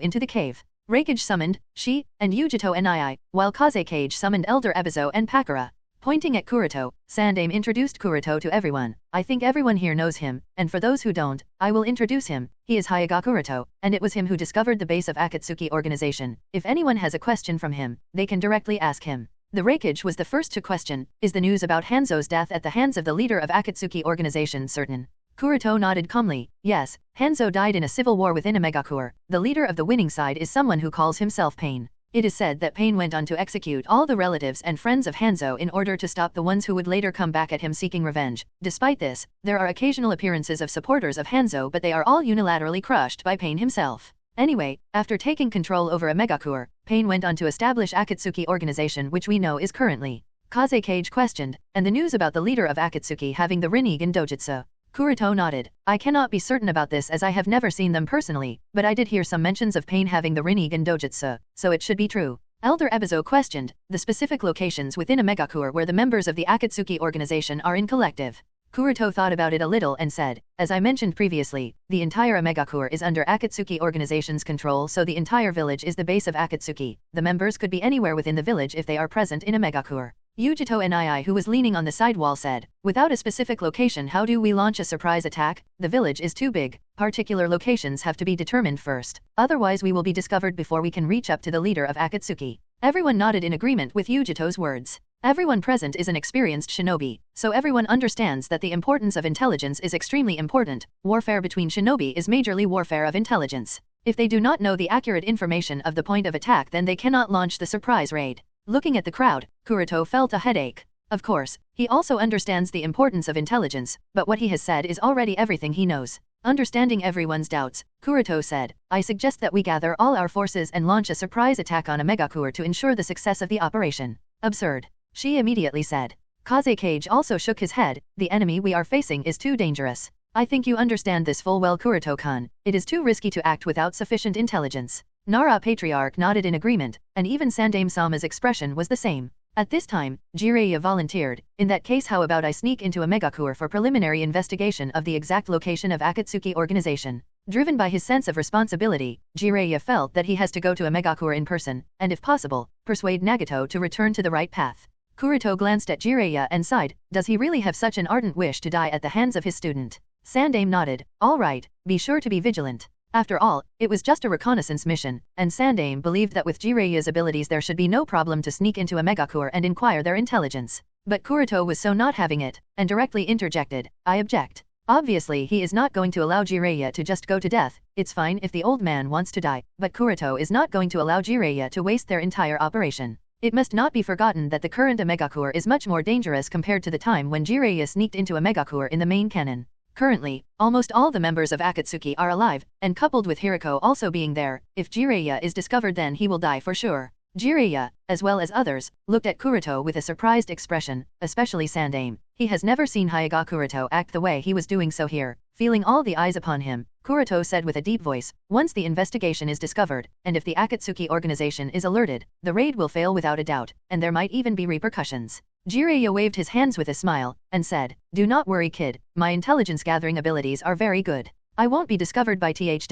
into the cave. Reikage summoned Shi and Yujito and II, while Kazekage summoned Elder Ebizo and Pakura. Pointing at Kuroto, Sandaime introduced Kuroto to everyone. I think everyone here knows him, and for those who don't, I will introduce him. He is Hyuga Kuroto, and it was him who discovered the base of Akatsuki organization. If anyone has a question from him, they can directly ask him. The Reikage was the first to question, is the news about Hanzo's death at the hands of the leader of Akatsuki organization certain? Kuroto nodded calmly. Yes, Hanzo died in a civil war within a megacorps. The leader of the winning side is someone who calls himself Pain. It is said that Pain went on to execute all the relatives and friends of Hanzo in order to stop the ones who would later come back at him seeking revenge. Despite this, there are occasional appearances of supporters of Hanzo, but they are all unilaterally crushed by Pain himself. Anyway, after taking control over a megacorps, Pain went on to establish Akatsuki organization, which we know is currently. Kazekage questioned, and the news about the leader of Akatsuki having the Rinnegan Dojutsu. Kuroto nodded. I cannot be certain about this as I have never seen them personally, but I did hear some mentions of Pain having the Rinnegan Dojutsu, so it should be true. Elder Ebizo questioned, the specific locations within a megacorps where the members of the Akatsuki organization are in collective. Kuroto thought about it a little and said, as I mentioned previously, the entire megacorps is under Akatsuki organization's control, so the entire village is the base of Akatsuki. The members could be anywhere within the village if they are present in a megacorps. Yujito Nii, who was leaning on the side wall, said, without a specific location, how do we launch a surprise attack? The village is too big. Particular locations have to be determined first. Otherwise we will be discovered before we can reach up to the leader of Akatsuki. Everyone nodded in agreement with Yujito's words. Everyone present is an experienced shinobi, so everyone understands that the importance of intelligence is extremely important. Warfare between shinobi is majorly warfare of intelligence. If they do not know the accurate information of the point of attack, then they cannot launch the surprise raid. Looking at the crowd, Kuroto felt a headache. Of course, he also understands the importance of intelligence, but what he has said is already everything he knows. Understanding everyone's doubts, Kuroto said, I suggest that we gather all our forces and launch a surprise attack on a megacorps to ensure the success of the operation. Absurd. She immediately said. Kazekage also shook his head, the enemy we are facing is too dangerous. I think you understand this full well, Kuroto-kun. It is too risky to act without sufficient intelligence. Nara Patriarch nodded in agreement, and even Sandaime-sama's expression was the same. At this time, Jiraiya volunteered, in that case how about I sneak into a megacorps for preliminary investigation of the exact location of Akatsuki organization. Driven by his sense of responsibility, Jiraiya felt that he has to go to a megacorps in person, and if possible, persuade Nagato to return to the right path. Kuroto glanced at Jiraiya and sighed, does he really have such an ardent wish to die at the hands of his student? Sandaime nodded, all right, be sure to be vigilant. After all, it was just a reconnaissance mission, and Sandaime believed that with Jiraiya's abilities there should be no problem to sneak into a megacorps and inquire their intelligence. But Kuroto was so not having it, and directly interjected, I object. Obviously he is not going to allow Jiraiya to just go to death. It's fine if the old man wants to die, but Kuroto is not going to allow Jiraiya to waste their entire operation. It must not be forgotten that the current megacorps is much more dangerous compared to the time when Jiraiya sneaked into a megacorps in the main canon. Currently, almost all the members of Akatsuki are alive, and coupled with Hiriko also being there, if Jiraiya is discovered then he will die for sure. Jiraiya, as well as others, looked at Kuroto with a surprised expression, especially Sandaime. He has never seen Hyuga Kuroto act the way he was doing so here. Feeling all the eyes upon him, Kuroto said with a deep voice, once the investigation is discovered, and if the Akatsuki organization is alerted, the raid will fail without a doubt, and there might even be repercussions. Jiraiya waved his hands with a smile, and said, do not worry kid, my intelligence gathering abilities are very good. I won't be discovered by th.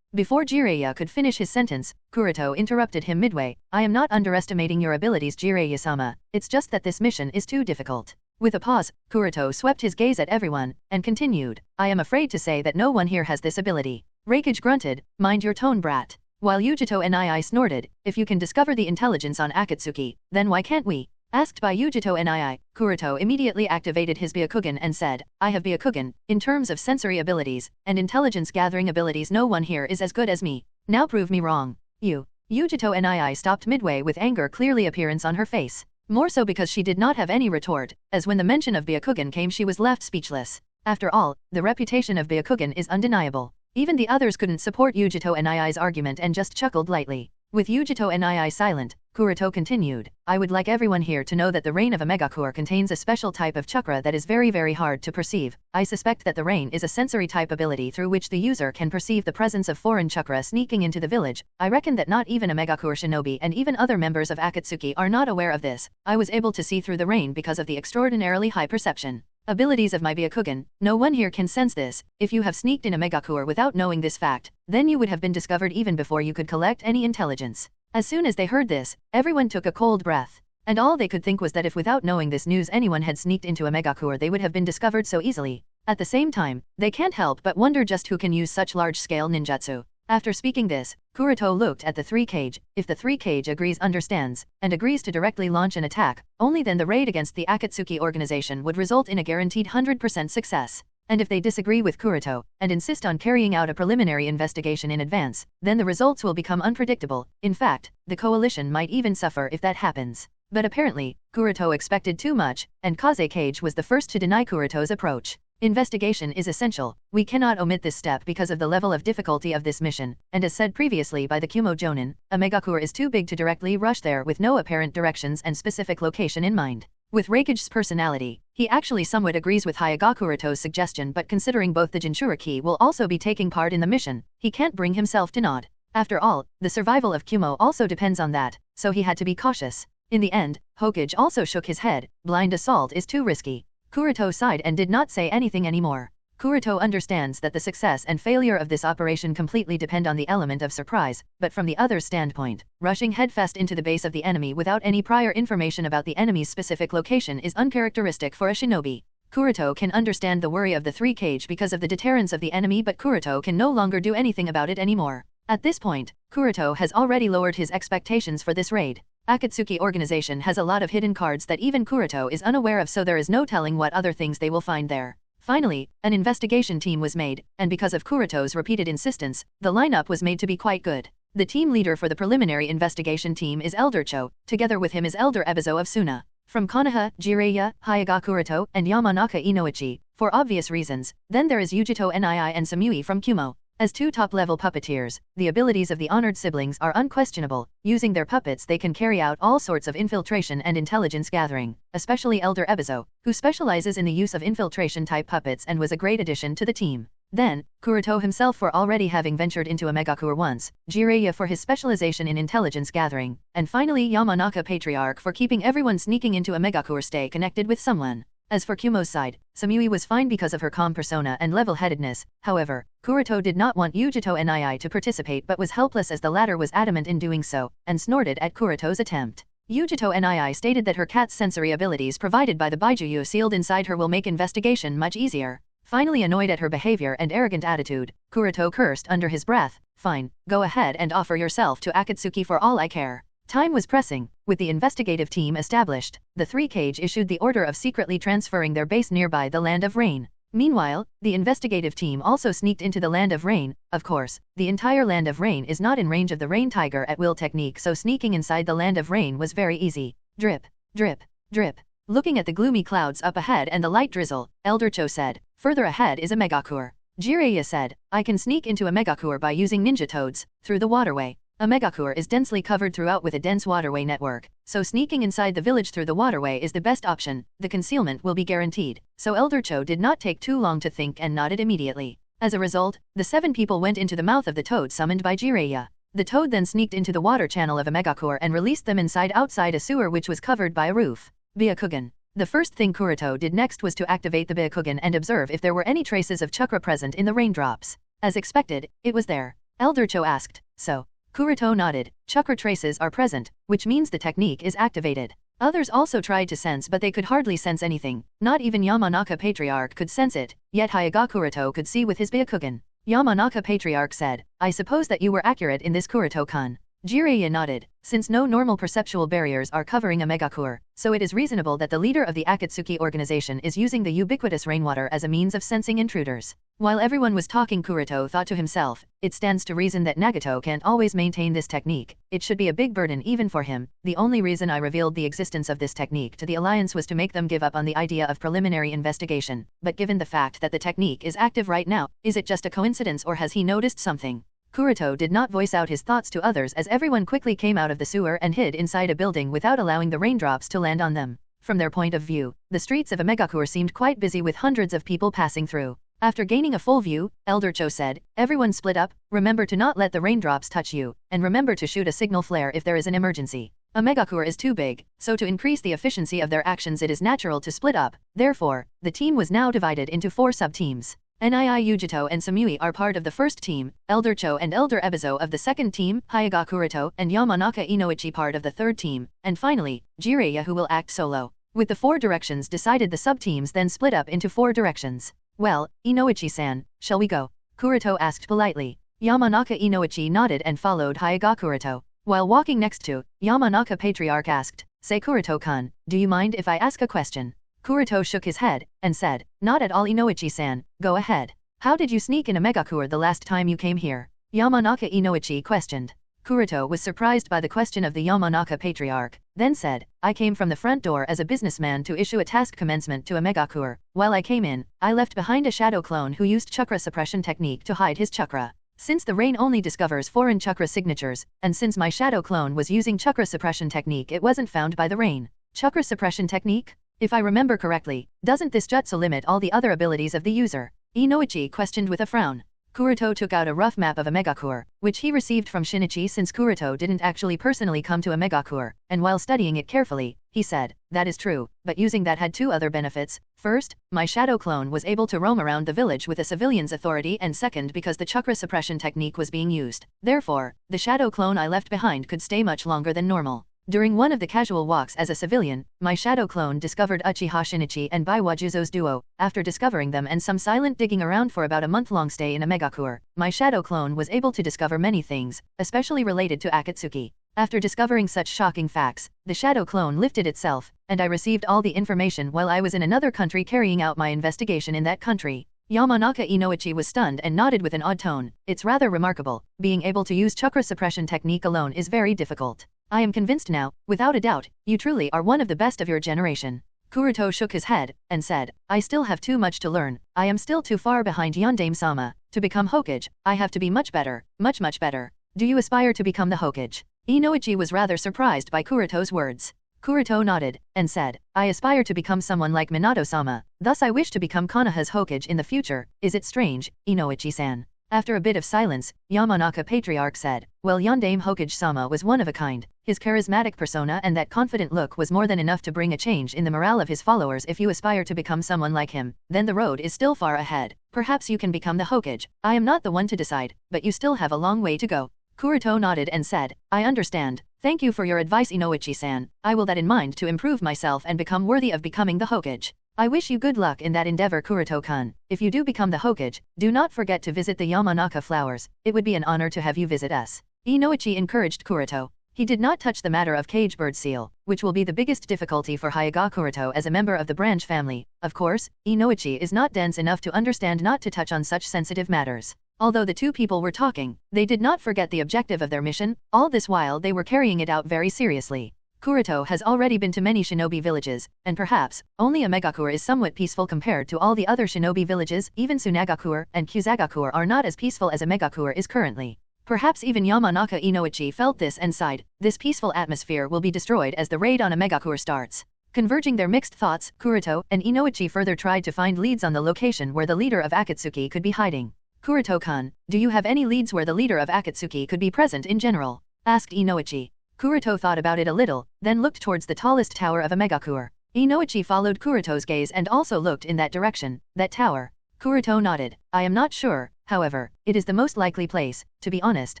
Before Jiraiya could finish his sentence, Kuroto interrupted him midway, I am not underestimating your abilities Jiraiya-sama, it's just that this mission is too difficult. With a pause, Kuroto swept his gaze at everyone, and continued, I am afraid to say that no one here has this ability. Reikage grunted, mind your tone brat. While Yujito Nii snorted, if you can discover the intelligence on Akatsuki, then why can't we? Asked by Yujito Nii, Kuroto immediately activated his Byakugan and said, I have Byakugan, in terms of sensory abilities, and intelligence gathering abilities no one here is as good as me. Now prove me wrong. You. Yujito Nii stopped midway with anger clearly appearance on her face. More so because she did not have any retort, as when the mention of Byakugan came she was left speechless. After all, the reputation of Byakugan is undeniable. Even the others couldn't support Yujito Nii's argument and just chuckled lightly. With Yujito Nii silent, Kuroto continued, I would like everyone here to know that the rain of a megacorps contains a special type of chakra that is very hard to perceive. I suspect that the rain is a sensory type ability through which the user can perceive the presence of foreign chakra sneaking into the village. I reckon that not even a megacorps shinobi and even other members of Akatsuki are not aware of this. I was able to see through the rain because of the extraordinarily high perception abilities of my Byakugan. No one here can sense this. If you have sneaked in a megacorps without knowing this fact, then you would have been discovered even before you could collect any intelligence. As soon as they heard this, everyone took a cold breath. And all they could think was that if without knowing this news anyone had sneaked into a Megakure, they would have been discovered so easily. At the same time, they can't help but wonder just who can use such large-scale ninjutsu. After speaking this, Kuroto looked at the 3-cage. If the 3-cage agrees, understands, and agrees to directly launch an attack, only then the raid against the Akatsuki organization would result in a guaranteed 100% success. And if they disagree with Kuroto, and insist on carrying out a preliminary investigation in advance, then the results will become unpredictable. In fact, the coalition might even suffer if that happens. But apparently, Kuroto expected too much, and Kaze-cage was the first to deny Kuroto's approach. Investigation is essential. We cannot omit this step because of the level of difficulty of this mission, and as said previously by the Kumo Jonin, a Megakure is too big to directly rush there with no apparent directions and specific location in mind. With Reikage's personality, he actually somewhat agrees with Hyuga Kuroto's suggestion, but considering both the Jinchuriki will also be taking part in the mission, he can't bring himself to nod. After all, the survival of Kumo also depends on that, so he had to be cautious. In the end, Hokage also shook his head. Blind assault is too risky. Kuroto sighed and did not say anything anymore. Kuroto understands that the success and failure of this operation completely depend on the element of surprise, but from the other's standpoint, rushing headfirst into the base of the enemy without any prior information about the enemy's specific location is uncharacteristic for a shinobi. Kuroto can understand the worry of the 3-cage because of the deterrence of the enemy, but Kuroto can no longer do anything about it anymore. At this point, Kuroto has already lowered his expectations for this raid. Akatsuki organization has a lot of hidden cards that even Kuroto is unaware of, so there is no telling what other things they will find there. Finally, an investigation team was made, and because of Kuroto's repeated insistence, the lineup was made to be quite good. The team leader for the preliminary investigation team is Elder Cho, together with him is Elder Ebizo of Suna. From Konoha, Jiraiya, Hyuga Kuroto, and Yamanaka Inoichi, for obvious reasons. Then there is Yujito Nii and Samui from Kumo. As two top-level puppeteers, the abilities of the honored siblings are unquestionable. Using their puppets they can carry out all sorts of infiltration and intelligence gathering, especially Elder Ebizo, who specializes in the use of infiltration-type puppets and was a great addition to the team. Then, Kuroto himself for already having ventured into a Megakure once, Jiraiya for his specialization in intelligence gathering, and finally Yamanaka Patriarch for keeping everyone sneaking into a Megakure stay connected with someone. As for Kumo's side, Samui was fine because of her calm persona and level-headedness. However, Kuroto did not want Yujito Nii to participate but was helpless as the latter was adamant in doing so, and snorted at Kuroto's attempt. Yujito Nii stated that her cat's sensory abilities provided by the Baijuyu sealed inside her will make investigation much easier. Finally annoyed at her behavior and arrogant attitude, Kuroto cursed under his breath. Fine, go ahead and offer yourself to Akatsuki for all I care. Time was pressing. With the investigative team established, the 3-cage issued the order of secretly transferring their base nearby the Land of Rain. Meanwhile, the investigative team also sneaked into the Land of Rain. Of course, the entire Land of Rain is not in range of the Rain Tiger at will technique, so sneaking inside the Land of Rain was very easy. Drip, drip, drip. Looking at the gloomy clouds up ahead and the light drizzle, Elder Cho said, "Further ahead is a Megakure." Jiraiya said, "I can sneak into a Megakure by using ninja toads, through the waterway." A Megakure is densely covered throughout with a dense waterway network, so sneaking inside the village through the waterway is the best option. The concealment will be guaranteed. So Elder Cho did not take too long to think and nodded immediately. As a result, the 7 people went into the mouth of the toad summoned by Jiraiya. The toad then sneaked into the water channel of a Megakure and released them outside a sewer which was covered by a roof. Byakugan. The first thing Kuroto did next was to activate the Byakugan and observe if there were any traces of chakra present in the raindrops. As expected, it was there. Elder Cho asked, "So?" Kuroto nodded. Chakra traces are present, which means the technique is activated. Others also tried to sense but they could hardly sense anything. Not even Yamanaka Patriarch could sense it, yet Hyuga Kuroto could see with his Byakugan. Yamanaka Patriarch said, "I suppose that you were accurate in this, Kuroto-kun." Jiraiya nodded. Since no normal perceptual barriers are covering a Megakure, so it is reasonable that the leader of the Akatsuki organization is using the ubiquitous rainwater as a means of sensing intruders. While everyone was talking, Kuroto thought to himself, it stands to reason that Nagato can't always maintain this technique. It should be a big burden even for him. The only reason I revealed the existence of this technique to the Alliance was to make them give up on the idea of preliminary investigation. But given the fact that the technique is active right now, is it just a coincidence or has he noticed something? Kuroto did not voice out his thoughts to others as everyone quickly came out of the sewer and hid inside a building without allowing the raindrops to land on them. From their point of view, the streets of a Megakure seemed quite busy with hundreds of people passing through. After gaining a full view, Elder Cho said, "Everyone split up, remember to not let the raindrops touch you, and remember to shoot a signal flare if there is an emergency. A Megakure is too big, so to increase the efficiency of their actions it is natural to split up." Therefore, the team was now divided into 4 sub-teams. Nii Yujito and Samui are part of the first team, Elder Cho and Elder Ebizo of the second team, Hyuga Kuroto and Yamanaka Inoichi part of the third team, and finally, Jiraiya who will act solo. With the 4 directions decided, the sub-teams then split up into 4 directions. Well, Inoichi-san, shall we go? Kuroto asked politely. Yamanaka Inoichi nodded and followed Hyuga Kuroto. While walking next to, Yamanaka Patriarch asked, "Say Kuroto-kun, do you mind if I ask a question?" Kuroto shook his head, and said, "Not at all Inoichi-san, go ahead. How did you sneak in a Megakur the last time you came here?" Yamanaka Inoichi questioned. Kuroto was surprised by the question of the Yamanaka Patriarch, then said, "I came from the front door as a businessman to issue a task commencement to a Megakur. While I came in, I left behind a shadow clone who used chakra suppression technique to hide his chakra. Since the rain only discovers foreign chakra signatures, and since my shadow clone was using chakra suppression technique, it wasn't found by the rain." Chakra suppression technique? If I remember correctly, doesn't this jutsu limit all the other abilities of the user? Inoichi questioned with a frown. Kuroto took out a rough map of a Megakur, which he received from Shinichi since Kuroto didn't actually personally come to a Megakur, and while studying it carefully, he said, "That is true, but using that had 2 other benefits. First, my shadow clone was able to roam around the village with a civilian's authority, and second, because the chakra suppression technique was being used. Therefore, the shadow clone I left behind could stay much longer than normal. During one of the casual walks as a civilian, my shadow clone discovered Uchiha Shinichi and Baiwajuzo's duo. After discovering them and some silent digging around for about a month-long stay in a Megakur, my shadow clone was able to discover many things, especially related to Akatsuki. After discovering such shocking facts, the shadow clone lifted itself, and I received all the information while I was in another country carrying out my investigation in that country." Yamanaka Inoichi was stunned and nodded with an odd tone. "It's rather remarkable. Being able to use chakra suppression technique alone is very difficult. I am convinced now, without a doubt, you truly are one of the best of your generation." Kuroto shook his head, and said, "I still have too much to learn. I am still too far behind Yondaime-sama. To become Hokage, I have to be much better, much better. Do you aspire to become the Hokage?" Inoichi was rather surprised by Kuroto's words. Kuroto nodded, and said, "I aspire to become someone like Minato-sama, thus I wish to become Konoha's Hokage in the future. Is it strange, Inoichi-san?" After a bit of silence, Yamanaka Patriarch said, "Well, Yondaime Hokage-sama was one of a kind. His charismatic persona and that confident look was more than enough to bring a change in the morale of his followers. If you aspire to become someone like him, then the road is still far ahead. Perhaps you can become the Hokage. I am not the one to decide, but you still have a long way to go." Kuroto nodded and said, "I understand. Thank you for your advice, Inoichi-san. I will that in mind to improve myself and become worthy of becoming the Hokage. I wish you good luck in that endeavor, Kuroto-kun. If you do become the Hokage, do not forget to visit the Yamanaka flowers. It would be an honor to have you visit us." Inoichi encouraged Kuroto. He did not touch the matter of cage bird seal, which will be the biggest difficulty for Hyuga Kuroto as a member of the branch family. Of course, Inoichi is not dense enough to understand not to touch on such sensitive matters. Although the 2 people were talking, they did not forget the objective of their mission. All this while they were carrying it out very seriously. Kuroto has already been to many shinobi villages, and perhaps, only a Megakur is somewhat peaceful compared to all the other shinobi villages. Even Tsunagakur and Kusagakur are not as peaceful as a Megakur is currently. Perhaps even Yamanaka Inoichi felt this and sighed. This peaceful atmosphere will be destroyed as the raid on a Megakur starts. Converging their mixed thoughts, Kuroto and Inoichi further tried to find leads on the location where the leader of Akatsuki could be hiding. "Kuroto-kun, do you have any leads where the leader of Akatsuki could be present in general?" asked Inoichi. Kuroto thought about it a little, then looked towards the tallest tower of a Megakur. Inoichi followed Kuroto's gaze and also looked in that direction. "That tower?" Kuroto nodded. "I am not sure, however, it is the most likely place." To be honest,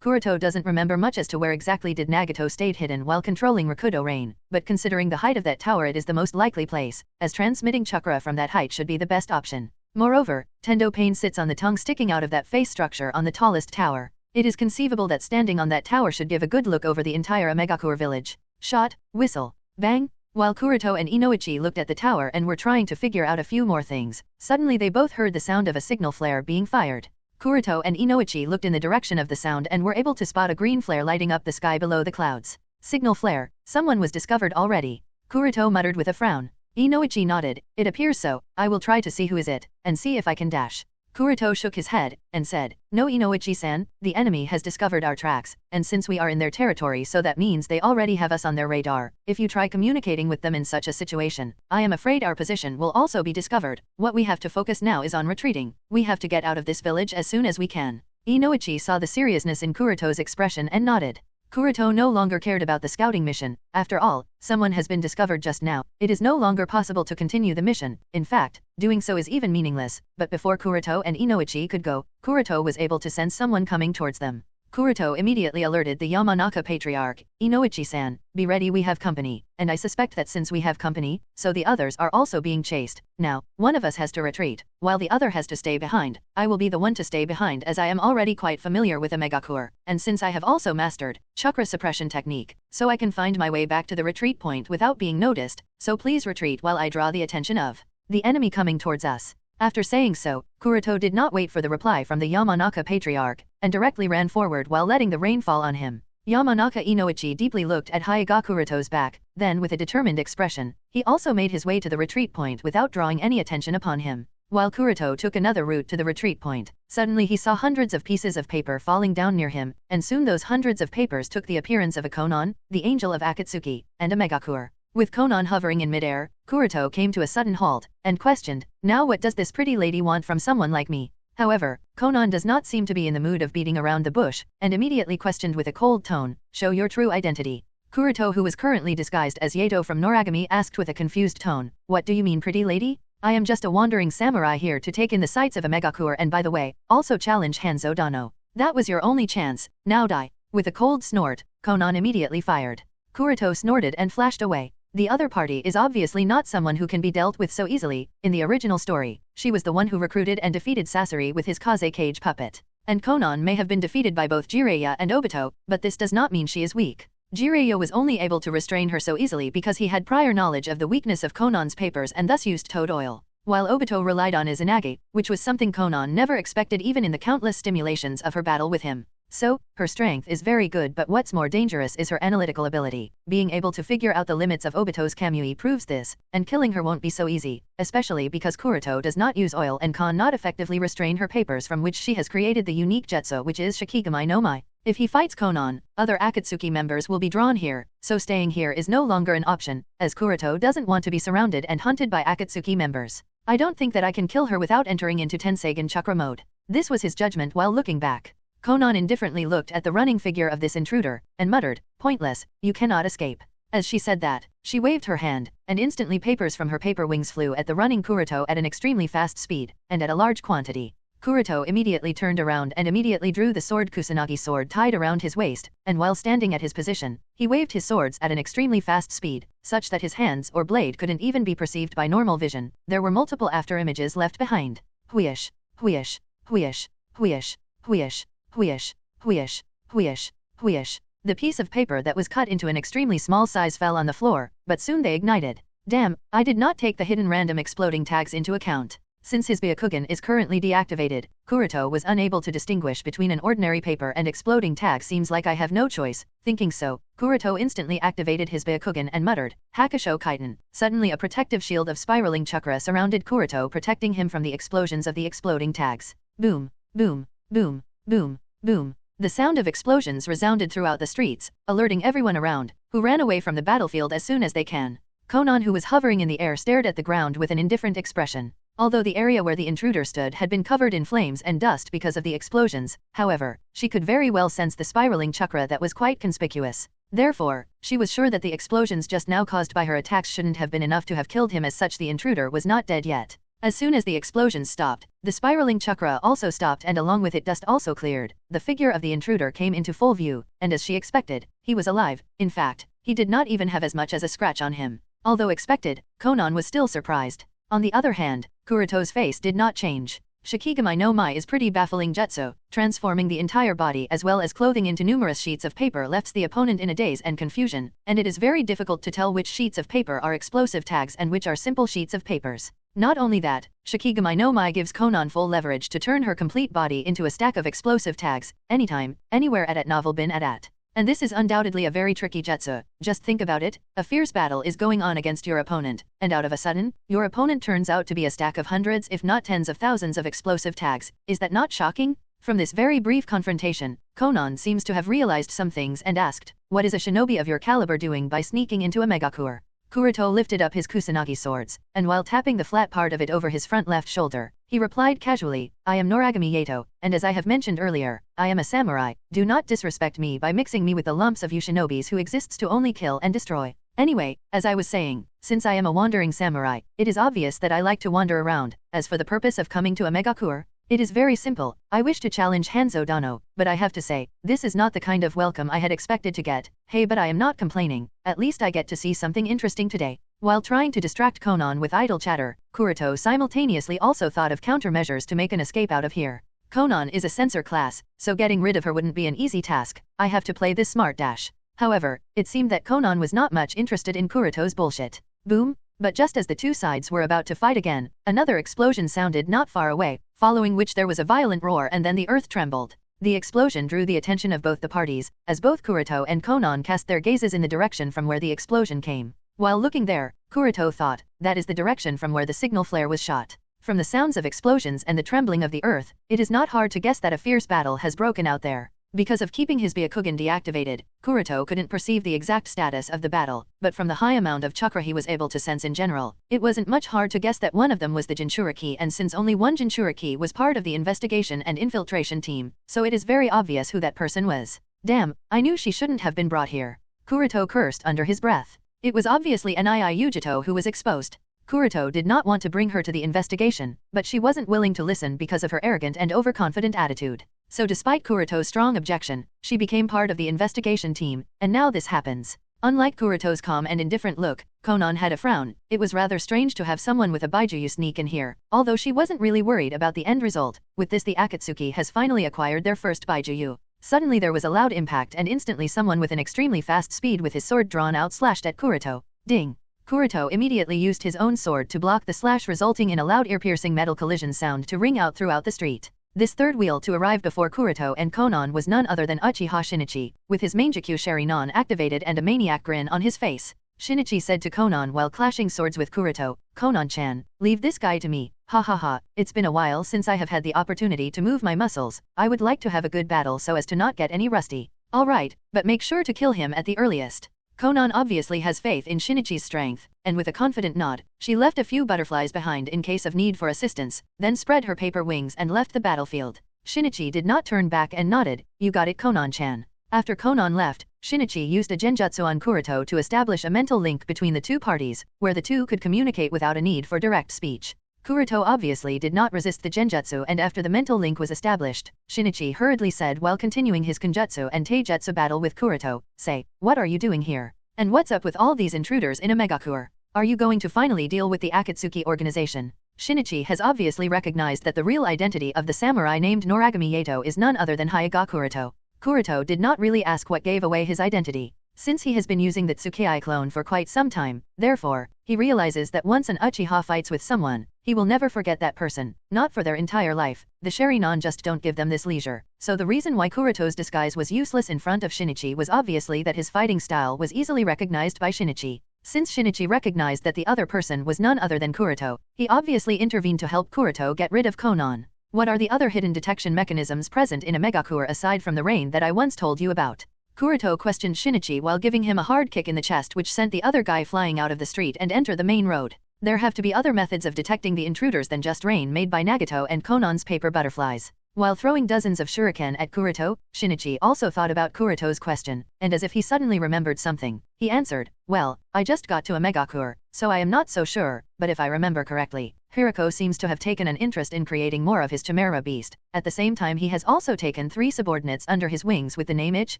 Kuroto doesn't remember much as to where exactly did Nagato stayed hidden while controlling Rakudo Rain, but considering the height of that tower, it is the most likely place, as transmitting chakra from that height should be the best option. Moreover, Tendo Pain sits on the tongue sticking out of that face structure on the tallest tower. It is conceivable that standing on that tower should give a good look over the entire Megakur village. Shot, whistle, bang. While Kuroto and Inoichi looked at the tower and were trying to figure out a few more things, suddenly they both heard the sound of a signal flare being fired. Kuroto and Inoichi looked in the direction of the sound and were able to spot a green flare lighting up the sky below the clouds. Signal flare, someone was discovered already. Kuroto muttered with a frown. Inoichi nodded. "It appears so. I will try to see who is it, and see if I can dash." Kuroto shook his head, and said, "No, Inoichi-san, the enemy has discovered our tracks, and since we are in their territory, so that means they already have us on their radar. If you try communicating with them in such a situation, I am afraid our position will also be discovered. What we have to focus now is on retreating. We have to get out of this village as soon as we can." Inoichi saw the seriousness in Kuroto's expression and nodded. Kuroto no longer cared about the scouting mission. After all, someone has been discovered just now. It is no longer possible to continue the mission. In fact, doing so is even meaningless, but before Kuroto and Inoichi could go, Kuroto was able to sense someone coming towards them. Kuroto immediately alerted the Yamanaka Patriarch, Inoichi-san, be ready, we have company, and I suspect that since we have company, so the others are also being chased. Now, one of us has to retreat, while the other has to stay behind. I will be the one to stay behind as I am already quite familiar with a Megakure, and since I have also mastered chakra suppression technique, so I can find my way back to the retreat point without being noticed, so please retreat while I draw the attention of the enemy coming towards us. After saying so, Kuroto did not wait for the reply from the Yamanaka Patriarch, and directly ran forward while letting the rain fall on him. Yamanaka Inoichi deeply looked at Hyuga Kuroto's back, then with a determined expression, he also made his way to the retreat point without drawing any attention upon him. While Kuroto took another route to the retreat point, suddenly he saw hundreds of pieces of paper falling down near him, and soon those hundreds of papers took the appearance of a Konan, the angel of Akatsuki, and a Megakure. With Konan hovering in midair, Kuroto came to a sudden halt, and questioned, now what does this pretty lady want from someone like me? However, Konan does not seem to be in the mood of beating around the bush, and immediately questioned with a cold tone, show your true identity. Kuroto, who was currently disguised as Yato from Noragami, asked with a confused tone, what do you mean, pretty lady? I am just a wandering samurai here to take in the sights of a Megakure and, by the way, also challenge Hanzo Dano. That was your only chance, now die. With a cold snort, Konan immediately fired. Kuroto snorted and flashed away. The other party is obviously not someone who can be dealt with so easily. In the original story, she was the one who recruited and defeated Sasori with his Kaze cage puppet. And Konan may have been defeated by both Jiraiya and Obito, but this does not mean she is weak. Jiraiya was only able to restrain her so easily because he had prior knowledge of the weakness of Konan's papers and thus used toad oil, while Obito relied on Izanagi, which was something Konan never expected even in the countless stimulations of her battle with him. So, her strength is very good, but what's more dangerous is her analytical ability. Being able to figure out the limits of Obito's Kamui proves this, and killing her won't be so easy, especially because Kuroto does not use oil and cannot effectively restrain her papers from which she has created the unique jutsu, which is Shikigami no Mai. If he fights Konan, other Akatsuki members will be drawn here, so staying here is no longer an option, as Kuroto doesn't want to be surrounded and hunted by Akatsuki members. I don't think that I can kill her without entering into Tenseigan chakra mode. This was his judgment while looking back. Konan indifferently looked at the running figure of this intruder, and muttered, pointless, you cannot escape. As she said that, she waved her hand, and instantly papers from her paper wings flew at the running Kuroto at an extremely fast speed, and at a large quantity. Kuroto immediately turned around and immediately drew the sword Kusanagi sword tied around his waist, and while standing at his position, he waved his swords at an extremely fast speed, such that his hands or blade couldn't even be perceived by normal vision. There were multiple after-images left behind. Huish, huish, huish, huish, huish. Huish, huish, huish, huish. The piece of paper that was cut into an extremely small size fell on the floor, but soon they ignited. Damn, I did not take the hidden random exploding tags into account. Since his Byakugan is currently deactivated, Kuroto was unable to distinguish between an ordinary paper and exploding tag. Seems like I have no choice. Thinking so, Kuroto instantly activated his Byakugan and muttered, Hakusho Kaiten. Suddenly a protective shield of spiraling chakra surrounded Kuroto, protecting him from the explosions of the exploding tags. Boom, boom, boom, boom. Boom. The sound of explosions resounded throughout the streets, alerting everyone around, who ran away from the battlefield as soon as they can. Konan, who was hovering in the air, stared at the ground with an indifferent expression. Although the area where the intruder stood had been covered in flames and dust because of the explosions, however, she could very well sense the spiraling chakra that was quite conspicuous. Therefore, she was sure that the explosions just now caused by her attacks shouldn't have been enough to have killed him. As such, the intruder was not dead yet. As soon as the explosions stopped, the spiraling chakra also stopped, and along with it dust also cleared. The figure of the intruder came into full view, and as she expected, he was alive. In fact, he did not even have as much as a scratch on him. Although expected, Konan was still surprised. On the other hand, Kuroto's face did not change. Shikigami no Mai is pretty baffling jutsu, transforming the entire body as well as clothing into numerous sheets of paper left the opponent in a daze and confusion, and it is very difficult to tell which sheets of paper are explosive tags and which are simple sheets of papers. Not only that, Shikigami no Mai gives Konan full leverage to turn her complete body into a stack of explosive tags, anytime, anywhere at novel bin at. And this is undoubtedly a very tricky jutsu. Just think about it, a fierce battle is going on against your opponent, and out of a sudden, your opponent turns out to be a stack of hundreds if not tens of thousands of explosive tags. Is that not shocking? From this very brief confrontation, Konan seems to have realized some things and asked, what is a shinobi of your caliber doing by sneaking into a Megakure? Kuroto lifted up his Kusanagi swords, and while tapping the flat part of it over his front left shoulder, he replied casually, I am Noragami Yato, and as I have mentioned earlier, I am a samurai. Do not disrespect me by mixing me with the lumps of you shinobis who exists to only kill and destroy. Anyway, as I was saying, since I am a wandering samurai, it is obvious that I like to wander around. As for the purpose of coming to a megakure, it is very simple. I wish to challenge Hanzo Dano, but I have to say, this is not the kind of welcome I had expected to get. Hey, but I am not complaining. At least I get to see something interesting today. While trying to distract Konan with idle chatter, Kuroto simultaneously also thought of countermeasures to make an escape out of here. Konan is a censor class, so getting rid of her wouldn't be an easy task. I have to play this smart dash. However, it seemed that Konan was not much interested in Kuroto's bullshit. Boom! But just as the two sides were about to fight again, another explosion sounded not far away, following which there was a violent roar and then the earth trembled. The explosion drew the attention of both the parties, as both Kuroto and Konan cast their gazes in the direction from where the explosion came. While looking there, Kuroto thought, that is the direction from where the signal flare was shot. From the sounds of explosions and the trembling of the earth, it is not hard to guess that a fierce battle has broken out there. Because of keeping his Byakugan deactivated, Kuroto couldn't perceive the exact status of the battle, but from the high amount of chakra he was able to sense in general, it wasn't much hard to guess that one of them was the Jinchuriki, and since only one Jinchuriki was part of the investigation and infiltration team, so it is very obvious who that person was. Damn, I knew she shouldn't have been brought here. Kuroto cursed under his breath. It was obviously Nii Yujito who was exposed. Kuroto did not want to bring her to the investigation, but she wasn't willing to listen because of her arrogant and overconfident attitude. So despite Kuroto's strong objection, she became part of the investigation team, and now this happens. Unlike Kuroto's calm and indifferent look, Konan had a frown. It was rather strange to have someone with a Baijuyu sneak in here, although she wasn't really worried about the end result. With this, the Akatsuki has finally acquired their first Baijuyu. Suddenly there was a loud impact and instantly someone with an extremely fast speed with his sword drawn out slashed at Kuroto. Ding! Kuroto immediately used his own sword to block the slash, resulting in a loud ear-piercing metal collision sound to ring out throughout the street. This third wheel to arrive before Kuroto and Konan was none other than Uchiha Shinichi, with his Mangekyou Sharingan activated and a maniac grin on his face. Shinichi said to Konan while clashing swords with Kuroto, "Konan-chan, leave this guy to me. Ha ha ha, it's been a while since I have had the opportunity to move my muscles. I would like to have a good battle so as to not get any rusty. Alright, but make sure to kill him at the earliest." Konan obviously has faith in Shinichi's strength, and with a confident nod, she left a few butterflies behind in case of need for assistance, then spread her paper wings and left the battlefield. Shinichi did not turn back and nodded, "You got it, Konan-chan." After Konan left, Shinichi used a genjutsu on Kuroto to establish a mental link between the two parties, where the two could communicate without a need for direct speech. Kuroto obviously did not resist the genjutsu, and after the mental link was established, Shinichi hurriedly said while continuing his kenjutsu and taijutsu battle with Kuroto, "Say, what are you doing here? And what's up with all these intruders in a megakure? Are you going to finally deal with the Akatsuki organization?" Shinichi has obviously recognized that the real identity of the samurai named Noragami Yato is none other than Hyuga Kuroto. Kuroto did not really ask what gave away his identity, since he has been using the Tsukei clone for quite some time. Therefore, he realizes that once an Uchiha fights with someone, he will never forget that person, not for their entire life. The Sharingan just don't give them this leisure. So the reason why Kuroto's disguise was useless in front of Shinichi was obviously that his fighting style was easily recognized by Shinichi. Since Shinichi recognized that the other person was none other than Kuroto, he obviously intervened to help Kuroto get rid of Konan. What are the other hidden detection mechanisms present in a megakure aside from the rain that I once told you about? Kuroto questioned Shinichi while giving him a hard kick in the chest, which sent the other guy flying out of the street and enter the main road. There have to be other methods of detecting the intruders than just rain made by Nagato and Konan's paper butterflies. While throwing dozens of shuriken at Kuroto, Shinichi also thought about Kuroto's question, and as if he suddenly remembered something, he answered, "Well, I just got to a megakure, so I am not so sure, but if I remember correctly, Hirako seems to have taken an interest in creating more of his chimera beast. At the same time, he has also taken 3 subordinates under his wings with the name Ich,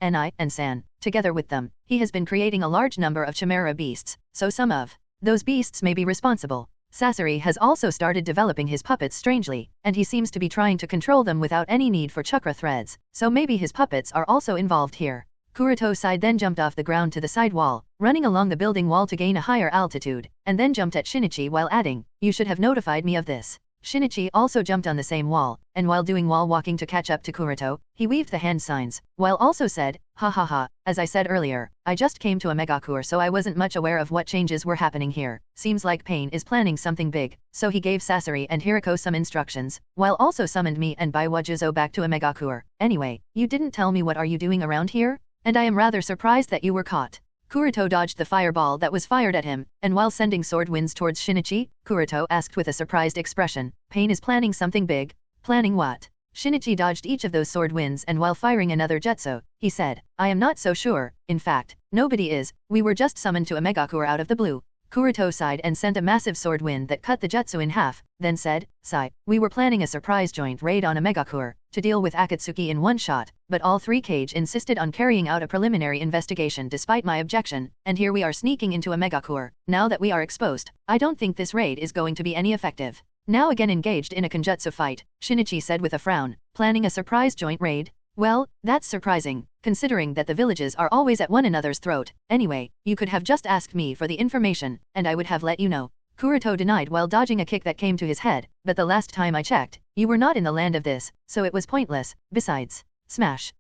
Ni, and San. Together with them, he has been creating a large number of chimera beasts, so some of those beasts may be responsible. Sasori has also started developing his puppets strangely, and he seems to be trying to control them without any need for chakra threads, so maybe his puppets are also involved here." Kuroto sighed, then jumped off the ground to the side wall, running along the building wall to gain a higher altitude, and then jumped at Shinichi while adding, "You should have notified me of this." Shinichi also jumped on the same wall, and while doing wall walking to catch up to Kuroto, he weaved the hand signs, while also said, "Ha ha ha, as I said earlier, I just came to a megakure, so I wasn't much aware of what changes were happening here. Seems like Pain is planning something big." So he gave Sasori and Hirako some instructions, while also summoned me and Baiwajuzo back to a megakure. "Anyway, you didn't tell me what are you doing around here? And I am rather surprised that you were caught." Kuroto dodged the fireball that was fired at him, and while sending sword winds towards Shinichi, Kuroto asked with a surprised expression, "Pain is planning something big? Planning what?" Shinichi dodged each of those sword winds and while firing another jutsu, he said, I am not so sure, in fact, nobody is, we were just summoned to a Megakure out of the blue. Kuroto sighed and sent a massive sword wind that cut the jutsu in half, then said, sigh, we were planning a surprise joint raid on a Megakure, to deal with Akatsuki in one shot, but all three Kage insisted on carrying out a preliminary investigation despite my objection, and here we are sneaking into a Megakure. Now that we are exposed, I don't think this raid is going to be any effective. Now again engaged in a Kenjutsu fight, Shinichi said with a frown, planning a surprise joint raid? Well, that's surprising, considering that the villages are always at one another's throat. Anyway, you could have just asked me for the information, and I would have let you know. Kuroto denied while dodging a kick that came to his head, but the last time I checked, you were not in the land of this, so it was pointless. Besides, smash.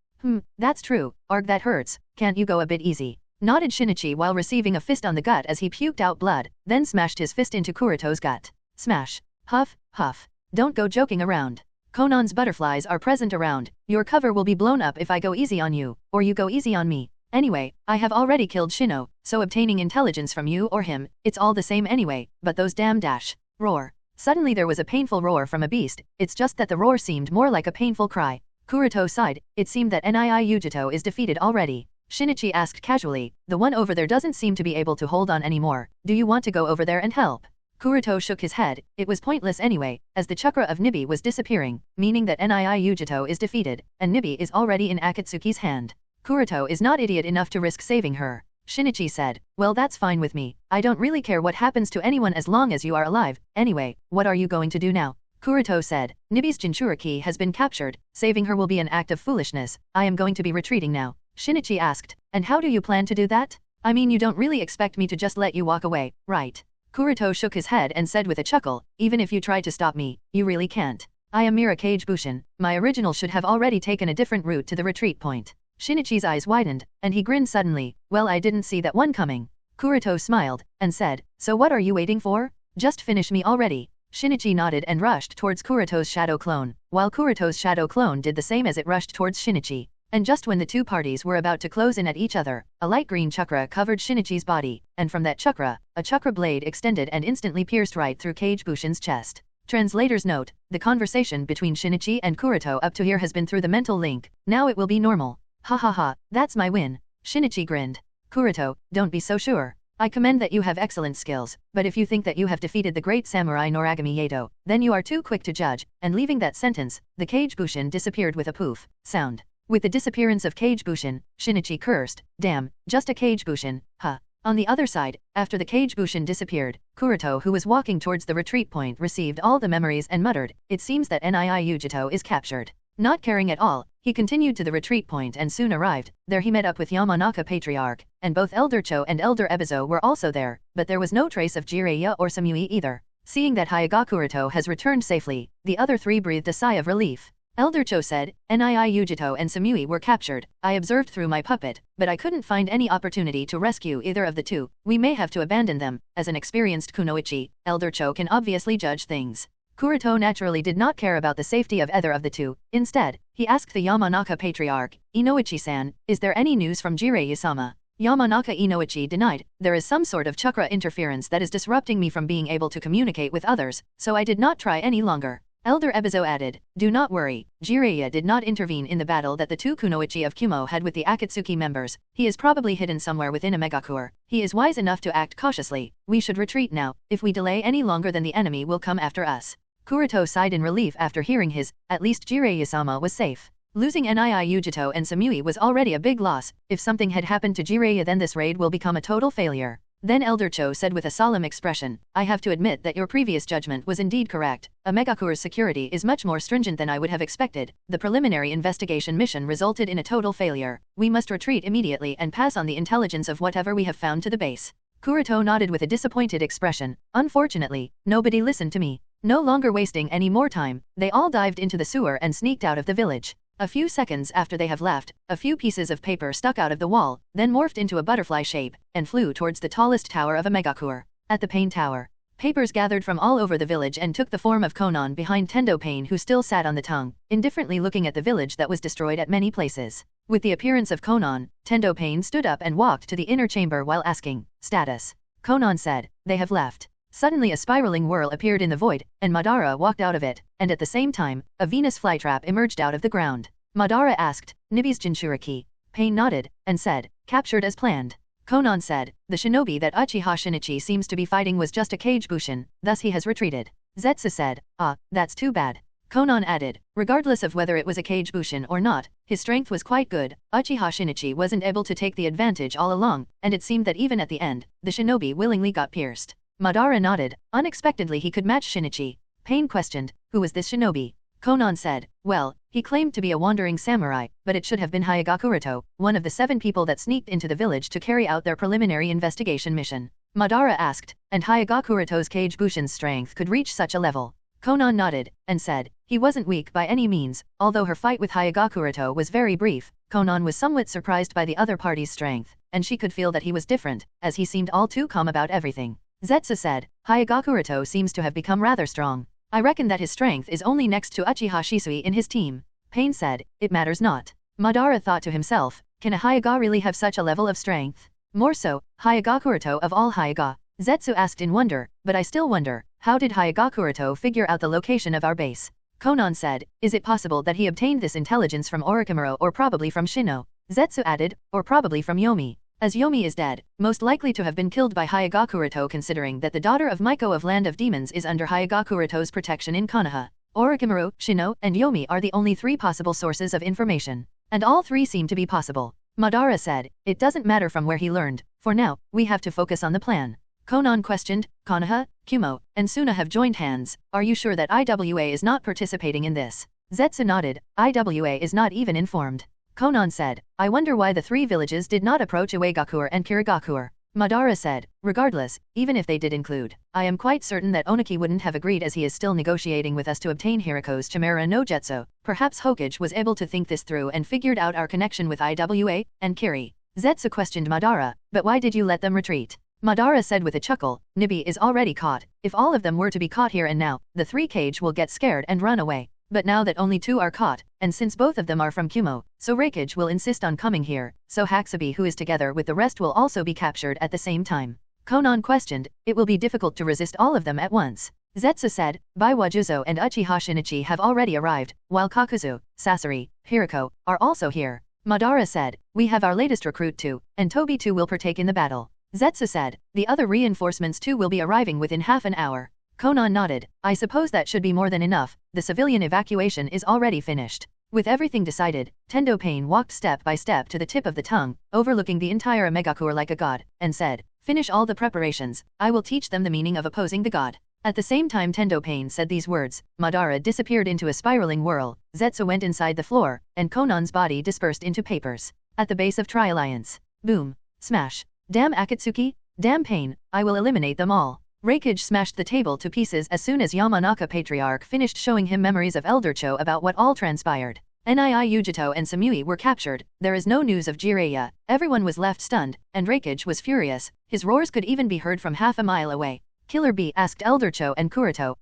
That's true, arg that hurts, can't you go a bit easy? Nodded Shinichi while receiving a fist on the gut as he puked out blood, then smashed his fist into Kuroto's gut. Smash. Huff, huff. Don't go joking around. Konan's butterflies are present around, your cover will be blown up if I go easy on you, or you go easy on me. Anyway, I have already killed Shino, so obtaining intelligence from you or him, it's all the same anyway, but those damn dash. Roar. Suddenly there was a painful roar from a beast, it's just that the roar seemed more like a painful cry. Kuroto sighed, it seemed that Hyuga is defeated already. Shinichi asked casually, the one over there doesn't seem to be able to hold on anymore, do you want to go over there and help? Kuroto shook his head, it was pointless anyway, as the chakra of Nibi was disappearing, meaning that Hyuga is defeated, and Nibi is already in Akatsuki's hand. Kuroto is not idiot enough to risk saving her. Shinichi said, well that's fine with me, I don't really care what happens to anyone as long as you are alive. Anyway, what are you going to do now? Kuroto said, Nibi's Jinchuriki has been captured, saving her will be an act of foolishness, I am going to be retreating now. Shinichi asked, and how do you plan to do that? I mean you don't really expect me to just let you walk away, right? Kuroto shook his head and said with a chuckle, even if you try to stop me, you really can't. I am mere Kage Bushin, my original should have already taken a different route to the retreat point. Shinichi's eyes widened, and he grinned suddenly, well I didn't see that one coming. Kuroto smiled, and said, so what are you waiting for? Just finish me already. Shinichi nodded and rushed towards Kuroto's shadow clone, while Kuroto's shadow clone did the same as it rushed towards Shinichi. And just when the two parties were about to close in at each other, a light green chakra covered Shinichi's body, and from that chakra, a chakra blade extended and instantly pierced right through Kage Bushin's chest. Translator's note, the conversation between Shinichi and Kuroto up to here has been through the mental link, now it will be normal. Ha ha ha, that's my win. Shinichi grinned. Kuroto, don't be so sure. I commend that you have excellent skills, but if you think that you have defeated the great samurai Noragami Yato, then you are too quick to judge, and leaving that sentence, the Kage Bushin disappeared with a poof sound. With the disappearance of Kage Bushin, Shinichi cursed, damn, just a Kage Bushin, huh. On the other side, after the Kage Bushin disappeared, Kuroto who was walking towards the retreat point received all the memories and muttered, it seems that Hyuga is captured. Not caring at all, he continued to the retreat point and soon arrived, there he met up with Yamanaka Patriarch, and both Elder Cho and Elder Ebizo were also there, but there was no trace of Jiraiya or Samui either. Seeing that Hyuga Kuroto has returned safely, the other three breathed a sigh of relief. Elder Cho said, Hyuga and Samui were captured, I observed through my puppet, but I couldn't find any opportunity to rescue either of the two, we may have to abandon them. As an experienced kunoichi, Elder Cho can obviously judge things. Kuroto naturally did not care about the safety of either of the two, instead, he asked the Yamanaka Patriarch, Inoichi-san, is there any news from Jiraiya-sama? Yamanaka Inoichi denied, there is some sort of chakra interference that is disrupting me from being able to communicate with others, so I did not try any longer. Elder Ebizo added, do not worry, Jiraiya did not intervene in the battle that the two kunoichi of Kumo had with the Akatsuki members, he is probably hidden somewhere within a Megakure, he is wise enough to act cautiously, we should retreat now, if we delay any longer then the enemy will come after us. Kuroto sighed in relief after hearing his, at least Jiraiya-sama was safe. Losing Hyuga and Samui was already a big loss, if something had happened to Jiraiya then this raid will become a total failure. Then Elder Cho said with a solemn expression, I have to admit that your previous judgment was indeed correct. A Megakure's security is much more stringent than I would have expected. The preliminary investigation mission resulted in a total failure. We must retreat immediately and pass on the intelligence of whatever we have found to the base. Kuroto nodded with a disappointed expression. Unfortunately, nobody listened to me. No longer wasting any more time, they all dived into the sewer and sneaked out of the village. A few seconds after they have left, a few pieces of paper stuck out of the wall, then morphed into a butterfly shape, and flew towards the tallest tower of a Megakure. At the Pain Tower, papers gathered from all over the village and took the form of Konan behind Tendo Pain who still sat on the tongue, indifferently looking at the village that was destroyed at many places. With the appearance of Konan, Tendo Pain stood up and walked to the inner chamber while asking, status. Konan said, they have left. Suddenly a spiraling whirl appeared in the void, and Madara walked out of it, and at the same time, a Venus flytrap emerged out of the ground. Madara asked, Nibi's Jinchuriki. Pain nodded, and said, captured as planned. Konan said, the shinobi that Uchiha Shinichi seems to be fighting was just a cage bushin, thus he has retreated. Zetsu said, ah, that's too bad. Konan added, regardless of whether it was a cage bushin or not, his strength was quite good. Uchiha Shinichi wasn't able to take the advantage all along, and it seemed that even at the end, the shinobi willingly got pierced. Madara nodded. Unexpectedly he could match Shinichi. Pain questioned, who was this shinobi? Konan said, well, he claimed to be a wandering samurai, but it should have been Hyuga Kuroto, one of the 7 people that sneaked into the village to carry out their preliminary investigation mission. Madara asked, and Hyuga Kuroto's cage bushin's strength could reach such a level? Konan nodded, and said, he wasn't weak by any means, although her fight with Hyuga Kuroto was very brief. Konan was somewhat surprised by the other party's strength, and she could feel that he was different, as he seemed all too calm about everything. Zetsu said, Hyuga Kuroto seems to have become rather strong. I reckon that his strength is only next to Uchiha Shisui in his team. Pain said, it matters not. Madara thought to himself, can a Hyuga really have such a level of strength? More so, Hyuga Kuroto of all Hyuga. Zetsu asked in wonder, but I still wonder, how did Hyuga Kuroto figure out the location of our base? Konan said, is it possible that he obtained this intelligence from Orochimaru or probably from Shino? Zetsu added, or probably from Yomi. As Yomi is dead, most likely to have been killed by Hyuga Kuroto considering that the daughter of Maiko of Land of Demons is under Hyuga Kuroto's protection in Konoha. Orochimaru, Shino, and Yomi are the only 3 possible sources of information. And all 3 seem to be possible. Madara said, it doesn't matter from where he learned, for now, we have to focus on the plan. Konan questioned, Konoha, Kumo, and Suna have joined hands, are you sure that IWA is not participating in this? Zetsu nodded, IWA is not even informed. Konan said, I wonder why the 3 villages did not approach Uegakur and Kirigakur. Madara said, regardless, even if they did include, I am quite certain that Oniki wouldn't have agreed as he is still negotiating with us to obtain Hiriko's Chimera no Jutsu. Perhaps Hokage was able to think this through and figured out our connection with IWA and Kiri. Zetsu questioned Madara, but why did you let them retreat? Madara said with a chuckle, Nibi is already caught. If all of them were to be caught here and now, the 3 Kage will get scared and run away. But now that only 2 are caught, and since both of them are from Kumo, so Raikage will insist on coming here, so Hakubi who is together with the rest will also be captured at the same time. Konan questioned, it will be difficult to resist all of them at once. Zetsu said, Baiwajuzo and Uchiha Shinichi have already arrived, while Kakuzu, Sasori, Hiriko, are also here. Madara said, we have our latest recruit too, and Tobi too will partake in the battle. Zetsu said, the other reinforcements too will be arriving within half an hour. Konan nodded, I suppose that should be more than enough, the civilian evacuation is already finished. With everything decided, Tendo Pain walked step by step to the tip of the tongue, overlooking the entire Megakur like a god, and said, finish all the preparations, I will teach them the meaning of opposing the god. At the same time Tendo Pain said these words, Madara disappeared into a spiraling whirl, Zetsu went inside the floor, and Konan's body dispersed into papers. At the base of Tri-Alliance. Boom. Smash. Damn Akatsuki, damn Pain, I will eliminate them all. Raikage smashed the table to pieces as soon as Yamanaka Patriarch finished showing him memories of Elder Cho about what all transpired. Nii Yujito and Samui were captured, there is no news of Jiraiya, everyone was left stunned, and Raikage was furious, his roars could even be heard from half a mile away. Killer Bee asked Elder Cho and Kuroto,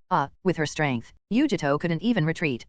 with her strength, Yujito couldn't even retreat,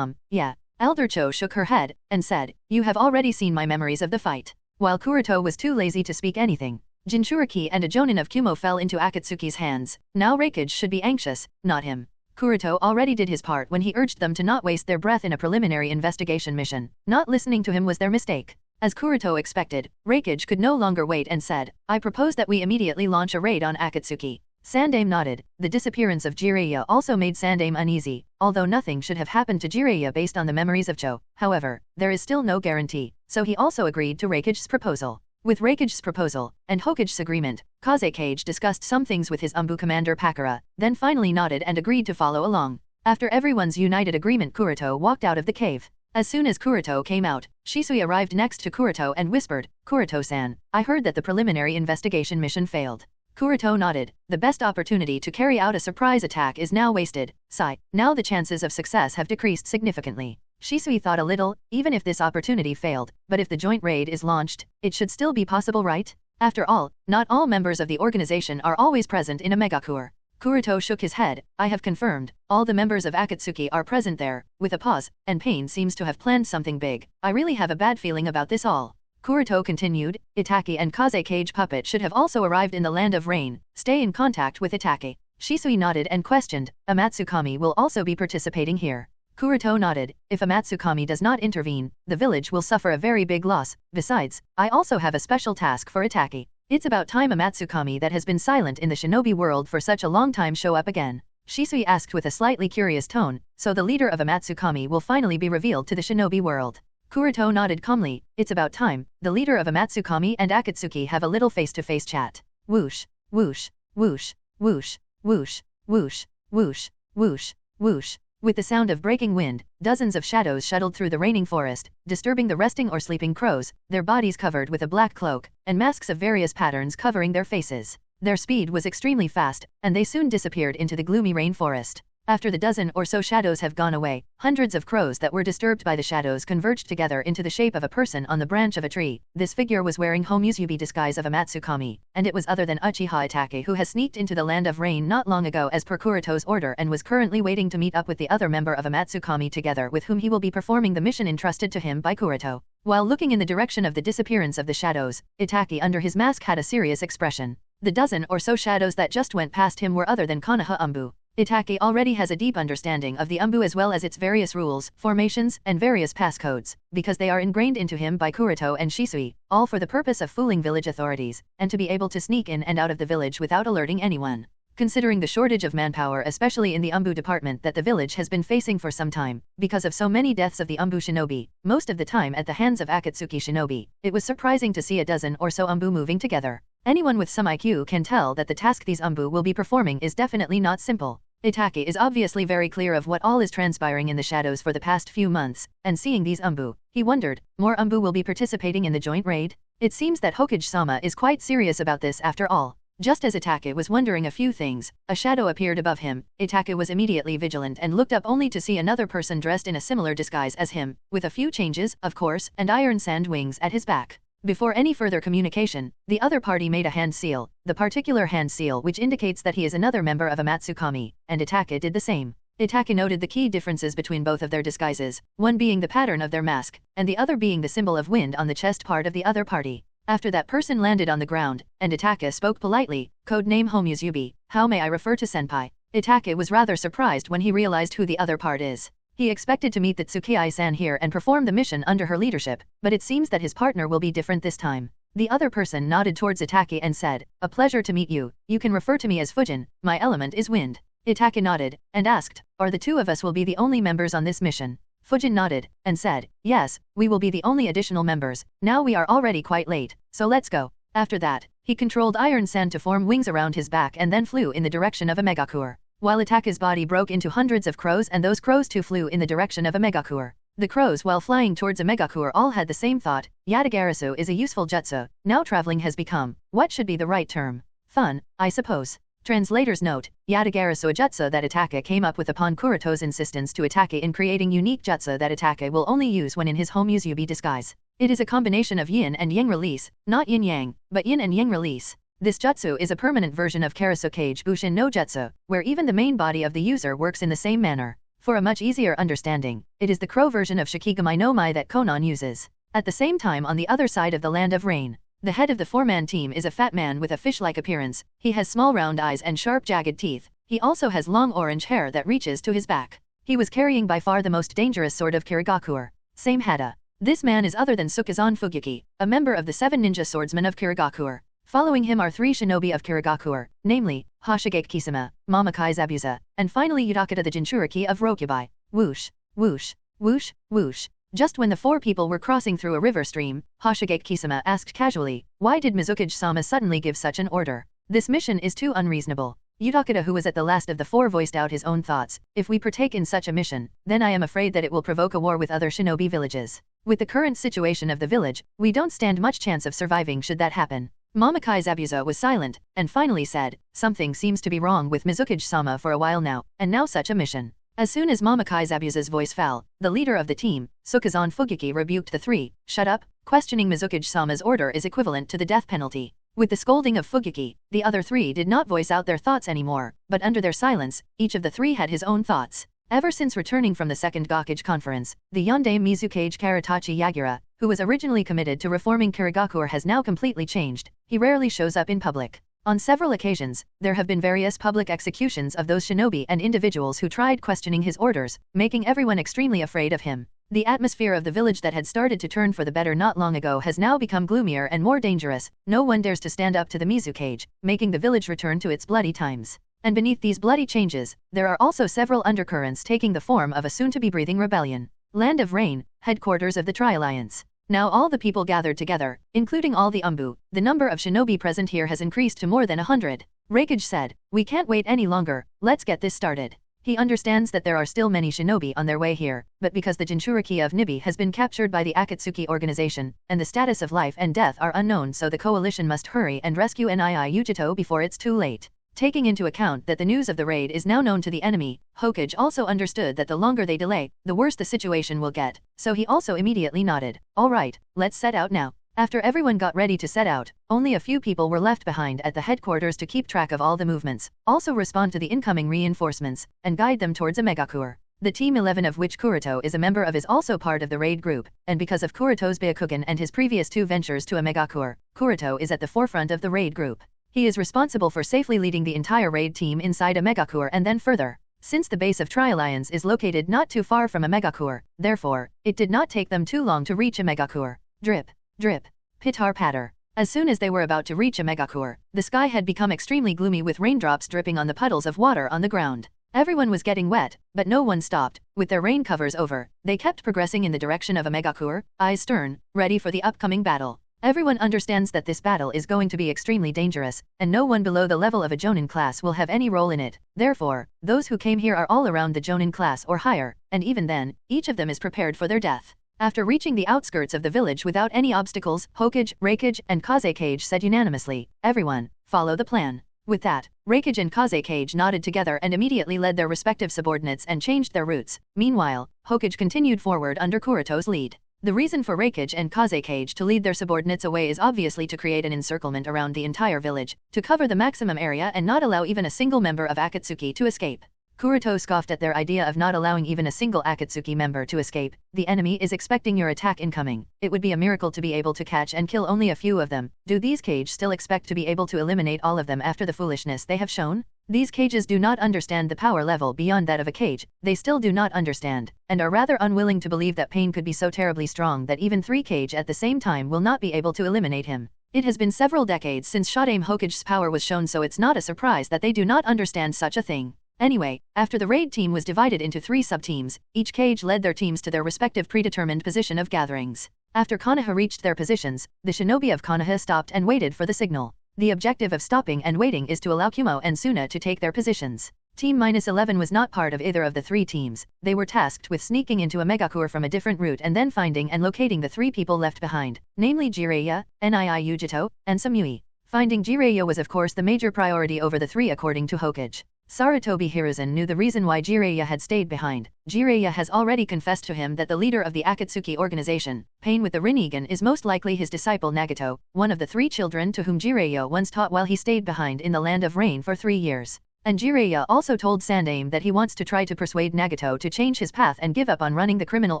yeah. Elder Cho shook her head, and said, you have already seen my memories of the fight. While Kuroto was too lazy to speak anything. Jinchuriki and a Jonin of Kumo fell into Akatsuki's hands, now Raikage should be anxious, not him. Kuroto already did his part when he urged them to not waste their breath in a preliminary investigation mission. Not listening to him was their mistake. As Kuroto expected, Raikage could no longer wait and said, I propose that we immediately launch a raid on Akatsuki. Sandaime nodded. The disappearance of Jiraiya also made Sandaime uneasy, although nothing should have happened to Jiraiya based on the memories of Cho. However, there is still no guarantee, so he also agreed to Raikage's proposal. With Raikage's proposal, and Hokage's agreement, Kazekage discussed some things with his Umbu commander Pakura, then finally nodded and agreed to follow along. After everyone's united agreement Kuroto walked out of the cave. As soon as Kuroto came out, Shisui arrived next to Kuroto and whispered, Kuroto-san, I heard that the preliminary investigation mission failed. Kuroto nodded. The best opportunity to carry out a surprise attack is now wasted. Sigh. Now the chances of success have decreased significantly. Shisui thought a little, even if this opportunity failed, but if the joint raid is launched, it should still be possible, right? After all, not all members of the organization are always present in a megakur. Kuroto shook his head. I have confirmed, all the members of Akatsuki are present there, with a pause, and Pain seems to have planned something big. I really have a bad feeling about this all. Kuroto continued, Itaki and Kazekage Puppet should have also arrived in the Land of Rain. Stay in contact with Itaki. Shisui nodded and questioned, Amatsukami will also be participating here. Kuroto nodded, if Amatsukami does not intervene, the village will suffer a very big loss. Besides, I also have a special task for Itaki. It's about time Amatsukami that has been silent in the shinobi world for such a long time show up again. Shisui asked with a slightly curious tone, so the leader of Amatsukami will finally be revealed to the shinobi world. Kuroto nodded calmly, it's about time. The leader of Amatsukami and Akatsuki have a little face-to-face chat. Whoosh, whoosh, whoosh, whoosh, whoosh, whoosh, whoosh, whoosh, whoosh. With the sound of breaking wind, dozens of shadows shuttled through the raining forest, disturbing the resting or sleeping crows, their bodies covered with a black cloak, and masks of various patterns covering their faces. Their speed was extremely fast, and they soon disappeared into the gloomy rainforest. After the dozen or so shadows have gone away, hundreds of crows that were disturbed by the shadows converged together into the shape of a person on the branch of a tree. This figure was wearing Homusubi disguise of Amatsukami, and it was other than Uchiha Itake who has sneaked into the land of rain not long ago as per Kuroto's order and was currently waiting to meet up with the other member of Amatsukami together with whom he will be performing the mission entrusted to him by Kuroto. While looking in the direction of the disappearance of the shadows, Itaki under his mask had a serious expression. The dozen or so shadows that just went past him were other than Konoha Umbu. Itaki already has a deep understanding of the Umbu as well as its various rules, formations, and various passcodes, because they are ingrained into him by Kuroto and Shisui, all for the purpose of fooling village authorities, and to be able to sneak in and out of the village without alerting anyone. Considering the shortage of manpower especially in the Umbu department that the village has been facing for some time, because of so many deaths of the Umbu shinobi, most of the time at the hands of Akatsuki shinobi, it was surprising to see a dozen or so Umbu moving together. Anyone with some IQ can tell that the task these Umbu will be performing is definitely not simple. Itaki is obviously very clear of what all is transpiring in the shadows for the past few months, and seeing these Umbu, he wondered, more Umbu will be participating in the joint raid? It seems that Hokage-sama is quite serious about this after all. Just as Itaki was wondering a few things, a shadow appeared above him. Itaki was immediately vigilant and looked up only to see another person dressed in a similar disguise as him, with a few changes, of course, and iron sand wings at his back. Before any further communication, the other party made a hand seal, the particular hand seal which indicates that he is another member of Amatsukami, and Itaki did the same. Itaki noted the key differences between both of their disguises, one being the pattern of their mask, and the other being the symbol of wind on the chest part of the other party. After that person landed on the ground, and Itaki spoke politely, codename Homusubi, how may I refer to senpai? Itaki was rather surprised when he realized who the other part is. He expected to meet the Tsukii-san here and perform the mission under her leadership, but it seems that his partner will be different this time. The other person nodded towards Itaki and said, a pleasure to meet you, you can refer to me as Fujin, my element is wind. Itaki nodded, and asked, are the two of us will be the only members on this mission? Fujin nodded, and said, yes, we will be the only additional members, now we are already quite late, so let's go. After that, he controlled iron sand to form wings around his back and then flew in the direction of a megakur. While Itaki's body broke into hundreds of crows and those crows too flew in the direction of a megakur. The crows while flying towards a megakur all had the same thought, Yatagarasu is a useful jutsu, now traveling has become, what should be the right term? Fun, I suppose. Translator's note, Yatagarasu a jutsu that Itaki came up with upon Kuroto's insistence to Itaki in creating unique jutsu that Itaki will only use when in his Homusubi disguise. It is a combination of yin and yang release, not yin-yang, but yin and yang release. This jutsu is a permanent version of Karasukage Bushin no Jutsu, where even the main body of the user works in the same manner. For a much easier understanding, it is the crow version of Shikigami no Mai that Konan uses. At the same time on the other side of the land of rain, the head of the four-man team is a fat man with a fish-like appearance, he has small round eyes and sharp jagged teeth, he also has long orange hair that reaches to his back. He was carrying by far the most dangerous sword of Kirigakuer. Same Hada. This man is other than Sukazan Fugyuki, a member of the 7 ninja swordsmen of Kirigakuer. Following him are 3 shinobi of Kirigakuer, namely, Hoshigaki Kisama, Mamakai Zabuza, and finally Utakata the Jinchuriki of Rokubai. Whoosh, whoosh, whoosh, whoosh. Just when the 4 people were crossing through a river stream, Hoshigaki Kisama asked casually, why did Mizukage-sama suddenly give such an order? This mission is too unreasonable. Utakata who was at the last of the 4 voiced out his own thoughts, if we partake in such a mission, then I am afraid that it will provoke a war with other shinobi villages. With the current situation of the village, we don't stand much chance of surviving should that happen. Mamakai Zabuza was silent, and finally said, something seems to be wrong with Mizukage-sama for a while now, and now such a mission. As soon as Mamakai Zabuza's voice fell, the leader of the team, Sukazan Fugyuki rebuked the 3, shut up, questioning Mizukage-sama's order is equivalent to the death penalty. With the scolding of Fugyuki, the other 3 did not voice out their thoughts anymore, but under their silence, each of the 3 had his own thoughts. Ever since returning from the second Gakage conference, the Yondaime Mizukage Karatachi Yagura, who was originally committed to reforming Kirigakuer has now completely changed, he rarely shows up in public. On several occasions, there have been various public executions of those shinobi and individuals who tried questioning his orders, making everyone extremely afraid of him. The atmosphere of the village that had started to turn for the better not long ago has now become gloomier and more dangerous. No one dares to stand up to the Mizu cage, making the village return to its bloody times. And beneath these bloody changes, there are also several undercurrents taking the form of a soon-to-be-breathing rebellion. Land of Rain, headquarters of the Tri-Alliance. Now all the people gathered together, including all the Umbu, the number of shinobi present here has increased to more than 100. Reikage said, "We can't wait any longer, let's get this started." He understands that there are still many shinobi on their way here, but because the Jinchuriki of Nibi has been captured by the Akatsuki organization, and the status of life and death are unknown, so the coalition must hurry and rescue Hyuga before it's too late. Taking into account that the news of the raid is now known to the enemy, Hokage also understood that the longer they delay, the worse the situation will get, so he also immediately nodded. "Alright, let's set out now." After everyone got ready to set out, only a few people were left behind at the headquarters to keep track of all the movements, also respond to the incoming reinforcements, and guide them towards a Megakur. The Team 11 of which Kuroto is a member of is also part of the raid group, and because of Kuroto's Byakugan and his previous 2 ventures to a Megakur, Kuroto is at the forefront of the raid group. He is responsible for safely leading the entire raid team inside a Megakur and then further. Since the base of Tri-Alliance is located not too far from a Megakur, therefore, it did not take them too long to reach a Megakur. Drip, drip, pitar patter. As soon as they were about to reach a Megakur, the sky had become extremely gloomy with raindrops dripping on the puddles of water on the ground. Everyone was getting wet, but no one stopped. With their rain covers over, they kept progressing in the direction of a Megakur, eyes stern, ready for the upcoming battle. Everyone understands that this battle is going to be extremely dangerous, and no one below the level of a Jonin class will have any role in it. Therefore, those who came here are all around the Jonin class or higher, and even then, each of them is prepared for their death. After reaching the outskirts of the village without any obstacles, Hokage, Reikage, and Kazekage said unanimously, "Everyone, follow the plan." With that, Reikage and Kazekage nodded together and immediately led their respective subordinates and changed their routes. Meanwhile, Hokage continued forward under Kuroto's lead. The reason for Reikage and Kazekage to lead their subordinates away is obviously to create an encirclement around the entire village, to cover the maximum area and not allow even a single member of Akatsuki to escape. Kuroto scoffed at their idea of not allowing even a single Akatsuki member to escape. "The enemy is expecting your attack incoming. It would be a miracle to be able to catch and kill only a few of them. Do these Kage still expect to be able to eliminate all of them after the foolishness they have shown? These Kages do not understand the power level beyond that of a Kage. They still do not understand, and are rather unwilling to believe that pain could be so terribly strong that even 3 Kage at the same time will not be able to eliminate him. It has been several decades since Shadame Hokage's power was shown, so it's not a surprise that they do not understand such a thing." Anyway, after the raid team was divided into 3 sub-teams, each Kage led their teams to their respective predetermined position of gatherings. After Konoha reached their positions, the shinobi of Konoha stopped and waited for the signal. The objective of stopping and waiting is to allow Kumo and Suna to take their positions. Team -11 was not part of either of the 3 teams. They were tasked with sneaking into a Megakur from a different route and then finding and locating the 3 people left behind, namely Jiraiya, Hyuga, and Samui. Finding Jiraiya was of course the major priority over the 3 according to Hokage. Sarutobi Hiruzen knew the reason why Jiraiya had stayed behind. Jiraiya has already confessed to him that the leader of the Akatsuki organization, Pain with the Rinnegan, is most likely his disciple Nagato, one of the 3 children to whom Jiraiya once taught while he stayed behind in the Land of Rain for 3 years. And Jiraiya also told Sandaime that he wants to try to persuade Nagato to change his path and give up on running the criminal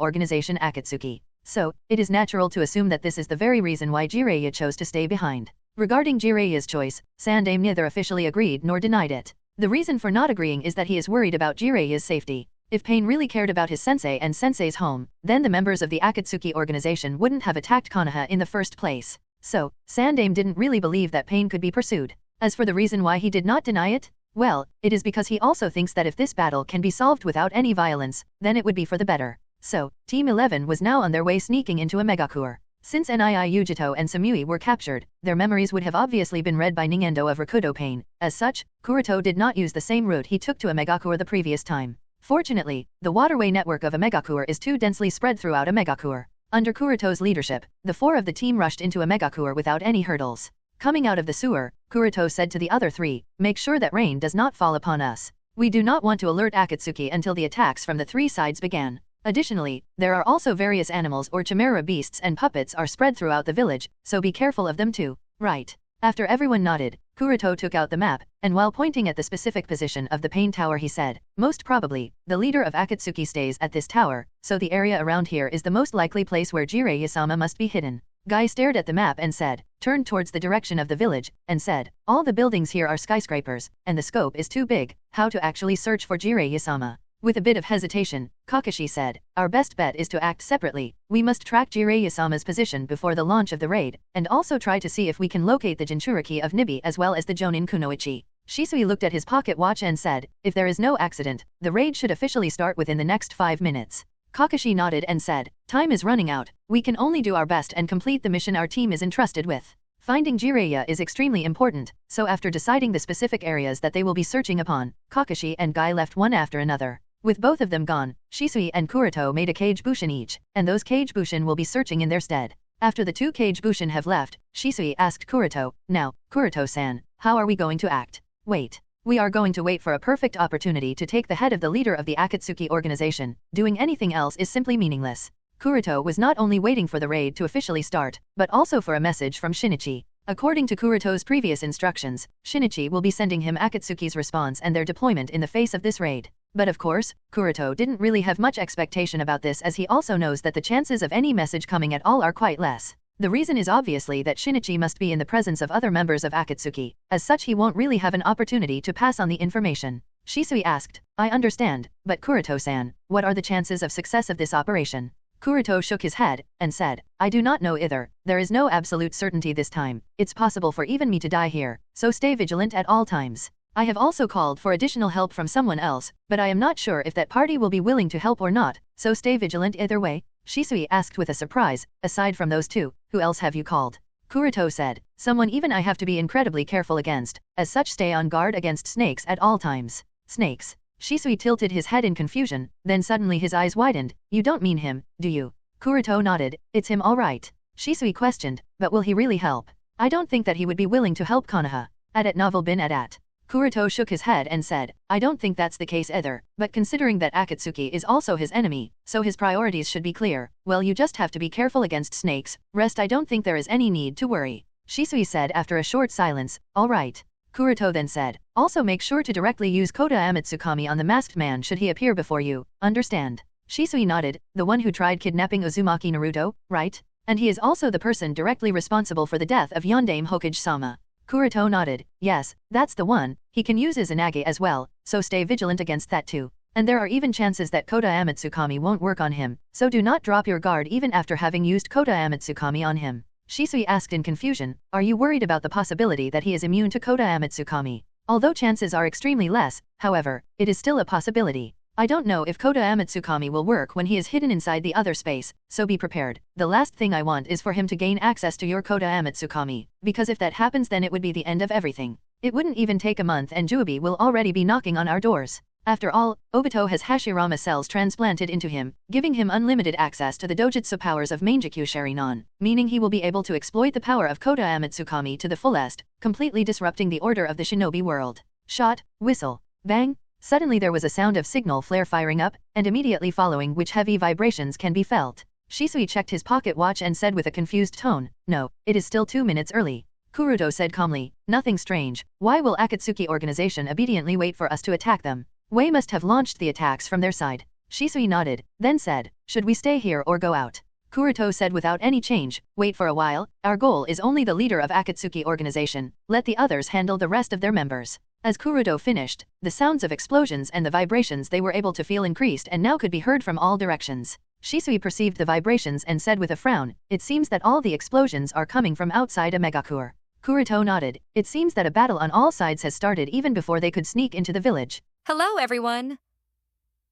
organization Akatsuki. So, it is natural to assume that this is the very reason why Jiraiya chose to stay behind. Regarding Jiraiya's choice, Sandaime neither officially agreed nor denied it. The reason for not agreeing is that he is worried about Jiraiya's safety. If Pain really cared about his sensei and sensei's home, then the members of the Akatsuki organization wouldn't have attacked Konoha in the first place. So, Sandaime didn't really believe that Pain could be pursued. As for the reason why he did not deny it, well, it is because he also thinks that if this battle can be solved without any violence, then it would be for the better. So, Team 11 was now on their way sneaking into a Megakur. Since Hyuga and Samui were captured, their memories would have obviously been read by Ningendo of Rakudo Pain. As such, Kuroto did not use the same route he took to a Megakur the previous time. Fortunately, the waterway network of a Megakur is too densely spread throughout a Megakur. Under Kuroto's leadership, the 4 of the team rushed into a Megakur without any hurdles. Coming out of the sewer, Kuroto said to the other 3, "Make sure that rain does not fall upon us. We do not want to alert Akatsuki until the attacks from the 3 sides began." Additionally, there are also various animals or chimera beasts and puppets are spread throughout the village, so be careful of them too. Right. After everyone nodded, Kuroto took out the map, and while pointing at the specific position of the Pain Tower he said, "Most probably, the leader of Akatsuki stays at this tower, so the area around here is the most likely place where Jiraiya-sama must be hidden." Guy stared at the map and said, turned towards the direction of the village, and said, all the buildings here are skyscrapers, and the scope is too big, how to actually search for Jiraiya-sama? With a bit of hesitation, Kakashi said, our best bet is to act separately. We must track Jiraiya-sama's position before the launch of the raid, and also try to see if we can locate the Jinchuriki of Nibi as well as the Jonin Kunoichi. Shisui looked at his pocket watch and said, if there is no accident, the raid should officially start within the next 5 minutes. Kakashi nodded and said, time is running out. We can only do our best and complete the mission our team is entrusted with. Finding Jiraiya is extremely important, so after deciding the specific areas that they will be searching upon, Kakashi and Guy left one after another. With both of them gone, Shisui and Kuroto made a Kage Bushin each, and those Kage Bushin will be searching in their stead. After the 2 Kage Bushin have left, Shisui asked Kuroto, now, Kuroto-san, how are we going to act? Wait. We are going to wait for a perfect opportunity to take the head of the leader of the Akatsuki organization. Doing anything else is simply meaningless. Kuroto was not only waiting for the raid to officially start, but also for a message from Shinichi. According to Kuroto's previous instructions, Shinichi will be sending him Akatsuki's response and their deployment in the face of this raid. But of course, Kuroto didn't really have much expectation about this, as he also knows that the chances of any message coming at all are quite less. The reason is obviously that Shinichi must be in the presence of other members of Akatsuki. As such, he won't really have an opportunity to pass on the information. Shisui asked, I understand, but Kuroto-san, what are the chances of success of this operation? Kuroto shook his head, and said, I do not know either. There is no absolute certainty this time. It's possible for even me to die here, so stay vigilant at all times. I have also called for additional help from someone else, but I am not sure if that party will be willing to help or not, so stay vigilant either way. Shisui asked with a surprise, aside from those 2, who else have you called? Kuroto said, someone even I have to be incredibly careful against, as such stay on guard against snakes at all times. Snakes. Shisui tilted his head in confusion, then suddenly his eyes widened. You don't mean him, do you? Kuroto nodded, it's him all right. Shisui questioned, but will he really help? I don't think that he would be willing to help Konoha. At novel bin at. Kuroto shook his head and said, I don't think that's the case either, but considering that Akatsuki is also his enemy, so his priorities should be clear. Well, you just have to be careful against snakes, rest I don't think there is any need to worry. Shisui said after a short silence, all right. Kuroto then said, also make sure to directly use Kota Amatsukami on the masked man should he appear before you, understand? Shisui nodded, the one who tried kidnapping Uzumaki Naruto, right? And he is also the person directly responsible for the death of Yondaime Hokage-sama. Kuroto nodded, yes, that's the one. He can use Izanagi as well, so stay vigilant against that too. And there are even chances that Kota Amatsukami won't work on him, so do not drop your guard even after having used Kota Amatsukami on him. Shisui asked in confusion, are you worried about the possibility that he is immune to Kota Amatsukami? Although chances are extremely less, however, it is still a possibility. I don't know if Kota Amatsukami will work when he is hidden inside the other space, so be prepared. The last thing I want is for him to gain access to your Kota Amatsukami, because if that happens then it would be the end of everything. It wouldn't even take a month and Juobi will already be knocking on our doors. After all, Obito has Hashirama cells transplanted into him, giving him unlimited access to the dojutsu powers of Mangekyou Sharingan, meaning he will be able to exploit the power of Kota Amatsukami to the fullest, completely disrupting the order of the shinobi world. Shot, whistle, bang. Suddenly there was a sound of signal flare firing up, and immediately following which heavy vibrations can be felt. Shisui checked his pocket watch and said with a confused tone, no, it is still 2 minutes early. Kuroto said calmly, nothing strange. Why will Akatsuki organization obediently wait for us to attack them? Wei must have launched the attacks from their side. Shisui nodded, then said, should we stay here or go out? Kuroto said without any change, wait for a while, our goal is only the leader of Akatsuki organization, let the others handle the rest of their members. As Kuroto finished, the sounds of explosions and the vibrations they were able to feel increased and now could be heard from all directions. Shisui perceived the vibrations and said with a frown, it seems that all the explosions are coming from outside a megacure. Kuroto nodded, it seems that a battle on all sides has started even before they could sneak into the village. Hello, everyone.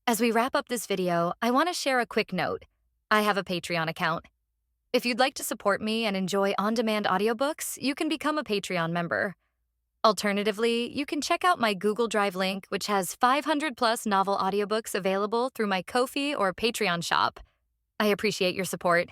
As we wrap up this video, I want to share a quick note. I have a Patreon account. If you'd like to support me and enjoy on-demand audiobooks, you can become a Patreon member. Alternatively, you can check out my Google Drive link, which has 500+ novel audiobooks available through my Ko-fi or Patreon shop. I appreciate your support.